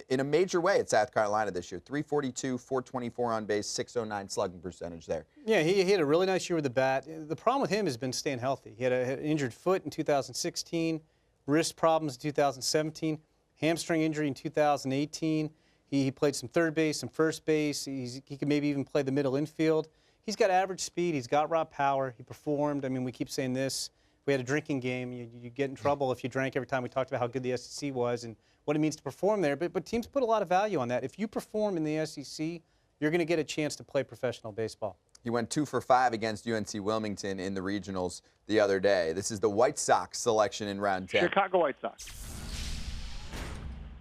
in a major way at South Carolina this year. 342, 424 on base, 609 slugging percentage there. Yeah, he had a really nice year with the bat. The problem with him has been staying healthy. He had an injured foot in 2016, wrist problems in 2017, hamstring injury in 2018. He played some third base, some first base. He could maybe even play the middle infield. He's got average speed. He's got raw power. He performed. I mean, we keep saying this. We had a drinking game. You get in trouble if you drank every time. We talked about how good the SEC was and what it means to perform there. But teams put a lot of value on that. If you perform in the SEC, you're going to get a chance to play professional baseball. He went 2 for 5 against UNC Wilmington in the regionals the other day. This is the White Sox selection in round 10. Chicago White Sox.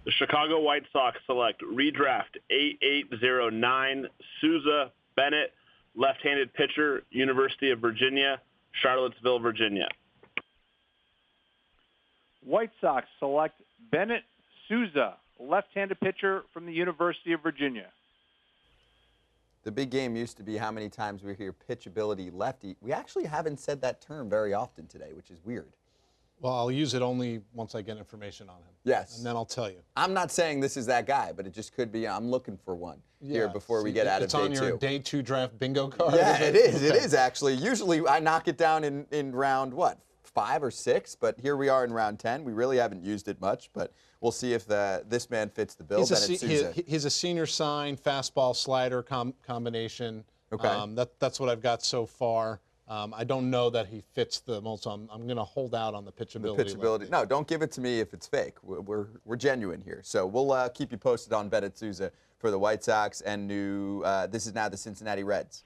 The Chicago White Sox select redraft 8809, Souza Bennett, left-handed pitcher, University of Virginia, Charlottesville, Virginia. White Sox select Bennett Souza, left-handed pitcher from the University of Virginia. The big game used to be how many times we hear pitchability lefty. We actually haven't said that term very often today, which is weird. Well, I'll use it only once I get information on him. Yes. And then I'll tell you. I'm not saying this is that guy, but it just could be. I'm looking for one here before we get out of day 2. It's on your day 2 draft bingo card? Yeah, it is. It is, actually. Usually I knock it down in round, 5 or 6? But here we are in round 10. We really haven't used it much, but we'll see if this man fits the bill. He's a senior sign, fastball, slider combination. Okay. That's what I've got so far. I don't know that he fits the mold, so I'm going to hold out on the pitchability. The pitchability. No, don't give it to me if it's fake. We're genuine here. So we'll keep you posted on Bennett Souza for the White Sox and this is now the Cincinnati Reds.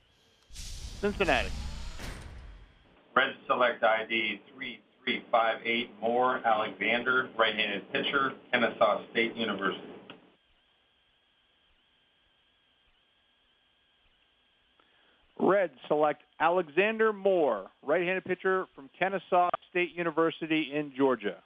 Cincinnati. Reds select ID 3358, Moore Alexander, right-handed pitcher, Kennesaw State University. Reds select Alexander Moore, right-handed pitcher from Kennesaw State University in Georgia.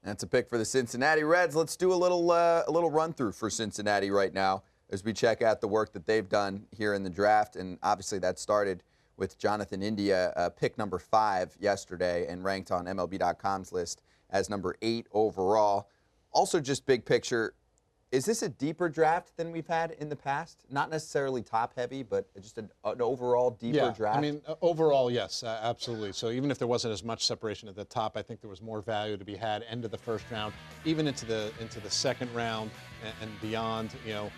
That's a pick for the Cincinnati Reds. Let's do a little run-through for Cincinnati right now as we check out the work that they've done here in the draft. And obviously that started with Jonathan India, pick number 5 yesterday and ranked on MLB.com's list as number 8 overall. Also just big picture, is this a deeper draft than we've had in the past? Not necessarily top-heavy, but just an overall deeper draft? I mean, overall, yes, absolutely. So even if there wasn't as much separation at the top, I think there was more value to be had end of the first round, even into the second round and beyond. A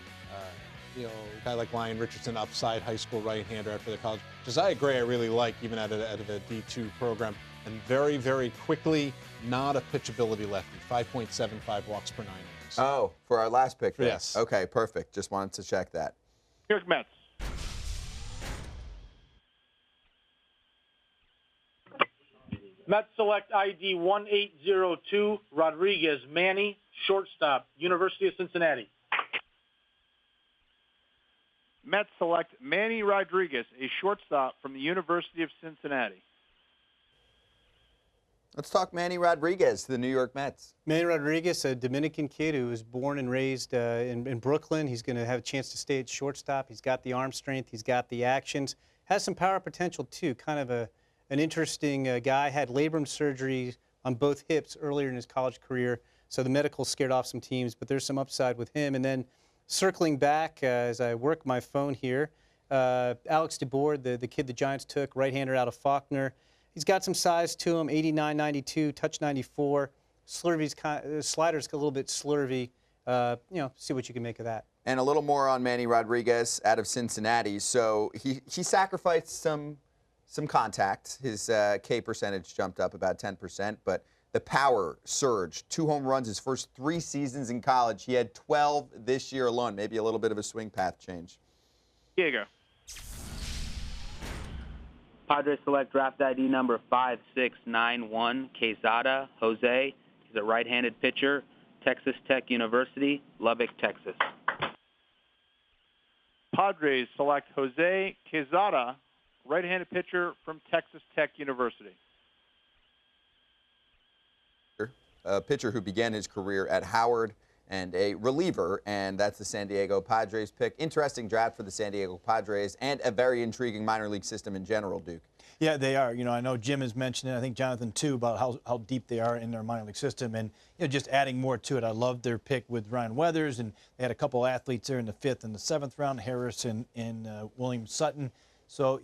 guy like Ryan Richardson, upside high school right-hander after the college. Josiah Gray, I really like, even out of a D2 program. And very, very quickly, not a pitchability lefty, 5.75 walks per 9 innings. Oh, for our last pick there. Yes. Okay, perfect. Just wanted to check that. New York Mets. Mets select ID 1802, Rodriguez Manny, shortstop, University of Cincinnati. Mets select Manny Rodriguez, a shortstop from the University of Cincinnati. Let's talk Manny Rodriguez to the New York Mets. Manny Rodriguez, a Dominican kid who was born and raised in Brooklyn. He's going to have a chance to stay at shortstop. He's got the arm strength. He's got the actions. Has some power potential, too. Kind of an interesting guy. Had labrum surgery on both hips earlier in his college career, so the medical scared off some teams, but there's some upside with him. And then circling back as I work my phone here, Alex DeBoer, the kid the Giants took, right-hander out of Faulkner. He's got some size to him, 89, 92, touch 94. Slider's a little bit slurvy. See what you can make of that. And a little more on Manny Rodriguez out of Cincinnati. So he sacrificed some contact. His K percentage jumped up about 10%, but the power surged. 2 home runs his first 3 seasons in college. He had 12 this year alone. Maybe a little bit of a swing path change. Diego. Padres select draft ID number 5691, Quesada Jose. He's a right-handed pitcher, Texas Tech University, Lubbock, Texas. Padres select Jose Quezada, right-handed pitcher from Texas Tech University. A pitcher who began his career at Howard and a reliever, and that's the San Diego Padres pick. Interesting draft for the San Diego Padres and a very intriguing minor league system in general, Duke. Yeah, they are. You know, I know Jim has mentioned it, I think Jonathan too, about how deep they are in their minor league system, and just adding more to it. I loved their pick with Ryan Weathers, and they had a couple athletes there in the 5th and the 7th round, Harris and William Sutton. So,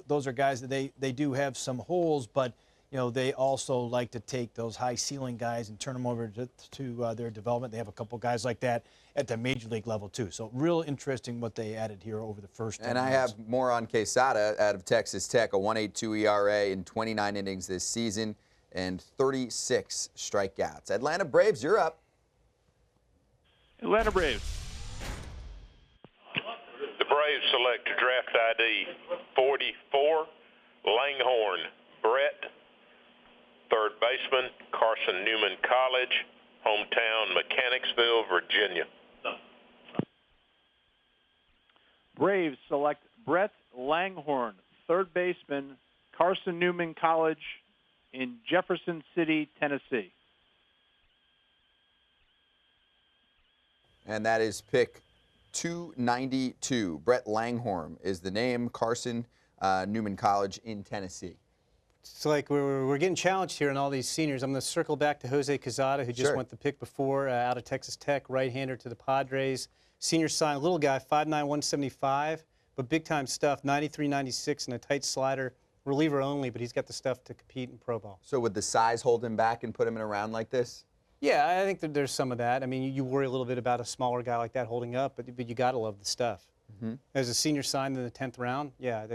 those are guys that they do have some holes, but they also like to take those high ceiling guys and turn them over to their development. They have a couple guys like that at the major league level too. So real interesting what they added here over the first. And I have more on Quesada out of Texas Tech, a 1.82 ERA in 29 innings this season and 36 strikeouts. Atlanta Braves, you're up. Atlanta Braves. The Braves select draft ID 44, Langhorne Brett, third baseman, Carson Newman College, hometown Mechanicsville, Virginia. Braves select Brett Langhorne, third baseman, Carson Newman College in Jefferson City, Tennessee. And that is pick 292. Brett Langhorne is the name, Carson Newman College in Tennessee. It's like we're getting challenged here in all these seniors. I'm going to circle back to Jose Quezada, who just went the pick before, out of Texas Tech, right-hander to the Padres. Senior sign, little guy, 5'9", 175, but big-time stuff, 93, 96, and a tight slider. Reliever only, but he's got the stuff to compete in pro ball. So would the size hold him back and put him in a round like this? Yeah, I think that there's some of that. I mean, you worry a little bit about a smaller guy like that holding up, but you got to love the stuff. As a senior signed in the 10th round, yeah,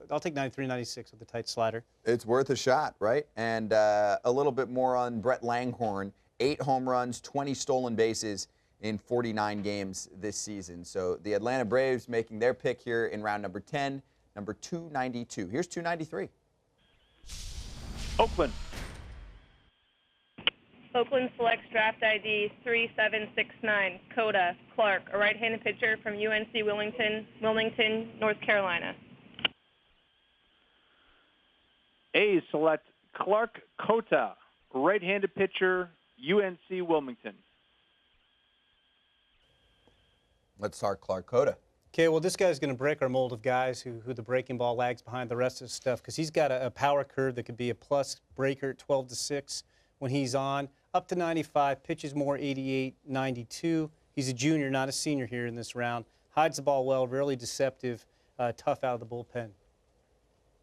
I'll take 93, 96 with the tight slider. It's worth a shot, right? And a little bit more on Brett Langhorne. 8 home runs, 20 stolen bases in 49 games this season. So the Atlanta Braves making their pick here in round number 10, number 292. Here's 293. Oakland. Oakland selects draft ID 3769, Coda Clark, a right-handed pitcher from UNC Wilmington, North Carolina. A's select Clark Cota, right-handed pitcher, UNC Wilmington. Let's start Clark Cota. Okay, well, this guy's going to break our mold of guys who the breaking ball lags behind the rest of the stuff, because he's got a power curve that could be a plus breaker at 12-6 when he's on. Up to 95, pitches more 88, 92. He's a junior, not a senior here in this round. Hides the ball well, really deceptive, tough out of the bullpen.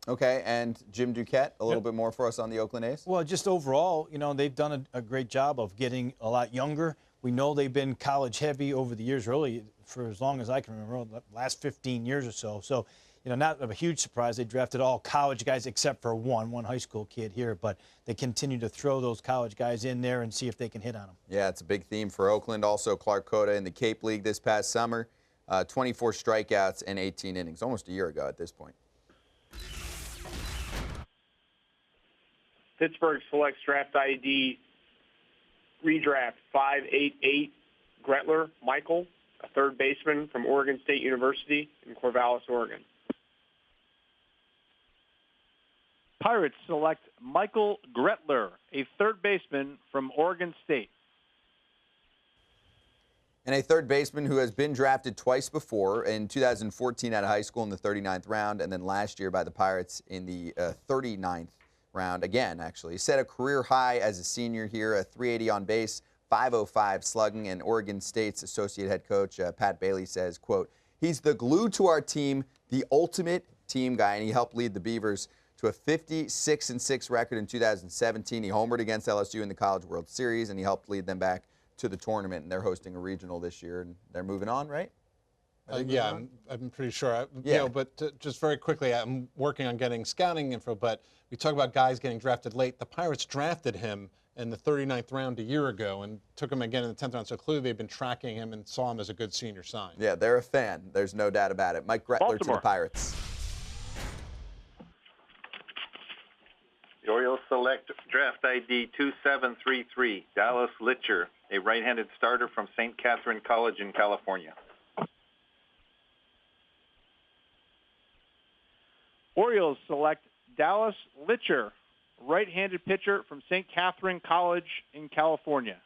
Okay, and Jim Duquette, a little bit more for us on the Oakland A's? Well, just overall, they've done a great job of getting a lot younger. We know they've been college heavy over the years, really, for as long as I can remember, the last 15 years or so. So, not a huge surprise. They drafted all college guys except for one high school kid here, but they continue to throw those college guys in there and see if they can hit on them. Yeah, it's a big theme for Oakland. Also, Clark Cota in the Cape League this past summer, 24 strikeouts and 18 innings, almost a year ago at this point. Pittsburgh selects draft ID redraft 588, Gretler Michael, a third baseman from Oregon State University in Corvallis, Oregon. Pirates select Michael Gretler, a third baseman from Oregon State. And a third baseman who has been drafted twice before, in 2014 out of high school in the 39th round, and then last year by the Pirates in the 39th round again, actually. He set a career high as a senior here, a 380 on base, 505 slugging, and Oregon State's associate head coach, Pat Bailey, says, quote, he's the glue to our team, the ultimate team guy, and he helped lead the Beavers to a 56-6 record in 2017. He homered against LSU in the College World Series, and he helped lead them back to the tournament, and they're hosting a regional this year, and they're moving on, right? Yeah, I'm pretty sure. Yeah. But just very quickly, I'm working on getting scouting info, but we talk about guys getting drafted late. The Pirates drafted him in the 39th round a year ago and took him again in the 10th round, so clearly they've been tracking him and saw him as a good senior sign. Yeah, they're a fan. There's no doubt about it. Mike Gretler Baltimore. to the Pirates. The Orioles select draft ID 2733, Dallas Litcher, a right-handed starter from St. Catherine College in California. Orioles select Dallas Litcher, right-handed pitcher from St. Catherine College in California.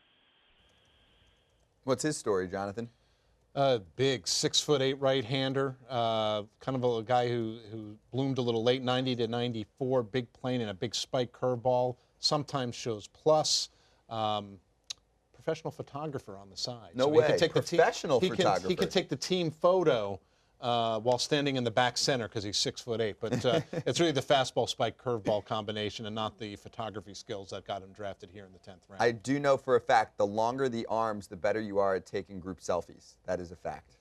What's his story, Jonathan? Big 6'8" right-hander, kind of a guy who bloomed a little late, 90 to 94, big plane and a big spike curveball. Sometimes shows plus. Professional photographer on the side. No so way. He can take Professional the photographer. He can take the team photo while standing in the back center because he's 6'8". But it's really the fastball spike curveball combination and not the photography skills that got him drafted here in the 10th round. I do know for a fact the longer the arms, the better you are at taking group selfies. That is a fact.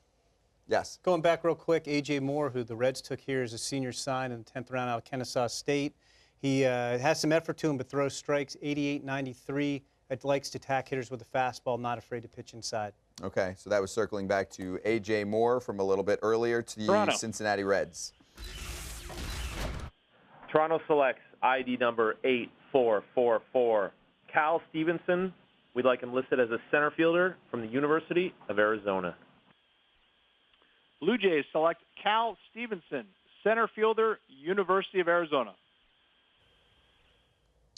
Yes. Going back real quick, A.J. Moore, who the Reds took here as a senior sign in the 10th round out of Kennesaw State. He has some effort to him, but throws strikes 88-93. It likes to attack hitters with a fastball, not afraid to pitch inside. Okay, so that was circling back to A.J. Moore from a little bit earlier to the Toronto. Cincinnati Reds. Toronto selects ID number 8444, Cal Stevenson. We'd like him listed as a center fielder from the University of Arizona. Blue Jays select Cal Stevenson, center fielder, University of Arizona.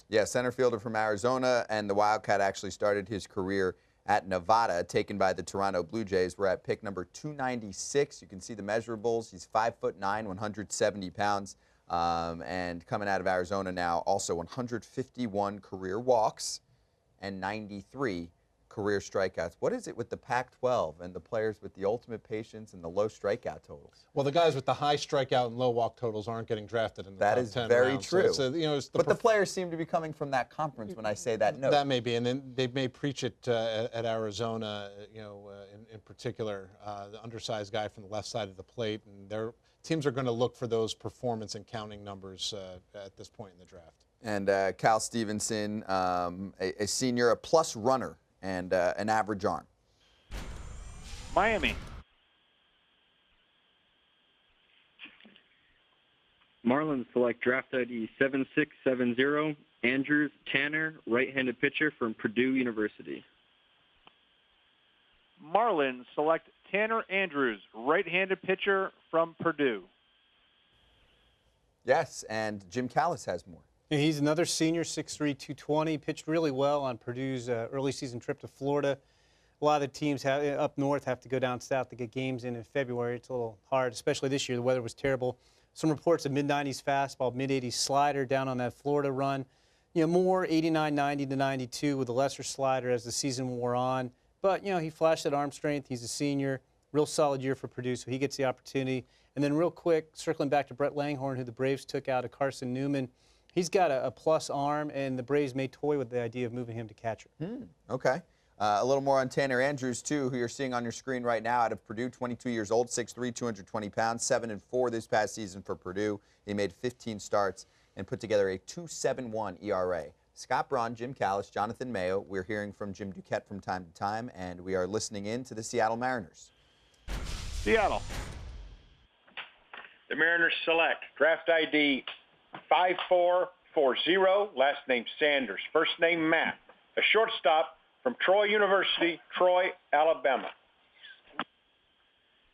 Yeah, center fielder from Arizona, and the Wildcat actually started his career at Nevada, taken by the Toronto Blue Jays. We're at pick number 296. You can see the measurables. He's 5'9", 170 pounds, and coming out of Arizona now, also 151 career walks and 93 career strikeouts. What is it with the Pac-12 and the players with the ultimate patience and the low strikeout totals? Well, the guys with the high strikeout and low walk totals aren't getting drafted in the top 10 rounds. That is very true. So it's But the players seem to be coming from that conference when I say that note. That may be, and then they may preach it at Arizona, in particular, the undersized guy from the left side of the plate, and their teams are going to look for those performance and counting numbers at this point in the draft. And Cal Stevenson, a senior, a plus runner, and an average arm. Miami. Marlins select draft ID 7670, Andrews Tanner, right-handed pitcher from Purdue University. Marlins select Tanner Andrews, right-handed pitcher from Purdue. Yes, and Jim Callis has more. Yeah, he's another senior, 6'3", 220, pitched really well on Purdue's early season trip to Florida. A lot of the teams up north have to go down south to get games in February. It's a little hard, especially this year. The weather was terrible. Some reports of mid-90s fastball, mid-80s slider down on that Florida run. More 89, 90 to 92 with a lesser slider as the season wore on. But, he flashed that arm strength. He's a senior. Real solid year for Purdue, so he gets the opportunity. And then real quick, circling back to Brett Langhorne, who the Braves took out of Carson Newman. He's got a plus arm, and the Braves may toy with the idea of moving him to catcher. Okay. A little more on Tanner Andrews, too, who you're seeing on your screen right now out of Purdue, 22 years old, 6'3", 220 pounds, 7-4 this past season for Purdue. He made 15 starts and put together a 2.71 ERA. Scott Braun, Jim Callis, Jonathan Mayo. We're hearing from Jim Duquette from time to time, and we are listening in to the Seattle Mariners. Seattle. The Mariners select draft ID 5440, last name Sanders, first name Matt, a shortstop from Troy University, Troy, Alabama.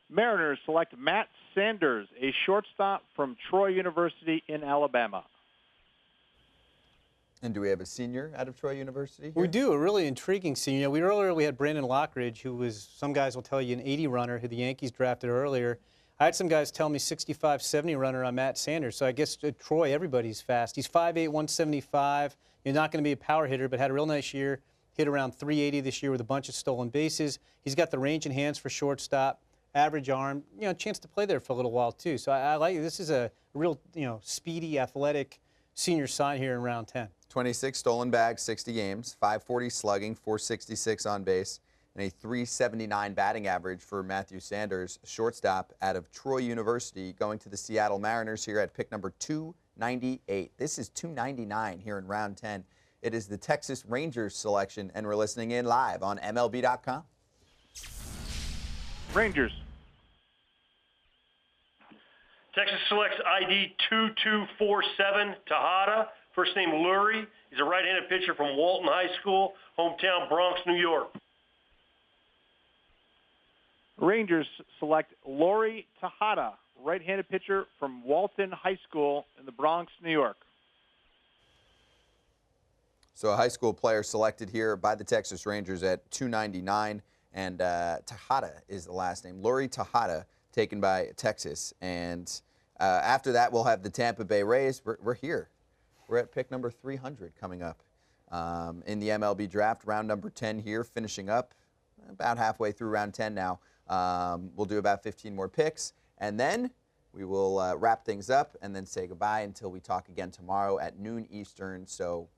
Mariners select Matt Sanders, a shortstop from Troy University in Alabama. And do we have a senior out of Troy University here? We do, a really intriguing senior. Earlier we had Brandon Lockridge, who was, some guys will tell you, an 80 runner who the Yankees drafted earlier. I had some guys tell me 65, 70 runner on Matt Sanders. So I guess at Troy, everybody's fast. He's 5'8", 175. You're not going to be a power hitter, but had a real nice year. Hit around 380 this year with a bunch of stolen bases. He's got the range and hands for shortstop, average arm, chance to play there for a little while too. So I like this is a real, speedy, athletic senior sign here in round 10. 26 stolen bags, 60 games, 540 slugging, 466 on base, and a 379 batting average for Matthew Sanders, shortstop out of Troy University, going to the Seattle Mariners here at pick number 298. This is 299 here in round 10. It is the Texas Rangers selection, and we're listening in live on MLB.com. Rangers. Texas selects ID 2247, Tejada First name Lurie. He's a right-handed pitcher from Walton High School, hometown Bronx, New York. Rangers select Lori Tejada, right-handed pitcher from Walton High School in the Bronx, New York. So a high school player selected here by the Texas Rangers at 299, and Tejada is the last name. Lori Tejada, taken by Texas. And after that, we'll have the Tampa Bay Rays. We're here. We're at pick number 300 coming up in the MLB Draft. Round number 10 here, finishing up about halfway through round 10 now. We'll do about 15 more picks, and then we will wrap things up and then say goodbye until we talk again tomorrow at noon Eastern. So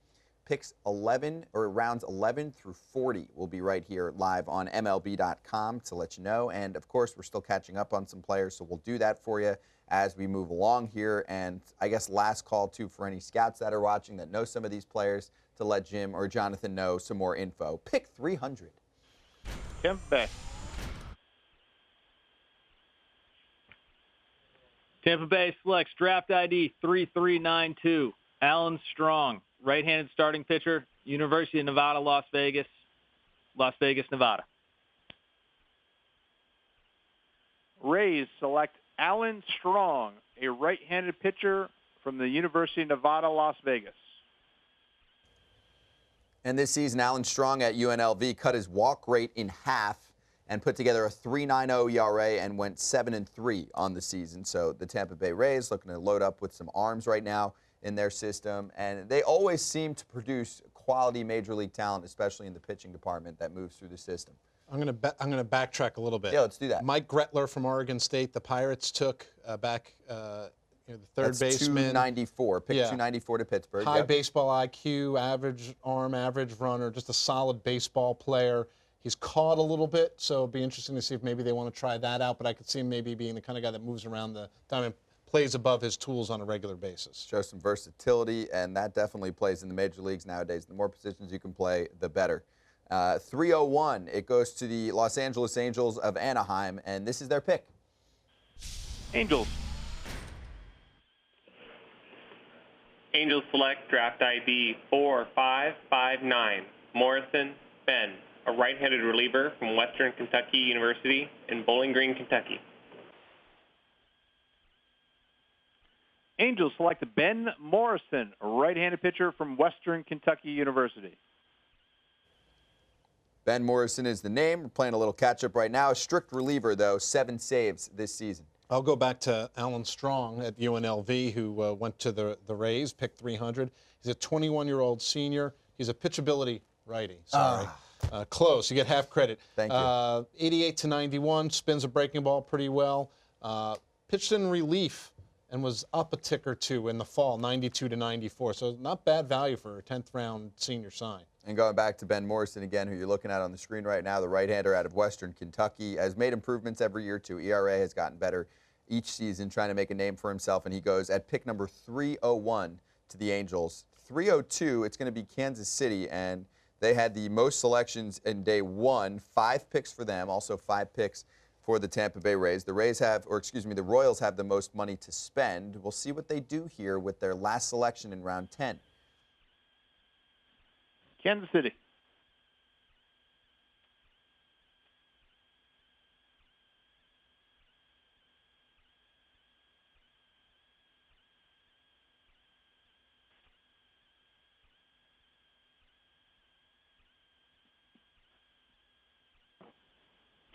picks 11, or rounds 11 through 40 will be right here live on MLB.com to let you know. And, of course, we're still catching up on some players, so we'll do that for you as we move along here. And I guess last call, too, for any scouts that are watching that know some of these players to let Jim or Jonathan know some more info. Pick 300. Tampa Bay. Tampa Bay selects draft ID 3392, Alan Strong, right-handed starting pitcher, University of Nevada, Las Vegas, Nevada. Rays select Alan Strong, a right-handed pitcher from the University of Nevada, Las Vegas. And this season, Alan Strong at UNLV cut his walk rate in half and put together a 3.90 ERA and went 7-3 on the season. So the Tampa Bay Rays looking to load up with some arms right now in their system, and they always seem to produce quality major league talent, especially in the pitching department that moves through the system. I'm going to backtrack a little bit. Yeah, let's do that. Mike Gretler from Oregon State, the Pirates took back the third baseman. 294, pick 294 to Pittsburgh. High baseball IQ, average arm, average runner, just a solid baseball player. He's caught a little bit, so it'd be interesting to see if maybe they want to try that out, but I could see him maybe being the kind of guy that moves around the diamond, plays above his tools on a regular basis. Shows some versatility, and that definitely plays in the major leagues nowadays. The more positions you can play, the better. 301, it goes to the Los Angeles Angels of Anaheim, and this is their pick. Angels. Angels select draft ID 4559, Morrison Ben, a right-handed reliever from Western Kentucky University in Bowling Green, Kentucky. Angels select Ben Morrison, a right-handed pitcher from Western Kentucky University. Ben Morrison is the name. We're playing a little catch-up right now. A strict reliever, though, 7 saves this season. I'll go back to Alan Strong at UNLV, who went to the Rays, picked 300. He's a 21-year-old senior. He's a pitchability righty. Sorry. Close. You get half credit. Thank you. 88 to 91, spins a breaking ball pretty well. Pitched in relief and was up a tick or two in the fall, 92 to 94. So not bad value for a 10th round senior sign. And going back to Ben Morrison again, who you're looking at on the screen right now, the right-hander out of Western Kentucky, has made improvements every year too. ERA has gotten better each season, trying to make a name for himself, and he goes at pick number 301 to the Angels. 302, it's going to be Kansas City, and they had the most selections in day one, 5 picks for them, also 5 picks for the Tampa Bay Rays. The the Royals have the most money to spend. We'll see what they do here with their last selection in round 10. Kansas City.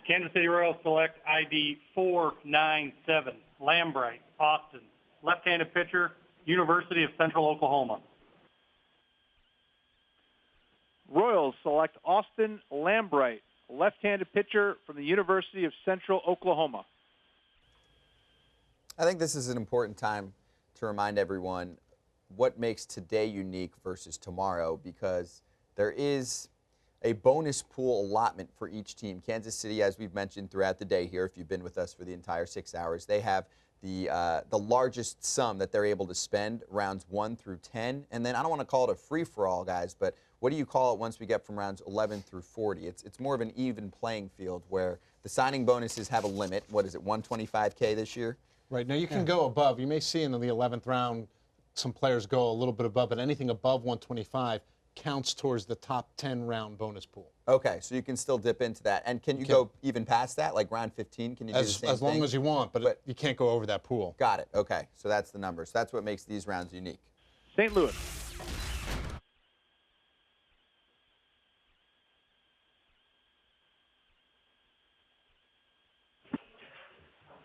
Kansas City Royals select ID 497, Lambright, Austin, left-handed pitcher, University of Central Oklahoma. Royals select Austin Lambright, left-handed pitcher from the University of Central Oklahoma. I think this is an important time to remind everyone what makes today unique versus tomorrow, because there is a bonus pool allotment for each team. Kansas City, as we've mentioned throughout the day here, if you've been with us for the entire 6 hours, they have the largest sum that they're able to spend rounds 1 through 10. And then I don't want to call it a free-for-all, guys, but what do you call it once we get from rounds 11 through 40? It's more of an even playing field where the signing bonuses have a limit. What is it, $125K this year? Right. Now, you can go above. You may see in the 11th round some players go a little bit above, but anything above 125 counts towards the top 10 round bonus pool. Okay, so you can still dip into that. And can you go even past that, like round 15? Can you do the same thing? As long as you want, but you can't go over that pool. Got it. Okay, so that's the number. So that's what makes these rounds unique. St. Louis.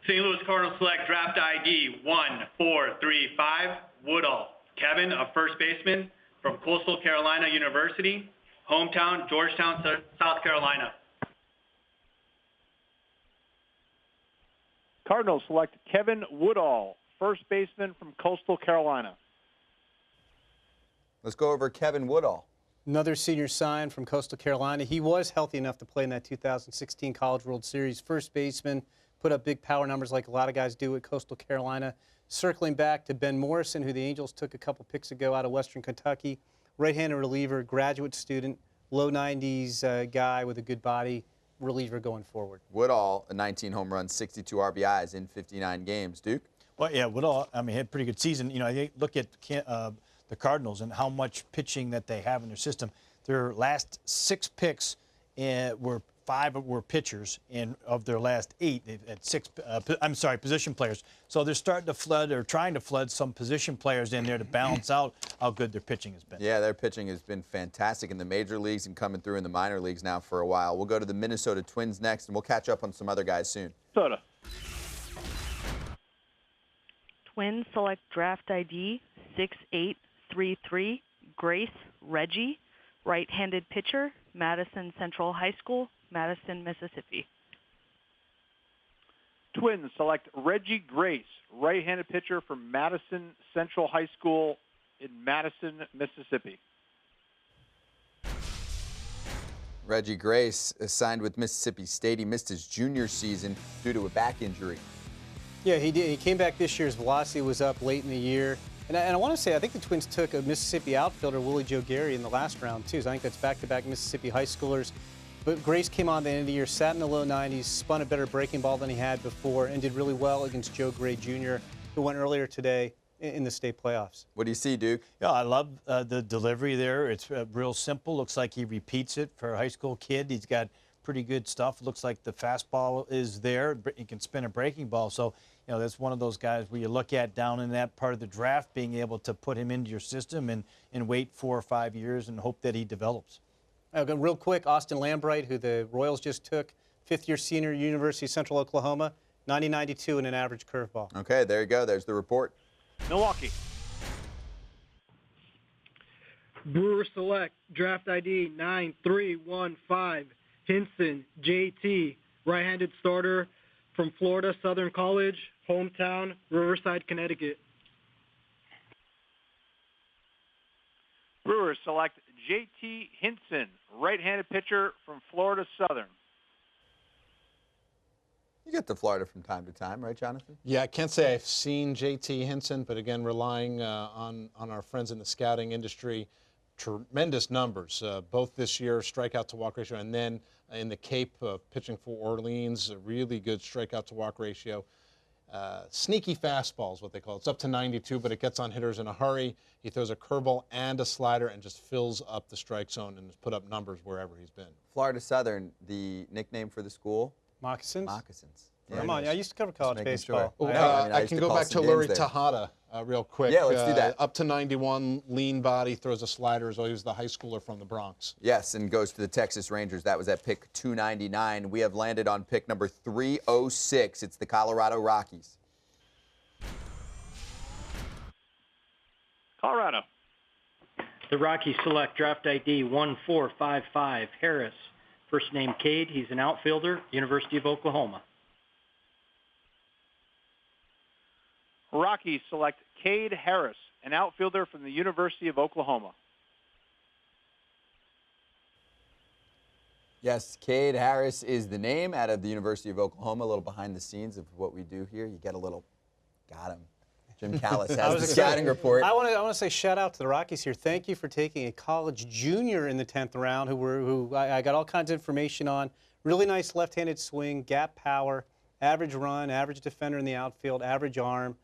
St. Louis Cardinals select draft ID 1435, Woodall. Kevin, a first baseman from Coastal Carolina University, hometown Georgetown, South Carolina. Cardinals select Kevin Woodall, first baseman from Coastal Carolina. Let's go over Kevin Woodall. Another senior sign from Coastal Carolina. He was healthy enough to play in that 2016 College World Series. First baseman, put up big power numbers like a lot of guys do at Coastal Carolina. Circling back to Ben Morrison, who the Angels took a couple picks ago out of Western Kentucky. Right-handed reliever, graduate student, low 90s guy with a good body, reliever going forward. Woodall, 19 home runs, 62 RBIs in 59 games. Duke? Well, yeah, Woodall, I mean, had a pretty good season. You know, I look at the Cardinals and how much pitching that they have in their system. Their last 6 picks were 5 were pitchers, and of their last 8, they've had 6. Position players. So they're starting to flood, or trying to flood, some position players in there to balance out how good their pitching has been. Yeah, their pitching has been fantastic in the major leagues and coming through in the minor leagues now for a while. We'll go to the Minnesota Twins next, and we'll catch up on some other guys soon. Minnesota. Twins select draft ID 6833, Grace Reggie, right-handed pitcher, Madison Central High School, Madison, Mississippi. Twins select Reggie Grace, right-handed pitcher from Madison Central High School in Madison, Mississippi. Reggie Grace signed with Mississippi State. He missed his junior season due to a back injury. Yeah, he did. He came back this year. His velocity was up late in the year. And I want to say, I think the Twins took a Mississippi outfielder, Willie Joe Gary, in the last round, too. So I think that's back-to-back Mississippi high schoolers. But Grace came on at the end of the year, sat in the low 90s, spun a better breaking ball than he had before, and did really well against Joe Gray Jr., who went earlier today in the state playoffs. What do you see, Duke? Yeah, I love the delivery there. It's real simple. Looks like he repeats it for a high school kid. He's got pretty good stuff. Looks like the fastball is there. He can spin a breaking ball. So, you know, that's one of those guys where you look at down in that part of the draft, being able to put him into your system and wait 4 or 5 years and hope that he develops. Real quick, Austin Lambright, who the Royals just took, 5th-year senior, University of Central Oklahoma, 90-92 and an average curveball. Okay, there you go. There's the report. Milwaukee. Brewers select draft ID 9315, Hinson JT, right-handed starter from Florida Southern College, hometown Riverside, Connecticut. Brewers select JT Hinson, right-handed pitcher from Florida Southern. You get to Florida from time to time, right, Jonathan? Yeah, I can't say I've seen JT Hinson, but again, relying on our friends in the scouting industry, tremendous numbers, both this year, strikeout to walk ratio, and then in the Cape, pitching for Orleans, a really good strikeout to walk ratio. Sneaky fastball is what they call it. It's up to 92, but it gets on hitters in a hurry. He throws a curveball and a slider and just fills up the strike zone and has put up numbers wherever he's been. Florida Southern, the nickname for the school? Moccasins? Moccasins. Come on, I used to cover college baseball. Sure. I can go back to Lurie Tejada real quick. Yeah, let's do that. Up to 91, lean body, throws a slider, so he was the high schooler from the Bronx. Yes, and goes to the Texas Rangers. That was at pick 299. We have landed on pick number 306. It's the Colorado Rockies. Colorado. The Rockies select draft ID 1455, Harris. First name Cade. He's an outfielder, University of Oklahoma. Rockies select Cade Harris, an outfielder from the University of Oklahoma. Yes, Cade Harris is the name, out of the University of Oklahoma. A little behind the scenes of what we do here. You get a little, got him. Jim Callis has the scouting report. I want to say shout out to the Rockies here. Thank you for taking a college junior in the 10th round who I got all kinds of information on. Really nice left-handed swing, gap power, average run, average defender in the outfield, average arm.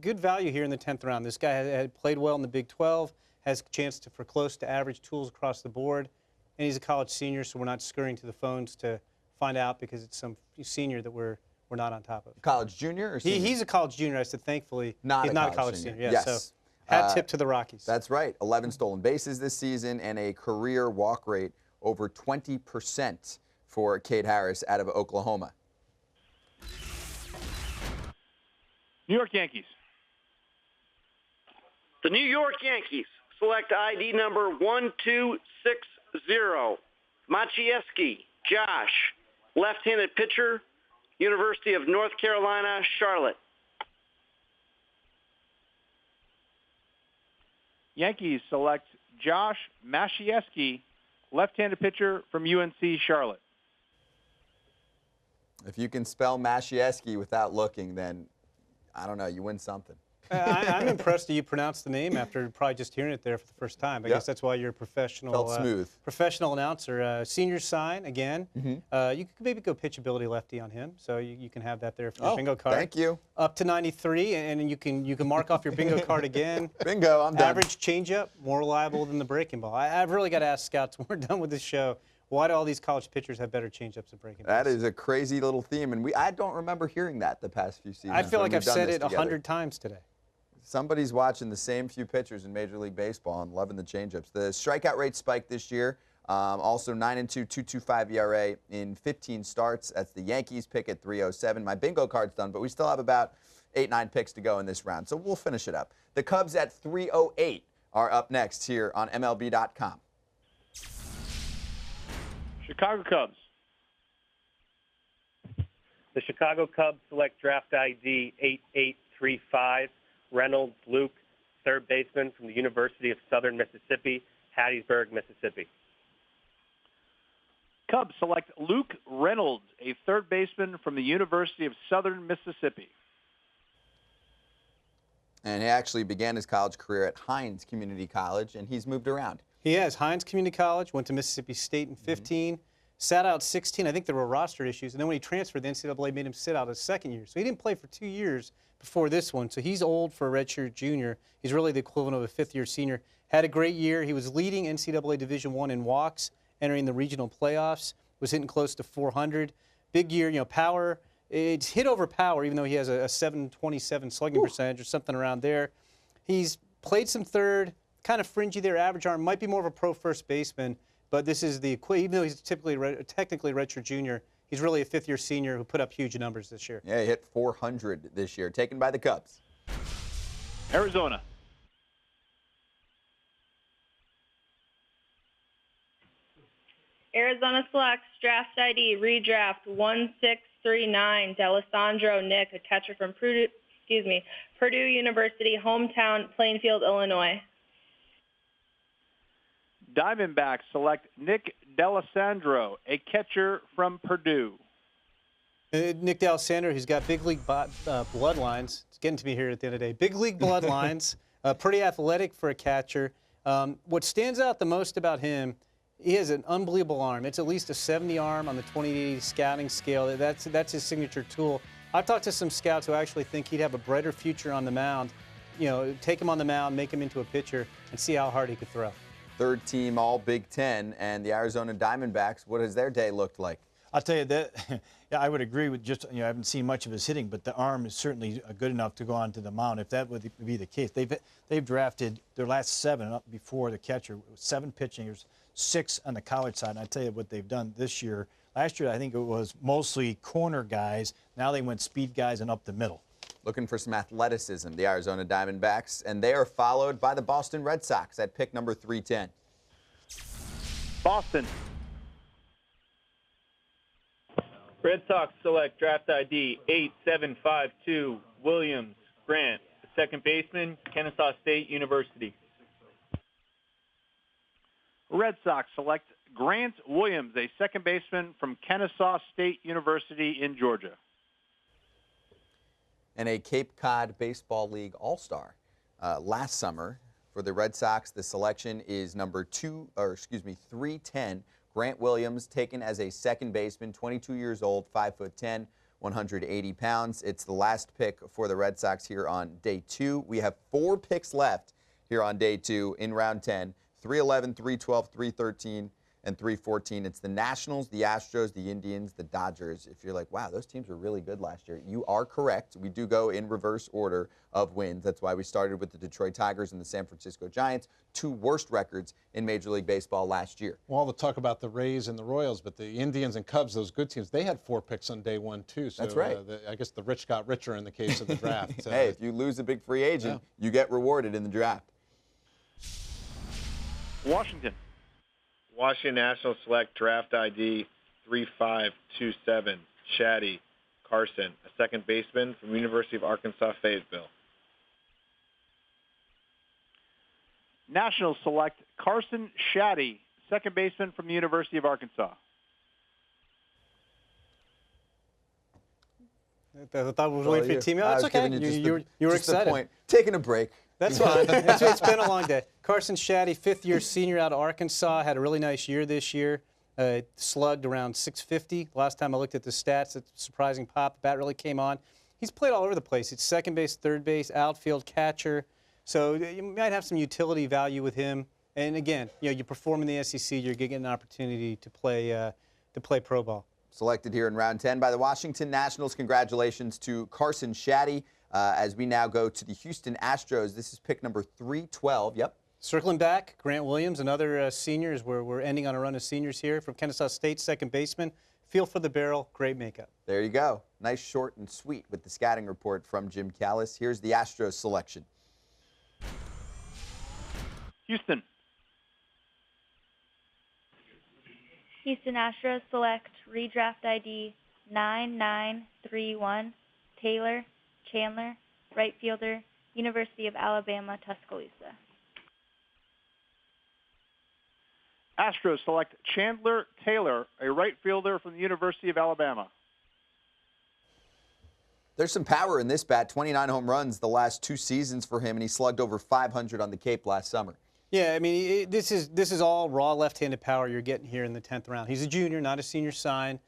Good value here in the 10th round. This guy had played well in the Big 12, has a chance for close to average tools across the board, and he's a college senior, so we're not scurrying to the phones to find out because it's some senior that we're not on top of. College junior or senior? He's a college junior. I said thankfully he's not a college senior. Yeah, yes. So hat tip to the Rockies. That's right. 11 stolen bases this season and a career walk rate over 20% for Cade Harris out of Oklahoma. New York Yankees. The New York Yankees select ID number 1260. Maciejewski, Josh, left-handed pitcher, University of North Carolina, Charlotte. Yankees select Josh Maciejewski, left-handed pitcher from UNC Charlotte. If you can spell Maciejewski without looking, then, I don't know, you win something. I'm impressed that you pronounced the name after probably just hearing it there for the first time. I guess that's why you're a professional. Felt smooth. Professional announcer. Senior sign again. Mm-hmm. You could maybe go pitchability lefty on him, so you can have that there for your bingo card. Thank you. Up to 93, and you can mark off your bingo card again. Bingo, I'm done. Average changeup, more reliable than the breaking ball. I've really got to ask scouts when we're done with this show. Why do all these college pitchers have better changeups and breaking balls? That is a crazy little theme, and I don't remember hearing that the past few seasons. I feel like we've I've done said this it together. 100 times today. Somebody's watching the same few pitchers in Major League Baseball and loving the changeups. The strikeout rate spiked this year. Also 9-2, 2.25 ERA in 15 starts. That's the Yankees pick at 307. My bingo card's done, but we still have about 8-9 picks to go in this round, so we'll finish it up. The Cubs at 308 are up next here on MLB.com. Chicago Cubs. The Chicago Cubs select draft ID 8835, Reynolds Luke, third baseman from the University of Southern Mississippi, Hattiesburg, Mississippi. Cubs select Luke Reynolds, a third baseman from the University of Southern Mississippi. And he actually began his college career at Hines Community College, and he's moved around. He has. Hines Community College, went to Mississippi State in 15, sat out 16. I think there were roster issues. And then when he transferred, the NCAA made him sit out his second year. So he didn't play for 2 years before this one. So he's old for a redshirt junior. He's really the equivalent of a fifth-year senior. Had a great year. He was leading NCAA Division I in walks, entering the regional playoffs, was hitting close to 400. Big year, power. It's hit over power, even though he has a 727 slugging percentage or something around there. He's played some third, kind of fringy there, average arm, might be more of a pro first baseman, but this is even though he's technically a redshirt junior, he's really a fifth-year senior who put up huge numbers this year. Yeah, he hit 400 this year, taken by the Cubs. Arizona. Arizona selects draft ID redraft 1639, D'Alessandro Nick, a catcher from Purdue University, hometown Plainfield, Illinois. Diamondbacks select Nick D'Alessandro, a catcher from Purdue. Nick D'Alessandro, he's got big league bloodlines. It's getting to me here at the end of the day. Big league bloodlines, pretty athletic for a catcher. What stands out the most about him, he has an unbelievable arm. It's at least a 70 arm on the 2080 scouting scale. That's his signature tool. I've talked to some scouts who actually think he'd have a brighter future on the mound. Take him on the mound, make him into a pitcher, and see how hard he could throw. Third team all Big Ten, and the Arizona Diamondbacks, what has their day looked like? I'll tell you that, yeah, I would agree with I haven't seen much of his hitting, but the arm is certainly good enough to go onto the mound if that would be the case. They've drafted their last 7 up before the catcher, 7 pitchers, 6 on the college side. And I tell you what they've done this year. Last year, I think it was mostly corner guys. Now they went speed guys and up the middle. Looking for some athleticism, the Arizona Diamondbacks, and they are followed by the Boston Red Sox at pick number 310. Boston. Red Sox select draft ID 8752, Williams Grant, second baseman, Kennesaw State University. Red Sox select Grant Williams, a second baseman from Kennesaw State University in Georgia. And a Cape Cod Baseball League All-Star. Last summer for the Red Sox, the selection is number 310. Grant Williams, taken as a second baseman, 22 years old, 5'10", 180 pounds. It's the last pick for the Red Sox here on day 2. We have 4 picks left here on day 2 in round 10. 311, 312, 313, and 314. It's the Nationals, the Astros, the Indians, the Dodgers. If you're like, wow, those teams were really good last year, you are correct. We do go in reverse order of wins. That's why we started with the Detroit Tigers and the San Francisco Giants, 2 worst records in Major League Baseball last year. Well, all the talk about the Rays and the Royals, but the Indians and Cubs, those good teams, they had 4 picks on day 1 too. So, that's right. I guess the rich got richer in the case of the draft. Hey, if you lose a big free agent, you get rewarded in the draft. Washington. Washington Nationals select draft ID 3527, Shaddy Carson, a second baseman from University of Arkansas, Fayetteville. Nationals select Carson Shaddy, second baseman from the University of Arkansas. I thought we were waiting for your team. That's okay. You were excited. Point. Taking a break. That's fine. It's been a long day. Carson Shaddy, 5th-year senior out of Arkansas, had a really nice year this year. Slugged around 650. Last time I looked at the stats, it's a surprising pop. The bat really came on. He's played all over the place. It's second base, third base, outfield, catcher. So you might have some utility value with him. And again, you perform in the SEC, you're getting an opportunity to play pro ball. Selected here in round 10 by the Washington Nationals. Congratulations to Carson Shaddy. As we now go to the Houston Astros, this is pick number 312. Yep. Circling back, Grant Williams, another senior, as we're ending on a run of seniors here from Kennesaw State, second baseman. Feel for the barrel, great makeup. There you go. Nice, short, and sweet with the scouting report from Jim Callis. Here's the Astros selection. Houston. Houston Astros select redraft ID 9931, Taylor Chandler, right fielder, University of Alabama, Tuscaloosa. Astros select Chandler Taylor, a right fielder from the University of Alabama. There's some power in this bat. 29 home runs the last 2 seasons for him, and he slugged over 500 on the Cape last summer. Yeah, I mean, this is all raw left-handed power you're getting here in the 10th round. He's a junior, not a senior sign.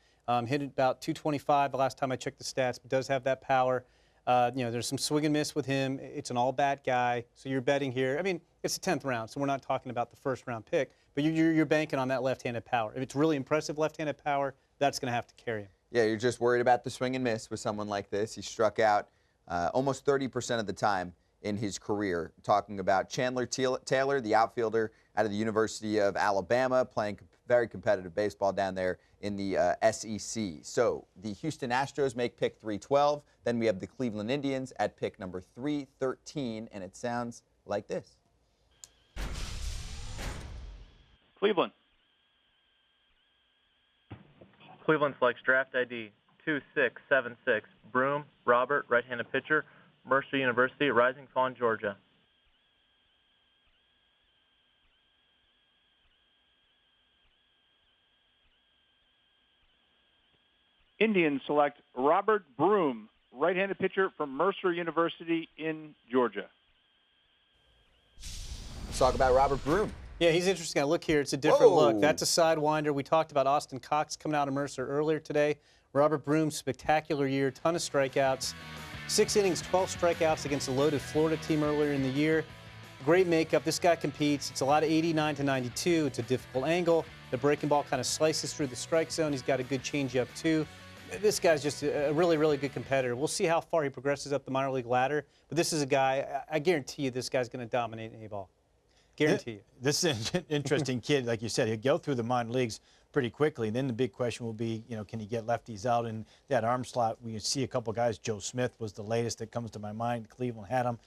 Hit about 225 the last time I checked the stats, but does have that power. There's some swing and miss with him. It's an all-bat guy, so you're betting here. I mean, it's the 10th round, so we're not talking about the first-round pick, but you're banking on that left-handed power. If it's really impressive left-handed power, that's going to have to carry him. Yeah, you're just worried about the swing and miss with someone like this. He struck out almost 30% of the time in his career. Talking about Chandler Taylor, the outfielder out of the University of Alabama, playing very competitive baseball down there in the SEC. So the Houston Astros make pick 312. Then we have the Cleveland Indians at pick number 313, and it sounds like this. Cleveland. Cleveland selects draft ID 2676, Broom, Robert, right-handed pitcher, Mercer University, Rising Fawn, Georgia. Indians select Robert Broom, right-handed pitcher from Mercer University in Georgia. Let's talk about Robert Broom. Yeah, he's interesting. I look here. It's a different look. That's a sidewinder. We talked about Austin Cox coming out of Mercer earlier today. Robert Broom, spectacular year, ton of strikeouts. 6 innings, 12 strikeouts against a loaded Florida team earlier in the year. Great makeup. This guy competes. It's a lot of 89 to 92. It's a difficult angle. The breaking ball kind of slices through the strike zone. He's got a good changeup, too. This guy's just a really, really good competitor. We'll see how far he progresses up the minor league ladder. But this is a guy, I guarantee you this guy's going to dominate in A-ball. Guarantee you. This is an interesting kid. Like you said, he'll go through the minor leagues pretty quickly. And then the big question will be, can he get lefties out in that arm slot? We see a couple guys. Joe Smith was the latest that comes to my mind. Cleveland had him.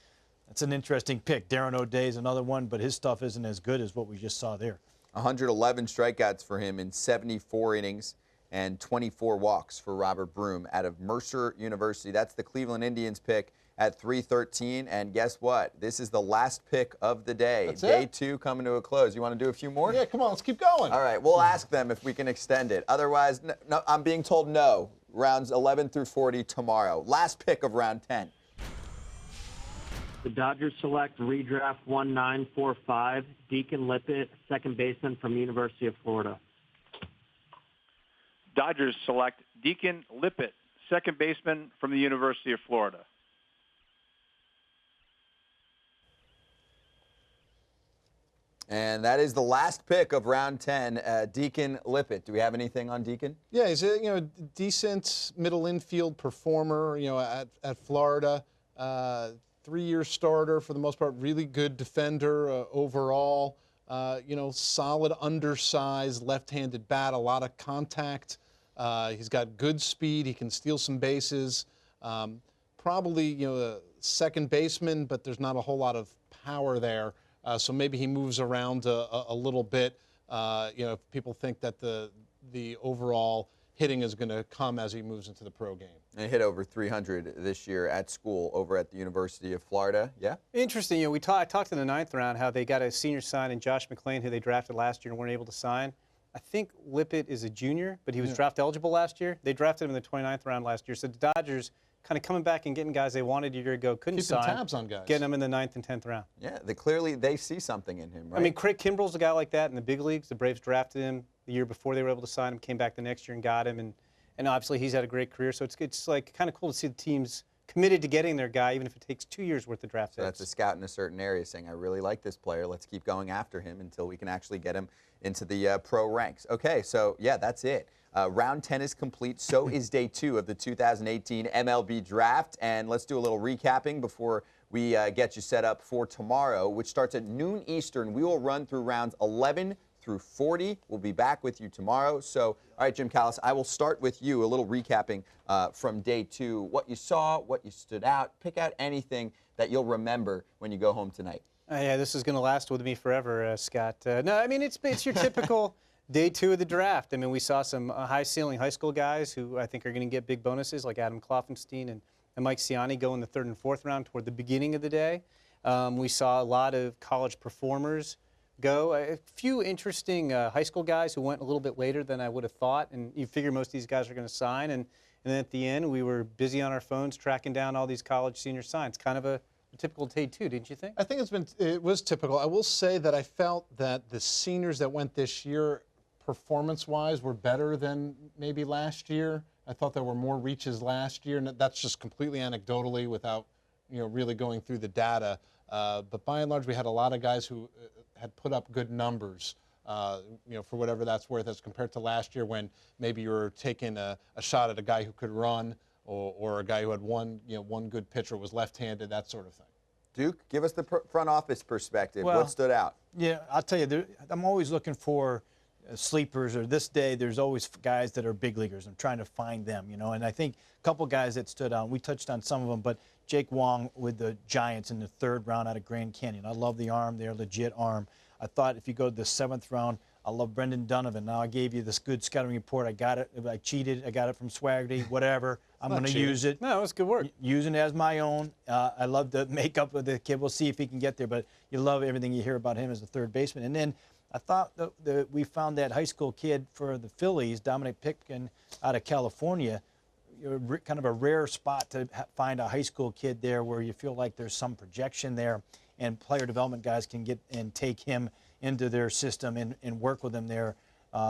That's an interesting pick. Darren O'Day is another one, but his stuff isn't as good as what we just saw there. 111 strikeouts for him in 74 innings and 24 walks for Robert Broom out of Mercer University. That's the Cleveland Indians pick at 313. And guess what? This is the last pick of the day. That's Day it? 2 coming to a close. You want to do a few more? Yeah, come on, let's keep going. All right, we'll ask them if we can extend it. Otherwise, no, I'm being told no. Rounds 11 through 40 tomorrow. Last pick of round 10. The Dodgers select redraft 1945, Deacon Lippett, second baseman from University of Florida. Dodgers select Deacon Lippett, second baseman from the University of Florida. And that is the last pick of round 10, Deacon Lippett. Do we have anything on Deacon? Yeah, he's a decent middle infield performer. At Florida, 3-year starter for the most part. Really good defender overall. Solid undersized left-handed bat. A lot of contact. He's got good speed. He can steal some bases. Probably a second baseman, but there's not a whole lot of power there. So maybe he moves around a little bit. People think that the overall hitting is going to come as he moves into the pro game. And he hit over 300 this year at school over at the University of Florida. Yeah? Interesting. I talked in the 9th round how they got a senior sign in Josh McClain, who they drafted last year and weren't able to sign. I think Lippett is a junior, but he was draft eligible last year. They drafted him in the 29th round last year. So the Dodgers kind of coming back and getting guys they wanted a year ago, couldn't sign. Keeping tabs on guys. Getting them in the 9th and 10th round. Yeah, clearly they see something in him, right? I mean, Craig Kimbrell's a guy like that in the big leagues. The Braves drafted him the year before they were able to sign him, came back the next year and got him. And obviously he's had a great career. So it's like kind of cool to see the teams committed to getting their guy, even if it takes 2 years worth of draft picks. So that's a scout in a certain area saying, I really like this player. Let's keep going after him until we can actually get him into the pro ranks. Okay, so yeah, that's it. Round 10 is complete. So is day 2 of the 2018 MLB Draft. And let's do a little recapping before we get you set up for tomorrow, which starts at noon Eastern. We will run through rounds 11 through 40. We'll be back with you tomorrow. So, all right, Jim Callis, I will start with you, a little recapping from day 2, what you saw, what you stood out. Pick out anything that you'll remember when you go home tonight. Yeah, this is going to last with me forever, Scott. No, I mean, it's your typical day 2 of the draft. I mean, we saw some high-ceiling high school guys who I think are going to get big bonuses, like Adam Kloffenstein and Mike Ciani go in the 3rd and 4th round toward the beginning of the day. We saw a lot of college performers go. A few interesting high school guys who went a little bit later than I would have thought, and you figure most of these guys are going to sign. And then at the end, we were busy on our phones tracking down all these college senior signs. Kind of a typical day 2, didn't you think? I think it was typical. I will say that I felt that the seniors that went this year, performance-wise, were better than maybe last year. I thought there were more reaches last year, and that's just completely anecdotally without really going through the data. But by and large, we had a lot of guys who had put up good numbers, for whatever that's worth, as compared to last year when maybe you were taking a shot at a guy who could run or a guy who had one good pitcher, was left-handed, that sort of thing. Duke, give us the front office perspective. Well, what stood out? Yeah, I'll tell you, I'm always looking for sleepers, or this day there's always guys that are big leaguers. I'm trying to find them, and I think a couple guys that stood out, we touched on some of them, but Jake Wong with the Giants in the 3rd round out of Grand Canyon. I love the arm there, legit arm. I thought if you go to the 7th round, I love Brendan Donovan. Now I gave you this good scouting report. I got it. I cheated. I got it from Swaggerty, whatever. I'm going to use it. No, it was good work. Using it as my own. I love the makeup of the kid. We'll see if he can get there, but you love everything you hear about him as a 3rd baseman. And then I thought that we found that high school kid for the Phillies, Dominic Pitkin out of California, kind of a rare spot to find a high school kid there where you feel like there's some projection there, and player development guys can get and take him into their system and work with him there.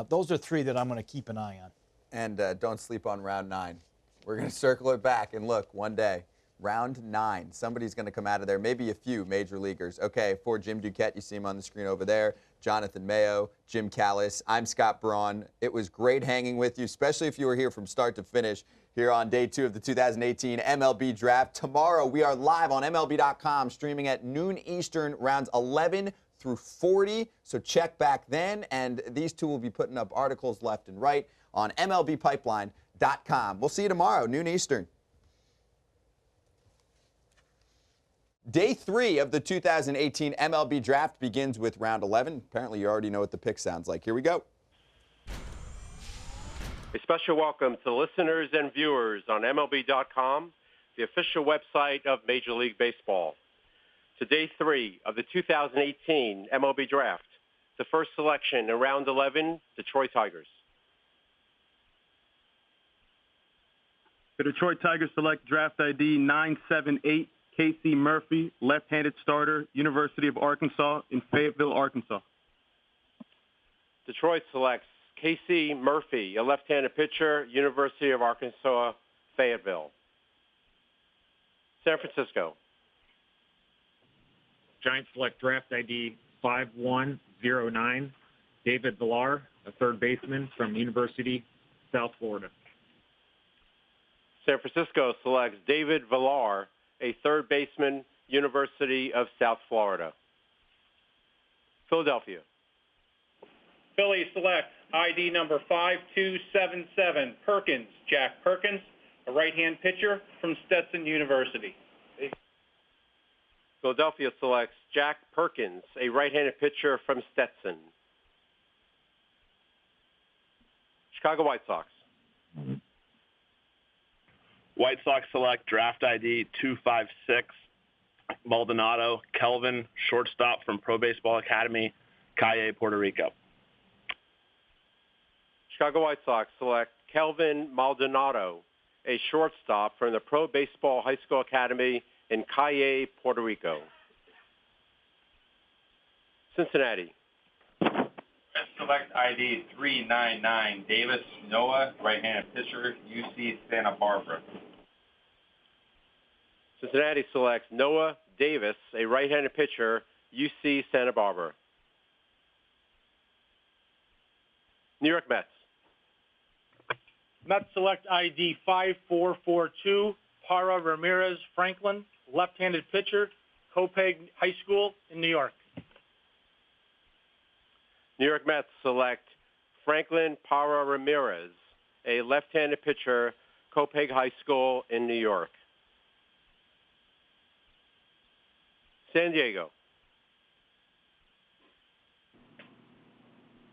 Those are 3 that I'm going to keep an eye on. And don't sleep on round 9. We're going to circle it back and look one day. Round 9. Somebody's going to come out of there, maybe a few major leaguers. Okay, for Jim Duquette, you see him on the screen over there. Jonathan Mayo, Jim Callis. I'm Scott Braun. It was great hanging with you, especially if you were here from start to finish here on day 2 of the 2018 MLB Draft. Tomorrow, we are live on MLB.com, streaming at noon Eastern, rounds 11 through 40. So check back then, and these 2 will be putting up articles left and right on MLBpipeline.com. We'll see you tomorrow, noon Eastern. Day 3 of the 2018 MLB Draft begins with round 11. Apparently, you already know what the pick sounds like. Here we go. A special welcome to listeners and viewers on MLB.com, the official website of Major League Baseball. To day 3 of the 2018 MLB Draft, the first selection in round 11, Detroit Tigers. The Detroit Tigers select draft ID 978, Casey Murphy, left-handed starter, University of Arkansas in Fayetteville, Arkansas. Detroit selects Casey Murphy, a left-handed pitcher, University of Arkansas, Fayetteville. San Francisco. Giants select draft ID 5109, David Villar, a third baseman from University, South Florida. San Francisco selects David Villar, a third baseman, University of South Florida. Philadelphia. Phillies select ID number 5277, Perkins, Jack Perkins, a right-hand pitcher from Stetson University. Philadelphia selects Jack Perkins, a right-handed pitcher from Stetson. Chicago White Sox. White Sox select draft ID 256, Maldonado, Kelvin, shortstop from Pro Baseball Academy, Calle, Puerto Rico. Chicago White Sox select Kelvin Maldonado, a shortstop from the Pro Baseball High School Academy in Calle, Puerto Rico. Cincinnati. Select ID 399, Davis Noah, right-handed pitcher, UC Santa Barbara. Cincinnati selects Noah Davis, a right-handed pitcher, UC Santa Barbara. New York Mets. Mets select ID 5442, Para Ramirez Franklin, left-handed pitcher, Copeg High School in New York. New York Mets select Franklin Para Ramirez, a left-handed pitcher, Copeg High School in New York. San Diego.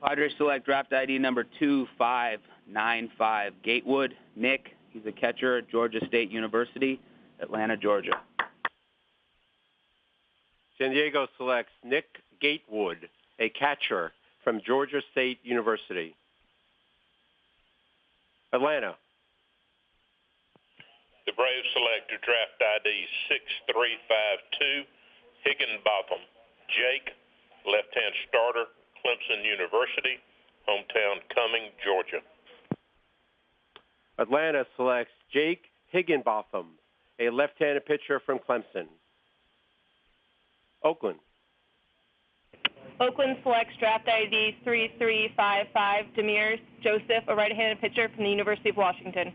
Padres select draft ID number 2595, Gatewood Nick. He's a catcher at Georgia State University, Atlanta, Georgia. San Diego selects Nick Gatewood, a catcher from Georgia State University. Atlanta. The Braves select draft ID 6352, Higginbotham Jake, left-hand starter, Clemson University, hometown Cumming, Georgia. Atlanta selects Jake Higginbotham, a left-handed pitcher from Clemson. Oakland. Oakland selects draft ID 3355, Demers Joseph, a right-handed pitcher from the University of Washington.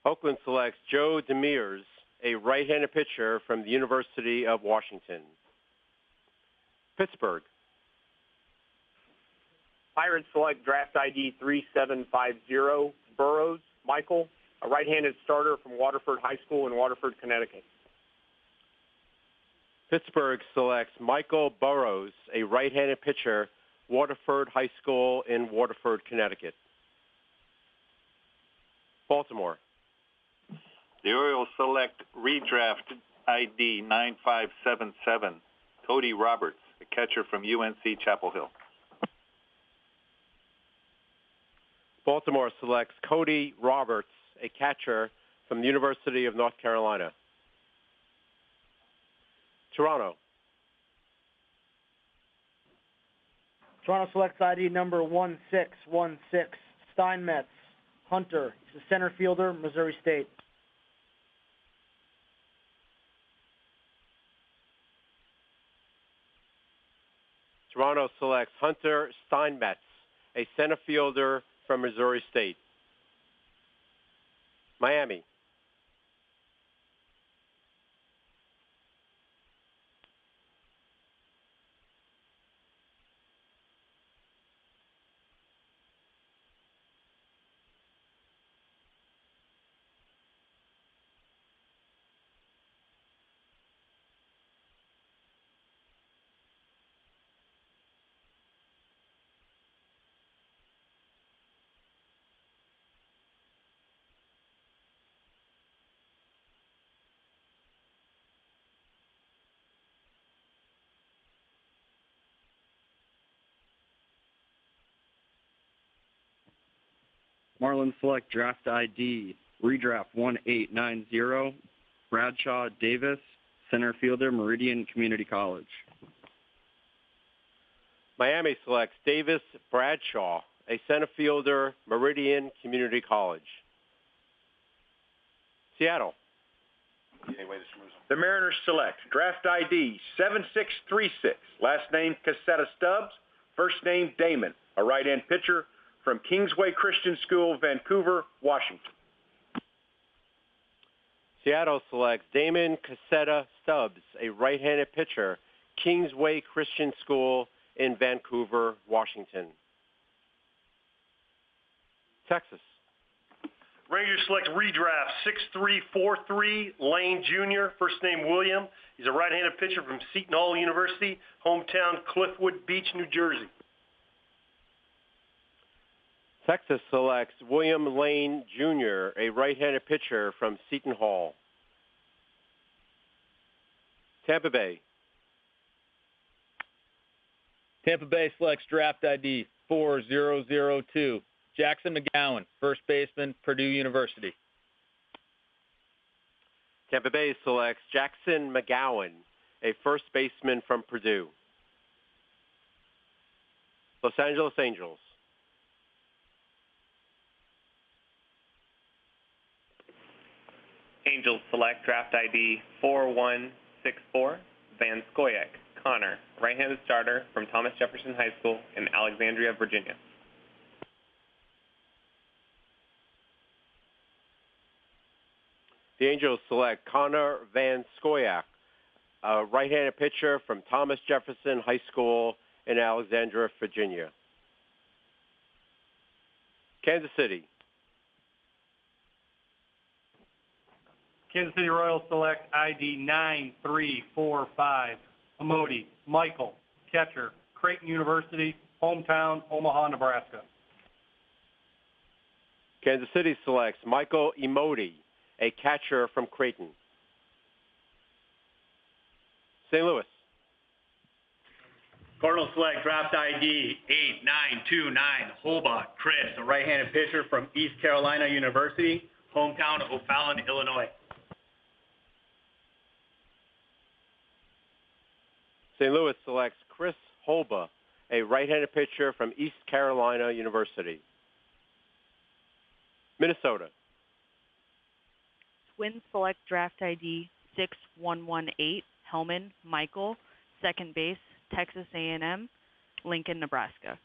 Oakland selects Joe Demers, a right-handed pitcher from the University of Washington. Pittsburgh. Pirates select draft ID 3750, Burrows Michael, a right-handed starter from Waterford High School in Waterford, Connecticut. Pittsburgh selects Michael Burrows, a right-handed pitcher, Waterford High School in Waterford, Connecticut. Baltimore. The Orioles select redraft ID 9577, Cody Roberts, a catcher from UNC Chapel Hill. Baltimore selects Cody Roberts, a catcher from the University of North Carolina. Toronto. Toronto selects ID number 1616, Steinmetz Hunter. He's a center fielder, Missouri State. Toronto selects Hunter Steinmetz, a center fielder from Missouri State. Miami. Marlins select draft ID, redraft 1890, Bradshaw Davis, center fielder, Meridian Community College. Miami selects Davis Bradshaw, a center fielder, Meridian Community College. Seattle. The Mariners select draft ID 7636, last name Cassetta Stubbs, first name Damon, a right-hand pitcher from Kingsway Christian School, Vancouver, Washington. Seattle selects Damon Cassetta Stubbs, a right-handed pitcher, Kingsway Christian School in Vancouver, Washington. Texas. Rangers select redraft 6343, Lane Jr., first name William. He's a right-handed pitcher from Seton Hall University, hometown Cliffwood Beach, New Jersey. Texas selects William Lane Jr., a right-handed pitcher from Seton Hall. Tampa Bay. Tampa Bay selects draft ID 4002, Jackson McGowan, first baseman, Purdue University. Tampa Bay selects Jackson McGowan, a first baseman from Purdue. Los Angeles Angels. Angels select draft ID 4164, Van Scoyac, Connor, right-handed starter from Thomas Jefferson High School in Alexandria, Virginia. The Angels select Connor Van Scoyac, a right-handed pitcher from Thomas Jefferson High School in Alexandria, Virginia. Kansas City. Kansas City Royals select ID 9345, Amodi Michael, catcher, Creighton University, hometown, Omaha, Nebraska. Kansas City selects Michael Imodi, a catcher from Creighton. St. Louis. Cardinals select draft ID 8929, Holbach Chris, a right-handed pitcher from East Carolina University, hometown of O'Fallon, Illinois. St. Louis selects Chris Holba, a right-handed pitcher from East Carolina University. Minnesota. Twins select draft ID 6118, Hellman Michael, second base, Texas A&M, Lincoln, Nebraska.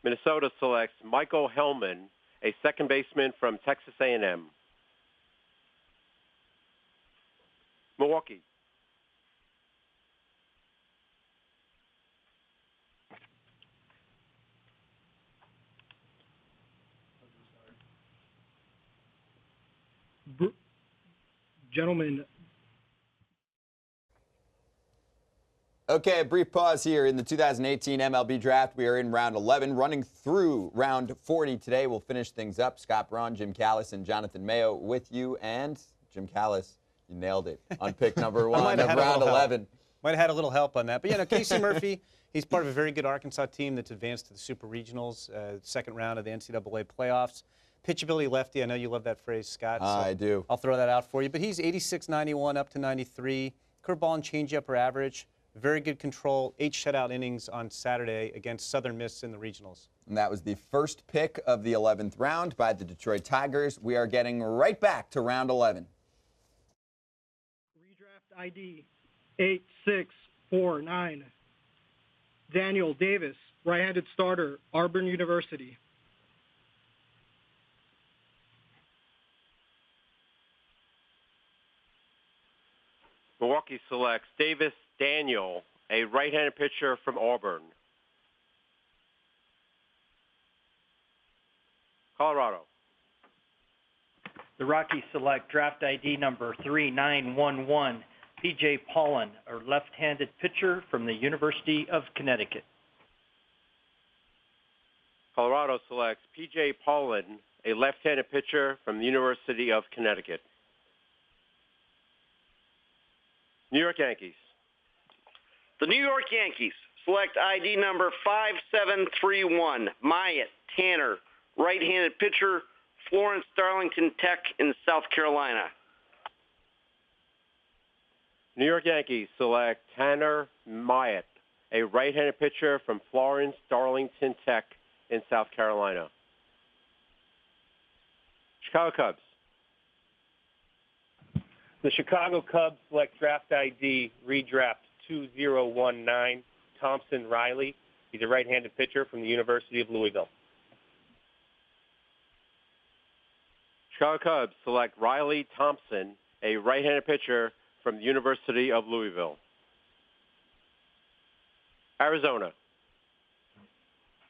Minnesota selects Michael Hellman, a second baseman from Texas A&M. Milwaukee. Gentlemen. Okay, a brief pause here in the 2018 MLB Draft. We are in round 11, running through round 40 today. We'll finish things up. Scott Braun, Jim Callis, and Jonathan Mayo with you. And Jim Callis, you nailed it on pick number 1 of round 11. Might have had a little help on that. But, Casey Murphy, he's part of a very good Arkansas team that's advanced to the Super Regionals, second round of the NCAA playoffs. Pitchability lefty, I know you love that phrase, Scott. So I do. I'll throw that out for you. But he's 86, 91, up to 93. Curveball and changeup are average. Very good control. 8 shutout innings on Saturday against Southern Miss in the regionals. And that was the first pick of the 11th round by the Detroit Tigers. We are getting right back to round 11. Redraft ID 8649, Daniel Davis, right-handed starter, Auburn University. Milwaukee selects Davis Daniel, a right-handed pitcher from Auburn. Colorado. The Rockies select draft ID number 3911, P.J. Paulin, a left-handed pitcher from the University of Connecticut. Colorado selects P.J. Paulin, a left-handed pitcher from the University of Connecticut. New York Yankees. The New York Yankees select ID number 5731, Myatt Tanner, right-handed pitcher, Florence Darlington Tech in South Carolina. New York Yankees select Tanner Myatt, a right-handed pitcher from Florence Darlington Tech in South Carolina. Chicago Cubs. The Chicago Cubs select draft ID redraft 2019 Thompson Riley. He's a right-handed pitcher from the University of Louisville. Chicago Cubs select Riley Thompson, a right-handed pitcher from the University of Louisville. Arizona.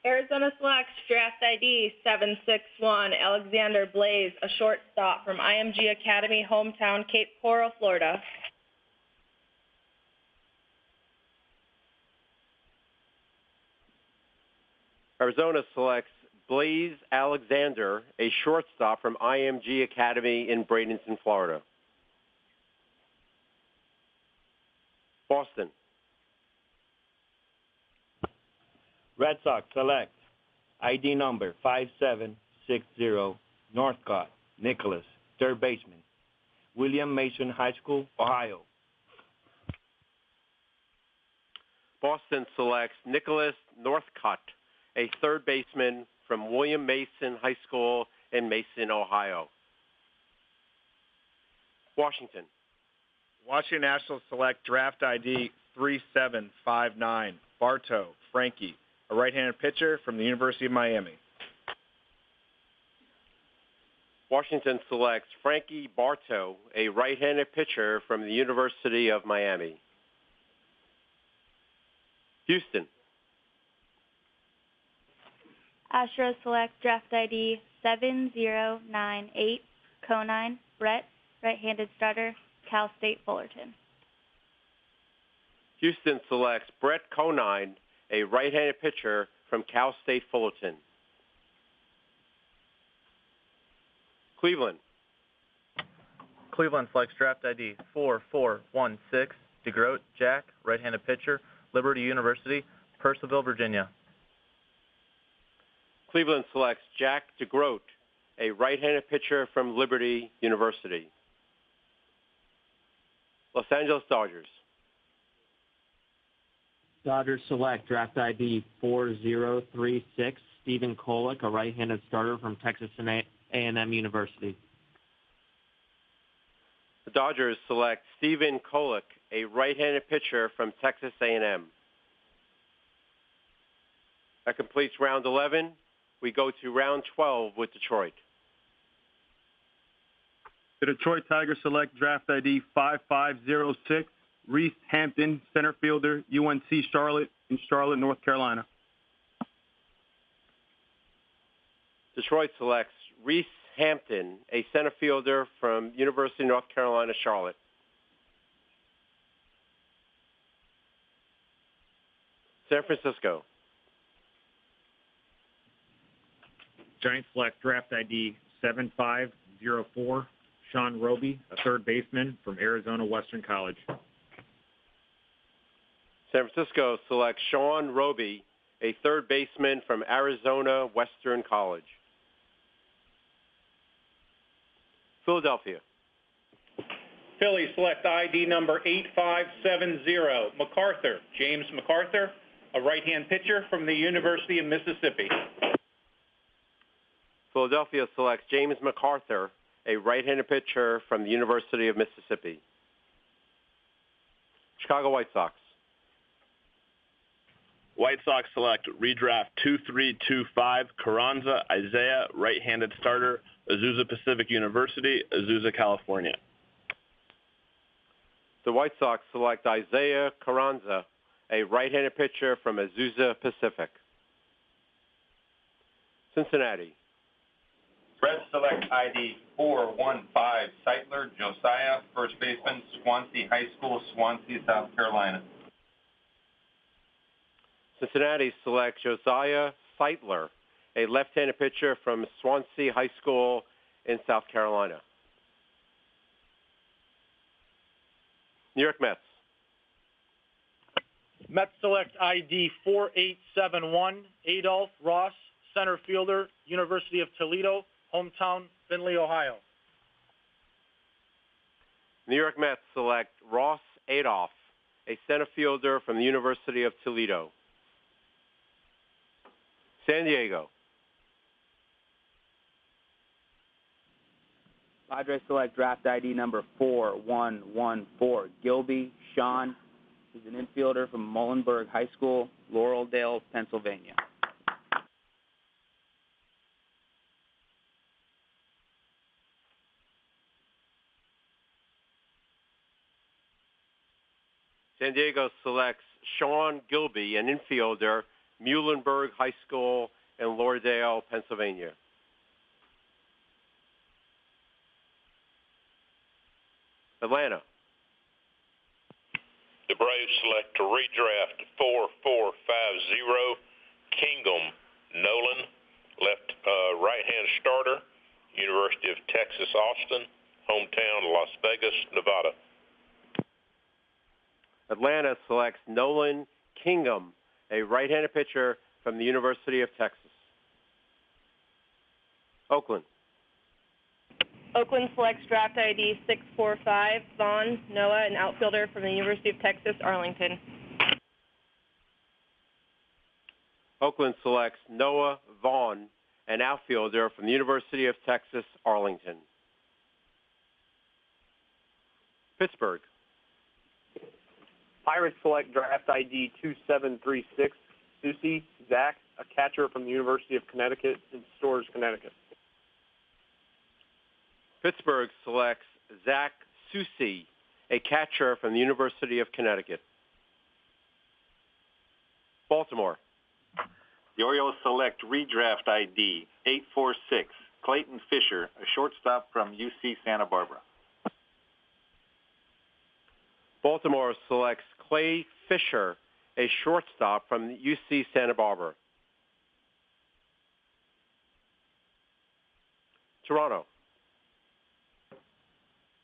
Arizona selects draft ID 761 Alexander Blaze, a shortstop from IMG Academy, hometown Cape Coral, Florida. Arizona selects Blaze Alexander, a shortstop from IMG Academy in Bradenton, Florida. Boston. Red Sox select ID number 5760 Northcott Nicholas, third baseman, William Mason High School, Ohio. Boston selects Nicholas Northcott, a third baseman from William Mason High School in Mason, Ohio. Washington. Washington Nationals select draft ID 3759 Bartow Frankie, a right-handed pitcher from the University of Miami. Washington selects Frankie Bartow, a right-handed pitcher from the University of Miami. Houston. Astros select draft ID 7098 Conine Brett, right-handed starter, Cal State Fullerton. Houston selects Brett Conine, a right-handed pitcher from Cal State Fullerton. Cleveland. Cleveland selects draft ID 4416 DeGroat Jack, right-handed pitcher, Liberty University, Purcellville, Virginia. Cleveland selects Jack DeGroat, a right-handed pitcher from Liberty University. Los Angeles Dodgers. Dodgers select draft ID 4036 Stephen Kolek, a right-handed starter from Texas A&M University. The Dodgers select Stephen Kolek, a right-handed pitcher from Texas A&M. That completes round 11. We go to round 12 with Detroit. The Detroit Tigers select draft ID 5506 Reese Hampton, center fielder, UNC Charlotte in Charlotte, North Carolina. Detroit selects Reese Hampton, a center fielder from University of North Carolina, Charlotte. San Francisco. Giants select draft ID 7504 Sean Roby, a third baseman from Arizona Western College. San Francisco selects Sean Roby, a third baseman from Arizona Western College. Philadelphia. Phillies select ID number 8570 MacArthur, James MacArthur, a right-hand pitcher from the University of Mississippi. Philadelphia selects James MacArthur, a right-handed pitcher from the University of Mississippi. Chicago White Sox. White Sox select redraft 2325 Carranza Isaiah, right-handed starter, Azusa Pacific University, Azusa, California. The White Sox select Isaiah Carranza, a right-handed pitcher from Azusa Pacific. Cincinnati. Reds select ID 415 Seitler Josiah, first baseman, Swansea High School, Swansea, South Carolina. Cincinnati selects Josiah Seitler, a left-handed pitcher from Swansea High School in South Carolina. New York Mets. Mets select ID 4871 Adolph Ross, center fielder, University of Toledo, hometown Findlay, Ohio. New York Mets select Ross Adolph, a center fielder from the University of Toledo. San Diego. Padres select draft ID number 4114, Gilby Sean. He's an infielder from Muhlenberg High School, Laureldale, Pennsylvania. San Diego selects Sean Gilby, an infielder, Muhlenberg High School in Laureldale, Pennsylvania. Atlanta. The Braves select to redraft 4450 Kingham Nolan, right-hand starter, University of Texas Austin, hometown Las Vegas, Nevada. Atlanta selects Nolan Kingham, a right-handed pitcher from the University of Texas. Oakland. Oakland selects draft ID 645, Vaughn Noah, an outfielder from the University of Texas, Arlington. Oakland selects Noah Vaughn, an outfielder from the University of Texas, Arlington. Pittsburgh. Pirates select draft ID 2736, Susie Zach, a catcher from the University of Connecticut in Storrs, Connecticut. Pittsburgh selects Zach Susie, a catcher from the University of Connecticut. Baltimore. The Orioles select redraft ID 846, Clayton Fisher, a shortstop from UC Santa Barbara. Baltimore selects Clay Fisher, a shortstop from UC Santa Barbara. Toronto.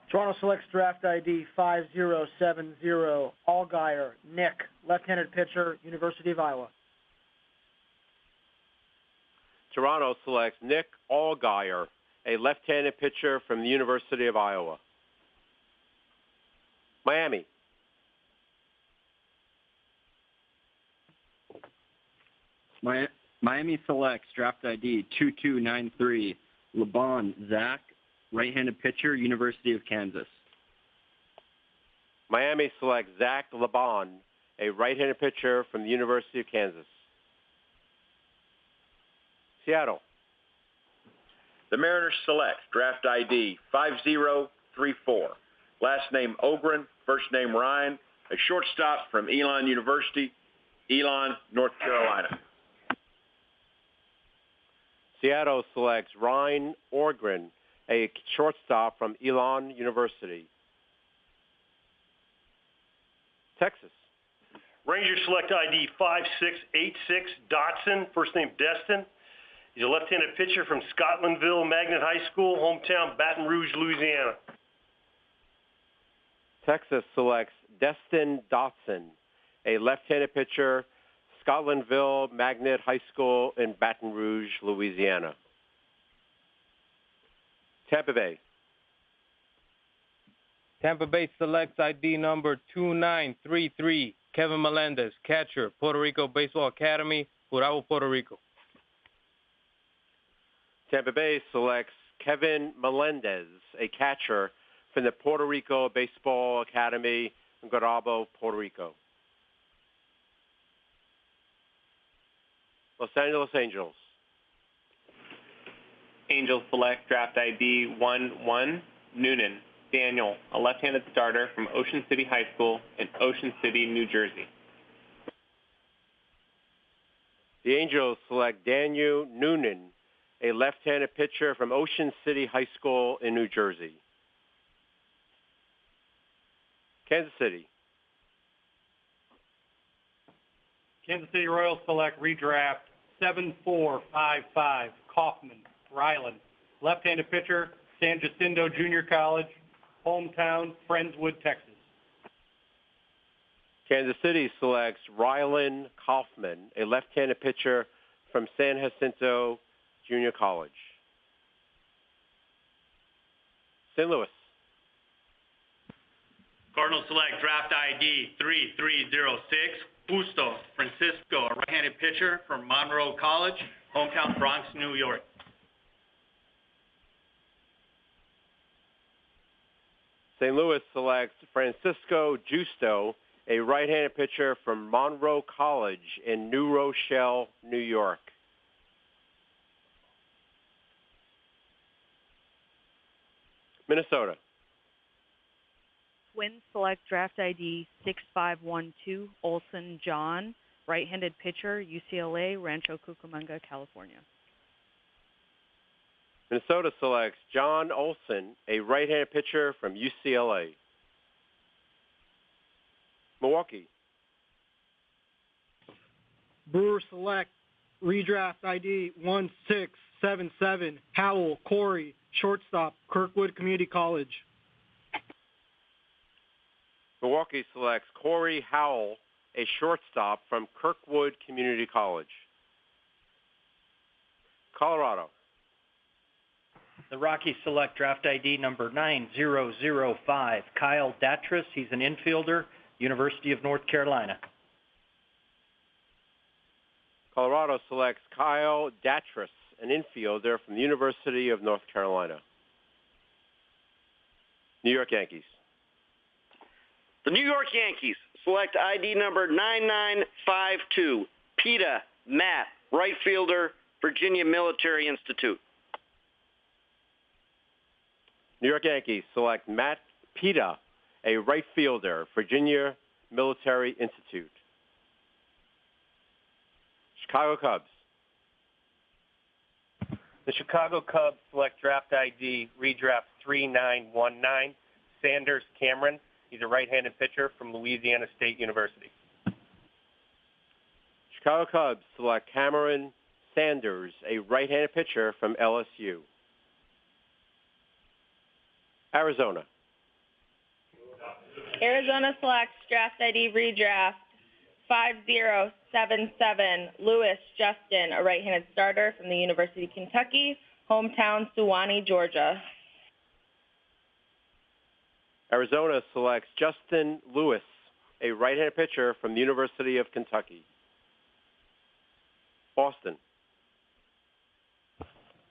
Toronto selects draft ID 5070, Allgaier Nick, left-handed pitcher, University of Iowa. Toronto selects Nick Allgaier, a left-handed pitcher from the University of Iowa. Miami. Miami selects draft ID 2293, LeBon Zach, right-handed pitcher, University of Kansas. Miami selects Zach LeBon, a right-handed pitcher from the University of Kansas. Seattle. The Mariners select draft ID 5034, last name Ogren, first name Ryan, a shortstop from Elon University, Elon, North Carolina. Seattle selects Ryan Orgren, a shortstop from Elon University. Texas. Rangers select ID 5686, Dotson, first name Destin. He's a left-handed pitcher from Scotlandville Magnet High School, hometown Baton Rouge, Louisiana. Texas selects Destin Dotson, a left-handed pitcher, Scotlandville Magnet High School in Baton Rouge, Louisiana. Tampa Bay. Tampa Bay selects ID number 2933, Kevin Melendez, catcher, Puerto Rico Baseball Academy, Curabo, Puerto Rico. Tampa Bay selects Kevin Melendez, a catcher from the Puerto Rico Baseball Academy in Curabo, Puerto Rico. Los Angeles Angels. Angels select draft ID 11 Noonan, Daniel, a left-handed starter from Ocean City High School in Ocean City, New Jersey. The Angels select Daniel Noonan, a left-handed pitcher from Ocean City High School in New Jersey. Kansas City. Kansas City Royals select redraft 7455, Kaufman, Ryland, left-handed pitcher, San Jacinto Junior College, hometown, Friendswood, Texas. Kansas City selects Ryland Kaufman, a left-handed pitcher from San Jacinto Junior College. St. Louis. Cardinals select draft ID 3306, Busto Francisco, a right-handed pitcher from Monroe College, hometown Bronx, New York. St. Louis selects Francisco Justo, a right-handed pitcher from Monroe College in New Rochelle, New York. Minnesota. Twins select draft ID 6512, Olson John, right-handed pitcher, UCLA, Rancho Cucamonga, California. Minnesota selects John Olson, a right-handed pitcher from UCLA. Milwaukee. Brewers select redraft ID 1677, Howell Corey, shortstop, Kirkwood Community College. Milwaukee selects Corey Howell, a shortstop from Kirkwood Community College. Colorado. The Rockies select draft ID number 9005, Kyle Datris. He's an infielder, University of North Carolina. Colorado selects Kyle Datris, an infielder from the University of North Carolina. New York Yankees. The New York Yankees select ID number 9952, Peta Matt, right fielder, Virginia Military Institute. New York Yankees select Matt Peta, a right fielder, Virginia Military Institute. Chicago Cubs. The Chicago Cubs select draft ID redraft 3919, Sanders Cameron. He's a right-handed pitcher from Louisiana State University. Chicago Cubs select Cameron Sanders, a right-handed pitcher from LSU. Arizona. Arizona selects draft ID redraft 5077, Lewis Justin, a right-handed starter from the University of Kentucky, hometown Suwanee, Georgia. Arizona selects Justin Lewis, a right-handed pitcher from the University of Kentucky. Boston.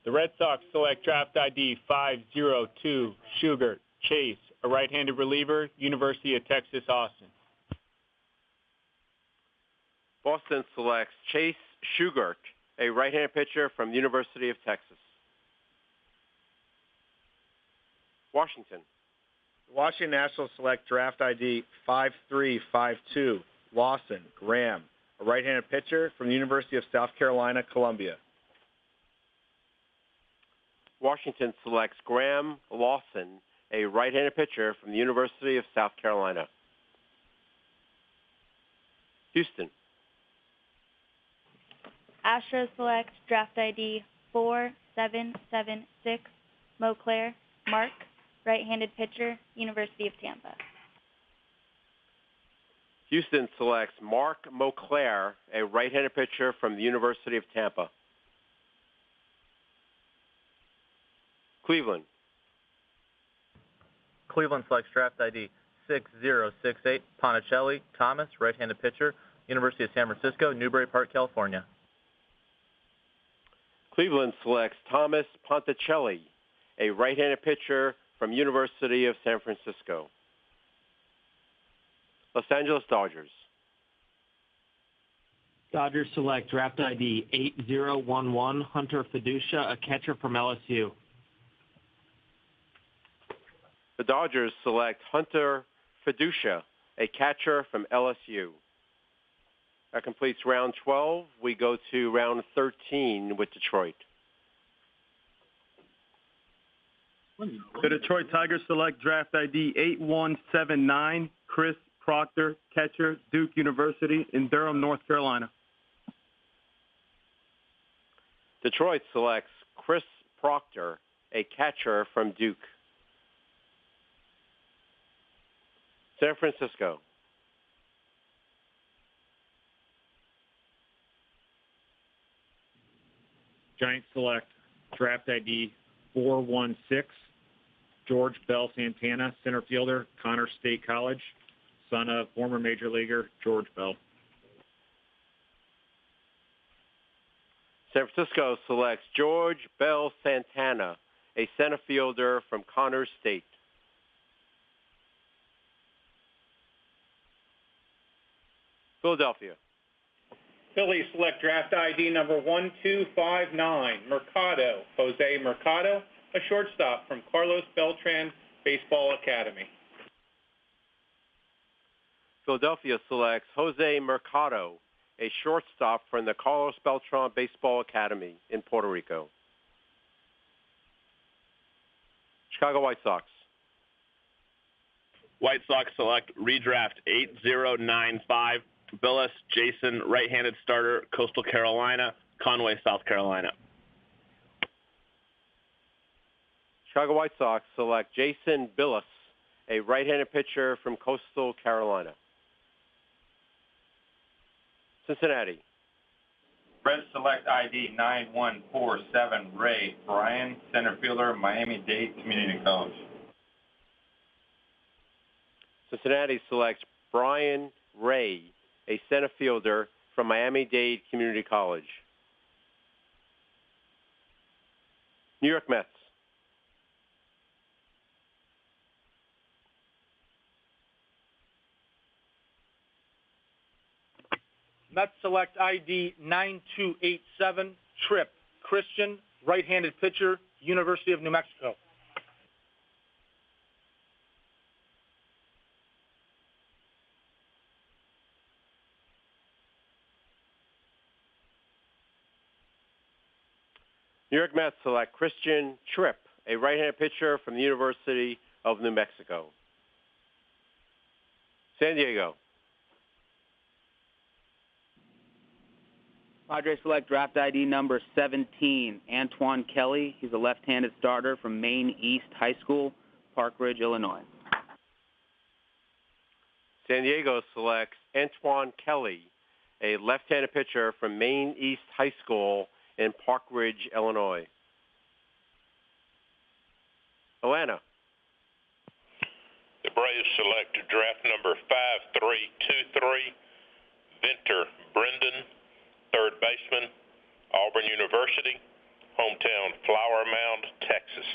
The Red Sox select draft ID 502, Shugart Chase, a right-handed reliever, University of Texas, Austin. Boston selects Chase Shugart, a right-handed pitcher from the University of Texas. Washington. The Washington Nationals select draft ID 5352, Lawson Graham, a right-handed pitcher from the University of South Carolina, Columbia. Washington selects Graham Lawson, a right-handed pitcher from the University of South Carolina. Houston. Astros select draft ID 4776, Moclair Mark, right-handed pitcher, University of Tampa. Houston selects Mark Moclair, a right-handed pitcher from the University of Tampa. Cleveland. Cleveland selects draft ID 6068, Ponticelli Thomas, right-handed pitcher, University of San Francisco, Newbury Park, California. Cleveland selects Thomas Ponticelli, a right-handed pitcher from University of San Francisco. Los Angeles Dodgers. Dodgers select draft ID 8011, Hunter Fiducia, a catcher from LSU. The Dodgers select Hunter Fiducia, a catcher from LSU. That completes round 12. We go to round 13 with Detroit. The Detroit Tigers select draft ID 8179, Chris Proctor, catcher, Duke University in Durham, North Carolina. Detroit selects Chris Proctor, a catcher from Duke. San Francisco. Giants select draft ID 416, George Bell Santana, center fielder, Connor State College, son of former major leaguer George Bell. San Francisco selects George Bell Santana, a center fielder from Connors State. Philadelphia. Phillies select draft ID number 1259, Mercado, Jose Mercado, a shortstop from Carlos Beltran Baseball Academy. Philadelphia selects Jose Mercado, a shortstop from the Carlos Beltran Baseball Academy in Puerto Rico. Chicago White Sox. White Sox select redraft 8095, Billis Jason, right-handed starter, Coastal Carolina, Conway, South Carolina. Chicago White Sox select Jason Billis, a right-handed pitcher from Coastal Carolina. Cincinnati. Reds select ID 9147, Ray Bryan, center fielder, Miami-Dade Community College. Cincinnati selects Brian Ray, a center fielder from Miami-Dade Community College. New York Mets. Mets select ID 9287, Tripp Christian, right-handed pitcher, University of New Mexico. New York Mets select Christian Tripp, a right-handed pitcher from the University of New Mexico. San Diego. Padres select draft ID number 17, Antoine Kelly. He's a left-handed starter from Maine East High School, Park Ridge, Illinois. San Diego selects Antoine Kelly, a left-handed pitcher from Maine East High School in Park Ridge, Illinois. Atlanta. The Braves select draft number 5323, Venter Brendan, third baseman, Auburn University, hometown Flower Mound, Texas.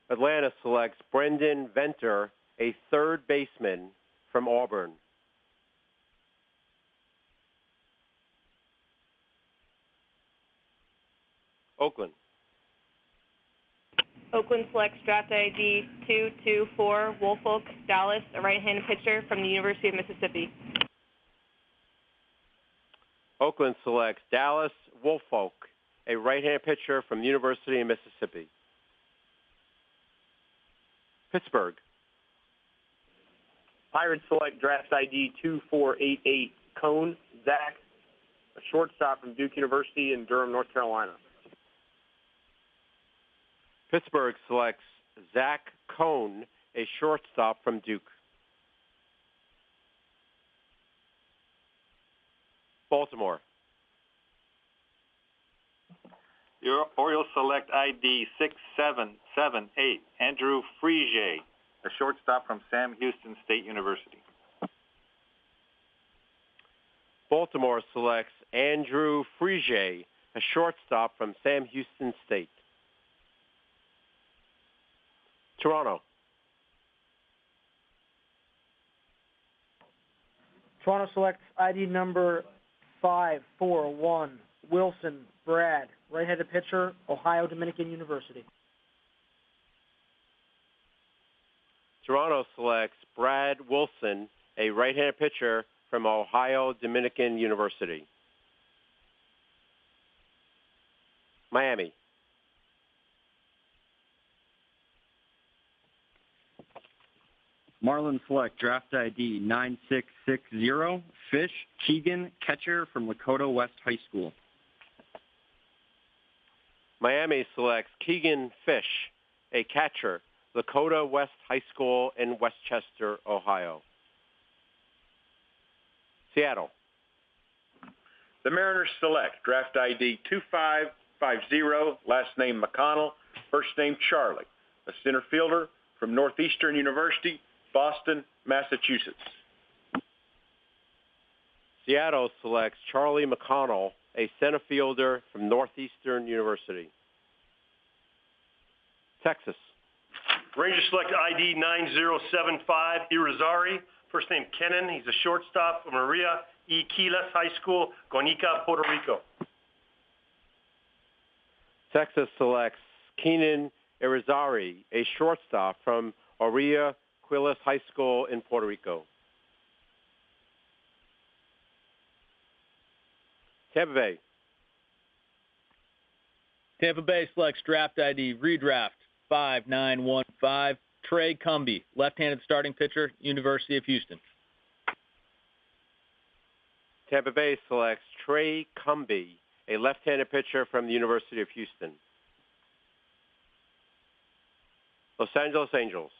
Atlanta selects Brendan Venter, a third baseman from Auburn. Oakland. Oakland selects draft ID 224, Woolfolk Dallas, a right-handed pitcher from the University of Mississippi. Oakland selects Dallas Woolfolk, a right-handed pitcher from the University of Mississippi. Pittsburgh. Pirates select draft ID 2488, Cone Zach, a shortstop from Duke University in Durham, North Carolina. Pittsburgh selects Zach Cone, a shortstop from Duke. Baltimore. Your Orioles select ID 6778, Andrew Frigier, a shortstop from Sam Houston State University. Baltimore selects Andrew Frigier, a shortstop from Sam Houston State. Toronto. Toronto selects ID number 541, Wilson Brad, right-handed pitcher, Ohio Dominican University. Toronto selects Brad Wilson, a right-handed pitcher from Ohio Dominican University. Miami. Marlins select draft ID 9660, Fish Keegan, catcher from Lakota West High School. Miami selects Keegan Fish, a catcher, Lakota West High School in Westchester, Ohio. Seattle. The Mariners select draft ID 2550, last name McConnell, first name Charlie, a center fielder from Northeastern University, Boston, Massachusetts. Seattle selects Charlie McConnell, a center fielder from Northeastern University. Texas. Rangers select ID 9075, Irizarry. First name Kenan. He's a shortstop from Maria E. Quiles High School, Guanica, Puerto Rico. Texas selects Keenan Irizarry, a shortstop from Maria Quiles High School in Puerto Rico. Tampa Bay. Tampa Bay selects draft ID redraft 5915, Trey Cumby, left-handed starting pitcher, University of Houston. Tampa Bay selects Trey Cumby, a left-handed pitcher from the University of Houston. Los Angeles Angels.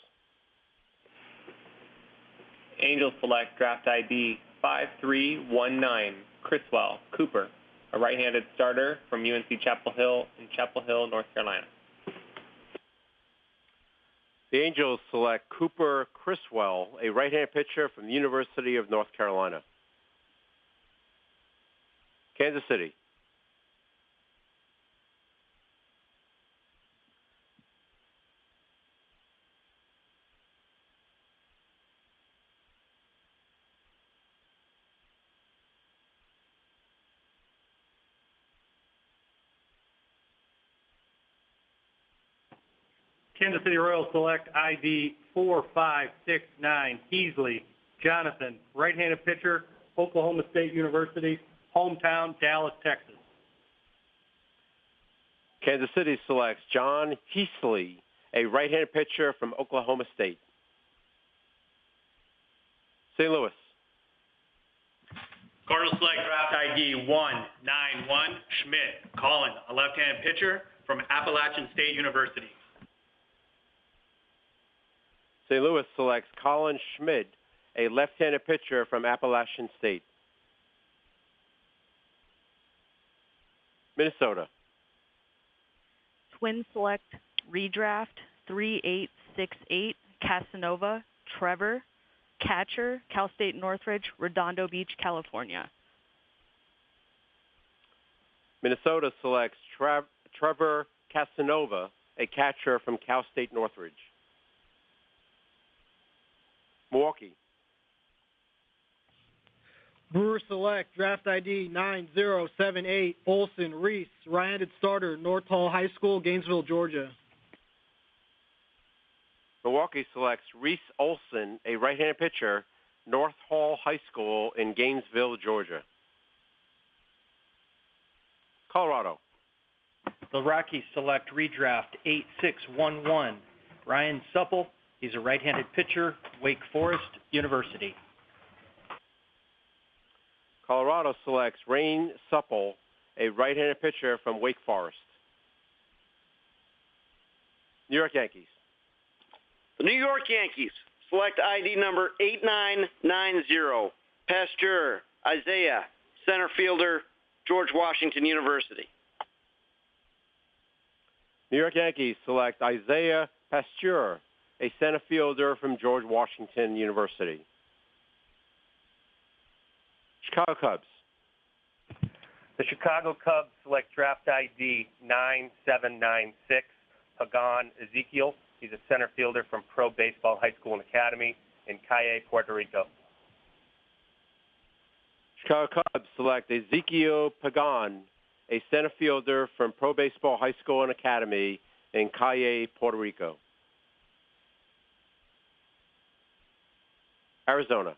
Angels select draft ID 5319, Criswell Cooper, a right-handed starter from UNC Chapel Hill in Chapel Hill, North Carolina. The Angels select Cooper Criswell, a right-handed pitcher from the University of North Carolina. Kansas City. Kansas City Royals select ID 4569, Heasley Jonathan, right-handed pitcher, Oklahoma State University, hometown, Dallas, Texas. Kansas City selects John Heasley, a right-handed pitcher from Oklahoma State. St. Louis. Cardinals select draft ID 191, Schmidt Colin, a left-handed pitcher from Appalachian State University. St. Louis selects Colin Schmidt, a left-handed pitcher from Appalachian State. Minnesota. Twins select redraft 3868, Casanova Trevor, catcher, Cal State Northridge, Redondo Beach, California. Minnesota selects Trevor Casanova, a catcher from Cal State Northridge. Milwaukee. Brewers select draft ID 9078, Olson Reese, right-handed starter, North Hall High School, Gainesville, Georgia. Milwaukee selects Reese Olson, a right-handed pitcher, North Hall High School in Gainesville, Georgia. Colorado. The Rockies select redraft 8611, Ryan Supple. He's a right-handed pitcher, Wake Forest University. Colorado selects Rain Supple, a right-handed pitcher from Wake Forest. New York Yankees. The New York Yankees select ID number 8990, Pasteur Isaiah, center fielder, George Washington University. New York Yankees select Isaiah Pasteur, a center fielder from George Washington University. Chicago Cubs. The Chicago Cubs select draft ID 9796, Pagan Ezekiel. He's a center fielder from Pro Baseball High School and Academy in Calle, Puerto Rico. Chicago Cubs select Ezekiel Pagan, a center fielder from Pro Baseball High School and Academy in Calle, Puerto Rico. Arizona.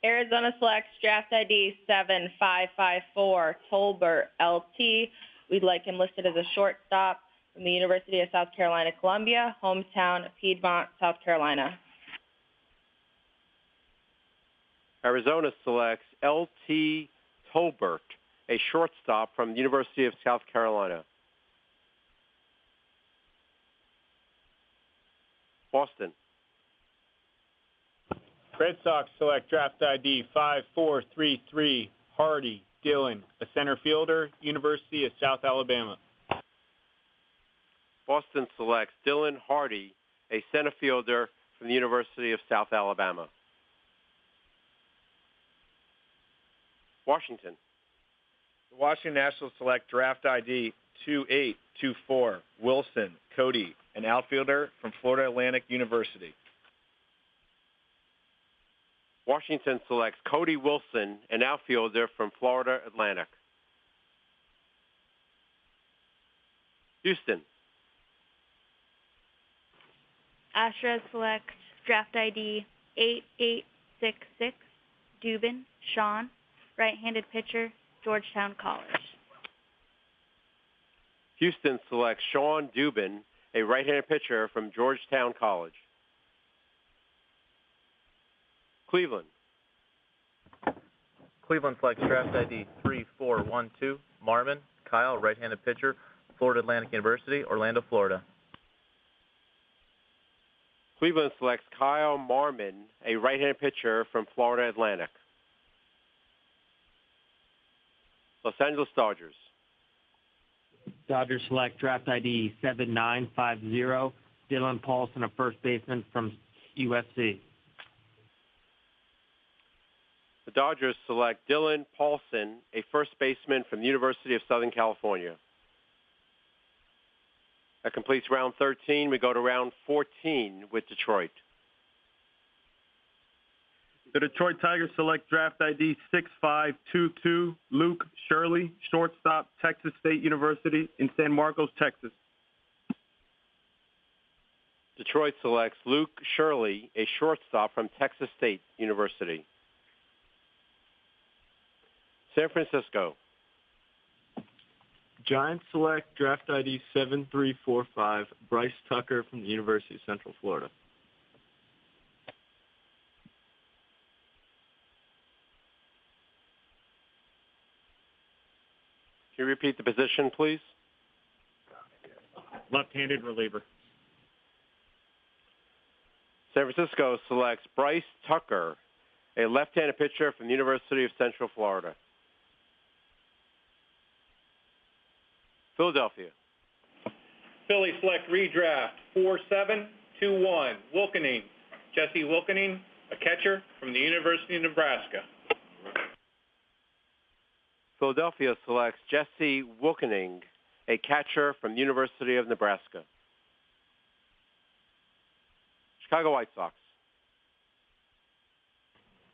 Arizona selects draft ID 7554, Tolbert LT. We'd like him listed as a shortstop from the University of South Carolina, Columbia, hometown, Piedmont, South Carolina. Arizona selects LT Tolbert, a shortstop from the University of South Carolina. Boston. Red Sox select draft ID 5433, Hardy Dylan, a center fielder, University of South Alabama. Boston selects Dylan Hardy, a center fielder from the University of South Alabama. Washington. The Washington Nationals select draft ID 2824, Wilson Cody, an outfielder from Florida Atlantic University. Washington selects Cody Wilson, an outfielder from Florida Atlantic. Houston. Astros select draft ID 8866, Dubin Sean, right-handed pitcher, Georgetown College. Houston selects Sean Dubin, a right-handed pitcher from Georgetown College. Cleveland. Cleveland selects draft ID 3412, Marmon Kyle, right-handed pitcher, Florida Atlantic University, Orlando, Florida. Cleveland selects Kyle Marmon, a right-handed pitcher from Florida Atlantic. Los Angeles Dodgers. Dodgers select draft ID 7950, Dylan Paulson, a first baseman from USC. The Dodgers select Dylan Paulson, a first baseman from the University of Southern California. That completes round 13. We go to round 14 with Detroit. The Detroit Tigers select draft ID 6522, Luke Shirley, shortstop, Texas State University in San Marcos, Texas. Detroit selects Luke Shirley, a shortstop from Texas State University. San Francisco. Giants select draft ID 7345, Bryce Tucker from the University of Central Florida. Can you repeat the position, please? Left-handed reliever. San Francisco selects Bryce Tucker, a left-handed pitcher from the University of Central Florida. Philadelphia. Phillies select redraft 4721, Wilkening, Jesse Wilkening, a catcher from the University of Nebraska. Philadelphia selects Jesse Wilkening, a catcher from the University of Nebraska. Chicago White Sox.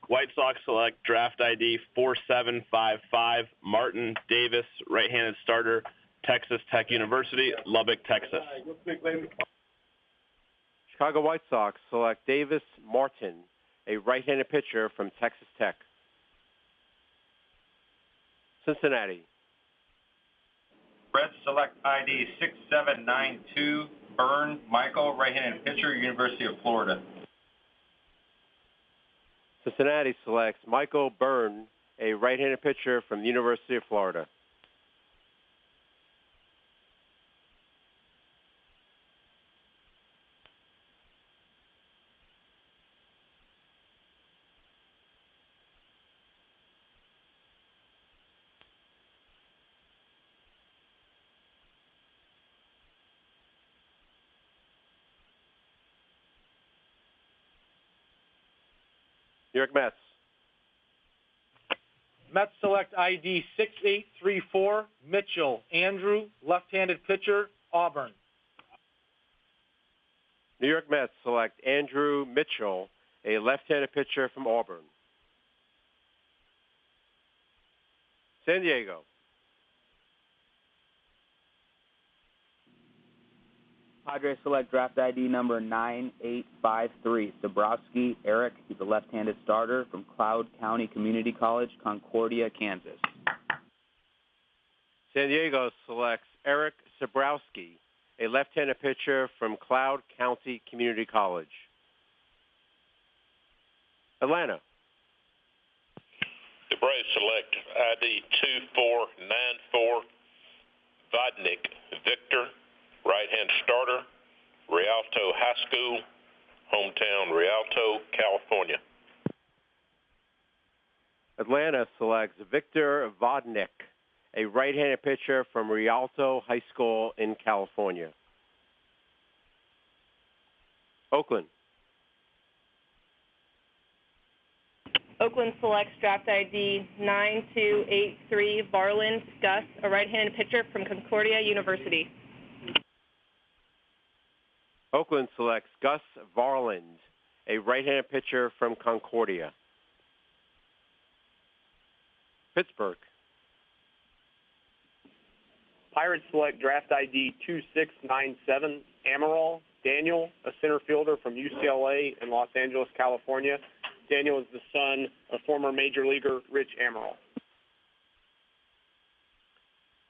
White Sox select draft ID 4755, Martin Davis, right-handed starter, Texas Tech University, Lubbock, Texas. Chicago White Sox select Davis Martin, a right-handed pitcher from Texas Tech. Cincinnati. Reds select ID 6792, Byrne Michael, right-handed pitcher, University of Florida. Cincinnati selects Michael Byrne, a right-handed pitcher from the University of Florida. New York Mets. Mets select ID 6834, Mitchell Andrew, left-handed pitcher, Auburn. New York Mets select Andrew Mitchell, a left-handed pitcher from Auburn. San Diego. Padres select draft ID number 9853, Dabrowski Eric. He's a left-handed starter from Cloud County Community College, Concordia, Kansas. San Diego selects Eric Sabrowski, a left-handed pitcher from Cloud County Community College. Atlanta. The Braves select ID 2494, Vodnik Victor, right-hand starter, Rialto High School, hometown Rialto, California. Atlanta selects Victor Vodnik, a right-handed pitcher from Rialto High School in California. Oakland. Oakland selects draft ID 9283 Varland Gus, a right-handed pitcher from Concordia University. Oakland selects Gus Varland, a right-handed pitcher from Concordia. Pittsburgh. Pirates select draft ID 2697 Amaral Daniel, a center fielder from UCLA in Los Angeles, California. Daniel is the son of former major leaguer Rich Amaral.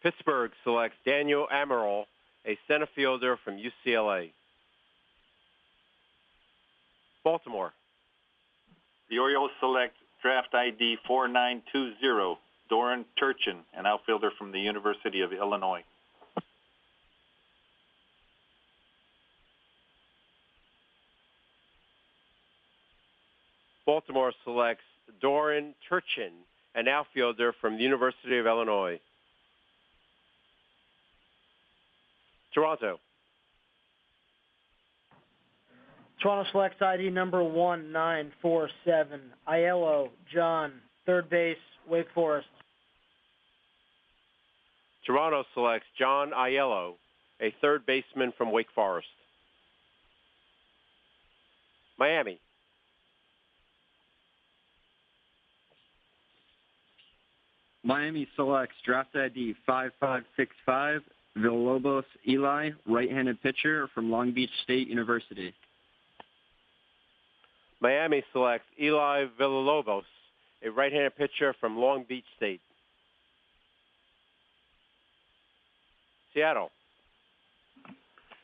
Pittsburgh selects Daniel Amaral, a center fielder from UCLA. Baltimore. The Orioles select draft ID 4920 Doran Turchin, an outfielder from the University of Illinois. Baltimore selects Doran Turchin, an outfielder from the University of Illinois. Toronto. Toronto selects ID number 1947, Aiello John, third base, Wake Forest. Toronto selects John Aiello, a third baseman from Wake Forest. Miami. Miami selects draft ID 5565 Villalobos Eli, right-handed pitcher from Long Beach State University. Miami selects Eli Villalobos, a right-handed pitcher from Long Beach State. Seattle.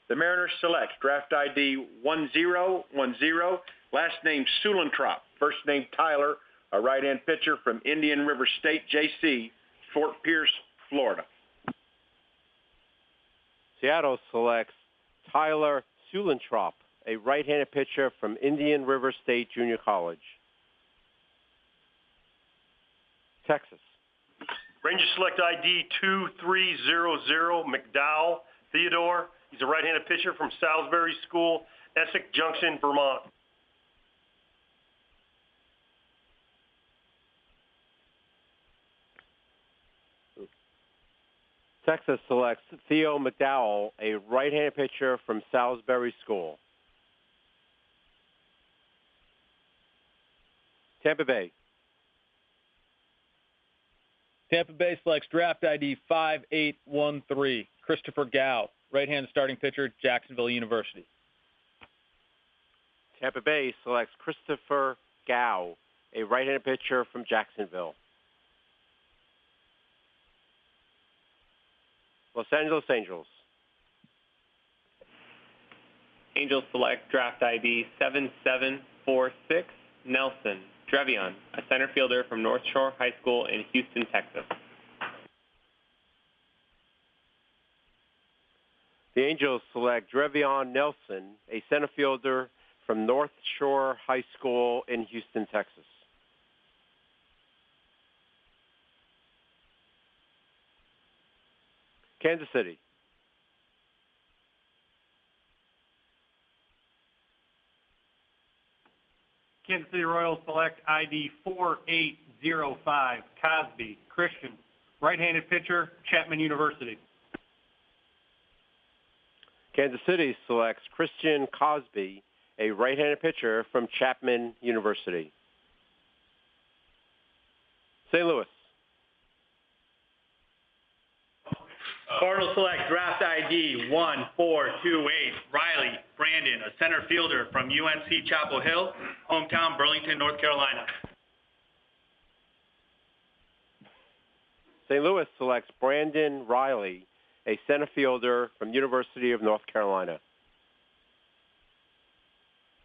The Mariners select draft ID 1010, last name Sulentrop, first name Tyler, a right-hand pitcher from Indian River State JC, Fort Pierce, Florida. Seattle selects Tyler Sulentrop, a right-handed pitcher from Indian River State Junior College. Texas. Rangers select ID 2300 McDowell Theodore. He's a right-handed pitcher from Salisbury School, Essex Junction, Vermont. Texas selects Theo McDowell, a right-handed pitcher from Salisbury School. Tampa Bay. Tampa Bay selects draft ID 5813, Christopher Gow, right-hand starting pitcher, Jacksonville University. Tampa Bay selects Christopher Gow, a right-handed pitcher from Jacksonville. Los Angeles Angels. Angels select draft ID 7746 Nelson Trevion, a center fielder from North Shore High School in Houston, Texas. The Angels select Trevion Nelson, a center fielder from North Shore High School in Houston, Texas. Kansas City. Kansas City Royals select ID 4805 Cosby Christian, right-handed pitcher, Chapman University. Kansas City selects Christian Cosby, a right-handed pitcher from Chapman University. St. Louis. Cardinals select draft ID 1428 Riley Brandon, a center fielder from UNC Chapel Hill, hometown Burlington, North Carolina. St. Louis selects Brandon Riley, a center fielder from University of North Carolina.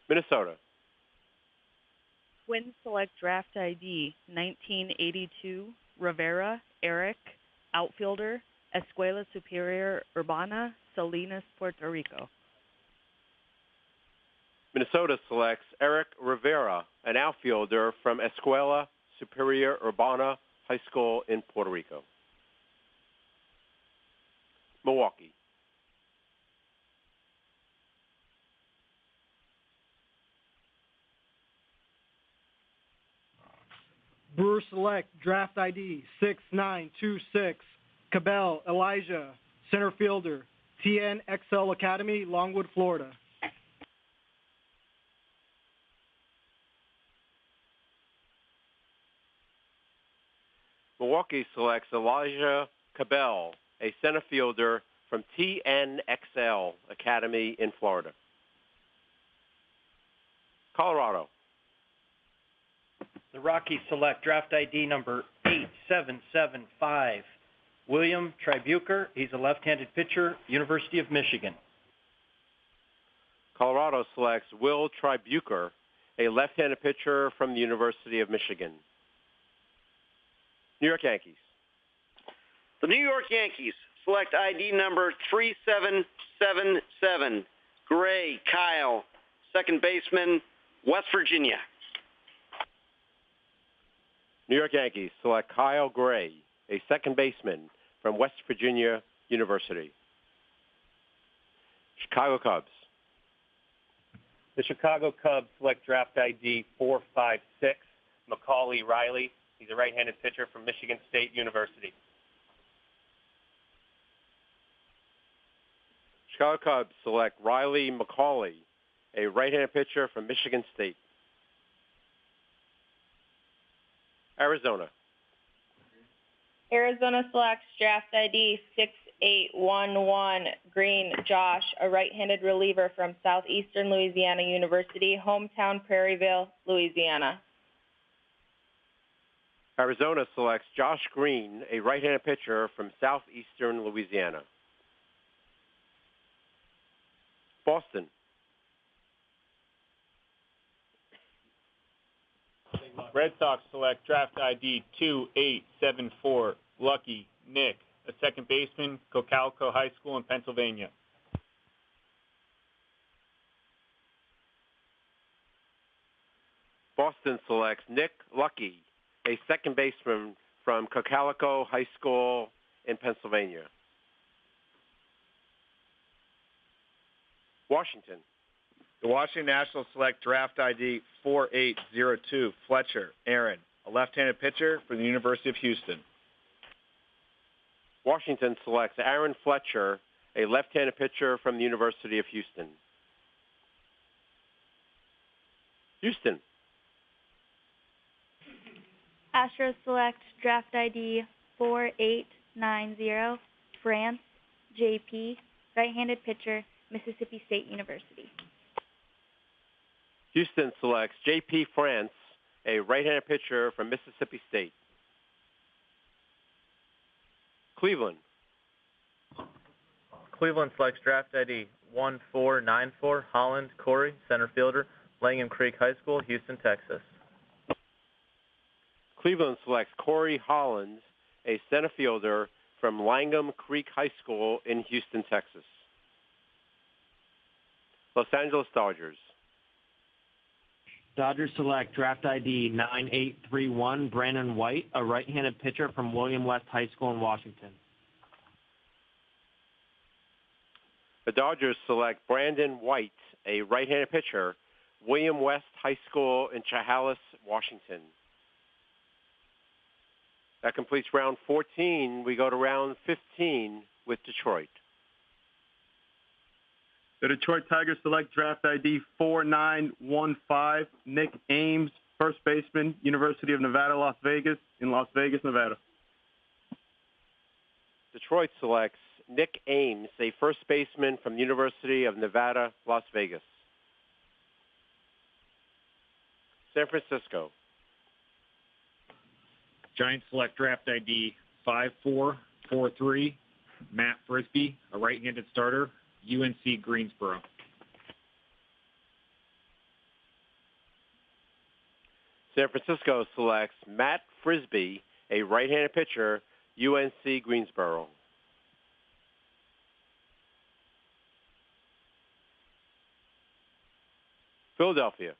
Minnesota. Twins select draft ID 1982 Rivera Eric, outfielder, Escuela Superior Urbana, Salinas, Puerto Rico. Minnesota selects Eric Rivera, an outfielder from Escuela Superior Urbana High School in Puerto Rico. Milwaukee. Brewers select draft ID 6926, Cabell Elijah, center fielder, TNXL Academy, Longwood, Florida. Milwaukee selects Elijah Cabell, a center fielder from TNXL Academy in Florida. Colorado. The Rockies select draft ID number 8775, William Tribuker. He's a left-handed pitcher, University of Michigan. Colorado selects Will Tribuker, a left-handed pitcher from the University of Michigan. New York Yankees. The New York Yankees select ID number 3777, Gray Kyle, second baseman, West Virginia. New York Yankees select Kyle Gray, a second baseman from West Virginia University. Chicago Cubs. The Chicago Cubs select draft ID 456, Macaulay Riley. He's a right-handed pitcher from Michigan State University. Chicago Cubs select Riley McCauley, a right-handed pitcher from Michigan State. Arizona. Arizona selects draft ID 6811, Green Josh, a right-handed reliever from Southeastern Louisiana University, hometown Prairieville, Louisiana. Arizona selects Josh Green, a right-handed pitcher from Southeastern Louisiana. Boston. Red Sox select draft ID 2874, Lucky Nick, a second baseman, Cocalco High School in Pennsylvania. Boston selects Nick Lucky, a second baseman from Cocalico High School in Pennsylvania. Washington. The Washington Nationals select draft ID 4802, Fletcher Aaron, a left-handed pitcher from the University of Houston. Washington selects Aaron Fletcher, a left-handed pitcher from the University of Houston. Houston. Astros select draft ID 4890, France, JP, right-handed pitcher, Mississippi State University. Houston selects J.P. France, a right-handed pitcher from Mississippi State. Cleveland. Cleveland selects draft ID 1494, Holland Corey, center fielder, Langham Creek High School, Houston, Texas. Cleveland selects Corey Hollins, a center fielder from Langham Creek High School in Houston, Texas. Los Angeles Dodgers. Dodgers select draft ID 9831, Brandon White, a right-handed pitcher from William West High School in Washington. The Dodgers select Brandon White, a right-handed pitcher, William West High School in Chehalis, Washington. That completes round 14. We go to round 15 with Detroit. The Detroit Tigers select draft ID 4915, Nick Ames, first baseman, University of Nevada, Las Vegas, in Las Vegas, Nevada. Detroit selects Nick Ames, a first baseman from the University of Nevada, Las Vegas. San Francisco. Giants select draft ID 5443, Matt Frisbee, a right-handed starter, UNC Greensboro. San Francisco selects Matt Frisbee, a right-handed pitcher, UNC Greensboro. Philadelphia.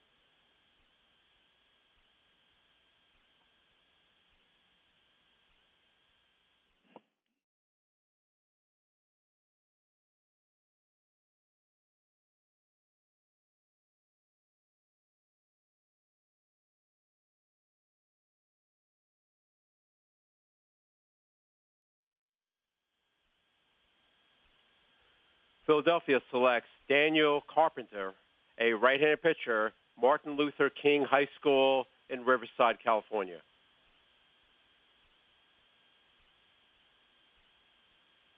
Philadelphia selects Daniel Carpenter, a right-handed pitcher, Martin Luther King High School in Riverside, California.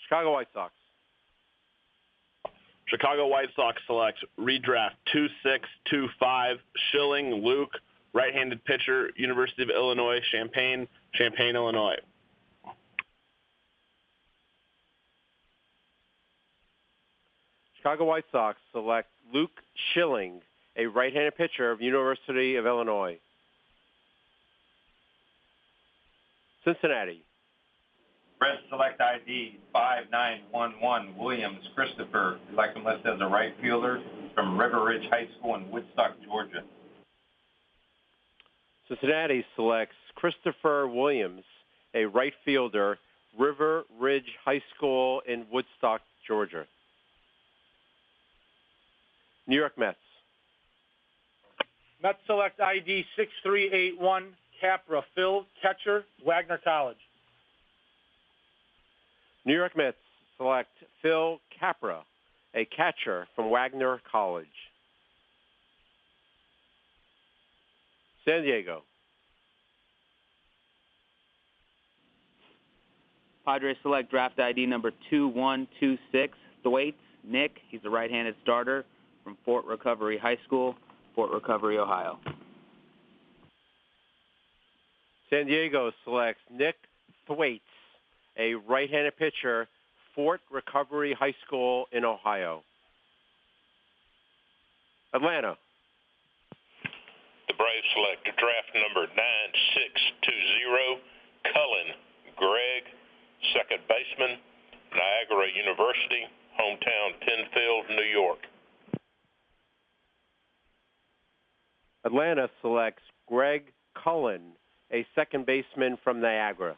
Chicago White Sox. Chicago White Sox selects redraft 2625 Schilling Luke, right-handed pitcher, University of Illinois, Champaign, Illinois. Chicago White Sox select Luke Schilling, a right-handed pitcher of University of Illinois. Cincinnati. Reds select ID 5911 Williams Christopher. We'd like him listed as a right fielder from River Ridge High School in Woodstock, Georgia. Cincinnati selects Christopher Williams, a right fielder, River Ridge High School in Woodstock, Georgia. New York Mets. Mets select ID 6381 Capra Phil, catcher, Wagner College. New York Mets select Phil Capra, a catcher from Wagner College. San Diego. Padres select draft ID number 2126, Thwaites, Nick. He's a right-handed starter from Fort Recovery High School, Fort Recovery, Ohio. San Diego selects Nick Thwaites, a right-handed pitcher, Fort Recovery High School in Ohio. Atlanta. The Braves select draft number 9620, Cullen Greg, second baseman, Niagara University, hometown Penfield, New York. Atlanta selects Greg Cullen, a second baseman from Niagara.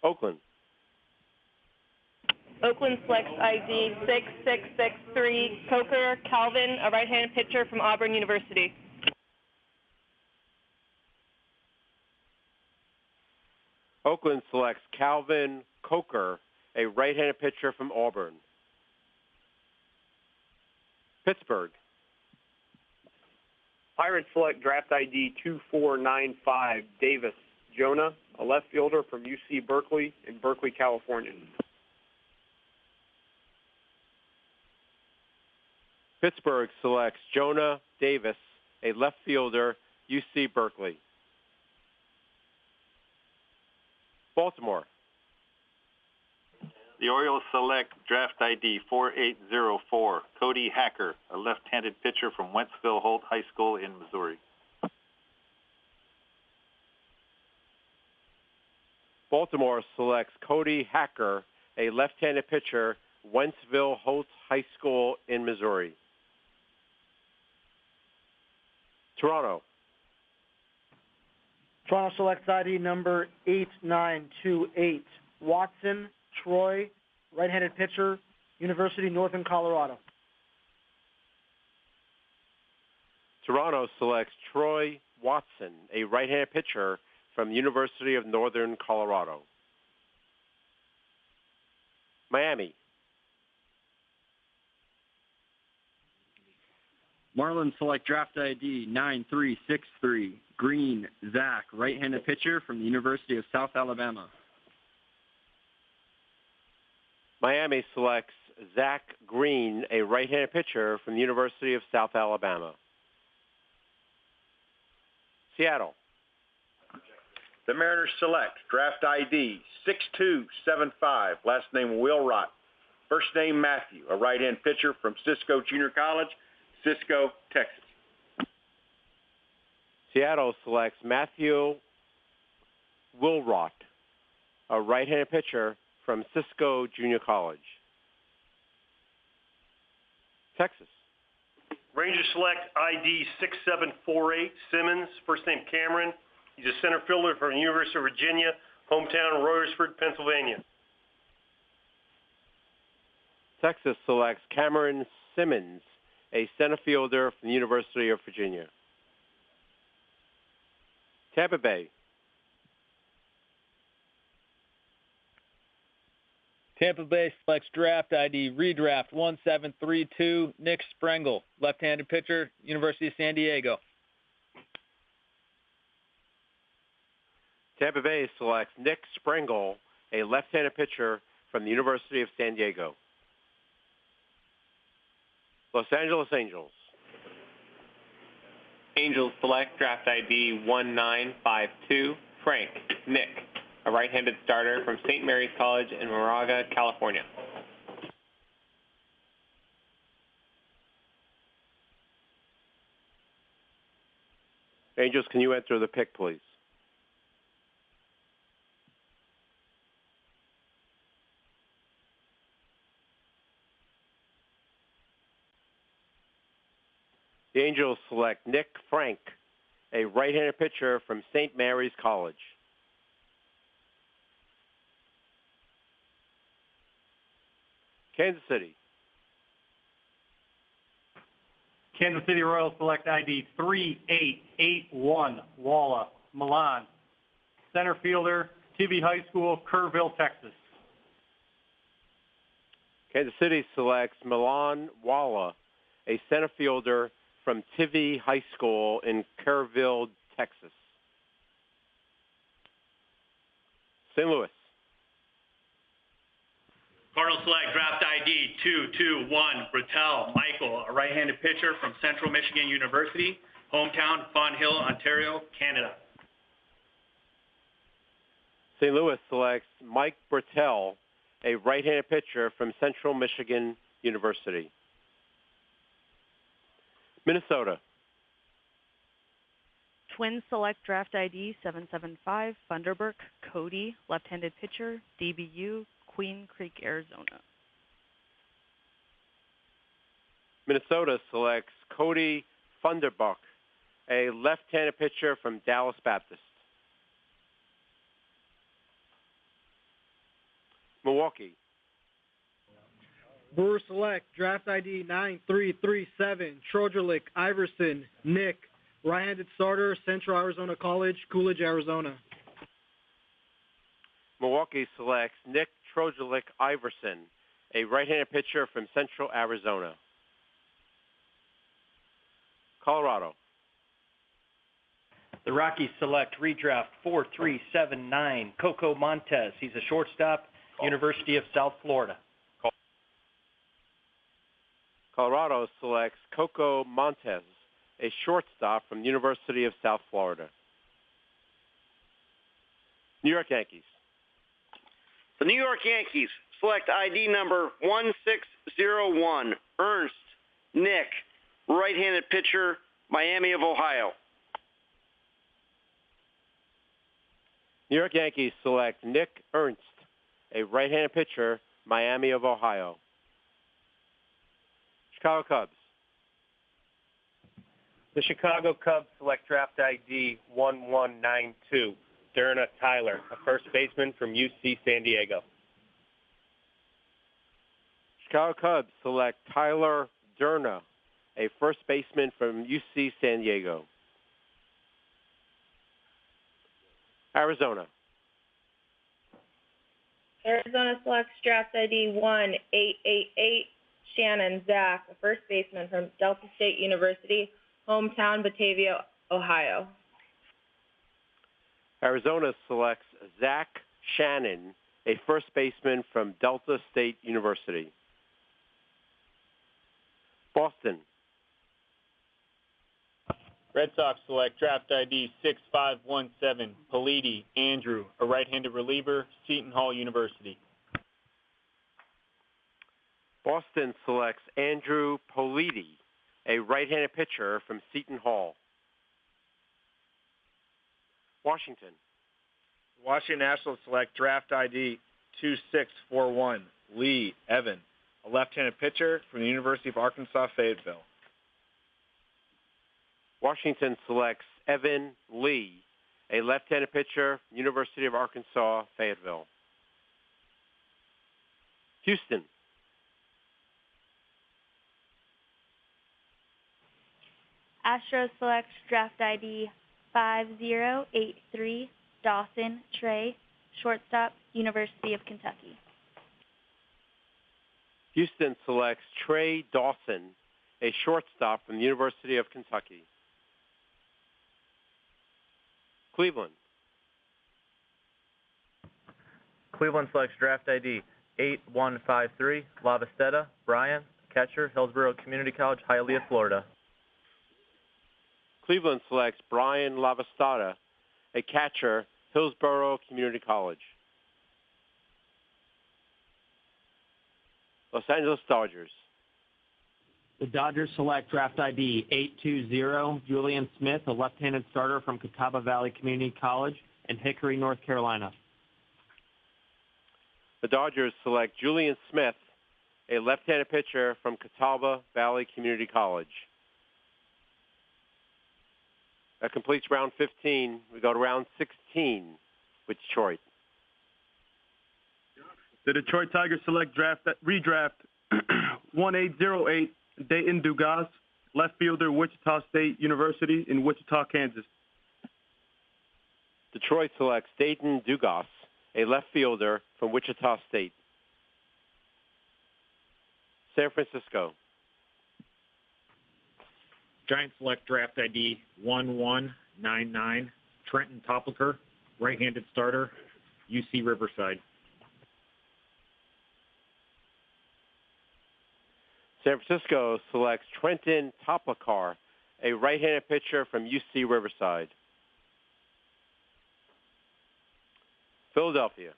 Oakland. Oakland selects ID 6663 Coker Calvin, a right-handed pitcher from Auburn University. Oakland selects Calvin Coker, a right-handed pitcher from Auburn. Pittsburgh. Pirates select draft ID 2495 Davis Jonah, a left fielder from UC Berkeley in Berkeley, California. Pittsburgh selects Jonah Davis, a left fielder, UC Berkeley. Baltimore. The Orioles select draft ID 4804 Cody Hacker, a left-handed pitcher from Wentzville Holt High School in Missouri. Baltimore selects Cody Hacker, a left-handed pitcher, Wentzville Holt High School in Missouri. Toronto. Toronto selects ID number 8928 Watson Troy, right-handed pitcher, University of Northern Colorado. Toronto selects Troy Watson, a right-handed pitcher from University of Northern Colorado. Miami. Marlins select draft ID 9363 Green Zach, right-handed pitcher from the University of South Alabama. Miami selects Zach Green, a right-handed pitcher from the University of South Alabama. Seattle. The Mariners select draft ID 6275, last name Wilrott, first name Matthew, a right-hand pitcher from Cisco Junior College, Cisco, Texas. Seattle selects Matthew Wilrott, a right-handed pitcher from Cisco Junior College. Texas. Rangers select ID 6748 Simmons, first name Cameron. He's a center fielder from the University of Virginia, hometown Royersford, Pennsylvania. Texas selects Cameron Simmons, a center fielder from the University of Virginia. Tampa Bay. Tampa Bay selects draft ID redraft 1732, Nick Sprengel, left-handed pitcher, University of San Diego. Tampa Bay selects Nick Sprengel, a left-handed pitcher from the University of San Diego. Los Angeles Angels. Angels select draft ID 1952, Frank Nick, a right-handed starter from St. Mary's College in Moraga, California. Angels, can you enter the pick, please? The Angels select Nick Frank, a right-handed pitcher from St. Mary's College. Kansas City. Kansas City Royals select ID 3881, Walla Milan, center fielder, TV High School, Kerrville, Texas. Kansas City selects Milan Walla, a center fielder from Tivy High School in Kerrville, Texas. St. Louis. Cardinals select draft ID 221, Bertel Michael, a right-handed pitcher from Central Michigan University, hometown Fawn Hill, Ontario, Canada. St. Louis selects Mike Bertel, a right-handed pitcher from Central Michigan University. Minnesota. Twins select draft ID 775, Funderburk Cody, left-handed pitcher, DBU, Queen Creek, Arizona. Minnesota selects Cody Funderburk, a left-handed pitcher from Dallas Baptist. Milwaukee. Brewers select draft ID 9337, Trojerlick Iverson Nick, right-handed starter, Central Arizona College, Coolidge, Arizona. Milwaukee selects Nick Trojerlick Iverson, a right-handed pitcher from Central Arizona. Colorado. The Rockies select redraft 4379, Coco Montez. He's a shortstop, University of South Florida. Colorado selects Coco Montez, a shortstop from the University of South Florida. New York Yankees. The New York Yankees select ID number 1601, Ernst Nick, right-handed pitcher, Miami of Ohio. New York Yankees select Nick Ernst, a right-handed pitcher, Miami of Ohio. Chicago Cubs. The Chicago Cubs select draft ID 1192, Derna Tyler, a first baseman from UC San Diego. Chicago Cubs select Tyler Derna, a first baseman from UC San Diego. Arizona. Arizona selects draft ID 1888, Shannon Zach, a first baseman from Delta State University, hometown Batavia, Ohio. Arizona selects Zach Shannon, a first baseman from Delta State University. Boston. Red Sox select draft ID 6517, Politi Andrew, a right-handed reliever, Seton Hall University. Boston selects Andrew Politi, a right-handed pitcher from Seton Hall. Washington. Washington Nationals select draft ID 2641, Lee Evan, a left-handed pitcher from the University of Arkansas, Fayetteville. Washington selects Evan Lee, a left-handed pitcher, University of Arkansas, Fayetteville. Houston. Astros selects draft ID 5083, Dawson Trey, shortstop, University of Kentucky. Houston selects Trey Dawson, a shortstop from the University of Kentucky. Cleveland. Cleveland selects draft ID 8153, Lavastetta, Brian, catcher, Hillsborough Community College, Hialeah, Florida. Cleveland selects Brian Lavastetta, a catcher, Hillsborough Community College. Los Angeles Dodgers. The Dodgers select draft ID 820, Julian Smith, a left-handed starter from Catawba Valley Community College in Hickory, North Carolina. The Dodgers select Julian Smith, a left-handed pitcher from Catawba Valley Community College. That completes round 15. We go to round 16 with Detroit. The Detroit Tigers select redraft 1808, Dayton Dugas, left fielder, Wichita State University in Wichita, Kansas. Detroit selects Dayton Dugas, a left fielder from Wichita State. San Francisco. Giants select draft ID 1199, Trenton Topliker, right-handed starter, UC Riverside. San Francisco selects Trenton Topliker, a right-handed pitcher from UC Riverside. Philadelphia.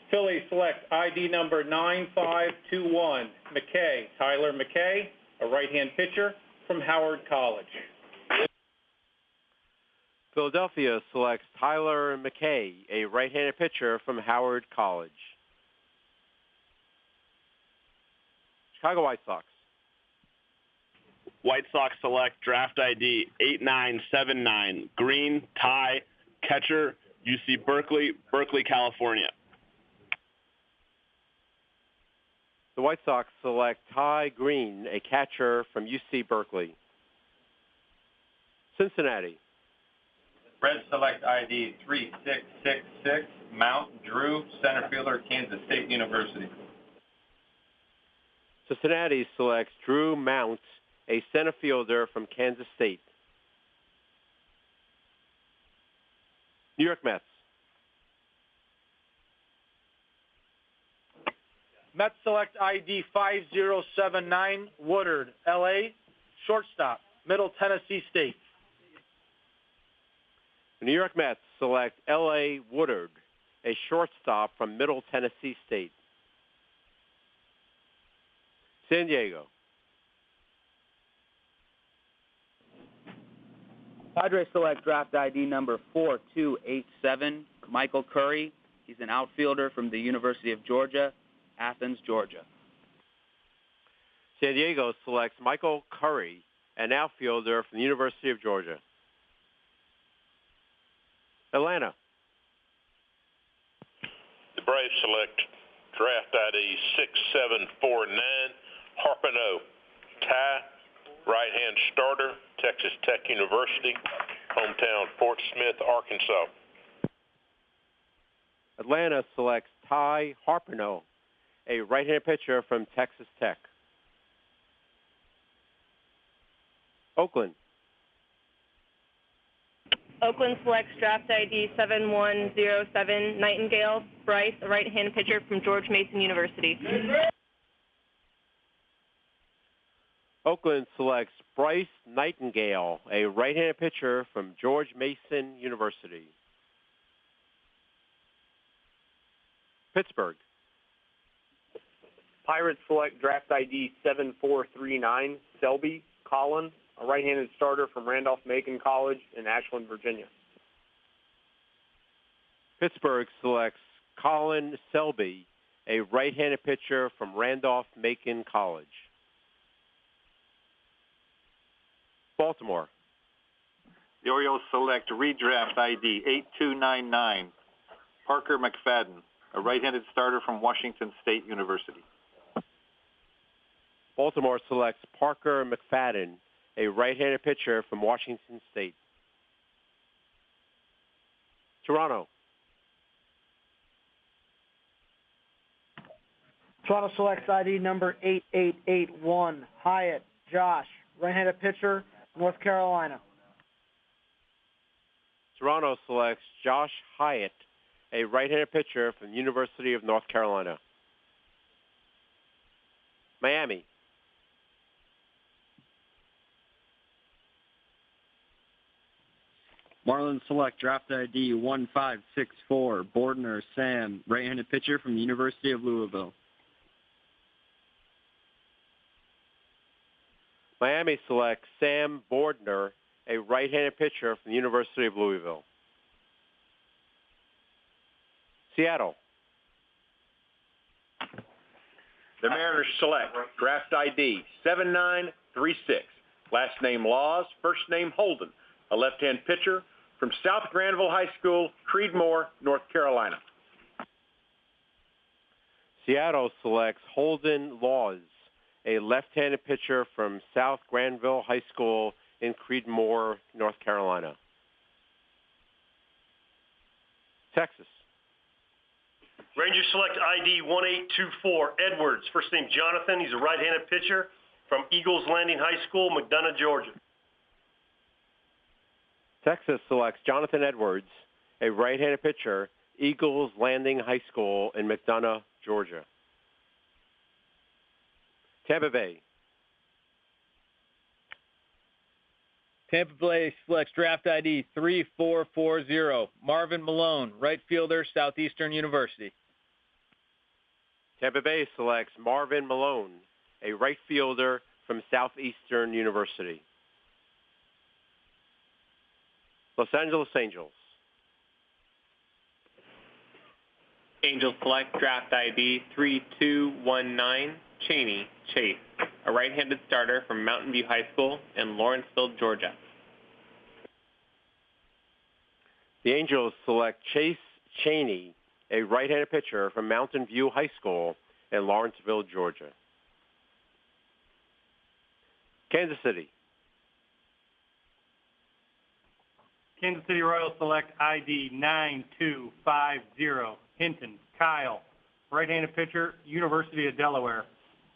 Phillies select ID number 9521, McKay, Tyler McKay, a right-hand pitcher from Howard College. Philadelphia selects Tyler McKay, a right-handed pitcher from Howard College. Chicago White Sox. White Sox select draft ID 8979, Green, Ty, catcher, UC Berkeley, Berkeley, California. The White Sox select Ty Green, a catcher from UC Berkeley. Cincinnati. Reds select ID 3666, Mount Drew, center fielder, Kansas State University. Cincinnati selects Drew Mount, a center fielder from Kansas State. New York Mets. Mets select ID 5079, Woodard, L.A., shortstop, Middle Tennessee State. The New York Mets select L.A. Woodard, a shortstop from Middle Tennessee State. San Diego. Padres select draft ID number 4287, Michael Curry. He's an outfielder from the University of Georgia, Athens, Georgia. San Diego selects Michael Curry, an outfielder from the University of Georgia. Atlanta. The Braves select draft ID 6749, Harpino, Ty, right-hand starter, Texas Tech University, hometown Fort Smith, Arkansas. Atlanta selects Ty Harpino, a right-handed pitcher from Texas Tech. Oakland. Oakland selects draft ID 7107, Nightingale, Bryce, a right-handed pitcher from George Mason University. Oakland selects Bryce Nightingale, a right-handed pitcher from George Mason University. Pittsburgh. Pirates select draft ID 7439, Selby, Collin, a right-handed starter from Randolph-Macon College in Ashland, Virginia. Pittsburgh selects Colin Selby, a right-handed pitcher from Randolph-Macon College. Baltimore. The Orioles select redraft ID 8299, Parker McFadden, a right-handed starter from Washington State University. Baltimore selects Parker McFadden, a right-handed pitcher from Washington State. Toronto. Toronto selects ID number 8881, Hyatt Josh, right-handed pitcher, North Carolina. Toronto selects Josh Hyatt, a right-handed pitcher from the University of North Carolina. Miami. Marlins select draft ID 1564, Bordner Sam, right-handed pitcher from the University of Louisville. Miami selects Sam Bordner, a right-handed pitcher from the University of Louisville. Seattle. The Mariners select draft ID 7936, last name Laws, first name Holden, a left-hand pitcher from South Granville High School, Creedmoor, North Carolina. Seattle selects Holden Laws, a left-handed pitcher from South Granville High School in Creedmoor, North Carolina. Texas. Rangers select ID 1824, Edwards, first name Jonathan. He's a right-handed pitcher from Eagles Landing High School, McDonough, Georgia. Texas selects Jonathan Edwards, a right-handed pitcher, Eagles Landing High School in McDonough, Georgia. Tampa Bay. Tampa Bay selects draft ID 3440, Marvin Malone, right fielder, Southeastern University. Tampa Bay selects Marvin Malone, a right fielder from Southeastern University. Los Angeles Angels. Angels select draft ID 3219, Cheney Chase, a right-handed starter from Mountain View High School in Lawrenceville, Georgia. The Angels select Chase Cheney, a right-handed pitcher from Mountain View High School in Lawrenceville, Georgia. Kansas City. Kansas City Royals select ID 9250, Hinton Kyle, right-handed pitcher, University of Delaware,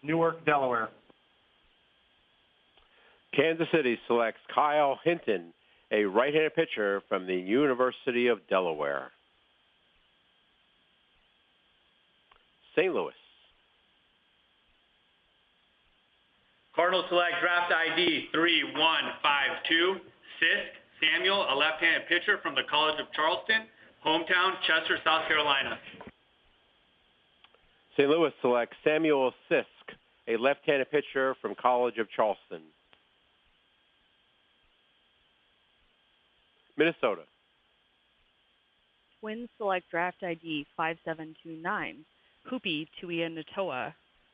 Newark, Delaware. Kansas City selects Kyle Hinton, a right-handed pitcher from the University of Delaware. St. Louis. Cardinals select draft ID 3152, Sisk Samuel, a left-handed pitcher from the College of Charleston, hometown Chester, South Carolina. St. Louis selects Samuel Sisk, a left-handed pitcher from College of Charleston. Minnesota. Twins select draft ID 5729, Hupi Tuianotoa,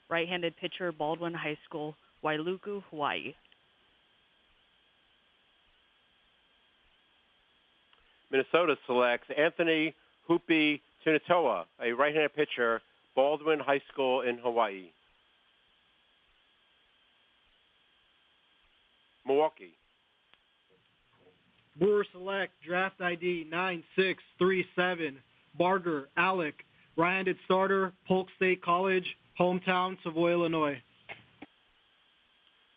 right-handed pitcher, Baldwin High School, Wailuku, Hawaii. Minnesota selects Anthony Hupi Tuianotoa, a right-handed pitcher, Baldwin High School in Hawaii. Milwaukee. Brewers select draft ID 9637, Barger Alec, right-handed starter, Polk State College, hometown Savoy, Illinois.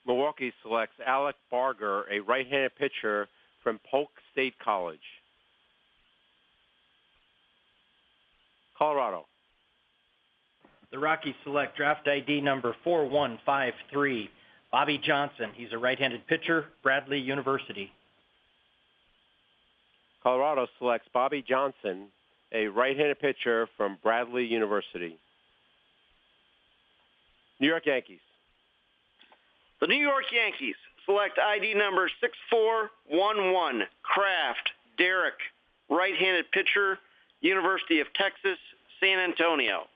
Milwaukee selects Alec Barger, a right-handed pitcher from Polk State College. Colorado. The Rockies select draft ID number 4153, Bobby Johnson. He's a right-handed pitcher, Bradley University. Colorado selects Bobby Johnson, a right-handed pitcher from Bradley University. New York Yankees. The New York Yankees select ID number 6411, Kraft Derek, right-handed pitcher, University of Texas, San Antonio.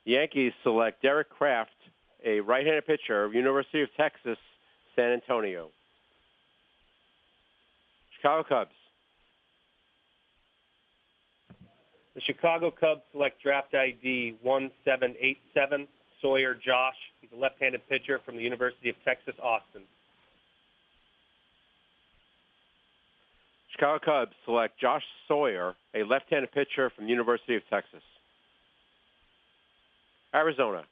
The Yankees select Derek Kraft, a right-handed pitcher, University of Texas, San Antonio. Chicago Cubs. The Chicago Cubs select draft ID 1787, Sawyer Josh. He's a left-handed pitcher from the University of Texas, Austin. Chicago Cubs select Josh Sawyer, a left-handed pitcher from the University of Texas. Arizona.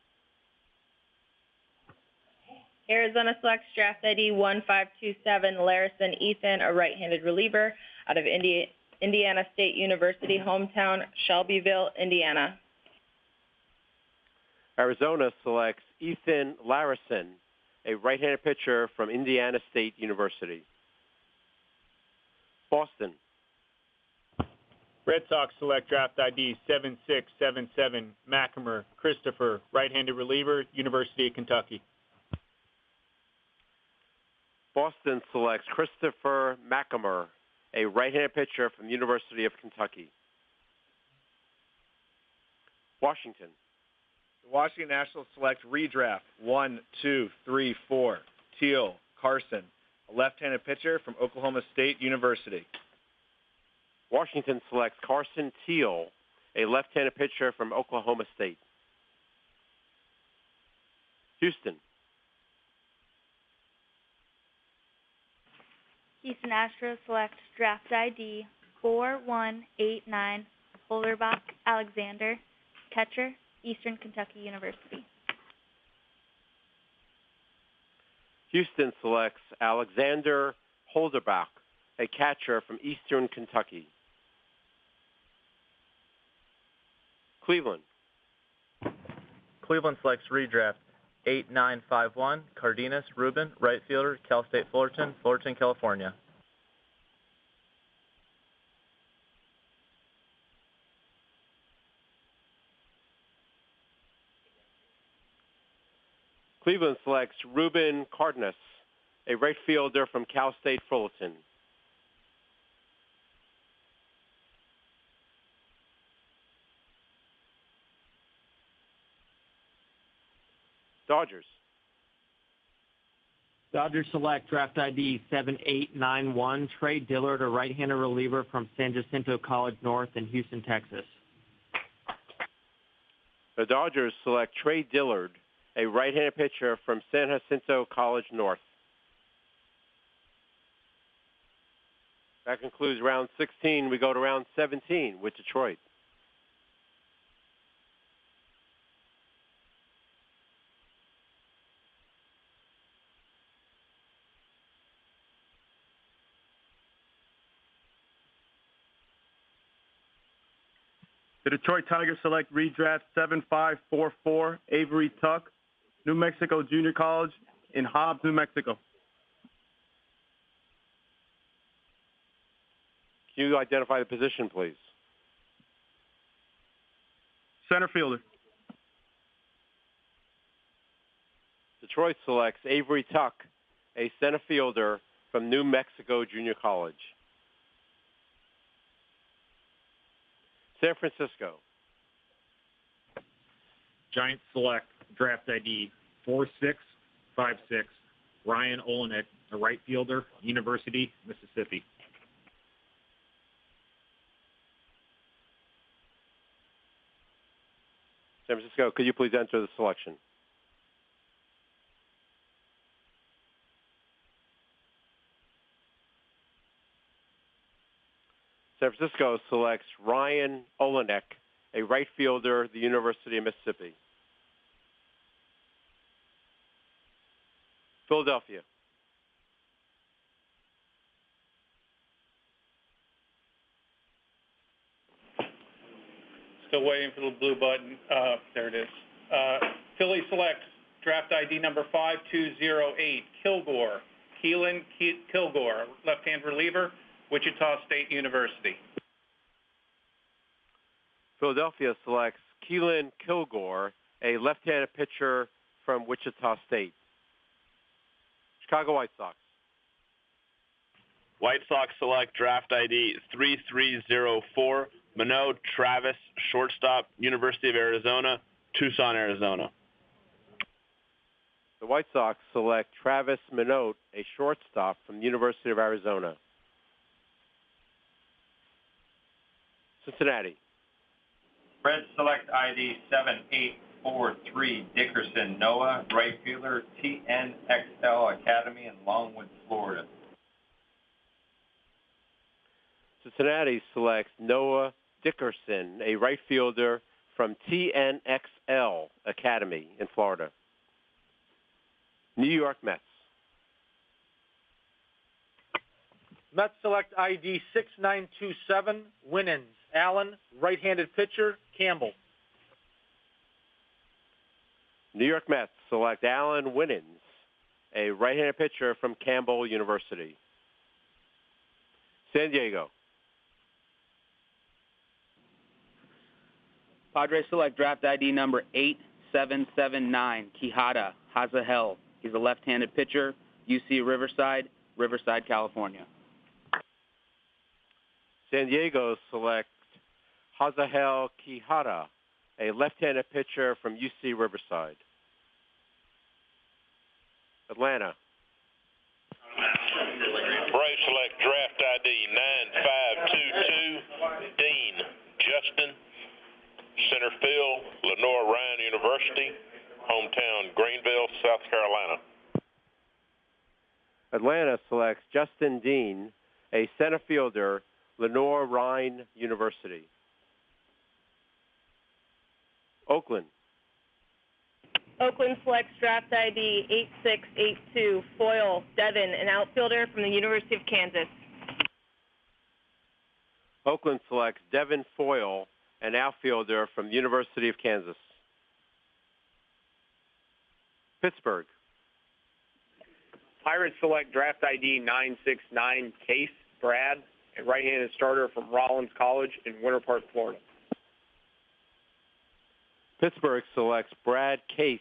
Arizona selects draft ID 1527, Larison Ethan, a right-handed reliever out of Indiana State University, hometown Shelbyville, Indiana. Arizona selects Ethan Larison, a right-handed pitcher from Indiana State University. Boston. Red Sox select draft ID 7677, McNamara Christopher, right-handed reliever, University of Kentucky. Boston selects Christopher McNamara, a right-handed pitcher from the University of Kentucky. Washington. The Washington Nationals select redraft 1, 2, 3, 4, Teal Carson, a left-handed pitcher from Oklahoma State University. Washington selects Carson Teal, a left-handed pitcher from Oklahoma State. Houston. Houston Astros select draft ID 4189, Holderbach Alexander, catcher, Eastern Kentucky University. Houston selects Alexander Holderbach, a catcher from Eastern Kentucky. Cleveland. Cleveland selects redraft 8951, Cardenas Ruben, right fielder, Cal State Fullerton, Fullerton, California. Cleveland selects Ruben Cardenas, a right fielder from Cal State Fullerton. Dodgers. Dodgers select draft ID 7891, Trey Dillard, a right-handed reliever from San Jacinto College North in Houston, Texas. The Dodgers select Trey Dillard, a right-handed pitcher from San Jacinto College North. That concludes round 16. We go to round 17 with Detroit. The Detroit Tigers select redraft 7544, Avery Tuck, New Mexico Junior College in Hobbs, New Mexico. Can you identify the position, please? Center fielder. Detroit selects Avery Tuck, a center fielder from New Mexico Junior College. San Francisco. Giants select draft ID 4656, Ryan Olenek, a right fielder, University, Mississippi. San Francisco, could you please enter the selection? San Francisco selects Ryan Olenek, a right fielder, the University of Mississippi. Philadelphia. Still waiting for the blue button. There it is. Philly selects draft ID number 5208, Kilgore, Keelan Kilgore, left-hand reliever, Wichita State University. Philadelphia selects Keelan Kilgore, a left-handed pitcher from Wichita State. Chicago White Sox. White Sox select draft ID 3304, Mano Travis, shortstop, University of Arizona, Tucson, Arizona. The White Sox select Travis Manote, a shortstop from the University of Arizona. Cincinnati. Reds select ID 7843, Dickerson Noah, right fielder, TNXL Academy in Longwood, Florida. Cincinnati selects Noah Dickerson, a right fielder from TNXL Academy in Florida. New York Mets. Mets select ID 6927, Winans, Allen, right-handed pitcher, Campbell. New York Mets select Allen Winans, a right-handed pitcher from Campbell University. San Diego. Padres select draft ID number 8779, Quijada Hazahel. He's a left-handed pitcher, UC Riverside, California. San Diego selects Hazahel Quijada, a left-handed pitcher from UC Riverside. Atlanta. Braves select draft ID 9522, Dean Justin, center field, Lenore Ryan University, hometown Greenville, South Carolina. Atlanta selects Justin Dean, a center fielder, Lenore Ryan University. Oakland. Oakland selects draft ID 8682, Foyle Devin, an outfielder from the University of Kansas. Oakland selects Devin Foyle, an outfielder from the University of Kansas. Pittsburgh. Pirates select draft ID 969, Case Brad, a right-handed starter from Rollins College in Winter Park, Florida. Pittsburgh selects Brad Case,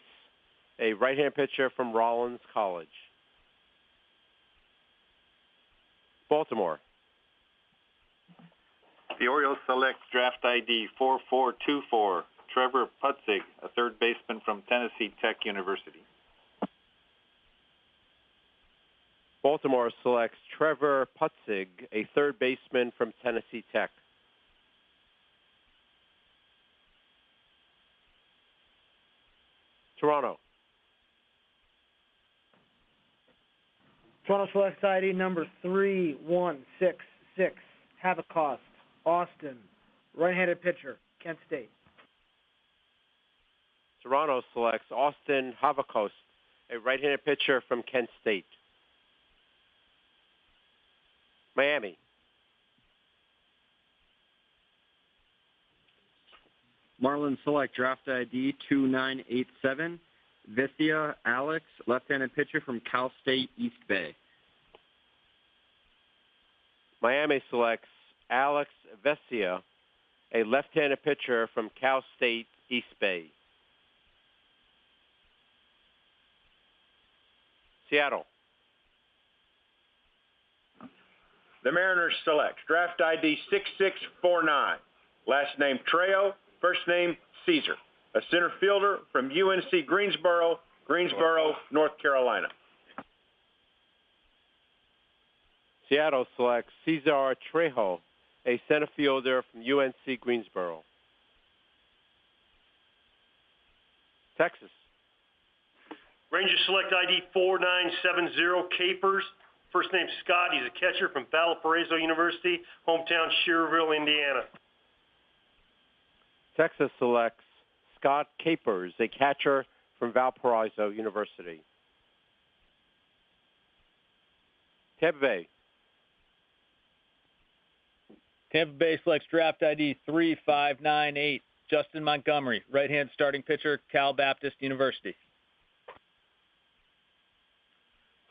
a right-handed pitcher from Rollins College. Baltimore. The Orioles select draft ID 4424, Trevor Putzig, a third baseman from Tennessee Tech University. Baltimore selects Trevor Putzig, a third baseman from Tennessee Tech. Toronto. Toronto selects ID number 3166, Havacost, Austin, right-handed pitcher, Kent State. Toronto selects Austin Havacost, a right-handed pitcher from Kent State. Miami. Marlins select draft ID 2987, Vicia Alex, left-handed pitcher from Cal State East Bay. Miami selects Alex Vicia, a left-handed pitcher from Cal State East Bay. Seattle. The Mariners select draft ID 6649, last name Trejo, first name Caesar, a center fielder from UNC Greensboro, North Carolina. Seattle selects Cesar Trejo, a center fielder from UNC Greensboro. Texas. Rangers select ID 4970, Capers. First name Scott. He's a catcher from Valparaiso University, hometown Schererville, Indiana. Texas selects Scott Capers, a catcher from Valparaiso University. Tampa Bay. Tampa Bay selects draft ID 3598, Justin Montgomery, right-hand starting pitcher, Cal Baptist University.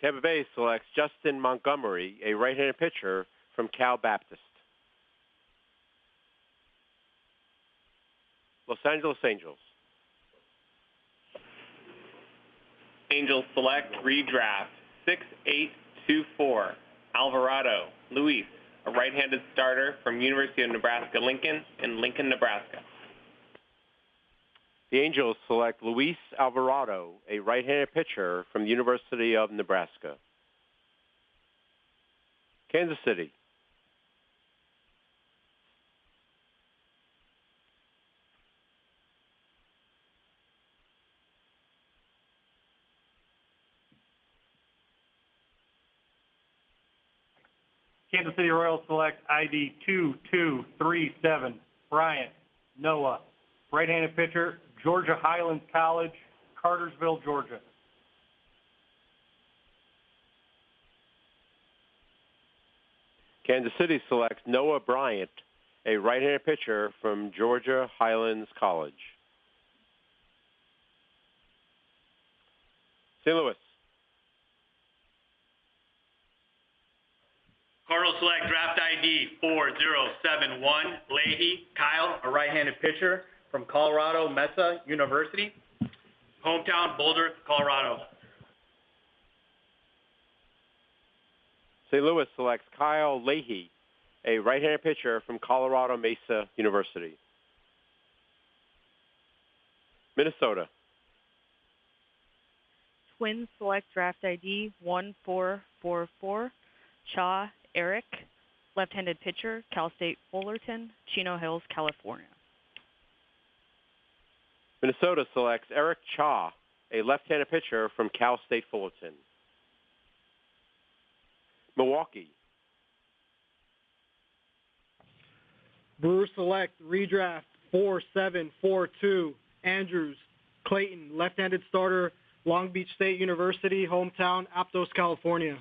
Tampa Bay selects Justin Montgomery, a right-handed pitcher from Cal Baptist. Los Angeles Angels. Angels select redraft 6824, Alvarado Luis, a right-handed starter from University of Nebraska-Lincoln in Lincoln, Nebraska. The Angels select Luis Alvarado, a right-handed pitcher from the University of Nebraska. Kansas City. Kansas City Royals select ID 2237, Bryant Noah, right-handed pitcher, Georgia Highlands College, Cartersville, Georgia. Kansas City selects Noah Bryant, a right-handed pitcher from Georgia Highlands College. St. Louis. Cardinals select draft ID 4071, Leahy Kyle, a right-handed pitcher from Colorado Mesa University, hometown Boulder, Colorado. St. Louis selects Kyle Leahy, a right-handed pitcher from Colorado Mesa University. Minnesota. Twins select draft ID 1444, Cha Eric, left-handed pitcher, Cal State Fullerton, Chino Hills, California. Minnesota selects Eric Cha, a left-handed pitcher from Cal State Fullerton. Milwaukee. Brewers select redraft 4742, Andrews Clayton, left-handed starter, Long Beach State University, hometown, Aptos, California.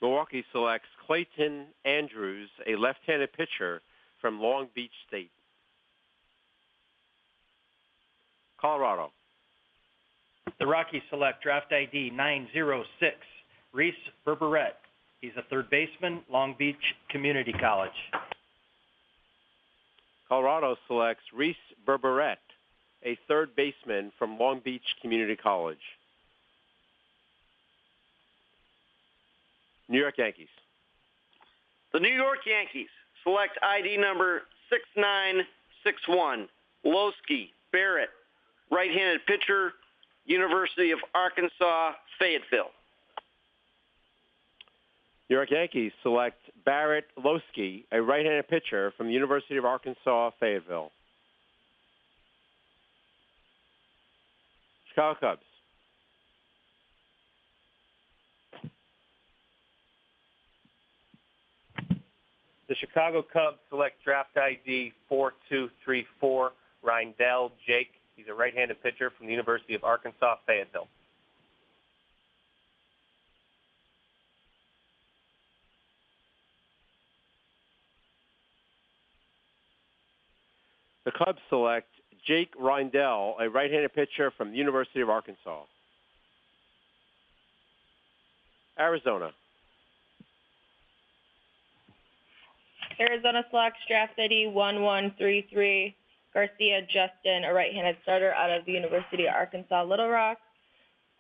Milwaukee selects Clayton Andrews, a left-handed pitcher from Long Beach State. Colorado. The Rockies select draft ID 906, Reese Berberet. He's a third baseman, Long Beach Community College. Colorado selects Reese Berberet, a third baseman from Long Beach Community College. New York Yankees. The New York Yankees select ID number 6961, Losky Barrett, right-handed pitcher, University of Arkansas, Fayetteville. New York Yankees select Barrett Losky, a right-handed pitcher from the University of Arkansas, Fayetteville. Chicago Cubs. The Chicago Cubs select draft ID 4234, Rindell Jake. He's a right-handed pitcher from the University of Arkansas, Fayetteville. The Cubs select Jake Rindell, a right-handed pitcher from the University of Arkansas. Arizona. Arizona selects draft ID 1133, Garcia Justin, a right-handed starter out of the University of Arkansas Little Rock,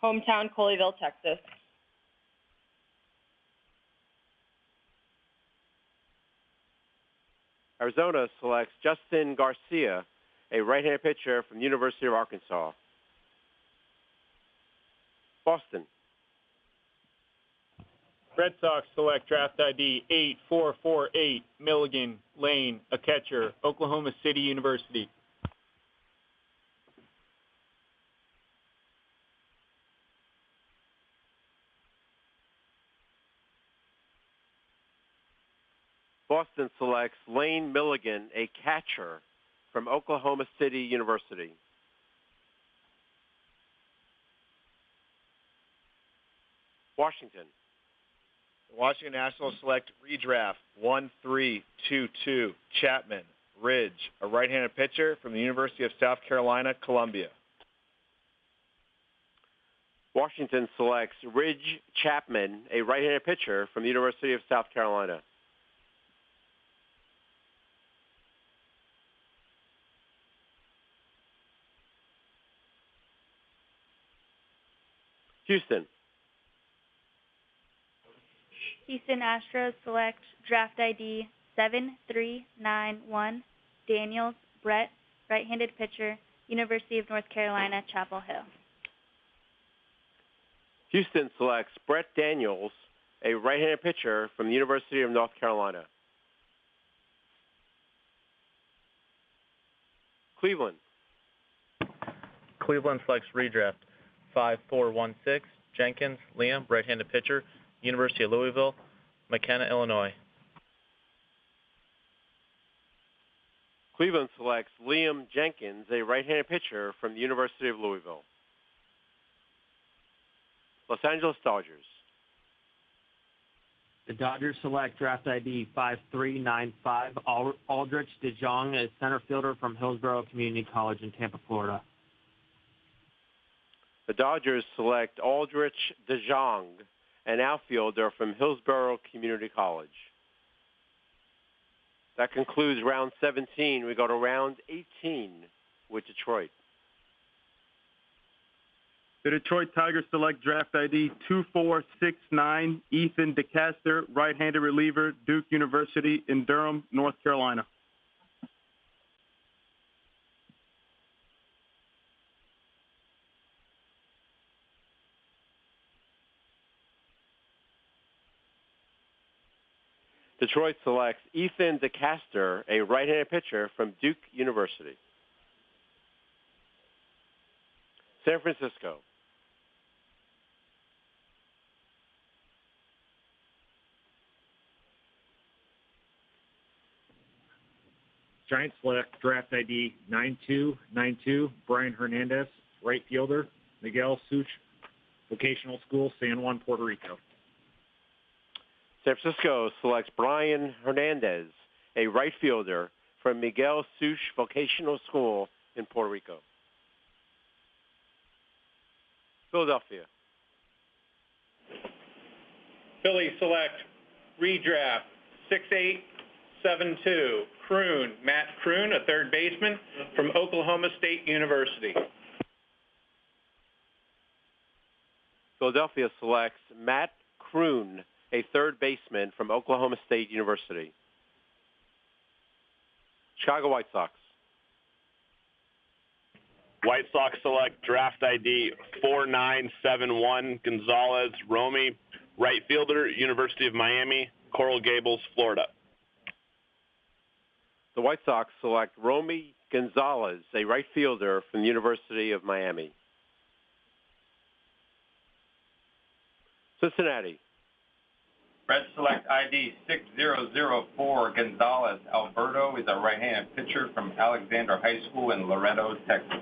hometown Colleyville, Texas. Arizona selects Justin Garcia, a right-handed pitcher from the University of Arkansas. Boston. Red Sox select draft ID 8448, Milligan Lane, a catcher, Oklahoma City University. Boston selects Lane Milligan, a catcher from Oklahoma City University. Washington. The Washington Nationals select redraft 1322, Chapman Ridge, a right-handed pitcher from the University of South Carolina, Columbia. Washington selects Ridge Chapman, a right-handed pitcher from the University of South Carolina. Houston. Houston Astros select draft ID 7391, Daniels Brett, right-handed pitcher, University of North Carolina, Chapel Hill. Houston selects Brett Daniels, a right-handed pitcher from the University of North Carolina. Cleveland. Cleveland selects redraft 5416, Jenkins Liam, right-handed pitcher, University of Louisville, McKenna, Illinois. Cleveland selects Liam Jenkins, a right-handed pitcher from the University of Louisville. Los Angeles Dodgers. The Dodgers select draft ID 5395 Aldrich DeJong, a center fielder from Hillsborough Community College in Tampa, Florida. The Dodgers select Aldrich DeJong, an outfielder from Hillsborough Community College. That concludes round 17. We go to round 18 with Detroit. The Detroit Tigers select draft ID 2469 Ethan DeCaster, right-handed reliever, Duke University in Durham, North Carolina. Detroit selects Ethan DeCaster, a right-handed pitcher from Duke University. San Francisco. Giants select draft ID 9292 Brian Hernandez, right fielder, Miguel Such Vocational School, San Juan, Puerto Rico. San Francisco selects Brian Hernandez, a right fielder from Miguel Such Vocational School in Puerto Rico. Philadelphia. Phillies select redraft 6872 Kroon, Matt Kroon, a third baseman from Oklahoma State University. Philadelphia selects Matt Kroon, a third baseman from Oklahoma State University. Chicago White Sox. White Sox select draft ID 4971 Gonzalez Romy, right fielder, University of Miami, Coral Gables, Florida. The White Sox select Romy Gonzalez, a right fielder from the University of Miami. Cincinnati. Reds select ID 6004 Gonzalez Alberto is a right-handed pitcher from Alexander High School in Loretto, Texas.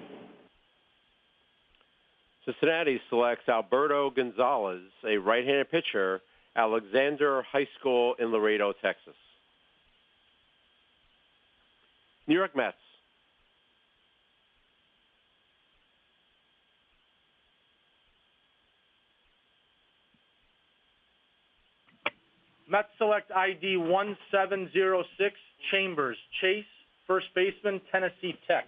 Cincinnati selects Alberto Gonzalez, a right-handed pitcher, Alexander High School in Laredo, Texas. New York Mets. Mets select ID 1706 Chambers Chase, first baseman, Tennessee Tech.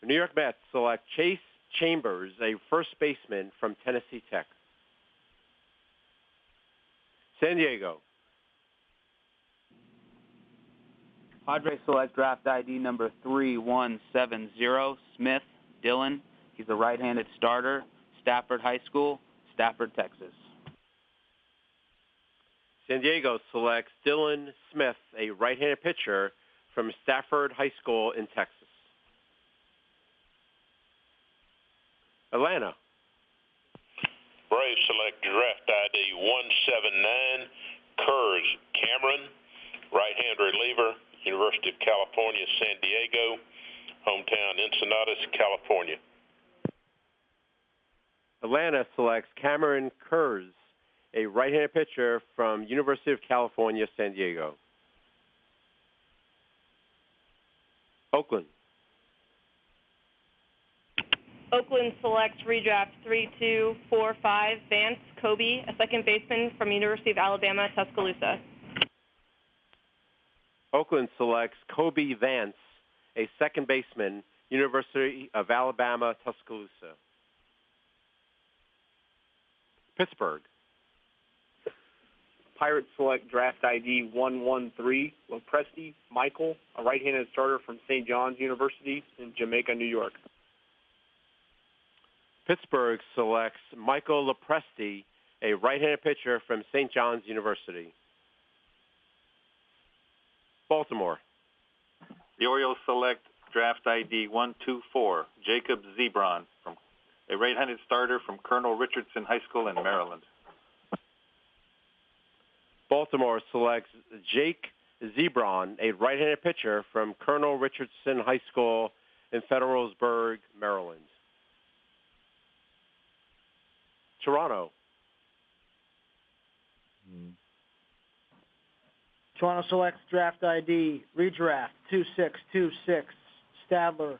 The New York Mets select Chase Chambers, a first baseman from Tennessee Tech. San Diego. Padres select draft ID number 3170 Smith Dylan. He's a right-handed starter, Stafford High School, Stafford, Texas. San Diego selects Dylan Smith, a right-handed pitcher from Stafford High School in Texas. Atlanta. Braves select draft ID 179 Kurz Cameron, right-hand reliever, University of California, San Diego, hometown Encinitas, California. Atlanta selects Cameron Kurz, a right-handed pitcher from University of California, San Diego. Oakland. Oakland selects redraft 3245 Vance Kobe, a second baseman from University of Alabama, Tuscaloosa. Oakland selects Kobe Vance, a second baseman, University of Alabama, Tuscaloosa. Pittsburgh. Pirates select draft ID 113 Lopresti Michael, a right-handed starter from St. John's University in Jamaica, New York. Pittsburgh selects Michael Lopresti, a right-handed pitcher from St. John's University. Baltimore. The Orioles select draft ID 124 Jacob Zebron, from a right-handed starter from Colonel Richardson High School in Maryland. Baltimore selects Jake Zebron, a right-handed pitcher from Colonel Richardson High School in Federalsburg, Maryland. Toronto. Toronto selects draft ID, redraft 2626, Stadler,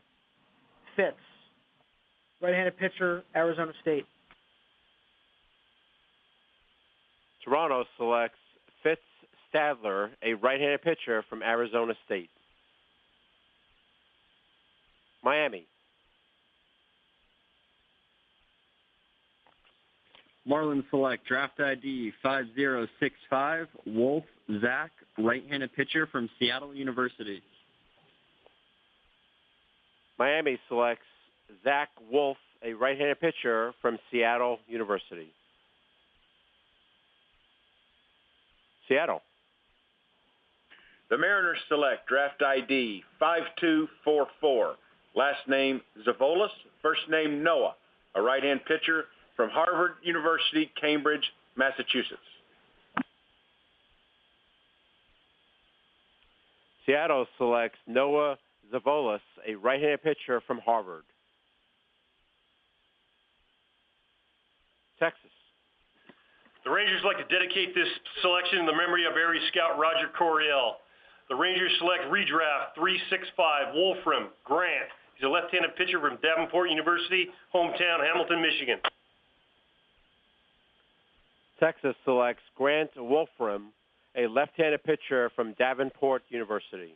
Fitz, right-handed pitcher, Arizona State. Toronto selects Fitz Stadler, a right-handed pitcher from Arizona State. Miami. Marlins select draft ID 5065, Wolf Zach, right-handed pitcher from Seattle University. Miami selects Zach Wolf, a right-handed pitcher from Seattle University. Seattle. The Mariners select draft ID 5244, last name Zavolis, first name Noah, a right-hand pitcher from Harvard University, Cambridge, Massachusetts. Seattle selects Noah Zavolis, a right-handed pitcher from Harvard. Texas. The Rangers like to dedicate this selection in the memory of area scout Roger Coryell. The Rangers select redraft 365 Wolfram Grant. He's a left-handed pitcher from Davenport University, hometown Hamilton, Michigan. Texas selects Grant Wolfram, a left-handed pitcher from Davenport University.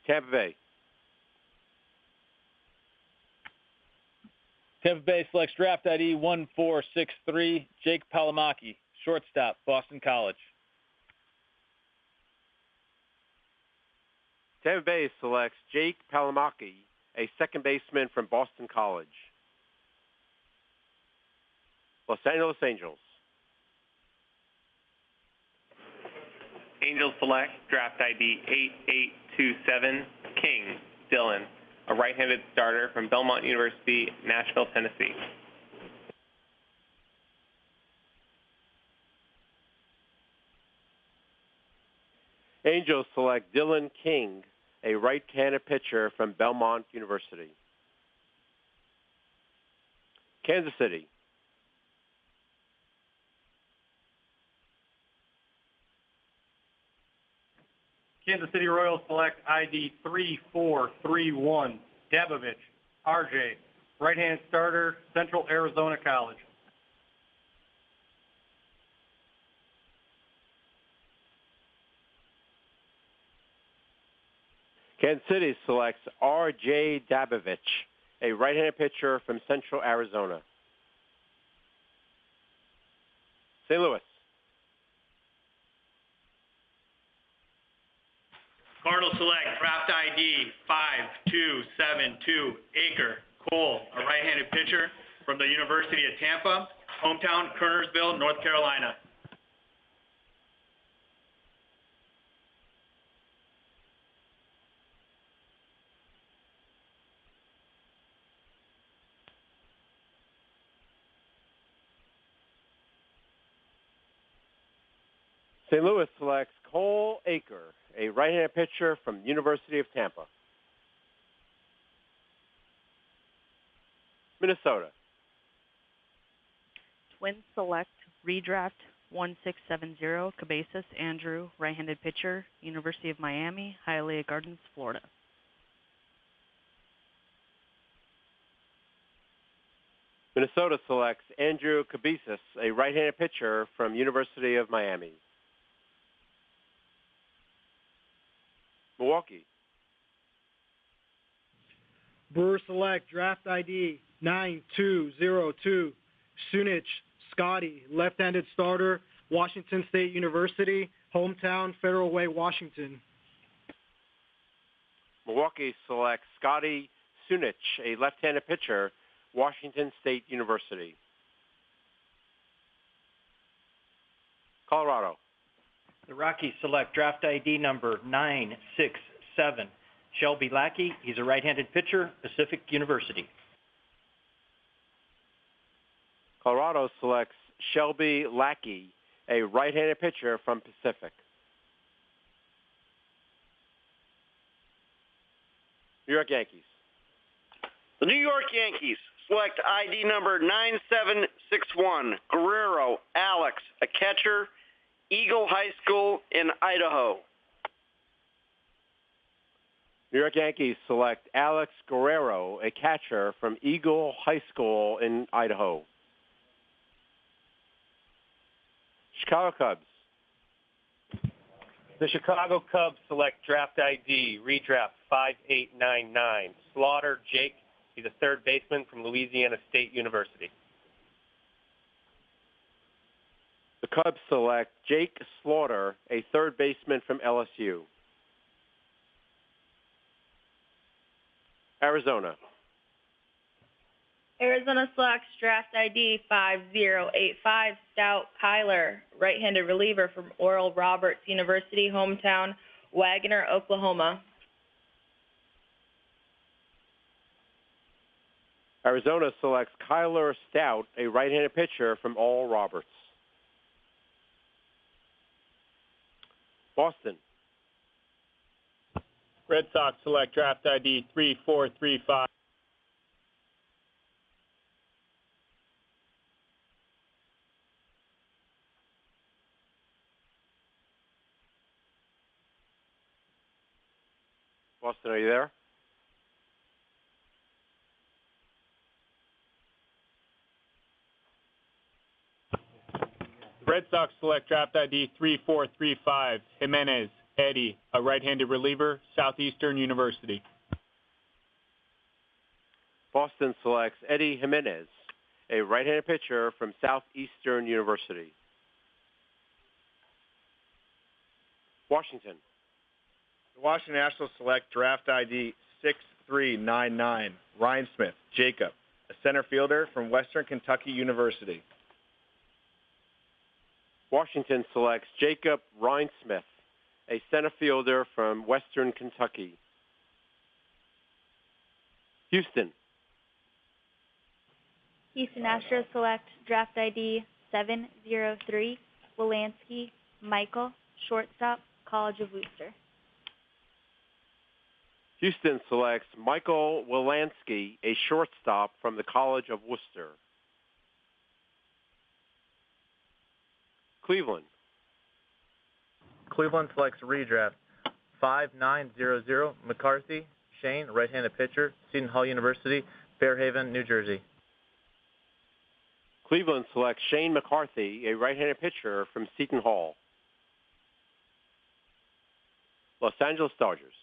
Tampa Bay. Tampa Bay selects draft ID 1463, Jake Palomaki, shortstop, Boston College. Tampa Bay selects Jake Palomaki, a second baseman from Boston College. Los Angeles Angels. Angels select draft ID 8827, King Dylan, a right-handed starter from Belmont University, Nashville, Tennessee. Angels select Dylan King, a right-handed pitcher from Belmont University. Kansas City. Kansas City Royals select ID 3431, Dabovich, RJ, right-handed starter, Central Arizona College. Kansas City selects R.J. Dabovich, a right-handed pitcher from Central Arizona. St. Louis. Cardinals select draft ID 5272, Acre Cole, a right-handed pitcher from the University of Tampa, hometown Kernersville, North Carolina. St. Louis selects Cole Acre, a right-handed pitcher from University of Tampa. Minnesota. Twins select redraft 1670, Cabezas Andrew, right-handed pitcher, University of Miami, Hialeah Gardens, Florida. Minnesota selects Andrew Cabezas, a right-handed pitcher from University of Miami. Milwaukee. Brewers select draft ID 9202, Sunich Scotty, left-handed starter, Washington State University, hometown Federal Way, Washington. Milwaukee selects Scotty Sunich, a left-handed pitcher, Washington State University. Colorado. The Rockies select draft ID number 967, Shelby Lackey. He's a right-handed pitcher, Pacific University. Colorado selects Shelby Lackey, a right-handed pitcher from Pacific. New York Yankees. The New York Yankees select ID number 9761, Guerrero Alex, a catcher, Eagle High School in Idaho. New York Yankees select Alex Guerrero, a catcher from Eagle High School in Idaho. Chicago Cubs. The Chicago Cubs select draft ID, redraft 5899, Slaughter Jake. He's a third baseman from Louisiana State University. The Cubs select Jake Slaughter, a third baseman from LSU. Arizona. Arizona selects draft ID 5085, Stout Kyler, right-handed reliever from Oral Roberts University, hometown, Wagoner, Oklahoma. Arizona selects Kyler Stout, a right-handed pitcher from Oral Roberts. Boston. Red Sox select draft ID 3435. Boston, are you there? Red Sox select draft ID 3435, Jimenez Eddie, a right-handed reliever, Southeastern University. Boston selects Eddie Jimenez, a right-handed pitcher from Southeastern University. Washington. The Washington Nationals select draft ID 6399, Ryan Smith Jacob, a center fielder from Western Kentucky University. Washington selects Jacob Rhinesmith, a center fielder from Western Kentucky. Houston. Houston Astros select draft ID 703, Wilansky Michael, shortstop, College of Worcester. Houston selects Michael Wilansky, a shortstop from the College of Worcester. Cleveland. Cleveland selects redraft 5900, McCarthy Shane, right-handed pitcher, Seton Hall University, Fairhaven, New Jersey. Cleveland selects Shane McCarthy, a right-handed pitcher from Seton Hall. Los Angeles Dodgers.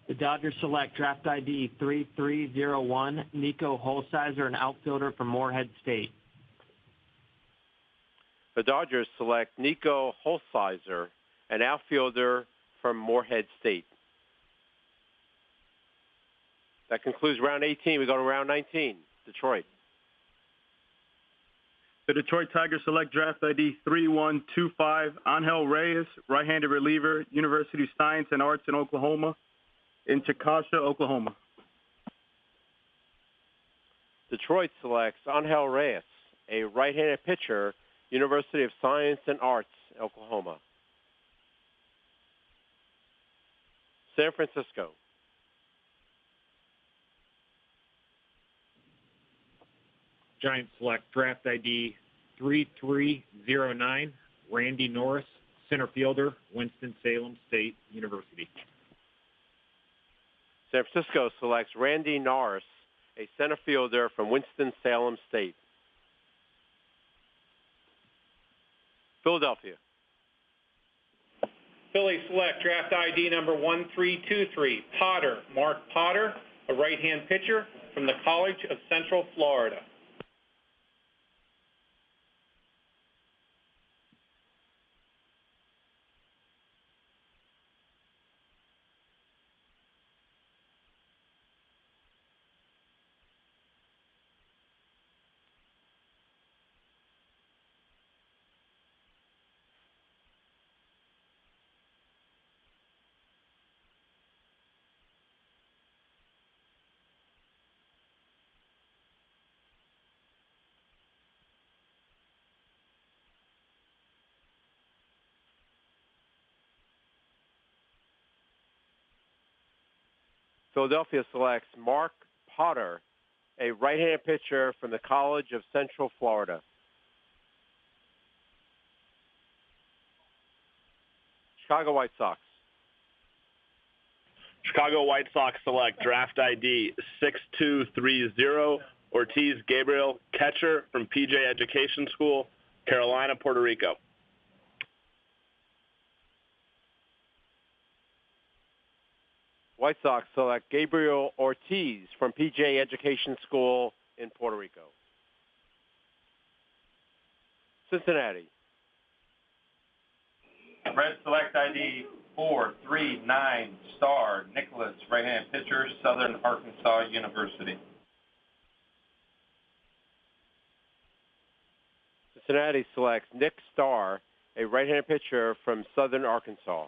The Dodgers select draft ID 3301, Nico Holsizer, an outfielder from Morehead State. The Dodgers select Nico Holsizer, an outfielder from Morehead State. That concludes round 18. We go to round 19, Detroit. The Detroit Tigers select draft ID 3125, Angel Reyes, right-handed reliever, University of Science and Arts in Oklahoma, in Chickasha, Oklahoma. Detroit selects Angel Reyes, a right-handed pitcher, University of Science and Arts, Oklahoma. San Francisco. Giants select draft ID 3309, Randy Norris, center fielder, Winston-Salem State University. San Francisco selects Randy Norris, a center fielder from Winston-Salem State. Philadelphia. Phillies select draft ID number 1323, Potter, Mark Potter, a right-hand pitcher from the College of Central Florida. Philadelphia selects Mark Potter, a right-handed pitcher from the College of Central Florida. Chicago White Sox. Chicago White Sox select draft ID 6230, Ortiz Gabriel, catcher from PJ Education School, Carolina, Puerto Rico. White Sox select Gabriel Ortiz from PJ Education School in Puerto Rico. Cincinnati. Reds select ID 439, Star Nicholas, right-handed pitcher, Southern Arkansas University. Cincinnati selects Nick Starr, a right-handed pitcher from Southern Arkansas.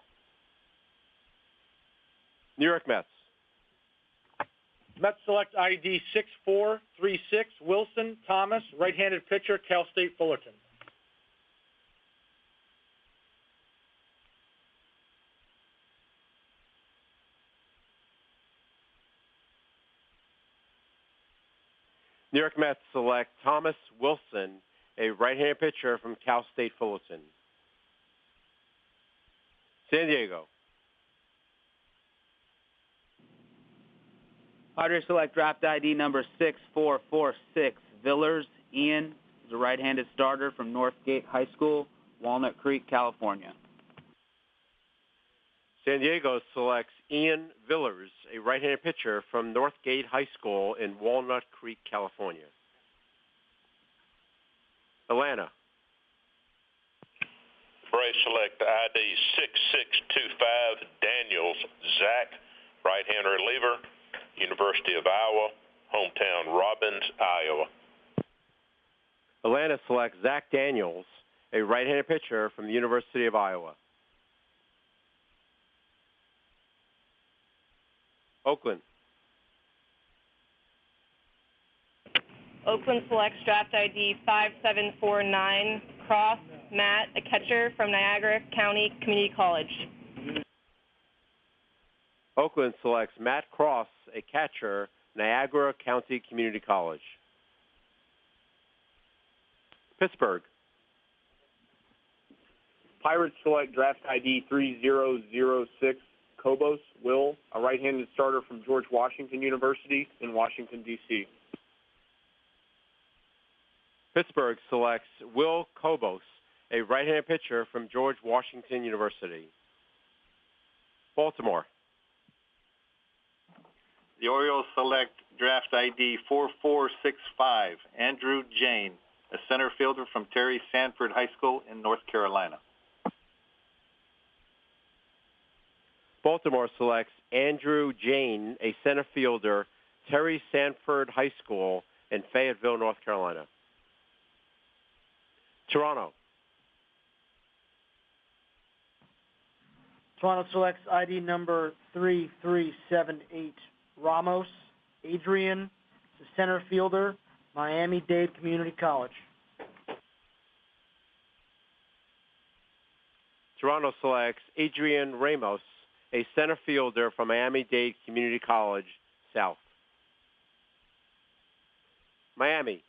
New York Mets. Mets select ID 6436, Wilson Thomas, right-handed pitcher, Cal State Fullerton. New York Mets select Thomas Wilson, a right-handed pitcher from Cal State Fullerton. San Diego. Padres select draft ID number 6446, Villers Ian, is a right-handed starter from Northgate High School, Walnut Creek, California. San Diego selects Ian Villers, a right-handed pitcher from Northgate High School in Walnut Creek, California. Atlanta. Braves select ID 6625, Daniels Zach, right-hand reliever, University of Iowa, hometown Robbins, Iowa. Atlanta selects Zach Daniels, a right-handed pitcher from the University of Iowa. Oakland. Oakland selects draft ID 5749, Cross Matt, a catcher from Niagara County Community College. Oakland selects Matt Cross, a catcher, Niagara County Community College. Pittsburgh. Pirates select draft ID 3006, Cobos Will, a right-handed starter from George Washington University in Washington, D.C. Pittsburgh selects Will Cobos, a right-handed pitcher from George Washington University. Baltimore. The Orioles select draft ID 4465, Andrew Jane, a center fielder from Terry Sanford High School in North Carolina. Baltimore selects Andrew Jane, a center fielder, Terry Sanford High School in Fayetteville, North Carolina. Toronto. Toronto selects ID number 3378, Ramos Adrian, the center fielder, Miami-Dade Community College. Toronto selects Adrian Ramos, a center fielder from Miami-Dade Community College, South. Miami.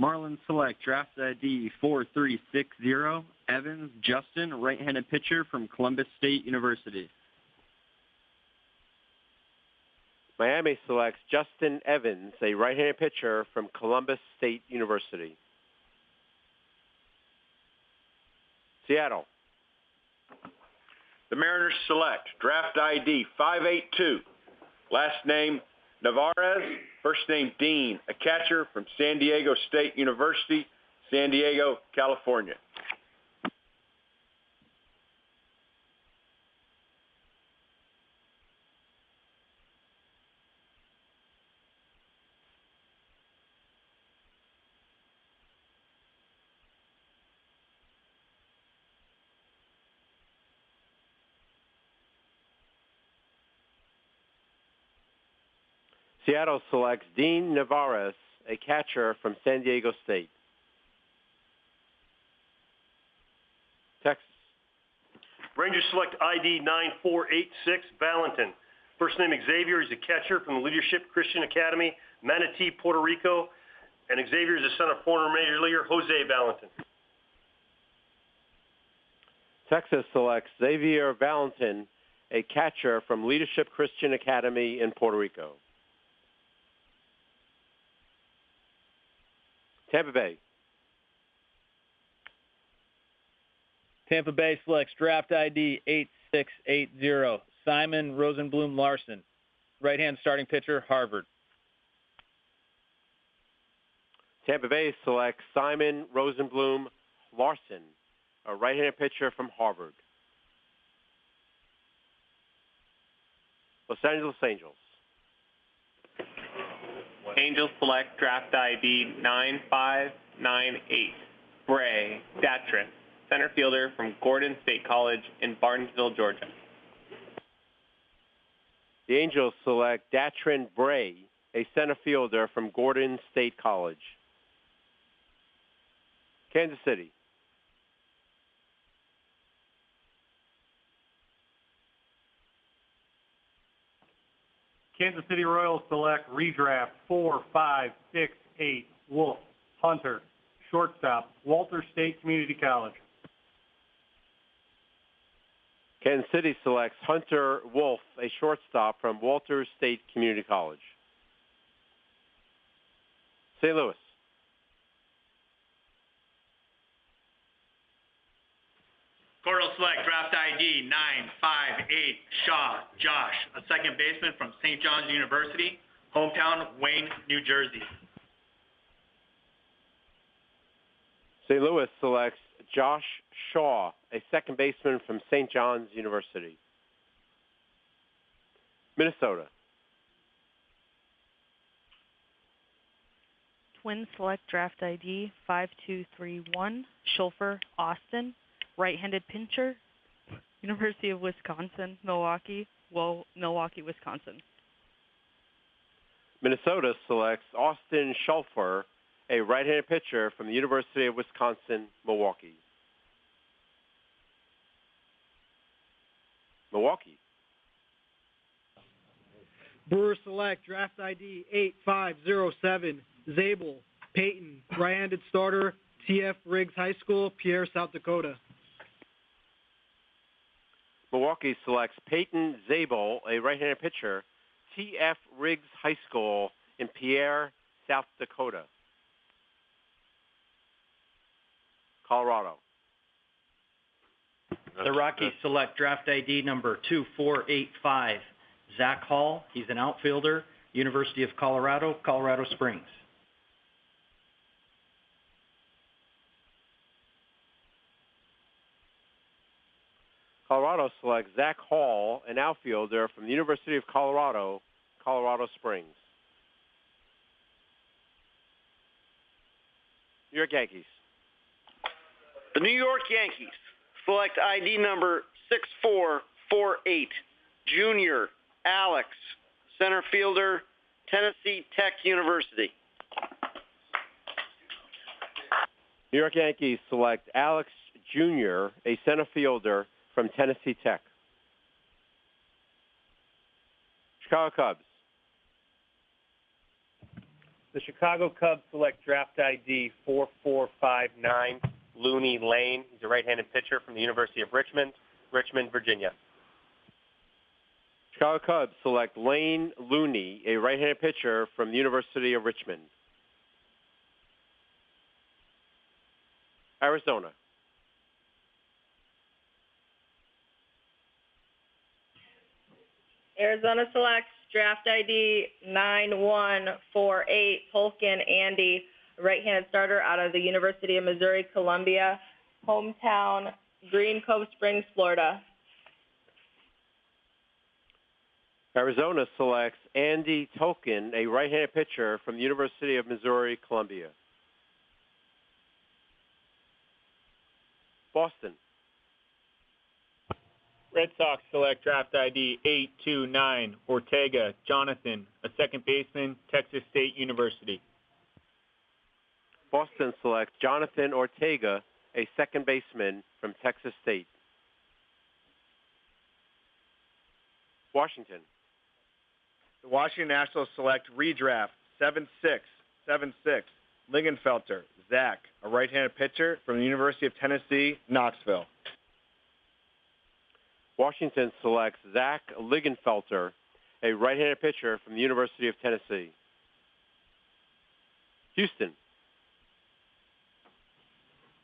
Marlins select draft ID 4360, Evans Justin, right-handed pitcher from Columbus State University. Miami selects Justin Evans, a right-handed pitcher from Columbus State University. Seattle. The Mariners select draft ID 582, last name Navarez, first name Dean, a catcher from San Diego State University, San Diego, California. Seattle selects Dean Navarez, a catcher from San Diego State. Rangers select ID 9486, Valentin. First name Xavier, he's a catcher from the Leadership Christian Academy, Manatee, Puerto Rico. And Xavier is the son of former major leaguer Jose Valentin. Texas selects Xavier Valentin, a catcher from Leadership Christian Academy in Puerto Rico. Tampa Bay. Tampa Bay selects draft ID 8680, Simon Rosenblum Larson, right-hand starting pitcher, Harvard. Tampa Bay selects Simon Rosenblum Larson, a right-handed pitcher from Harvard. Los Angeles Angels. Angels select draft ID 9598, Bray Datrin, center fielder from Gordon State College in Barnesville, Georgia. The Angels select Datrin Bray, a center fielder from Gordon State College. Kansas City. Kansas City Royals select redraft 4, 5, 6, 8, Wolf, Hunter, shortstop, Walter State Community College. Kansas City selects Hunter Wolf, a shortstop from Walter State Community College. St. Louis. Cardinals select draft ID 958, Shaw Josh, a second baseman from St. John's University, hometown Wayne, New Jersey. St. Louis selects Josh Shaw, a second baseman from St. John's University. Minnesota. Twins select draft ID 5231, Schulfer Austin, right-handed pitcher, University of Wisconsin, Milwaukee, Wisconsin. Minnesota selects Austin Schulfer, a right-handed pitcher from the University of Wisconsin, Milwaukee. Milwaukee. Brewers select draft ID 8507, Zabel Peyton, right-handed starter, TF Riggs High School, Pierre, South Dakota. Milwaukee selects Peyton Zabel, a right-handed pitcher, TF Riggs High School in Pierre, South Dakota. Colorado. The Rockies select draft ID number 2485, Zach Hall. He's an outfielder, University of Colorado, Colorado Springs. Colorado selects Zach Hall, an outfielder from the University of Colorado, Colorado Springs. New York Yankees. The New York Yankees select ID number 6448, Junior Alex, center fielder, Tennessee Tech University. New York Yankees select Alex Jr., a center fielder from Tennessee Tech. Chicago Cubs. The Chicago Cubs select draft ID 4459, Looney Lane. He's a right-handed pitcher from the University of Richmond, Virginia. Chicago Cubs select Lane Looney, a right-handed pitcher from the University of Richmond. Arizona. Arizona selects draft ID 9148, Tolkien Andy, right-handed starter out of the University of Missouri, Columbia, hometown Green Cove Springs, Florida. Arizona selects Andy Tolkien, a right-handed pitcher from the University of Missouri, Columbia. Boston. Red Sox select draft ID 829, Ortega Jonathan, a second baseman, Texas State University. Boston selects Jonathan Ortega, a second baseman from Texas State. Washington. The Washington Nationals select redraft 7676 Lingenfelter, Zach, a right-handed pitcher from the University of Tennessee, Knoxville. Washington selects Zach Lingenfelter, a right-handed pitcher from the University of Tennessee. Houston.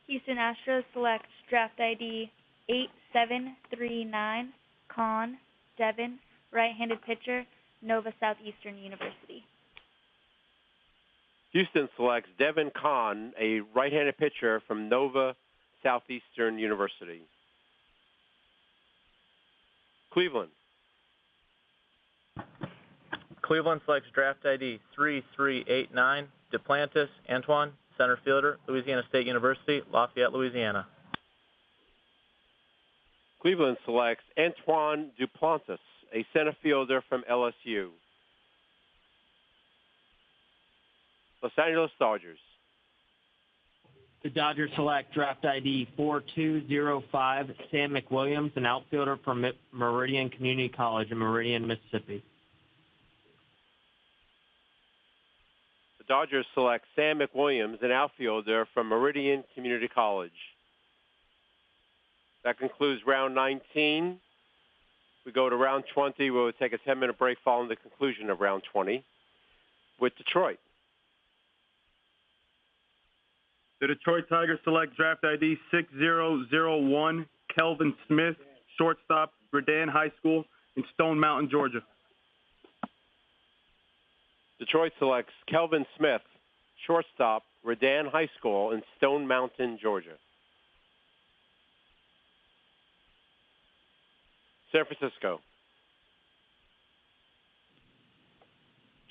Houston Astros select draft ID 8739 Con Devin, right-handed pitcher, Nova Southeastern University. Houston selects Devin Kahn, a right-handed pitcher from Nova Southeastern University. Cleveland. Cleveland selects draft ID 3389 Duplantis Antoine, center fielder, Louisiana State University, Lafayette, Louisiana. Cleveland selects Antoine Duplantis, a center fielder from LSU. Los Angeles Dodgers. The Dodgers select draft ID 4205 Sam McWilliams, an outfielder from Meridian Community College in Meridian, Mississippi. The Dodgers select Sam McWilliams, an outfielder from Meridian Community College. That concludes round 19. We go to round 20, where we'll take a 10-minute break following the conclusion of round 20 with Detroit. The Detroit Tigers select draft ID 6001 Kelvin Smith, shortstop, Redan High School in Stone Mountain, Georgia. Detroit selects Kelvin Smith, shortstop, Redan High School in Stone Mountain, Georgia. San Francisco.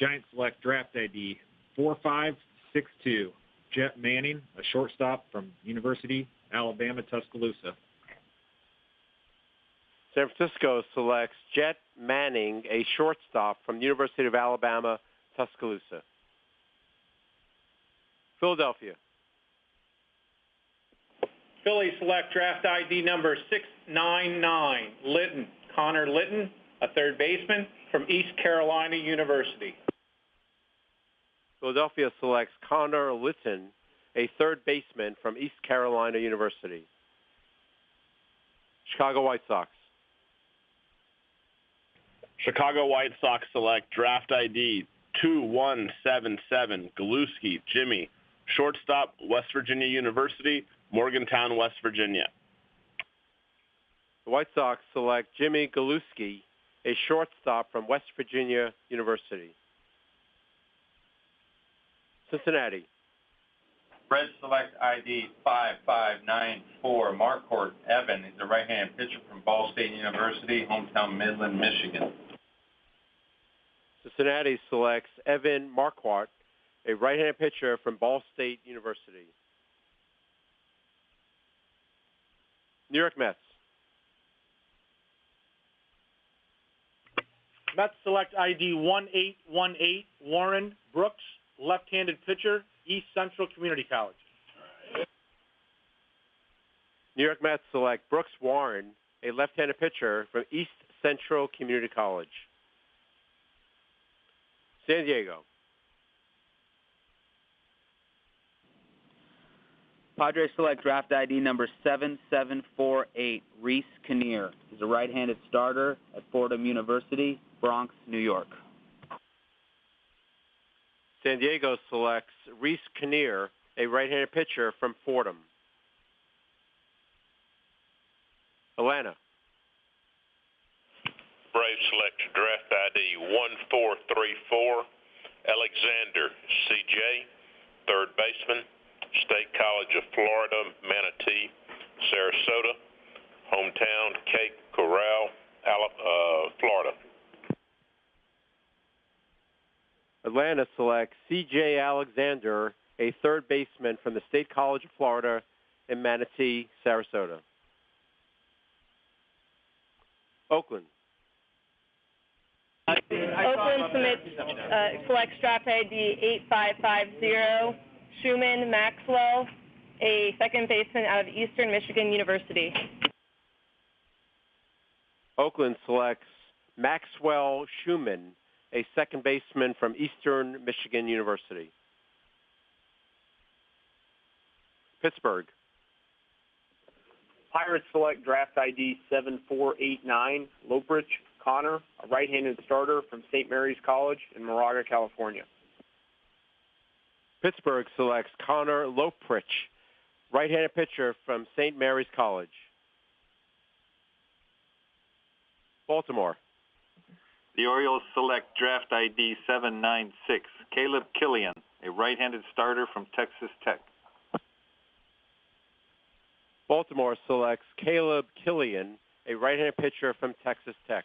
Giants select draft ID 4562 Jet Manning, a shortstop from University, Alabama, Tuscaloosa. San Francisco selects Jet Manning, a shortstop from the University of Alabama, Tuscaloosa. Philadelphia. Phillies select draft ID number 699, Litton, Connor Litton, a third baseman from East Carolina University. Philadelphia selects Connor Litton, a third baseman from East Carolina University. Chicago White Sox. Chicago White Sox select draft ID 2177 Galuski Jimmy, shortstop, West Virginia University, Morgantown, West Virginia. The White Sox select Jimmy Galuski, a shortstop from West Virginia University. Cincinnati. Reds select ID 5594 Marquardt Evan. He's a right-handed pitcher from Ball State University, hometown Midland, Michigan. Cincinnati selects Evan Marquardt, a right-handed pitcher from Ball State University. New York Mets. Mets select ID 1818 Warren Brooks, left-handed pitcher, East Central Community College. New York Mets select Brooks Warren, a left-handed pitcher from East Central Community College. San Diego. Padres select draft ID number 7748, Reese Kinnear. He's a right-handed starter at Fordham University, Bronx, New York. San Diego selects Reese Kinnear, a right-handed pitcher from Fordham. Atlanta. Braves select draft ID 1434 Alexander C.J., third baseman, State College of Florida, Manatee, Sarasota, hometown Cape Coral, Florida. Atlanta selects C.J. Alexander, a third baseman from the State College of Florida in Manatee, Sarasota. Oakland. Oakland selects draft ID 8550 Schumann Maxwell, a second baseman out of Eastern Michigan University. Oakland selects Maxwell Schumann, a second baseman from Eastern Michigan University. Pittsburgh. Pirates select draft ID 7489, Loprich Connor, a right-handed starter from St. Mary's College in Moraga, California. Pittsburgh selects Connor Loprich, right-handed pitcher from St. Mary's College. Baltimore. The Orioles select draft ID 796, Caleb Killian, a right-handed starter from Texas Tech. Baltimore selects Caleb Killian, a right-handed pitcher from Texas Tech.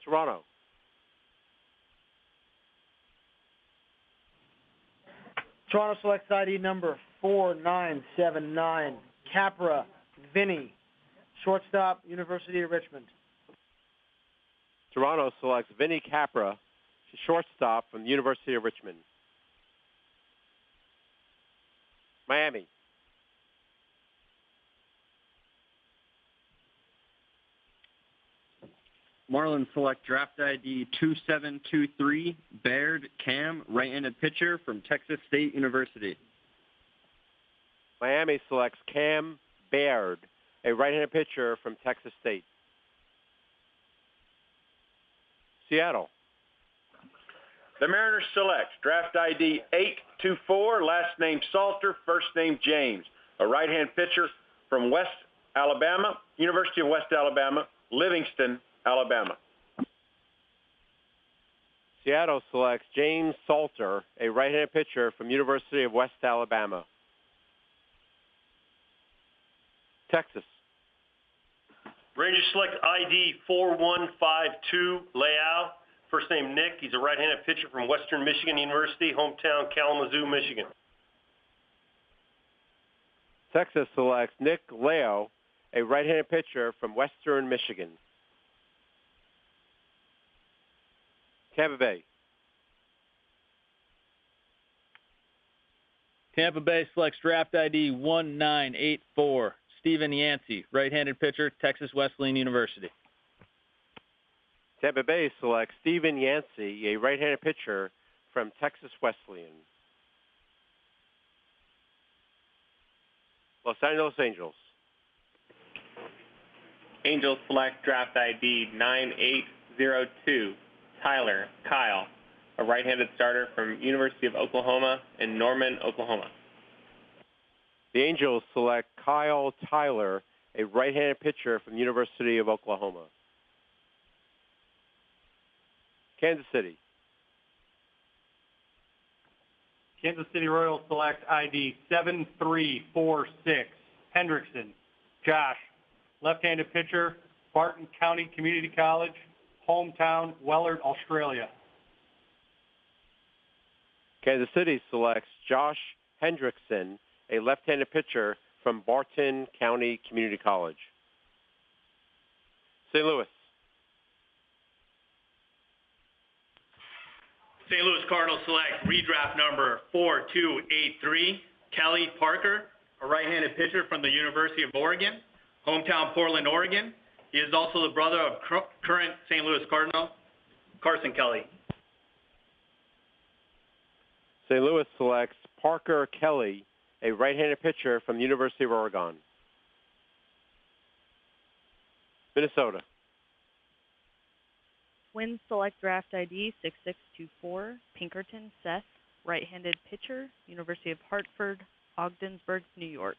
Toronto. Toronto selects ID number 4979, Capra Vinny, shortstop, University of Richmond. Toronto selects Vinny Capra, shortstop from the University of Richmond. Miami. Marlins select draft ID 2723, Baird Cam, right-handed pitcher from Texas State University. Miami selects Cam Baird, a right-handed pitcher from Texas State. Seattle. The Mariners select draft ID 824, last name Salter, first name James, a right-hand pitcher from West Alabama, University of West Alabama, Livingston, Alabama. Seattle selects James Salter, a right-handed pitcher from University of West Alabama. Texas. Rangers select ID 4152, Leal, first name Nick. He's a right-handed pitcher from Western Michigan University, hometown Kalamazoo, Michigan. Texas selects Nick Leo, a right-handed pitcher from Western Michigan. Tampa Bay. Tampa Bay selects draft ID 1984, Stephen Yancey, right-handed pitcher, Texas Wesleyan University. Tampa Bay selects Stephen Yancey, a right-handed pitcher from Texas Wesleyan. Los Angeles Angels. Angels select draft ID 9802, Tyler Kyle, a right-handed starter from University of Oklahoma in Norman, Oklahoma. The Angels select Kyle Tyler, a right-handed pitcher from the University of Oklahoma. Kansas City. Kansas City Royals select ID 7346, Hendrickson, Josh, left-handed pitcher, Barton County Community College, hometown, Wellard, Australia. Kansas City selects Josh Hendrickson, a left-handed pitcher from Barton County Community College. St. Louis. St. Louis Cardinals select redraft number 4283, Kelly Parker, a right-handed pitcher from the University of Oregon, hometown Portland, Oregon. He is also the brother of current St. Louis Cardinal, Carson Kelly. St. Louis selects Parker Kelly, a right-handed pitcher from the University of Oregon. Minnesota. Twins select draft ID 6624, Pinkerton Seth, right-handed pitcher, University of Hartford, Ogdensburg, New York.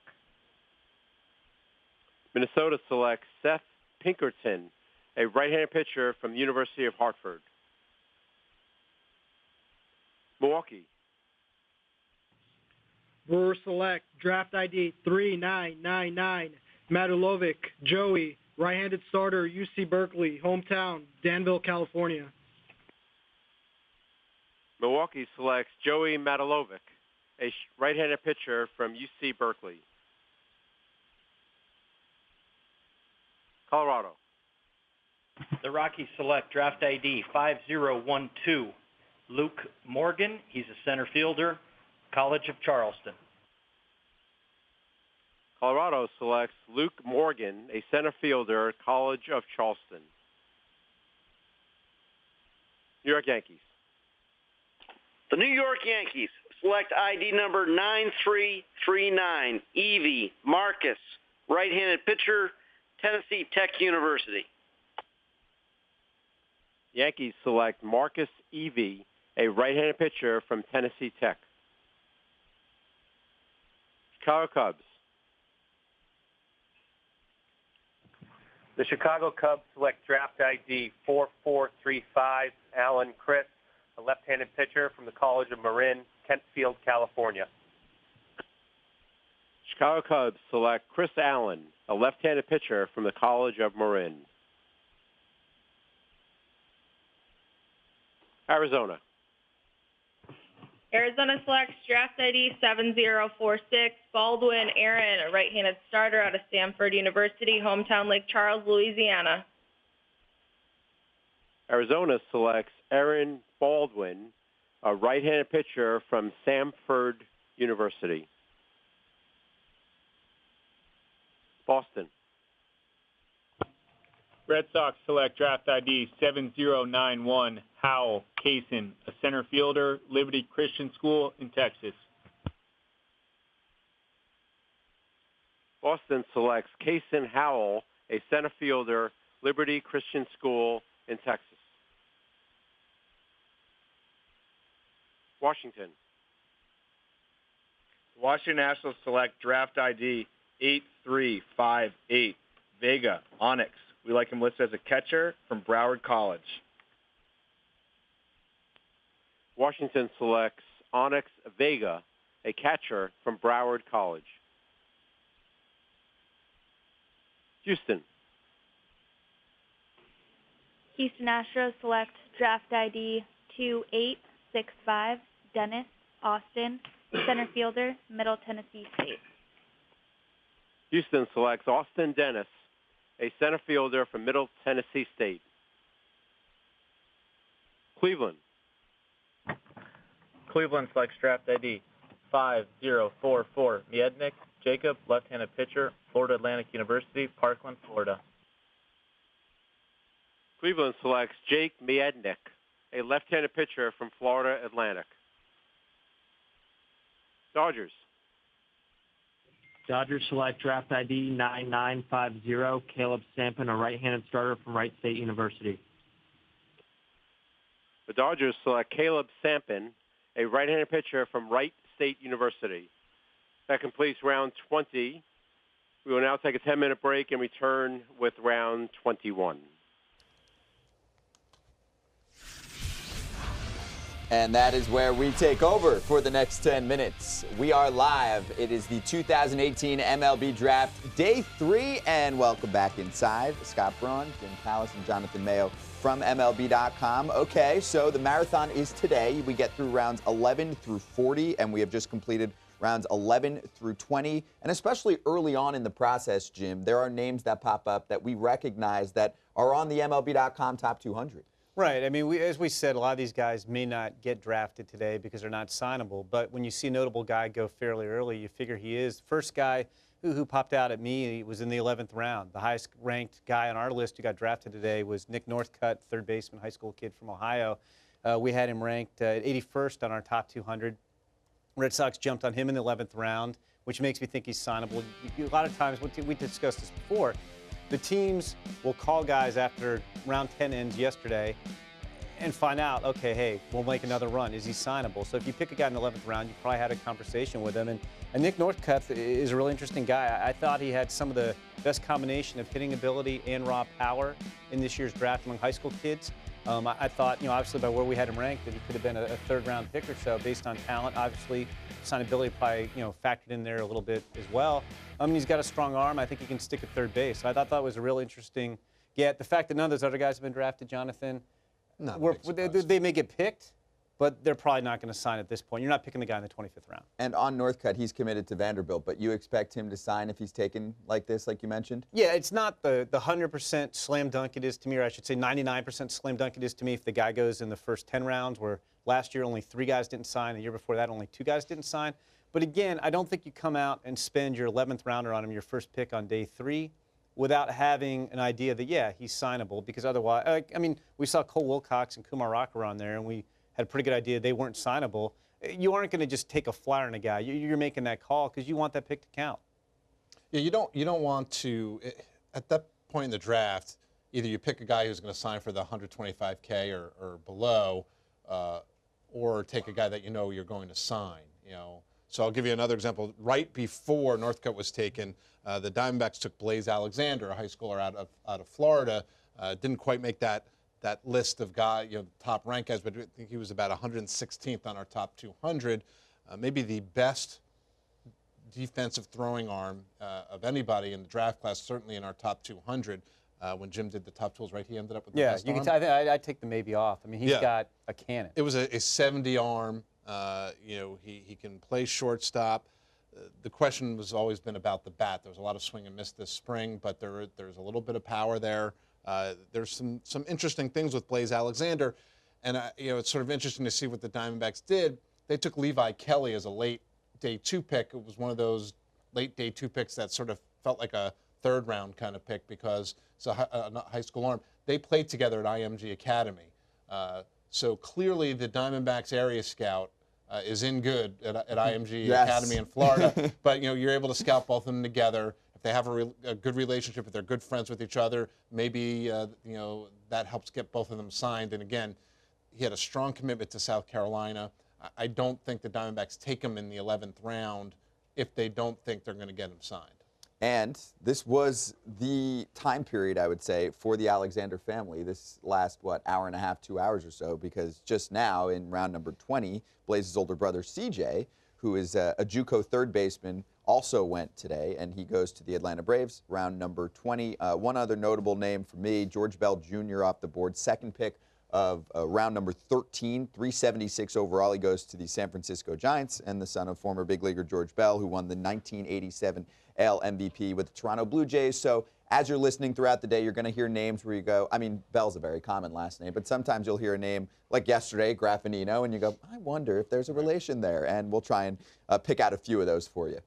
Minnesota selects Seth Pinkerton, a right-handed pitcher from the University of Hartford. Milwaukee. Brewers select draft ID 3999, Matulovic Joey, right-handed starter, UC Berkeley, hometown, Danville, California. Milwaukee selects Joey Matulovic, a right-handed pitcher from UC Berkeley. Colorado. The Rockies select draft ID 5012, Luke Morgan. He's a center fielder, College of Charleston. Colorado selects Luke Morgan, a center fielder, College of Charleston. New York Yankees. The New York Yankees select ID number 9339, Evie Marcus, right-handed pitcher, Tennessee Tech University. Yankees select Marcus Evie, a right-handed pitcher from Tennessee Tech. Chicago Cubs. The Chicago Cubs select draft ID 4435, Alan Chris, a left-handed pitcher from the College of Marin, Kentfield, California. Chicago Cubs select Chris Allen, a left-handed pitcher from the College of Marin. Arizona. Arizona selects draft ID 7046, Baldwin Aaron, a right-handed starter out of Stanford University, hometown Lake Charles, Louisiana. Arizona selects Aaron Baldwin, a right-handed pitcher from Samford University. Boston. Red Sox select draft ID 7091, Howell Kaysen, a center fielder, Liberty Christian School in Texas. Boston selects Kaysen Howell, a center fielder, Liberty Christian School in Texas. Washington. Washington Nationals select draft ID 8358, Vega Onyx. We like him listed as a catcher from Broward College. Washington selects Onyx Vega, a catcher from Broward College. Houston. Houston Astros select draft ID 2865, Dennis Austin, center fielder, Middle Tennessee State. Houston selects Austin Dennis, a center fielder from Middle Tennessee State. Cleveland. Cleveland selects draft ID 5044, Miednik Jacob, left-handed pitcher, Florida Atlantic University, Parkland, Florida. Cleveland selects Jake Miednik, a left-handed pitcher from Florida Atlantic. Dodgers. Dodgers select draft ID 9950, Caleb Sampson, a right-handed starter from Wright State University. The Dodgers select Caleb Sampson, a right-handed pitcher from Wright State University. That completes round 20. We will now take a 10-minute break and return with round 21. And that is where we take over for the next 10 minutes. We are live. It is the 2018 MLB Draft, Day 3, and welcome back inside. Scott Braun, Jim Callis, and Jonathan Mayo from MLB.com. Okay, so the marathon is today. We get through rounds 11 through 40, and we have just completed rounds 11 through 20. And especially early on in the process, Jim, there are names that pop up that we recognize that are on the MLB.com Top 200. Right. I mean, as we said, a lot of these guys may not get drafted today because they're not signable. But when you see a notable guy go fairly early, you figure he is. First guy who popped out at me was in the 11th round. The highest-ranked guy on our list who got drafted today was Nick Northcutt, third baseman, high school kid from Ohio. We had him ranked at 81st on our top 200. Red Sox jumped on him in the 11th round, which makes me think he's signable. A lot of times, we discussed this before, the teams will call guys after round 10 ends yesterday and find out, okay, hey, we'll make another run. Is he signable? So if you pick a guy in the 11th round, you probably had a conversation with him. And Nick Northcutt is a really interesting guy. I thought he had some of the best combination of hitting ability and raw power in this year's draft among high school kids. I thought, obviously by where we had him ranked, that he could have been a third-round pick or so based on talent. Obviously, signability probably, factored in there a little bit as well. He's got a strong arm. I think he can stick at third base. So I thought that was a real interesting get. The fact that none of those other guys have been drafted, Jonathan, they may get picked, but they're probably not going to sign at this point. You're not picking the guy in the 25th round. And on Northcutt, he's committed to Vanderbilt, but you expect him to sign if he's taken like this, like you mentioned? Yeah, it's not the 100% slam dunk it is to me, or I should say 99% slam dunk it is to me if the guy goes in the first 10 rounds, where Last year, only 3 guys didn't sign. The year before that, only 2 guys didn't sign. But again, I don't think you come out and spend your 11th rounder on him, your first pick on day 3, without having an idea that, yeah, he's signable. Because otherwise, I mean, we saw Cole Wilcox and Kumar Rocker on there, and we had a pretty good idea they weren't signable. You aren't going to just take a flyer on a guy. You're making that call because you want that pick to count. Yeah, you don't want to, at that point in the draft, either you pick a guy who's going to sign for the 125K or below, or take a guy that you know you're going to sign. So I'll give you another example. Right before Northcutt was taken, the Diamondbacks took Blaze Alexander, a high schooler out of Florida. Didn't quite make that list of guys, top ranked guys, but I think he was about 116th on our top 200. Maybe the best defensive throwing arm of anybody in the draft class, certainly in our top 200. When Jim did the top tools, right, he ended up with the best arm. I'd take the maybe off. I mean, he's got a cannon. It was a 70 arm. He can play shortstop. The question has always been about the bat. There was a lot of swing and miss this spring, but there's a little bit of power there. There's some interesting things with Blaze Alexander, and it's sort of interesting to see what the Diamondbacks did. They took Levi Kelly as a late day 2 pick. It was one of those late day 2 picks that sort of felt like a third round kind of pick because it's a high school arm. They played together at IMG Academy. So clearly the Diamondbacks area scout is in good at IMG Academy in Florida. But you're able to scout both of them together. If they have a good relationship, if they're good friends with each other, maybe that helps get both of them signed. And again, he had a strong commitment to South Carolina. I don't think the Diamondbacks take him in the 11th round if they don't think they're going to get him signed. And this was the time period, I would say, for the Alexander family. This last, hour and a half, 2 hours or so, because just now in round number 20, Blaze's older brother, CJ, who is a JUCO third baseman, also went today, and he goes to the Atlanta Braves, round number 20. One other notable name for me, George Bell Jr. off the board, second pick of round number 13, 376 overall. He goes to the San Francisco Giants, and the son of former big leaguer George Bell, who won the 1987 AL MVP with the Toronto Blue Jays. So as you're listening throughout the day, you're going to hear names where you go, I mean, Bell's a very common last name, but sometimes you'll hear a name like yesterday, Graffinino, and you go, I wonder if there's a relation there. And we'll try and pick out a few of those for you.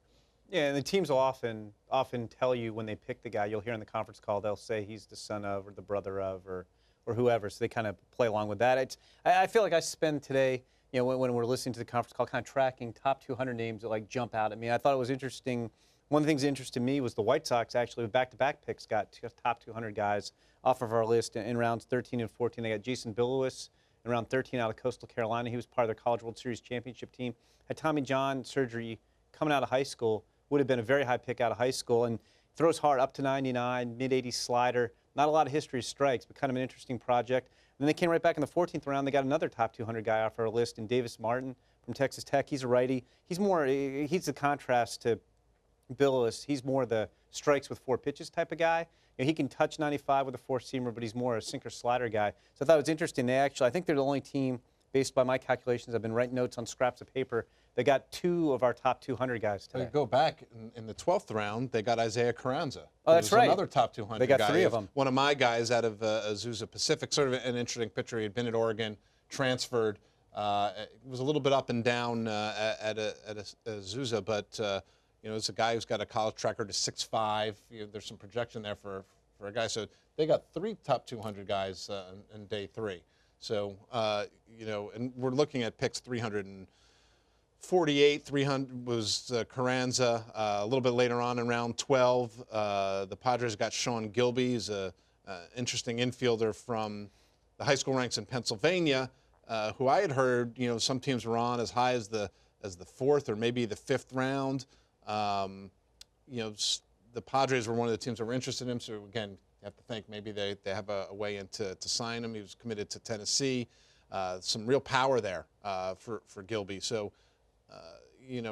Yeah, and the teams will often tell you when they pick the guy, you'll hear in the conference call, they'll say he's the son of or the brother of or whoever, so they kind of play along with that. I feel like I spend today, when we're listening to the conference call, kind of tracking top 200 names that jump out at me. I thought it was interesting. One of the things that interested me was the White Sox actually with back-to-back picks got top 200 guys off of our list in rounds 13 and 14. They got Jason Bilowis in round 13 out of Coastal Carolina. He was part of their College World Series championship team. Had Tommy John surgery coming out of high school. Would have been a very high pick out of high school, and throws hard up to 99, mid-80s slider. Not a lot of history of strikes, but kind of an interesting project. And then they came right back in the 14th round. They got another top 200 guy off our list in Davis Martin from Texas Tech. He's a righty. He's the contrast to Billis. He's more the strikes with 4 pitches type of guy. He can touch 95 with a 4-seamer, but he's more a sinker slider guy. So I thought it was interesting. I think they're the only team, based by my calculations, I've been writing notes on scraps of paper, they got 2 of our top 200 guys today. They go back in the 12th round, they got Isaiah Carranza. Oh, that's right. Another top 200 They got guy. 3 of them. One of my guys out of Azusa Pacific, sort of an interesting pitcher. He had been at Oregon, transferred. It was a little bit up and down at Azusa, but it's a guy who's got a college track record of 6'5". There's some projection there for a guy. So they got 3 top 200 guys in day 3. So, and we're looking at picks 348, 300 was Carranza. A little bit later on in round 12, the Padres got Sean Gilby. He's an interesting infielder from the high school ranks in Pennsylvania, who I had heard, some teams were on as high as the 4th or maybe the 5th round. The Padres were one of the teams that were interested in him. So, again, you have to think maybe they have a way in to sign him. He was committed to Tennessee. Some real power there for Gilby. So,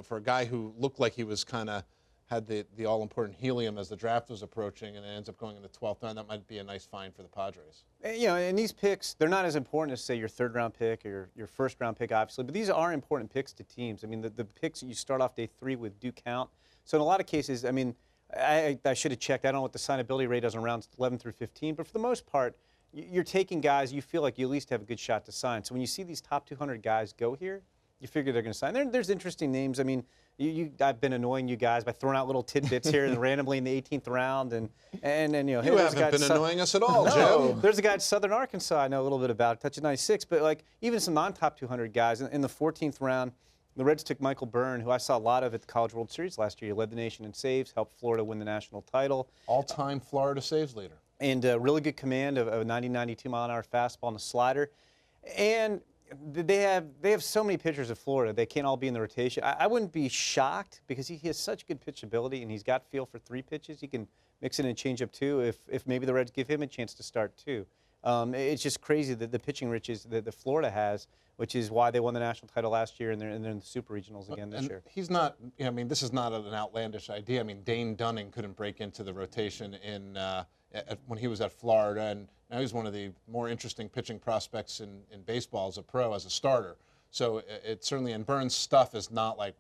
for a guy who looked like he was kind of had the all-important helium as the draft was approaching and it ends up going in the 12th round, that might be a nice find for the Padres. And these picks, they're not as important as, say, your 3rd-round pick or your 1st-round pick, obviously, but these are important picks to teams. I mean, the picks that you start off day 3 with do count. So in a lot of cases, I mean, I should have checked. I don't know what the signability rate is on rounds 11 through 15, but for the most part, you're taking guys you feel like you at least have a good shot to sign. So when you see these top 200 guys go here, you figure they're going to sign. There's interesting names. I mean, I've been annoying you guys by throwing out little tidbits here and randomly in the 18th round, and hey, you haven't been annoying us at all, no, Jim. There's a guy at Southern Arkansas I know a little bit about, touching 96, but like even some non-top 200 guys in the 14th round. The Reds took Michael Byrne, who I saw a lot of at the College World Series last year. He led the nation in saves, helped Florida win the national title. All-time Florida saves leader. And really good command of a 90, 92-mile-an-hour fastball and a slider. And they have so many pitchers at Florida. They can't all be in the rotation. I wouldn't be shocked because he has such good pitchability, and he's got feel for 3 pitches. He can mix in and change up too if maybe the Reds give him a chance to start too. It's just crazy that the pitching riches that Florida has, which is why they won the national title last year, and they're in the Super Regionals again this year. He's not, I mean, this is not an outlandish idea. I mean, Dane Dunning couldn't break into the rotation when he was at Florida, and now he's one of the more interesting pitching prospects in baseball as a pro, as a starter. So it's certainly, and Burns' stuff is not like,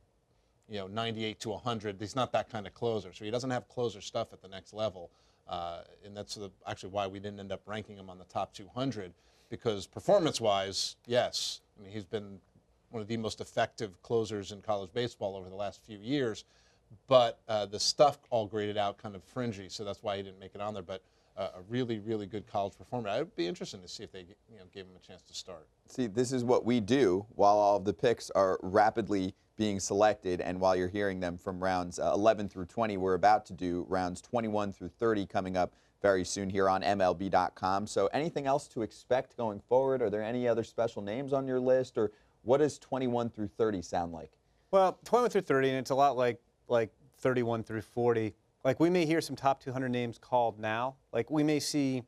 98 to 100. He's not that kind of closer. So he doesn't have closer stuff at the next level. And that's actually why we didn't end up ranking him on the top 200, because performance-wise, yes. I mean, he's been one of the most effective closers in college baseball over the last few years, but the stuff all graded out kind of fringy, so that's why he didn't make it on there. But a really, really good college performer. It would be interesting to see if they gave him a chance to start. See, this is what we do while all of the picks are rapidly being selected, and while you're hearing them from rounds 11 through 20, we're about to do rounds 21 through 30 coming up very soon here on MLB.com. So anything else to expect going forward? Are there any other special names on your list, or what does 21 through 30 sound like? Well, 21 through 30, and it's a lot like 31 through 40. Like, we may hear some top 200 names called now. Like, we may see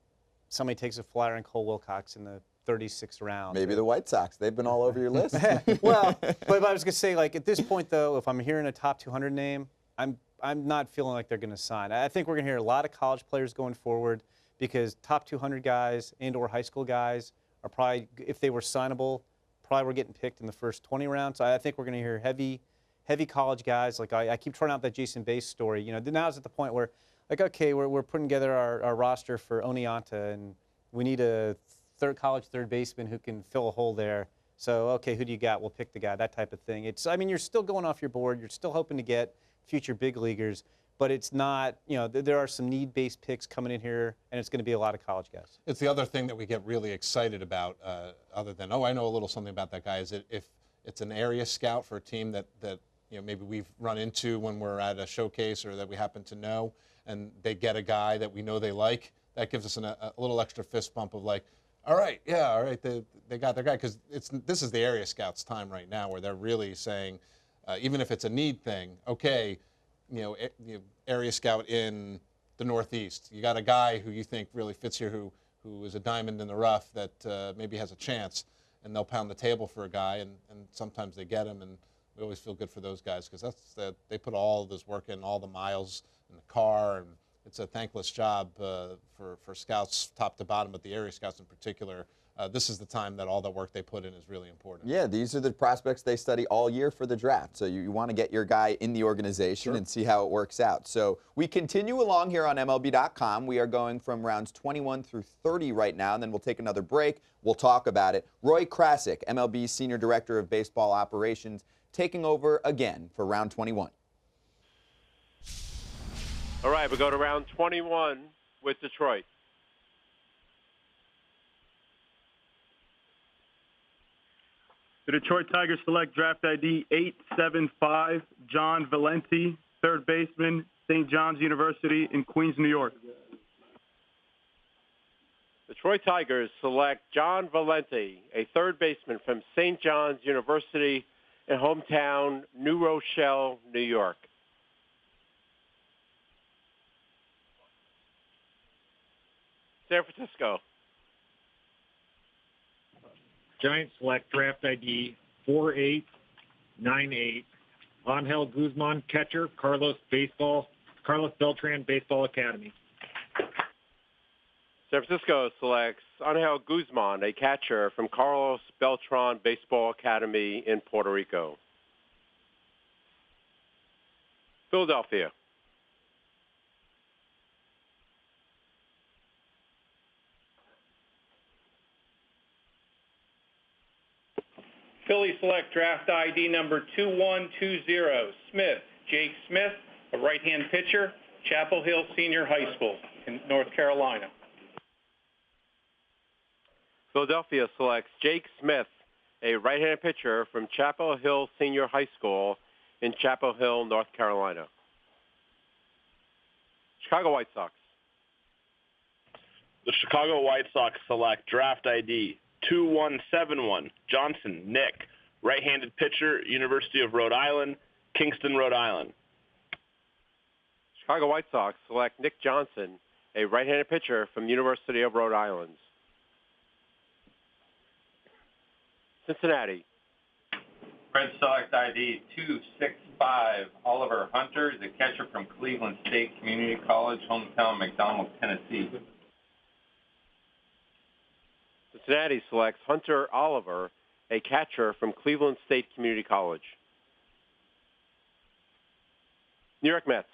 somebody takes a flyer on Cole Wilcox in the 36th round. Maybe the White Sox. They've been all over your list. Well, but I was going to say, like, at this point, though, if I'm hearing a top 200 name, I'm not feeling like they're going to sign. I think we're going to hear a lot of college players going forward, because top 200 guys and or high school guys are probably, if they were signable, probably were getting picked in the first 20 rounds. So I think we're going to hear heavy college guys. Like, I keep throwing out that Jason Bass story. Now it's at the point where, like, okay, we're putting together our roster for Oneonta, and we need a college third baseman who can fill a hole there. So, okay, who do you got? We'll pick the guy, that type of thing. I mean, you're still going off your board. You're still hoping to get future big leaguers, but it's not, there are some need-based picks coming in here, and it's going to be a lot of college guys. It's the other thing that we get really excited about, other than, I know a little something about that guy, is if it's an area scout for a team that maybe we've run into when we're at a showcase, or that we happen to know, and they get a guy that we know they like, that gives us a little extra fist bump of like, all right, they got their guy, because this is the area scouts' time right now, where they're really saying, even if it's a need thing, okay, area scout in the Northeast, you got a guy who you think really fits here, who is a diamond in the rough that maybe has a chance, and they'll pound the table for a guy, and sometimes they get him, and we always feel good for those guys, because they put all this work in, all the miles in the car, and it's a thankless job for scouts top to bottom, but the area scouts in particular. This is the time that all the work they put in is really important. Yeah, these are the prospects they study all year for the draft. So you want to get your guy in the organization and see how it works out. So we continue along here on MLB.com. We are going from rounds 21 through 30 right now, and then we'll take another break. We'll talk about it. Roy Krasik, MLB Senior Director of Baseball Operations, taking over again for round 21. All right, we go to round 21 with Detroit. The Detroit Tigers select draft ID 875, John Valenti, third baseman, St. John's University in Queens, New York. Detroit Tigers select John Valenti, a third baseman from St. John's University in hometown New Rochelle, New York. San Francisco. Giants select draft ID 4898, Angel Guzman, catcher, Carlos Beltran, Baseball Academy. San Francisco selects Angel Guzman, a catcher from Carlos Beltran Baseball Academy in Puerto Rico. Philadelphia. Phillies select draft ID number 2120, Smith, Jake Smith, a right-hand pitcher, Chapel Hill Senior High School in North Carolina. Philadelphia selects Jake Smith, a right-handed pitcher from Chapel Hill Senior High School in Chapel Hill, North Carolina. Chicago White Sox. The Chicago White Sox select draft ID 2171, Johnson, Nick, right-handed pitcher, University of Rhode Island, Kingston, Rhode Island. Chicago White Sox select Nick Johnson, a right-handed pitcher from University of Rhode Island. Cincinnati. Reds select ID 265, Oliver Hunter, the catcher from Cleveland State Community College, hometown McDonald, Tennessee. Cincinnati selects Hunter Oliver, a catcher from Cleveland State Community College. New York Mets.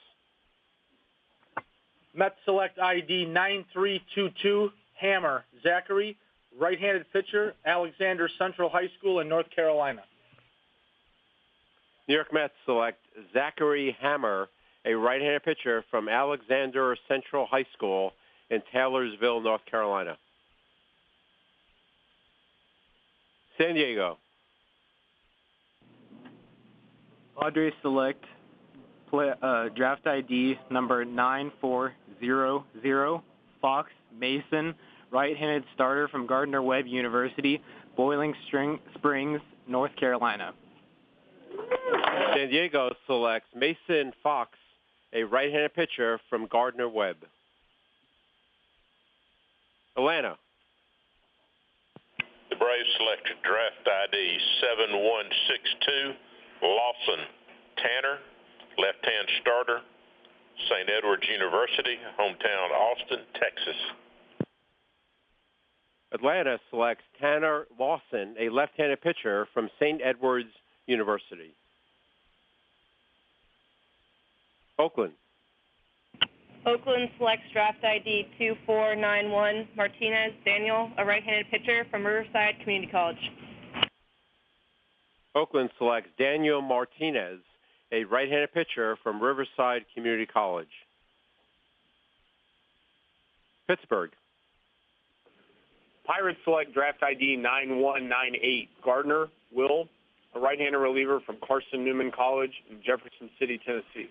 Mets select ID 9322, Hammer, Zachary, right-handed pitcher, Alexander Central High School in North Carolina. New York Mets select Zachary Hammer, a right-handed pitcher from Alexander Central High School in Taylorsville, North Carolina. San Diego. Padres select draft ID number 9400, Fox Mason, right-handed starter from Gardner-Webb University, Boiling Springs, North Carolina. San Diego selects Mason Fox, a right-handed pitcher from Gardner-Webb. Atlanta. The Braves select draft ID 7162, Lawson Tanner, left-hand starter, St. Edward's University, hometown Austin, Texas. Atlanta selects Tanner Lawson, a left-handed pitcher from St. Edward's University. Oakland. Oakland selects draft ID 2491, Martinez Daniel, a right-handed pitcher from Riverside Community College. Oakland selects Daniel Martinez, a right-handed pitcher from Riverside Community College. Pittsburgh. Pirates select draft ID 9198, Gardner Will, a right-handed reliever from Carson Newman College in Jefferson City, Tennessee.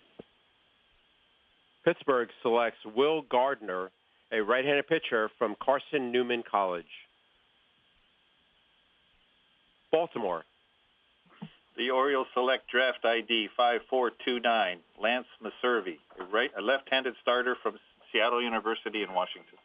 Pittsburgh selects Will Gardner, a right-handed pitcher from Carson Newman College. Baltimore. The Orioles select draft ID 5429, Lance Meservey, a left-handed starter from Seattle University in Washington.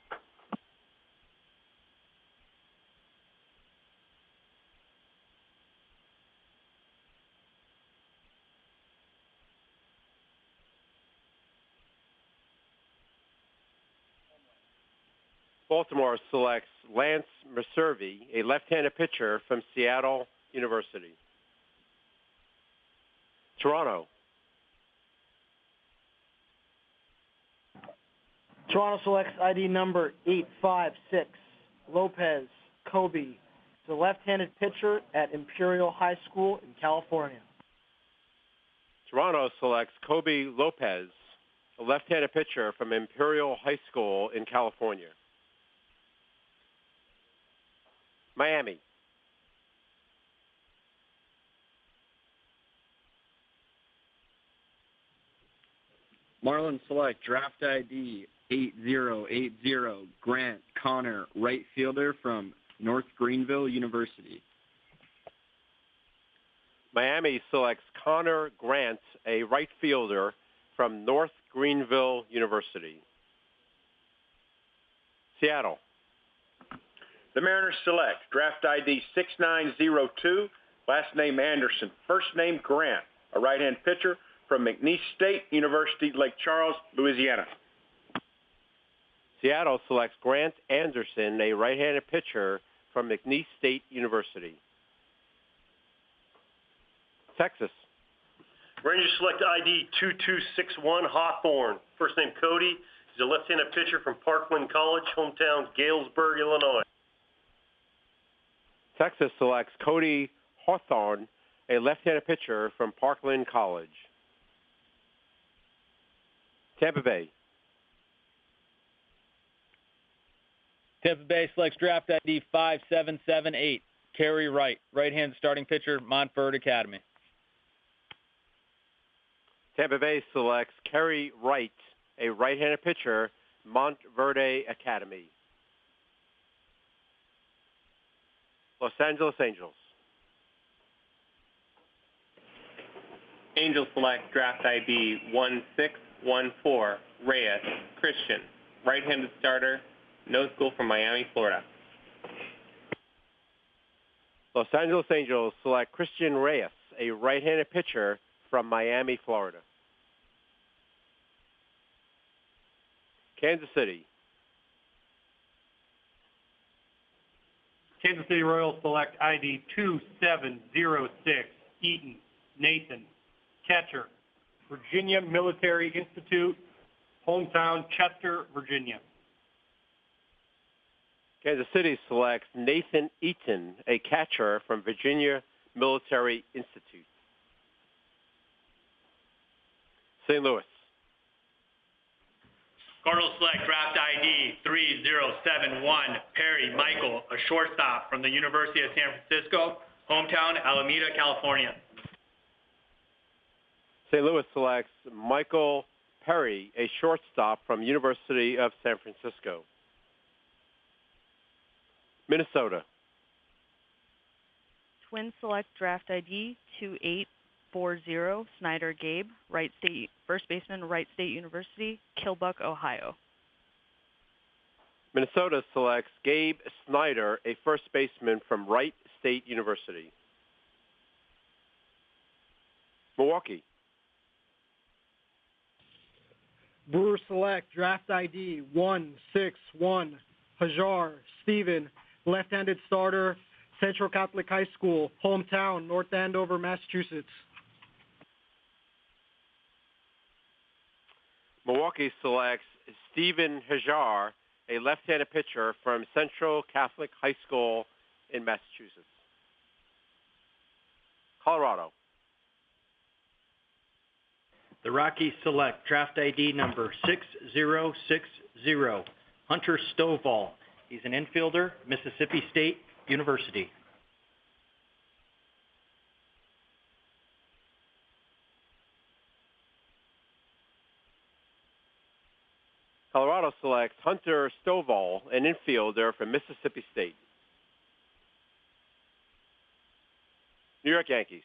Baltimore selects Lance Meservey, a left-handed pitcher from Seattle University. Toronto. Toronto selects ID number 856, Lopez Kobe, the left-handed pitcher at Imperial High School in California. Toronto selects Kobe Lopez, a left-handed pitcher from Imperial High School in California. Miami. Marlins select draft ID 8080, Grant Connor, right fielder from North Greenville University. Miami selects Connor Grant, a right fielder from North Greenville University. Seattle. The Mariners select draft ID 6902, last name Anderson, first name Grant, a right-hand pitcher from McNeese State University, Lake Charles, Louisiana. Seattle selects Grant Anderson, a right-handed pitcher from McNeese State University. Texas. Rangers select ID 2261, Hawthorne, first name Cody. He's a left-handed pitcher from Parkland College, hometown Galesburg, Illinois. Texas selects Cody Hawthorne, a left-handed pitcher from Parkland College. Tampa Bay. Tampa Bay selects draft ID 5778, Kerry Wright, right-hand starting pitcher, Montverde Academy. Tampa Bay selects Kerry Wright, a right-handed pitcher, Montverde Academy. Los Angeles Angels. Angels select draft ID 1614, Reyes, Christian, right-handed starter, no school from Miami, Florida. Los Angeles Angels select Christian Reyes, a right-handed pitcher from Miami, Florida. Kansas City. Kansas City Royals select ID 2706, Eaton, Nathan, catcher, Virginia Military Institute, hometown Chester, Virginia. Kansas City selects Nathan Eaton, a catcher from Virginia Military Institute. St. Louis. Cardinals select draft ID 3071, Perry Michael, a shortstop from the University of San Francisco, hometown Alameda, California. St. Louis selects Michael Perry, a shortstop from University of San Francisco. Minnesota. Twins select draft ID 2840, Snyder Gabe, first baseman, Wright State University, Kilbuck, Ohio. Minnesota selects Gabe Snyder, a first baseman from Wright State University. Milwaukee. Brewers select draft ID 161, Hajar Stephen, left-handed starter, Central Catholic High School, hometown, North Andover, Massachusetts. Milwaukee selects Stephen Hajar, a left-handed pitcher from Central Catholic High School in Massachusetts. Colorado. The Rockies select draft ID number 6060, Hunter Stovall. He's an infielder, Mississippi State University. Colorado selects Hunter Stovall, an infielder from Mississippi State. New York Yankees.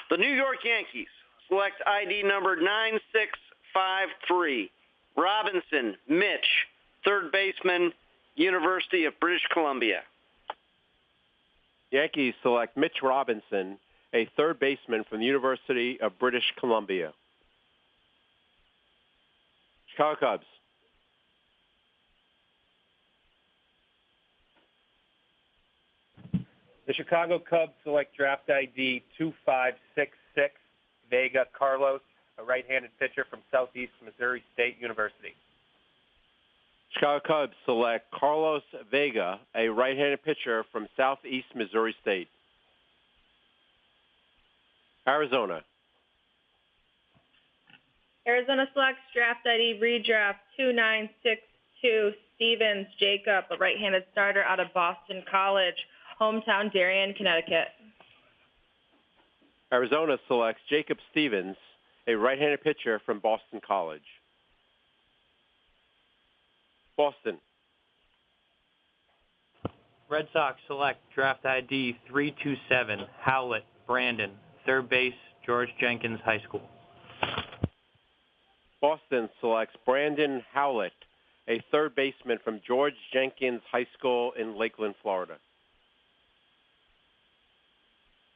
The New York Yankees select ID number 9653, Robinson Mitch, third baseman, University of British Columbia. Yankees select Mitch Robinson, a third baseman from the University of British Columbia. Chicago Cubs. The Chicago Cubs select draft ID 2566, Vega Carlos, a right-handed pitcher from Southeast Missouri State University. Chicago Cubs select Carlos Vega, a right-handed pitcher from Southeast Missouri State. Arizona. Arizona selects draft ID redraft 2962, Stevens Jacob, a right-handed starter out of Boston College, hometown Darien, Connecticut. Arizona selects Jacob Stevens, a right-handed pitcher from Boston College. Boston. Red Sox select draft ID 327, Howlett Brandon, third base, George Jenkins High School. Boston selects Brandon Howlett, a third baseman from George Jenkins High School in Lakeland, Florida.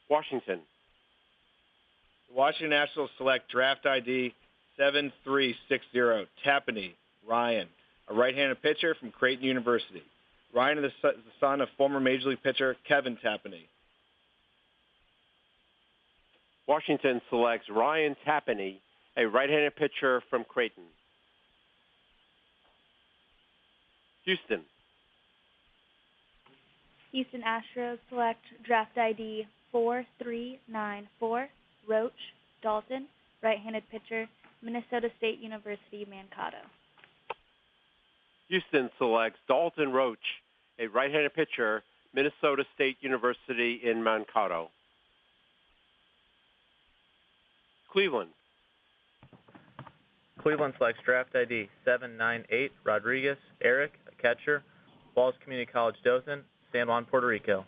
Washington. The Washington Nationals select draft ID 7360, Tapani Ryan, a right-handed pitcher from Creighton University. Ryan is the son of former Major League pitcher Kevin Tapani. Washington selects Ryan Tapani, a right-handed pitcher from Creighton. Houston. Houston Astros select draft ID 4394, Roach Dalton, right-handed pitcher, Minnesota State University, Mankato. Houston selects Dalton Roach, a right-handed pitcher, Minnesota State University in Mankato. Cleveland. Cleveland selects draft ID 798, Rodriguez, Eric, a catcher, Falls Community College, Dothan, San Juan, Puerto Rico.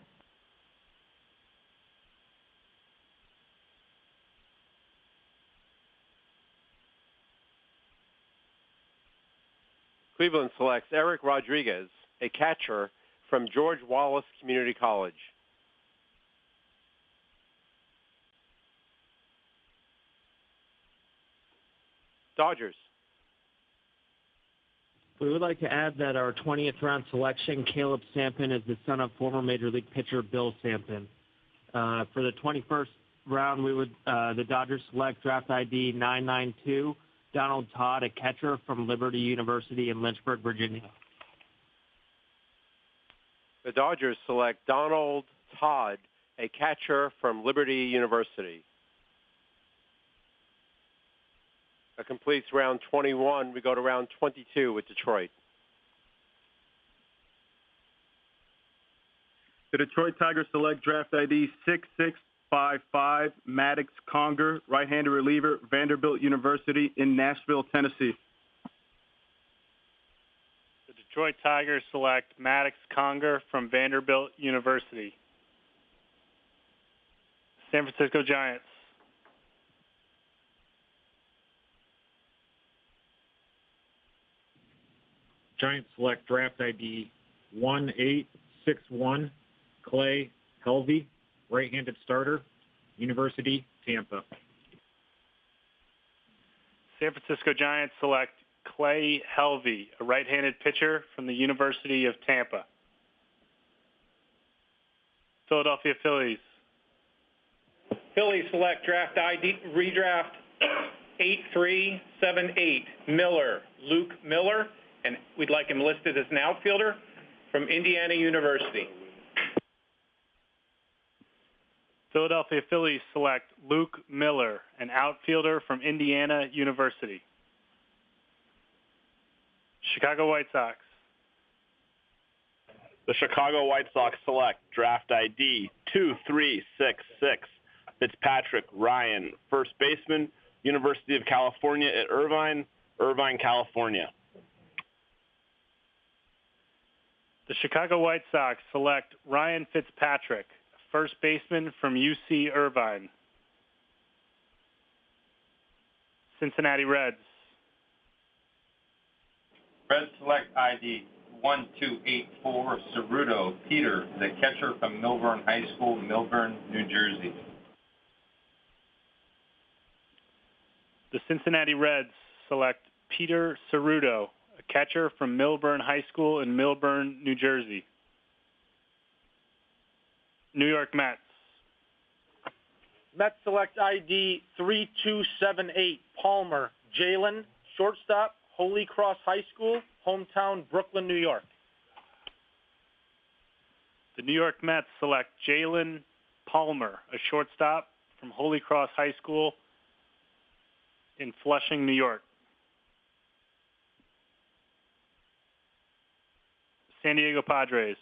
Cleveland selects Eric Rodriguez, a catcher from George Wallace Community College. Dodgers. We would like to add that our 20th round selection, Caleb Sampson, is the son of former Major League pitcher Bill Sampson. For the 21st round, the Dodgers select draft ID 992, Donald Todd, a catcher from Liberty University in Lynchburg, Virginia. The Dodgers select Donald Todd, a catcher from Liberty University. That completes round 21. We go to round 22 with Detroit. The Detroit Tigers select draft ID 6655, Maddox Conger, right-handed reliever, Vanderbilt University in Nashville, Tennessee. The Detroit Tigers select Maddox Conger from Vanderbilt University. San Francisco Giants. Giants select draft ID 1861, Clay Helvey, right-handed starter, University, Tampa. San Francisco Giants select Clay Helvey, a right-handed pitcher from the University of Tampa. Philadelphia Phillies. Phillies select draft ID, redraft 8378, Miller, Luke Miller, and we'd like him listed as an outfielder from Indiana University. Philadelphia Phillies select Luke Miller, an outfielder from Indiana University. Chicago White Sox. The Chicago White Sox select draft ID 2366, Fitzpatrick Ryan, first baseman, University of California at Irvine, California. The Chicago White Sox select Ryan Fitzpatrick, first baseman from UC Irvine. Cincinnati Reds. Reds select ID 1284, Ceruto Peter, the catcher from Milburn High School, Milburn, New Jersey. The Cincinnati Reds select Peter Ceruto, a catcher from Milburn High School in Milburn, New Jersey. New York Mets. Mets select ID 3278, Palmer Jalen, shortstop, Holy Cross High School, hometown Brooklyn, New York. The New York Mets select Jalen Palmer, a shortstop from Holy Cross High School in Flushing, New York. San Diego Padres.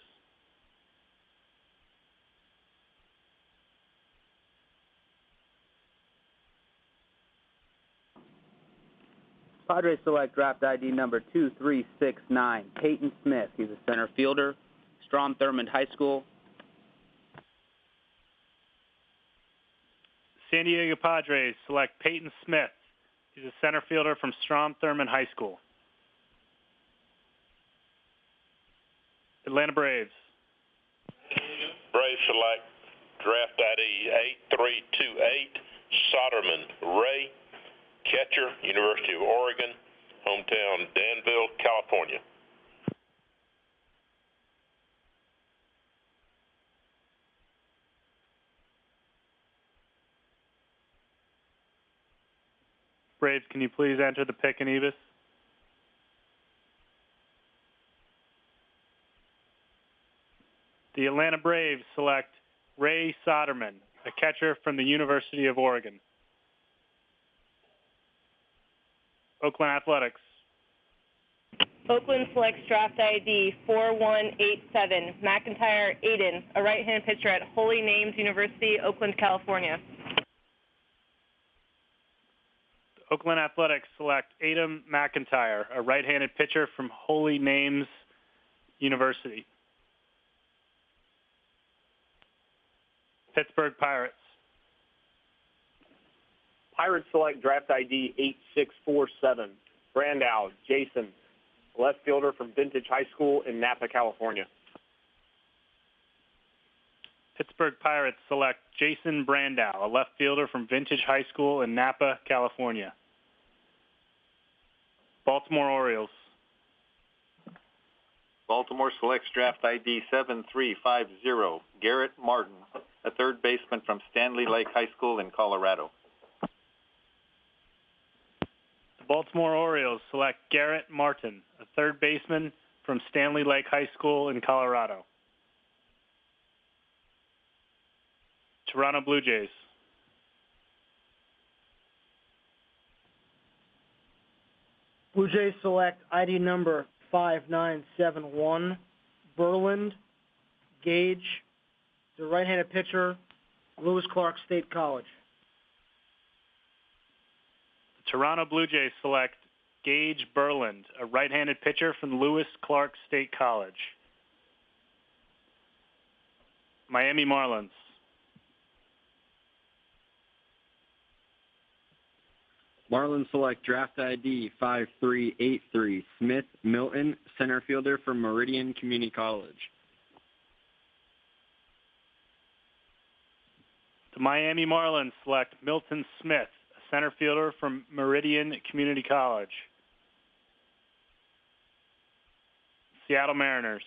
Padres select draft ID number 2369, Peyton Smith. He's a center fielder, Strom Thurmond High School. San Diego Padres select Peyton Smith. He's a center fielder from Strom Thurmond High School. Atlanta Braves. Braves select draft ID 8328, Soderman Ray, catcher, University of Oregon, hometown Danville, California. Braves, can you please enter the pick and Ebus? The Atlanta Braves select Ray Soderman, a catcher from the University of Oregon. Oakland Athletics. Oakland selects draft ID 4187, McIntyre Aiden, a right-handed pitcher at Holy Names University, Oakland, California. Oakland Athletics select Adam McIntyre, a right-handed pitcher from Holy Names University. Pittsburgh Pirates. Pirates select draft ID 8647, Brandow Jason, left fielder from Vintage High School in Napa, California. Pittsburgh Pirates select Jason Brandow, a left fielder from Vintage High School in Napa, California. Baltimore Orioles. Baltimore selects draft ID 7350, Garrett Martin, a third baseman from Stanley Lake High School in Colorado. The Baltimore Orioles select Garrett Martin, a third baseman from Stanley Lake High School in Colorado. Toronto Blue Jays. Blue Jays select ID number 5971, Berland Gage, the right-handed pitcher, Lewis Clark State College. The Toronto Blue Jays select Gage Berland, a right-handed pitcher from Lewis Clark State College. Miami Marlins. Marlins select draft ID 5383, Smith Milton, center fielder from Meridian Community College. The Miami Marlins select Milton Smith, a center fielder from Meridian Community College. Seattle Mariners.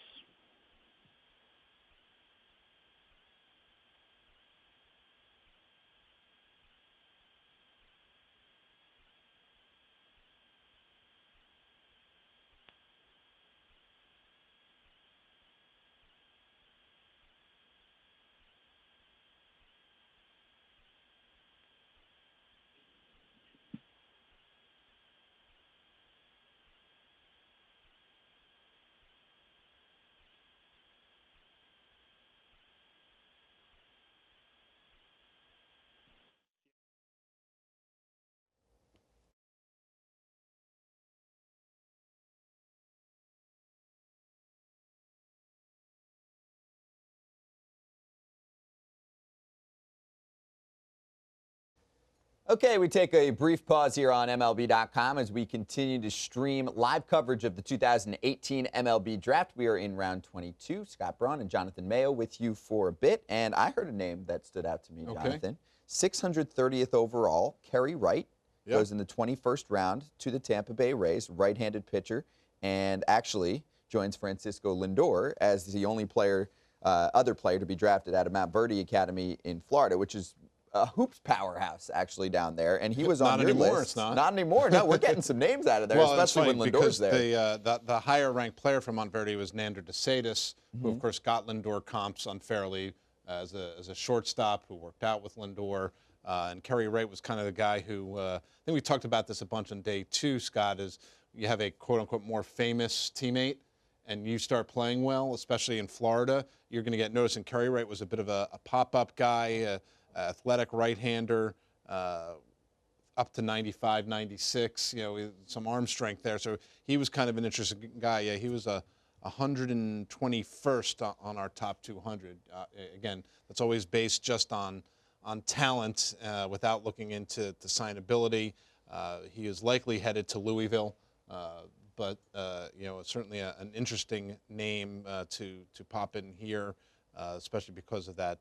Okay, we take a brief pause here on MLB.com as we continue to stream live coverage of the 2018 MLB Draft. We are in round 22. Scott Braun and Jonathan Mayo with you for a bit. And I heard a name that stood out to me, Jonathan. 630th overall, Kerry Wright, goes in the 21st round to the Tampa Bay Rays, right-handed pitcher, and actually joins Francisco Lindor as the only player, other player to be drafted out of Mount Verde Academy in Florida, which is a hoops powerhouse actually down there, and he was on your anymore, list. It's not. Not anymore. No, we're getting some names out of there, Well, especially when Lindor's there. The higher-ranked player from Montevideo was Nander DeSatis, who of course got Lindor comps unfairly as a shortstop who worked out with Lindor. And Kerry Wright was kind of the guy who I think we talked about this a bunch on day 2. Scott, is you have a quote-unquote more famous teammate, and you start playing well, especially in Florida, you're going to get noticed. And Kerry Wright was a bit of a pop-up guy. Athletic right-hander, up to 95, 96, some arm strength there. So he was kind of an interesting guy. Yeah, he was a 121st on our top 200. Again, that's always based just on talent without looking into the signability. He is likely headed to Louisville, but certainly an interesting name to pop in here, especially because of that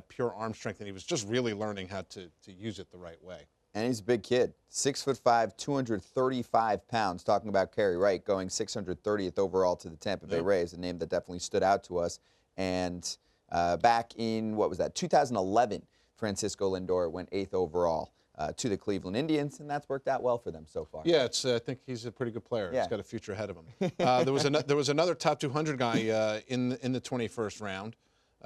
pure arm strength, and he was just really learning how to use it the right way. And he's a big kid, 6'5", 235 pounds. Talking about Kerry Wright going 630th overall to the Tampa Bay Rays, a name that definitely stood out to us. And back in, 2011, Francisco Lindor went 8th overall to the Cleveland Indians, and that's worked out well for them so far. Yeah, I think he's a pretty good player. Yeah. He's got a future ahead of him. There was another top 200 guy in the 21st round.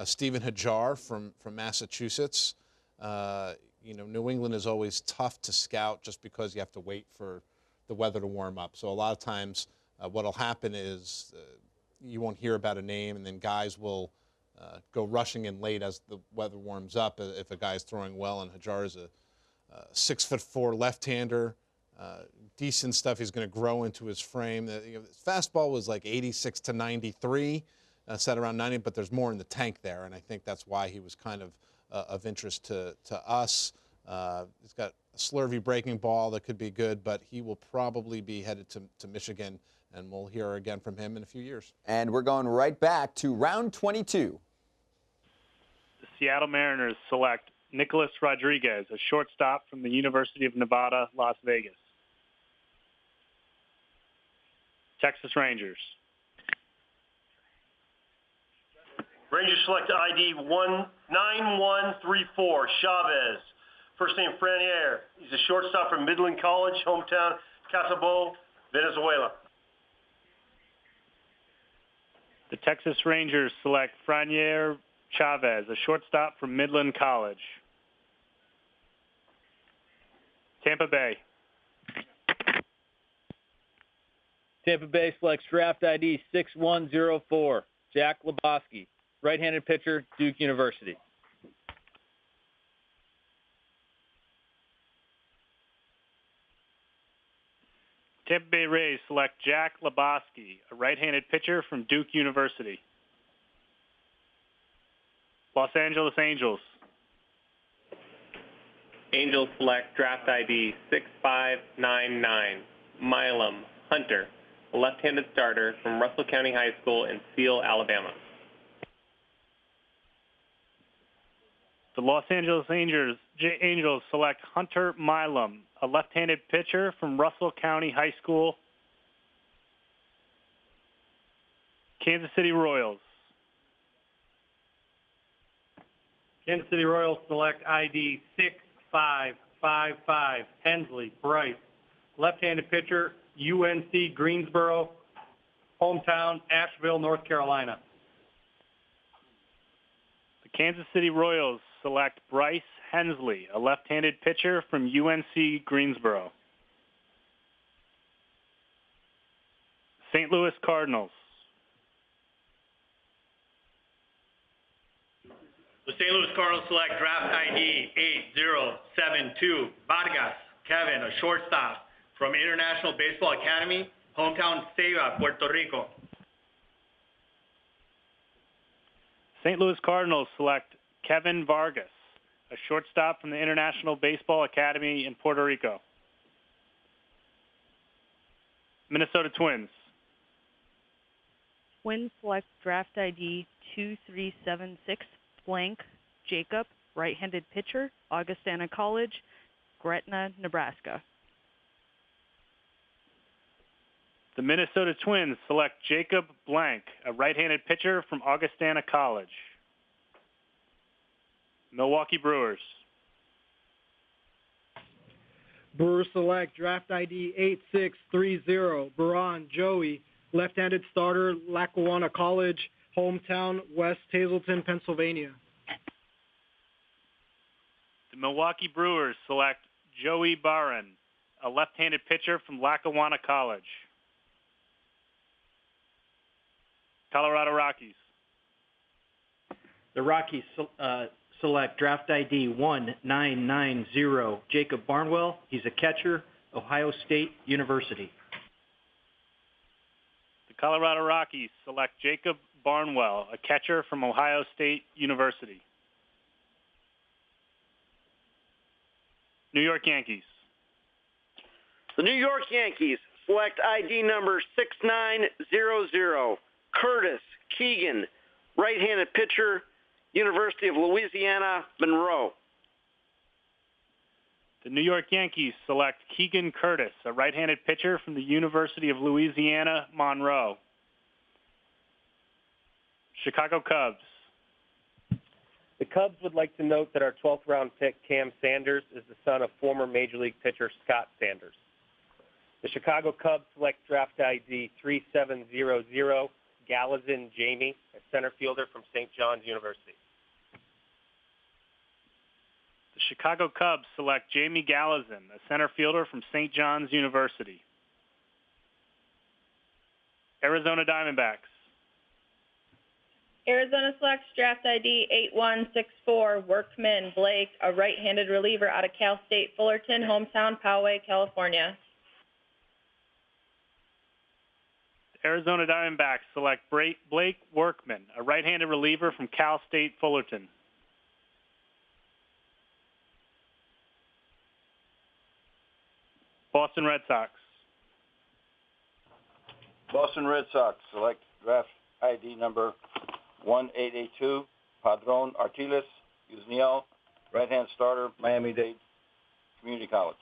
Stephen Hajar from Massachusetts. New England is always tough to scout just because you have to wait for the weather to warm up. So a lot of times what will happen is you won't hear about a name, and then guys will go rushing in late as the weather warms up if a guy's throwing well. And Hajar is a 6'4" left-hander. Decent stuff. He's going to grow into his frame. His fastball was like 86 to 93, set around 90, but there's more in the tank there, and I think that's why he was kind of interest to us. He's got a slurvy breaking ball that could be good, but he will probably be headed to Michigan, and we'll hear again from him in a few years. And we're going right back to round 22. The Seattle Mariners select Nicholas Rodriguez, a shortstop from the University of Nevada, Las Vegas. Texas Rangers. Rangers select ID 19134, Chavez. First name Franier. He's a shortstop from Midland College, hometown Casabo, Venezuela. The Texas Rangers select Franier Chavez, a shortstop from Midland College. Tampa Bay. Tampa Bay selects draft ID 6104, Jack Lebowski, right-handed pitcher, Duke University. Tampa Bay Rays select Jack Lebowski, a right-handed pitcher from Duke University. Los Angeles Angels. Angels select draft ID 6599, Milam Hunter, a left-handed starter from Russell County High School in Seal, Alabama. The Los Angeles Angels select Hunter Milam, a left-handed pitcher from Russell County High School. Kansas City Royals. Kansas City Royals select ID 6555, Hensley Bryce, left-handed pitcher, UNC Greensboro, hometown Asheville, North Carolina. The Kansas City Royals select Bryce Hensley, a left-handed pitcher from UNC Greensboro. St. Louis Cardinals. The St. Louis Cardinals select draft ID 8072, Vargas Kevin, a shortstop from International Baseball Academy, hometown Ceiba, Puerto Rico. St. Louis Cardinals select Kevin Vargas, a shortstop from the International Baseball Academy in Puerto Rico. Minnesota Twins. Twins select draft ID 2376, blank, Jacob, right-handed pitcher, Augustana College, Gretna, Nebraska. The Minnesota Twins select Jacob Blank, a right-handed pitcher from Augustana College. Milwaukee Brewers. Brewers select draft ID 8630, Baron Joey, left-handed starter, Lackawanna College, hometown West Hazleton, Pennsylvania. The Milwaukee Brewers select Joey Barron, a left-handed pitcher from Lackawanna College. Colorado Rockies. The Rockies select draft ID 1990, Jacob Barnwell. He's a catcher, Ohio State University. The Colorado Rockies select Jacob Barnwell, a catcher from Ohio State University. New York Yankees. The New York Yankees select ID number 6900, Curtis Keegan, right-handed pitcher, University of Louisiana, Monroe. The New York Yankees select Keegan Curtis, a right-handed pitcher from the University of Louisiana, Monroe. Chicago Cubs. The Cubs would like to note that our 12th round pick, Cam Sanders, is the son of former Major League pitcher Scott Sanders. The Chicago Cubs select draft ID 3700, Galazin Jamie, a center fielder from St. John's University. The Chicago Cubs select Jamie Galazin, a center fielder from St. John's University. Arizona Diamondbacks. Arizona selects draft ID 8164, Workman Blake, a right-handed reliever out of Cal State Fullerton, hometown Poway, California. Arizona Diamondbacks select Blake Workman, a right-handed reliever from Cal State Fullerton. Boston Red Sox. Boston Red Sox select draft ID number 1882, Padron Artiles Uzniel, right-hand starter, Miami-Dade Community College.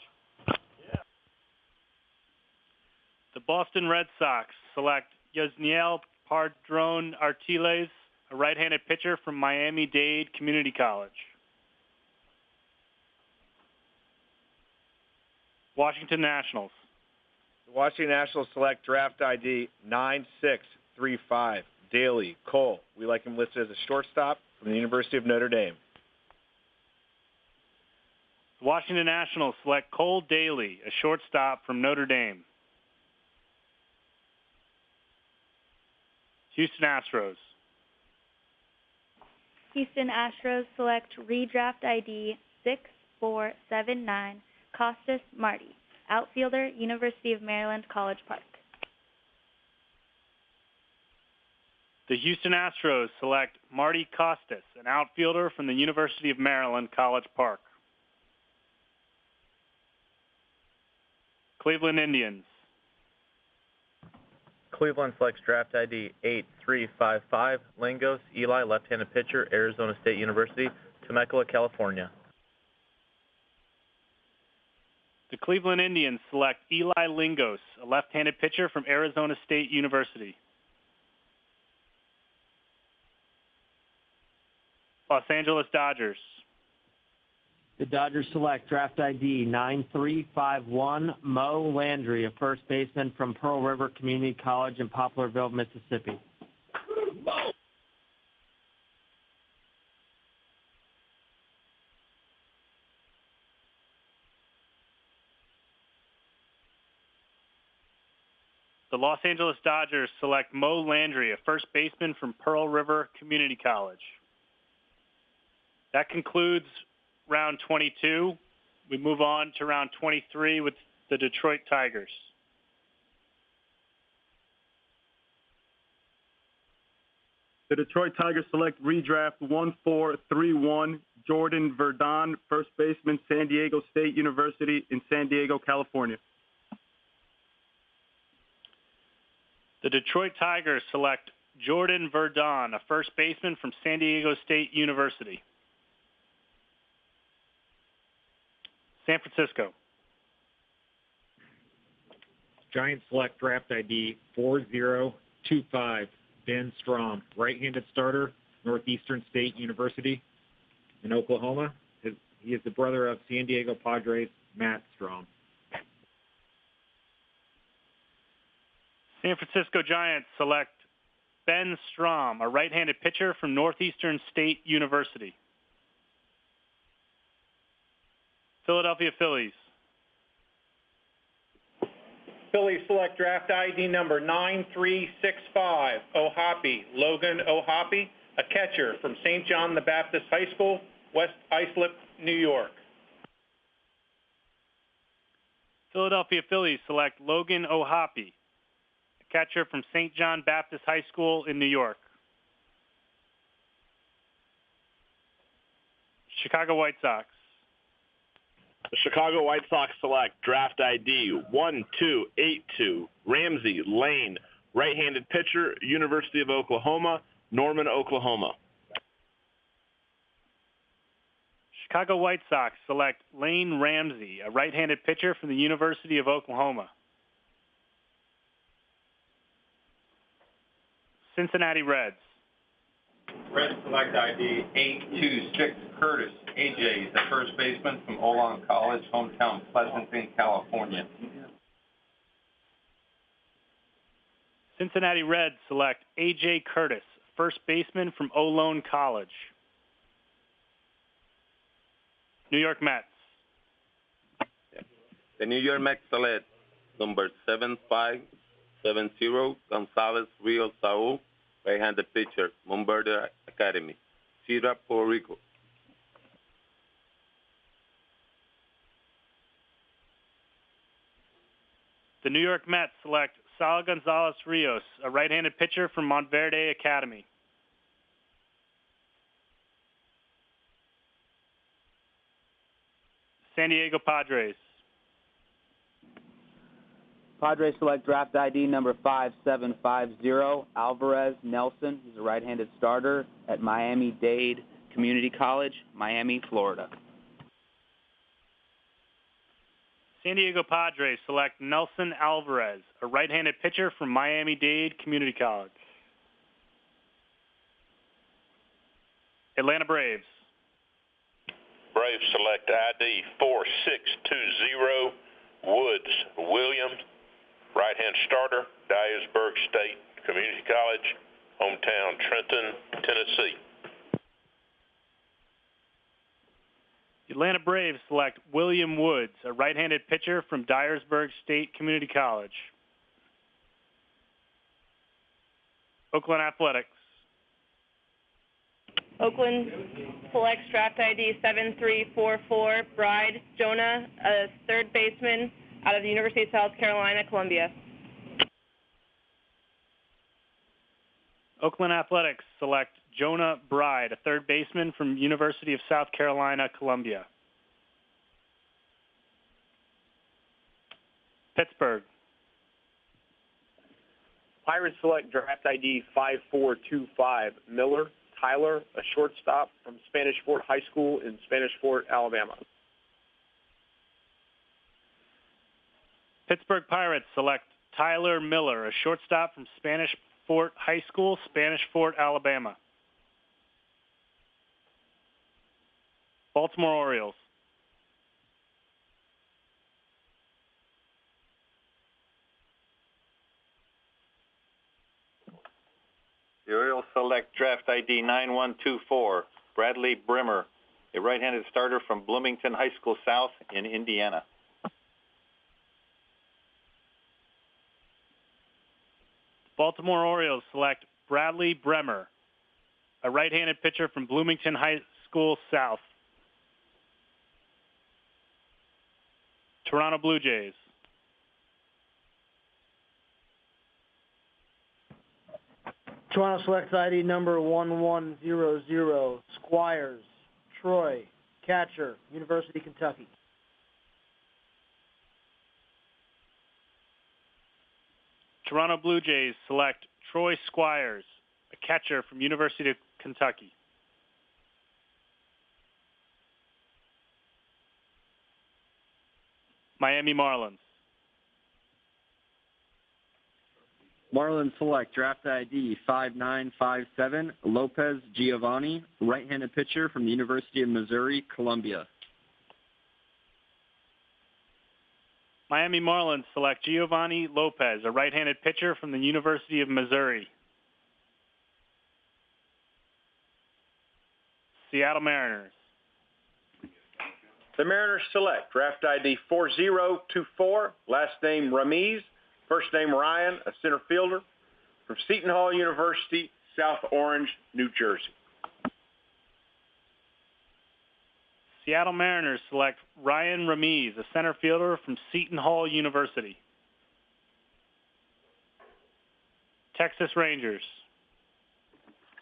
The Boston Red Sox select Yuzniel Padron Artiles, a right-handed pitcher from Miami-Dade Community College. Washington Nationals. The Washington Nationals select draft ID 9635, Daly Cole. We like him listed as a shortstop from the University of Notre Dame. The Washington Nationals select Cole Daly, a shortstop from Notre Dame. Houston Astros. Houston Astros select redraft ID 6479, Costas Marty, outfielder, University of Maryland, College Park. The Houston Astros select Marty Costas, an outfielder from the University of Maryland, College Park. Cleveland Indians. Cleveland selects draft ID 8355, Langos Eli, left-handed pitcher, Arizona State University, Temecula, California. The Cleveland Indians select Eli Lingos, a left-handed pitcher from Arizona State University. Los Angeles Dodgers. The Dodgers select draft ID 9351, Mo Landry, a first baseman from Pearl River Community College in Poplarville, Mississippi. The Los Angeles Dodgers select Mo Landry, a first baseman from Pearl River Community College. That concludes round 22. We move on to round 23 with the Detroit Tigers. The Detroit Tigers select redraft 1431, Jordan Verdon, first baseman, San Diego State University in San Diego, California. The Detroit Tigers select Jordan Verdon, a first baseman from San Diego State University. San Francisco. Giants select draft ID 4025, Ben Strom, right-handed starter, Northeastern State University in Oklahoma. He is the brother of San Diego Padres, Matt Strom. San Francisco Giants select Ben Strom, a right-handed pitcher from Northeastern State University. Philadelphia Phillies. Phillies select draft ID number 9365, Ohapi, Logan Ohapi, a catcher from St. John the Baptist High School, West Islip, New York. Philadelphia Phillies select Logan Ohapi, a catcher from St. John Baptist High School in New York. Chicago White Sox. The Chicago White Sox select draft ID 1282, Ramsey Lane, right-handed pitcher, University of Oklahoma, Norman, Oklahoma. Chicago White Sox select Lane Ramsey, a right-handed pitcher from the University of Oklahoma. Cincinnati Reds. Reds select ID 826, Curtis AJ, the first baseman from Olon College, hometown Pleasanton, California. Cincinnati Reds select A.J. Curtis, first baseman from Olson College. New York Mets. The New York Mets select number 7570 Gonzalez Rios Saul, right-handed pitcher, Montverde Academy, Cedar, Puerto Rico. The New York Mets select Saul Gonzalez Rios, a right-handed pitcher from Montverde Academy. San Diego Padres. Padres select draft ID number 5750, Alvarez Nelson. He's a right-handed starter at Miami-Dade Community College, Miami, Florida. San Diego Padres select Nelson Alvarez, a right-handed pitcher from Miami-Dade Community College. Atlanta Braves. Braves select ID 4620, Woods Williams, right-hand starter, Dyersburg State Community College, hometown Trenton, Tennessee. The Atlanta Braves select William Woods, a right-handed pitcher from Dyersburg State Community College. Oakland Athletics. Oakland selects draft ID 7344, Bride Jonah, a third baseman out of the University of South Carolina, Columbia. Oakland Athletics select Jonah Bride, a third baseman from University of South Carolina, Columbia. Pittsburgh. Pirates select draft ID 5425, Miller Tyler, a shortstop from Spanish Fort High School in Spanish Fort, Alabama. Pittsburgh Pirates select Tyler Miller, a shortstop from Spanish Fort High School, Spanish Fort, Alabama. Baltimore Orioles. The Orioles select draft ID 9124, Bradley Brimmer, a right-handed starter from Bloomington High School South in Indiana. Baltimore Orioles select Bradley Bremer, a right-handed pitcher from Bloomington High School South. Toronto Blue Jays. Toronto selects ID number 1100, Squires, Troy, catcher, University of Kentucky. Toronto Blue Jays select Troy Squires, a catcher from University of Kentucky. Miami Marlins. Marlins select draft ID 5957, Lopez Giovanni, right-handed pitcher from the University of Missouri, Columbia. Miami Marlins select Giovanni Lopez, a right-handed pitcher from the University of Missouri. Seattle Mariners. The Mariners select draft ID 4024, last name Ramiz, first name Ryan, a center fielder from Seton Hall University, South Orange, New Jersey. Seattle Mariners select Ryan Ramiz, a center fielder from Seton Hall University. Texas Rangers.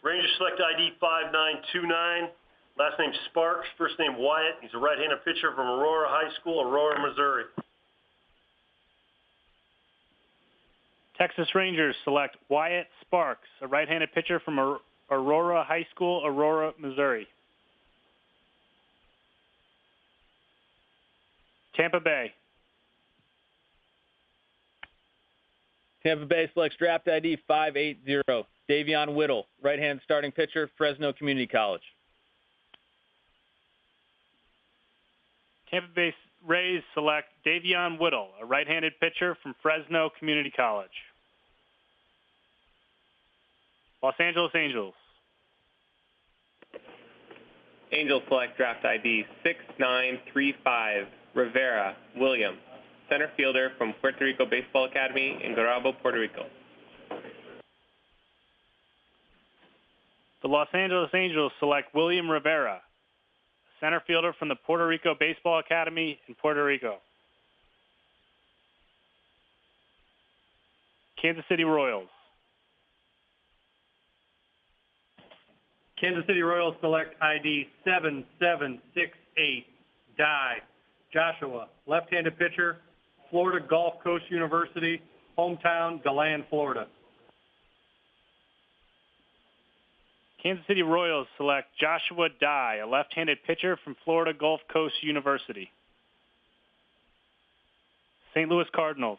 Rangers select ID 5929, last name Sparks, first name Wyatt. He's a right-handed pitcher from Aurora High School, Aurora, Missouri. Texas Rangers select Wyatt Sparks, a right-handed pitcher from Aurora High School, Aurora, Missouri. Tampa Bay. Tampa Bay selects draft ID 580, Davion Whittle, right-hand starting pitcher, Fresno Community College. Tampa Bay Rays select Davion Whittle, a right-handed pitcher from Fresno Community College. Los Angeles Angels. Angels select draft ID 6935, Rivera William, center fielder from Puerto Rico Baseball Academy in Garabo, Puerto Rico. The Los Angeles Angels select William Rivera, center fielder from the Puerto Rico Baseball Academy in Puerto Rico. Kansas City Royals. Kansas City Royals select ID 7768, Dye Joshua, left-handed pitcher, Florida Gulf Coast University, hometown, DeLand, Florida. Kansas City Royals select Joshua Dye, a left-handed pitcher from Florida Gulf Coast University. St. Louis Cardinals.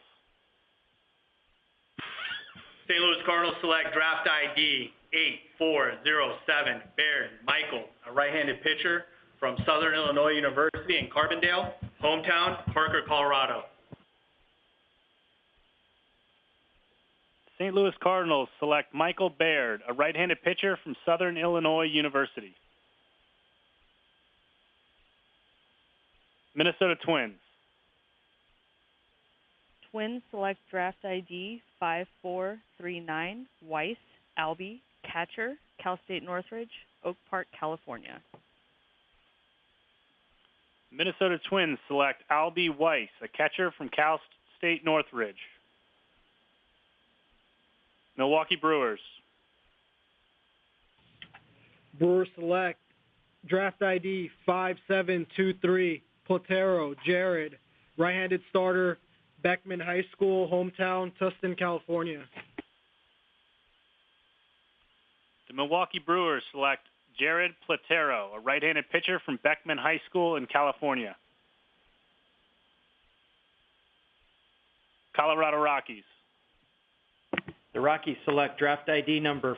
St. Louis Cardinals select draft ID 8407, Baird Michael, a right-handed pitcher from Southern Illinois University in Carbondale, hometown, Parker, Colorado. St. Louis Cardinals select Michael Baird, a right-handed pitcher from Southern Illinois University. Minnesota Twins. Twins select draft ID 5439, Weiss Albee, catcher, Cal State Northridge, Oak Park, California. Minnesota Twins select Albee Weiss, a catcher from Cal State Northridge. Milwaukee Brewers. Brewers select draft ID 5723, Platero Jared, right-handed starter, Beckman High School, hometown, Tustin, California. The Milwaukee Brewers select Jared Platero, a right-handed pitcher from Beckman High School in California. Colorado Rockies. The Rockies select draft ID number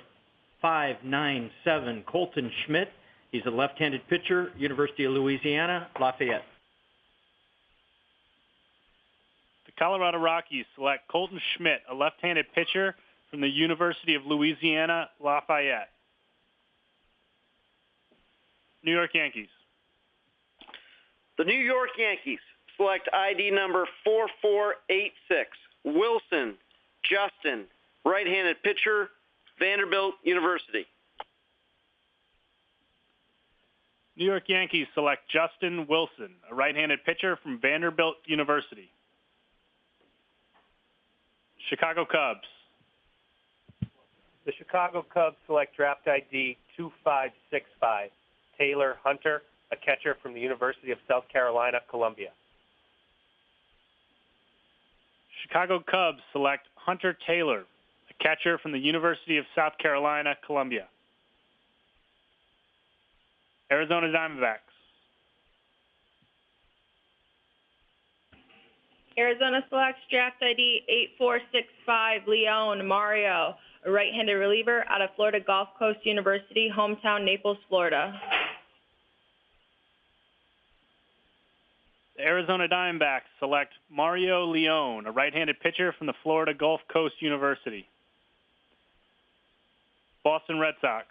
597, Colton Schmidt. He's a left-handed pitcher, University of Louisiana, Lafayette. The Colorado Rockies select Colton Schmidt, a left-handed pitcher from the University of Louisiana, Lafayette. New York Yankees. The New York Yankees select ID number 4486, Wilson Justin, right-handed pitcher, Vanderbilt University. New York Yankees select Justin Wilson, a right-handed pitcher from Vanderbilt University. Chicago Cubs. The Chicago Cubs select draft ID 2565, Taylor Hunter, a catcher from the University of South Carolina, Columbia. Chicago Cubs select Hunter Taylor, a catcher from the University of South Carolina, Columbia. Arizona Diamondbacks. Arizona selects draft ID 8465, Leon Mario, a right-handed reliever out of Florida Gulf Coast University, hometown Naples, Florida. The Arizona Diamondbacks select Mario Leon, a right-handed pitcher from the Florida Gulf Coast University. Boston Red Sox.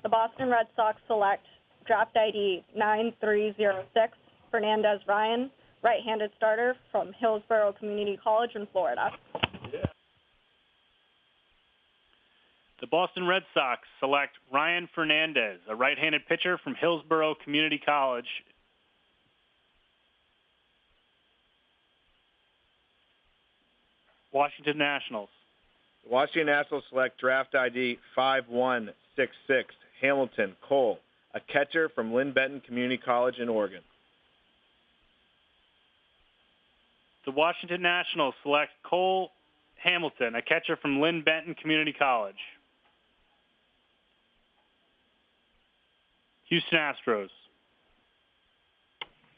The Boston Red Sox select draft ID 9306, Fernandez Ryan, right-handed starter from Hillsborough Community College in Florida. The Boston Red Sox select Ryan Fernandez, a right-handed pitcher from Hillsborough Community College. Washington Nationals. The Washington Nationals select draft ID 5166, Hamilton Cole, a catcher from Lynn Benton Community College in Oregon. The Washington Nationals select Cole Hamilton, a catcher from Lynn Benton Community College. Houston Astros.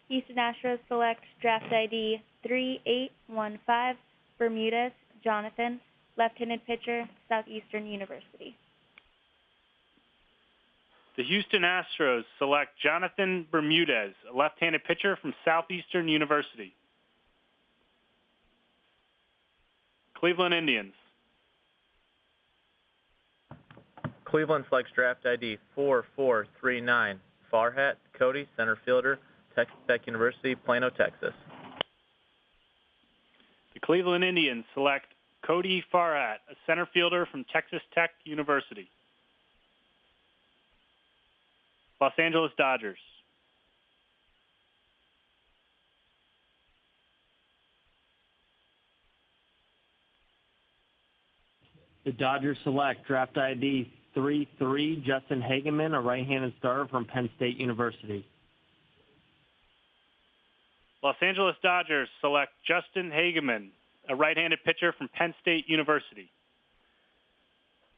Houston Astros select draft ID 3815, Bermudez Jonathan, left-handed pitcher, Southeastern University. The Houston Astros select Jonathan Bermudez, a left-handed pitcher from Southeastern University. Cleveland Indians. Cleveland selects draft ID 4439, Farhat Cody, center fielder, Texas Tech University, Plano, Texas. The Cleveland Indians select Cody Farhat, a center fielder from Texas Tech University. Los Angeles Dodgers. The Dodgers select draft ID 33, Justin Hageman, a right-handed starter from Penn State University. Los Angeles Dodgers select Justin Hageman, a right-handed pitcher from Penn State University.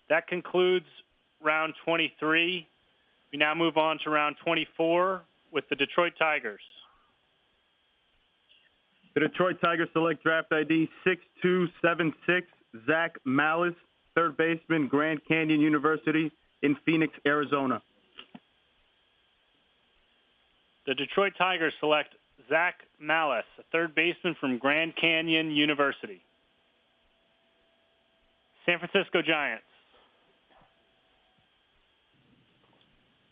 That concludes round 23. We now move on to round 24 with the Detroit Tigers. The Detroit Tigers select draft ID 6276, Zach Malice, third baseman, Grand Canyon University in Phoenix, Arizona. The Detroit Tigers select Zach Malice, a third baseman from Grand Canyon University. San Francisco Giants.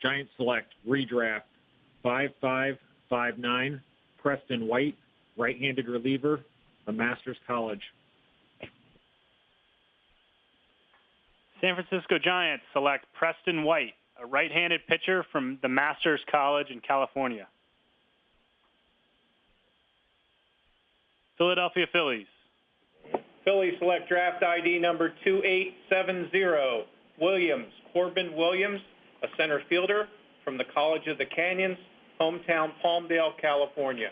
Giants select redraft 5559, Preston White, right-handed reliever, the Masters College. San Francisco Giants select Preston White, a right-handed pitcher from the Masters College in California. Philadelphia Phillies. Phillies select draft ID number 2870, Corbin Williams, a center fielder from the College of the Canyons, hometown Palmdale, California.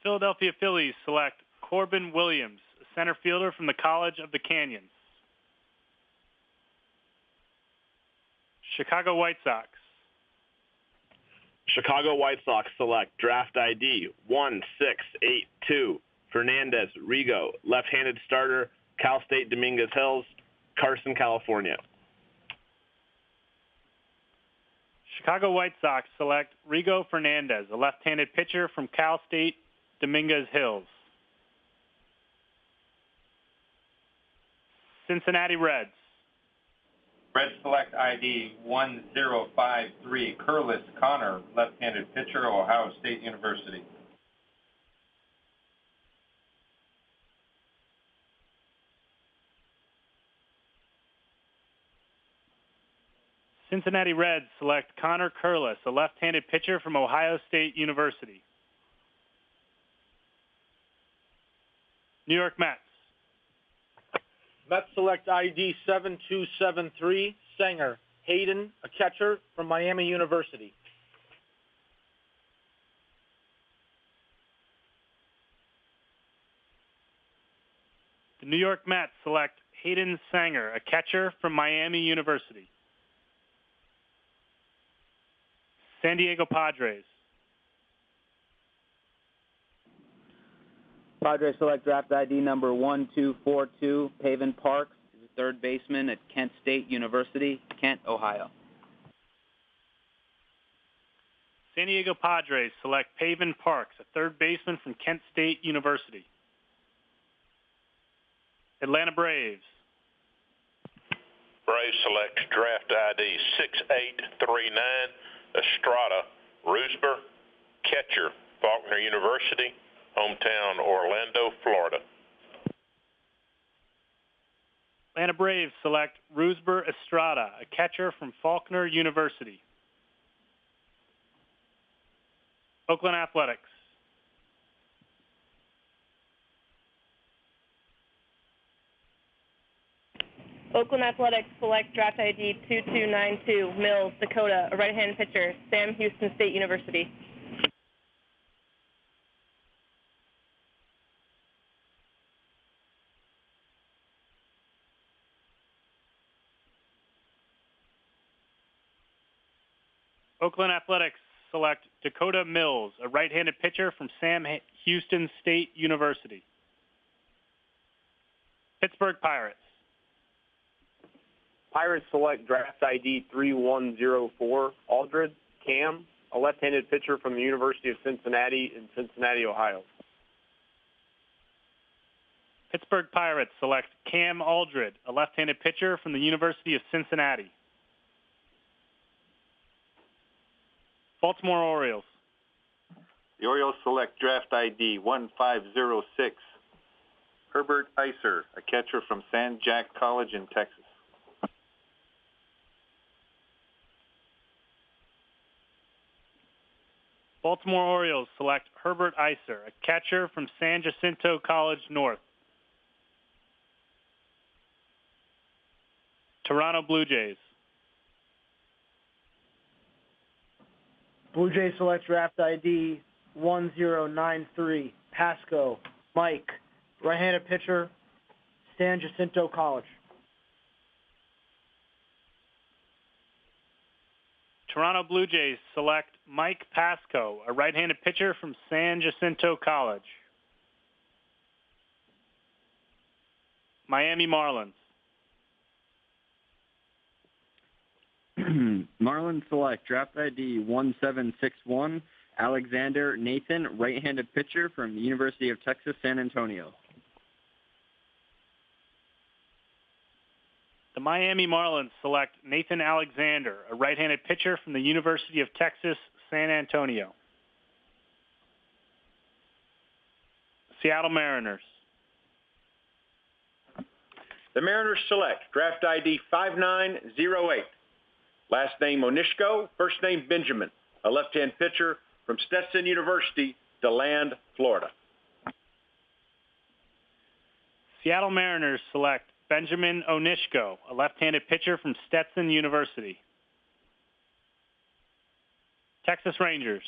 Philadelphia Phillies select Corbin Williams, a center fielder from the College of the Canyons. Chicago White Sox. Chicago White Sox select draft ID 1682, Fernandez Rigo, left-handed starter, Cal State Dominguez Hills, Carson, California. Chicago White Sox select Rigo Fernandez, a left-handed pitcher from Cal State Dominguez Hills. Cincinnati Reds. Reds select ID 1053, Curlis Connor, left-handed pitcher, Ohio State University. Cincinnati Reds select Connor Curlis, a left-handed pitcher from Ohio State University. New York Mets. Mets select ID 7273, Sanger Hayden, a catcher from Miami University. The New York Mets select Hayden Sanger, a catcher from Miami University. San Diego Padres. Padres select draft ID number 1242, Paven Parks, is a third baseman at Kent State University, Kent, Ohio. San Diego Padres select Paven Parks, a third baseman from Kent State University. Atlanta Braves. Braves select draft ID 6839, Estrada Roosber, catcher, Faulkner University, hometown Orlando, Florida. Atlanta Braves select Roosber Estrada, a catcher from Faulkner University. Oakland Athletics. Oakland Athletics select draft ID 2292, Mills, Dakota, a right-handed pitcher, Sam Houston State University. Oakland Athletics select Dakota Mills, a right-handed pitcher from Sam Houston State University. Pittsburgh Pirates. Pirates select draft ID 3104, Aldred Cam, a left-handed pitcher from the University of Cincinnati in Cincinnati, Ohio. Pittsburgh Pirates select Cam Aldred, a left-handed pitcher from the University of Cincinnati. Baltimore Orioles. The Orioles select draft ID 1506, Herbert Iser, a catcher from San Jac College in Texas. Baltimore Orioles select Herbert Iser, a catcher from San Jacinto College North. Toronto Blue Jays. Blue Jays select draft ID 1093, Pasco, Mike, right-handed pitcher, San Jacinto College. Toronto Blue Jays select Mike Pasco, a right-handed pitcher from San Jacinto College. Miami Marlins. Marlins select draft ID 1761, Alexander Nathan, right-handed pitcher from the University of Texas, San Antonio. The Miami Marlins select Nathan Alexander, a right-handed pitcher from the University of Texas, San Antonio. Seattle Mariners. The Mariners select draft ID 5908, last name Onishko, first name Benjamin, a left-hand pitcher from Stetson University, DeLand, Florida. Seattle Mariners select Benjamin Onishko, a left-handed pitcher from Stetson University. Texas Rangers.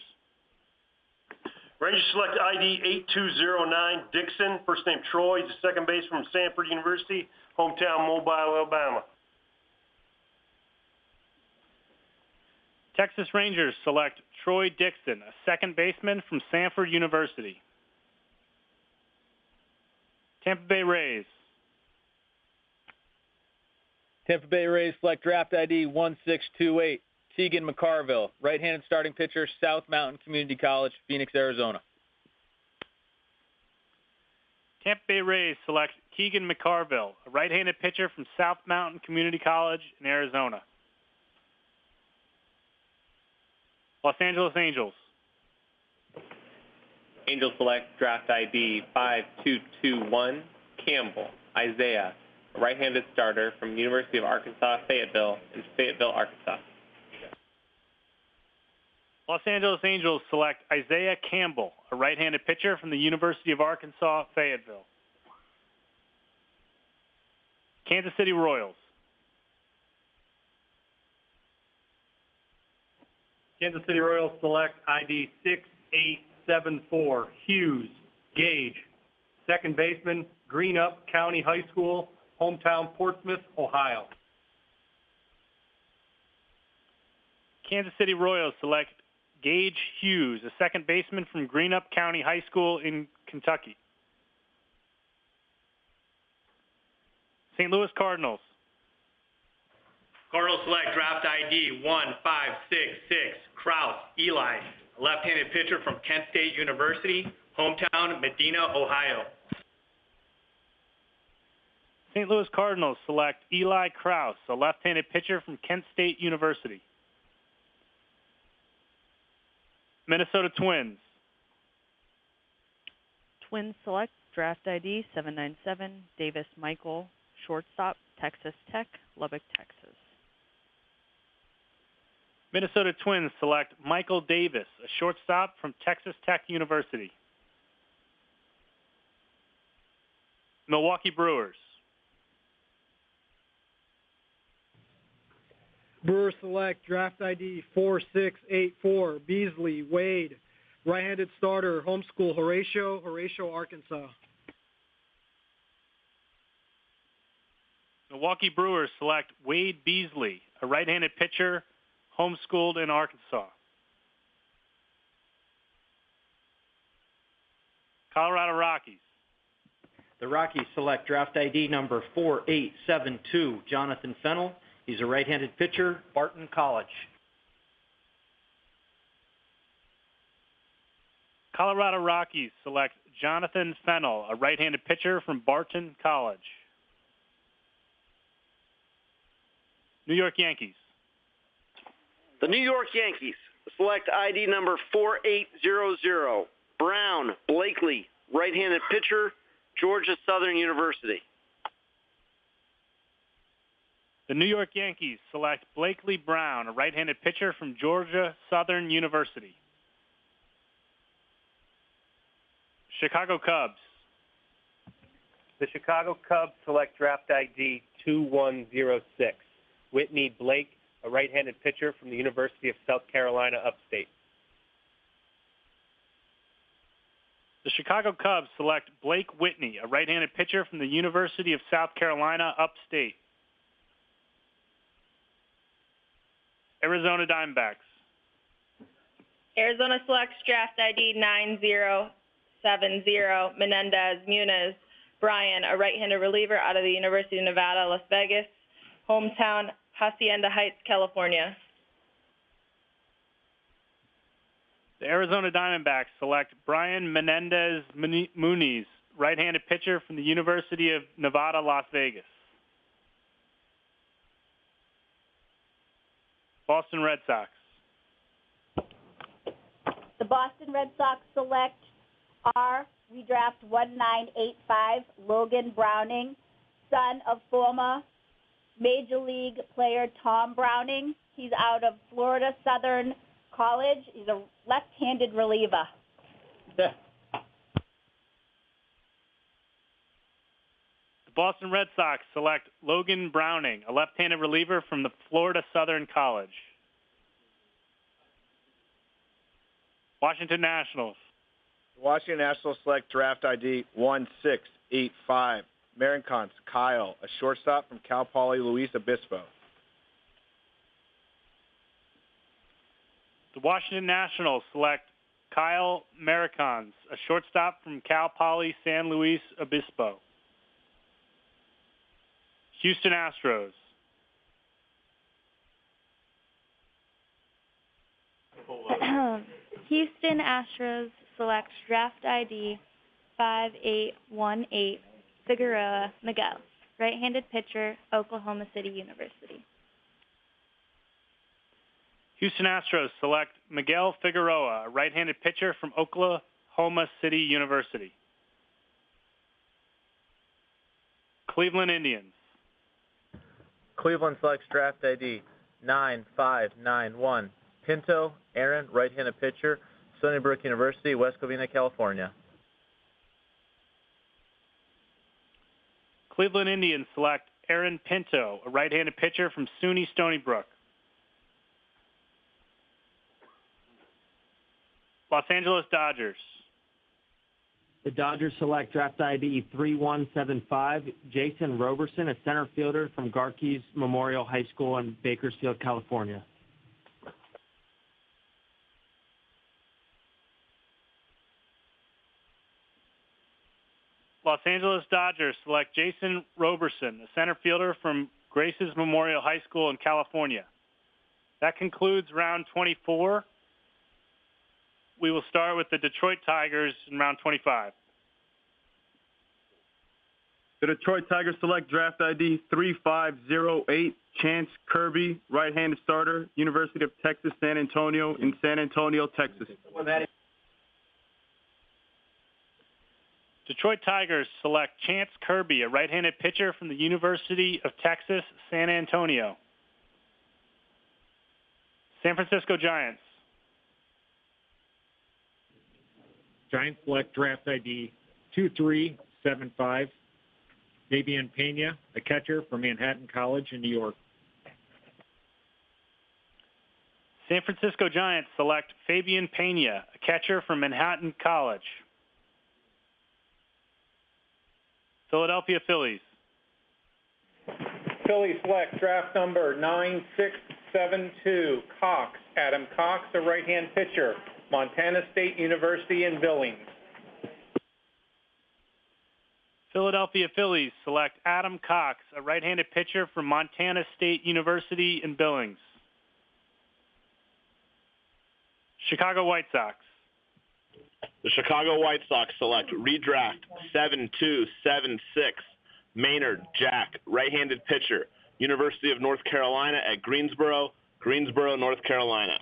Rangers select ID 8209, Dixon, first name Troy, he's a second base from Sanford University, hometown Mobile, Alabama. Texas Rangers select Troy Dixon, a second baseman from Sanford University. Tampa Bay Rays. Tampa Bay Rays select draft ID 1628, Keegan McCarville, right-handed starting pitcher, South Mountain Community College, Phoenix, Arizona. Tampa Bay Rays select Keegan McCarville, a right-handed pitcher from South Mountain Community College in Arizona. Los Angeles Angels. Angels select draft ID 5221, Campbell, Isaiah, a right-handed starter from University of Arkansas, Fayetteville, in Fayetteville, Arkansas. Los Angeles Angels select Isaiah Campbell, a right-handed pitcher from the University of Arkansas, Fayetteville. Kansas City Royals. Kansas City Royals select ID 6874, Hughes Gage, second baseman, Greenup County High School, hometown Portsmouth, Ohio. Kansas City Royals select Gage Hughes, a second baseman from Greenup County High School in Kentucky. St. Louis Cardinals. Cardinals select draft ID 1566, Kraus Eli, a left-handed pitcher from Kent State University, hometown Medina, Ohio. St. Louis Cardinals select Eli Kraus, a left-handed pitcher from Kent State University. Minnesota Twins. Twins select draft ID 797, Davis Michael, shortstop, Texas Tech, Lubbock, Texas. Minnesota Twins select Michael Davis, a shortstop from Texas Tech University. Milwaukee Brewers. Brewers select draft ID 4684, Beasley Wade, right-handed starter, homeschool Horatio, Arkansas. Milwaukee Brewers select Wade Beasley, a right-handed pitcher, homeschooled in Arkansas. Colorado Rockies. The Rockies select draft ID number 4872, Jonathan Fennell. He's a right-handed pitcher, Barton College. Colorado Rockies select Jonathan Fennell, a right-handed pitcher from Barton College. New York Yankees. The New York Yankees select ID number 4800, Brown Blakely, right-handed pitcher, Georgia Southern University. The New York Yankees select Blakely Brown, a right-handed pitcher from Georgia Southern University. Chicago Cubs. The Chicago Cubs select draft ID 2106, Whitney Blake, a right-handed pitcher from the University of South Carolina Upstate. The Chicago Cubs select Blake Whitney, a right-handed pitcher from the University of South Carolina Upstate. Arizona Diamondbacks. Arizona selects draft ID 9070, Menendez Muniz Brian, a right-handed reliever out of the University of Nevada, Las Vegas, hometown Hacienda Heights, California. The Arizona Diamondbacks select Brian Menendez Muniz, right-handed pitcher from the University of Nevada, Las Vegas. Boston Red Sox. The Boston Red Sox select redraft 1985, Logan Browning, son of former Major League player Tom Browning. He's out of Florida Southern College. He's a left-handed reliever. The Boston Red Sox select Logan Browning, a left-handed reliever from the Florida Southern College. Washington Nationals. The Washington Nationals select draft ID 1685, Marincons Kyle, a shortstop from Cal Poly Luis Obispo. The Washington Nationals select Kyle Marincons, a shortstop from Cal Poly San Luis Obispo. Houston Astros. Houston Astros select draft ID 5818, Figueroa Miguel, right-handed pitcher, Oklahoma City University. Houston Astros select Miguel Figueroa, a right-handed pitcher from Oklahoma City University. Cleveland Indians. Cleveland selects draft ID 9591, Pinto Aaron, right-handed pitcher, Stony Brook University, West Covina, California. Cleveland Indians select Aaron Pinto, a right-handed pitcher from SUNY Stony Brook. Los Angeles Dodgers. The Dodgers select draft ID 3175, Jason Roberson, a center fielder from Garkey's Memorial High School in Bakersfield, California. Los Angeles Dodgers select Jason Roberson, a center fielder from Grace's Memorial High School in California. That concludes round 24. We will start with the Detroit Tigers in round 25. The Detroit Tigers select draft ID 3508, Chance Kirby, right-handed starter, University of Texas San Antonio in San Antonio, Texas. Detroit Tigers select Chance Kirby, a right-handed pitcher from the University of Texas San Antonio. San Francisco Giants. Giants select draft ID 2375, Fabian Pena, a catcher from Manhattan College in New York. San Francisco Giants select Fabian Pena, a catcher from Manhattan College. Philadelphia Phillies. Phillies select draft number 9672, Cox, Adam Cox, a right-hand pitcher, Montana State University in Billings. Philadelphia Phillies select Adam Cox, a right-handed pitcher from Montana State University in Billings. Chicago White Sox. The Chicago White Sox select redraft 7276 Maynard Jack, right-handed pitcher, University of North Carolina at Greensboro, North Carolina.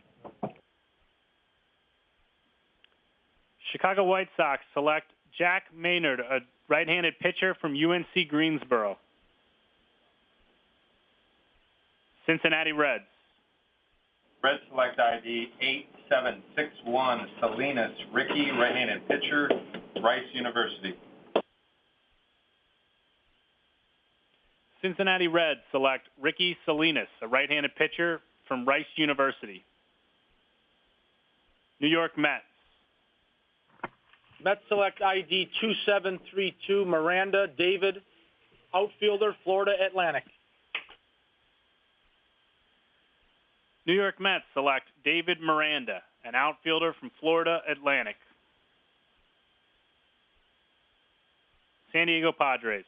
Chicago White Sox select Jack Maynard, a right-handed pitcher from UNC Greensboro. Cincinnati Reds. Red select ID 8761 Salinas Ricky, right-handed pitcher, Rice University. Cincinnati Reds select Ricky Salinas, a right-handed pitcher from Rice University. New York Mets. Mets select ID 2732 Miranda David, outfielder, Florida Atlantic. New York Mets select David Miranda, an outfielder from Florida Atlantic. San Diego Padres.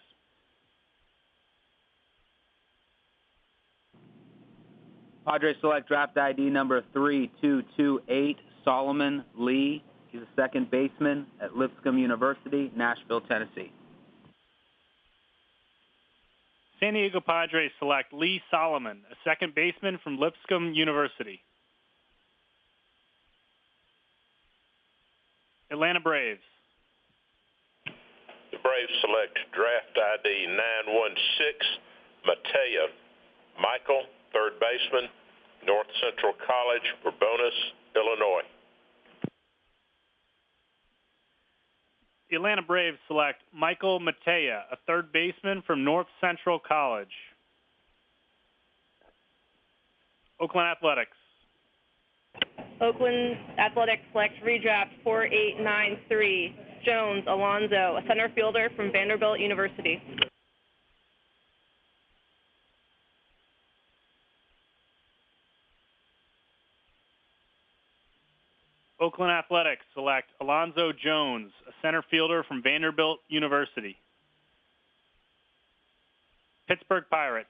Padres select draft ID number 3228 Solomon Lee. He's a second baseman at Lipscomb University, Nashville, Tennessee. San Diego Padres select Lee Solomon, a second baseman from Lipscomb University. Atlanta Braves. The Braves select draft ID 916 Matea Michael, third baseman, North Central College, Bourbonnais, Illinois. The Atlanta Braves select Michael Matea, a third baseman from North Central College. Oakland Athletics. Oakland Athletics select redraft 4893 Jones Alonzo, a center fielder from Vanderbilt University. Oakland Athletics select Alonzo Jones, a center fielder from Vanderbilt University. Pittsburgh Pirates.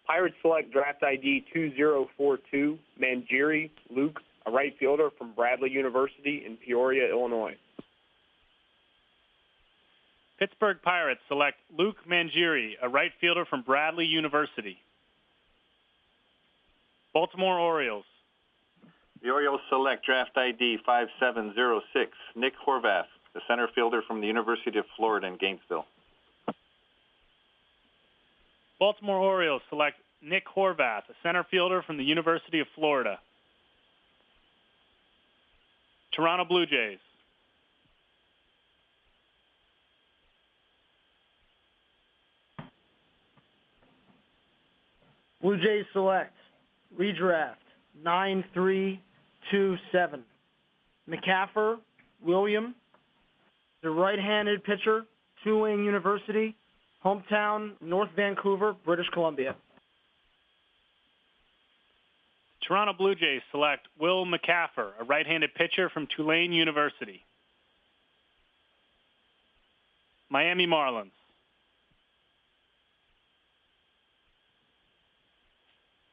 Pirates select draft ID 2042 Mangieri Luke, a right fielder from Bradley University in Peoria, Illinois. Pittsburgh Pirates select Luke Mangieri, a right fielder from Bradley University. Baltimore Orioles. The Orioles select draft ID 5706 Nick Horvath, the center fielder from the University of Florida in Gainesville. Baltimore Orioles select Nick Horvath, a center fielder from the University of Florida. Toronto Blue Jays. Blue Jays select redraft 9327 McCaffer William, the right-handed pitcher, Tulane University, hometown North Vancouver, British Columbia. Toronto Blue Jays select Will McCaffer, a right-handed pitcher from Tulane University. Miami Marlins.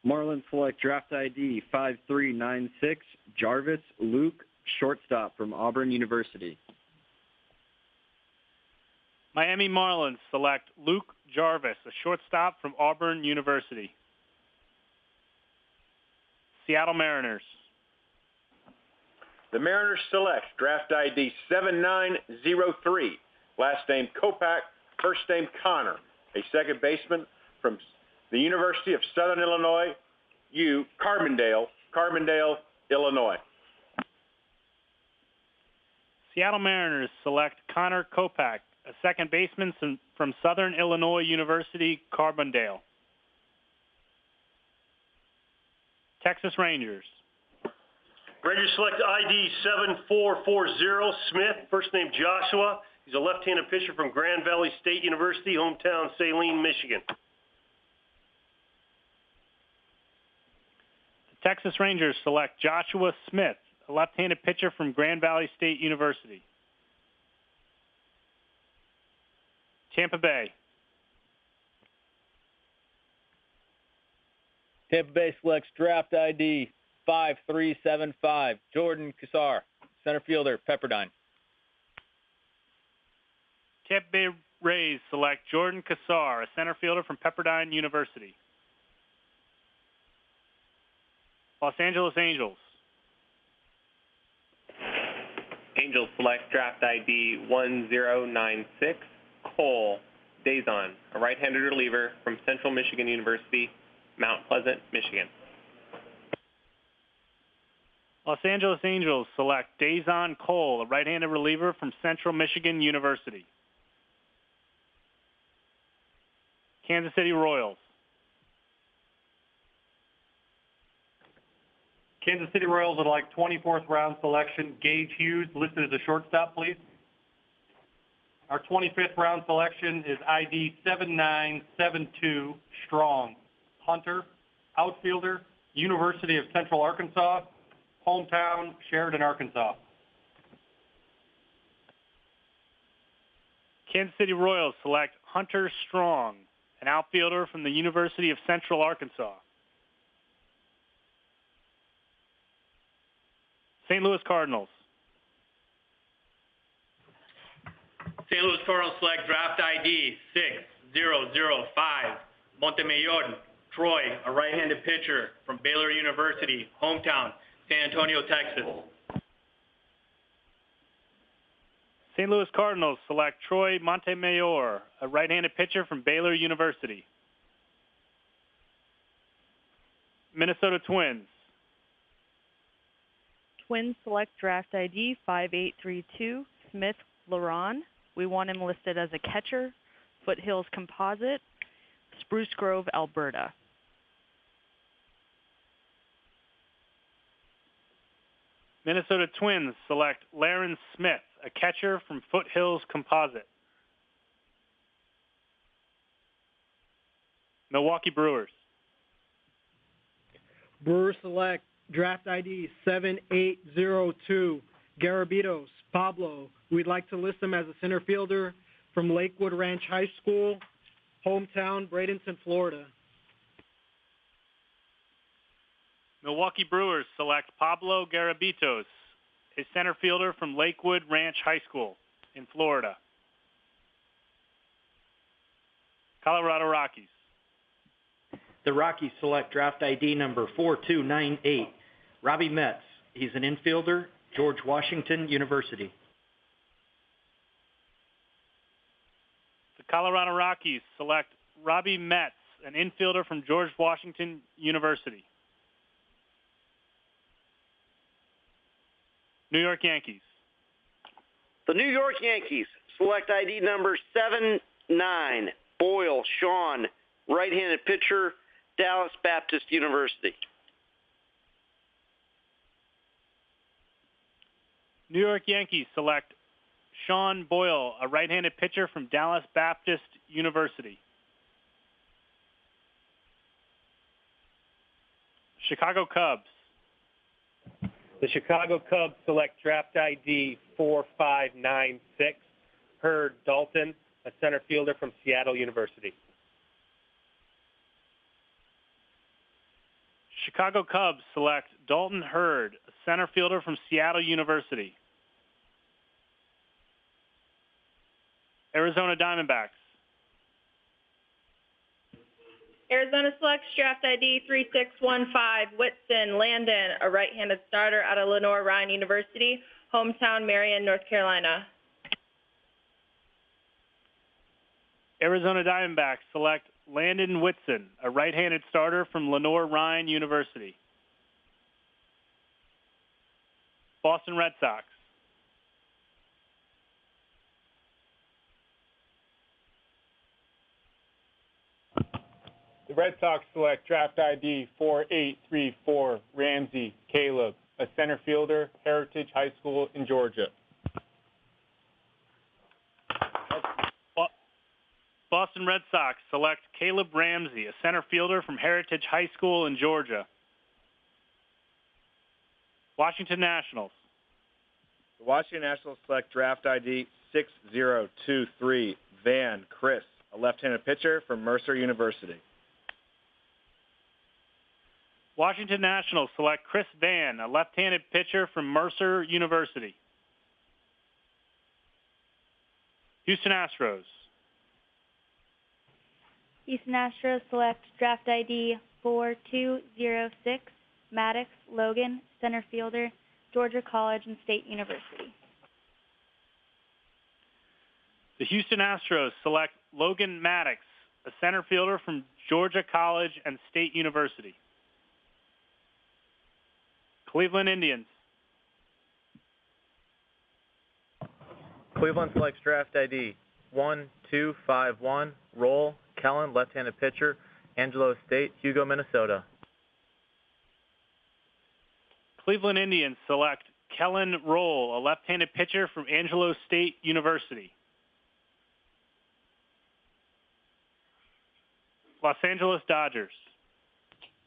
Marlins select draft ID 5396 Jarvis Luke, shortstop from Auburn University. Miami Marlins select Luke Jarvis, a shortstop from Auburn University. Seattle Mariners. The Mariners select draft ID 7903, last name Kopak, first name Connor, a second baseman from the University of Southern Illinois, Carbondale, Illinois. Seattle Mariners select Connor Kopak, a second baseman from Southern Illinois University, Carbondale. Texas Rangers. Rangers select ID 7440 Smith, first name Joshua. He's a left-handed pitcher from Grand Valley State University, hometown Saline, Michigan. Texas Rangers select Joshua Smith, a left-handed pitcher from Grand Valley State University. Tampa Bay. Tampa Bay selects draft ID 5375 Jordan Cassar, center fielder, Pepperdine. Tampa Bay Rays select Jordan Cassar, a center fielder from Pepperdine University. Los Angeles Angels. Angels select draft ID 1096, Cole Dazon, a right-handed reliever from Central Michigan University, Mount Pleasant, Michigan. Los Angeles Angels select Dazon Cole, a right-handed reliever from Central Michigan University. Kansas City Royals. Kansas City Royals would like 24th round selection, Gage Hughes, listed as a shortstop, please. Our 25th round selection is ID 7972, Strong, Hunter, outfielder, University of Central Arkansas, hometown, Sheridan, Arkansas. Kansas City Royals select Hunter Strong, an outfielder from the University of Central Arkansas. St. Louis Cardinals. St. Louis Cardinals select draft ID 6005, Montemayor Troy, a right-handed pitcher from Baylor University, hometown, San Antonio, Texas. St. Louis Cardinals select Troy Montemayor, a right-handed pitcher from Baylor University. Minnesota Twins. Twins select draft ID 5832, Smith Laron. We want him listed as a catcher, Foothills Composite, Spruce Grove, Alberta. Minnesota Twins select Laren Smith, a catcher from Foothills Composite. Milwaukee Brewers. Brewers select draft ID 7802, Garabitos Pablo. We'd like to list him as a center fielder from Lakewood Ranch High School, hometown, Bradenton, Florida. Milwaukee Brewers select Pablo Garabitos, a center fielder from Lakewood Ranch High School in Florida. Colorado Rockies. The Rockies select draft ID number 4298, Robbie Metz. He's an infielder, George Washington University. The Colorado Rockies select Robbie Metz, an infielder from George Washington University. New York Yankees. The New York Yankees select ID number 79, Boyle Sean, right-handed pitcher, Dallas Baptist University. New York Yankees select Sean Boyle, a right-handed pitcher from Dallas Baptist University. Chicago Cubs. The Chicago Cubs select draft ID 4596, Hurd Dalton, a center fielder from Seattle University. Chicago Cubs select Dalton Hurd, a center fielder from Seattle University. Arizona Diamondbacks. Arizona selects draft ID 3615, Whitson Landon, a right-handed starter out of Lenore Ryan University, hometown Marion, North Carolina. Arizona Diamondbacks select Landon Whitson, a right-handed starter from Lenore Ryan University. Boston Red Sox. The Red Sox select draft ID 4834, Ramsey Caleb, a center fielder, Heritage High School in Georgia. Boston Red Sox select Caleb Ramsey, a center fielder from Heritage High School in Georgia. Washington Nationals. The Washington Nationals select draft ID 6023, Van Chris, a left-handed pitcher from Mercer University. Washington Nationals select Chris Vann, a left-handed pitcher from Mercer University. Houston Astros. Houston Astros select draft ID 4206, Maddox Logan, center fielder, Georgia College and State University. The Houston Astros select Logan Maddox, a center fielder from Georgia College and State University. Cleveland Indians. Cleveland selects draft ID 1251, Roll, Kellen, left-handed pitcher, Angelo State, Hugo, Minnesota. Cleveland Indians select Kellen Roll, a left-handed pitcher from Angelo State University. Los Angeles Dodgers.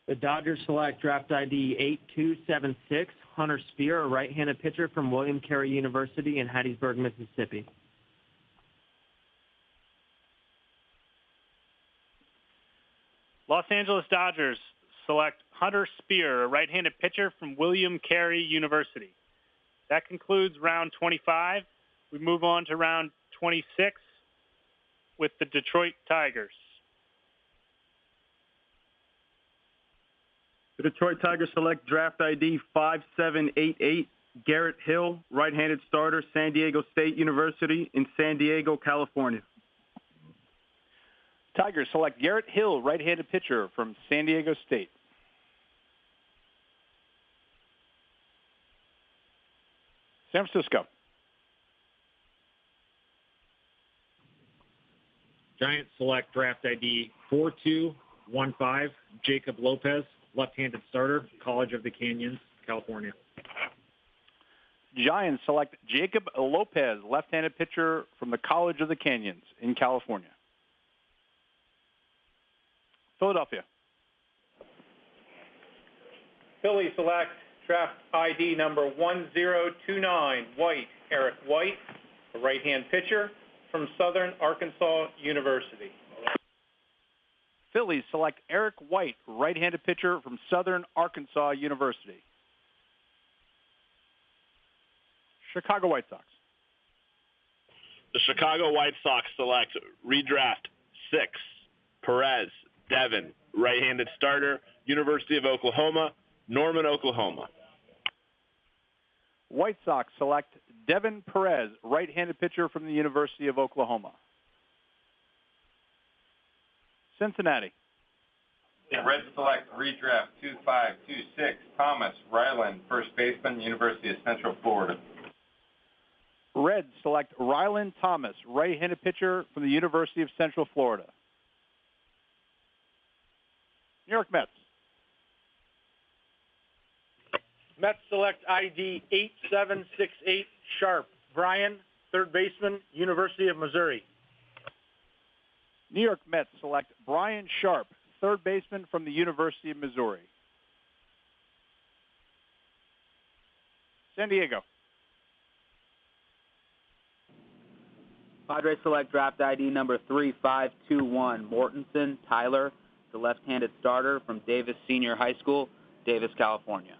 The Dodgers select draft ID 8276, Hunter Spear, a right-handed pitcher from William Carey University in Hattiesburg, Mississippi. Los Angeles Dodgers select Hunter Spear, a right-handed pitcher from William Carey University. That concludes round 25. We move on to round 26 with the Detroit Tigers. The Detroit Tigers select draft ID 5788, Garrett Hill, right-handed starter, San Diego State University in San Diego, California. Tigers select Garrett Hill, right-handed pitcher from San Diego State. San Francisco. Giants select draft ID 4215, Jacob Lopez, left-handed starter, College of the Canyons, California. Giants select Jacob Lopez, left-handed pitcher from the College of the Canyons in California. Philadelphia. Phillies select draft ID number 1029, White, Eric White, a right-hand pitcher from Southern Arkansas University. Phillies select Eric White, right-handed pitcher from Southern Arkansas University. Chicago White Sox. The Chicago White Sox select redraft 6, Perez, Devin, right-handed starter, University of Oklahoma, Norman, Oklahoma. White Sox select Devin Perez, right-handed pitcher from the University of Oklahoma. Cincinnati. The Reds select redraft 2526, Thomas Ryland, first baseman, University of Central Florida. Reds select Ryland Thomas, right-handed pitcher from the University of Central Florida. New York Mets. Mets select ID 8768, Sharp, Brian, third baseman, University of Missouri. New York Mets select Brian Sharp, third baseman from the University of Missouri. San Diego. Padres select draft ID number 3521, Mortensen Tyler, the left-handed starter from Davis Senior High School, Davis, California.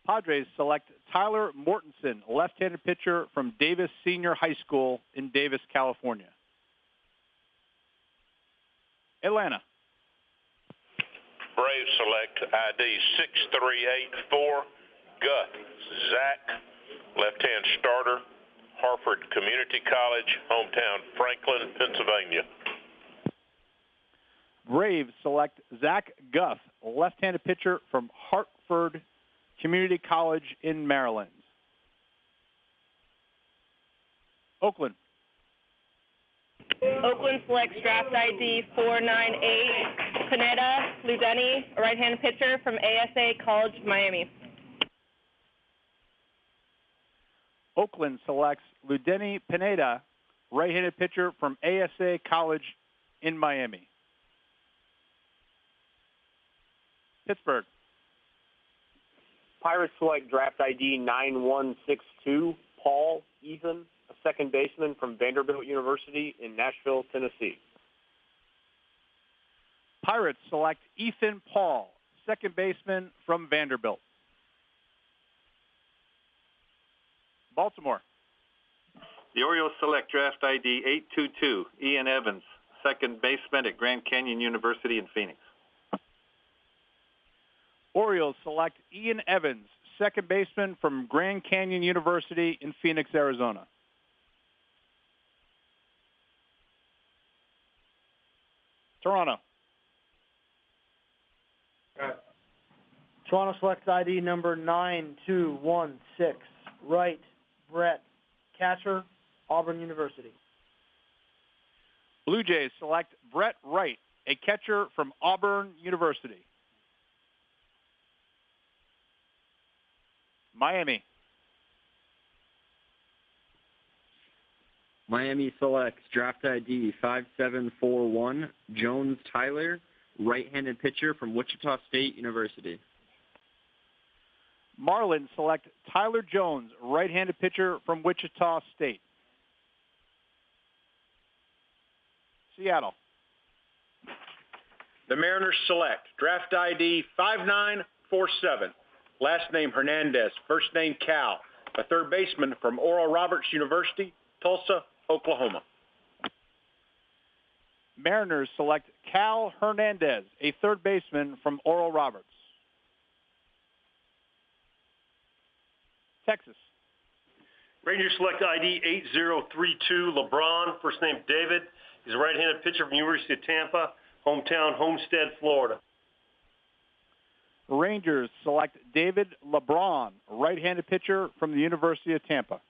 Padres select Tyler Mortensen, left-handed pitcher from Davis Senior High School in Davis, California. Atlanta. Braves select ID 6384, Guth Zach, left-hand starter, Hartford Community College, hometown Franklin, Pennsylvania. Braves select Zach Guth, left-handed pitcher from Hartford Community College in Maryland. Oakland. Oakland selects draft ID 498, Pineda Ludeni, a right-handed pitcher from ASA College, Miami. Oakland selects Ludeni Pineda, right-handed pitcher from ASA College in Miami. Pittsburgh. Pirates select draft ID 9162, Paul Ethan, a second baseman from Vanderbilt University in Nashville, Tennessee. Pirates select Ethan Paul, second baseman from Vanderbilt. Baltimore. The Orioles select draft ID 822, Ian Evans, second baseman at Grand Canyon University in Phoenix. Orioles select Ian Evans, second baseman from Grand Canyon University in Phoenix, Arizona. Toronto. Toronto selects ID number 9216, right, Brett, catcher, Auburn University. Blue Jays select Brett Wright, a catcher from Auburn University. Miami. Miami selects draft ID 5741, Jones Tyler, right-handed pitcher from Wichita State University. Marlins select Tyler Jones, right-handed pitcher from Wichita State. Seattle. The Mariners select draft ID 5947, last name Hernandez, first name Cal, a third baseman from Oral Roberts University, Tulsa, Oklahoma. Mariners select Cal Hernandez, a third baseman from Oral Roberts. Texas. Rangers select ID 8032, LeBron, first name David. He's a right-handed pitcher from the University of Tampa, hometown Homestead, Florida. Rangers select David LeBron, right-handed pitcher from the University of Tampa.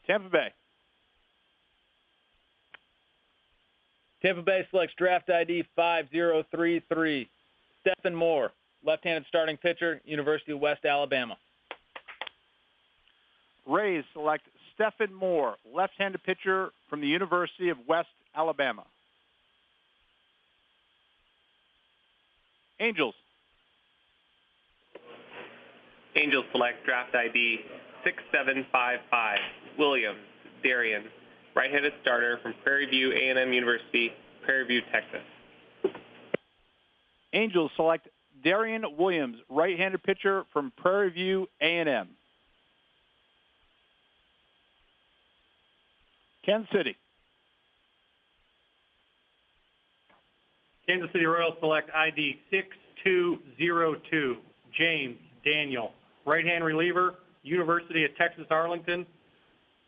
Tampa Bay. Tampa Bay selects draft ID 5033, Stephen Moore, left-handed starting pitcher, University of West Alabama. Rays select Stephen Moore, left-handed pitcher from the University of West Alabama. Angels. Angels select draft ID 6755, Williams, Darian, right-handed starter from Prairie View A&M University, Prairie View, Texas. Angels select Darian Williams, right-handed pitcher from Prairie View A&M. Kansas City. Kansas City Royals select ID 6202, James Daniel, right-hand reliever, University of Texas Arlington,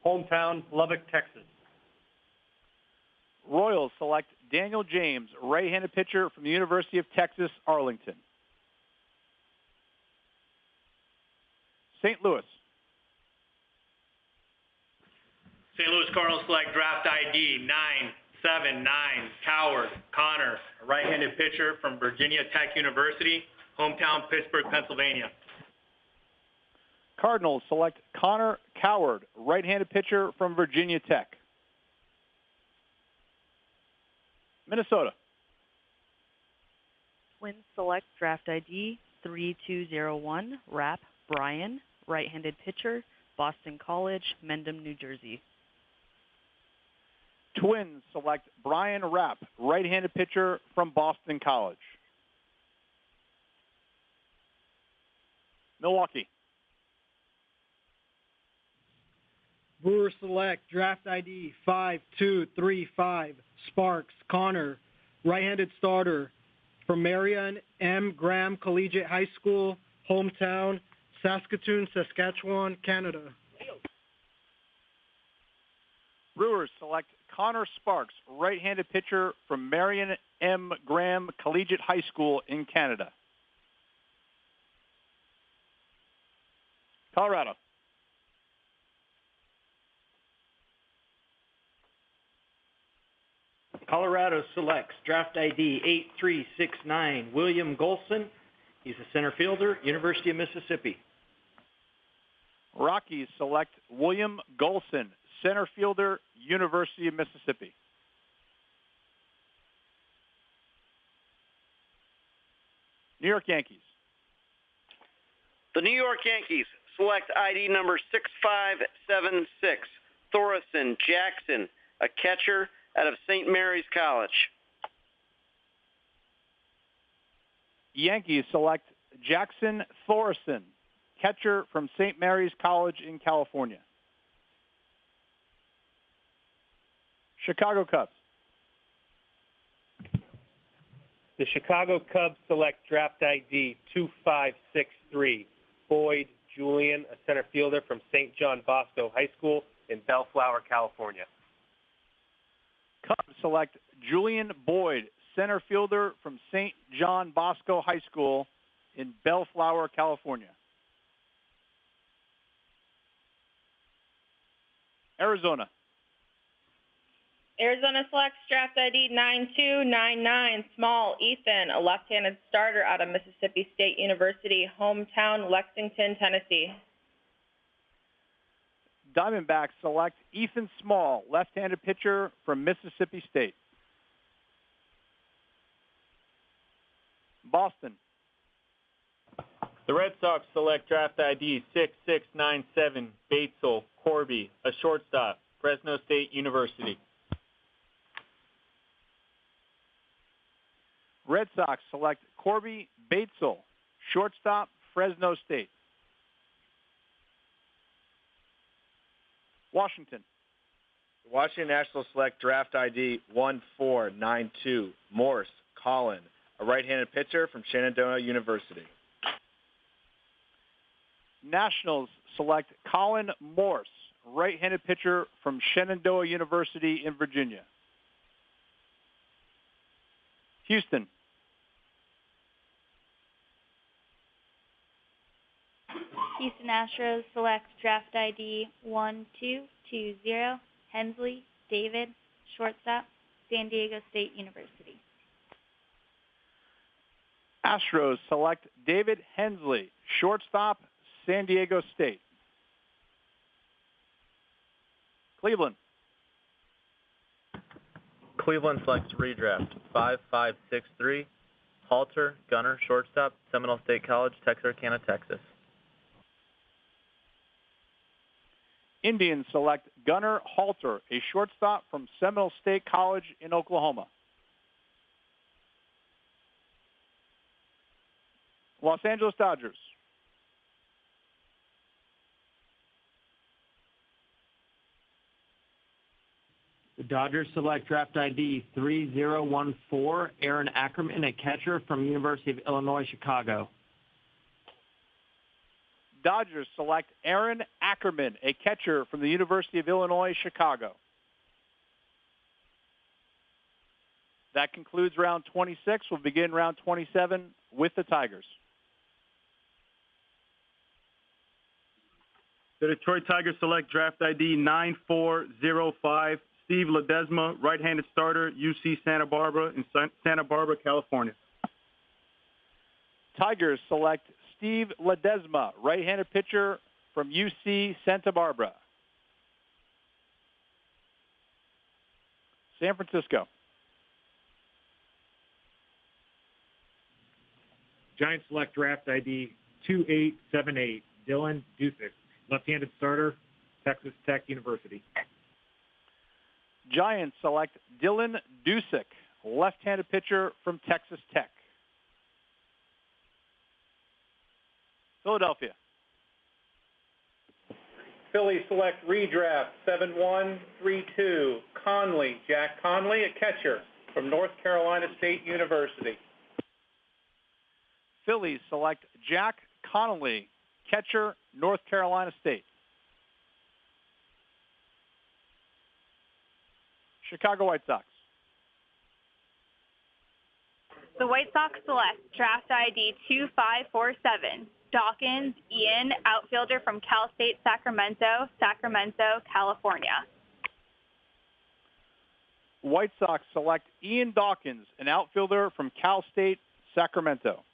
hometown Lubbock, Texas. Royals select Daniel James, right-handed pitcher from the University of Texas Arlington. St. Louis. St. Louis Cardinals select draft ID 979, Coward Connor, a right-handed pitcher from Virginia Tech University, hometown Pittsburgh, Pennsylvania. Cardinals select Connor Coward, right-handed pitcher from Virginia Tech. Minnesota. Twins select draft ID 3201, Rapp Brian, right-handed pitcher, Boston College, Mendham, New Jersey. Twins select Brian Rapp, right-handed pitcher from Boston College. Milwaukee. Brewers select draft ID 5235, Sparks Connor, right-handed starter from Marion M. Graham Collegiate High School, hometown Saskatoon, Saskatchewan, Canada. Brewers select Connor Sparks, right-handed pitcher from Marion M. Graham Collegiate High School in Canada. Colorado. Colorado selects draft ID 8369, William Golson. He's a center fielder, University of Mississippi. Rockies select William Golson, center fielder, University of Mississippi. New York Yankees. The New York Yankees select ID number 6576, Thorson Jackson, a catcher out of St. Mary's College. Yankees select Jackson Thorson, catcher from St. Mary's College in California. Chicago Cubs. The Chicago Cubs select draft ID 2563, Boyd Julian, a center fielder from St. John Bosco High School in Bellflower, California. Cubs select Julian Boyd, center fielder from St. John Bosco High School in Bellflower, California. Arizona. Arizona selects draft ID 9299, Small Ethan, a left-handed starter out of Mississippi State University, hometown Lexington, Tennessee. Diamondbacks select Ethan Small, left-handed pitcher from Mississippi State. Boston. The Red Sox select draft ID 6697, Batesel Corby, a shortstop, Fresno State University. Red Sox select Corby Batesel, shortstop, Fresno State. Washington. The Washington Nationals select draft ID 1492, Morse Colin, a right-handed pitcher from Shenandoah University. Nationals select Colin Morse, right-handed pitcher from Shenandoah University in Virginia. Houston. Houston Astros select draft ID 1220, Hensley David, shortstop, San Diego State University. Astros select David Hensley, shortstop, San Diego State. Cleveland. Cleveland selects redraft 5563, Halter Gunner, shortstop, Seminole State College, Texarkana, Texas. Indians select Gunnar Halter, a shortstop from Seminole State College in Oklahoma. Los Angeles Dodgers. The Dodgers select draft ID 3014, Aaron Ackerman, a catcher from University of Illinois, Chicago. Dodgers select Aaron Ackerman, a catcher from the University of Illinois, Chicago. That concludes round 26. We'll begin round 27 with the Tigers. The Detroit Tigers select draft ID 9405, Steve Ledesma, right-handed starter, UC Santa Barbara in Santa Barbara, California. Tigers select Steve Ledesma, right-handed pitcher from UC Santa Barbara. San Francisco. Giants select draft ID 2878, Dylan Dusick, left-handed starter, Texas Tech University. Giants select Dylan Dusick, left-handed pitcher from Texas Tech. Philadelphia. Phillies select redraft 7132, Conley, Jack Conley, a catcher from North Carolina State University. Phillies select Jack Connolly, catcher, North Carolina State. Chicago White Sox. The White Sox select draft ID 2547, Dawkins Ian, outfielder from Cal State Sacramento, Sacramento, California. White Sox select Ian Dawkins, an outfielder from Cal State Sacramento.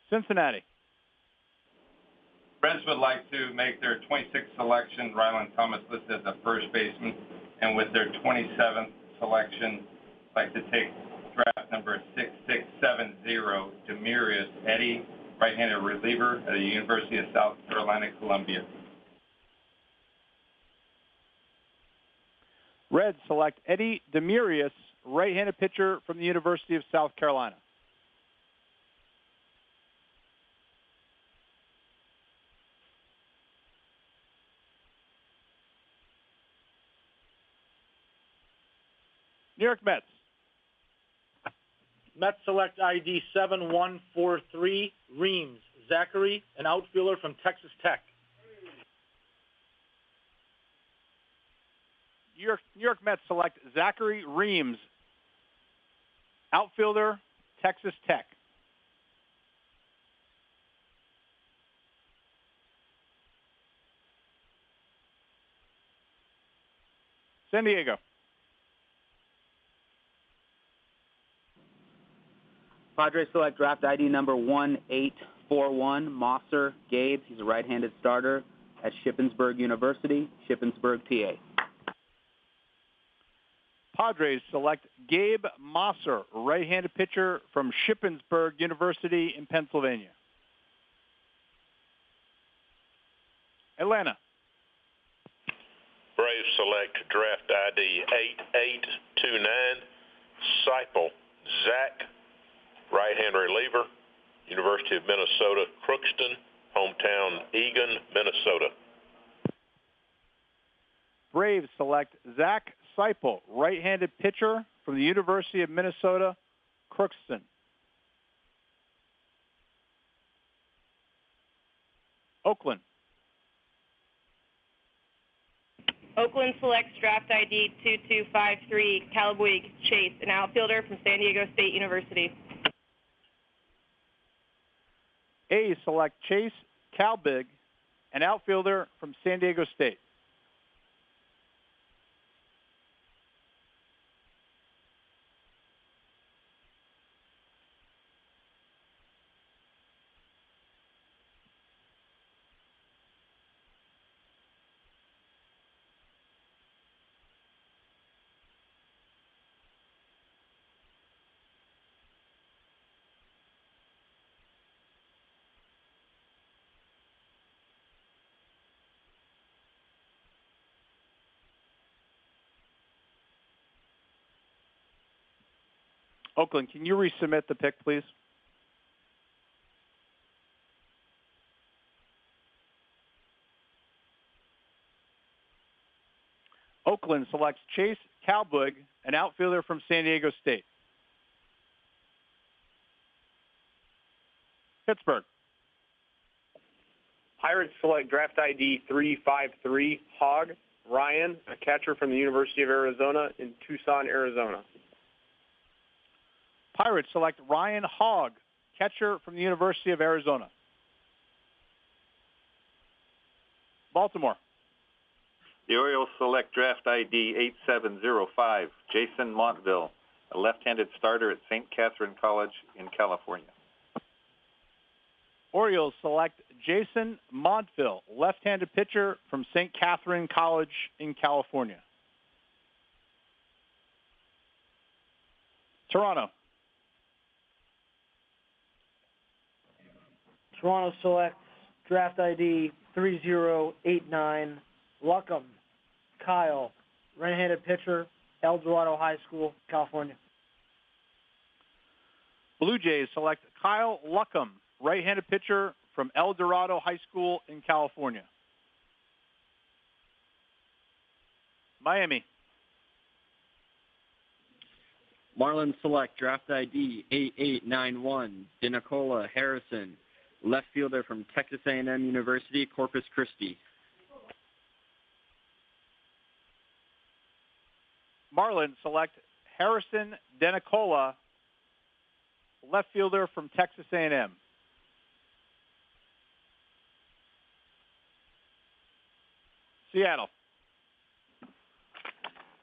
Cincinnati. Reds would like to make their 26th selection, Ryland Thomas, listed as a first baseman, and with their 27th selection, like to take draft number 6670, Demarius Eddy, right-handed reliever at the University of South Carolina, Columbia. Reds select Eddie Demarius, right-handed pitcher from the University of South Carolina. New York Mets. Mets select ID 7143, Reams, Zachary, an outfielder from Texas Tech. New York Mets select Zachary Reams, outfielder, Texas Tech. San Diego. Padres select draft ID number 1841, Mosser Gabe. He's a right-handed starter at Shippensburg University, Shippensburg, PA. Padres select Gabe Mosser, right-handed pitcher from Shippensburg University in Pennsylvania. Atlanta. Braves select draft ID 8829, Seipel Zach, right-hand reliever, University of Minnesota, Crookston, hometown Eagan, Minnesota. Braves select Zach Seipel, right-handed pitcher from the University of Minnesota, Crookston. Oakland. Oakland selects draft ID 2253, Calbuig Chase, an outfielder from San Diego State University. A's select Chase Calbig, an outfielder from San Diego State. Oakland, can you resubmit the pick, please? Oakland selects Chase Calbuig, an outfielder from San Diego State. Pittsburgh. Pirates select draft ID 353, Hogg Ryan, a catcher from the University of Arizona in Tucson, Arizona. Pirates select Ryan Hogg, catcher from the University of Arizona. Baltimore. The Orioles select draft ID 8705, Jason Montville, a left-handed starter at St. Catherine College in California. Orioles select Jason Montville, left-handed pitcher from St. Catherine College in California. Toronto. Toronto selects draft ID 3089, Luckham Kyle, right-handed pitcher, El Dorado High School, California. Blue Jays select Kyle Luckham, right-handed pitcher from El Dorado High School in California. Miami. Marlins select draft ID 8891, Denicola Harrison, left fielder from Texas A&M University, Corpus Christi. Marlins select Harrison Denicola, left fielder from Texas A&M. Seattle.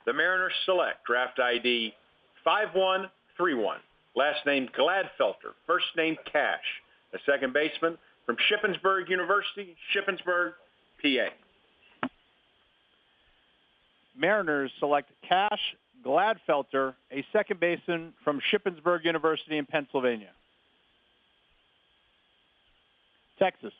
The Mariners select draft ID 5131, last name Gladfelter, first name Cash, a second baseman from Shippensburg University, Shippensburg, PA. Mariners select Cash Gladfelter, a second baseman from Shippensburg University in Pennsylvania. Texas.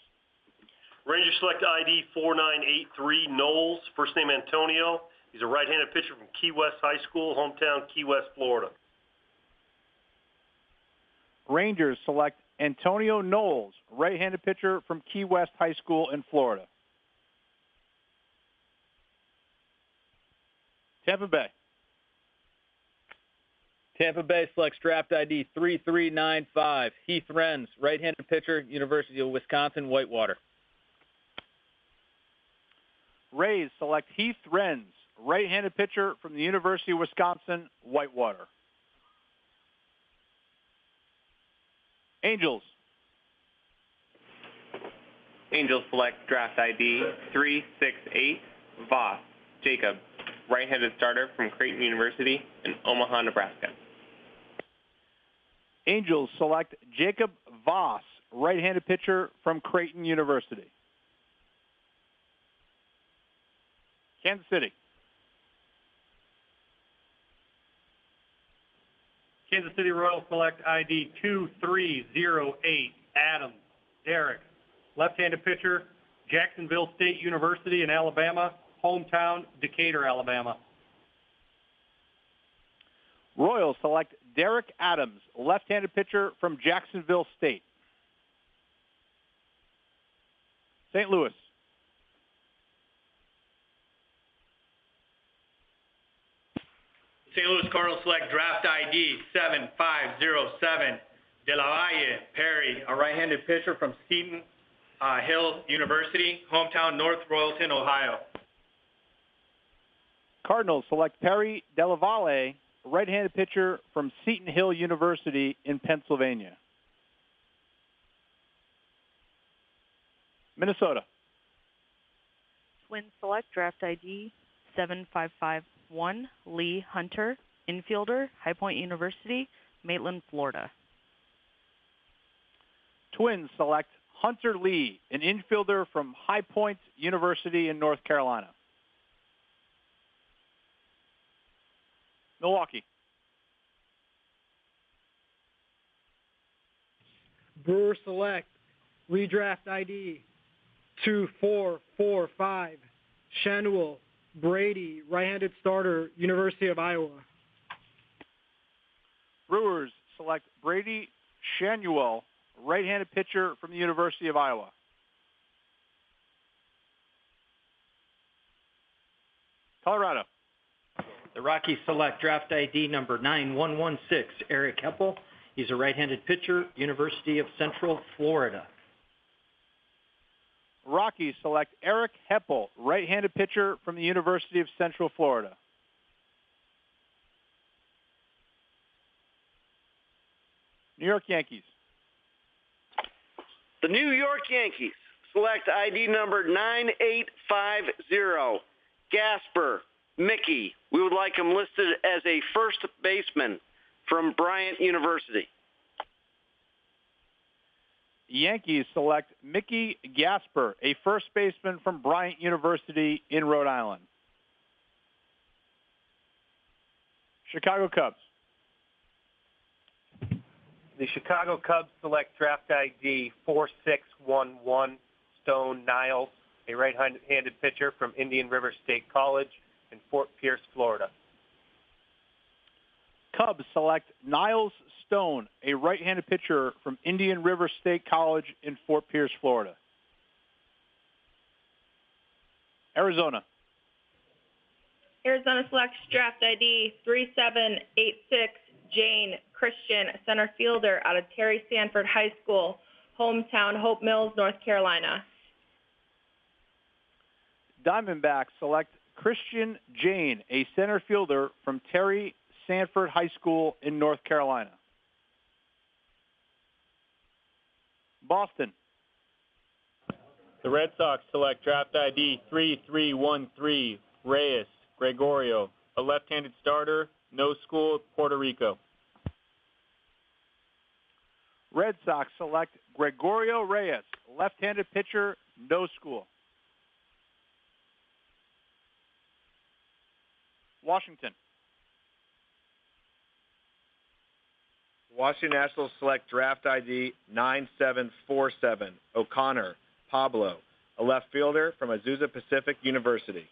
Rangers select ID 4983, Knowles, first name Antonio. He's a right-handed pitcher from Key West High School, hometown Key West, Florida. Rangers select Antonio Knowles, right-handed pitcher from Key West High School in Florida. Tampa Bay. Tampa Bay selects draft ID 3395, Heath Renz, right-handed pitcher, University of Wisconsin, Whitewater. Rays select Heath Renz, right-handed pitcher from the University of Wisconsin, Whitewater. Angels. Angels select draft ID 368, Voss, Jacob, right-handed starter from Creighton University in Omaha, Nebraska. Angels select Jacob Voss, right-handed pitcher from Creighton University. Kansas City. Kansas City Royals select ID 2308, Adams, Derek, left-handed pitcher, Jacksonville State University in Alabama, hometown Decatur, Alabama. Royals select Derek Adams, left-handed pitcher from Jacksonville State. St. Louis. St. Louis Cardinals select draft ID 7507, De La Valle Perry, a right-handed pitcher from Seton Hill University, hometown North Royalton, Ohio. Cardinals select Perry De La Valle, right-handed pitcher from Seton Hill University in Pennsylvania. Minnesota. Twins select draft ID 7551, Lee Hunter, infielder, High Point University, Maitland, Florida. Twins select Hunter Lee, an infielder from High Point University in North Carolina. Milwaukee. Brewers select redraft ID 2445, Shanuel Brady, right-handed starter, University of Iowa. Brewers select Brady Shanuel, right-handed pitcher from the University of Iowa. Colorado. The Rockies select draft ID number 9116, Eric Heppel. He's a right-handed pitcher, University of Central Florida. Rockies select Eric Heppel, right-handed pitcher from the University of Central Florida. New York Yankees. The New York Yankees select ID number 9850, Gasper Mickey. We would like him listed as a first baseman from Bryant University. Yankees select Mickey Gasper, a first baseman from Bryant University in Rhode Island. Chicago Cubs. The Chicago Cubs select draft ID 4611, Stone Niles, a right-handed pitcher from Indian River State College in Fort Pierce, Florida. Cubs select Niles Stone, a right-handed pitcher from Indian River State College in Fort Pierce, Florida. Arizona. Arizona selects draft ID 3786, Jane Christian, center fielder out of Terry Sanford High School, hometown Hope Mills, North Carolina. Diamondbacks select Christian Jane, a center fielder from Terry Sanford High School in North Carolina. Boston. The Red Sox select draft ID 3313, Reyes Gregorio, a left-handed starter, no school, Puerto Rico. Red Sox select Gregorio Reyes, left-handed pitcher, no school. Washington. Washington Nationals select draft ID 9747, O'Connor Pablo, a left fielder from Azusa Pacific University.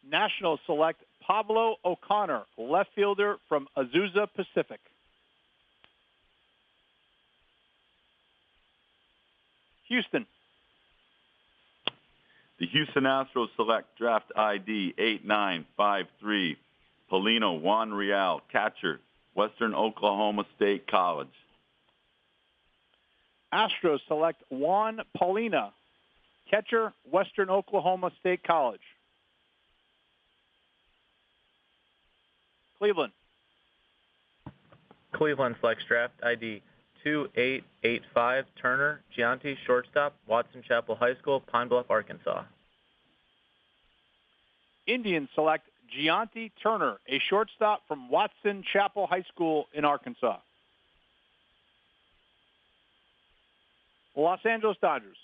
Nationals select Pablo O'Connor, left fielder from Azusa Pacific. Houston. The Houston Astros select draft ID 8953, Paulino Juan Real, catcher, Western Oklahoma State College. Astros select Juan Paulina, catcher, Western Oklahoma State College. Cleveland. Cleveland selects draft ID 2885, Turner Gianti, shortstop, Watson Chapel High School, Pine Bluff, Arkansas. Indians select Gianti Turner, a shortstop from Watson Chapel High School in Arkansas. Los Angeles Dodgers.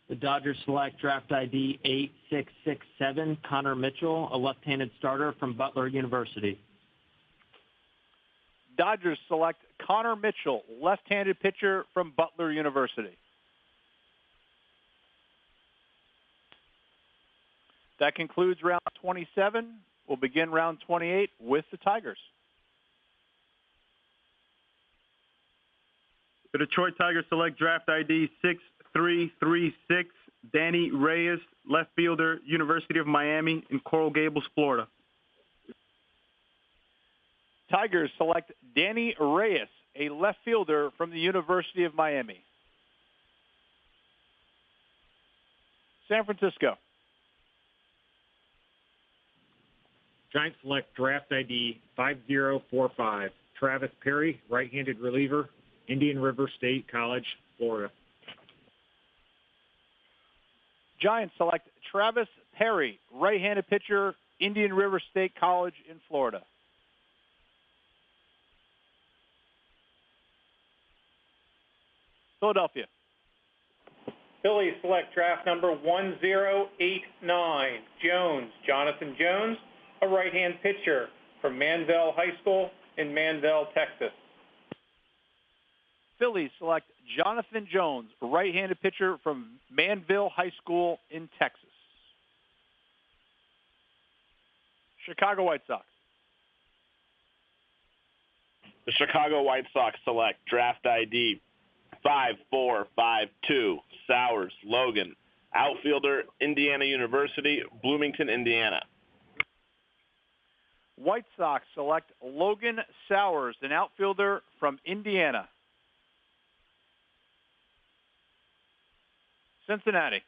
The Dodgers select draft ID 8667, Connor Mitchell, a left-handed starter from Butler University. Dodgers select Connor Mitchell, left-handed pitcher from Butler University. That concludes round 27. We'll begin round 28 with the Tigers. The Detroit Tigers select draft ID 6336, Danny Reyes, left fielder, University of Miami in Coral Gables, Florida. Tigers select Danny Reyes, a left fielder from the University of Miami. San Francisco. Giants select draft ID 5045, Travis Perry, right-handed reliever, Indian River State College, Florida. Giants select Travis Perry, right-handed pitcher, Indian River State College in Florida. Philadelphia. Phillies select draft number 1089, Jones, Jonathan Jones, a right-hand pitcher from Manvel High School in Manvel, Texas. Phillies select Jonathan Jones, a right-handed pitcher from Manvel High School in Texas. Chicago White Sox. The Chicago White Sox select draft ID 5452, Sowers Logan, outfielder, Indiana University, Bloomington, Indiana. White Sox select Logan Sowers, an outfielder from Indiana. Cincinnati.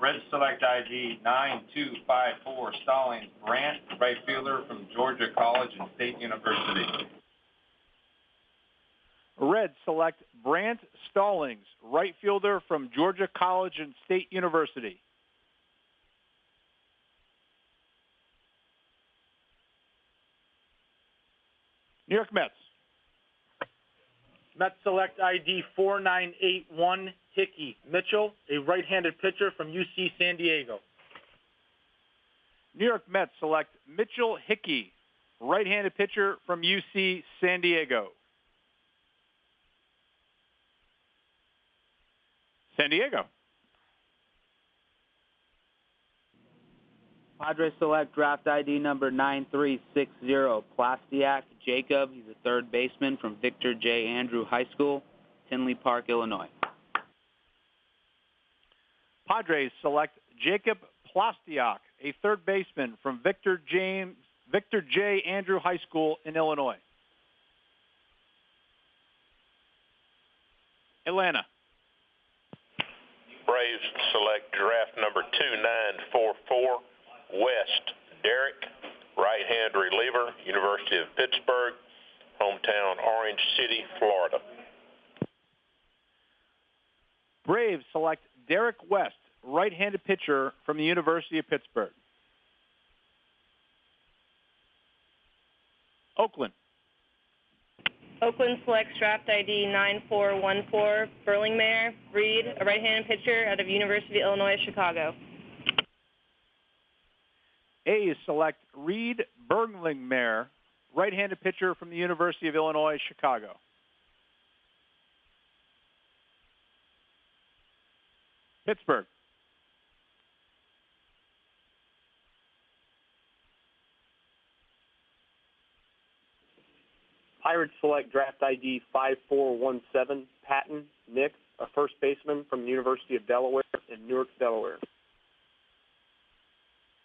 Reds select ID 9254, Stallings Brant, right fielder from Georgia College and State University. Reds select Brant Stallings, right fielder from Georgia College and State University. New York Mets. Mets select ID 4981, Hickey Mitchell, a right-handed pitcher from UC San Diego. New York Mets select Mitchell Hickey, right-handed pitcher from UC San Diego. San Diego. Padres select draft ID number 9360, Plastiak Jacob. He's a third baseman from Victor J. Andrew High School, Tinley Park, Illinois. Padres select Jacob Plastiak, a third baseman from Victor J. Andrew High School in Illinois. Atlanta. Braves select draft number 2944, West Derrick, right-hand reliever, University of Pittsburgh, hometown Orange City, Florida. Braves select Derek West, right-handed pitcher from the University of Pittsburgh. Oakland. Oakland selects draft ID 9414, Burlingmare Reed, a right-handed pitcher out of University of Illinois, Chicago. A's select Reed Burlingmare, right-handed pitcher from the University of Illinois, Chicago. Pittsburgh. Pirates select draft ID 5417, Patton Nick, a first baseman from the University of Delaware in Newark, Delaware.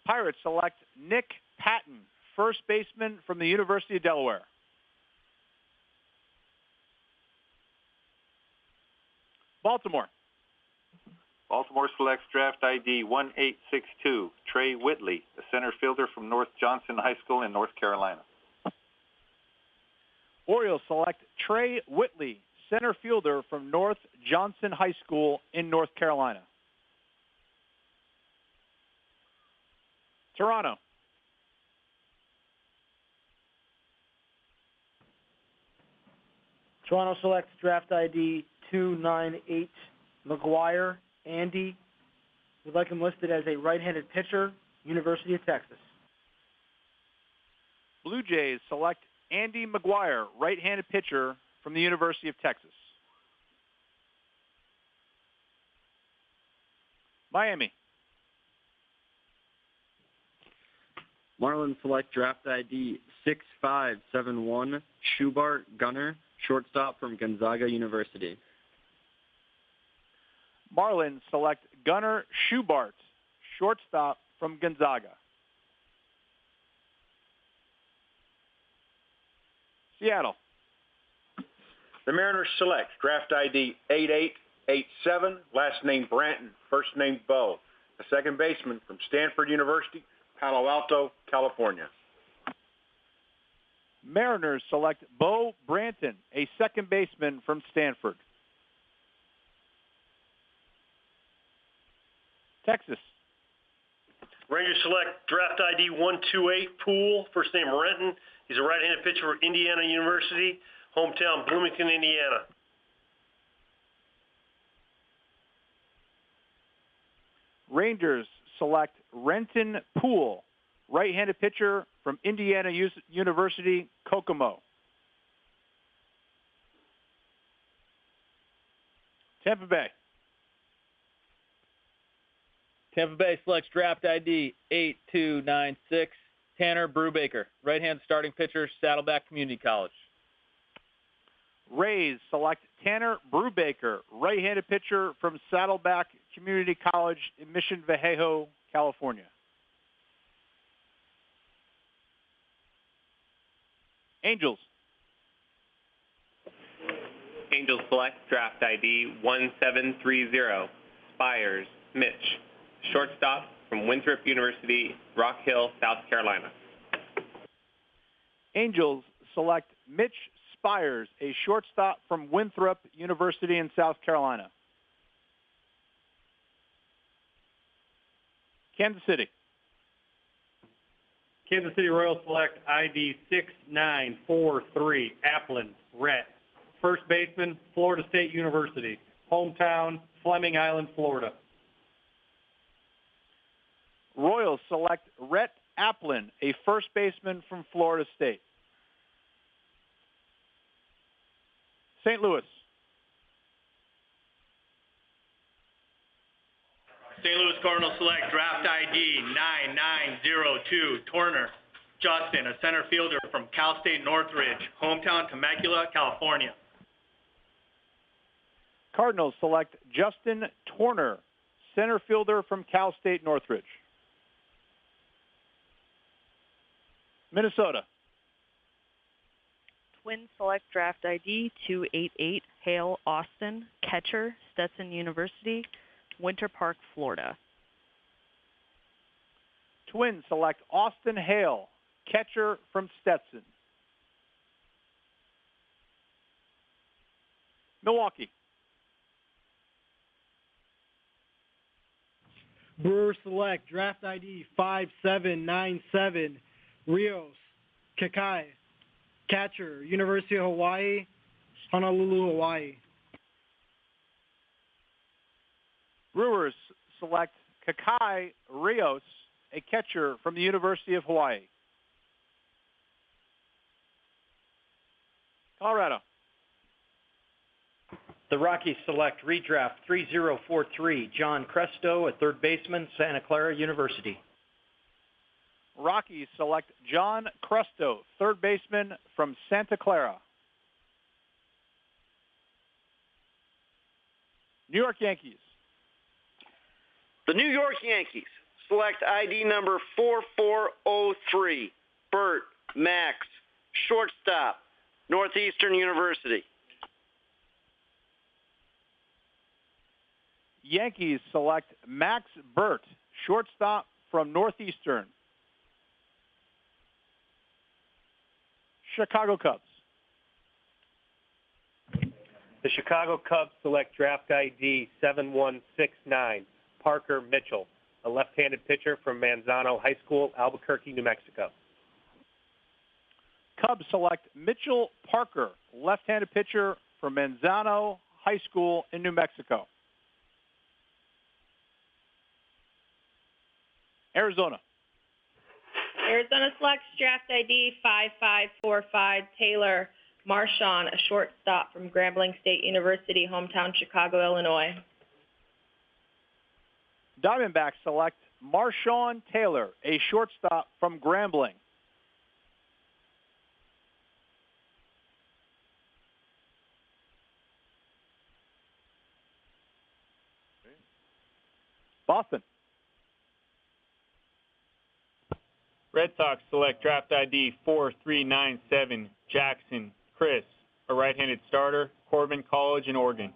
Pirates select Nick Patton, first baseman from the University of Delaware. Baltimore. Baltimore selects draft ID 1862, Trey Whitley, a center fielder from North Johnson High School in North Carolina. Orioles select Trey Whitley, center fielder from North Johnson High School in North Carolina. Toronto. Toronto selects draft ID 298, McGuire Andy. We'd like him listed as a right-handed pitcher, University of Texas. Blue Jays select Andy McGuire, right-handed pitcher from the University of Texas. Miami. Marlins select draft ID 6571, Schubart Gunner, shortstop from Gonzaga University. Marlins select Gunnar Schubart, shortstop from Gonzaga. Seattle. The Mariners select draft ID 8887, last name Branton, first name Bo, a second baseman from Stanford University, Palo Alto, California. Mariners select Bo Branton, a second baseman from Stanford. Texas. Rangers select draft ID 128, Poole, first name Renton. He's a right-handed pitcher for Indiana University, hometown Bloomington, Indiana. Rangers select Renton Poole, right-handed pitcher from Indiana University, Kokomo. Tampa Bay. Tampa Bay selects draft ID 8296, Tanner Brubaker, right-hand starting pitcher, Saddleback Community College. Rays select Tanner Brubaker, right-handed pitcher from Saddleback Community College in Mission Viejo, California. Angels. Angels select draft ID 1730, Spires Mitch, shortstop from Winthrop University, Rock Hill, South Carolina. Angels select Mitch Spires, a shortstop from Winthrop University in South Carolina. Kansas City. Kansas City Royals select ID 6943, Applin Rhett, first baseman, Florida State University, hometown Fleming Island, Florida. Royals select Rhett Applin, a first baseman from Florida State. St. Louis. St. Louis Cardinals select draft ID 9902, Turner Justin, a center fielder from Cal State Northridge, hometown Temecula, California. Cardinals select Justin Turner, center fielder from Cal State Northridge. Minnesota. Twins select draft ID 288, Hale Austin, catcher, Stetson University, Winter Park, Florida. Twins select Austin Hale, catcher from Stetson. Milwaukee. Brewers select draft ID 5797, Rios Kakai, catcher, University of Hawaii, Honolulu, Hawaii. Brewers select Kakai Rios, a catcher from the University of Hawaii. Colorado. The Rockies select redraft 3043, John Cresto, a third baseman, Santa Clara University. Rockies select John Cresto, third baseman from Santa Clara. New York Yankees. The New York Yankees select ID number 4403, Bert Max, shortstop, Northeastern University. Yankees select Max Burt, shortstop from Northeastern. Chicago Cubs. The Chicago Cubs select draft ID 7169, Parker Mitchell, a left-handed pitcher from Manzano High School, Albuquerque, New Mexico. Cubs select Mitchell Parker, left-handed pitcher from Manzano High School in New Mexico. Arizona. Arizona selects draft ID 5545, Taylor Marchand, a shortstop from Grambling State University, hometown Chicago, Illinois. Diamondbacks select Marshawn Taylor, a shortstop from Grambling. Boston. Red Sox select draft ID 4397, Jackson Chris, a right-handed starter, Corbin College in Oregon.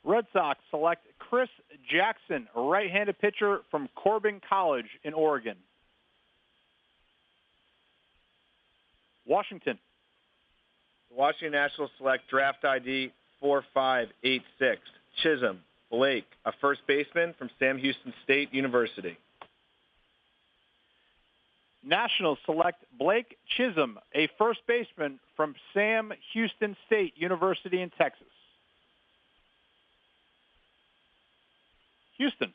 Red Sox select Chris Jackson, a right-handed pitcher from Corbin College in Oregon. Washington. The Washington Nationals select draft ID 4586, Chisholm Blake, a first baseman from Sam Houston State University. Nationals select Blake Chisholm, a first baseman from Sam Houston State University in Texas. Houston.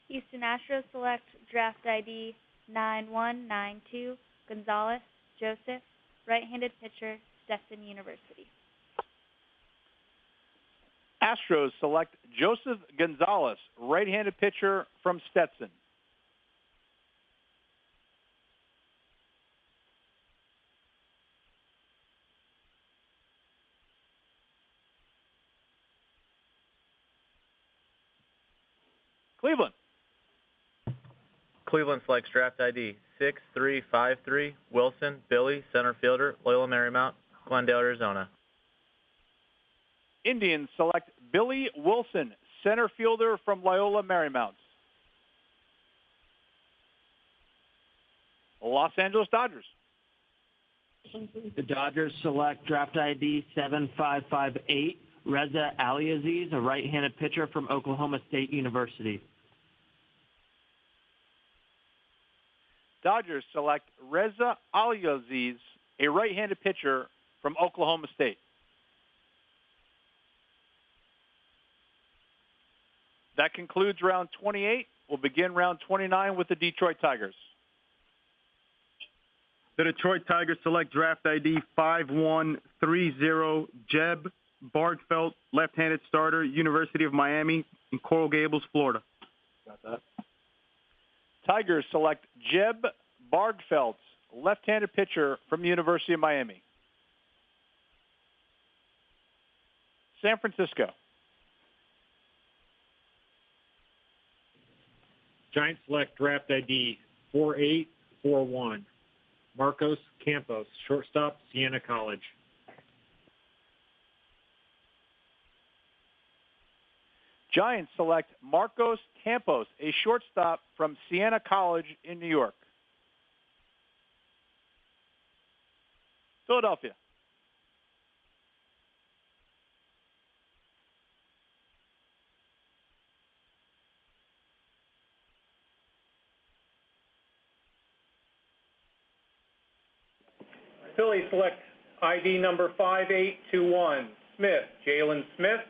Houston Astros select draft ID 9192, Gonzalez Joseph, right-handed pitcher, Stetson University. Astros select Joseph Gonzalez, right-handed pitcher from Stetson. Cleveland. Cleveland selects draft ID 6353, Wilson Billy, center fielder, Loyola Marymount, Glendale, Arizona. Indians select Billy Wilson, center fielder from Loyola Marymount. Los Angeles Dodgers. The Dodgers select draft ID 7558, Reza Aliaziz, a right-handed pitcher from Oklahoma State University. Dodgers select Reza Aliaziz, a right-handed pitcher from Oklahoma State. That concludes round 28. We'll begin round 29 with the Detroit Tigers. The Detroit Tigers select draft ID 5130, Jeb Bargfeld, left-handed starter, University of Miami in Coral Gables, Florida. Got that. Tigers select Jeb Bargfeld, left-handed pitcher from the University of Miami. San Francisco. Giants select draft ID 4841, Marcos Campos, shortstop, Siena College. Giants select Marcos Campos, a shortstop from Siena College in New York. Philadelphia. Phillies select ID number 5821, Smith, Jalen Smith,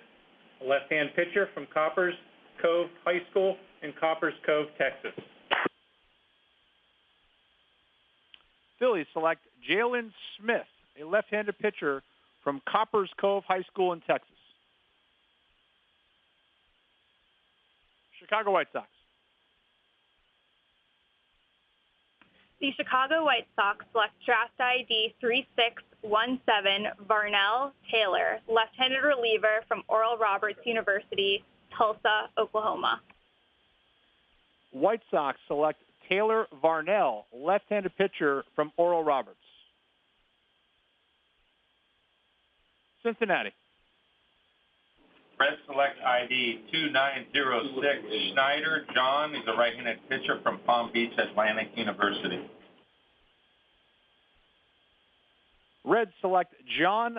a left-hand pitcher from Coppers Cove High School in Coppers Cove, Texas. Phillies select Jalen Smith, a left-handed pitcher from Coppers Cove High School in Texas. Chicago White Sox. The Chicago White Sox select draft ID 3617 Varnell Taylor, left-handed reliever from Oral Roberts University, Tulsa, Oklahoma. White Sox select Taylor Varnell, left-handed pitcher from Oral Roberts. Cincinnati. Reds select ID 2906 Schneider John. He's a right-handed pitcher from Palm Beach Atlantic University. Reds select John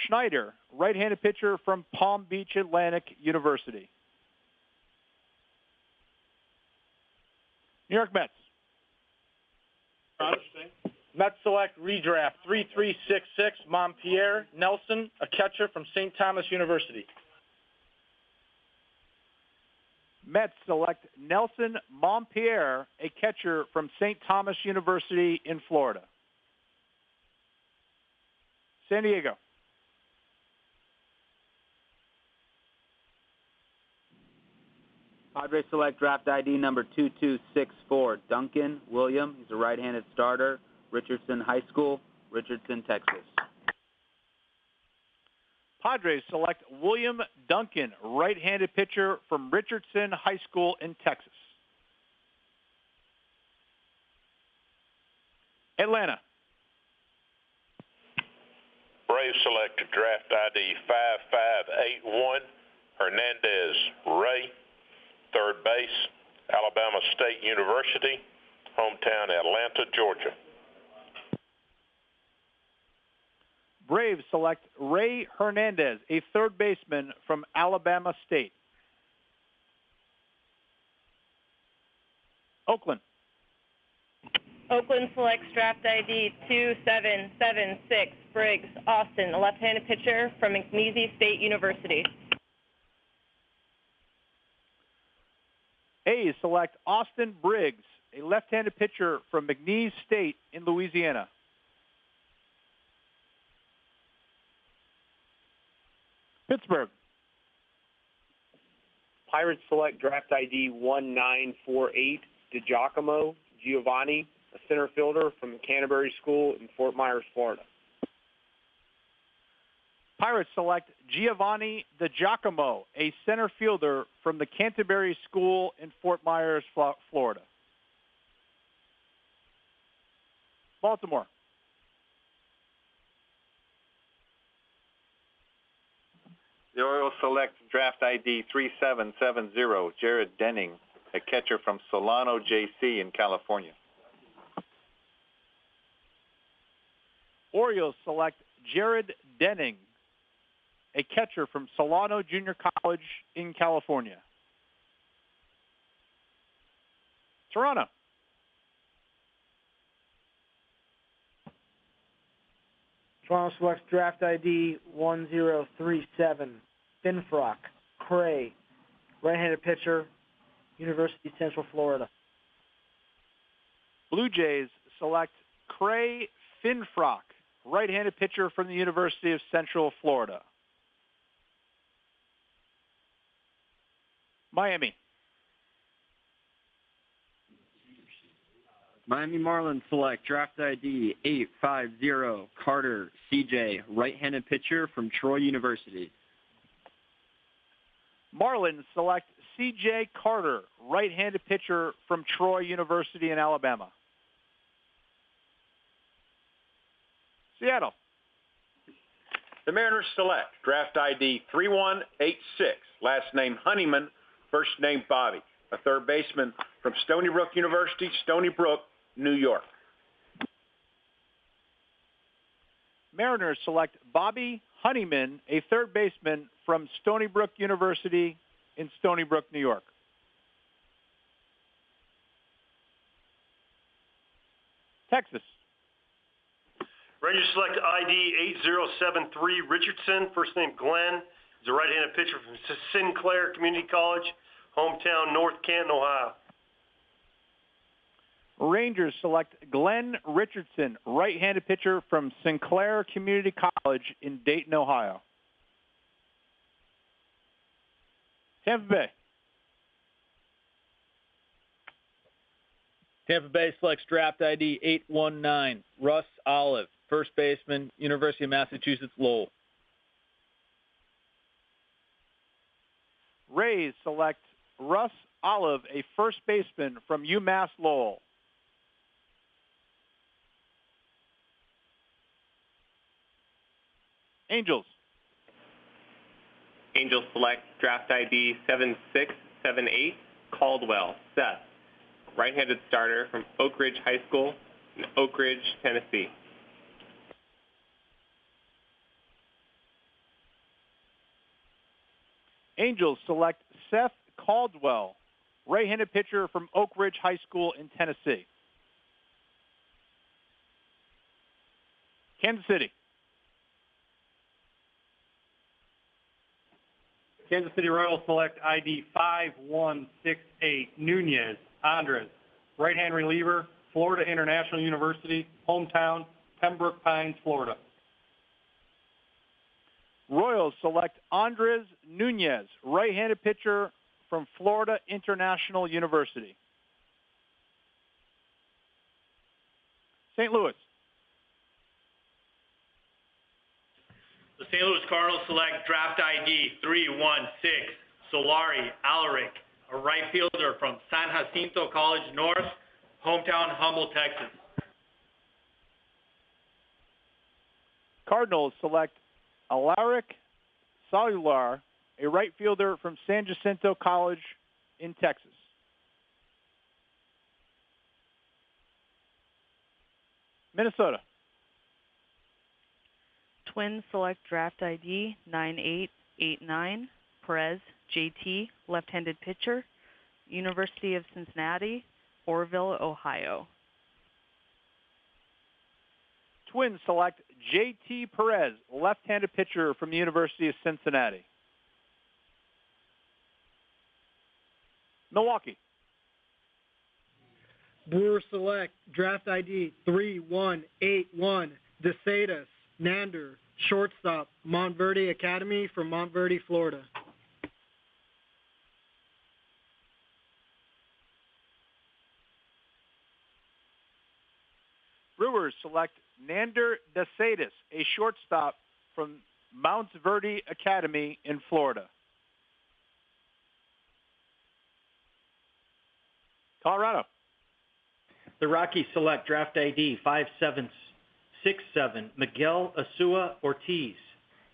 Schneider, right-handed pitcher from Palm Beach Atlantic University. New York Mets. Mets select redraft 3366 Montpierre Nelson, a catcher from St. Thomas University. Mets select Nelson Montpierre, a catcher from St. Thomas University in Florida. San Diego. Padres select draft ID number 2264, Duncan William. He's a right-handed starter, Richardson High School, Richardson, Texas. Padres select William Duncan, right-handed pitcher from Richardson High School in Texas. Atlanta. Braves select draft ID 5581, Hernandez Ray, third base, Alabama State University, hometown Atlanta, Georgia. Braves select Ray Hernandez, a third baseman from Alabama State. Oakland. Oakland selects draft ID 2776 Briggs Austin, a left-handed pitcher from McNeese State University. A's select Austin Briggs, a left-handed pitcher from McNeese State in Louisiana. Pittsburgh. Pirates select draft ID 1948 DiGiacomo Giovanni, a center fielder from the Canterbury School in Fort Myers, Florida. Pirates select Giovanni DiGiacomo, a center fielder from the Canterbury School in Fort Myers, Florida. Baltimore. The Orioles select draft ID 3770, Jared Denning, a catcher from Solano JC in California. Orioles select Jared Denning, a catcher from Solano Junior College in California. Toronto. Toronto selects draft ID 1037, Finfrock Cray, right-handed pitcher, University of Central Florida. Blue Jays select Cray Finfrock, right-handed pitcher from the University of Central Florida. Miami. Miami Marlins select draft ID 850 Carter CJ, right-handed pitcher from Troy University. Marlins select C.J. Carter, right-handed pitcher from Troy University in Alabama. Seattle. The Mariners select draft ID 3186, last name Honeyman, first name Bobby, a third baseman from Stony Brook University, Stony Brook, New York. Mariners select Bobby Honeyman, a third baseman from Stony Brook University in Stony Brook, New York. Texas. Rangers select ID 8073 Richardson, first name Glenn. He's a right-handed pitcher from Sinclair Community College, hometown North Canton, Ohio. Rangers select Glenn Richardson, right-handed pitcher from Sinclair Community College in Dayton, Ohio. Tampa Bay. Tampa Bay selects draft ID 819, Russ Olive, first baseman, University of Massachusetts Lowell. Rays select Russ Olive, a first baseman from UMass Lowell. Angels. Angels select draft ID 7678, Caldwell, Seth, right-handed starter from Oak Ridge High School in Oak Ridge, Tennessee. Angels select Seth Caldwell, right-handed pitcher from Oak Ridge High School in Tennessee. Kansas City. Kansas City Royals select ID 5168, Nunez Andres, right-hand reliever, Florida International University, hometown, Pembroke Pines, Florida. Royals select Andres Nunez, right-handed pitcher from Florida International University. St. Louis. The St. Louis Cardinals select draft ID 316, Solari Alaric, a right fielder from San Jacinto College North, hometown Humble, Texas. Cardinals select Alaric Salular, a right fielder from San Jacinto College in Texas. Minnesota. Twins select draft ID 9889, Perez, JT, left-handed pitcher, University of Cincinnati, Orville, Ohio. Twins select JT Perez, left-handed pitcher from the University of Cincinnati. Milwaukee. Brewers select draft ID 3181, DeSatis, Nander, shortstop, Montverde Academy from Montverde, Florida. Brewers select Nander DeSatis, a shortstop from Mount Verde Academy in Florida. Colorado. The Rockies select draft ID 5767, Miguel Asua Ortiz.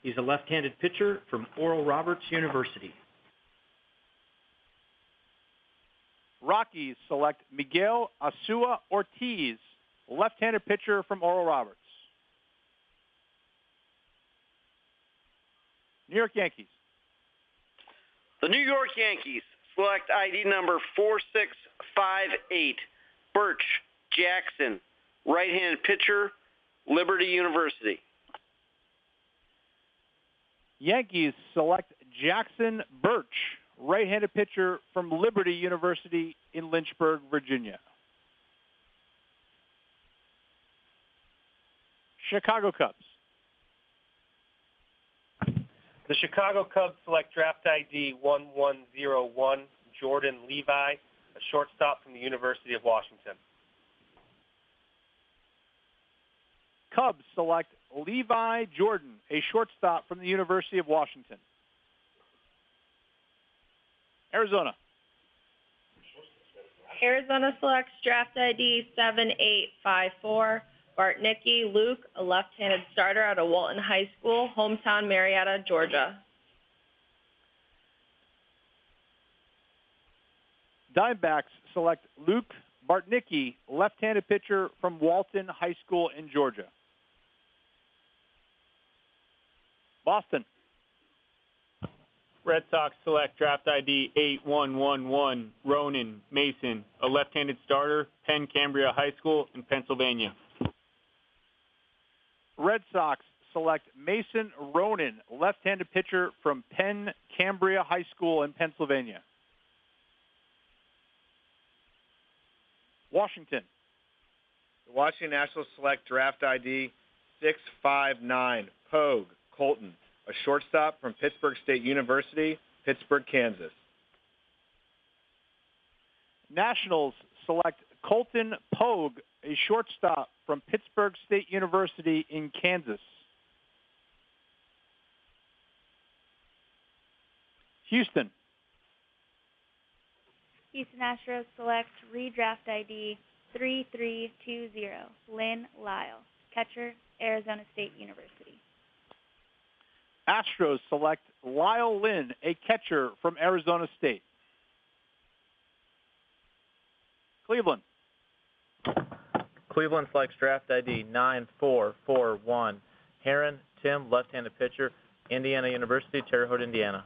He's a left-handed pitcher from Oral Roberts University. Rockies select Miguel Asua Ortiz, left-handed pitcher from Oral Roberts. New York Yankees. The New York Yankees select ID number 4658, Birch Jackson, right-handed pitcher, Liberty University. Yankees select Jackson Birch, right-handed pitcher from Liberty University in Lynchburg, Virginia. Chicago Cubs. The Chicago Cubs select draft ID 1101, Jordan Levi, a shortstop from the University of Washington. Cubs select Levi Jordan, a shortstop from the University of Washington. Arizona. Arizona selects draft ID 7854, Bartnicki Luke, a left-handed starter out of Walton High School, hometown Marietta, Georgia. Diamondbacks select Luke Bartnicki, left-handed pitcher from Walton High School in Georgia. Boston. Red Sox select draft ID 8111, Ronan Mason, a left-handed starter, Penn Cambria High School in Pennsylvania. Red Sox select Mason Ronan, left-handed pitcher from Penn Cambria High School in Pennsylvania. Washington. The Washington Nationals select draft ID 659, Pogue Colton, a shortstop from Pittsburgh State University, Pittsburgh, Kansas. Nationals select Colton Pogue, a shortstop from Pittsburgh State University in Kansas. Houston. Houston Astros select redraft ID 3320, Lynn Lyle, catcher, Arizona State University. Astros select Lyle Lynn, a catcher from Arizona State. Cleveland. Cleveland selects draft ID 9441, Heron Tim, left-handed pitcher, Indiana University, Terre Haute, Indiana.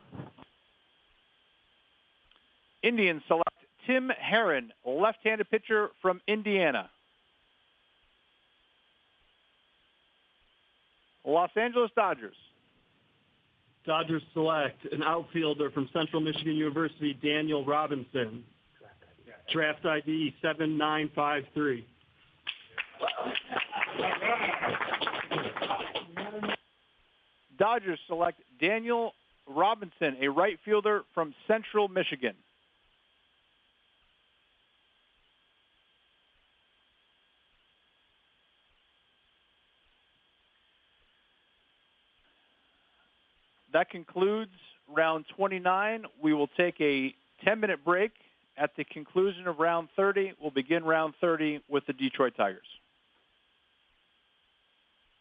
Indians select Tim Heron, left-handed pitcher from Indiana. Los Angeles Dodgers. Dodgers select an outfielder from Central Michigan University, Daniel Robinson. Draft ID 7953. Dodgers select Daniel Robinson, a right fielder from Central Michigan. That concludes round 29. We will take a 10-minute break. At the conclusion of round 30, we'll begin round 30 with the Detroit Tigers.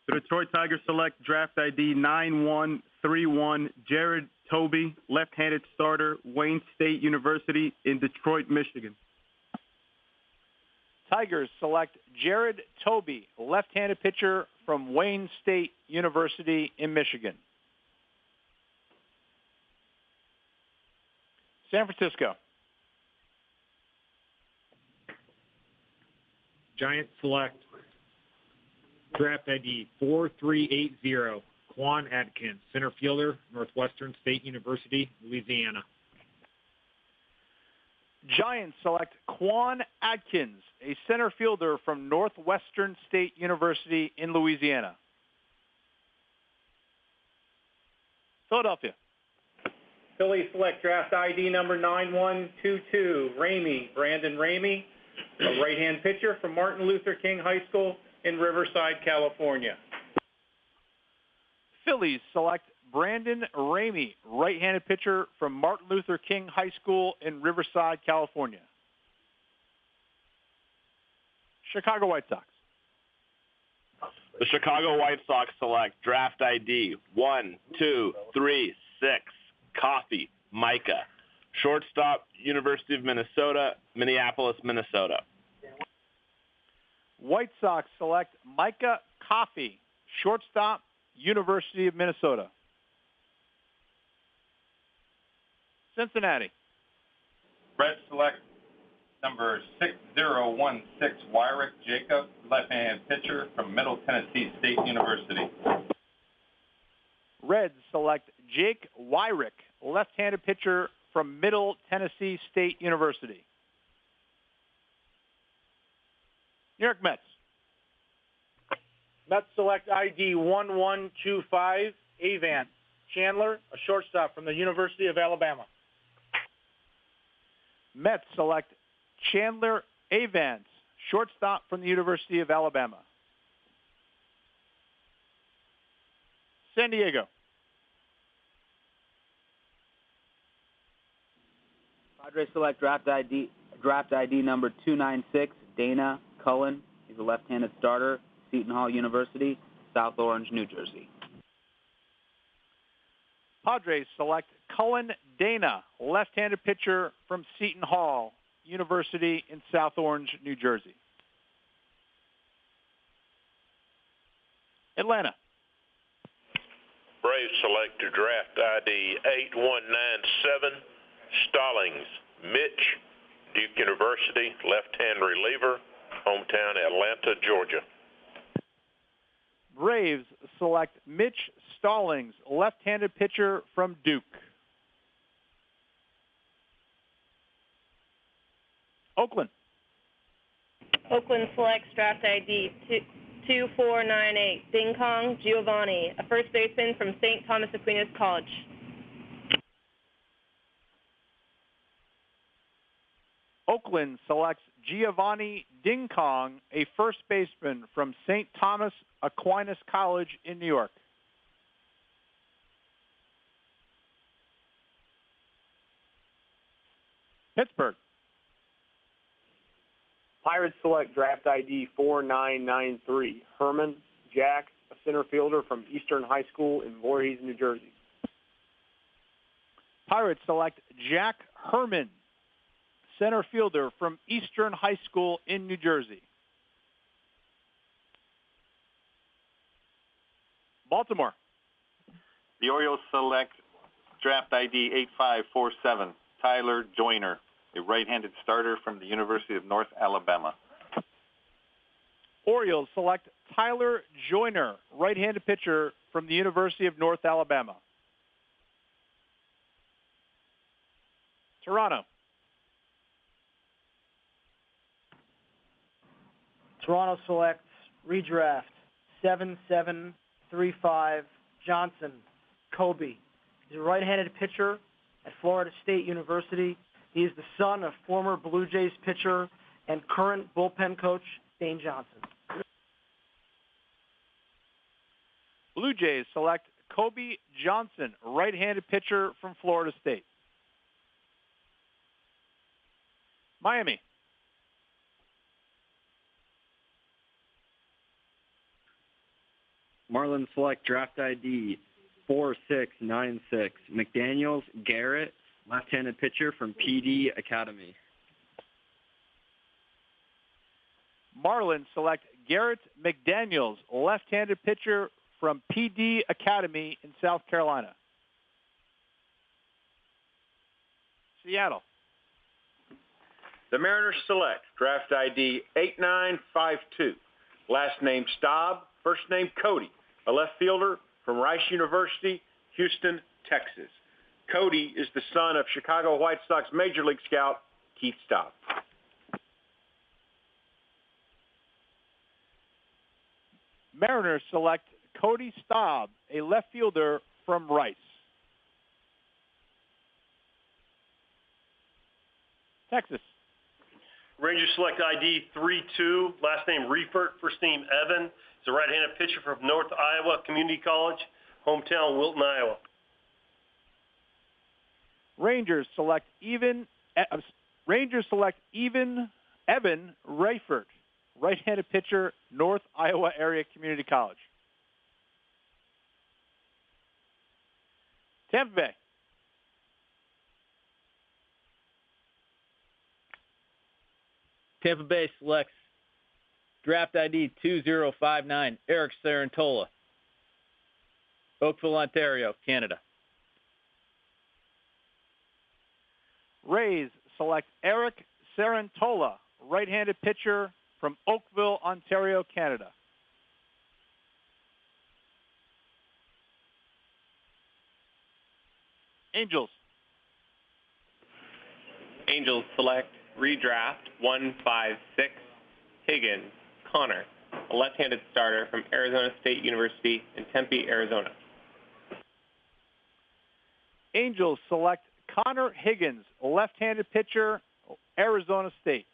The Detroit Tigers select draft ID 9131, Jared Toby, left-handed starter, Wayne State University in Detroit, Michigan. Tigers select Jared Toby, left-handed pitcher from Wayne State University in Michigan. San Francisco. Giants select draft ID 4380, Quan Atkins, center fielder, Northwestern State University, Louisiana. Giants select Quan Atkins, a center fielder from Northwestern State University in Louisiana. Philadelphia. Phillies select draft ID number 9122, Brandon Ramey, a right-hand pitcher from Martin Luther King High School in Riverside, California. Phillies select Brandon Ramey, right-handed pitcher from Martin Luther King High School in Riverside, California. Chicago White Sox. The Chicago White Sox select draft ID 1236, Coffee, Micah, shortstop, University of Minnesota, Minneapolis, Minnesota. White Sox select Micah Coffee, shortstop, University of Minnesota. Cincinnati. Reds select number 6016, Wyrick Jacob, left-handed pitcher from Middle Tennessee State University. Reds select Jake Wyrick, left-handed pitcher from Middle Tennessee State University. New York Mets. Mets select ID 1125, Avant Chandler, a shortstop from the University of Alabama. Mets select Chandler Avance, shortstop from the University of Alabama. San Diego. Padres select draft ID number 296, Dana Cullen. He's a left-handed starter, Seton Hall University, South Orange, New Jersey. Padres select Cullen Dana, left-handed pitcher from Seton Hall University in South Orange, New Jersey. Atlanta. Braves select to draft ID 8197, Stallings, Mitch, Duke University, left-hand reliever, hometown Atlanta, Georgia. Braves select Mitch Stallings, left-handed pitcher from Duke. Oakland. Oakland selects draft ID 2498, Ding Kong Giovanni, a first baseman from St. Thomas Aquinas College. Oakland selects Giovanni Ding Kong, a first baseman from St. Thomas Aquinas College in New York. Pittsburgh. Pirates select draft ID 4993, Herman Jack, a center fielder from Eastern High School in Voorhees, New Jersey. Pirates select Jack Herman, center fielder from Eastern High School in New Jersey. Baltimore. The Orioles select draft ID 8547, Tyler Joyner, a right-handed starter from the University of North Alabama. Orioles select Tyler Joyner, right-handed pitcher from the University of North Alabama. Toronto. Toronto selects redraft 7735 Johnson Kobe. He's a right-handed pitcher at Florida State University. He is the son of former Blue Jays pitcher and current bullpen coach Dane Johnson. Blue Jays select Kobe Johnson, right-handed pitcher from Florida State. Miami. Marlins select draft ID 4696, McDaniels Garrett, left-handed pitcher from PD Academy. Marlins select Garrett McDaniels, left-handed pitcher from PD Academy in South Carolina. Seattle. The Mariners select draft ID 8952, last name Staub, first name Cody, a left fielder from Rice University, Houston, Texas. Cody is the son of Chicago White Sox Major League scout Keith Staub. Mariners select Cody Staub, a left fielder from Rice. Texas. Rangers select ID 32, last name Reifert, first name Evan. He's a right-handed pitcher from North Iowa Community College, hometown Wilton, Iowa. Rangers select Evan Reifert, right-handed pitcher, North Iowa Area Community College. Tampa Bay. Tampa Bay selects draft ID 2059, Eric Sarantola, Oakville, Ontario, Canada. Rays select Eric Sarantola, right-handed pitcher from Oakville, Ontario, Canada. Angels. Angels select redraft 156, Higgins Connor, a left-handed starter from Arizona State University in Tempe, Arizona. Angels select Connor Higgins, a left-handed pitcher, Arizona State.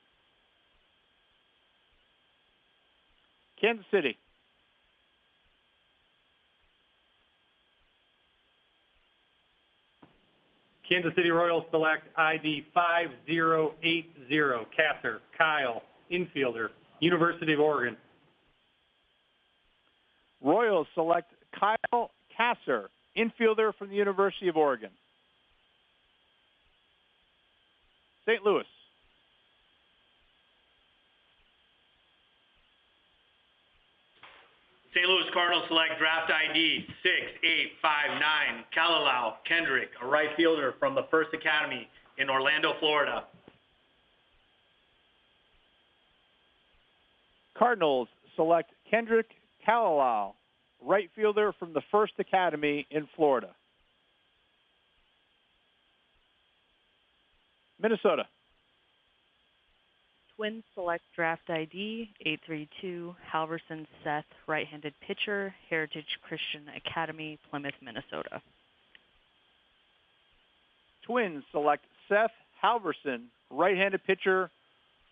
Kansas City. Kansas City Royals select ID 5080, Kasser Kyle, infielder, University of Oregon. Royals select Kyle Kasser, infielder from the University of Oregon. St. Louis. St. Louis Cardinals select draft ID 6859, Kalalau Kendrick, a right fielder from the First Academy in Orlando, Florida. Cardinals select Kendrick Kalalau, right fielder from the First Academy in Florida. Minnesota. Twins select draft ID 832, Halverson Seth, right-handed pitcher, Heritage Christian Academy, Plymouth, Minnesota. Twins select Seth Halverson, right-handed pitcher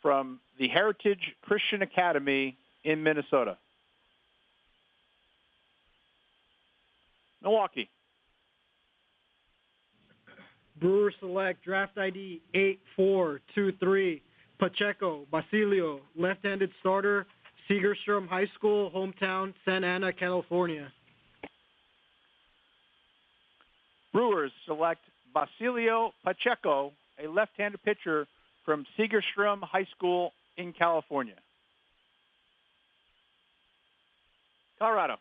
from the Heritage Christian Academy in Minnesota. Milwaukee. Brewers select draft ID 8423, Pacheco Basilio, left-handed starter, Segerstrom High School, hometown, Santa Ana, California. Brewers select Basilio Pacheco, a left-handed pitcher from Segerstrom High School in California. Colorado.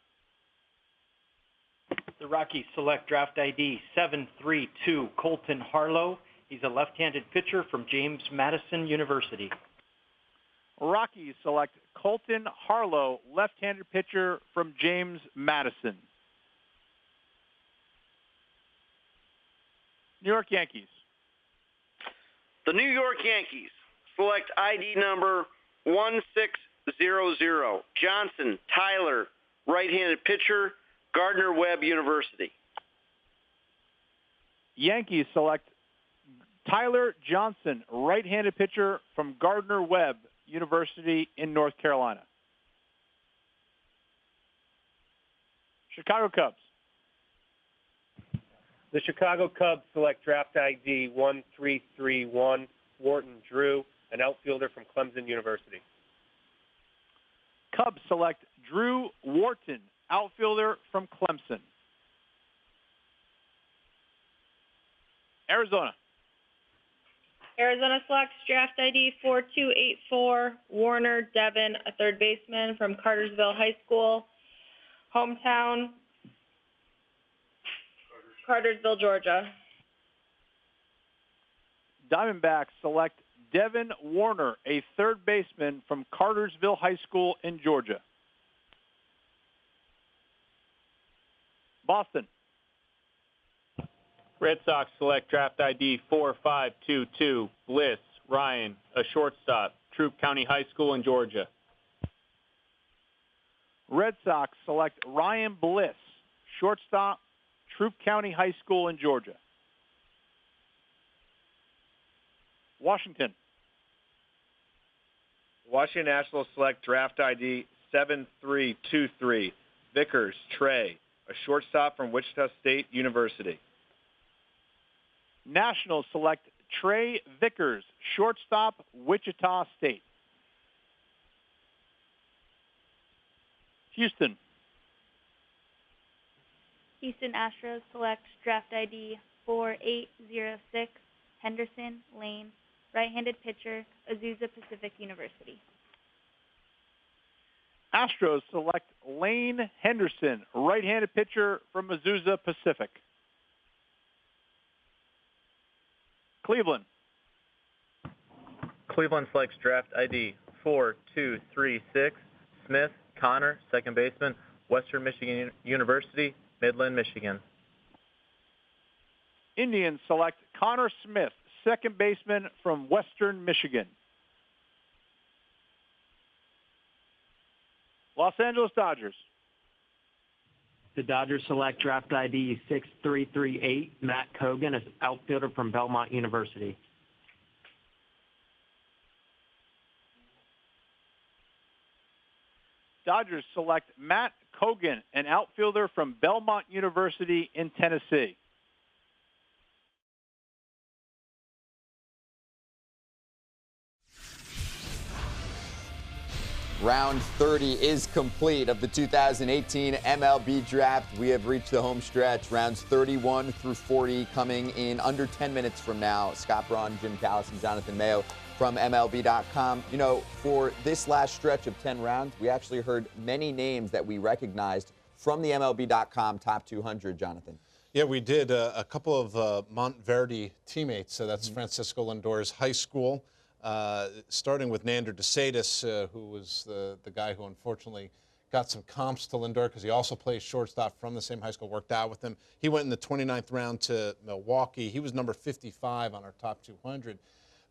The Rockies select draft ID 732, Colton Harlow. He's a left-handed pitcher from James Madison University. Rockies select Colton Harlow, left-handed pitcher from James Madison. New York Yankees. The New York Yankees select ID number 1600, Johnson Tyler, right-handed pitcher, Gardner-Webb University. Yankees select Tyler Johnson, right-handed pitcher from Gardner-Webb University in North Carolina. Chicago Cubs. The Chicago Cubs select draft ID 1331, Wharton Drew, an outfielder from Clemson University. Cubs select Drew Wharton, outfielder from Clemson. Arizona. Arizona selects draft ID 4284, Warner Devin, a third baseman from Cartersville High School, hometown, Cartersville, Georgia. Diamondbacks select Devin Warner, a third baseman from Cartersville High School in Georgia. Boston. Red Sox select draft ID 4522, Bliss Ryan, a shortstop, Troup County High School in Georgia. Red Sox select Ryan Bliss, shortstop, Troup County High School in Georgia. Washington. Washington Nationals select draft ID 7323, Vickers Trey, a shortstop from Wichita State University. Nationals select Trey Vickers, shortstop, Wichita State. Houston. Houston Astros select draft ID 4806, Henderson Lane, right-handed pitcher, Azusa Pacific University. Astros select Lane Henderson, right-handed pitcher from Azusa Pacific. Cleveland. Cleveland selects draft ID 4236, Smith Connor, second baseman, Western Michigan University, Midland, Michigan. Indians select Connor Smith, second baseman from Western Michigan. Los Angeles Dodgers. The Dodgers select draft ID 6338, Matt Cogan, an outfielder from Belmont University. Dodgers select Matt Cogan, an outfielder from Belmont University in Tennessee. Round 30 is complete of the 2018 MLB Draft. We have reached the home stretch. Rounds 31 through 40 coming in under 10 minutes from now. Scott Braun, Jim Callis, and Jonathan Mayo from MLB.com. You know, for this last stretch of 10 rounds, we actually heard many names that we recognized from the MLB.com Top 200, Jonathan. Yeah, we did a couple of Monteverdi teammates. So that's Francisco Lindor's high school. Starting with Nander DeSatis, who was the guy who unfortunately got some comps to Lindor because he also plays shortstop from the same high school, worked out with him. He went in the 29th round to Milwaukee. He was number 55 on our top 200.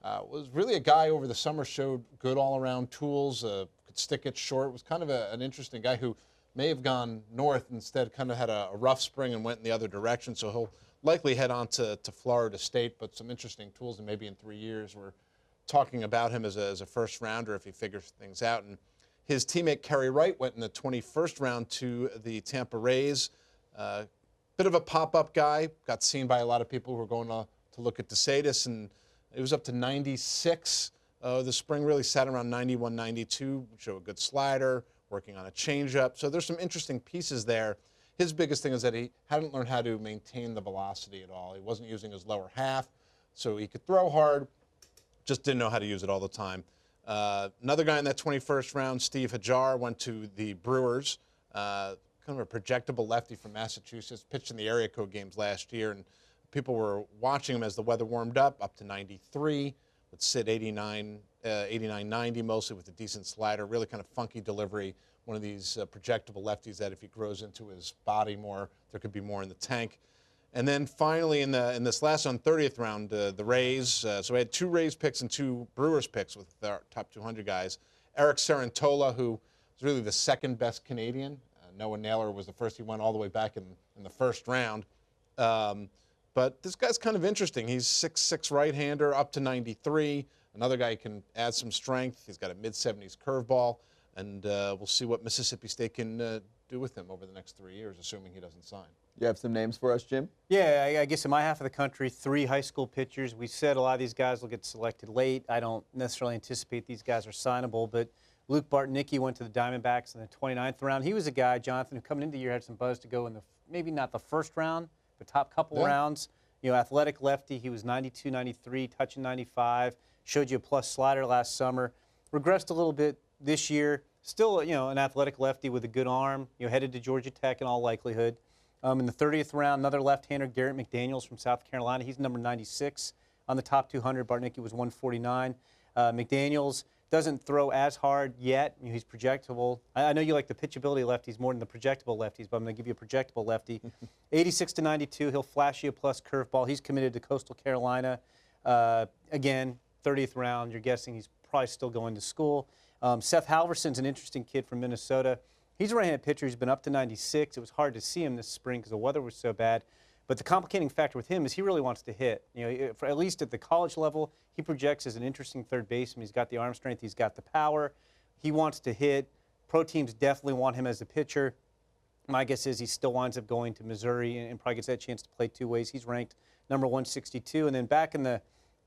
Was really a guy over the summer, showed good all-around tools, could stick it short. Was kind of an interesting guy who may have gone north instead, kind of had a rough spring and went in the other direction. So he'll likely head on to Florida State, but some interesting tools, and maybe in 3 years we're talking about him as a first rounder if he figures things out. And his teammate Kerry Wright went in the 21st round to the Tampa Rays. Bit of a pop-up guy. Got seen by a lot of people who were going to look at DeSatis, and it was up to 96. The spring really sat around 91, 92. Show a good slider, working on a changeup. So there's some interesting pieces there. His biggest thing is that he hadn't learned how to maintain the velocity at all. He wasn't using his lower half, so he could throw hard, just didn't know how to use it all the time. Another guy in that 21st round, Steve Hajar, went to the Brewers. Kind of a projectable lefty from Massachusetts, pitched in the area code games last year, and people were watching him as the weather warmed up to 93, would sit 89, 90 mostly with a decent slider, really kind of funky delivery. One of these projectable lefties that if he grows into his body more, there could be more in the tank. And then finally in this last round, 30th round, the Rays. So we had 2 Rays picks and 2 Brewers picks with our top 200 guys. Eric Sarantola, who was really the second best Canadian. Noah Naylor was the first. He went all the way back in the first round. But this guy's kind of interesting. He's 6'6" right-hander, up to 93. Another guy can add some strength. He's got a mid-70s curveball. And we'll see what Mississippi State can do with him over the next 3 years, assuming he doesn't sign. You have some names for us, Jim? Yeah, I guess in my half of the country, 3 high school pitchers. We said a lot of these guys will get selected late. I don't necessarily anticipate these guys are signable, but Luke Bartnicki went to the Diamondbacks in the 29th round. He was a guy, Jonathan, who coming into the year had some buzz to go in the maybe not the first round, but top couple rounds. You know, athletic lefty. He was 92, 93, touching 95. Showed you a plus slider last summer. Regressed a little bit this year. Still, you know, an athletic lefty with a good arm. You know, headed to Georgia Tech in all likelihood. In the 30th round, another left-hander, Garrett McDaniels from South Carolina. He's number 96 on the top 200. Bartnicki was 149. McDaniels doesn't throw as hard yet. You know, he's projectable. I know you like the pitchability lefties more than the projectable lefties, but I'm going to give you a projectable lefty. 86 to 92. He'll flash you a plus curveball. He's committed to Coastal Carolina. Again, 30th round. You're guessing he's probably still going to school. Seth Halverson's an interesting kid from Minnesota. He's a right-handed pitcher. He's been up to 96. It was hard to see him this spring because the weather was so bad. But the complicating factor with him is he really wants to hit. You know, for at least at the college level, he projects as an interesting third baseman. He's got the arm strength. He's got the power. He wants to hit. Pro teams definitely want him as a pitcher. My guess is he still winds up going to Missouri and probably gets that chance to play 2 ways. He's ranked number 162. And then back in the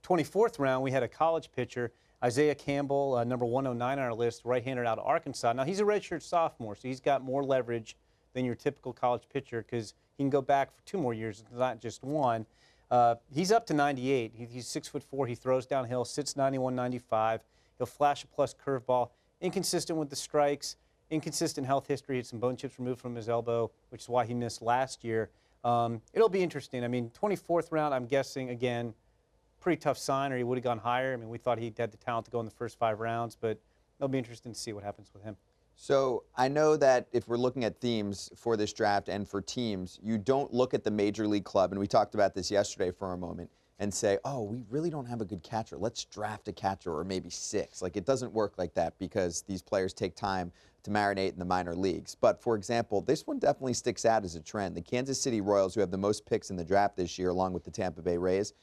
24th round, we had a college pitcher, Isaiah Campbell, number 109 on our list, right-hander out of Arkansas. Now, he's a redshirt sophomore, so he's got more leverage than your typical college pitcher because he can go back for 2 more years, not just 1. He's up to 98. He's 6'4". He throws downhill, sits 91, 95. He'll flash a plus curveball. Inconsistent with the strikes, inconsistent health history. He had some bone chips removed from his elbow, which is why he missed last year. It'll be interesting. I mean, 24th round, I'm guessing, again, pretty tough sign, or he would have gone higher. I mean, we thought he had the talent to go in the first 5 rounds, but it'll be interesting to see what happens with him. So I know that if we're looking at themes for this draft and for teams, you don't look at the major league club, and we talked about this yesterday for a moment, and say, oh, we really don't have a good catcher. Let's draft a catcher, or maybe 6. Like, it doesn't work like that because these players take time to marinate in the minor leagues. But, for example, this one definitely sticks out as a trend. The Kansas City Royals, who have the most picks in the draft this year, along with the Tampa Bay Rays,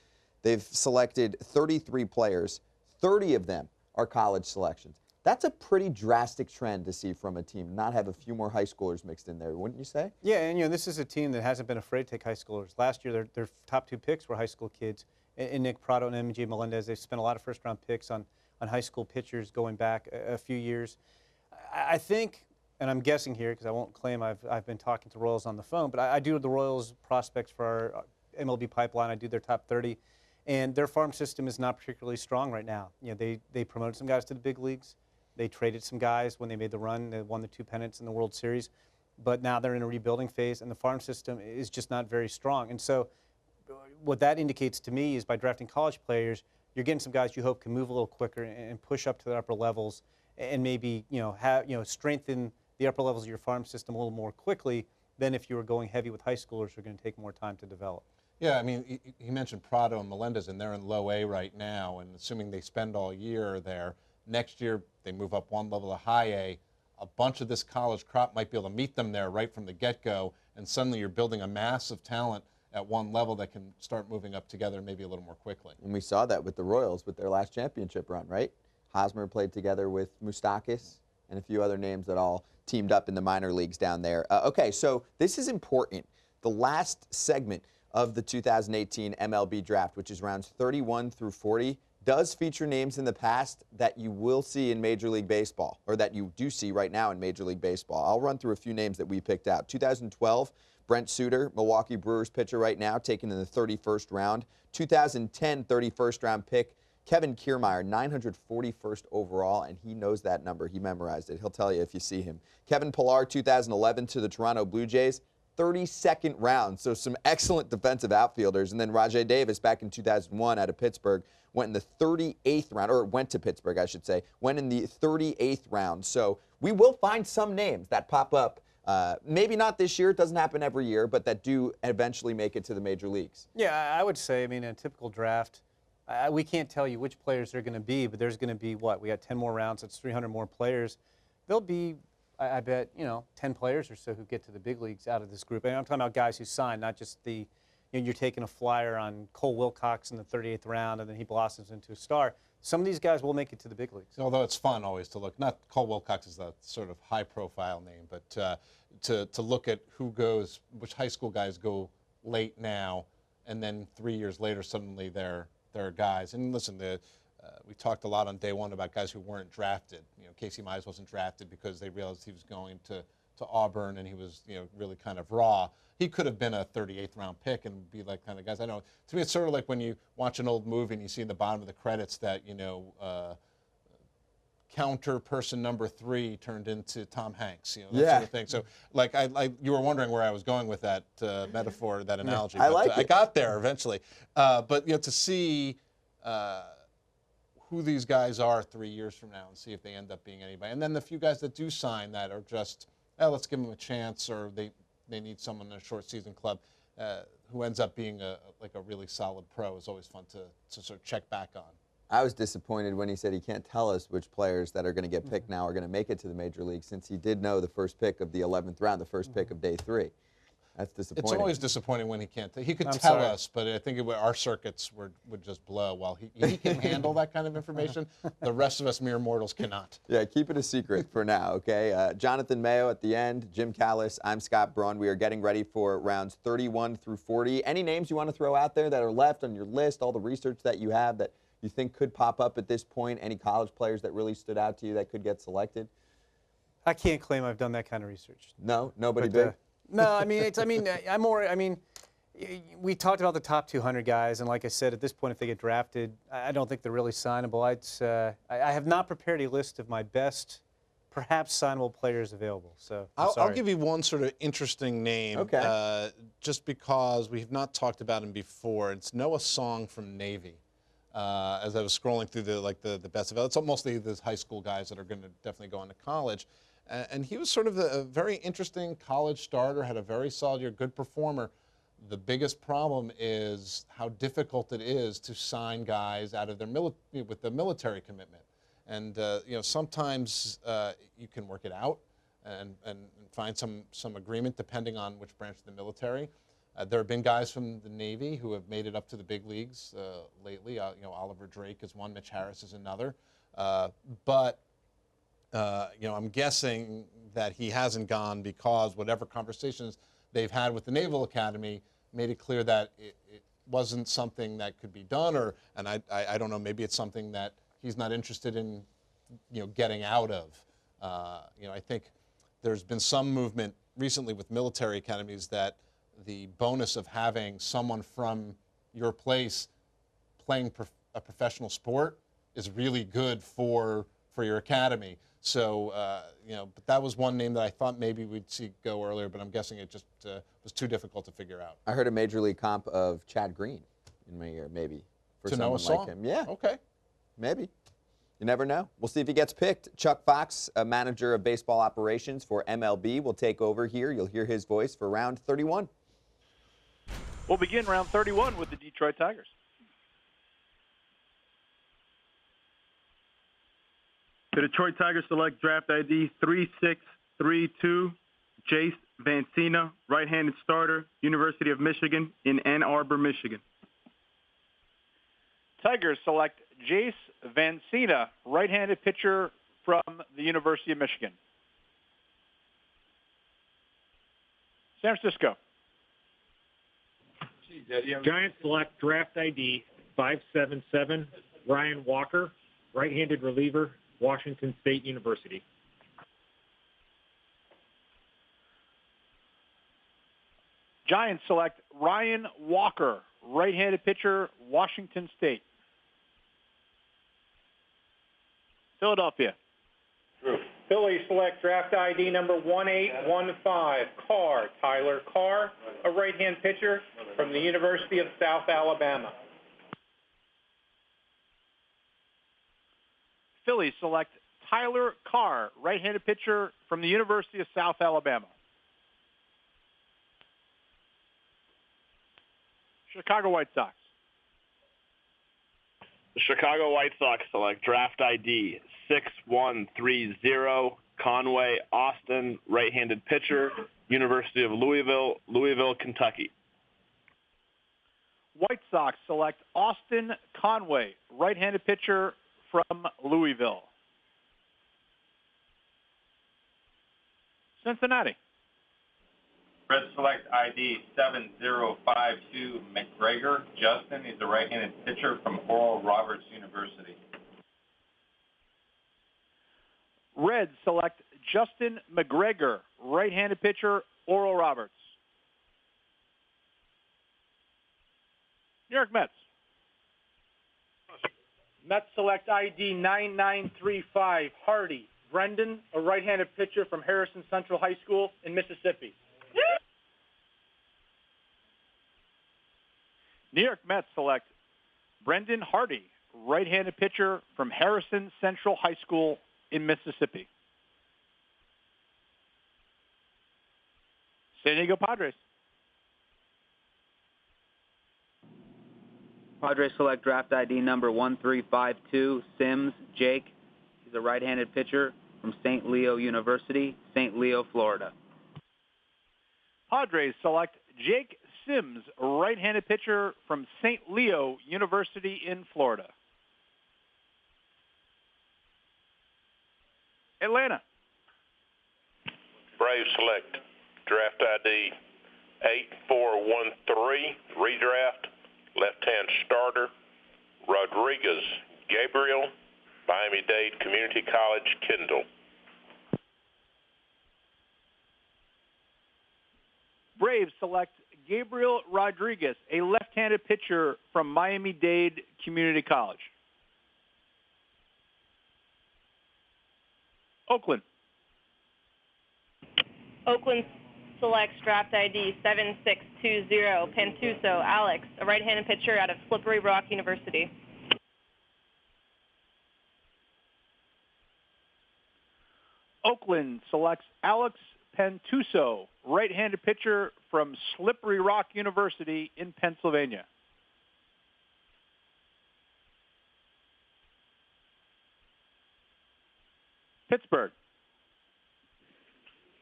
they've selected 33 players. 30 of them are college selections. That's a pretty drastic trend to see from a team, not have a few more high schoolers mixed in there, wouldn't you say? Yeah, and you know, this is a team that hasn't been afraid to take high schoolers. Last year, their top 2 picks were high school kids, in Nick Prado and MJ Melendez. They've spent a lot of first-round picks on high school pitchers going back a few years. I think, and I'm guessing here because I won't claim I've been talking to Royals on the phone, but I do the Royals prospects for our MLB pipeline. I do their top 30. And their farm system is not particularly strong right now. You know, they promoted some guys to the big leagues. They traded some guys when they made the run. They won the 2 pennants in the World Series. But now they're in a rebuilding phase, and the farm system is just not very strong. And so what that indicates to me is by drafting college players, you're getting some guys you hope can move a little quicker and push up to the upper levels and maybe, you know, strengthen the upper levels of your farm system a little more quickly than if you were going heavy with high schoolers who are going to take more time to develop. Yeah, I mean, you mentioned Prado and Melendez, and they're in low A right now, and assuming they spend all year there, next year they move up 1 level to high A. A bunch of this college crop might be able to meet them there right from the get-go, and suddenly you're building a mass of talent at one level that can start moving up together maybe a little more quickly. And we saw that with the Royals with their last championship run, right? Hosmer played together with Moustakas and a few other names that all teamed up in the minor leagues down there. Okay, so this is important. The last segment of the 2018 MLB Draft, which is rounds 31 through 40, does feature names in the past that you will see in Major League Baseball, or that you do see right now in Major League Baseball. I'll run through a few names that we picked out. 2012, Brent Suter, Milwaukee Brewers pitcher right now, taken in the 31st round. 2010, 31st round pick, Kevin Kiermaier, 941st overall, and he knows that number. He memorized it. He'll tell you if you see him. Kevin Pillar, 2011 to the Toronto Blue Jays, 32nd round. So some excellent defensive outfielders. And then Rajai Davis back in 2001 out of Pittsburgh went in the 38th round, or went to Pittsburgh, I should say, went in the 38th round. So we will find some names that pop up. Maybe not this year. It doesn't happen every year, but that do eventually make it to the major leagues. Yeah, I would say, I mean, a typical draft, we can't tell you which players they're going to be, but there's going to be, what, we got 10 more rounds, that's 300 more players. There'll be, I bet, 10 players or so who get to the big leagues out of this group. And I'm talking about guys who sign, not just the, you're taking a flyer on Cole Wilcox in the 38th round and then he blossoms into a star. Some of these guys will make it to the big leagues. Although it's fun always to look, not Cole Wilcox is the sort of high-profile name, but to look at who goes, which high school guys go late now, and then 3 years later suddenly they're guys. And listen, we talked a lot on day one about guys who weren't drafted. Casey Mize wasn't drafted because they realized he was going to Auburn and he was really kind of raw. He could have been a 38th round pick and be like kind of guys. I know, to me it's sort of like when you watch an old movie and you see in the bottom of the credits that counter person number 3 turned into Tom Hanks, that sort of thing. So like you were wondering where I was going with that metaphor, that analogy. I like it. I got there eventually. But to see who these guys are 3 years from now and see if they end up being anybody. And then the few guys that do sign that are just, let's give them a chance, or they need someone in a short season club who ends up being a really solid pro is always fun to sort of check back on. I was disappointed when he said he can't tell us which players that are going to get picked now are going to make it to the major league, since he did know the first pick of the 11th round, the first pick of day 3. That's disappointing. It's always disappointing when he can't. He could tell us, but I think our circuits would just blow. While he can handle that kind of information, the rest of us mere mortals cannot. Yeah, keep it a secret for now, okay? Jonathan Mayo at the end, Jim Callis, I'm Scott Braun. We are getting ready for rounds 31 through 40. Any names you want to throw out there that are left on your list, all the research that you have that you think could pop up at this point? Any college players that really stood out to you that could get selected? I can't claim I've done that kind of research. No? Nobody did? No, we talked about the top 200 guys, and like I said, at this point, if they get drafted, I don't think they're really signable. I have not prepared a list of my best, perhaps signable players available. So I'll give you one sort of interesting name, okay. Just because we have not talked about him before. It's Noah Song from Navy. As I was scrolling through the best of it, it's mostly the high school guys that are going to definitely go on to college. And he was sort of a very interesting college starter, had a very solid year, good performer. The biggest problem is how difficult it is to sign guys out of their with the military commitment. And sometimes you can work it out and find some agreement depending on which branch of the military. There have been guys from the Navy who have made it up to the big leagues lately. Oliver Drake is one, Mitch Harris is another. But I'm guessing that he hasn't gone because whatever conversations they've had with the Naval Academy made it clear that it wasn't something that could be done, and I don't know, maybe it's something that he's not interested in, getting out of. I think there's been some movement recently with military academies that the bonus of having someone from your place playing a professional sport is really good for your academy. So, but that was one name that I thought maybe we'd see go earlier, but I'm guessing it just was too difficult to figure out. I heard a major league comp of Chad Green in my ear, maybe, for someone like him. Yeah. Okay. Maybe. You never know. We'll see if he gets picked. Chuck Fox, a manager of baseball operations for MLB, will take over here. You'll hear his voice for round 31. We'll begin round 31 with the Detroit Tigers. The Detroit Tigers select draft ID 3632, Jace Vancina, right-handed starter, University of Michigan in Ann Arbor, Michigan. Tigers select Jace Vancina, right-handed pitcher from the University of Michigan. San Francisco. Giants select draft ID 577, Ryan Walker, right-handed reliever, Washington State University. Giants select Ryan Walker, right-handed pitcher, Washington State. Philadelphia. Phillies select draft ID number 1815, Tyler Carr, a right-hand pitcher from the University of South Alabama. Phillies select Tyler Carr, right-handed pitcher from the University of South Alabama. Chicago White Sox. The Chicago White Sox select draft ID 6130, Conway Austin, right-handed pitcher, University of Louisville, Kentucky. White Sox select Austin Conway, right-handed pitcher from Louisville. Cincinnati. Reds select ID 7052, McGregor Justin. He's a right-handed pitcher from Oral Roberts University. Reds select Justin McGregor, right-handed pitcher, Oral Roberts. New York Mets. Mets select ID 9935, Hardy, Brendan, a right-handed pitcher from Harrison Central High School in Mississippi. New York Mets select Brendan Hardy, right-handed pitcher from Harrison Central High School in Mississippi. San Diego Padres. Padres select draft ID number 1352, Sims Jake. He's a right-handed pitcher from St. Leo University, St. Leo, Florida. Padres select Jake Sims, right-handed pitcher from St. Leo University in Florida. Atlanta. Braves select draft ID 8413, redraft, left-hand starter, Rodriguez Gabriel, Miami-Dade Community College, Kendall. Braves select Gabriel Rodriguez, a left-handed pitcher from Miami-Dade Community College. Oakland. Oakland selects draft ID 7620, Pantuso Alex, a right-handed pitcher out of Slippery Rock University. Oakland selects Alex Pantuso, right-handed pitcher from Slippery Rock University in Pennsylvania. Pittsburgh.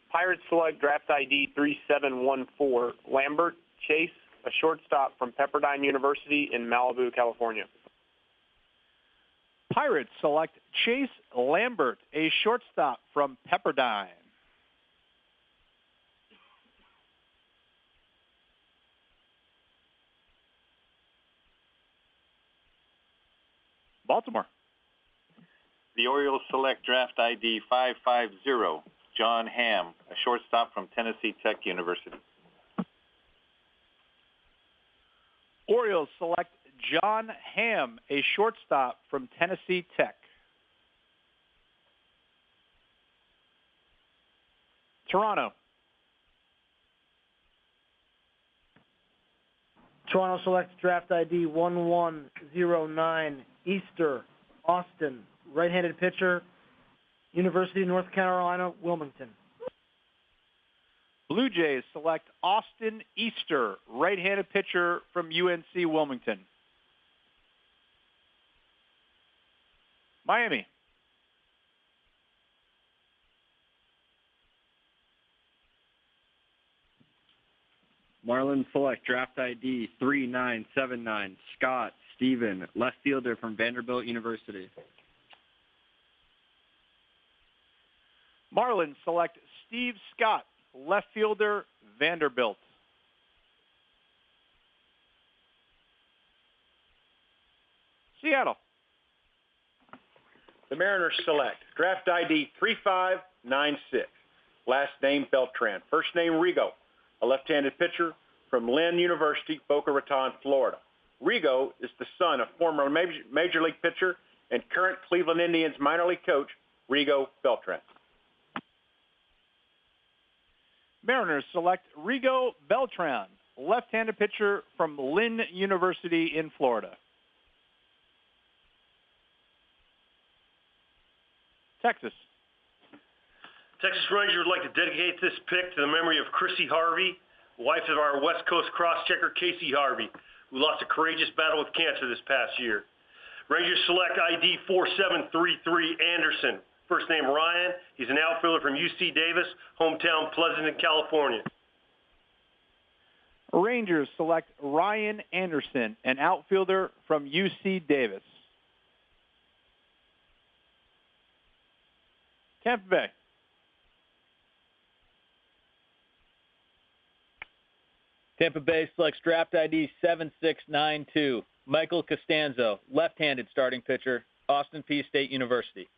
Pirates select draft ID 3714, Lambert Chase, a shortstop from Pepperdine University in Malibu, California. Pirates select Chase Lambert, a shortstop from Pepperdine. Baltimore. The Orioles select draft ID 550, John Hamm, a shortstop from Tennessee Tech University. Orioles select John Hamm, a shortstop from Tennessee Tech. Toronto. Toronto selects draft ID 1109, Easter Austin, right-handed pitcher, University of North Carolina, Wilmington. Blue Jays select Austin Easter, right-handed pitcher from UNC Wilmington. Miami. Marlins select draft ID 3979, Scott Steven, left fielder from Vanderbilt University. Marlins select Steve Scott, left fielder, Vanderbilt. Seattle. The Mariners select draft ID 3596, last name Beltran, first name Rigo, a left-handed pitcher from Lynn University, Boca Raton, Florida. Rigo is the son of former Major League pitcher and current Cleveland Indians minor league coach Rigo Beltran. Mariners select Rigo Beltran, left-handed pitcher from Lynn University in Florida. Texas. Texas Rangers would like to dedicate this pick to the memory of Chrissy Harvey, wife of our West Coast cross-checker Casey Harvey, who lost a courageous battle with cancer this past year. Rangers select ID 4733 Anderson, first name Ryan. He's an outfielder from UC Davis, hometown Pleasanton, California. Rangers select Ryan Anderson, an outfielder from UC Davis. Tampa Bay. Tampa Bay selects draft ID 7692, Michael Costanzo, left-handed starting pitcher, Austin Peay State University.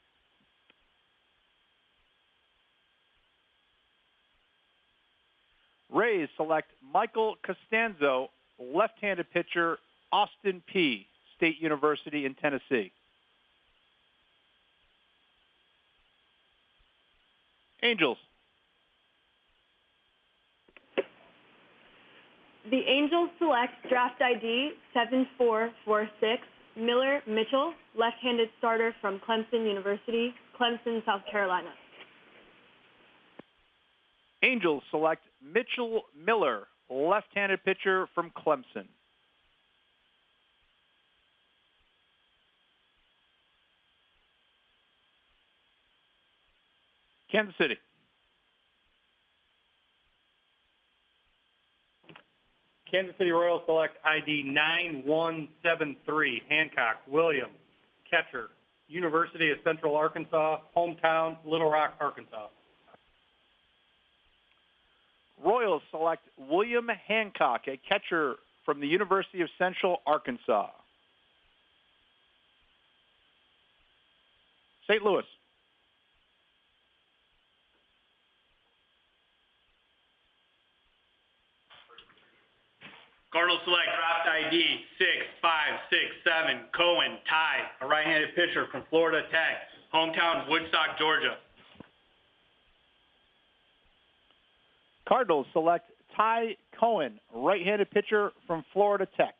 Rays select Michael Costanzo, left-handed pitcher, Austin Peay State University in Tennessee. Angels. The Angels select draft ID 7446, Miller Mitchell, left-handed starter from Clemson University, Clemson, South Carolina. Angels select Mitchell Miller, left-handed pitcher from Clemson. Kansas City. Kansas City Royals select ID 9173, Hancock William, catcher, University of Central Arkansas, hometown Little Rock, Arkansas. Royals select William Hancock, a catcher from the University of Central Arkansas. St. Louis. Cardinals select draft ID 6567, Cohen Ty, a right-handed pitcher from Florida Tech, hometown Woodstock, Georgia. Cardinals select Ty Cohen, right-handed pitcher from Florida Tech.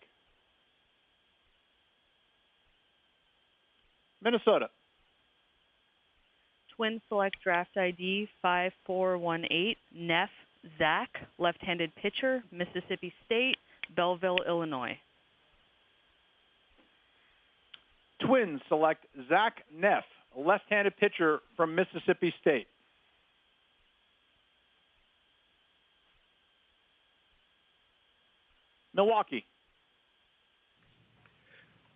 Minnesota. Twins select draft ID 5418, Neff Zach, left-handed pitcher, Mississippi State, Belleville, Illinois. Twins select Zach Neff, left-handed pitcher from Mississippi State. Milwaukee.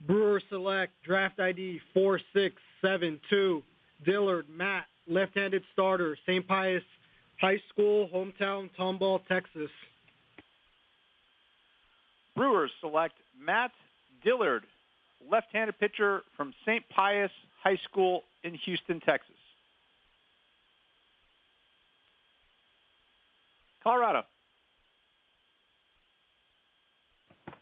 Brewers select draft ID 4672, Dillard Matt, left-handed starter, St. Pius High School, hometown Tomball, Texas. Brewers select Matt Dillard, left-handed pitcher from St. Pius High School in Houston, Texas. Colorado.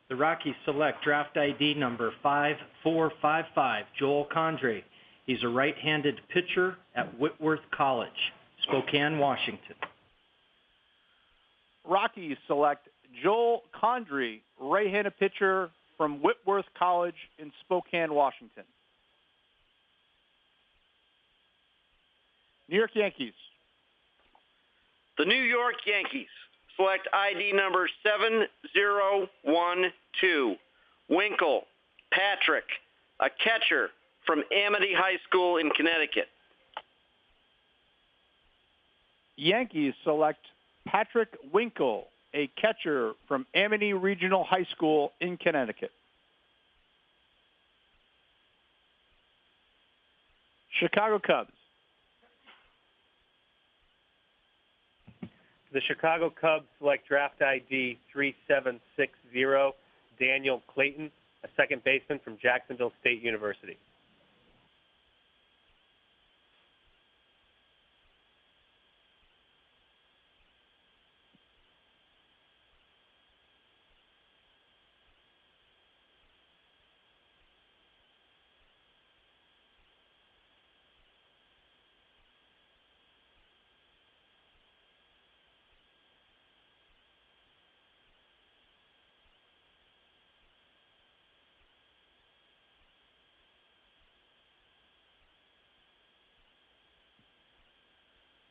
The Rockies select draft ID number 5455, Joel Condrey. He's a right-handed pitcher at Whitworth College, Spokane, Washington. Rockies select Joel Condrey, right-handed pitcher from Whitworth College in Spokane, Washington. New York Yankees. The New York Yankees select ID number 7012, Winkle Patrick, a catcher from Amity High School in Connecticut. Yankees select Patrick Winkle, a catcher from Amity Regional High School in Connecticut. Chicago Cubs. The Chicago Cubs select draft ID 3760, Daniel Clayton, a second baseman from Jacksonville State University.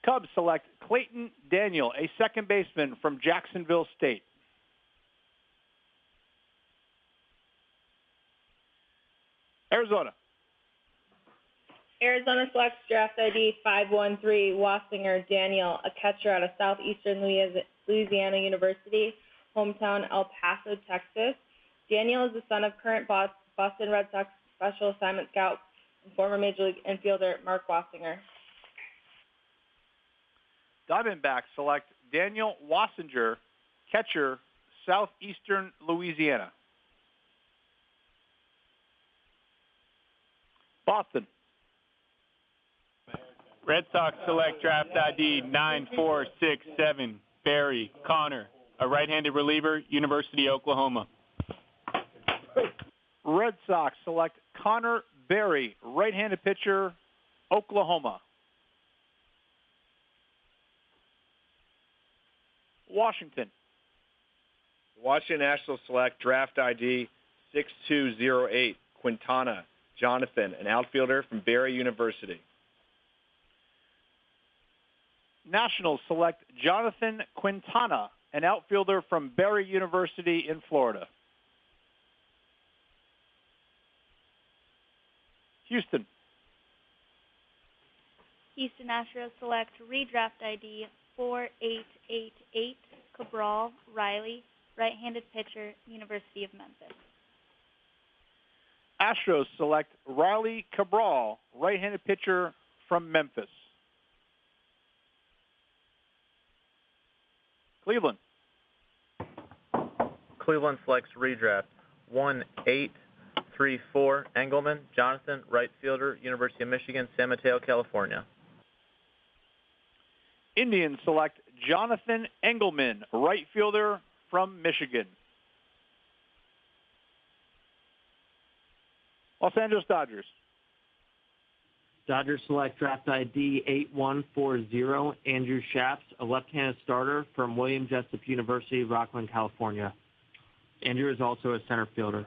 Cubs select Clayton Daniel, a second baseman from Jacksonville State. Arizona. Arizona selects draft ID 513, Wassinger Daniel, a catcher out of Southeastern Louisiana University, hometown El Paso, Texas. Daniel is the son of current Boston Red Sox special assignment scout and former Major League infielder Mark Wassinger. Diamondbacks select Daniel Wassinger, catcher, Southeastern Louisiana. Boston. Red Sox select draft ID 9467, Barry Connor, a right-handed reliever, University of Oklahoma. Red Sox select Connor Berry, right-handed pitcher, Oklahoma. Washington. Washington Nationals select draft ID 6208, Quintana Jonathan, an outfielder from Barry University. Nationals select Jonathan Quintana, an outfielder from Barry University in Florida. Houston. Houston Astros select redraft ID 4888, Cabral Riley, right-handed pitcher, University of Memphis. Astros select Riley Cabral, right-handed pitcher from Memphis. Cleveland. Cleveland selects redraft 1834, Engelman Jonathan, right fielder, University of Michigan, San Mateo, California. Indians select Jonathan Engelman, right fielder from Michigan. Los Angeles Dodgers. Dodgers select draft ID 8140, Andrew Shaps, a left-handed starter from William Jessup University, Rockland, California. Andrew is also a center fielder.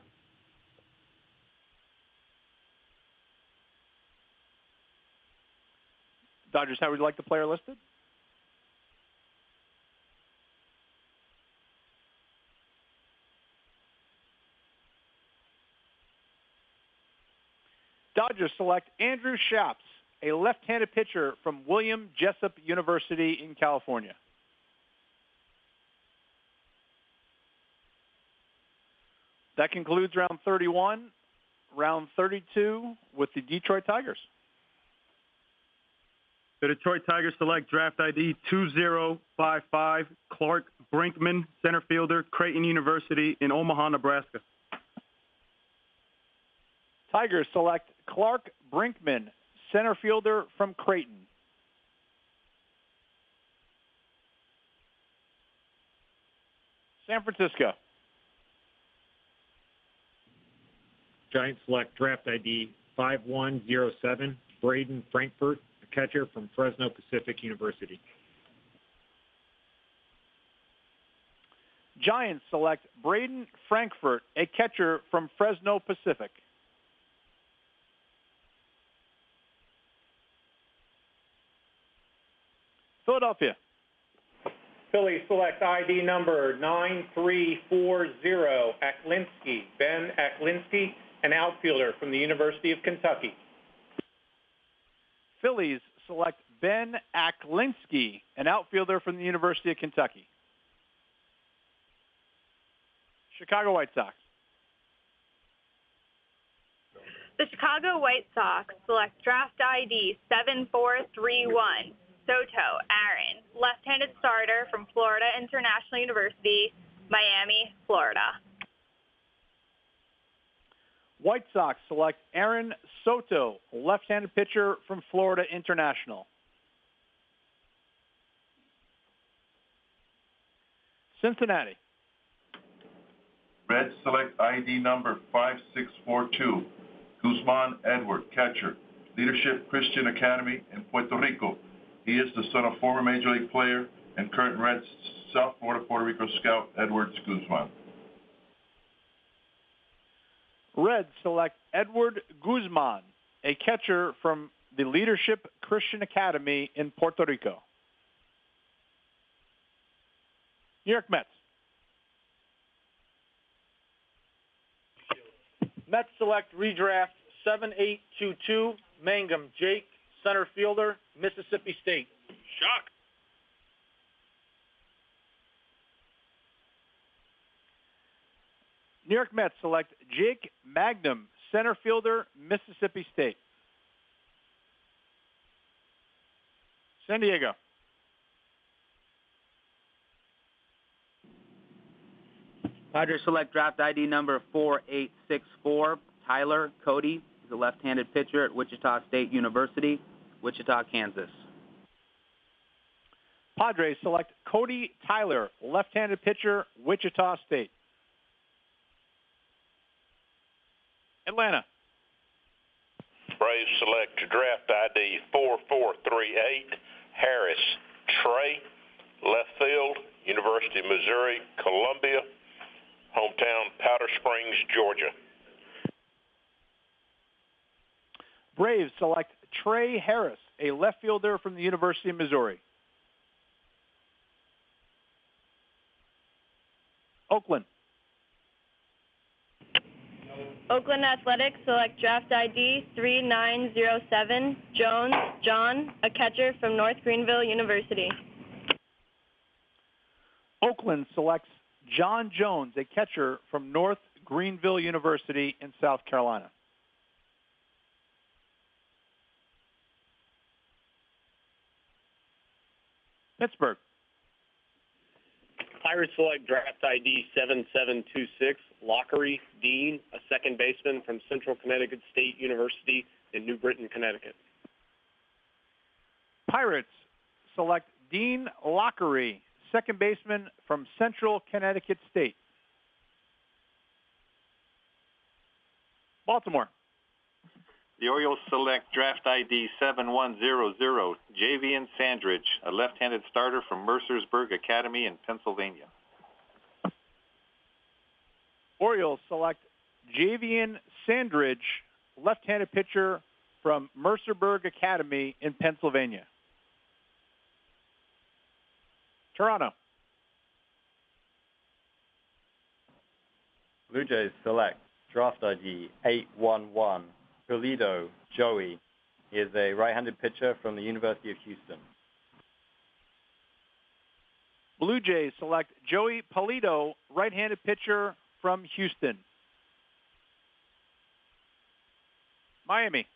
Dodgers, how would you like the player listed? Dodgers select Andrew Shaps, a left-handed pitcher from William Jessup University in California. That concludes round 31. Round 32 with the Detroit Tigers. The Detroit Tigers select draft ID 2055, Clark Brinkman, center fielder, Creighton University in Omaha, Nebraska. Tigers select Clark Brinkman, center fielder from Creighton. San Francisco. Giants select draft ID 5107, Braden Frankfurt, a catcher from Fresno Pacific University. Giants select Braden Frankfurt, a catcher from Fresno Pacific. Philadelphia. Phillies select ID number 9340, Aklinski, Ben Aklinski, an outfielder from the University of Kentucky. Phillies select Ben Aklinski, an outfielder from the University of Kentucky. Chicago White Sox. The Chicago White Sox select draft ID 7431, Soto Aaron, left-handed starter from Florida International University, Miami, Florida. White Sox select Aaron Soto, left-handed pitcher from Florida International. Cincinnati. Reds select ID number 5642, Guzman Edward, catcher, Leadership Christian Academy in Puerto Rico. He is the son of former Major League player and current Reds South Florida, Puerto Rico scout Edwards Guzman. Reds select Edward Guzman, a catcher from the Leadership Christian Academy in Puerto Rico. New York Mets. Mets select redraft 7822, Mangum Jake, center fielder, Mississippi State. Shock. New York Mets select Jake Magnum, center fielder, Mississippi State. San Diego. Padres select draft ID number 4864, Tyler Cody. He's a left-handed pitcher at Wichita State University, Wichita, Kansas. Padres select Cody Tyler, left-handed pitcher, Wichita State. Atlanta. Braves select draft ID 4438, Harris Trey, left field, University of Missouri, Columbia, hometown Powder Springs, Georgia. Braves select Trey Harris, a left fielder from the University of Missouri. Oakland. Oakland Athletics select draft ID 3907, Jones John, a catcher from North Greenville University. Oakland selects John Jones, a catcher from North Greenville University in South Carolina. Pittsburgh. Pirates select draft ID 7726, Lockery Dean, a second baseman from Central Connecticut State University in New Britain, Connecticut. Pirates select Dean Lockery, second baseman from Central Connecticut State. Baltimore. The Orioles select draft ID 7100, Javian Sandridge, a left-handed starter from Mercersburg Academy in Pennsylvania. Orioles select Javian Sandridge, left-handed pitcher from Mercersburg Academy in Pennsylvania. Toronto. Blue Jays select draft ID 811, Pulido Joey. He is a right-handed pitcher from the University of Houston. Blue Jays select Joey Pulido, right-handed pitcher from Houston. Miami.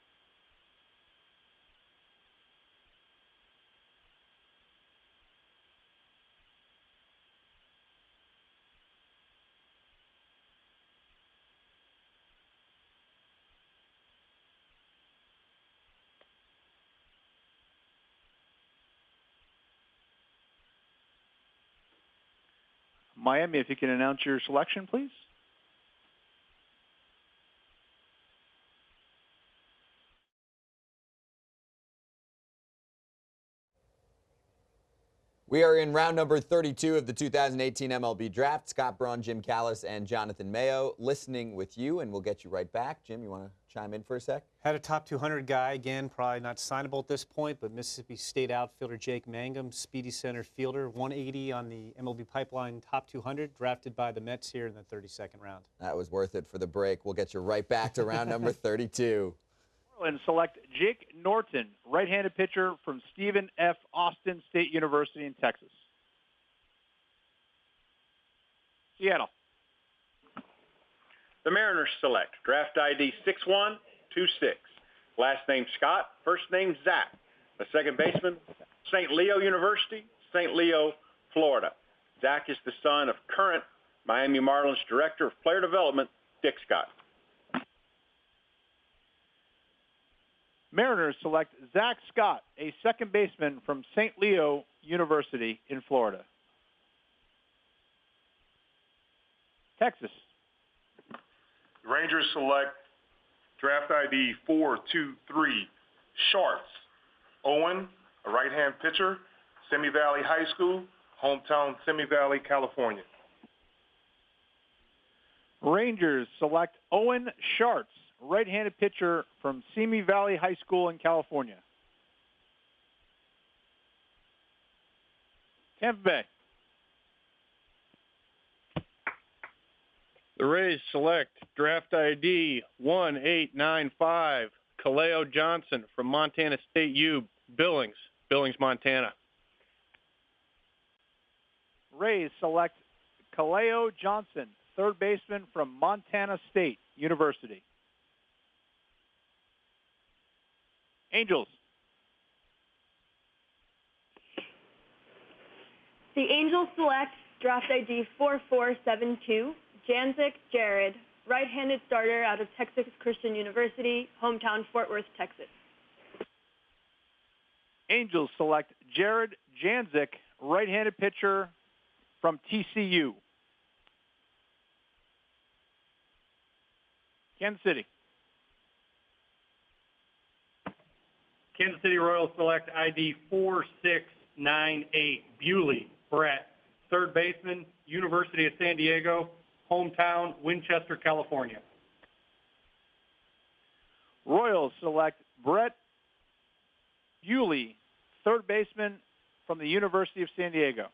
Miami, if you can announce your selection, please. We are in round number 32 of the 2018 MLB Draft. Scott Braun, Jim Callis, and Jonathan Mayo listening with you, and we'll get you right back. Jim, you want to chime in for a sec? Had a top 200 guy, again, probably not signable at this point, but Mississippi State outfielder Jake Mangum, speedy center fielder, 180 on the MLB Pipeline top 200, drafted by the Mets here in the 32nd round. That was worth it for the break. We'll get you right back to round number 32. And select Jake Norton, right-handed pitcher from Stephen F. Austin State University in Texas. Seattle. The Mariners select draft ID 6126. Last name Scott, first name Zach. The second baseman, St. Leo University, St. Leo, Florida. Zach is the son of current Miami Marlins Director of Player Development, Dick Scott. Mariners select Zach Scott, a second baseman from St. Leo University in Florida. Texas. The Rangers select draft ID 423, Sharts Owen, a right-hand pitcher, Simi Valley High School, hometown Simi Valley, California. Rangers select Owen Sharts, right-handed pitcher from Simi Valley High School in California. Tampa Bay. The Rays select draft ID 1895, Kaleo Johnson from Montana State U, Billings, Montana. Rays select Kaleo Johnson, third baseman from Montana State University. Angels. The Angels select draft ID 4472, Janzik Jared, right-handed starter out of Texas Christian University, hometown Fort Worth, Texas. Angels select Jared Janzik, right-handed pitcher from TCU. Kansas City. Kansas City Royals select ID 4698, Bewley Brett, third baseman, University of San Diego, hometown Winchester, California. Royals select Brett Bewley, third baseman from the University of San Diego.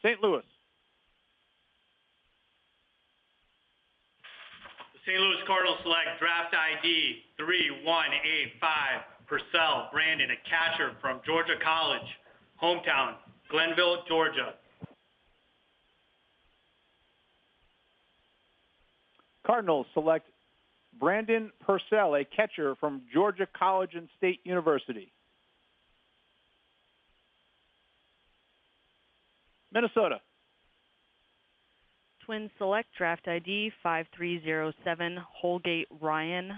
St. Louis. The St. Louis Cardinals select draft ID 3185, Purcell Brandon, a catcher from Georgia College, hometown Glenville, Georgia. Cardinals select Brandon Purcell, a catcher from Georgia College and State University. Minnesota. Twins select draft ID 5307, Holgate Ryan.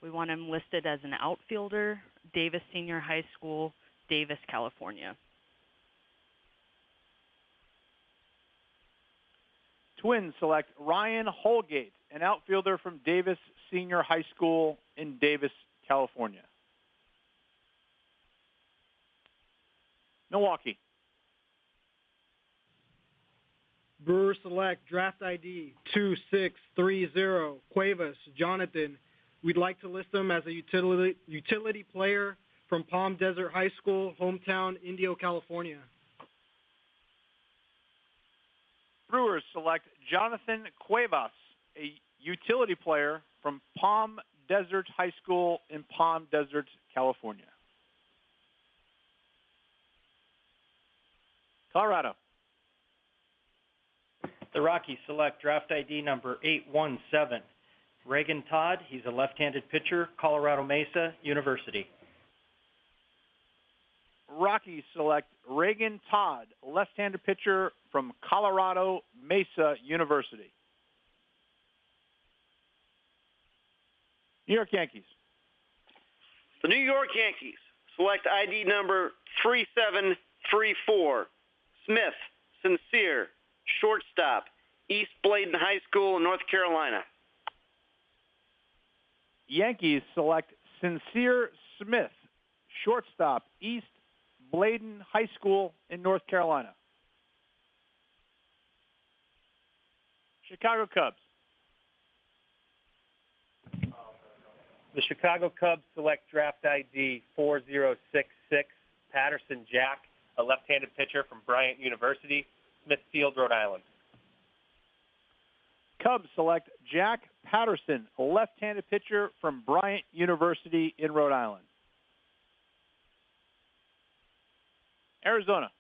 We want him listed as an outfielder, Davis Senior High School, Davis, California. Twins select Ryan Holgate, an outfielder from Davis Senior High School in Davis, California. Milwaukee. Brewers select draft ID 2630, Cuevas Jonathan. We'd like to list him as a utility player from Palm Desert High School, hometown Indio, California. Brewers select Jonathan Cuevas, a utility player from Palm Desert High School in Palm Desert, California. Colorado. The Rockies select draft ID number 817, Reagan Todd. He's a left-handed pitcher, Colorado Mesa University. Rockies select Reagan Todd, left-handed pitcher from Colorado Mesa University. New York Yankees. The New York Yankees select ID number 3734, Smith Sincere, shortstop, East Bladen High School in North Carolina. Yankees select Sincere Smith, shortstop, East Bladen High School in North Carolina. Chicago Cubs. The Chicago Cubs select draft ID 4066, Patterson Jack, a left-handed pitcher from Bryant University, Smithfield, Rhode Island. Cubs select Jack Patterson, a left-handed pitcher from Bryant University in Rhode Island. Arizona.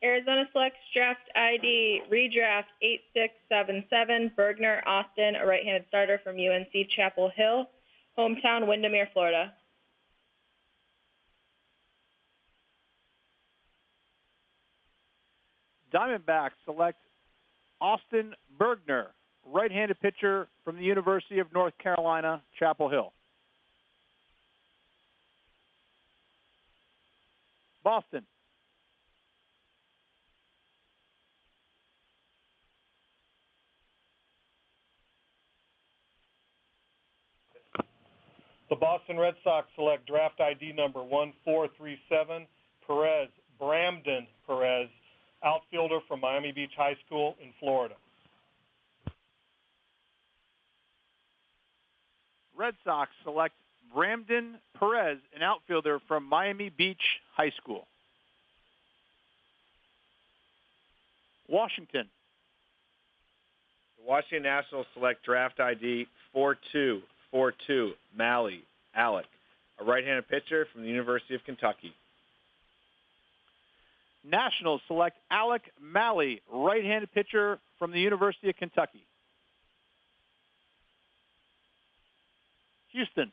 Arizona selects draft ID redraft 8677, Bergner Austin, a right-handed starter from UNC Chapel Hill, hometown Windermere, Florida. Diamondbacks select Austin Bergner, right-handed pitcher from the University of North Carolina, Chapel Hill. Boston. The Boston Red Sox select draft ID number 1437, Bramden Perez, outfielder from Miami Beach High School in Florida. Red Sox select Bramden Perez, an outfielder from Miami Beach High School. Washington. The Washington Nationals select draft ID 4242, Malley Alec, a right-handed pitcher from the University of Kentucky. Nationals select Alec Malley, right-handed pitcher from the University of Kentucky. Houston.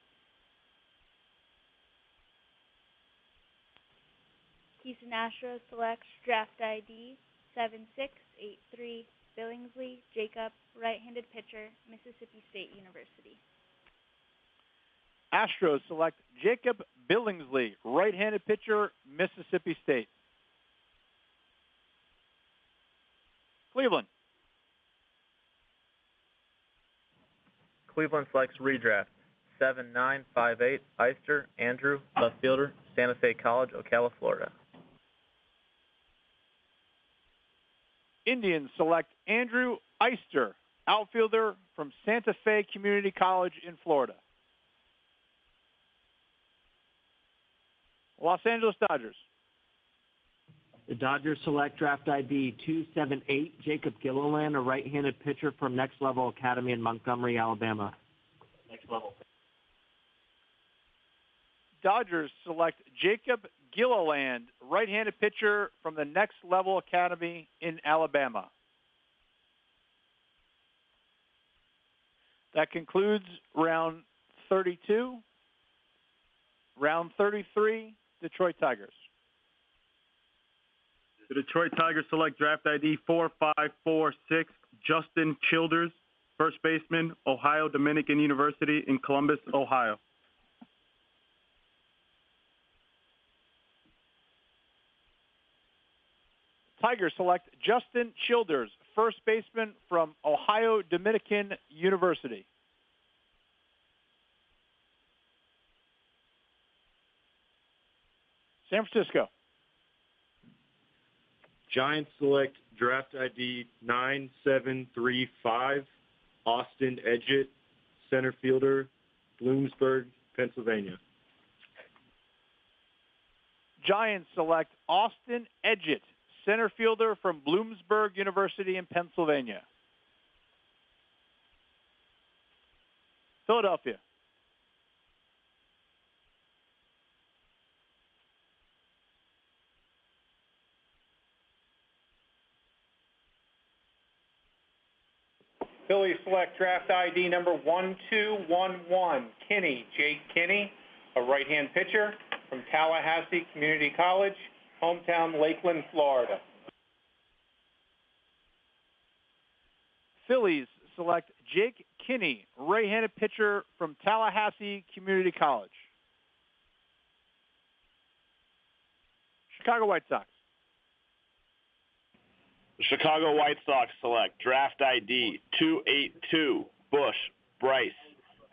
Houston Astros selects draft ID 7683, Billingsley Jacob, right-handed pitcher, Mississippi State University. Astros select Jacob Billingsley, right-handed pitcher, Mississippi State. Cleveland. Cleveland selects redraft 7958, Eister Andrew, left fielder, Santa Fe College, Ocala, Florida. Indians select Andrew Eister, outfielder from Santa Fe Community College in Florida. Los Angeles Dodgers. The Dodgers select draft ID 278, Jacob Gilliland, a right-handed pitcher from Next Level Academy in Montgomery, Alabama. Next Level. Dodgers select Jacob Gilliland, right-handed pitcher from the Next Level Academy in Alabama. That concludes round 32. Round 33, Detroit Tigers. The Detroit Tigers select draft ID 4546, Justin Childers, first baseman, Ohio Dominican University in Columbus, Ohio. Tigers select Justin Childers, first baseman from Ohio Dominican University. San Francisco. Giants select draft ID 9735, Austin Edgett, center fielder, Bloomsburg, Pennsylvania. Giants select Austin Edgett, center fielder from Bloomsburg University in Pennsylvania. Philadelphia. Phillies select draft ID number 1211, Jake Kinney, a right-hand pitcher from Tallahassee Community College, hometown Lakeland, Florida. Phillies select Jake Kinney, right-handed pitcher from Tallahassee Community College. Chicago White Sox. The Chicago White Sox select draft ID 282, Bush Bryce,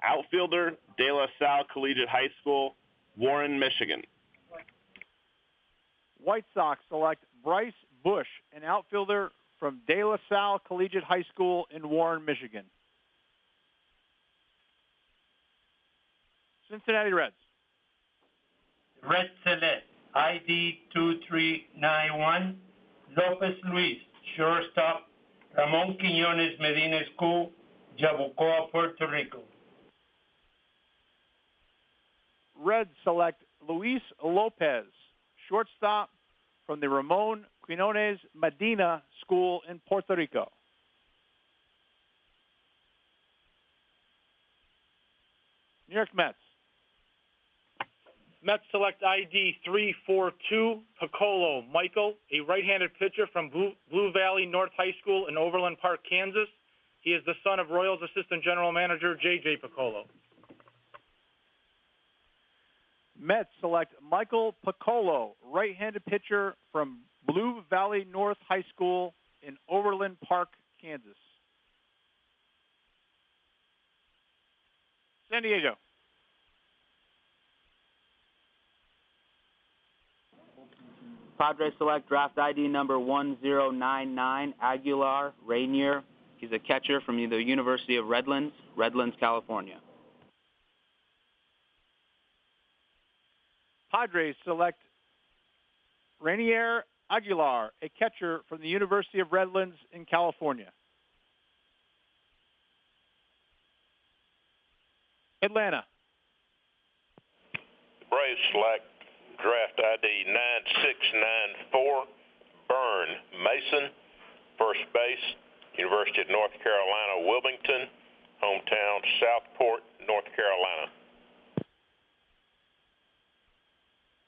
outfielder, De La Salle Collegiate High School, Warren, Michigan. White Sox select Bryce Bush, an outfielder from De La Salle Collegiate High School in Warren, Michigan. Cincinnati Reds. Red select ID 2391, Lopez Luis, shortstop, Ramon Quiñones Medina School, Yabucoa, Puerto Rico. Reds select Luis Lopez, shortstop from the Ramon Quinones Medina School in Puerto Rico. New York Mets. Mets select ID 342, Piccolo Michael, a right-handed pitcher from Blue Valley North High School in Overland Park, Kansas. He is the son of Royals Assistant General Manager J.J. Piccolo. Mets select Michael Piccolo, right-handed pitcher from Blue Valley North High School in Overland Park, Kansas. San Diego. Padres select draft ID number 1099, Aguilar Rainier. He's a catcher from the University of Redlands, California. Padres select Rainier Aguilar, a catcher from the University of Redlands in California. Atlanta. Braves select draft ID 9694, Byrne Mason, first base, University of North Carolina, Wilmington, hometown Southport, North Carolina.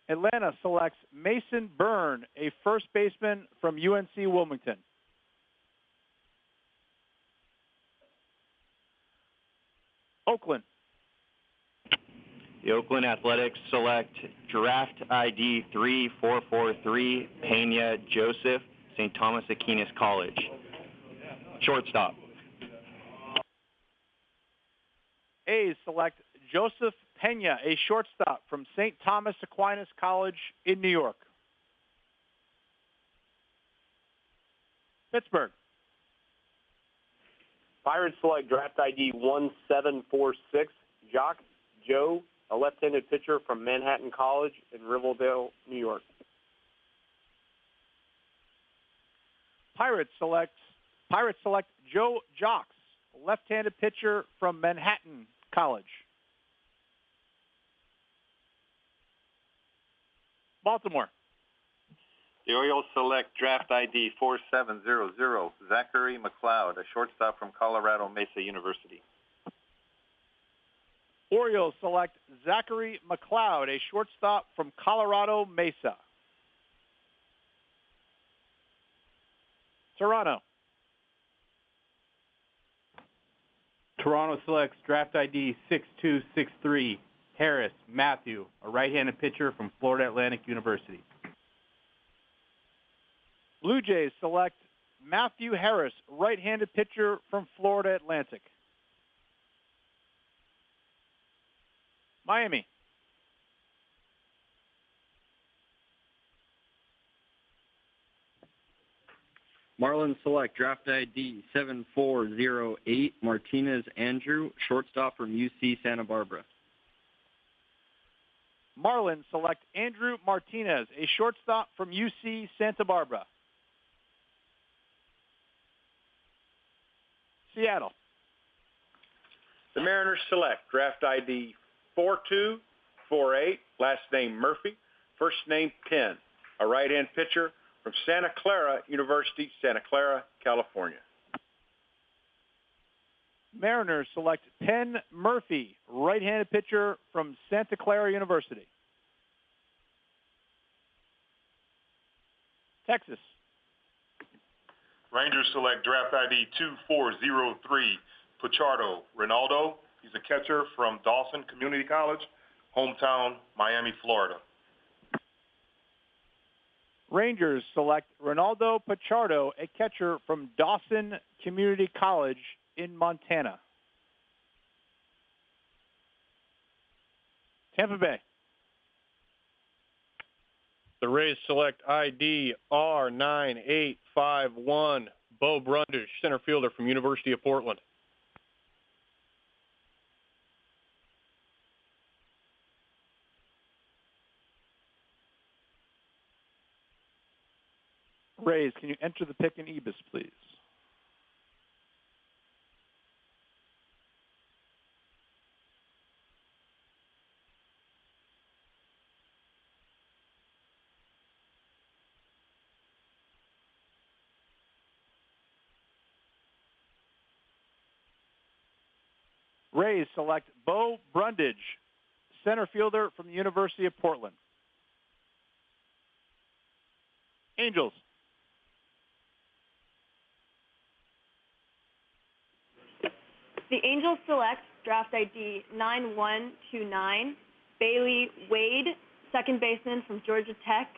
Atlanta selects Mason Byrne, a first baseman from UNC Wilmington. Oakland. The Oakland Athletics select draft ID 3443, Pena Joseph, St. Thomas Aquinas College. Shortstop. A's select Joseph Pena, a shortstop from St. Thomas Aquinas College in New York. Pittsburgh. Pirates select draft ID 1746, Jock Joe, a left-handed pitcher from Manhattan College in Riverdale, New York. Pirates select Joe Jocks, a left-handed pitcher from Manhattan College. Baltimore. The Orioles select draft ID 4700, Zachary McLeod, a shortstop from Colorado Mesa University. Orioles select Zachary McLeod, a shortstop from Colorado Mesa. Toronto. Toronto selects draft ID 6263, Harris Matthew, a right-handed pitcher from Florida Atlantic University. Blue Jays select Matthew Harris, right-handed pitcher from Florida Atlantic. Miami. Marlins select draft ID 7408, Martinez Andrew, shortstop from UC Santa Barbara. Marlins select Andrew Martinez, a shortstop from UC Santa Barbara. Seattle. The Mariners select draft ID 4248, last name Murphy, first name Penn, a right-hand pitcher from Santa Clara University, Santa Clara, California. Mariners select Penn Murphy, right-handed pitcher from Santa Clara University. Texas. Rangers select draft ID 2403, Pichardo Ronaldo. He's a catcher from Dawson Community College, hometown Miami, Florida. Rangers select Ronaldo Pichardo, a catcher from Dawson Community College in Montana. Tampa Bay. The Rays select ID R9851, Bo Brundish, center fielder from University of Portland. Rays, can you enter the pick in Ebis, please? Rays select Bo Brundage, center fielder from the University of Portland. Angels. The Angels select draft ID 9129, Bailey Wade, second baseman from Georgia Tech,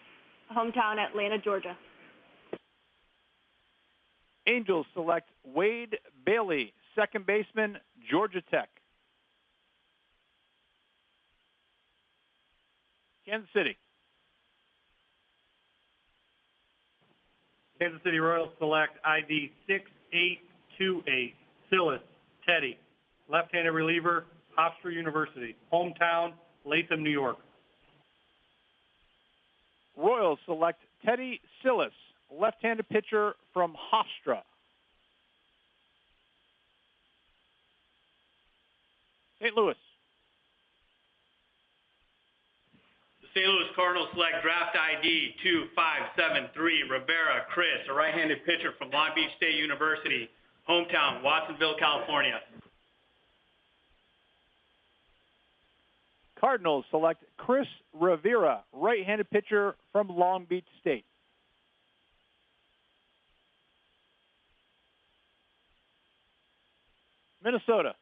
hometown Atlanta, Georgia. Angels select Wade Bailey, second baseman, Georgia Tech. Kansas City. Kansas City Royals select ID 6828, Silas Teddy, left-handed reliever, Hofstra University, hometown, Latham, New York. Royals select Teddy Silas, left-handed pitcher from Hofstra. St. Louis. The St. Louis Cardinals select draft ID 2573, Rivera Chris, a right-handed pitcher from Long Beach State University, hometown, Watsonville, California. Cardinals select Chris Rivera, right-handed pitcher from Long Beach State. Minnesota.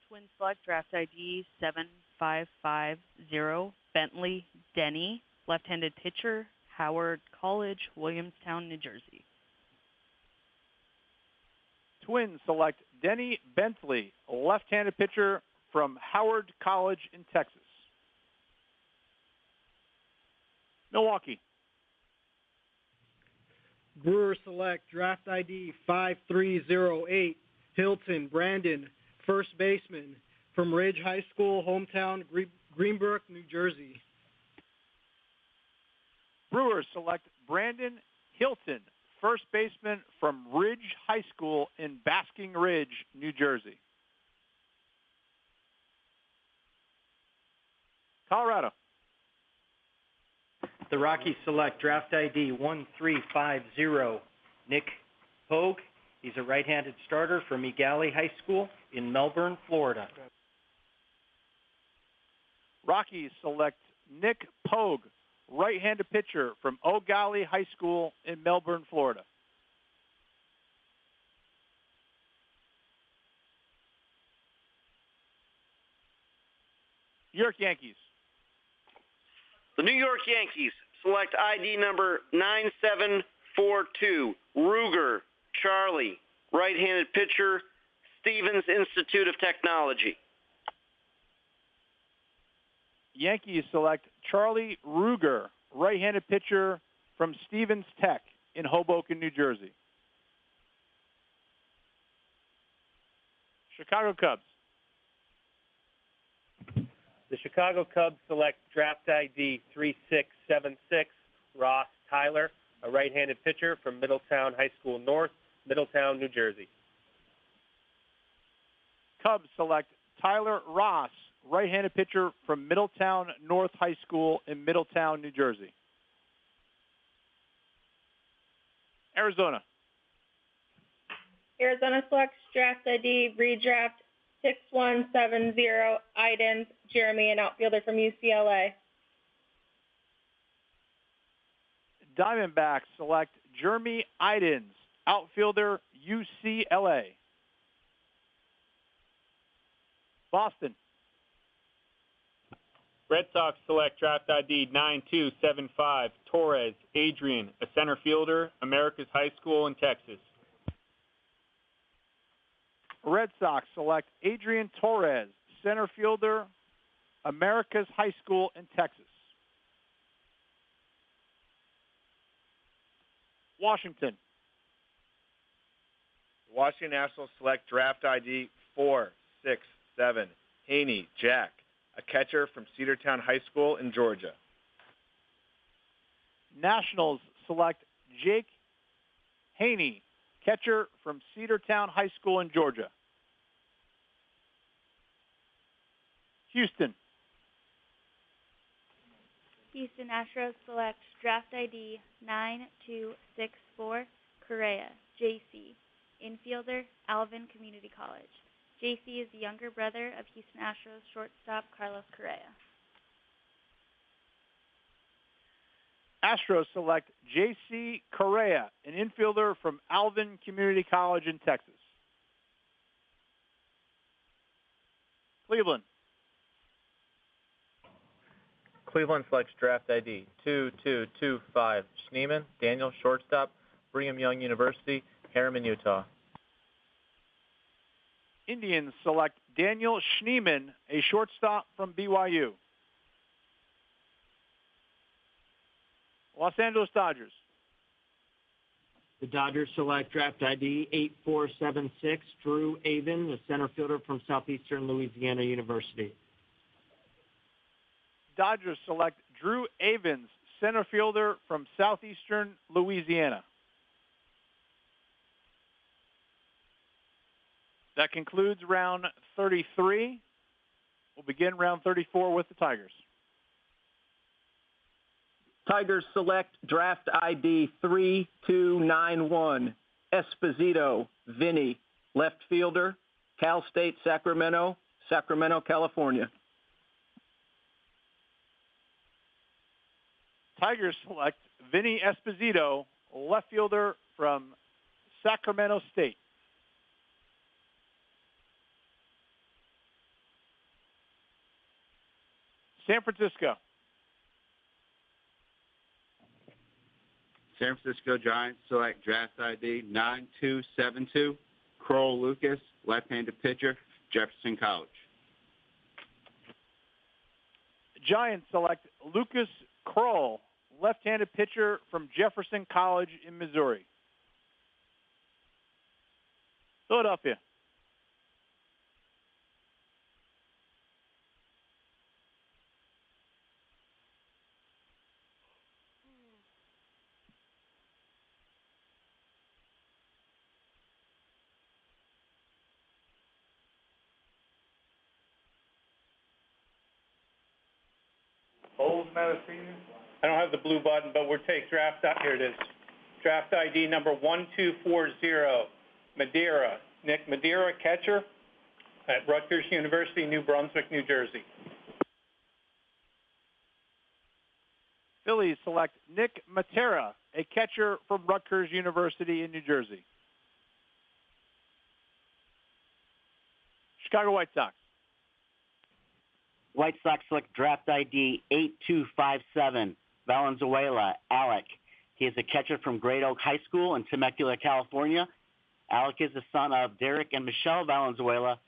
Twins select draft ID 7550, Bentley Denny, left-handed pitcher, Howard College, Williamstown, New Jersey. Twins select Denny Bentley, left-handed pitcher from Howard College in Texas. Milwaukee. Brewers select draft ID 5308, Hilton Brandon, first baseman from Ridge High School, hometown Greenbrook, New Jersey. Brewers select Brandon Hilton, first baseman from Ridge High School in Basking Ridge, New Jersey. Colorado. The Rockies select draft ID 1350, Nick Pogue. He's a right-handed starter from Egali High School in Melbourne, Florida. Rockies select Nick Pogue, right-handed pitcher from Egali High School in Melbourne, Florida. New York Yankees. The New York Yankees select ID number 9742, Ruger Charlie, right-handed pitcher, Stevens Institute of Technology. Yankees select Charlie Ruger, right-handed pitcher from Stevens Tech in Hoboken, New Jersey. Chicago Cubs. The Chicago Cubs select draft ID 3676, Ross Tyler, a right-handed pitcher from Middletown High School North, Middletown, New Jersey. Cubs select Tyler Ross, right-handed pitcher from Middletown North High School in Middletown, New Jersey. Arizona. Arizona selects draft ID redraft 6170, Idens Jeremy, an outfielder from UCLA. Diamondbacks select Jeremy Idens, outfielder, UCLA. Boston. Red Sox select draft ID 9275, Torres Adrian, a center fielder, America's High School in Texas. Red Sox select Adrian Torres, center fielder, America's High School in Texas. Washington. The Washington Nationals select draft ID 467, Haney Jack, a catcher from Cedartown High School in Georgia. Nationals select Jake Haney, catcher from Cedartown High School in Georgia. Houston. Houston Astros select draft ID 9264, Correa, JC, infielder, Alvin Community College. JC is the younger brother of Houston Astros shortstop Carlos Correa. Astros select J.C. Correa, an infielder from Alvin Community College in Texas. Cleveland. Cleveland selects draft ID 2225 Schneeman, Daniel, shortstop, Brigham Young University, Harriman, Utah. Indians select Daniel Schneeman, a shortstop from BYU. Los Angeles Dodgers. The Dodgers select draft ID 8476 Drew Avin, the center fielder from Southeastern Louisiana University. Dodgers select Drew Avins, center fielder from Southeastern Louisiana. That concludes round 33. We'll begin round 34 with the Tigers. Tigers select draft ID 3291 Esposito Vinny, left fielder, Cal State Sacramento, Sacramento, California. Tigers select Vinny Esposito, left fielder from Sacramento State. San Francisco. San Francisco Giants select draft ID 9272 Kroll Lucas, left-handed pitcher, Jefferson College. Giants select Lucas Kroll, left-handed pitcher from Jefferson College in Missouri. Philadelphia. I don't have the blue button, but we'll take draft. Here it is. Draft ID number 1240, Madeira. Nick Madeira, catcher at Rutgers University, New Brunswick, New Jersey. Phillies select Nick Matera, a catcher from Rutgers University in New Jersey. Chicago White Sox. White Sox select draft ID 8257, Valenzuela, Alec. He is a catcher from Great Oak High School in Temecula, California. Alec is the son of Derek and Michelle Valenzuela.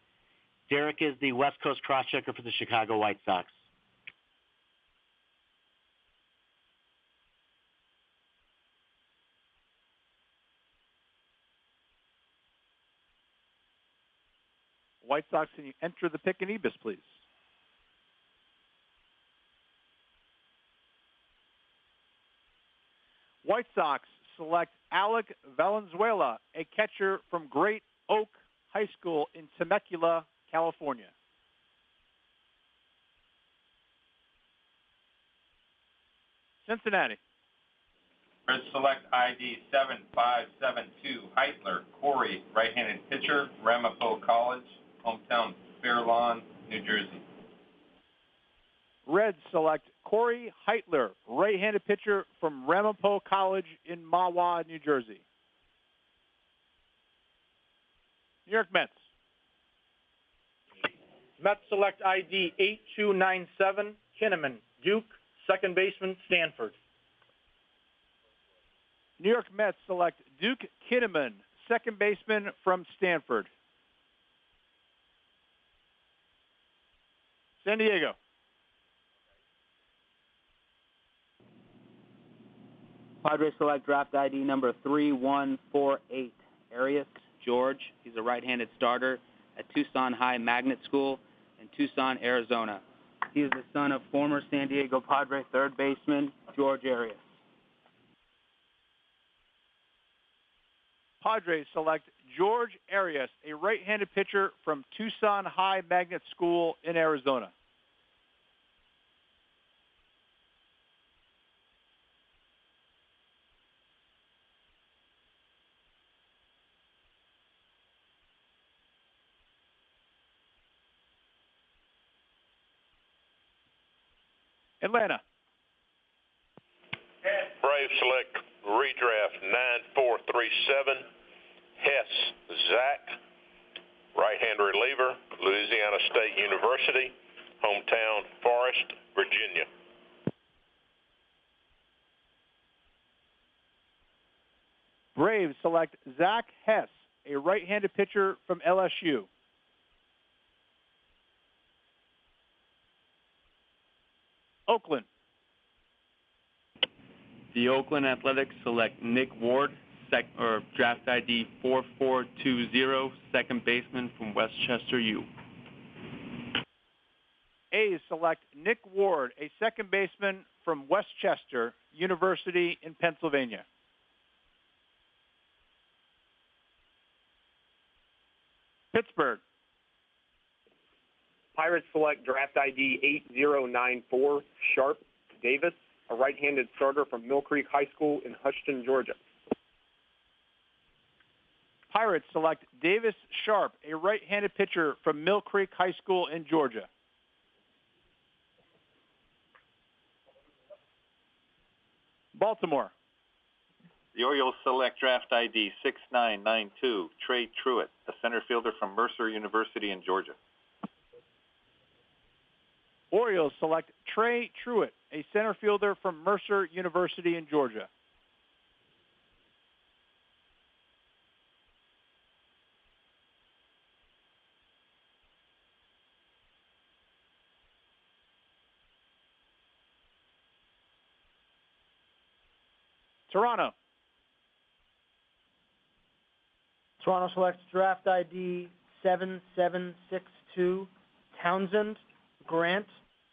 Derek is the West Coast cross-checker for the Chicago White Sox. White Sox, can you enter the pick in Ebis, please? White Sox select Alec Valenzuela, a catcher from Great Oak High School in Temecula, California. Cincinnati. Reds select ID 7572 Heitler, Corey, right-handed pitcher, Ramapo College, hometown Fair Lawn, New Jersey. Reds select Corey Heitler, right-handed pitcher from Ramapo College in Mahwah, New Jersey. New York Mets. Mets select ID 8297, Kinnaman, Duke, second baseman, Stanford. New York Mets select Duke Kinnaman, second baseman from Stanford. San Diego. Padres select draft ID number 3148, Arias George. He's a right-handed starter at Tucson High Magnet School in Tucson, Arizona. He is the son of former San Diego Padre third baseman George Arias. Padres select George Arias, a right-handed pitcher from Tucson High Magnet School in Arizona. Atlanta. Braves select redraft 9437, Hess Zach, right-hand reliever, Louisiana State University, hometown Forest, Virginia. Braves select Zach Hess, a right-handed pitcher from LSU. Oakland. The Oakland Athletics select Nick Ward, draft ID 4420, second baseman from Westchester U. A's select Nick Ward, a second baseman from Westchester University in Pennsylvania. Pittsburgh. Pirates select draft ID 8094, Sharp Davis, a right-handed starter from Mill Creek High School in Houston, Georgia. Pirates select Davis Sharp, a right-handed pitcher from Mill Creek High School in Georgia. Baltimore. The Orioles select draft ID 6992, Trey Truitt, a center fielder from Mercer University in Georgia. Orioles select Trey Truitt, a center fielder from Mercer University in Georgia. Toronto. Toronto selects draft ID 7762, Townsend Grant,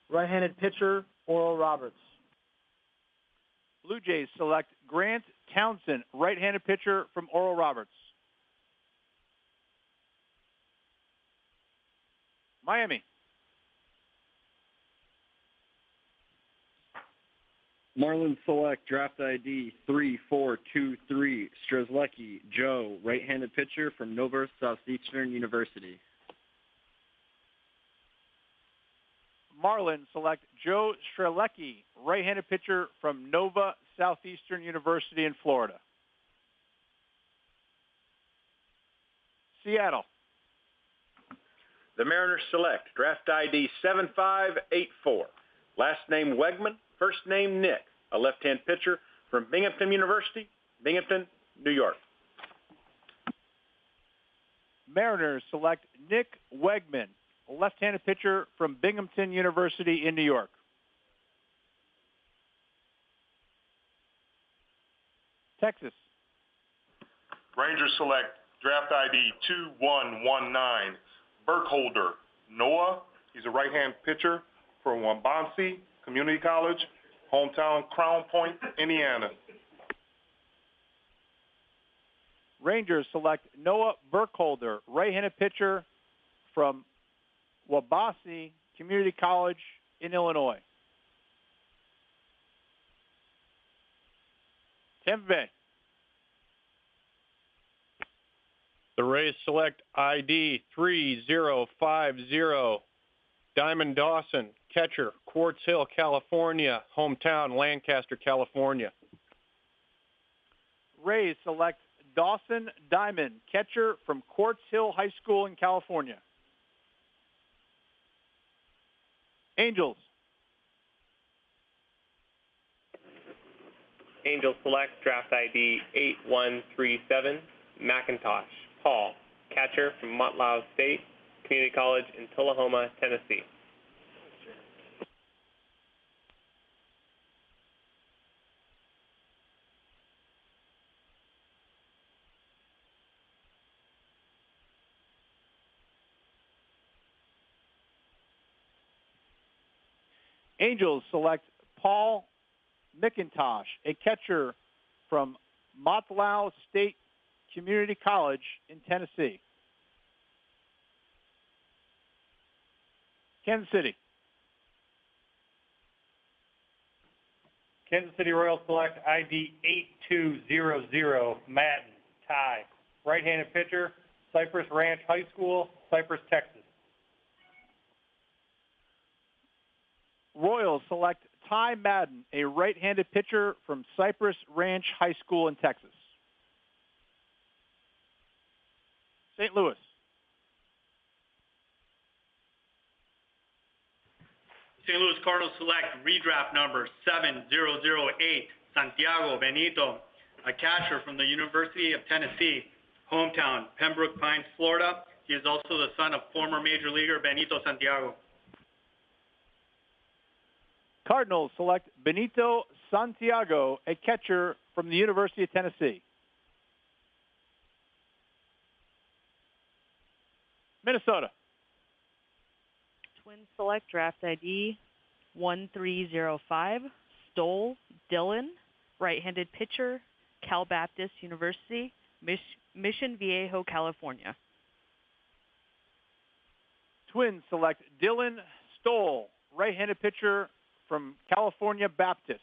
right-handed pitcher, Oral Roberts. Blue Jays select Grant Townsend, right-handed pitcher from Oral Roberts. Miami. Marlins select draft ID 3423, Strzelecki Joe, right-handed pitcher from Nova Southeastern University. Marlins select Joe Strzelecki, right-handed pitcher from Nova Southeastern University in Florida. Seattle. The Mariners select draft ID 7584, last name Wegman, first name Nick, a left-hand pitcher from Binghamton University, Binghamton, New York. Mariners select Nick Wegman, a left-handed pitcher from Binghamton University in New York. Texas. Rangers select draft ID 2119, Burkholder Noah. He's a right-hand pitcher from Wabansie Community College, hometown Crown Point, Indiana. Rangers select Noah Burkholder, right-handed pitcher from Wabansie Community College in Illinois. Tampa Bay. The Rays select ID 3050, Diamond Dawson, catcher, Quartz Hill, California, hometown Lancaster, California. Rays select Dawson Diamond, catcher from Quartz Hill High School in California. Angels. Angels select draft ID 8137, McIntosh Paul, catcher from Montlau State Community College in Tullahoma, Tennessee. Angels select Paul McIntosh, a catcher from Montlau State Community College in Tennessee. Kansas City. Kansas City Royals select ID 8200, Madden Ty, right-handed pitcher, Cypress Ranch High School, Cypress, Texas. Royals select Ty Madden, a right-handed pitcher from Cypress Ranch High School in Texas. St. Louis. St. Louis Cardinals select redraft number 7008, Santiago Benito, a catcher from the University of Tennessee, hometown, Pembroke Pines, Florida. He is also the son of former major leaguer Benito Santiago. Cardinals select Benito Santiago, a catcher from the University of Tennessee. Minnesota. Twins select draft ID 1305, Stoll Dylan, right-handed pitcher, Cal Baptist University, Mission Viejo, California. Twins select Dylan Stoll, right-handed pitcher from California Baptist.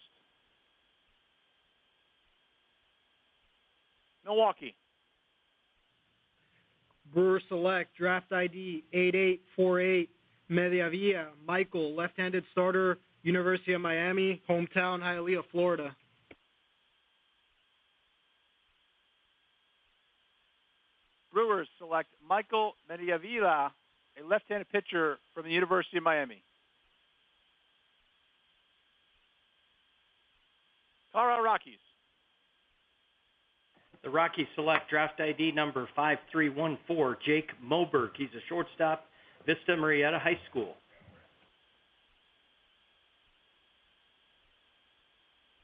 Milwaukee. Brewers select draft ID 8848, Mediavilla Michael, left-handed starter, University of Miami, hometown, Hialeah, Florida. Brewers select Michael Mediavilla, a left-handed pitcher from the University of Miami. Colorado Rockies. The Rockies select draft ID number 5314, Jake Moberg. He's a shortstop, Vista Marietta High School.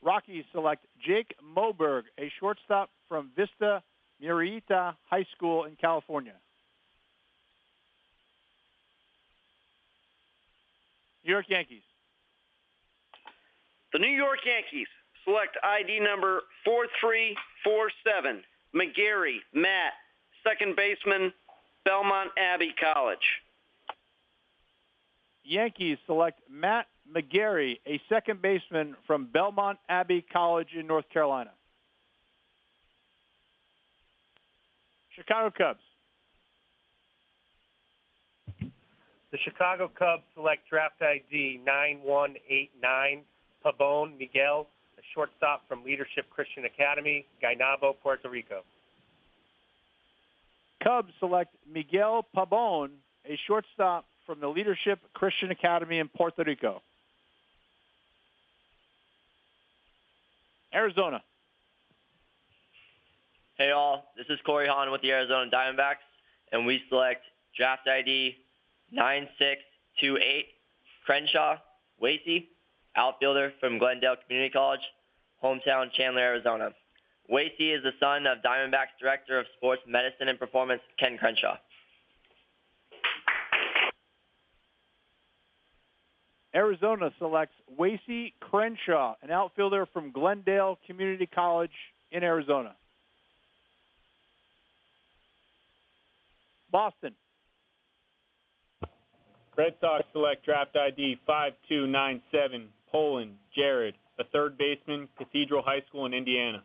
Rockies select Jake Moberg, a shortstop from Vista Marietta High School in California. New York Yankees. The New York Yankees select ID number 4347, McGarry Matt, second baseman, Belmont Abbey College. Yankees select Matt McGarry, a second baseman from Belmont Abbey College in North Carolina. Chicago Cubs. The Chicago Cubs select draft ID 9189, Pabon Miguel, a shortstop from Leadership Christian Academy, Guaynabo, Puerto Rico. Cubs select Miguel Pabon, a shortstop from the Leadership Christian Academy in Puerto Rico. Arizona. Hey all, this is Corey Hahn with the Arizona Diamondbacks, and we select draft ID 9628, Crenshaw Wasey, outfielder from Glendale Community College, hometown Chandler, Arizona. Wasey is the son of Diamondbacks Director of Sports Medicine and Performance, Ken Crenshaw. Arizona selects Wasey Crenshaw, an outfielder from Glendale Community College in Arizona. Boston. Red Sox select draft ID 5297, Poland Jared, a third baseman, Cathedral High School in Indiana.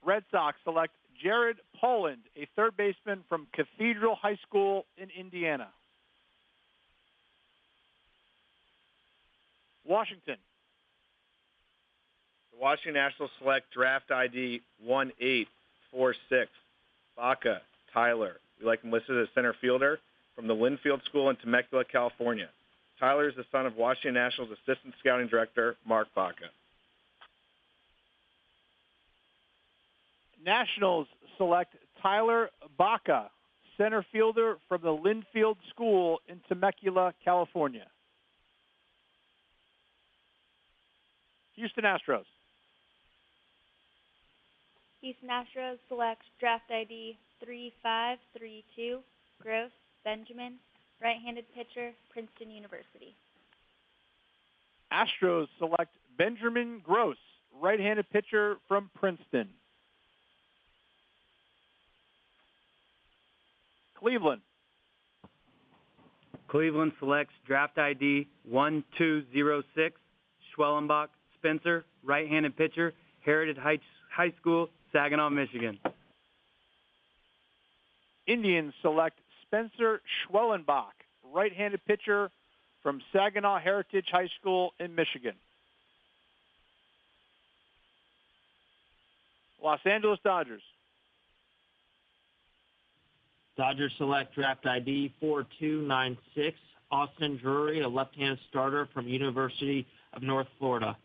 Red Sox select Jared Poland, a third baseman from Cathedral High School in Indiana. Washington. The Washington Nationals select draft ID 1846, Baca Tyler. We like him listed as center fielder from the Linfield School in Temecula, California. Tyler is the son of Washington Nationals assistant scouting director, Mark Baca. Nationals select Tyler Baca, center fielder from the Linfield School in Temecula, California. Houston Astros. Houston Astros select draft ID 3532, Gross Benjamin, right-handed pitcher, Princeton University. Astros select Benjamin Gross, right-handed pitcher from Princeton. Cleveland. Cleveland selects draft ID 1206, Schwellenbach Spencer, right-handed pitcher, Heritage High School, Saginaw, Michigan. Indians select Spencer Schwellenbach, right-handed pitcher from Saginaw Heritage High School in Michigan. Los Angeles Dodgers. Dodgers select draft ID 4296, Austin Drury, a left-handed starter from University of North Florida.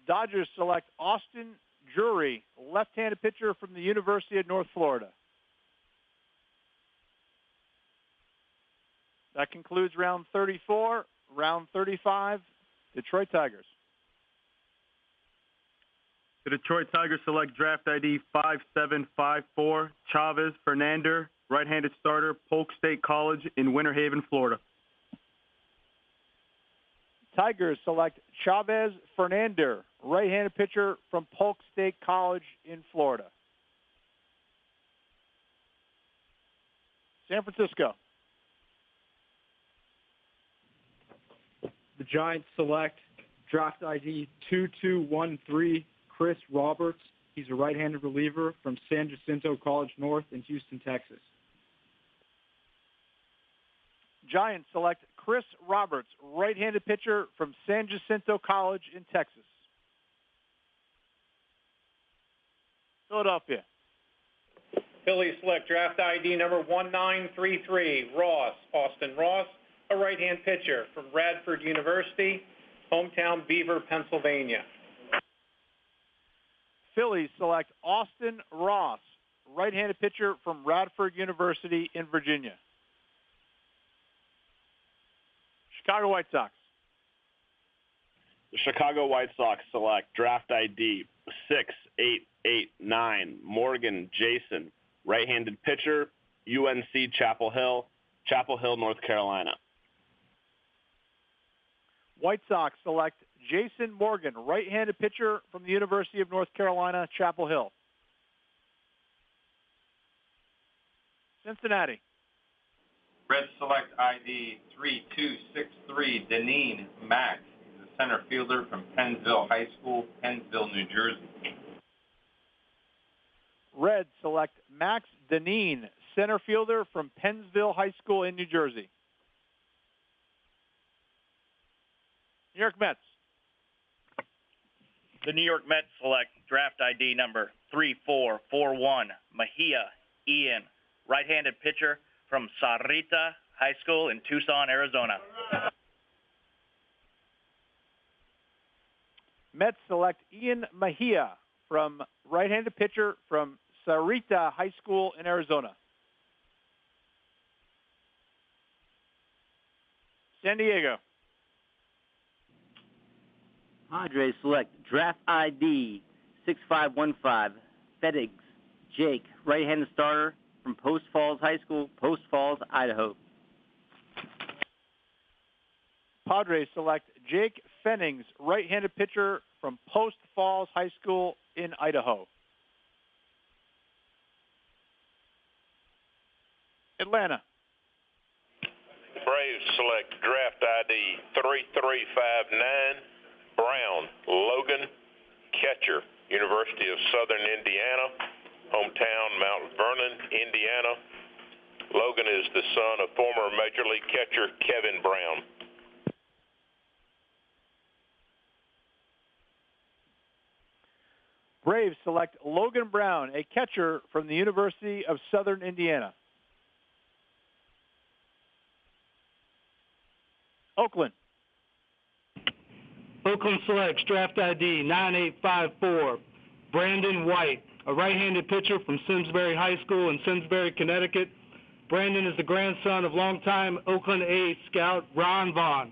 Dodgers select Austin Drury, left-handed pitcher from the University of North Florida. That concludes round 34. Round 35, Detroit Tigers. The Detroit Tigers select draft ID 5754, Chavez Fernander, right-handed starter, Polk State College in Winter Haven, Florida. Tigers select Chavez Fernander, right-handed pitcher from Polk State College in Florida. San Francisco. The Giants select draft ID 2213, Chris Roberts. He's a right-handed reliever from San Jacinto College North in Houston, Texas. Giants select Chris Roberts, right-handed pitcher from San Jacinto College in Texas. Philadelphia. Phillies select draft ID number 1933, Austin Ross, a right-hand pitcher from Radford University, hometown Beaver, Pennsylvania. Phillies select Austin Ross, right-handed pitcher from Radford University in Virginia. Chicago White Sox. The Chicago White Sox select draft ID 6889, Morgan Jason, right-handed pitcher, UNC Chapel Hill, North Carolina. White Sox select Jason Morgan, right-handed pitcher from the University of North Carolina, Chapel Hill. Cincinnati. Reds select ID 3263, Deneen Max. He's a center fielder from Pennsville High School, Pennsville, New Jersey. Reds select Max Deneen, center fielder from Pennsville High School in New Jersey. New York Mets. The New York Mets select draft ID number 3441, Mejia Ian, right-handed pitcher from Sarita High School in Tucson, Arizona. Mets select Ian Mejia, from right-handed pitcher from Sarita High School in Arizona. San Diego. Padres select draft ID 6515, Fedigs Jake, right-handed starter from Post Falls High School, Post Falls, Idaho. Padres select Jake Fennings, right-handed pitcher from Post Falls High School in Idaho. Atlanta. Braves select draft ID 3359, Brown Logan, catcher, University of Southern Indiana, hometown Mount Vernon, Indiana. Logan is the son of former Major League catcher Kevin Brown. Braves select Logan Brown, a catcher from the University of Southern Indiana. Oakland. Oakland selects draft ID 9854, Brandon White, a right-handed pitcher from Simsbury High School in Simsbury, Connecticut. Brandon is the grandson of longtime Oakland A's scout Ron Vaughn.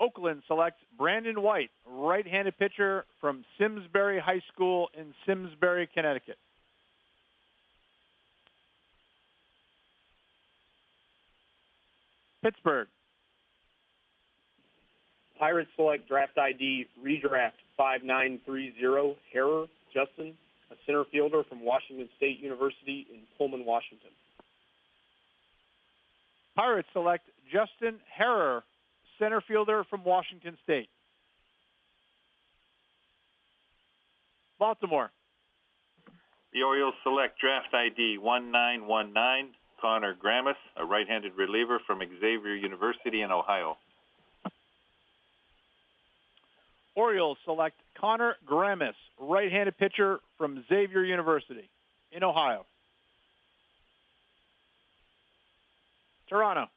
Oakland selects Brandon White, right-handed pitcher from Simsbury High School in Simsbury, Connecticut. Pittsburgh. Pirates select draft ID redraft 5930, Harrer Justin, a center fielder from Washington State University in Pullman, Washington. Pirates select Justin Harrer, center fielder from Washington State. Baltimore. The Orioles select draft ID 1919, Connor Gramis, a right-handed reliever from Xavier University in Ohio. Orioles select Connor Gramis, right-handed pitcher from Xavier University in Ohio. Toronto.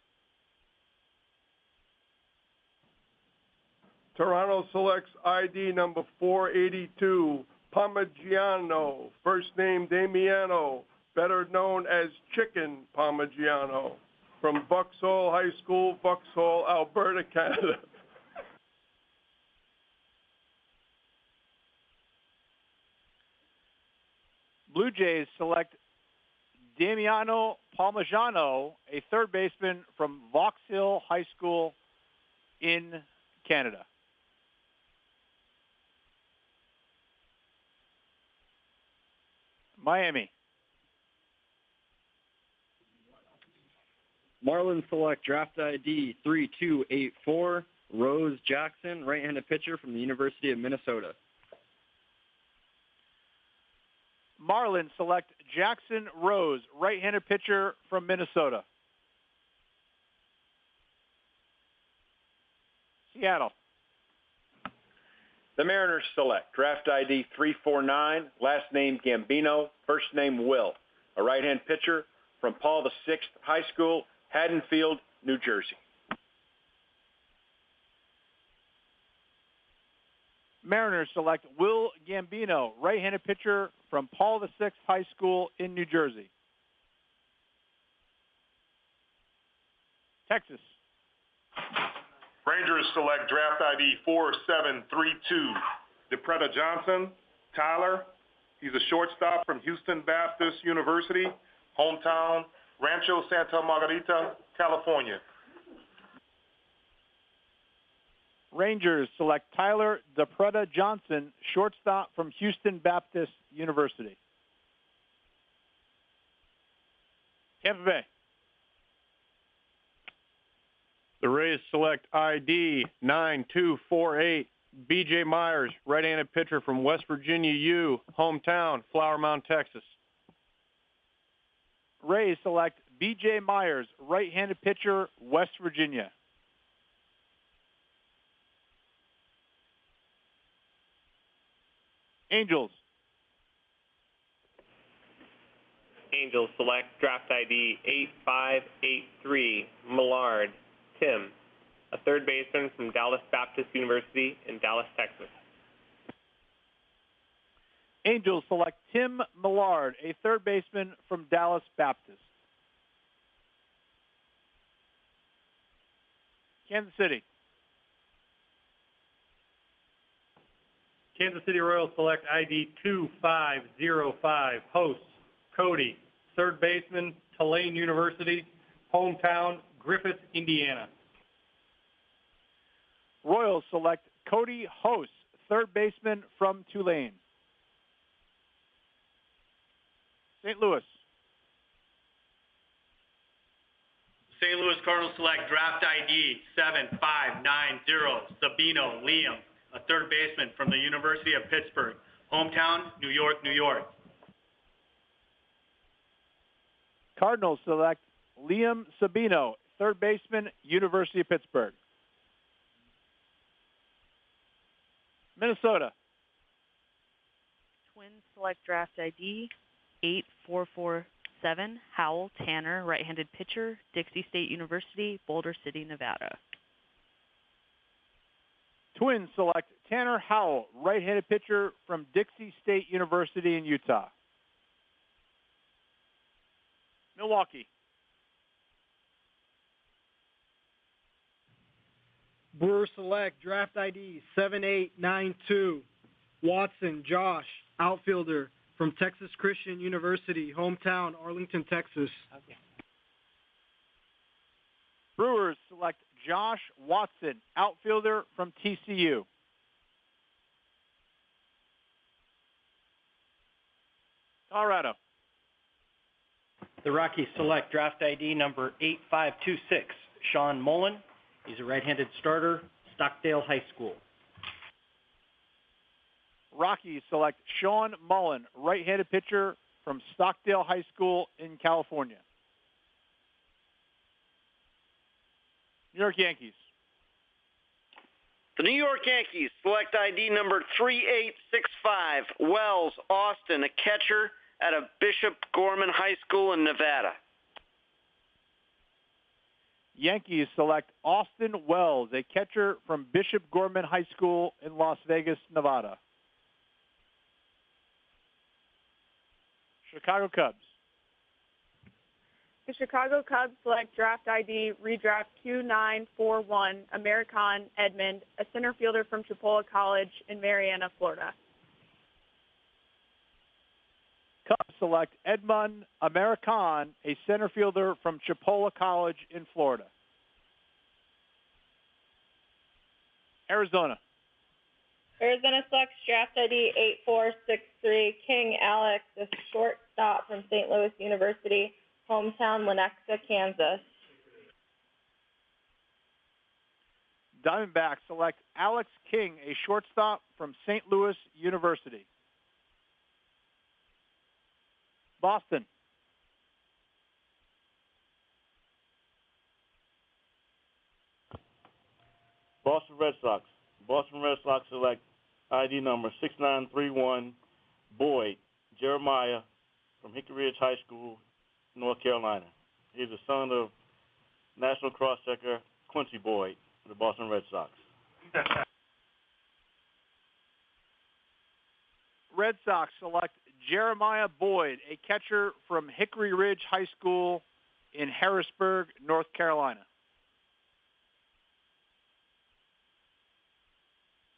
Toronto selects ID number 482, Parmigiano, first name Damiano, better known as Chicken Parmigiano, from Vauxhall High School, Vauxhall, Alberta, Canada. Blue Jays select Damiano Parmigiano, a third baseman from Vauxhall High School in Canada. Miami. Marlins select draft ID 3284, Rose Jackson, right-handed pitcher from the University of Minnesota. Marlins select Jackson Rose, right-handed pitcher from Minnesota. Seattle. The Mariners select draft ID 349, last name Gambino, first name Will, a right-hand pitcher from Paul VI High School, Haddonfield, New Jersey. Mariners select Will Gambino, right-handed pitcher from Paul VI High School in New Jersey. Texas. Rangers select draft ID 4732, DePreta Johnson, Tyler. He's a shortstop from Houston Baptist University, hometown, Rancho Santa Margarita, California. Rangers select Tyler DePreta Johnson, shortstop from Houston Baptist University. Tampa Bay. The Rays select ID 9248, B.J. Myers, right-handed pitcher from West Virginia U, hometown, Flower Mound, Texas. Rays select B.J. Myers, right-handed pitcher, West Virginia. Angels. Angels select draft ID 8583, Millard Tim, a third baseman from Dallas Baptist University in Dallas, Texas. Angels select Tim Millard, a third baseman from Dallas Baptist. Kansas City. Kansas City Royals select ID 2505, host Cody, third baseman, Tulane University, hometown, Griffith, Indiana. Royals select Cody Host, third baseman from Tulane. St. Louis. St. Louis Cardinals select draft ID 7590, Sabino Liam, a third baseman from the University of Pittsburgh, hometown, New York, New York. Cardinals select Liam Sabino, third baseman, University of Pittsburgh. Minnesota. Twins select draft ID 8447, Howell Tanner, right-handed pitcher, Dixie State University, Boulder City, Nevada. Twins select Tanner Howell, right-handed pitcher from Dixie State University in Utah. Milwaukee. Brewers select draft ID 7892, Watson Josh, outfielder from Texas Christian University, hometown, Arlington, Texas. Okay. Brewers select Josh Watson, outfielder from TCU. Colorado. The Rockies select draft ID number 8526, Sean Mullen. He's a right-handed starter, Stockdale High School. Rockies select Sean Mullen, right-handed pitcher from Stockdale High School in California. New York Yankees. The New York Yankees select ID number 3865, Wells Austin, a catcher out of Bishop Gorman High School in Nevada. Yankees select Austin Wells, a catcher from Bishop Gorman High School in Las Vegas, Nevada. Chicago Cubs. The Chicago Cubs select draft ID redraft 2941, American Edmond, a center fielder from Chipola College in Marianna, Florida. Cubs select Edmond American, a center fielder from Chipola College in Florida. Arizona. Arizona selects draft ID 8463, King Alex, a shortstop from St. Louis University, hometown Lenexa, Kansas. Diamondbacks select Alex King, a shortstop from St. Louis University. Boston. Boston Red Sox. Boston Red Sox select ID number 6931, Boyd Jeremiah from Hickory Ridge High School, North Carolina. He's the son of national cross-checker Quincy Boyd for the Boston Red Sox. Red Sox select Jeremiah Boyd, a catcher from Hickory Ridge High School in Harrisburg, North Carolina.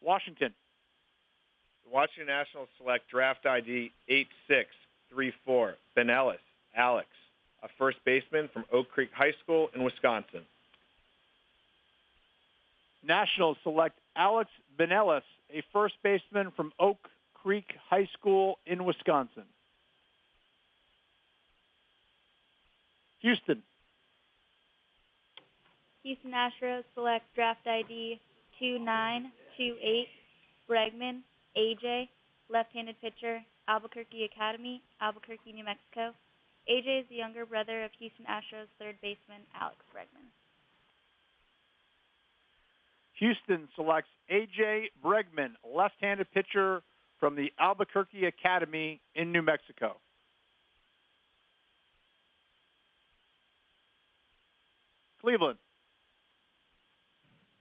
Washington. The Washington Nationals select draft ID 8634, Benellis Alex, a first baseman from Oak Creek High School in Wisconsin. Nationals select Alex Benellis, a first baseman from Oak Creek High School in Wisconsin. Houston. Houston Astros select draft ID 2928, Bregman AJ, left-handed pitcher, Albuquerque Academy, Albuquerque, New Mexico. AJ is the younger brother of Houston Astros third baseman Alex Bregman. Houston selects A.J. Bregman, left-handed pitcher from the Albuquerque Academy in New Mexico. Cleveland.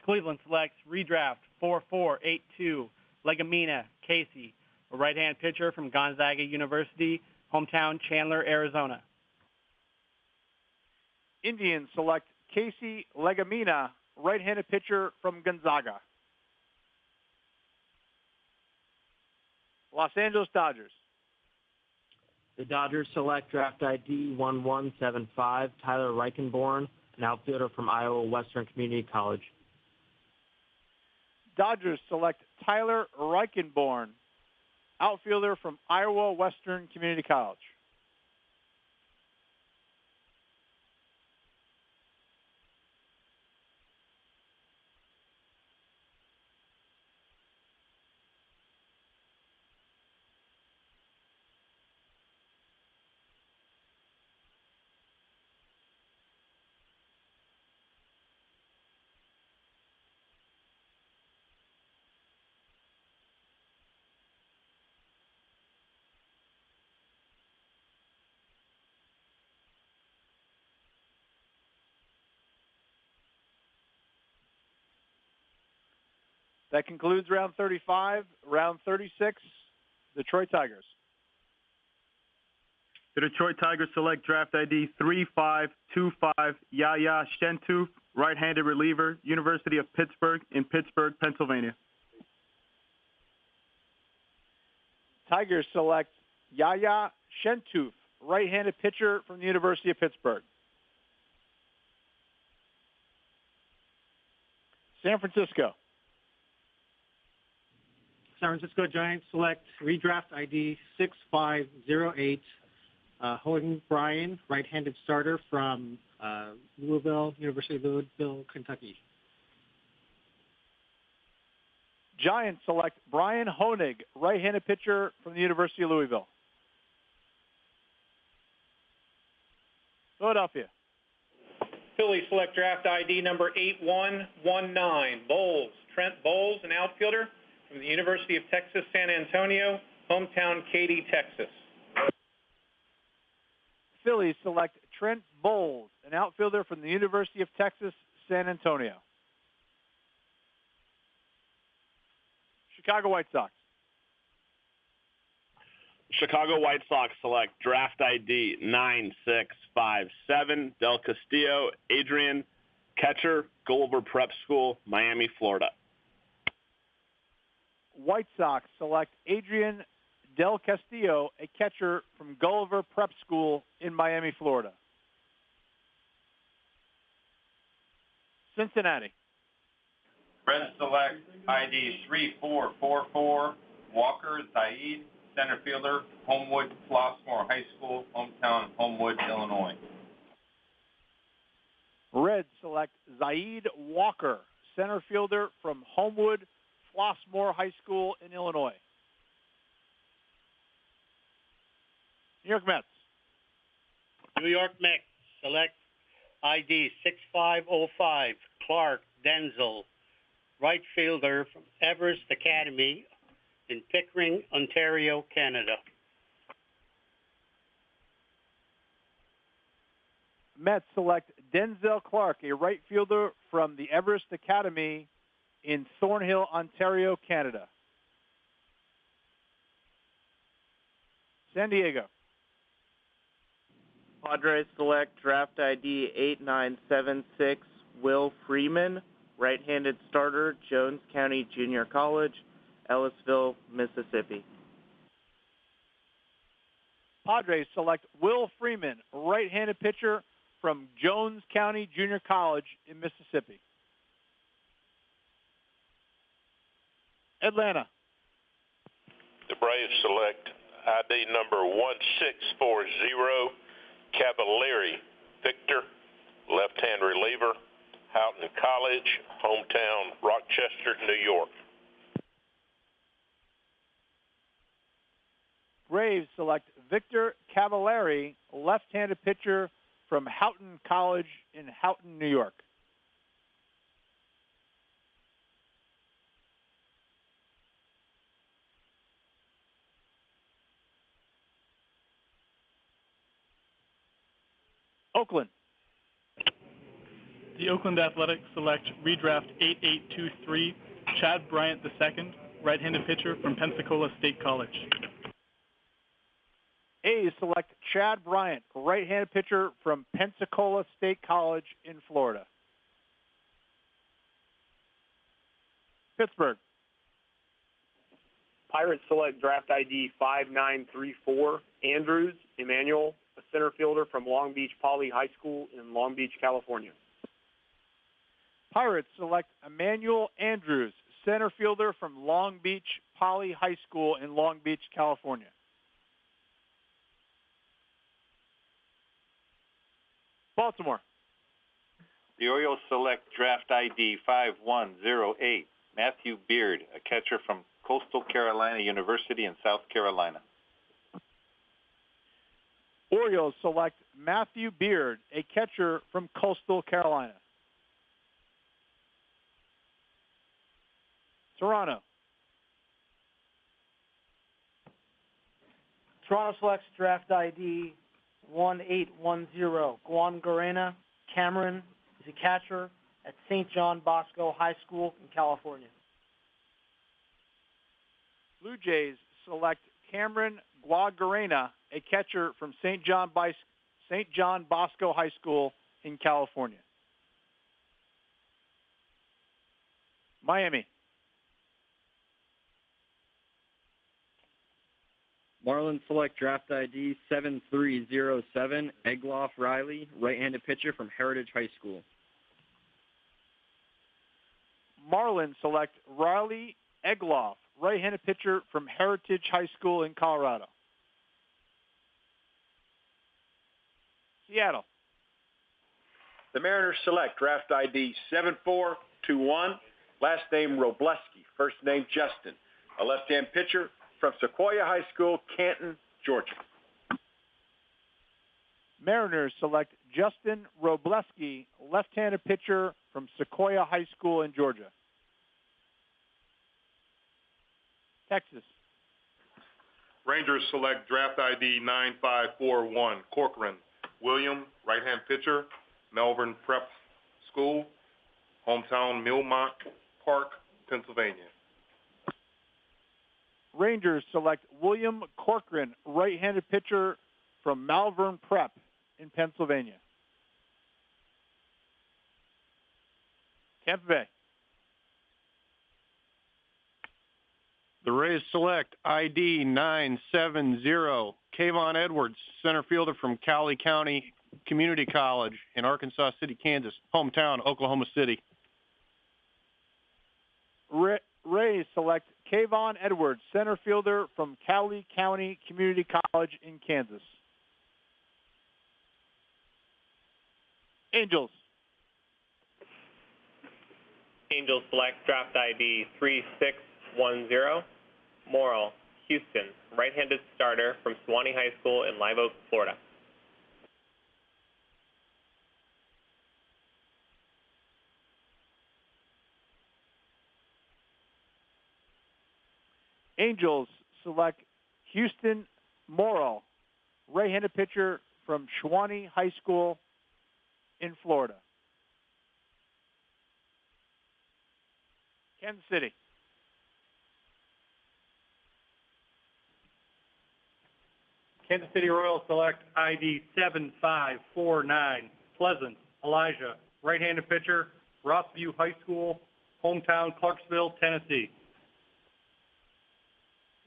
Cleveland selects redraft 4482, Legamina Casey, a right-hand pitcher from Gonzaga University, hometown Chandler, Arizona. Indians select Casey Legamina, right-handed pitcher from Gonzaga. Los Angeles Dodgers. The Dodgers select draft ID 1175, Tyler Reichenborn, an outfielder from Iowa Western Community College. Dodgers select Tyler Reichenborn, outfielder from Iowa Western Community College. That concludes round 35. Round 36, Detroit Tigers. The Detroit Tigers select draft ID 3525, Yaya Shentooth, right-handed reliever, University of Pittsburgh in Pittsburgh, Pennsylvania. Tigers select Yaya Shentooth, right-handed pitcher from the University of Pittsburgh. San Francisco. San Francisco Giants select redraft ID 6508, Hogan Bryan, right-handed starter from Louisville, University of Louisville, Kentucky. Giants select Brian Honig, right-handed pitcher from the University of Louisville. Philadelphia. Phillies select draft ID number 8119, Bowles. Trent Bowles, an outfielder from the University of Texas, San Antonio, hometown Katy, Texas. Phillies select Trent Bowles, an outfielder from the University of Texas, San Antonio. Chicago White Sox. Chicago White Sox select draft ID 9657, Del Castillo, Adrian, catcher, Gulliver Prep School, Miami, Florida. White Sox select Adrian Del Castillo, a catcher from Gulliver Prep School in Miami, Florida. Cincinnati. Reds select ID 3444, Walker Zaid, center fielder, Homewood Flossmoor High School, hometown Homewood, Illinois. Reds select Zaid Walker, center fielder from Homewood Flossmoor High School in Illinois. New York Mets. New York Mets select ID 6505, Clark Denzel, right fielder from Everest Academy in Pickering, Ontario, Canada. Mets select Denzel Clark, a right fielder from the Everest Academy in Thornhill, Ontario, Canada. San Diego. Padres select draft ID 8976, Will Freeman, right-handed starter, Jones County Junior College, Ellisville, Mississippi. Padres select Will Freeman, right-handed pitcher from Jones County Junior College in Mississippi. Atlanta. The Braves select ID number 1640, Cavalieri Victor, left-hand reliever, Houghton College, hometown Rochester, New York. Braves select Victor Cavalieri, left-handed pitcher from Houghton College in Houghton, New York. Oakland. The Oakland Athletics select redraft 8823, Chad Bryant II, right-handed pitcher from Pensacola State College. A's select Chad Bryant, right-handed pitcher from Pensacola State College in Florida. Pittsburgh. Pirates select draft ID 5934, Andrews Emmanuel, a center fielder from Long Beach Poly High School in Long Beach, California. Pirates select Emmanuel Andrews, center fielder from Long Beach Poly High School in Long Beach, California. Baltimore. The Orioles select draft ID 5108, Matthew Beard, a catcher from Coastal Carolina University in South Carolina. Orioles select Matthew Beard, a catcher from Coastal Carolina. Toronto. Toronto selects draft ID 1810, Guan Garena Cameron is a catcher at St. John Bosco High School in California. Blue Jays select Cameron Guagarena, a catcher from St. John Bosco High School in California. Miami. Marlins select draft ID 7307, Egloff Riley, right-handed pitcher from Heritage High School. Marlins select Riley Egloff, right-handed pitcher from Heritage High School in Colorado. Seattle. The Mariners select draft ID 7421, last name Robleski, first name Justin, a left-hand pitcher from Sequoia High School, Canton, Georgia. Mariners select Justin Robleski, left-handed pitcher from Sequoia High School in Georgia. Texas. Rangers select draft ID 9541, Corcoran William, right-hand pitcher, Melbourne Prep School, hometown Millmont Park, Pennsylvania. Rangers select William Corcoran, right-handed pitcher from Malvern Prep in Pennsylvania. Tampa Bay. The Rays select ID 970, Kayvon Edwards, center fielder from Cowley County Community College in Arkansas City, Kansas, hometown Oklahoma City. Rays select Kayvon Edwards, center fielder from Cowley County Community College in Kansas. Angels. Angels select draft ID 3610, Morrill, Houston, right-handed starter from Sewanee High School in Live Oak, Florida. Angels select Houston Morrill, right-handed pitcher from Sewanee High School in Florida. Kansas City. Kansas City Royals select ID 7549, Pleasant Elijah, right-handed pitcher, Rossview High School, hometown Clarksville, Tennessee.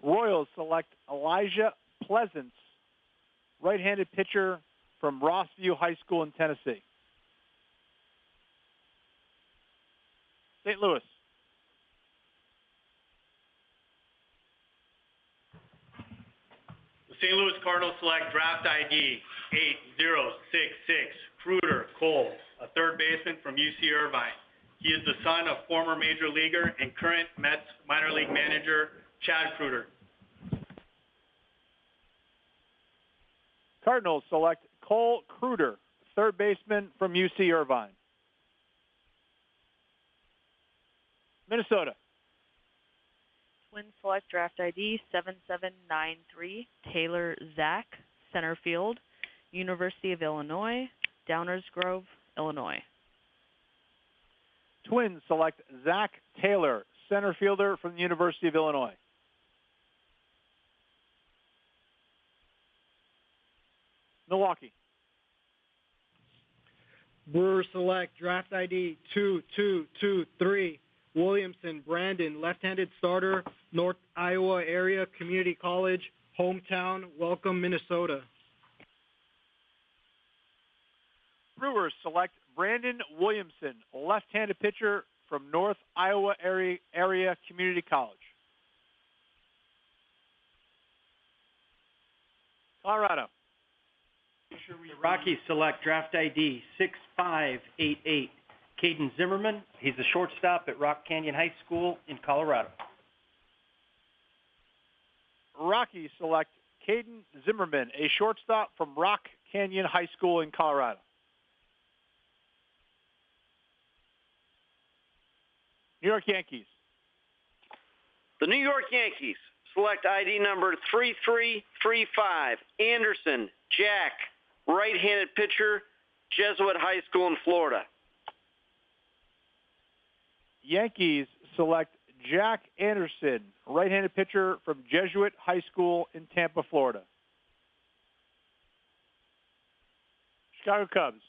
Royals select Elijah Pleasance, right-handed pitcher from Rossview High School in Tennessee. St. Louis. The St. Louis Cardinals select draft ID 8066, Kruder Cole, a third baseman from UC Irvine. He is the son of former major leaguer and current Mets minor league manager Chad Kruder. Cardinals select Cole Kruder, third baseman from UC Irvine. Minnesota. Twins select draft ID 7793, Taylor Zach, center field, University of Illinois, Downers Grove, Illinois. Twins select Zach Taylor, center fielder from the University of Illinois. Milwaukee. Brewers select draft ID 2223, Williamson Brandon, left-handed starter, North Iowa Area Community College, hometown, Welcome, Minnesota. Brewers select Brandon Williamson, left-handed pitcher from North Iowa Area Community College. Colorado. The Rockies select draft ID 6588, Caden Zimmerman. He's a shortstop at Rock Canyon High School in Colorado. Rockies select Caden Zimmerman, a shortstop from Rock Canyon High School in Colorado. New York Yankees. The New York Yankees select ID number 3335, Anderson Jack, right-handed pitcher, Jesuit High School in Florida. Yankees select Jack Anderson, right-handed pitcher from Jesuit High School in Tampa, Florida. Chicago Cubs.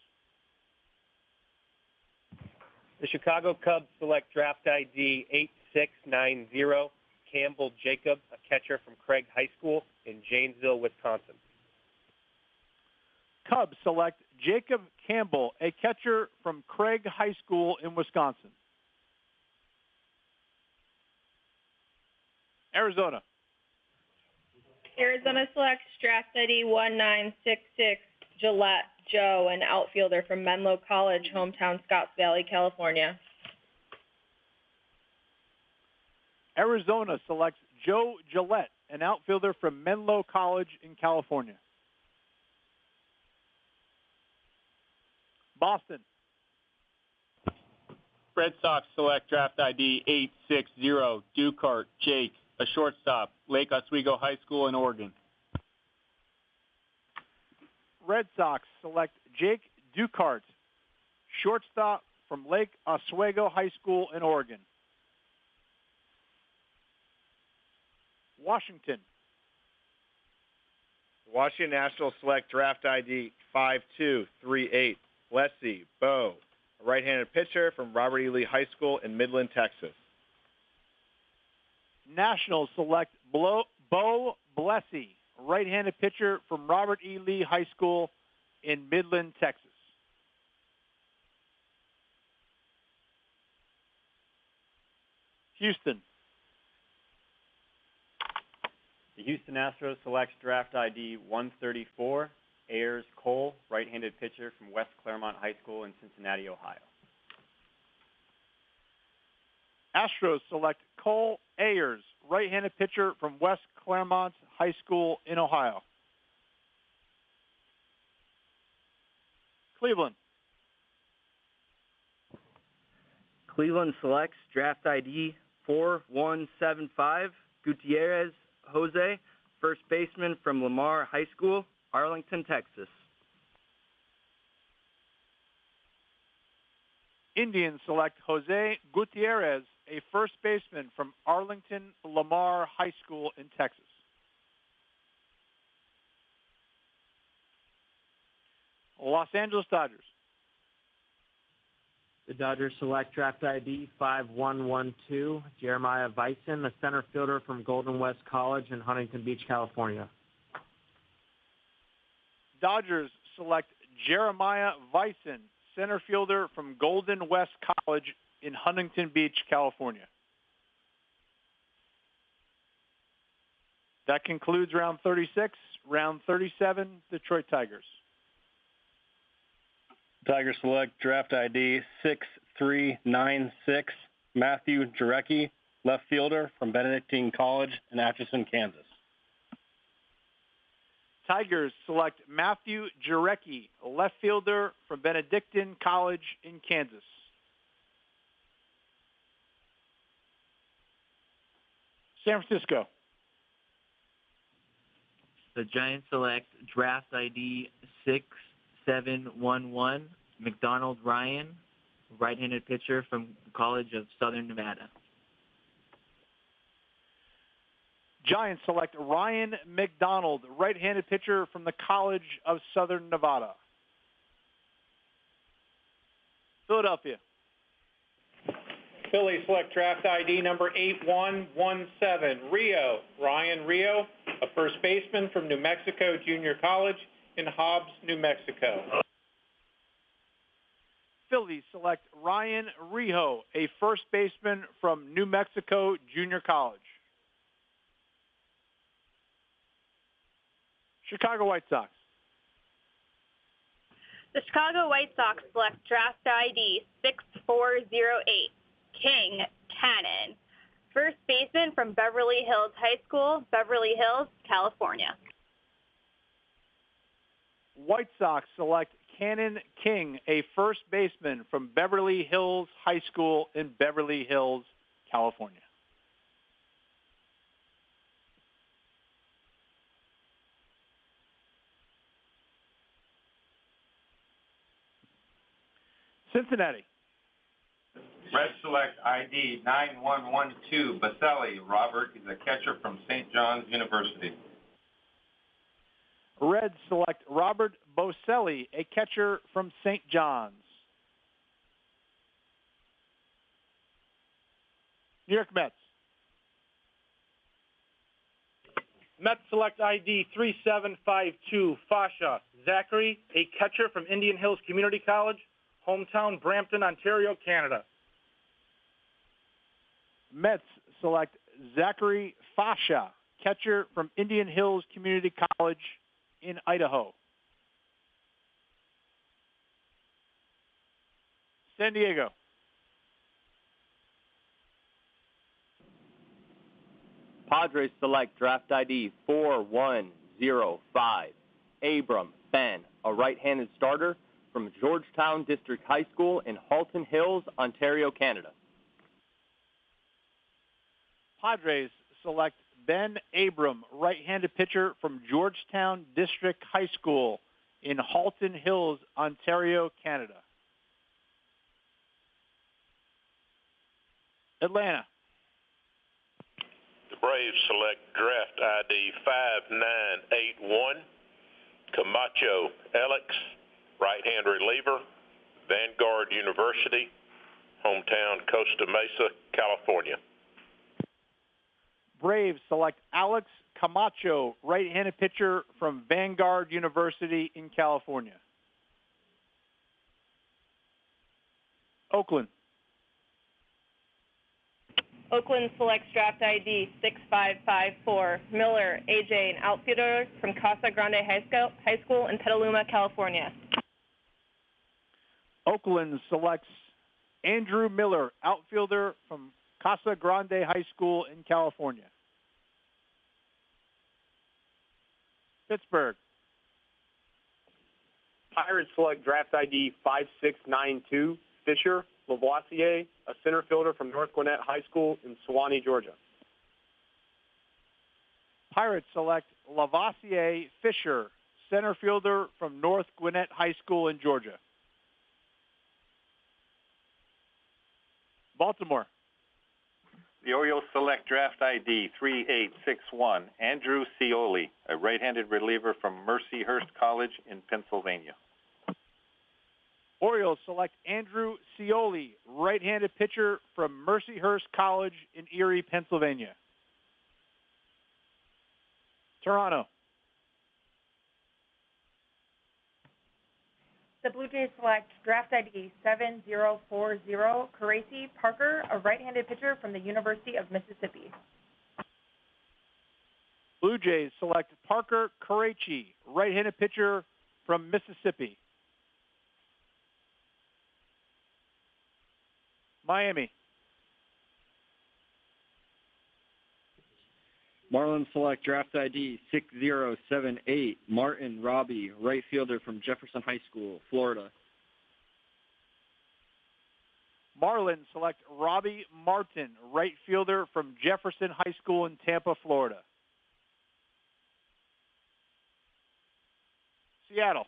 The Chicago Cubs select draft ID 8690, Campbell Jacob, a catcher from Craig High School in Janesville, Wisconsin. Cubs select Jacob Campbell, a catcher from Craig High School in Wisconsin. Arizona. Arizona selects draft ID 1966, Gillette Joe, an outfielder from Menlo College, hometown Scotts Valley, California. Arizona selects Joe Gillette, an outfielder from Menlo College in California. Boston. Red Sox select draft ID 860 Dukart Jake, a shortstop, Lake Oswego High School in Oregon. Red Sox select Jake Dukart, shortstop from Lake Oswego High School in Oregon. Washington. The Washington Nationals select draft ID 5238 Leslie Bowe, a right-handed pitcher from Robert E. Lee High School in Midland, Texas. Nationals select Bo Blessy, right-handed pitcher from Robert E. Lee High School in Midland, Texas. Houston. The Houston Astros select draft ID 134 Ayers Cole, right-handed pitcher from West Claremont High School in Cincinnati, Ohio. Astros select Cole Ayers, right-handed pitcher from West Claremont High School in Ohio. Cleveland. Cleveland selects draft ID 4175 Gutierrez Jose, first baseman from Lamar High School, Arlington, Texas. Indians select Jose Gutierrez, a first baseman from Arlington Lamar High School in Texas. Los Angeles Dodgers. The Dodgers select draft ID 5112 Jeremiah Bison, a center fielder from Golden West College in Huntington Beach, California. Dodgers select Jeremiah Bison, center fielder from Golden West College in Huntington Beach, California. That concludes round 36. Round 37, Detroit Tigers. Tigers select draft ID 6396 Matthew Jarecki, left fielder from Benedictine College in Atchison, Kansas. Tigers select Matthew Jarecki, a left fielder from Benedictine College in Kansas. San Francisco. The Giants select draft ID 6711 McDonald Ryan, right-handed pitcher from the College of Southern Nevada. Giants select Ryan McDonald, right-handed pitcher from the College of Southern Nevada. Philadelphia. Phillies select draft ID number 8117, Ryan Rio, a first baseman from New Mexico Junior College in Hobbs, New Mexico. Phillies select Ryan Rio, a first baseman from New Mexico Junior College. Chicago White Sox. The Chicago White Sox select draft ID 6408, King Cannon, first baseman from Beverly Hills High School, Beverly Hills, California. White Sox select Cannon King, a first baseman from Beverly Hills High School in Beverly Hills, California. Cincinnati. Red select ID 9112, Baselli Robert. He's a catcher from St. John's University. Reds select Robert Boselli, a catcher from St. John's. New York Mets. Mets select ID 3752 Fasha Zachary, a catcher from Indian Hills Community College, hometown Brampton, Ontario, Canada. Mets select Zachary Fasha, catcher from Indian Hills Community College in Idaho. San Diego. Padres select draft ID 4105 Abram Ben, a right-handed starter from Georgetown District High School in Halton Hills, Ontario, Canada. Padres select Ben Abram, right-handed pitcher from Georgetown District High School in Halton Hills, Ontario, Canada. Atlanta. The Braves select draft ID 5981, Camacho Alex, right-hand reliever, Vanguard University, hometown Costa Mesa, California. Braves select Alex Camacho, right-handed pitcher from Vanguard University in California. Oakland. Oakland selects draft ID 6554, Miller, AJ, an outfielder from Casa Grande High School in Petaluma, California. Oakland selects Andrew Miller, outfielder from Casa Grande High School in California. Pittsburgh. Pirates select draft ID 5692, Fisher Lavoisier, a center fielder from North Gwinnett High School in Suwanee, Georgia. Pirates select Lavoisier Fisher, center fielder from North Gwinnett High School in Georgia. Baltimore. The Orioles select draft ID 3861, Andrew Scioli, a right-handed reliever from Mercyhurst College in Pennsylvania. Orioles select Andrew Scioli, right-handed pitcher from Mercyhurst College in Erie, Pennsylvania. Toronto. The Blue Jays select draft ID 7040, Caracey Parker, a right-handed pitcher from the University of Mississippi. Blue Jays select Parker Caracey, right-handed pitcher from Mississippi. Miami. Marlins select draft ID 6078, Martin Robbie, right fielder from Jefferson High School, Florida. Marlins select Robbie Martin, right fielder from Jefferson High School in Tampa, Florida. Seattle.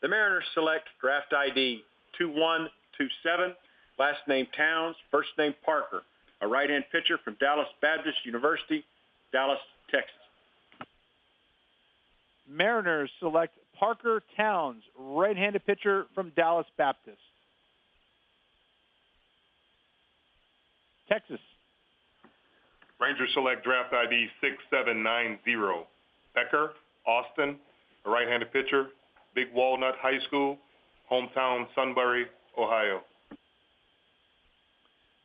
The Mariners select draft ID 2127, last name Towns, first name Parker, a right-hand pitcher from Dallas Baptist University, Dallas, Texas. Mariners select Parker Towns, right-handed pitcher from Dallas Baptist. Texas. Rangers select draft ID 6790, Becker Austin, a right-handed pitcher, Big Walnut High School, hometown Sunbury, Ohio.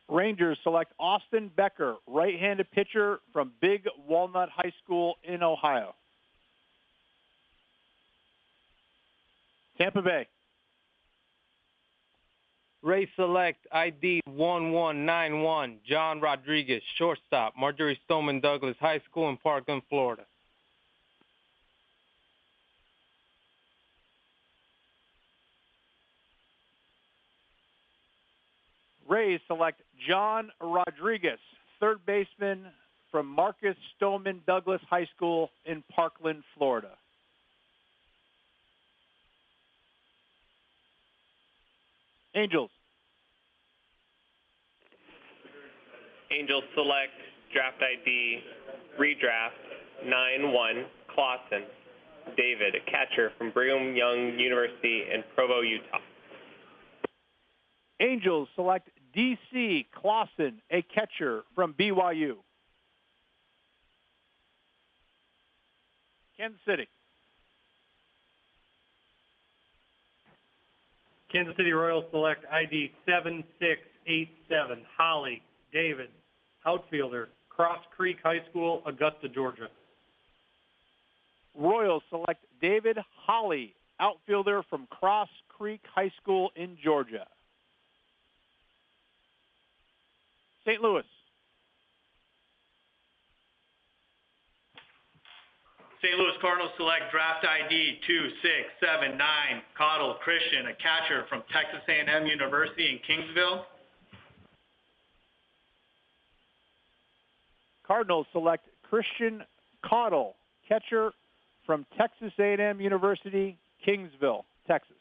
Rangers select Austin Becker, right-handed pitcher from Big Walnut High School in Ohio. Tampa Bay. Rays select ID 1191, John Rodriguez, shortstop, Marjorie Stoneman Douglas High School in Parkland, Florida. Rays select John Rodriguez, third baseman from Marcus Stoneman Douglas High School in Parkland, Florida. Angels. Angels select draft ID redraft 91 Clausen David, a catcher from Brigham Young University in Provo, Utah. Angels select D.C. Clausen, a catcher from BYU. Kansas City. Kansas City Royals select ID 7687, Holly David, outfielder, Cross Creek High School, Augusta, Georgia. Royals select David Holly, outfielder from Cross Creek High School in Georgia. St. Louis. St. Louis Cardinals select draft ID 2679, Cottle Christian, a catcher from Texas A&M University in Kingsville. Cardinals select Christian Cottle, catcher from Texas A&M University, Kingsville, Texas.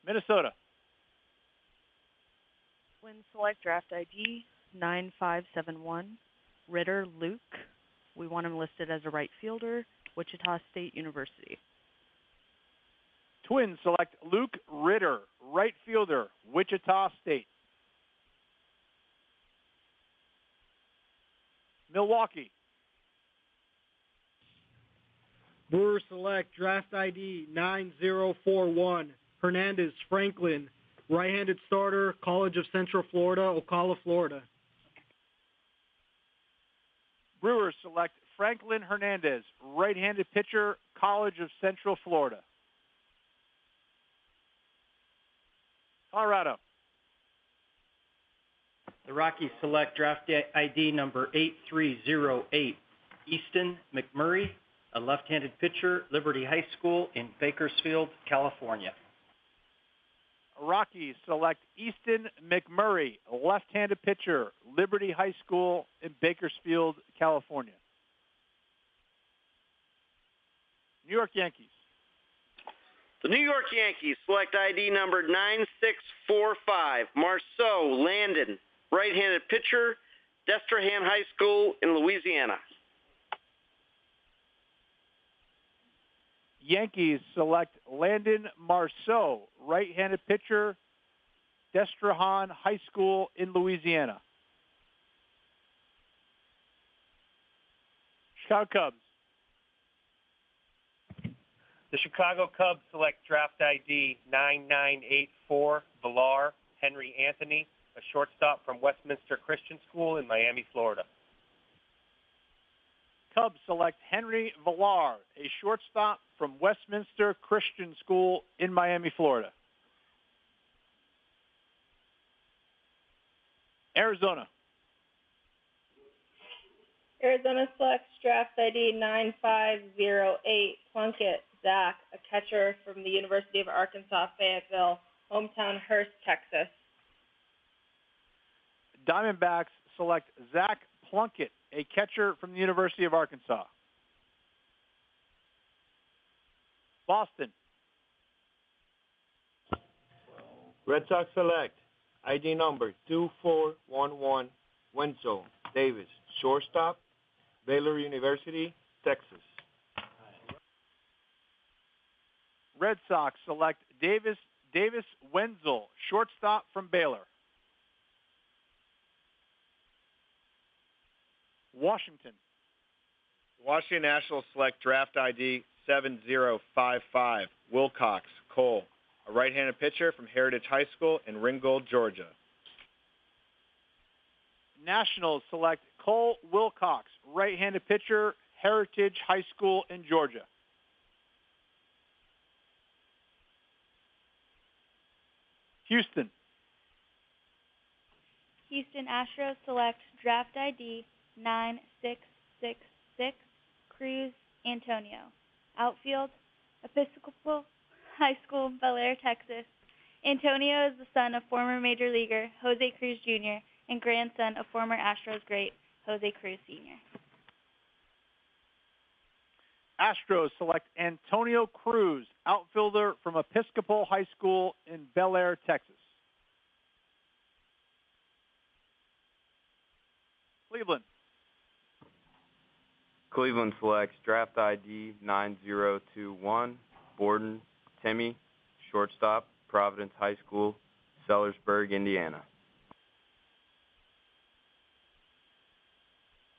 Minnesota. Twins select draft ID 9571, Ritter Luke. We want him listed as a right fielder, Wichita State University. Twins select Luke Ritter, right fielder, Wichita State. Milwaukee. Brewers select draft ID 9041, Hernandez Franklin, right-handed starter, College of Central Florida, Ocala, Florida. Brewers select Franklin Hernandez, right-handed pitcher, College of Central Florida. Colorado. The Rockies select draft ID number 8308, Easton McMurray, a left-handed pitcher, Liberty High School in Bakersfield, California. Rockies select Easton McMurray, left-handed pitcher, Liberty High School in Bakersfield, California. New York Yankees. The New York Yankees select ID number 9645, Marceau Landon, right-handed pitcher, Destrehan High School in Louisiana. Yankees select Landon Marceau, right-handed pitcher, Destrehan High School in Louisiana. Chicago Cubs. The Chicago Cubs select draft ID 9984, Villar Henry Anthony, a shortstop from Westminster Christian School in Miami, Florida. Cubs select Henry Villar, a shortstop from Westminster Christian School in Miami, Florida. Arizona. Arizona selects draft ID 9508, Plunkett Zach, a catcher from the University of Arkansas, Fayetteville, hometown Hearst, Texas. Diamondbacks select Zach Plunkett, a catcher from the University of Arkansas. Boston. Red Sox select ID number 2411, Wenzel Davis, shortstop, Baylor University, Texas. Red Sox select Davis Wenzel, shortstop from Baylor. Washington. Washington Nationals select draft ID 7055, Wilcox Cole, a right-handed pitcher from Heritage High School in Ringgold, Georgia. Nationals select Cole Wilcox, right-handed pitcher, Heritage High School in Georgia. Houston. Houston Astros select draft ID 9666, Cruz Antonio. Outfield, Episcopal High School, Bel Air, Texas. Antonio is the son of former Major Leaguer Jose Cruz Jr. and grandson of former Astros great Jose Cruz Sr. Astros select Antonio Cruz, outfielder from Episcopal High School in Bel Air, Texas. Cleveland. Cleveland selects draft ID 9021, Borden Timmy, shortstop, Providence High School, Sellersburg, Indiana.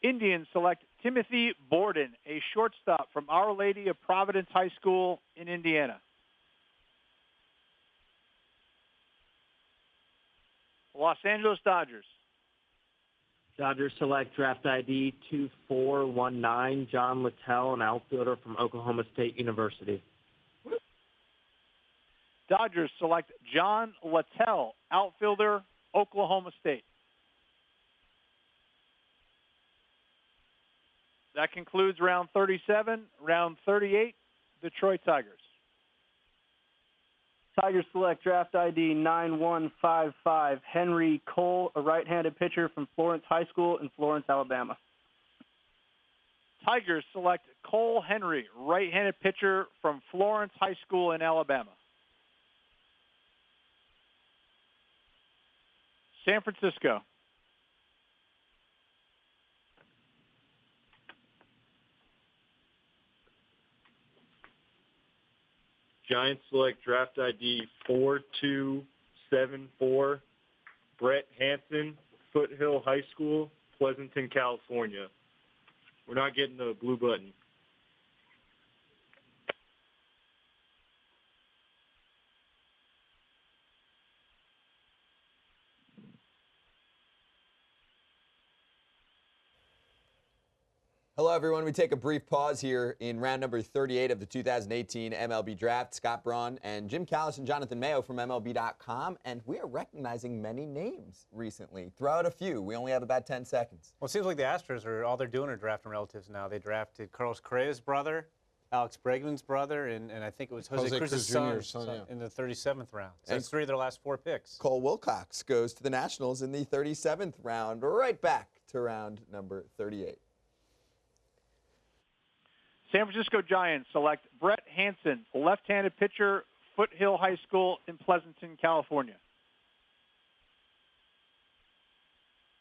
Indians select Timothy Borden, a shortstop from Our Lady of Providence High School in Indiana. Los Angeles Dodgers. Dodgers select draft ID 2419, John Littell, an outfielder from Oklahoma State University. Dodgers select John Littell, outfielder, Oklahoma State. That concludes round 37. Round 38, Detroit Tigers. Tigers select draft ID 9155, Henry Cole, a right-handed pitcher from Florence High School in Florence, Alabama. Tigers select Cole Henry, right-handed pitcher from Florence High School in Alabama. San Francisco. Giants select draft ID 4274, Brett Hansen, Foothill High School, Pleasanton, California. We're not getting the blue button. Hello, everyone. We take a brief pause here in round number 38 of the 2018 MLB Draft. Scott Braun and Jim Callis and Jonathan Mayo from MLB.com, and we are recognizing many names recently. Throw out a few. We only have about 10 seconds. Well, it seems like the Astros are all they're doing are drafting relatives now. They drafted Carlos Correa's brother, Alex Bregman's brother, and I think it was Jose Cruz's son in the 37th round. So that's 3 of their last 4 picks. Cole Wilcox goes to the Nationals in the 37th round, right back to round number 38. San Francisco Giants select Brett Hansen, left-handed pitcher, Foothill High School in Pleasanton, California.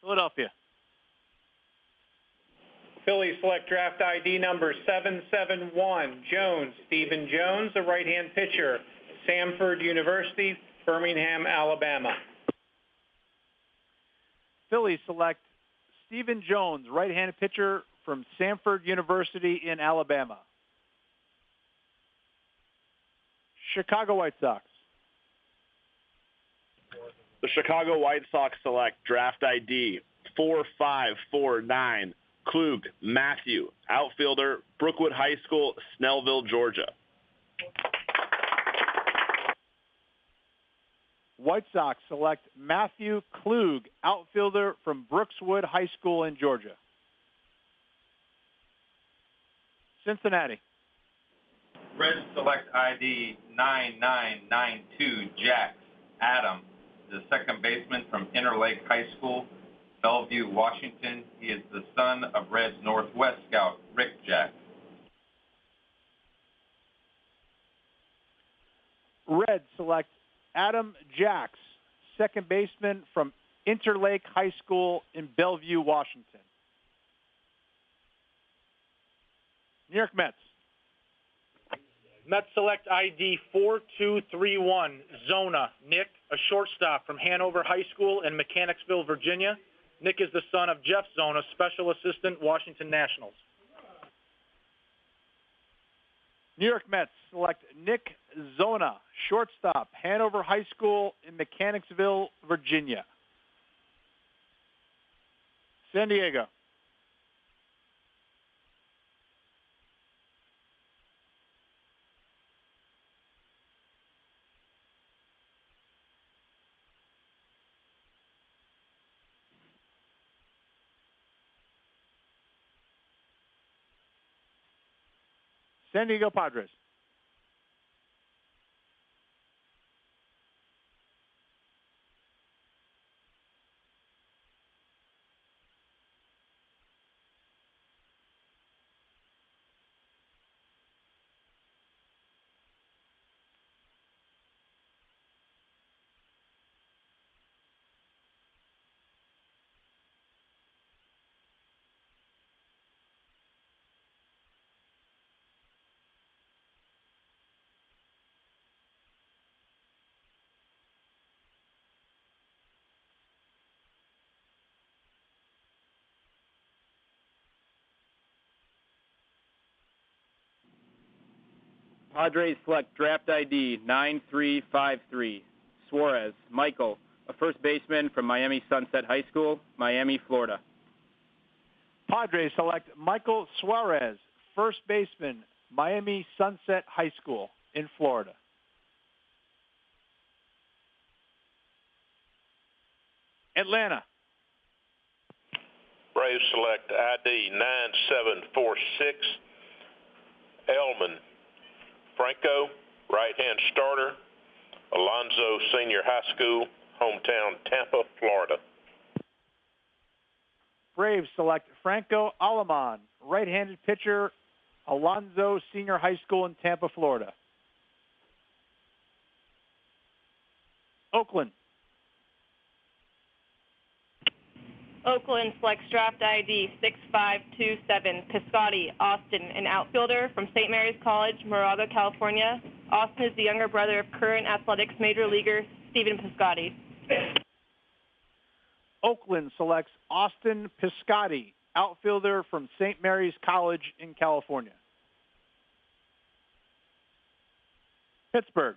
Philadelphia. Phillies select draft ID number 771, Jones, Stephen Jones, a right-hand pitcher, Samford University, Birmingham, Alabama. Phillies select Stephen Jones, right-handed pitcher from Samford University in Alabama. Chicago White Sox. The Chicago White Sox select draft ID 4549, Klug Matthew, outfielder, Brookwood High School, Snellville, Georgia. White Sox select Matthew Klug, outfielder from Brookswood High School in Georgia. Cincinnati. Reds select ID 9992, Jax Adam, the second baseman from Interlake High School, Bellevue, Washington. He is the son of Reds Northwest scout Rick Jax. Reds select Adam Jax, second baseman from Interlake High School in Bellevue, Washington. New York Mets. Mets select ID 4231, Zona, Nick, a shortstop from Hanover High School in Mechanicsville, Virginia. Nick is the son of Jeff Zona, special assistant, Washington Nationals. New York Mets select Nick Zona, shortstop, Hanover High School in Mechanicsville, Virginia. San Diego. San Diego Padres. Padres select draft ID 9353, Suarez, Michael, a first baseman from Miami Sunset High School, Miami, Florida. Padres select Michael Suarez, first baseman, Miami Sunset High School in Florida. Atlanta. Braves select ID 9746, Elman Franco, right-hand starter, Alonzo Senior High School, hometown Tampa, Florida. Braves select Franco Alaman, right-handed pitcher, Alonzo Senior High School in Tampa, Florida. Oakland. Oakland selects draft ID 6527, Piscotti Austin, an outfielder from St. Mary's College, Moraga, California. Austin is the younger brother of current athletics major leaguer Stephen Piscotti. Oakland selects Austin Piscotti, outfielder from St. Mary's College in California. Pittsburgh.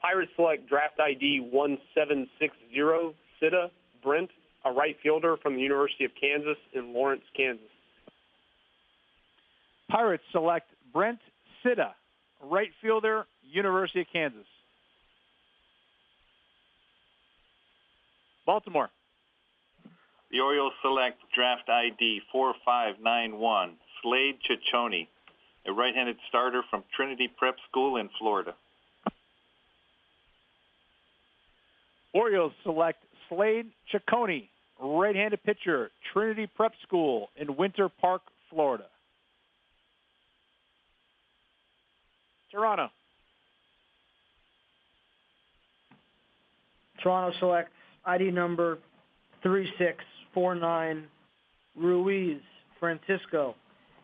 Pirates select draft ID 1760, Sitta Brent, a right fielder from the University of Kansas in Lawrence, Kansas. Pirates select Brent Sitta, right fielder, University of Kansas. Baltimore. The Orioles select draft ID 4591, Slade Ciccone, a right-handed starter from Trinity Prep School in Florida. Orioles select Slade Ciccone, right-handed pitcher, Trinity Prep School in Winter Park, Florida. Toronto. Toronto selects ID number 3649, Ruiz Francisco.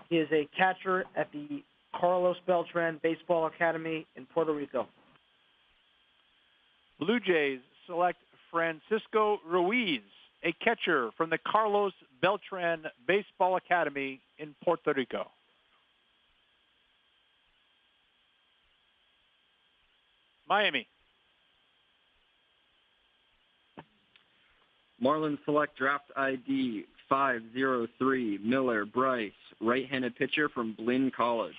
He is a catcher at the Carlos Beltran Baseball Academy in Puerto Rico. Blue Jays select Francisco Ruiz, a catcher from the Carlos Beltran Baseball Academy in Puerto Rico. Miami. Marlins select draft ID 503, Miller Bryce, right-handed pitcher from Blinn College.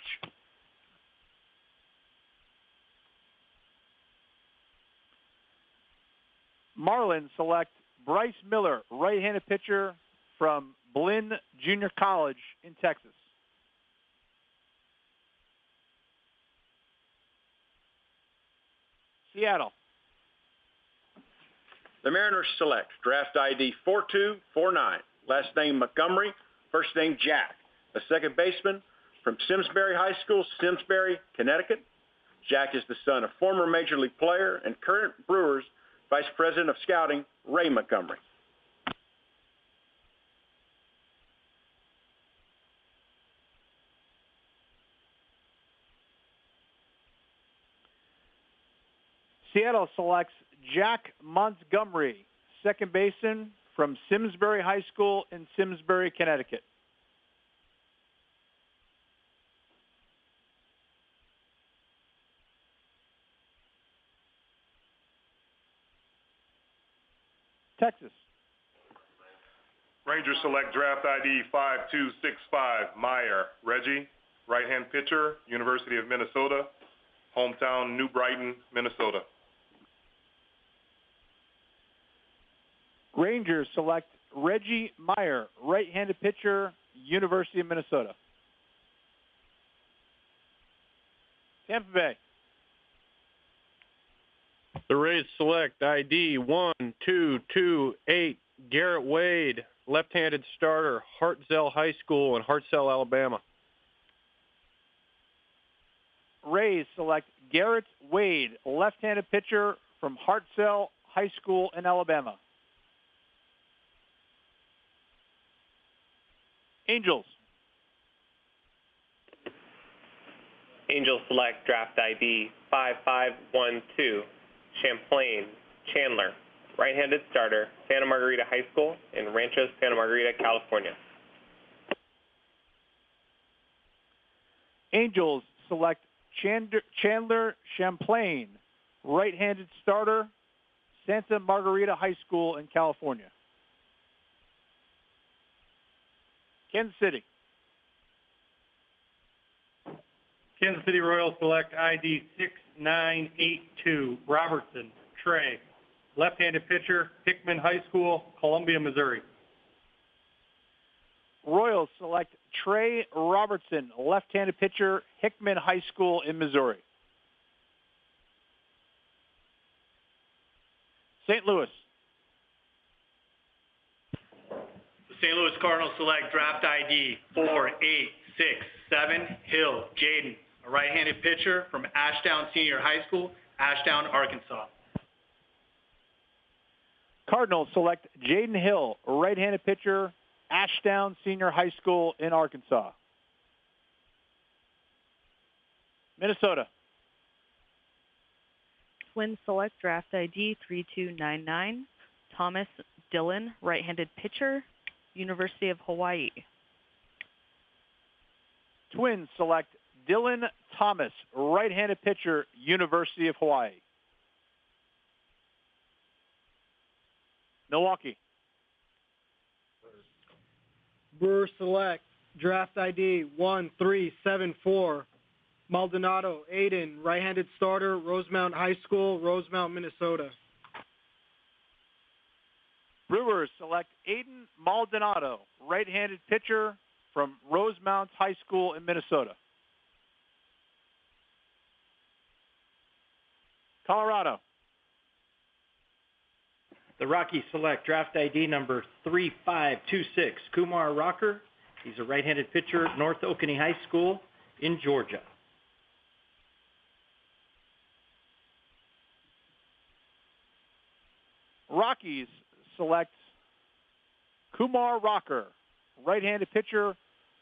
Marlins select Bryce Miller, right-handed pitcher from Blinn Junior College in Texas. Seattle. The Mariners select draft ID 4249, last name Montgomery, first name Jack, a second baseman from Simsbury High School, Simsbury, Connecticut. Jack is the son of former Major League player and current Brewers Vice President of Scouting, Ray Montgomery. Seattle selects Jack Montgomery, second baseman from Simsbury High School in Simsbury, Connecticut. Texas. Rangers select draft ID 5265, Meyer Reggie, right-hand pitcher, University of Minnesota, hometown New Brighton, Minnesota. Rangers select Reggie Meyer, right-handed pitcher, University of Minnesota. Tampa Bay. The Rays select ID 1228, Garrett Wade, left-handed starter, Hartzell High School in Hartzell, Alabama. Rays select Garrett Wade, left-handed pitcher from Hartzell High School in Alabama. Angels. Angels select draft ID 5512, Champlain Chandler, right-handed starter, Santa Margarita High School in Rancho Santa Margarita, California. Angels select Chandler Champlain, right-handed starter, Santa Margarita High School in California. Kansas City. Kansas City Royals select ID 6982, Robertson Trey, left-handed pitcher, Hickman High School, Columbia, Missouri. Royals select Trey Robertson, left-handed pitcher, Hickman High School in Missouri. St. Louis. The St. Louis Cardinals select draft ID 4867 Hill Jaden, a right-handed pitcher from Ashdown Senior High School, Ashdown, Arkansas. Cardinals select Jaden Hill, a right-handed pitcher, Ashdown Senior High School in Arkansas. Minnesota. Twins select draft ID 3299 Thomas Dillon, right-handed pitcher, University of Hawaii. Twins select Dylan Thomas, right-handed pitcher, University of Hawaii. Milwaukee. Brewers select draft ID 1374 Maldonado Aiden, right-handed starter, Rosemount High School, Rosemount, Minnesota. Brewers select Aiden Maldonado, right-handed pitcher from Rosemount High School in Minnesota. Colorado. The Rockies select draft ID number 3526 Kumar Rocker. He's a right-handed pitcher, North Oconee High School in Georgia. Rockies select Kumar Rocker, right-handed pitcher,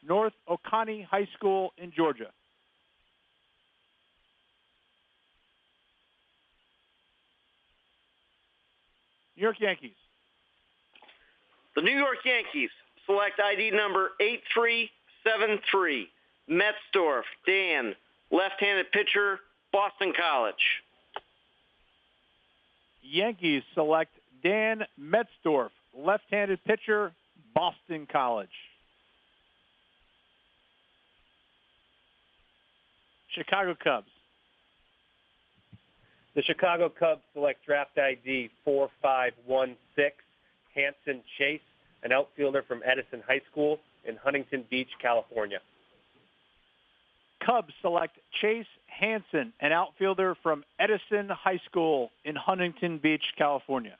North Oconee High School in Georgia. New York Yankees. The New York Yankees select ID number 8373 Metzdorf Dan, left-handed pitcher, Boston College. Yankees select Dan Metzdorf, left-handed pitcher, Boston College. Chicago Cubs. The Chicago Cubs select draft ID 4516 Hanson Chase, an outfielder from Edison High School in Huntington Beach, California. Cubs select Chase Hansen, an outfielder from Edison High School in Huntington Beach, California.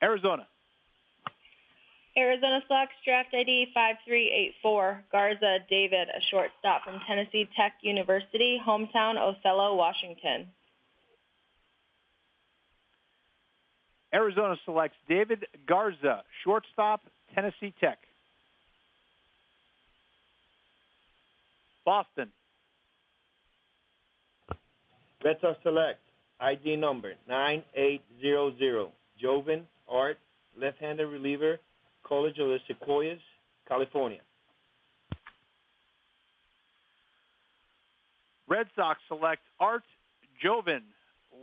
Arizona. Arizona selects draft ID 5384 Garza David, a shortstop from Tennessee Tech University, hometown Othello, Washington. Arizona selects David Garza, shortstop, Tennessee Tech. Boston. Red Sox select ID number 9800 Joven Art, left-handed reliever, College of the Sequoias, California. Red Sox select Art Joven,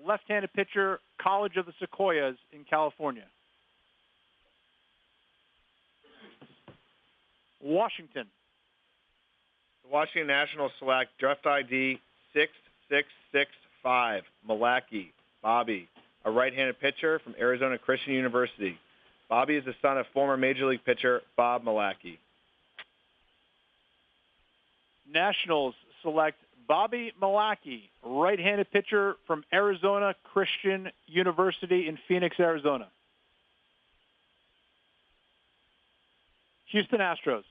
left-handed pitcher, College of the Sequoias in California. Washington. The Washington Nationals select draft ID 6665 Malaki Bobby, a right-handed pitcher from Arizona Christian University. Bobby is the son of former Major League pitcher Bob Malaki. Nationals select Bobby Malaki, right-handed pitcher from Arizona Christian University in Phoenix, Arizona. Houston Astros.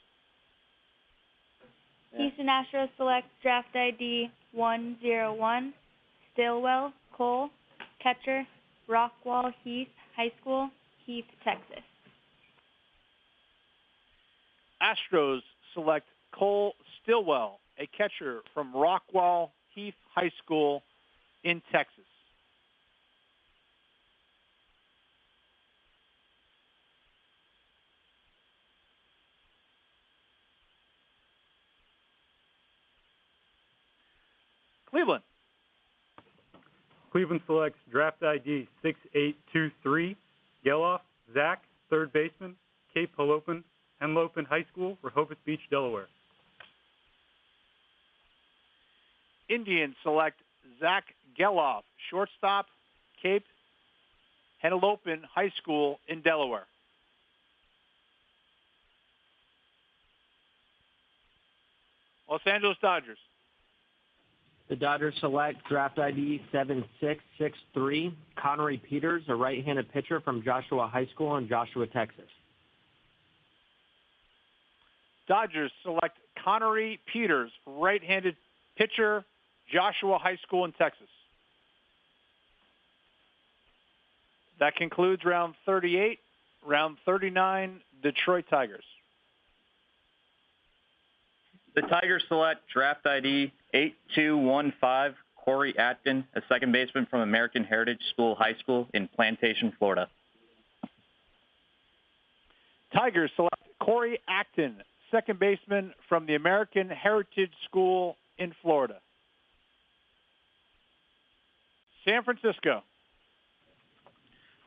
Houston Astros select draft ID 101 Stillwell Cole, catcher, Rockwall Heath High School, Heath, Texas. Astros select Cole Stillwell, a catcher from Rockwall Heath High School in Texas. Cleveland. Cleveland selects draft ID 6823 Geloff Zach, third baseman, Cape Henlopen High School, Rehoboth Beach, Delaware. Indians select Zach Geloff, shortstop, Cape Henlopen High School in Delaware. Los Angeles Dodgers. The Dodgers select draft ID 7663, Connery Peters, a right-handed pitcher from Joshua High School in Joshua, Texas. Dodgers select Connery Peters, right-handed pitcher, Joshua High School in Texas. That concludes round 38. Round 39, Detroit Tigers. The Tigers select draft ID 8215, Corey Atkin, a second baseman from American Heritage School High School in Plantation, Florida. Tigers select Corey Acton, second baseman from the American Heritage School in Florida. San Francisco.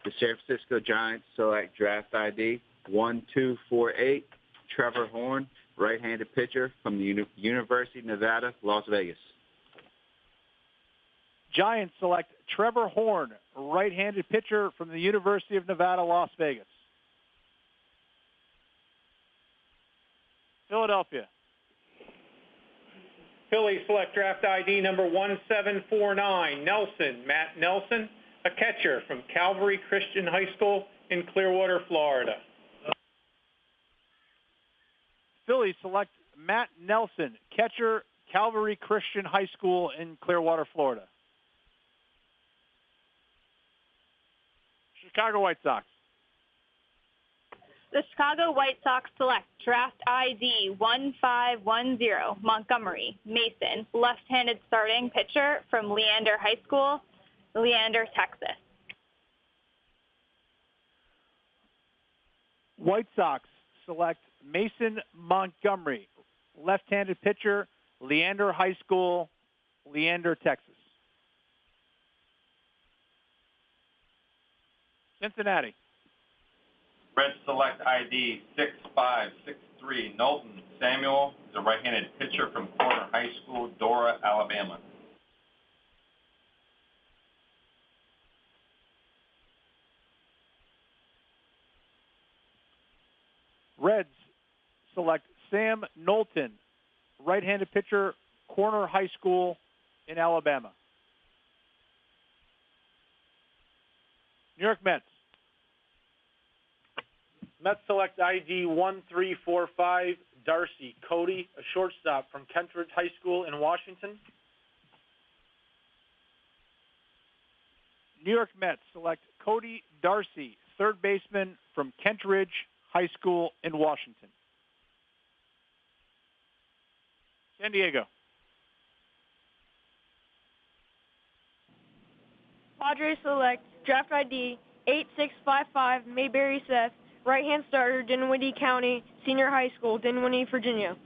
The San Francisco Giants select draft ID 1248, Trevor Horn, right-handed pitcher from the University of Nevada, Las Vegas. Giants select Trevor Horn, right-handed pitcher from the University of Nevada, Las Vegas. Philadelphia. Phillies select draft ID number 1749, Matt Nelson, a catcher from Calvary Christian High School in Clearwater, Florida. Phillies select Matt Nelson, catcher, Calvary Christian High School in Clearwater, Florida. Chicago White Sox. The Chicago White Sox select draft ID 1510, Montgomery Mason, left-handed starting pitcher from Leander High School, Leander, Texas. White Sox select Mason Montgomery, left-handed pitcher, Leander High School, Leander, Texas. Cincinnati. Reds select ID 6563, Knowlton Samuel, is a right-handed pitcher from Corner High School, Dora, Alabama. Reds select Sam Knowlton, right-handed pitcher, Corner High School in Alabama. New York Mets. Mets select ID 1345, Darcy Cody, a shortstop from Kentridge High School in Washington. New York Mets select Cody Darcy, third baseman from Kentridge High School in Washington. San Diego. Padres select draft ID 8655, Mayberry Seth, right-hand starter, Dinwiddie County Senior High School, Dinwiddie, Virginia.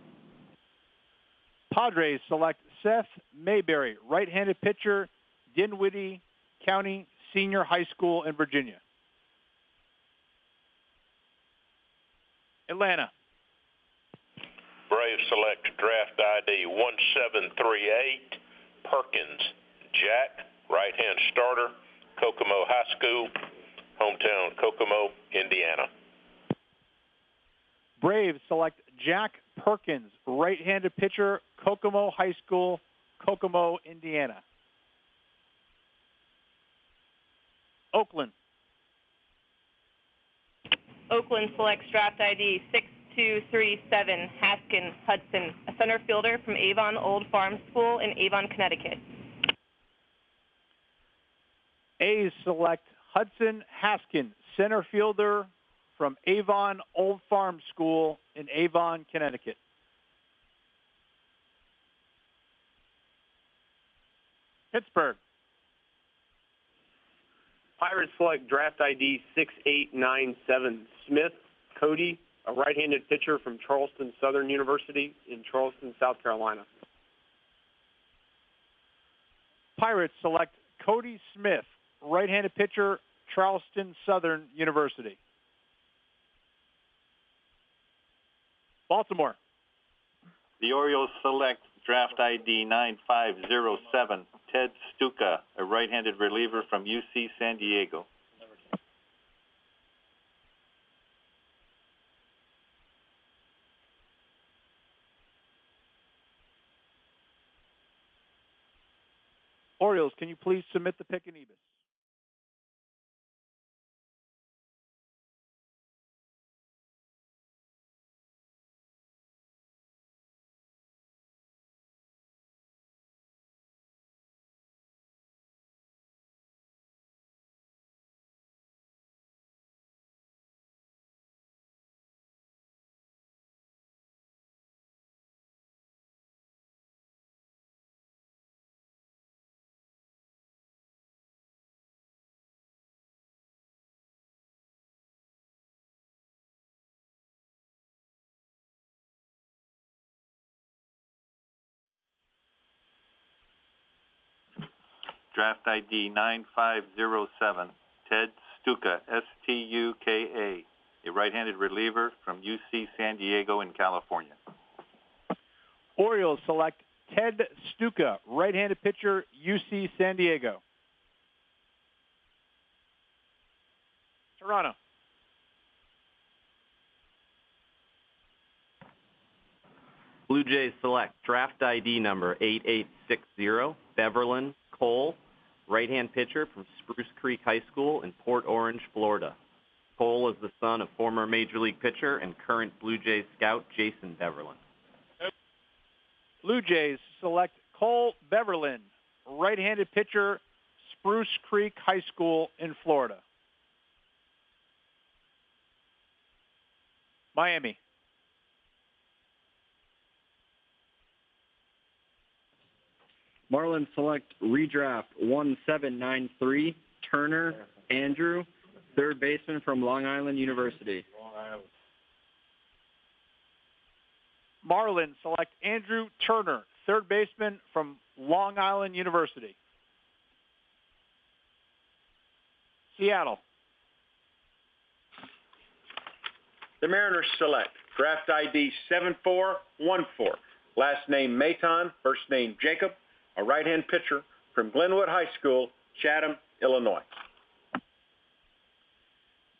Padres select Seth Mayberry, right-handed pitcher, Dinwiddie County Senior High School in Virginia. Atlanta. Braves select draft ID 1738, Perkins Jack, right-hand starter, Kokomo High School, hometown Kokomo, Indiana. Braves select Jack Perkins, right-handed pitcher, Kokomo High School, Kokomo, Indiana. Oakland. Oakland selects draft ID 6237, Haskin Hudson, a center fielder from Avon Old Farm School in Avon, Connecticut. A's select Hudson Haskin, center fielder from Avon Old Farm School in Avon, Connecticut. Pittsburgh. Pirates select draft ID 6897, Smith Cody, a right-handed pitcher from Charleston Southern University in Charleston, South Carolina. Pirates select Cody Smith, right-handed pitcher, Charleston Southern University. Baltimore. The Orioles select draft ID 9507, Ted Stuka, a right-handed reliever from UC San Diego. Orioles, can you please submit the pick and Ebus? Draft ID 9507, Ted Stuka, S-T-U-K-A, a right-handed reliever from UC San Diego in California. Orioles select Ted Stuka, right-handed pitcher, UC San Diego. Toronto. Blue Jays select draft ID number 8860, Beverlyn Cole, right-hand pitcher from Spruce Creek High School in Port Orange, Florida. Cole is the son of former Major League pitcher and current Blue Jays scout Jason Beverlyn. Blue Jays select Cole Beverlyn, right-handed pitcher, Spruce Creek High School in Florida. Miami. Marlins select redraft 1793, Turner Andrew, third baseman from Long Island University. Marlins select Andrew Turner, third baseman from Long Island University. Seattle. The Mariners select draft ID 7414, last name Maton, first name Jacob, a right-hand pitcher from Glenwood High School, Chatham, Illinois.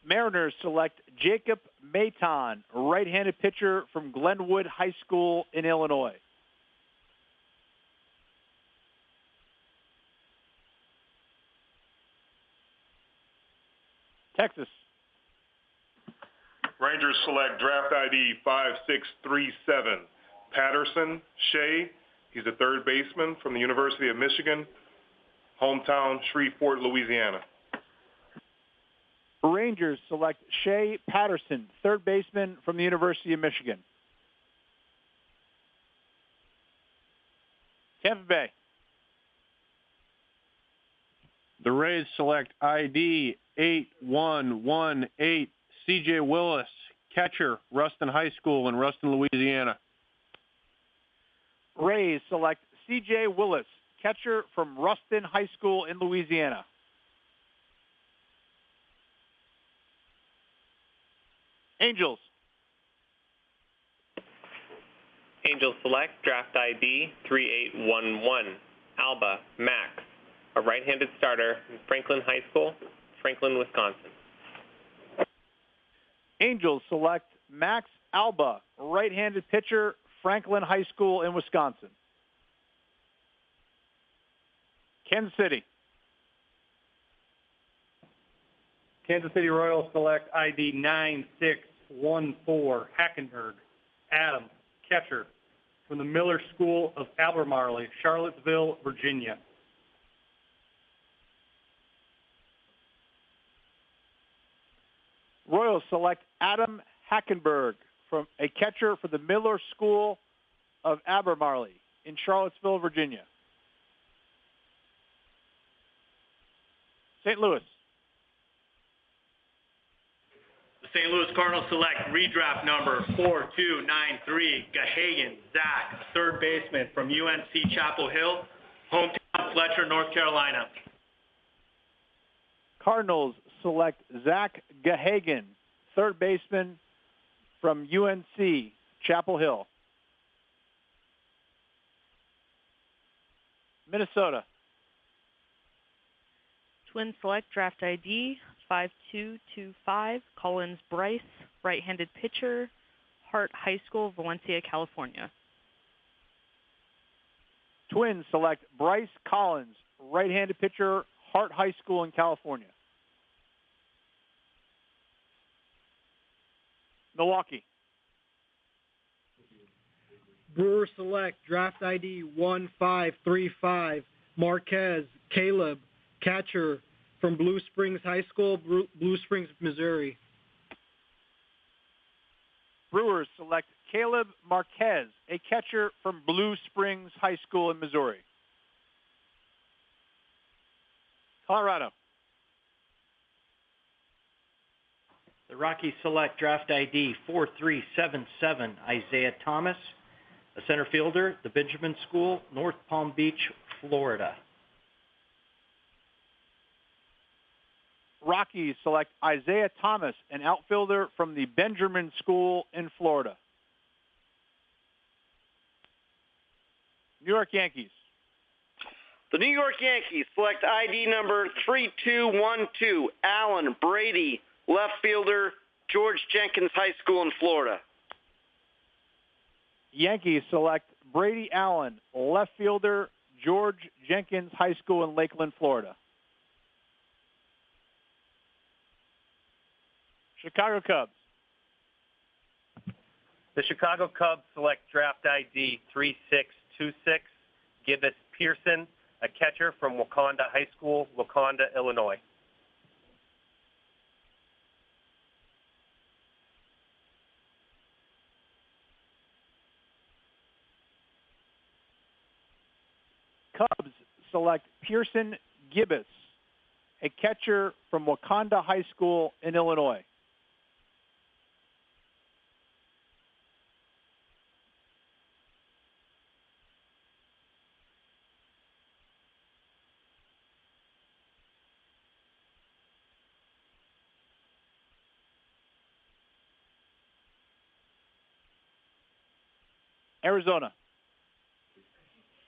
Mariners select Jacob Maton, right-handed pitcher from Glenwood High School in Illinois. Texas. Rangers select draft ID 5637, Patterson Shea. He's a third baseman from the University of Michigan, hometown Shreveport, Louisiana. Rangers select Shea Patterson, third baseman from the University of Michigan. Tampa Bay. The Rays select ID 8118, C.J. Willis, catcher, Ruston High School in Ruston, Louisiana. Rays select C.J. Willis, catcher from Ruston High School in Louisiana. Angels. Angels select draft ID 3811, Alba Max, a right-handed starter from Franklin High School, Franklin, Wisconsin. Angels select Max Alba, right-handed pitcher, Franklin High School in Wisconsin. Kansas City. Kansas City Royals select ID 9614, Hackenberg, Adam, catcher, from the Miller School of Albemarle, Charlottesville, Virginia. Royals select Adam Hackenberg, from a catcher for the Miller School of Albemarle in Charlottesville, Virginia. St. Louis. The St. Louis Cardinals select redraft number 4293, Gahagan Zach, third baseman from UNC Chapel Hill, hometown Fletcher, North Carolina. Cardinals select Zach Gahagan, third baseman from UNC Chapel Hill. Minnesota. Twins select draft ID 5225, Collins Bryce, right-handed pitcher, Hart High School, Valencia, California. Twins select Bryce Collins, right-handed pitcher, Hart High School in California. Milwaukee. Brewers select draft ID 1535, Marquez Caleb, catcher from Blue Springs High School, Blue Springs, Missouri. Brewers select Caleb Marquez, a catcher from Blue Springs High School in Missouri. Colorado. The Rockies select draft ID 4377, Isaiah Thomas, a center fielder, the Benjamin School, North Palm Beach, Florida. Rockies select Isaiah Thomas, an outfielder from the Benjamin School in Florida. New York Yankees. The New York Yankees select ID number 3212, Alan Brady, left fielder, George Jenkins High School in Florida. Yankees select Brady Allen, left fielder, George Jenkins High School in Lakeland, Florida. Chicago Cubs. The Chicago Cubs select draft ID 3626, Gibbous Pearson, a catcher from Wakanda High School, Wakanda, Illinois. Cubs select Pearson Gibbous, a catcher from Wakanda High School in Illinois. Arizona.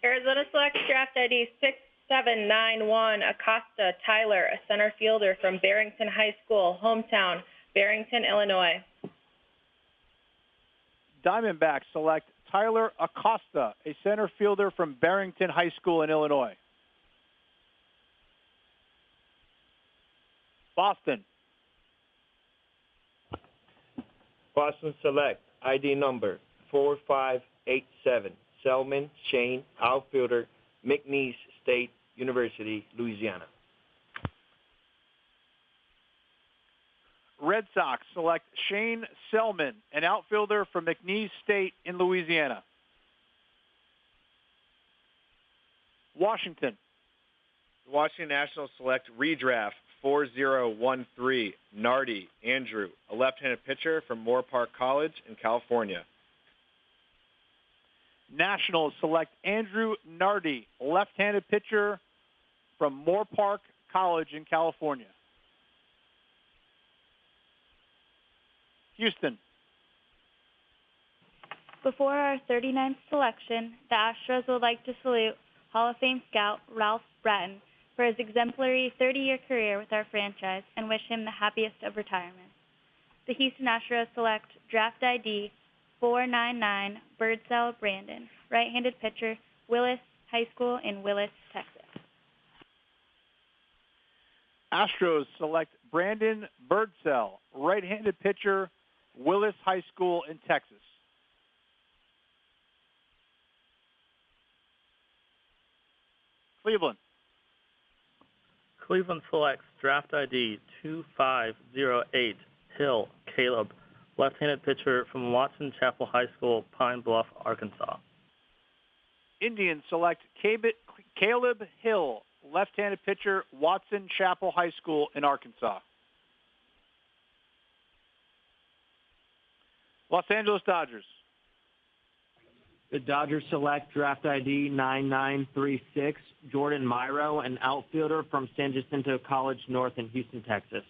Arizona selects draft ID 6791, Acosta Tyler, a center fielder from Barrington High School, hometown, Barrington, Illinois. Diamondbacks select Tyler Acosta, a center fielder from Barrington High School in Illinois. Boston. Boston select ID number 4587, Selman Shane, outfielder, McNeese State University, Louisiana. Red Sox select Shane Selman, an outfielder from McNeese State in Louisiana. Washington. The Washington Nationals select redraft 4013, Nardi Andrew, a left-handed pitcher from Moore Park College in California. Nationals select Andrew Nardi, left-handed pitcher from Moore Park College in California. Houston. Before our 39th selection, the Astros would like to salute Hall of Fame scout Ralph Bratton for his exemplary 30-year career with our franchise and wish him the happiest of retirement. The Houston Astros select draft ID 499 Birdsell Brandon, right-handed pitcher, Willis High School in Willis, Texas. Astros select Brandon Birdsell, right-handed pitcher, Willis High School in Texas. Cleveland. Cleveland selects draft ID 2508, Hill Caleb, left-handed pitcher from Watson Chapel High School, Pine Bluff, Arkansas. Indians select Caleb Hill, left-handed pitcher, Watson Chapel High School in Arkansas. Los Angeles Dodgers. The Dodgers select draft ID 9936, Jordan Myro, an outfielder from San Jacinto College North in Houston, Texas.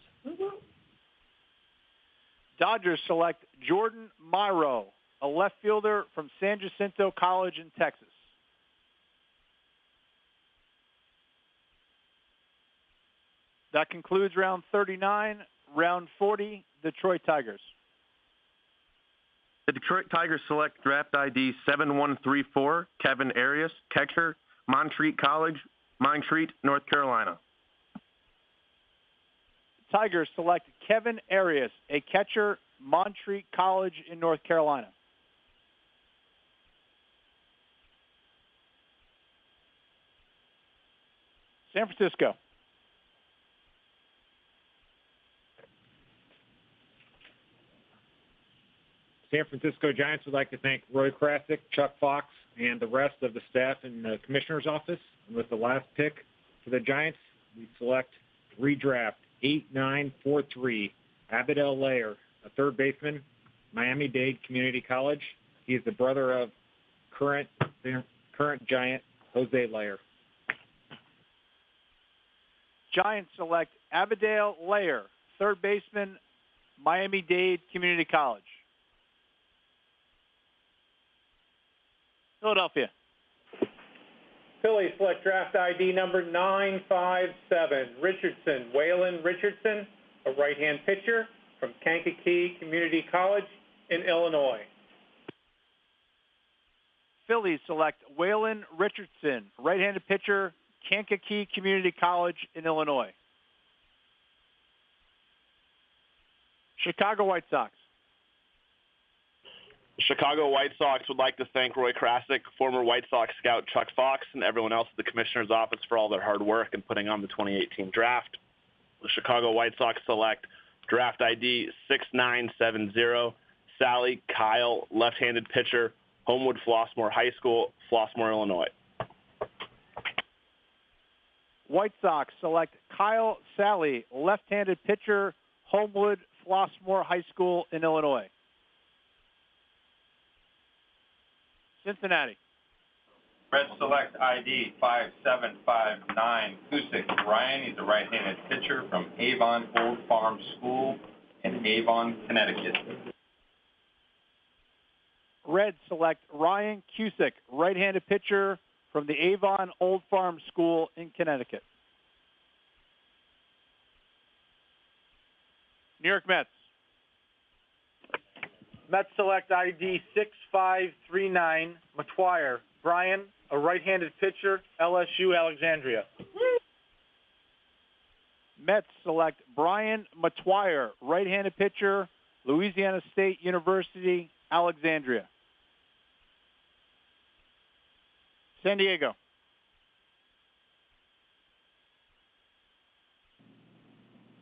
Dodgers select Jordan Myro, a left fielder from San Jacinto College in Texas. That concludes round 39. Round 40, Detroit Tigers. The Detroit Tigers select draft ID 7134, Kevin Arias, catcher, Montreat College, Montreat, North Carolina. Tigers select Kevin Arias, a catcher, Montreat College in North Carolina. San Francisco. San Francisco Giants would like to thank Roy Krasick, Chuck Fox, and the rest of the staff in the commissioner's office. And with the last pick for the Giants, we select redraft 8943, Abidel Layer, a third baseman, Miami-Dade Community College. He is the brother of current Giant Jose Layer. Giants select Abidale Layer, third baseman, Miami-Dade Community College. Philadelphia. Phillies select draft ID number 957, Richardson, Waylon Richardson, a right-hand pitcher from Kankakee Community College in Illinois. Phillies select Waylon Richardson, right-handed pitcher, Kankakee Community College in Illinois. Chicago White Sox. Chicago White Sox would like to thank Roy Krasick, former White Sox scout Chuck Fox, and everyone else at the Commissioner's Office for all their hard work in putting on the 2018 draft. The Chicago White Sox select draft ID 6970, Sally Kyle, left-handed pitcher, Homewood Flossmoor High School, Flossmoor, Illinois. White Sox select Kyle Sally, left-handed pitcher, Homewood Flossmoor High School in Illinois. Cincinnati. Reds select ID 5759, Cusick Ryan. He's a right-handed pitcher from Avon Old Farm School in Avon, Connecticut. Reds select Ryan Cusick, right-handed pitcher from the Avon Old Farm School in Connecticut. New York Mets. Mets select ID 6539, McGuire Brian, a right-handed pitcher, LSU Alexandria. Mets select Brian McGuire, right-handed pitcher, Louisiana State University, Alexandria. San Diego.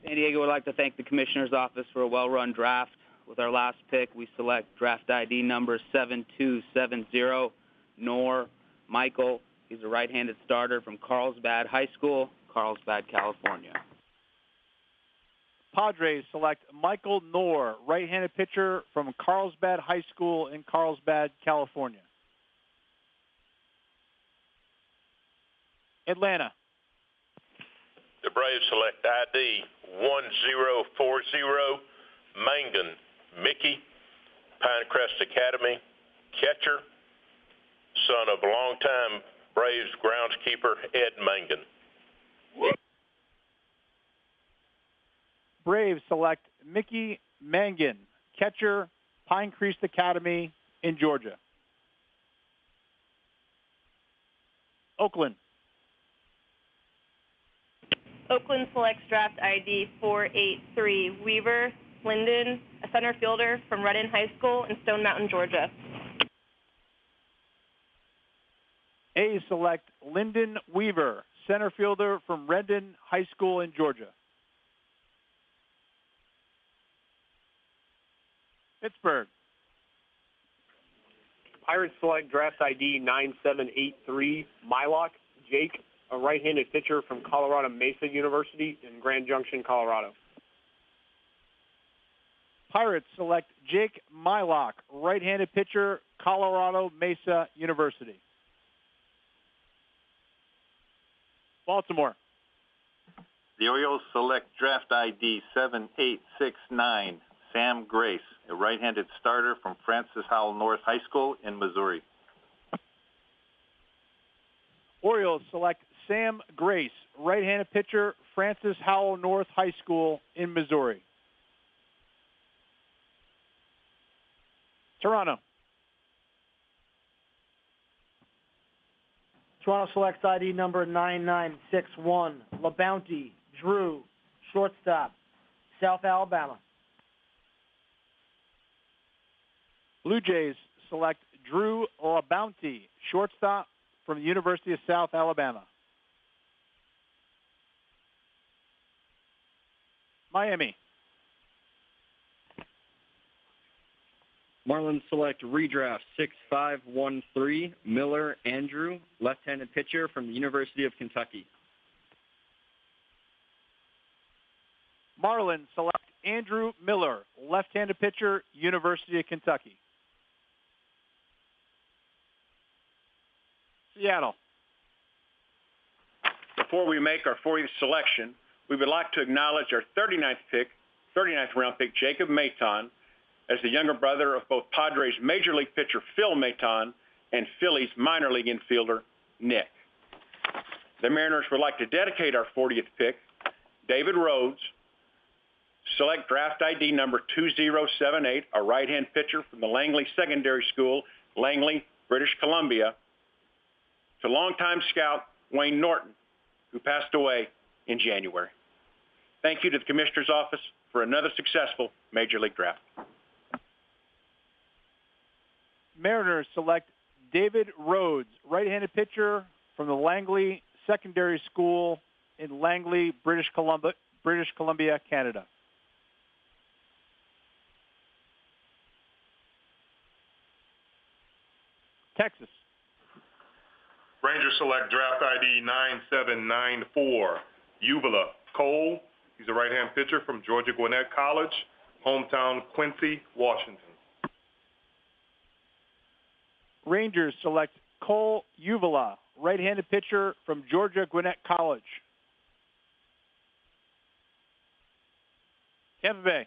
San Diego would like to thank the Commissioner's Office for a well-run draft. With our last pick, we select draft ID number 7270, Nor Michael. He's a right-handed starter from Carlsbad High School, Carlsbad, California. Padres select Michael Nor, right-handed pitcher from Carlsbad High School in Carlsbad, California. Atlanta. The Braves select ID 1040, Mangan Mickey, Pinecrest Academy, catcher, son of longtime Braves groundskeeper Ed Mangan. Braves select Mickey Mangan, catcher, Pinecrest Academy in Georgia. Oakland. Oakland selects draft ID 483, Weaver Linden, a center fielder from Redden High School in Stone Mountain, Georgia. A's select Lyndon Weaver, center fielder from Redden High School in Georgia. Pittsburgh. Pirates select draft ID 9783, Mylock Jake, a right-handed pitcher from Colorado Mesa University in Grand Junction, Colorado. Pirates select Jake Mylock, right-handed pitcher, Colorado Mesa University. Baltimore. The Orioles select draft ID 7869, Sam Grace, a right-handed starter from Francis Howell North High School in Missouri. Orioles select Sam Grace, right-handed pitcher Francis Howell North High School in Missouri. Toronto. Toronto selects ID number 9961, LaBounty Drew, shortstop, South Alabama. Blue Jays select Drew LaBounty, shortstop from the University of South Alabama. Miami. Marlins select redraft 6513, Miller Andrew, left-handed pitcher from the University of Kentucky. Marlins select Andrew Miller, left-handed pitcher, University of Kentucky. Seattle. Before we make our 40th selection, we would like to acknowledge our 39th round pick, Jacob Maton, as the younger brother of both Padres Major League pitcher Phil Maton and Phillies minor league infielder Nick. The Mariners would like to dedicate our 40th pick, David Rhodes, select draft ID number 2078, a right-hand pitcher from the Langley Secondary School, Langley, British Columbia, to longtime scout Wayne Norton, who passed away in January. Thank you to the Commissioner's Office for another successful Major League Draft. Mariners select David Rhodes, right-handed pitcher from the Langley Secondary School in Langley, British Columbia, Canada. Texas. Rangers select draft ID 9794, Uvula Cole. He's a right-hand pitcher from Georgia Gwinnett College, hometown Quincy, Washington. Rangers select Cole Uvula, right-handed pitcher from Georgia Gwinnett College. Tampa Bay.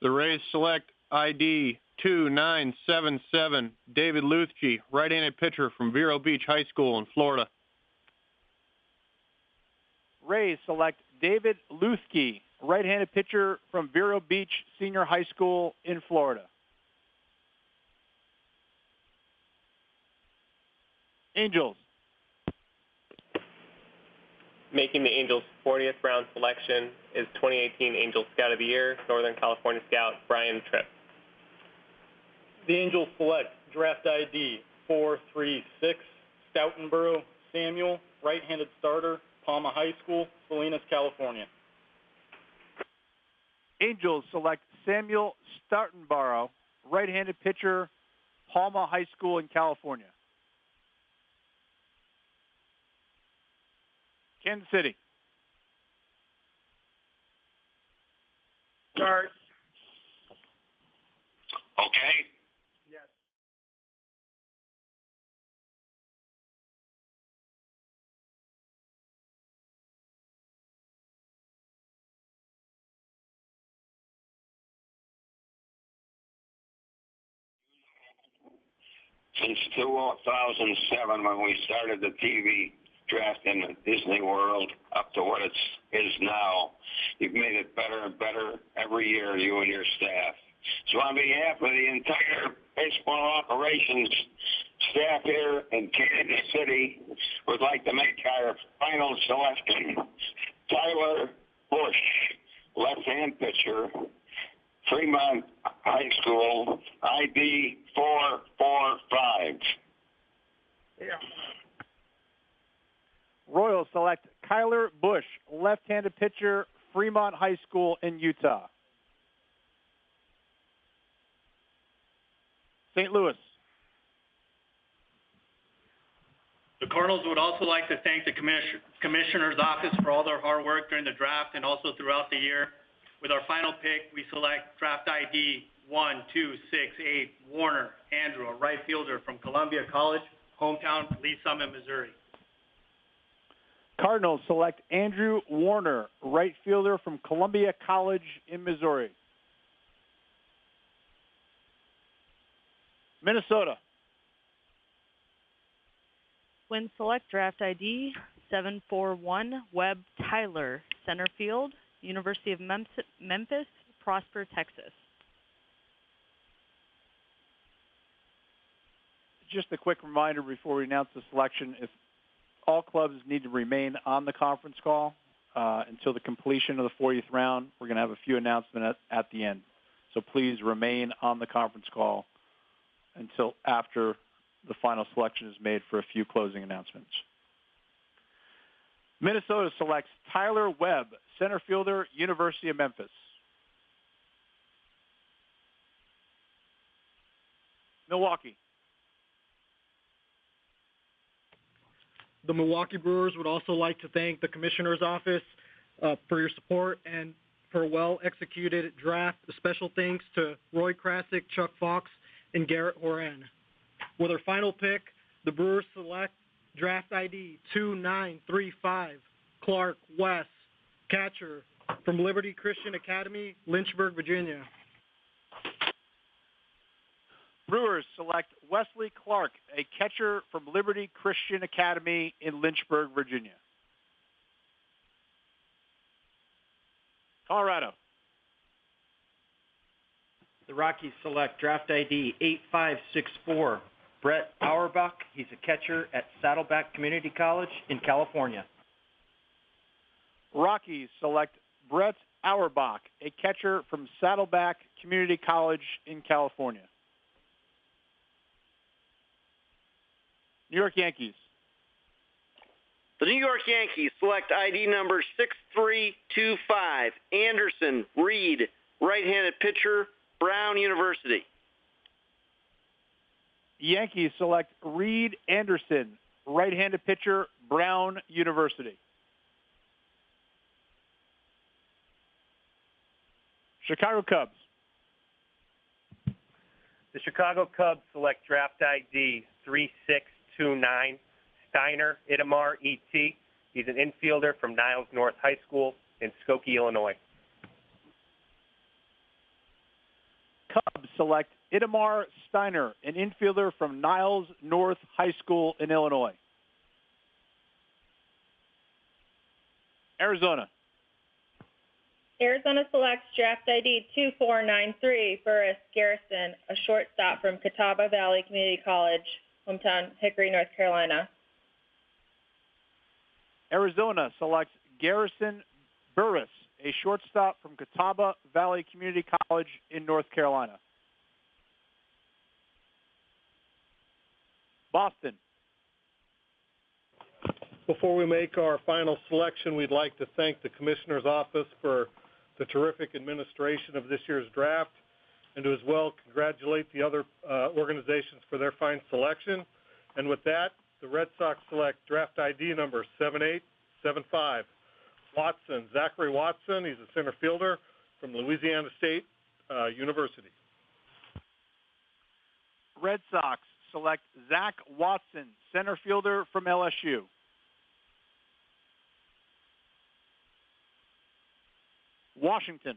The Rays select ID 2977, David Luthke, right-handed pitcher from Vero Beach High School in Florida. Rays select David Luthke, right-handed pitcher from Vero Beach Senior High School in Florida. Angels. Making the Angels' 40th round selection is 2018 Angels Scout of the Year, Northern California Scout Brian Tripp. The Angels select draft ID 436, Stoutenborough Samuel, right-handed starter, Palma High School, Salinas, California. Angels select Samuel Stoutenborough, right-handed pitcher, Palma High School in California. Kansas City. Start. Okay. Yes. Since 2007, when we started the TV draft in the Disney World up to what it is now, you've made it better and better every year, you and your staff. So on behalf of the entire baseball operations staff here in Kansas City, would like to make our final selection. Tyler Bush, left-hand pitcher, Fremont High School, ID 445. Yeah. Royals select Kyler Bush, left-handed pitcher, Fremont High School in Utah. St. Louis. The Cardinals would also like to thank the Commissioner's Office for all their hard work during the draft and also throughout the year. With our final pick, we select draft ID 1268, Warner Andrew, a right fielder from Columbia College, hometown Lee Summit, Missouri. Cardinals select Andrew Warner, right fielder from Columbia College in Missouri. Minnesota. Twins select draft ID 741 Webb Tyler, center field, University of Memphis, Prosper, Texas. Just a quick reminder before we announce the selection, if all clubs need to remain on the conference call until the completion of the 40th round, we're going to have a few announcements at the end. So please remain on the conference call until after the final selection is made for a few closing announcements. Minnesota selects Tyler Webb, center fielder, University of Memphis. Milwaukee. The Milwaukee Brewers would also like to thank the Commissioner's Office for your support and for a well-executed draft. A special thanks to Roy Krasick, Chuck Fox, and Garrett Horan. With our final pick, the Brewers select draft ID 2935, Clark West, catcher from Liberty Christian Academy, Lynchburg, Virginia. Brewers select Wesley Clark, a catcher from Liberty Christian Academy in Lynchburg, Virginia. Colorado. The Rockies select draft ID 8564, Brett Auerbach. He's a catcher at Saddleback Community College in California. Rockies select Brett Auerbach, a catcher from Saddleback Community College in California. New York Yankees. The New York Yankees select ID number 6325, Anderson Reed, right-handed pitcher, Brown University. Yankees select Reed Anderson, right-handed pitcher, Brown University. Chicago Cubs. The Chicago Cubs select draft ID 3629, Steiner Itamar, E.T. He's an infielder from Niles North High School in Skokie, Illinois. Cubs select Itamar Steiner, an infielder from Niles North High School in Illinois. Arizona. Arizona selects draft ID 2493, Burris Garrison, a shortstop from Catawba Valley Community College, hometown Hickory, North Carolina. Arizona selects Garrison Burris, a shortstop from Catawba Valley Community College in North Carolina. Boston. Before we make our final selection, we'd like to thank the Commissioner's Office for the terrific administration of this year's draft, and to as well congratulate the other organizations for their fine selection. And with that, the Red Sox select draft ID number 7875, Watson, Zachary Watson. He's a center fielder from Louisiana State University. Red Sox select Zach Watson, center fielder from LSU. Washington.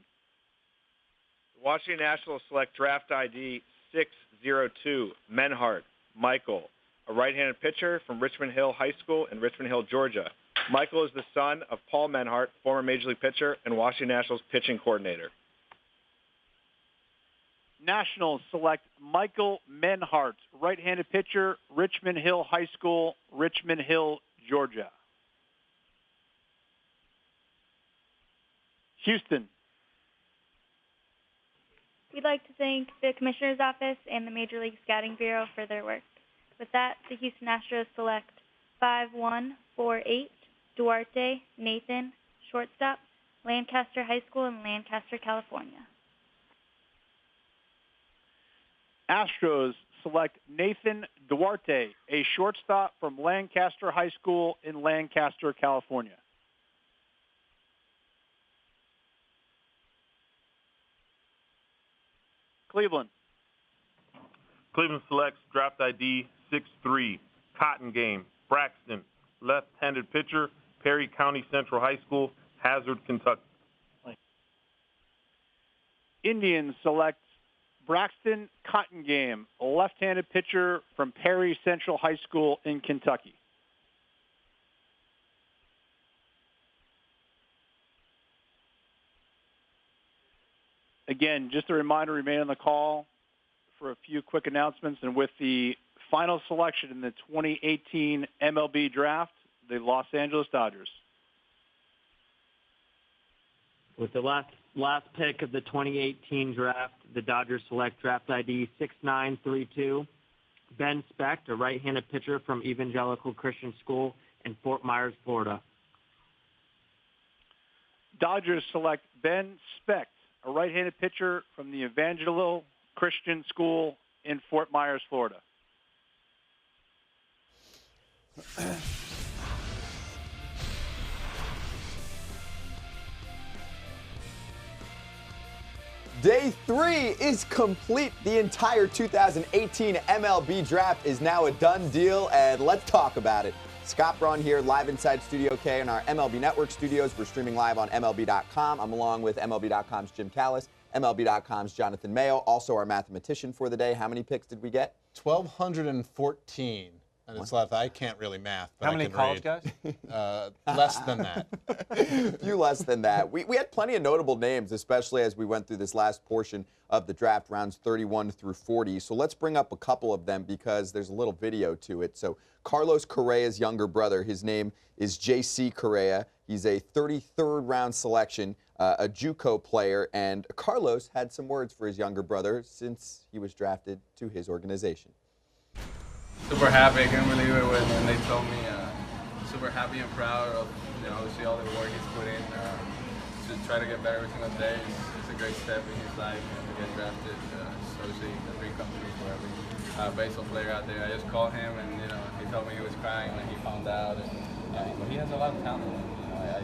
The Washington Nationals select draft ID 602, Menhart Michael, a right-handed pitcher from Richmond Hill High School in Richmond Hill, Georgia. Michael is the son of Paul Menhart, former Major League pitcher and Washington Nationals pitching coordinator. Nationals select Michael Menhart, right-handed pitcher, Richmond Hill High School, Richmond Hill, Georgia. Houston. We'd like to thank the Commissioner's Office and the Major League Scouting Bureau for their work. With that, the Houston Astros select 5148, Duarte Nathan, shortstop, Lancaster High School in Lancaster, California. Astros select Nathan Duarte, a shortstop from Lancaster High School in Lancaster, California. Cleveland. Cleveland selects draft ID 63, Cotton Game, Braxton, left-handed pitcher, Perry County Central High School, Hazard, Kentucky. Indians select Braxton Cotton Game, a left-handed pitcher from Perry Central High School in Kentucky. Again, just a reminder, remain on the call for a few quick announcements. And with the final selection in the 2018 MLB Draft, the Los Angeles Dodgers. With the last pick of the 2018 draft, the Dodgers select draft ID 6932, Ben Specht, a right-handed pitcher from Evangelical Christian School in Fort Myers, Florida. Dodgers select Ben Specht, a right-handed pitcher from the Evangelical Christian School in Fort Myers, Florida. Day 3 is complete. The entire 2018 MLB Draft is now a done deal, and let's talk about it. Scott Braun here, live inside Studio K in our MLB Network studios. We're streaming live on MLB.com. I'm along with MLB.com's Jim Callis, MLB.com's Jonathan Mayo, also our mathematician for the day. How many picks did we get? 1,214. And it's left. I can't really math, but How I many can college read. guys? Less than that. A few less than that. We had plenty of notable names, especially as we went through this last portion of the draft, rounds 31 through 40. So let's bring up a couple of them because there's a little video to it. So Carlos Correa's younger brother, his name is J.C. Correa. He's a 33rd round selection, a JUCO player, and Carlos had some words for his younger brother since he was drafted to his organization. Super happy. I can't believe it when they told me. Super happy and proud of obviously all the work he's put in to try to get better every single day. It's a great step in his life and to get drafted. It's obviously a dream come true for every baseball player out there. I just called him and he told me he was crying when he found out. But he has a lot of talent.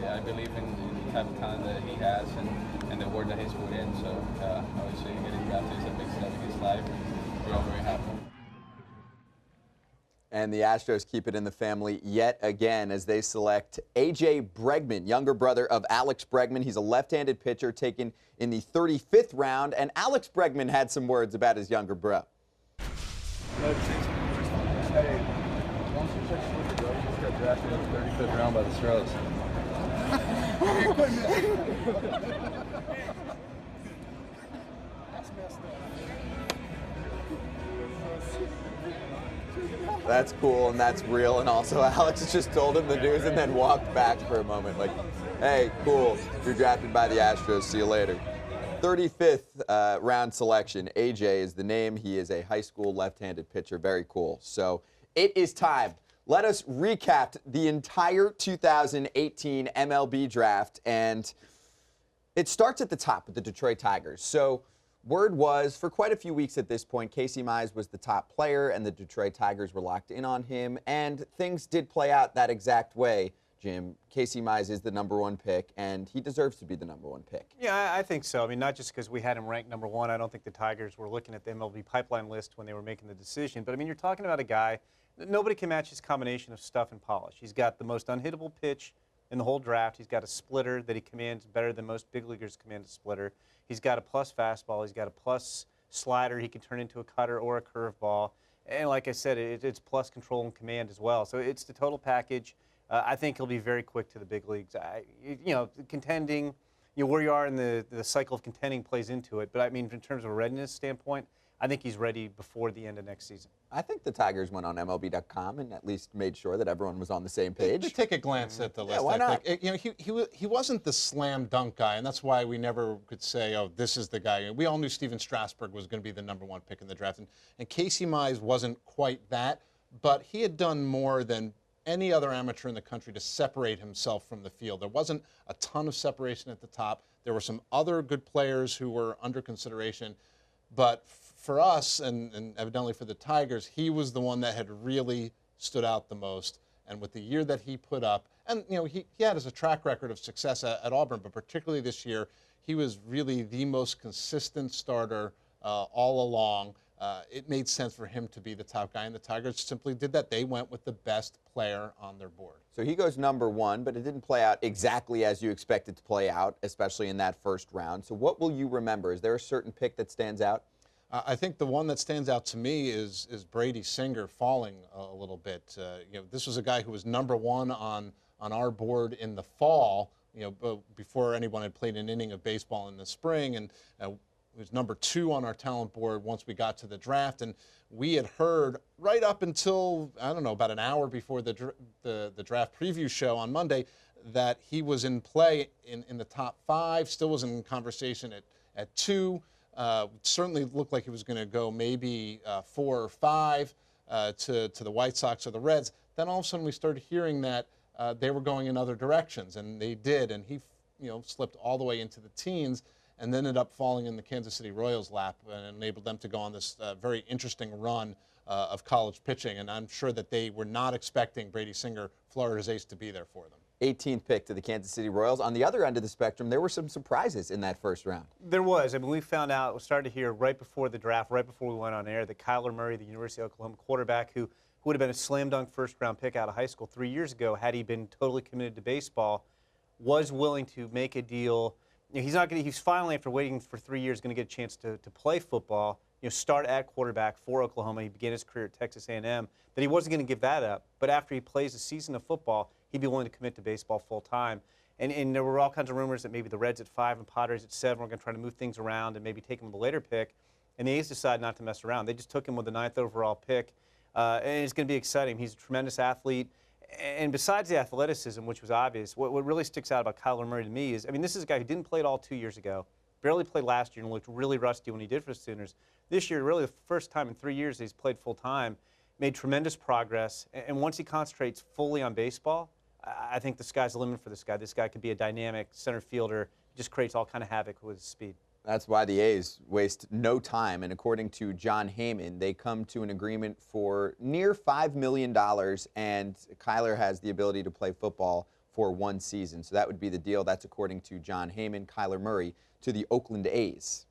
I believe in the type of talent that he has and the work that he's put in. So obviously getting drafted is a big step in his life. And we're all very happy. And the Astros keep it in the family yet again as they select A.J. Bregman, younger brother of Alex Bregman. He's a left-handed pitcher taken in the 35th round, and Alex Bregman had some words about his younger bro. Hey, once you check the bro, you just got drafted in the 35th round by the Astros. That's cool and that's real, and also Alex just told him the news and then walked back for a moment like, hey, cool, you're drafted by the Astros, see you later. 35th round selection, AJ is the name. He is a high school left-handed pitcher, very cool. So it is time. Let us recap the entire 2018 MLB Draft, and it starts at the top with the Detroit Tigers. So word was, for quite a few weeks at this point, Casey Mize was the top player, and the Detroit Tigers were locked in on him, and things did play out that exact way, Jim. Casey Mize is the #1 pick, and he deserves to be the #1 pick. Yeah, I think so. I mean, not just because we had him ranked #1. I don't think the Tigers were looking at the MLB pipeline list when they were making the decision. But, I mean, you're talking about a guy, nobody can match his combination of stuff and polish. He's got the most unhittable pitch in the whole draft. He's got a splitter that he commands better than most big leaguers command a splitter. He's got a plus fastball. He's got a plus slider he can turn into a cutter or a curveball. And like I said, it's plus control and command as well. So it's the total package. I think he'll be very quick to the big leagues. Contending, where you are in the cycle of contending plays into it. But I mean, in terms of a readiness standpoint, I think he's ready before the end of next season. I think the Tigers went on MLB.com and at least made sure that everyone was on the same page. They take a glance at the list. Yeah, why not? He wasn't the slam dunk guy, and that's why we never could say, oh, this is the guy. We all knew Steven Strasburg was going to be the #1 pick in the draft, and Casey Mize wasn't quite that, but he had done more than any other amateur in the country to separate himself from the field. There wasn't a ton of separation at the top. There were some other good players who were under consideration, but for us, and evidently for the Tigers, he was the one that had really stood out the most. And with the year that he put up, and he had as a track record of success at Auburn, but particularly this year, he was really the most consistent starter all along. It made sense for him to be the top guy, and the Tigers simply did that. They went with the best player on their board. So he goes #1, but it didn't play out exactly as you expected to play out, especially in that first round. So what will you remember? Is there a certain pick that stands out? I think the one that stands out to me is Brady Singer falling a little bit. This was a guy who was #1 on our board in the fall, before anyone had played an inning of baseball in the spring. And was number 2 on our talent board once we got to the draft, and we had heard right up until, I don't know, about an hour before the draft preview show on Monday that he was in play in the top 5, still was in conversation at 2. Certainly looked like he was going to go maybe 4 or 5 to the White Sox or the Reds. Then all of a sudden we started hearing that they were going in other directions, and they did, and he slipped all the way into the teens and then ended up falling in the Kansas City Royals' lap and enabled them to go on this very interesting run of college pitching. And I'm sure that they were not expecting Brady Singer, Florida's ace, to be there for them. 18th pick to the Kansas City Royals. On the other end of the spectrum, there were some surprises in that first round. There was. I mean, we found out, we started to hear right before the draft, right before we went on air, that Kyler Murray, the University of Oklahoma quarterback, who would have been a slam dunk first-round pick out of high school 3 years ago had he been totally committed to baseball, was willing to make a deal. He's finally, after waiting for 3 years, going to get a chance to play football, start at quarterback for Oklahoma. He began his career at Texas A&M. That he wasn't going to give that up, but after he plays a season of football, he'd be willing to commit to baseball full-time. And there were all kinds of rumors that maybe the Reds at 5 and Padres at 7 were going to try to move things around and maybe take him with a later pick. And the A's decided not to mess around. They just took him with the 9th overall pick. And it's going to be exciting. He's a tremendous athlete. And besides the athleticism, which was obvious, what really sticks out about Kyler Murray to me is, I mean, this is a guy who didn't play at all 2 years ago, barely played last year and looked really rusty when he did for the Sooners. This year, really the first time in 3 years he's played full-time, made tremendous progress. And once he concentrates fully on baseball, I think the sky's the limit for this guy. This guy could be a dynamic center fielder. He just creates all kind of havoc with his speed. That's why the A's waste no time, and according to John Heyman, they come to an agreement for near $5 million, and Kyler has the ability to play football for 1 season. So that would be the deal. That's according to John Heyman. Kyler Murray to the Oakland A's.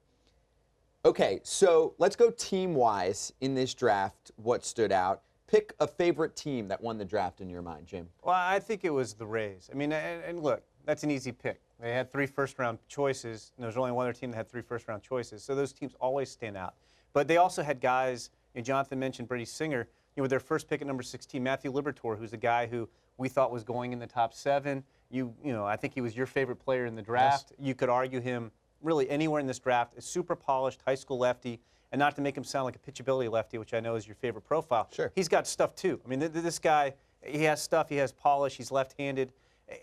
Okay, so let's go team-wise in this draft, what stood out. Pick a favorite team that won the draft in your mind, Jim. Well, I think it was the Rays. I mean, and look, that's an easy pick. They had 3 first-round choices, and there's only one other team that had 3 first-round choices, so those teams always stand out. But they also had guys, Jonathan mentioned Brady Singer, with their first pick at number 16, Matthew Liberatore, who's a guy who we thought was going in the top 7. I think he was your favorite player in the draft. Yes. You could argue him really anywhere in this draft. A super polished high school lefty, and not to make him sound like a pitchability lefty, which I know is your favorite profile. Sure. He's got stuff too. I mean, this guy, he has stuff, he has polish, he's left-handed,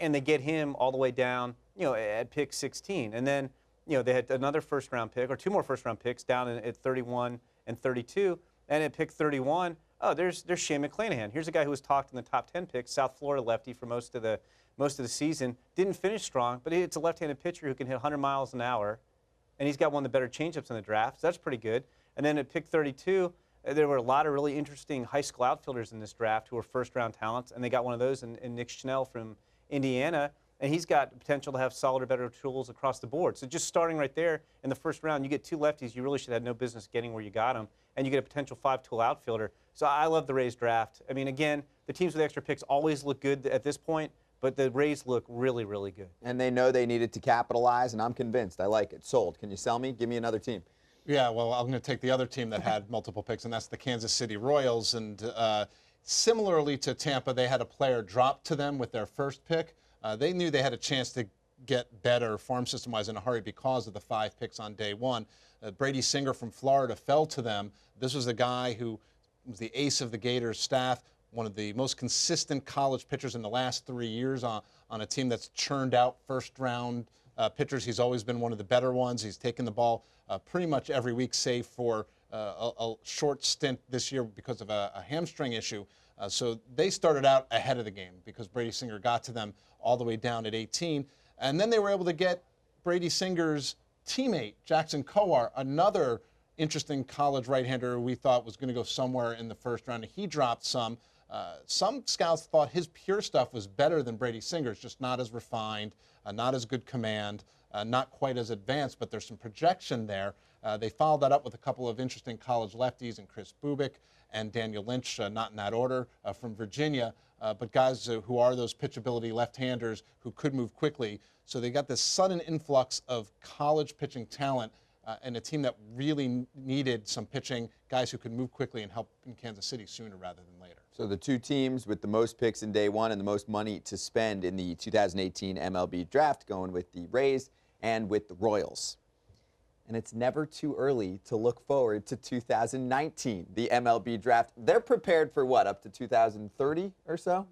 and they get him all the way down, at pick 16. And then, they had another first-round pick, or 2 more first-round picks down at 31 and 32. And at pick 31, there's Shane McClanahan. Here's a guy who was talked in the top 10 picks, South Florida lefty for most of the season. Didn't finish strong, but it's a left-handed pitcher who can hit 100 miles an hour. And he's got one of the better changeups in the draft, so that's pretty good. And then at pick 32, there were a lot of really interesting high school outfielders in this draft who were first-round talents, and they got one of those in Nick Schnell from Indiana, and he's got potential to have solid or better tools across the board. So just starting right there in the first round, you get 2 lefties you really should have no business getting where you got them, and you get a potential 5-tool outfielder. So I love the Rays draft. I mean, again, the teams with extra picks always look good at this point, but the Rays look really, really good. And they know they needed to capitalize, and I'm convinced. I like it. Sold. Can you sell me? Give me another team. Yeah, well, I'm going to take the other team that had multiple picks, and that's the Kansas City Royals. And similarly to Tampa, they had a player drop to them with their first pick. They knew they had a chance to get better farm system-wise in a hurry because of the 5 picks on day 1. Brady Singer from Florida fell to them. This was a guy who was the ace of the Gators staff, one of the most consistent college pitchers in the last 3 years on a team that's churned out first-round pitchers. He's always been one of the better ones. He's taken the ball pretty much every week, save for a short stint this year because of a hamstring issue. So they started out ahead of the game because Brady Singer got to them all the way down at 18. And then they were able to get Brady Singer's teammate, Jackson Kowar, another interesting college right-hander we thought was going to go somewhere in the first round. He dropped some. Some scouts thought his pure stuff was better than Brady Singer's, just not as refined, not as good command, not quite as advanced, but there's some projection there. They followed that up with a couple of interesting college lefties, and Chris Bubik and Daniel Lynch, not in that order, from Virginia, but guys who are those pitchability left-handers who could move quickly. So they got this sudden influx of college pitching talent and a team that really needed some pitching, guys who could move quickly and help in Kansas City sooner rather than later. So the 2 teams with the most picks in day 1 and the most money to spend in the 2018 MLB Draft, going with the Rays and with the Royals. and it's never too early to look forward to 2019, the MLB Draft. They're prepared for what, up to 2030 or so?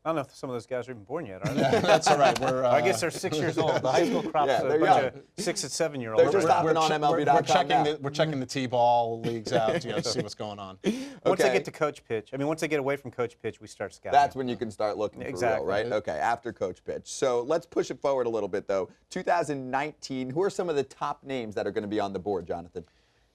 I don't know if some of those guys are even born yet, are they? Yeah, that's all right. I guess they're 6 years old. The high school crop's a bunch of 6 and 7 year olds. They're just hopping on MLB.com We're checking the T-ball leagues out to see what's going on. Once they get to coach pitch, once they get away from coach pitch, we start scouting. That's when you can start looking for real, right? Okay, after coach pitch. So let's push it forward a little bit, though. 2019, who are some of the top names that are going to be on the board, Jonathan?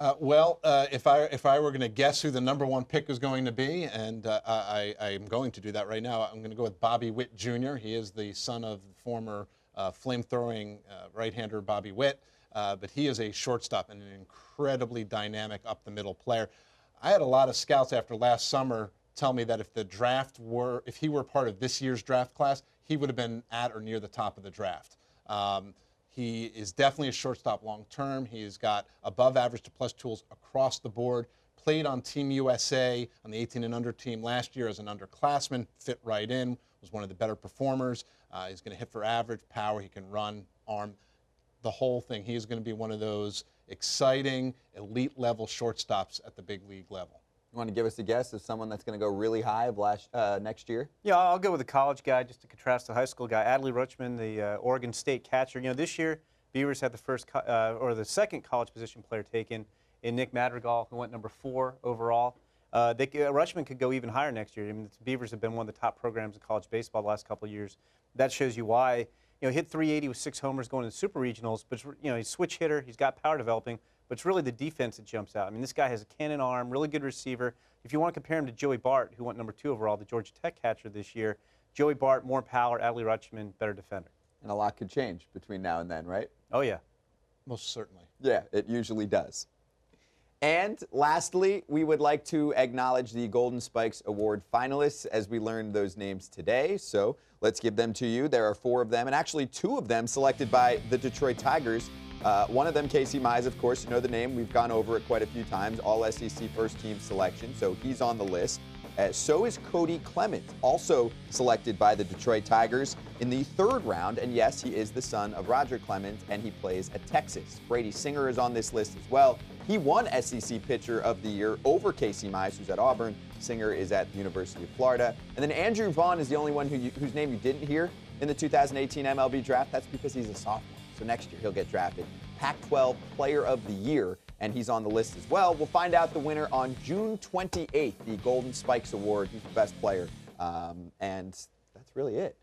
If I were going to guess who the #1 pick is going to be, and I'm going to do that right now, I'm going to go with Bobby Witt Jr. He is the son of former flame-throwing right-hander Bobby Witt, but he is a shortstop and an incredibly dynamic up-the-middle player. I had a lot of scouts after last summer tell me that if he were part of this year's draft class, he would have been at or near the top of the draft. He is definitely a shortstop long-term. He's got above average to plus tools across the board. Played on Team USA on the 18 and under team last year as an underclassman. Fit right in. Was one of the better performers. He's going to hit for average, power. He can run, arm, the whole thing. He is going to be one of those exciting, elite-level shortstops at the big league level. You want to give us a guess of someone that's going to go really high next year? Yeah, I'll go with a college guy just to contrast the high school guy. Adley Rutschman, the Oregon State catcher. This year, Beavers had the second college position player taken in Nick Madrigal, who went #4 overall. Rutschman could go even higher next year. The Beavers have been one of the top programs in college baseball the last couple of years. That shows you why. Hit 380 with 6 homers going to the Super Regionals, but he's a switch hitter. He's got power developing. But it's really the defense that jumps out. This guy has a cannon arm, really good receiver. If you want to compare him to Joey Bart, who went #2 overall, the Georgia Tech catcher this year, Joey Bart, more power, Adley Rutschman, better defender. And a lot could change between now and then, right? Oh, yeah. Most certainly. Yeah, it usually does. And lastly, we would like to acknowledge the Golden Spikes Award finalists as we learned those names today. So let's give them to you. There are 4 of them, and actually 2 of them selected by the Detroit Tigers. One of them, Casey Mize, of course, you know the name. We've gone over it quite a few times. All SEC first-team selection, so he's on the list. So is Cody Clement, also selected by the Detroit Tigers in the 3rd round. And yes, he is the son of Roger Clement, and he plays at Texas. Brady Singer is on this list as well. He won SEC Pitcher of the Year over Casey Mize, who's at Auburn. Singer is at the University of Florida. And then Andrew Vaughn is the only one whose name you didn't hear in the 2018 MLB Draft. That's because he's a sophomore. So next year he'll get drafted. Pac-12 Player of the Year, and he's on the list as well. We'll find out the winner on June 28th, the Golden Spikes Award. Who's the best player? And that's really it.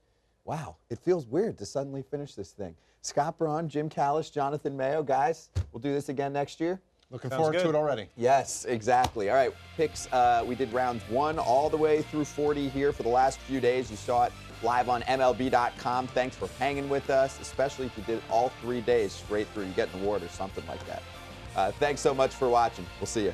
Wow, it feels weird to suddenly finish this thing. Scott Braun, Jim Callis, Jonathan Mayo, guys, we'll do this again next year. Looking forward to it already. Yes, exactly. All right, picks. We did rounds 1 all the way through 40 here for the last few days. You saw it live on MLB.com. Thanks for hanging with us, especially if you did all 3 days straight through. You get an award or something like that. Thanks so much for watching. We'll see you.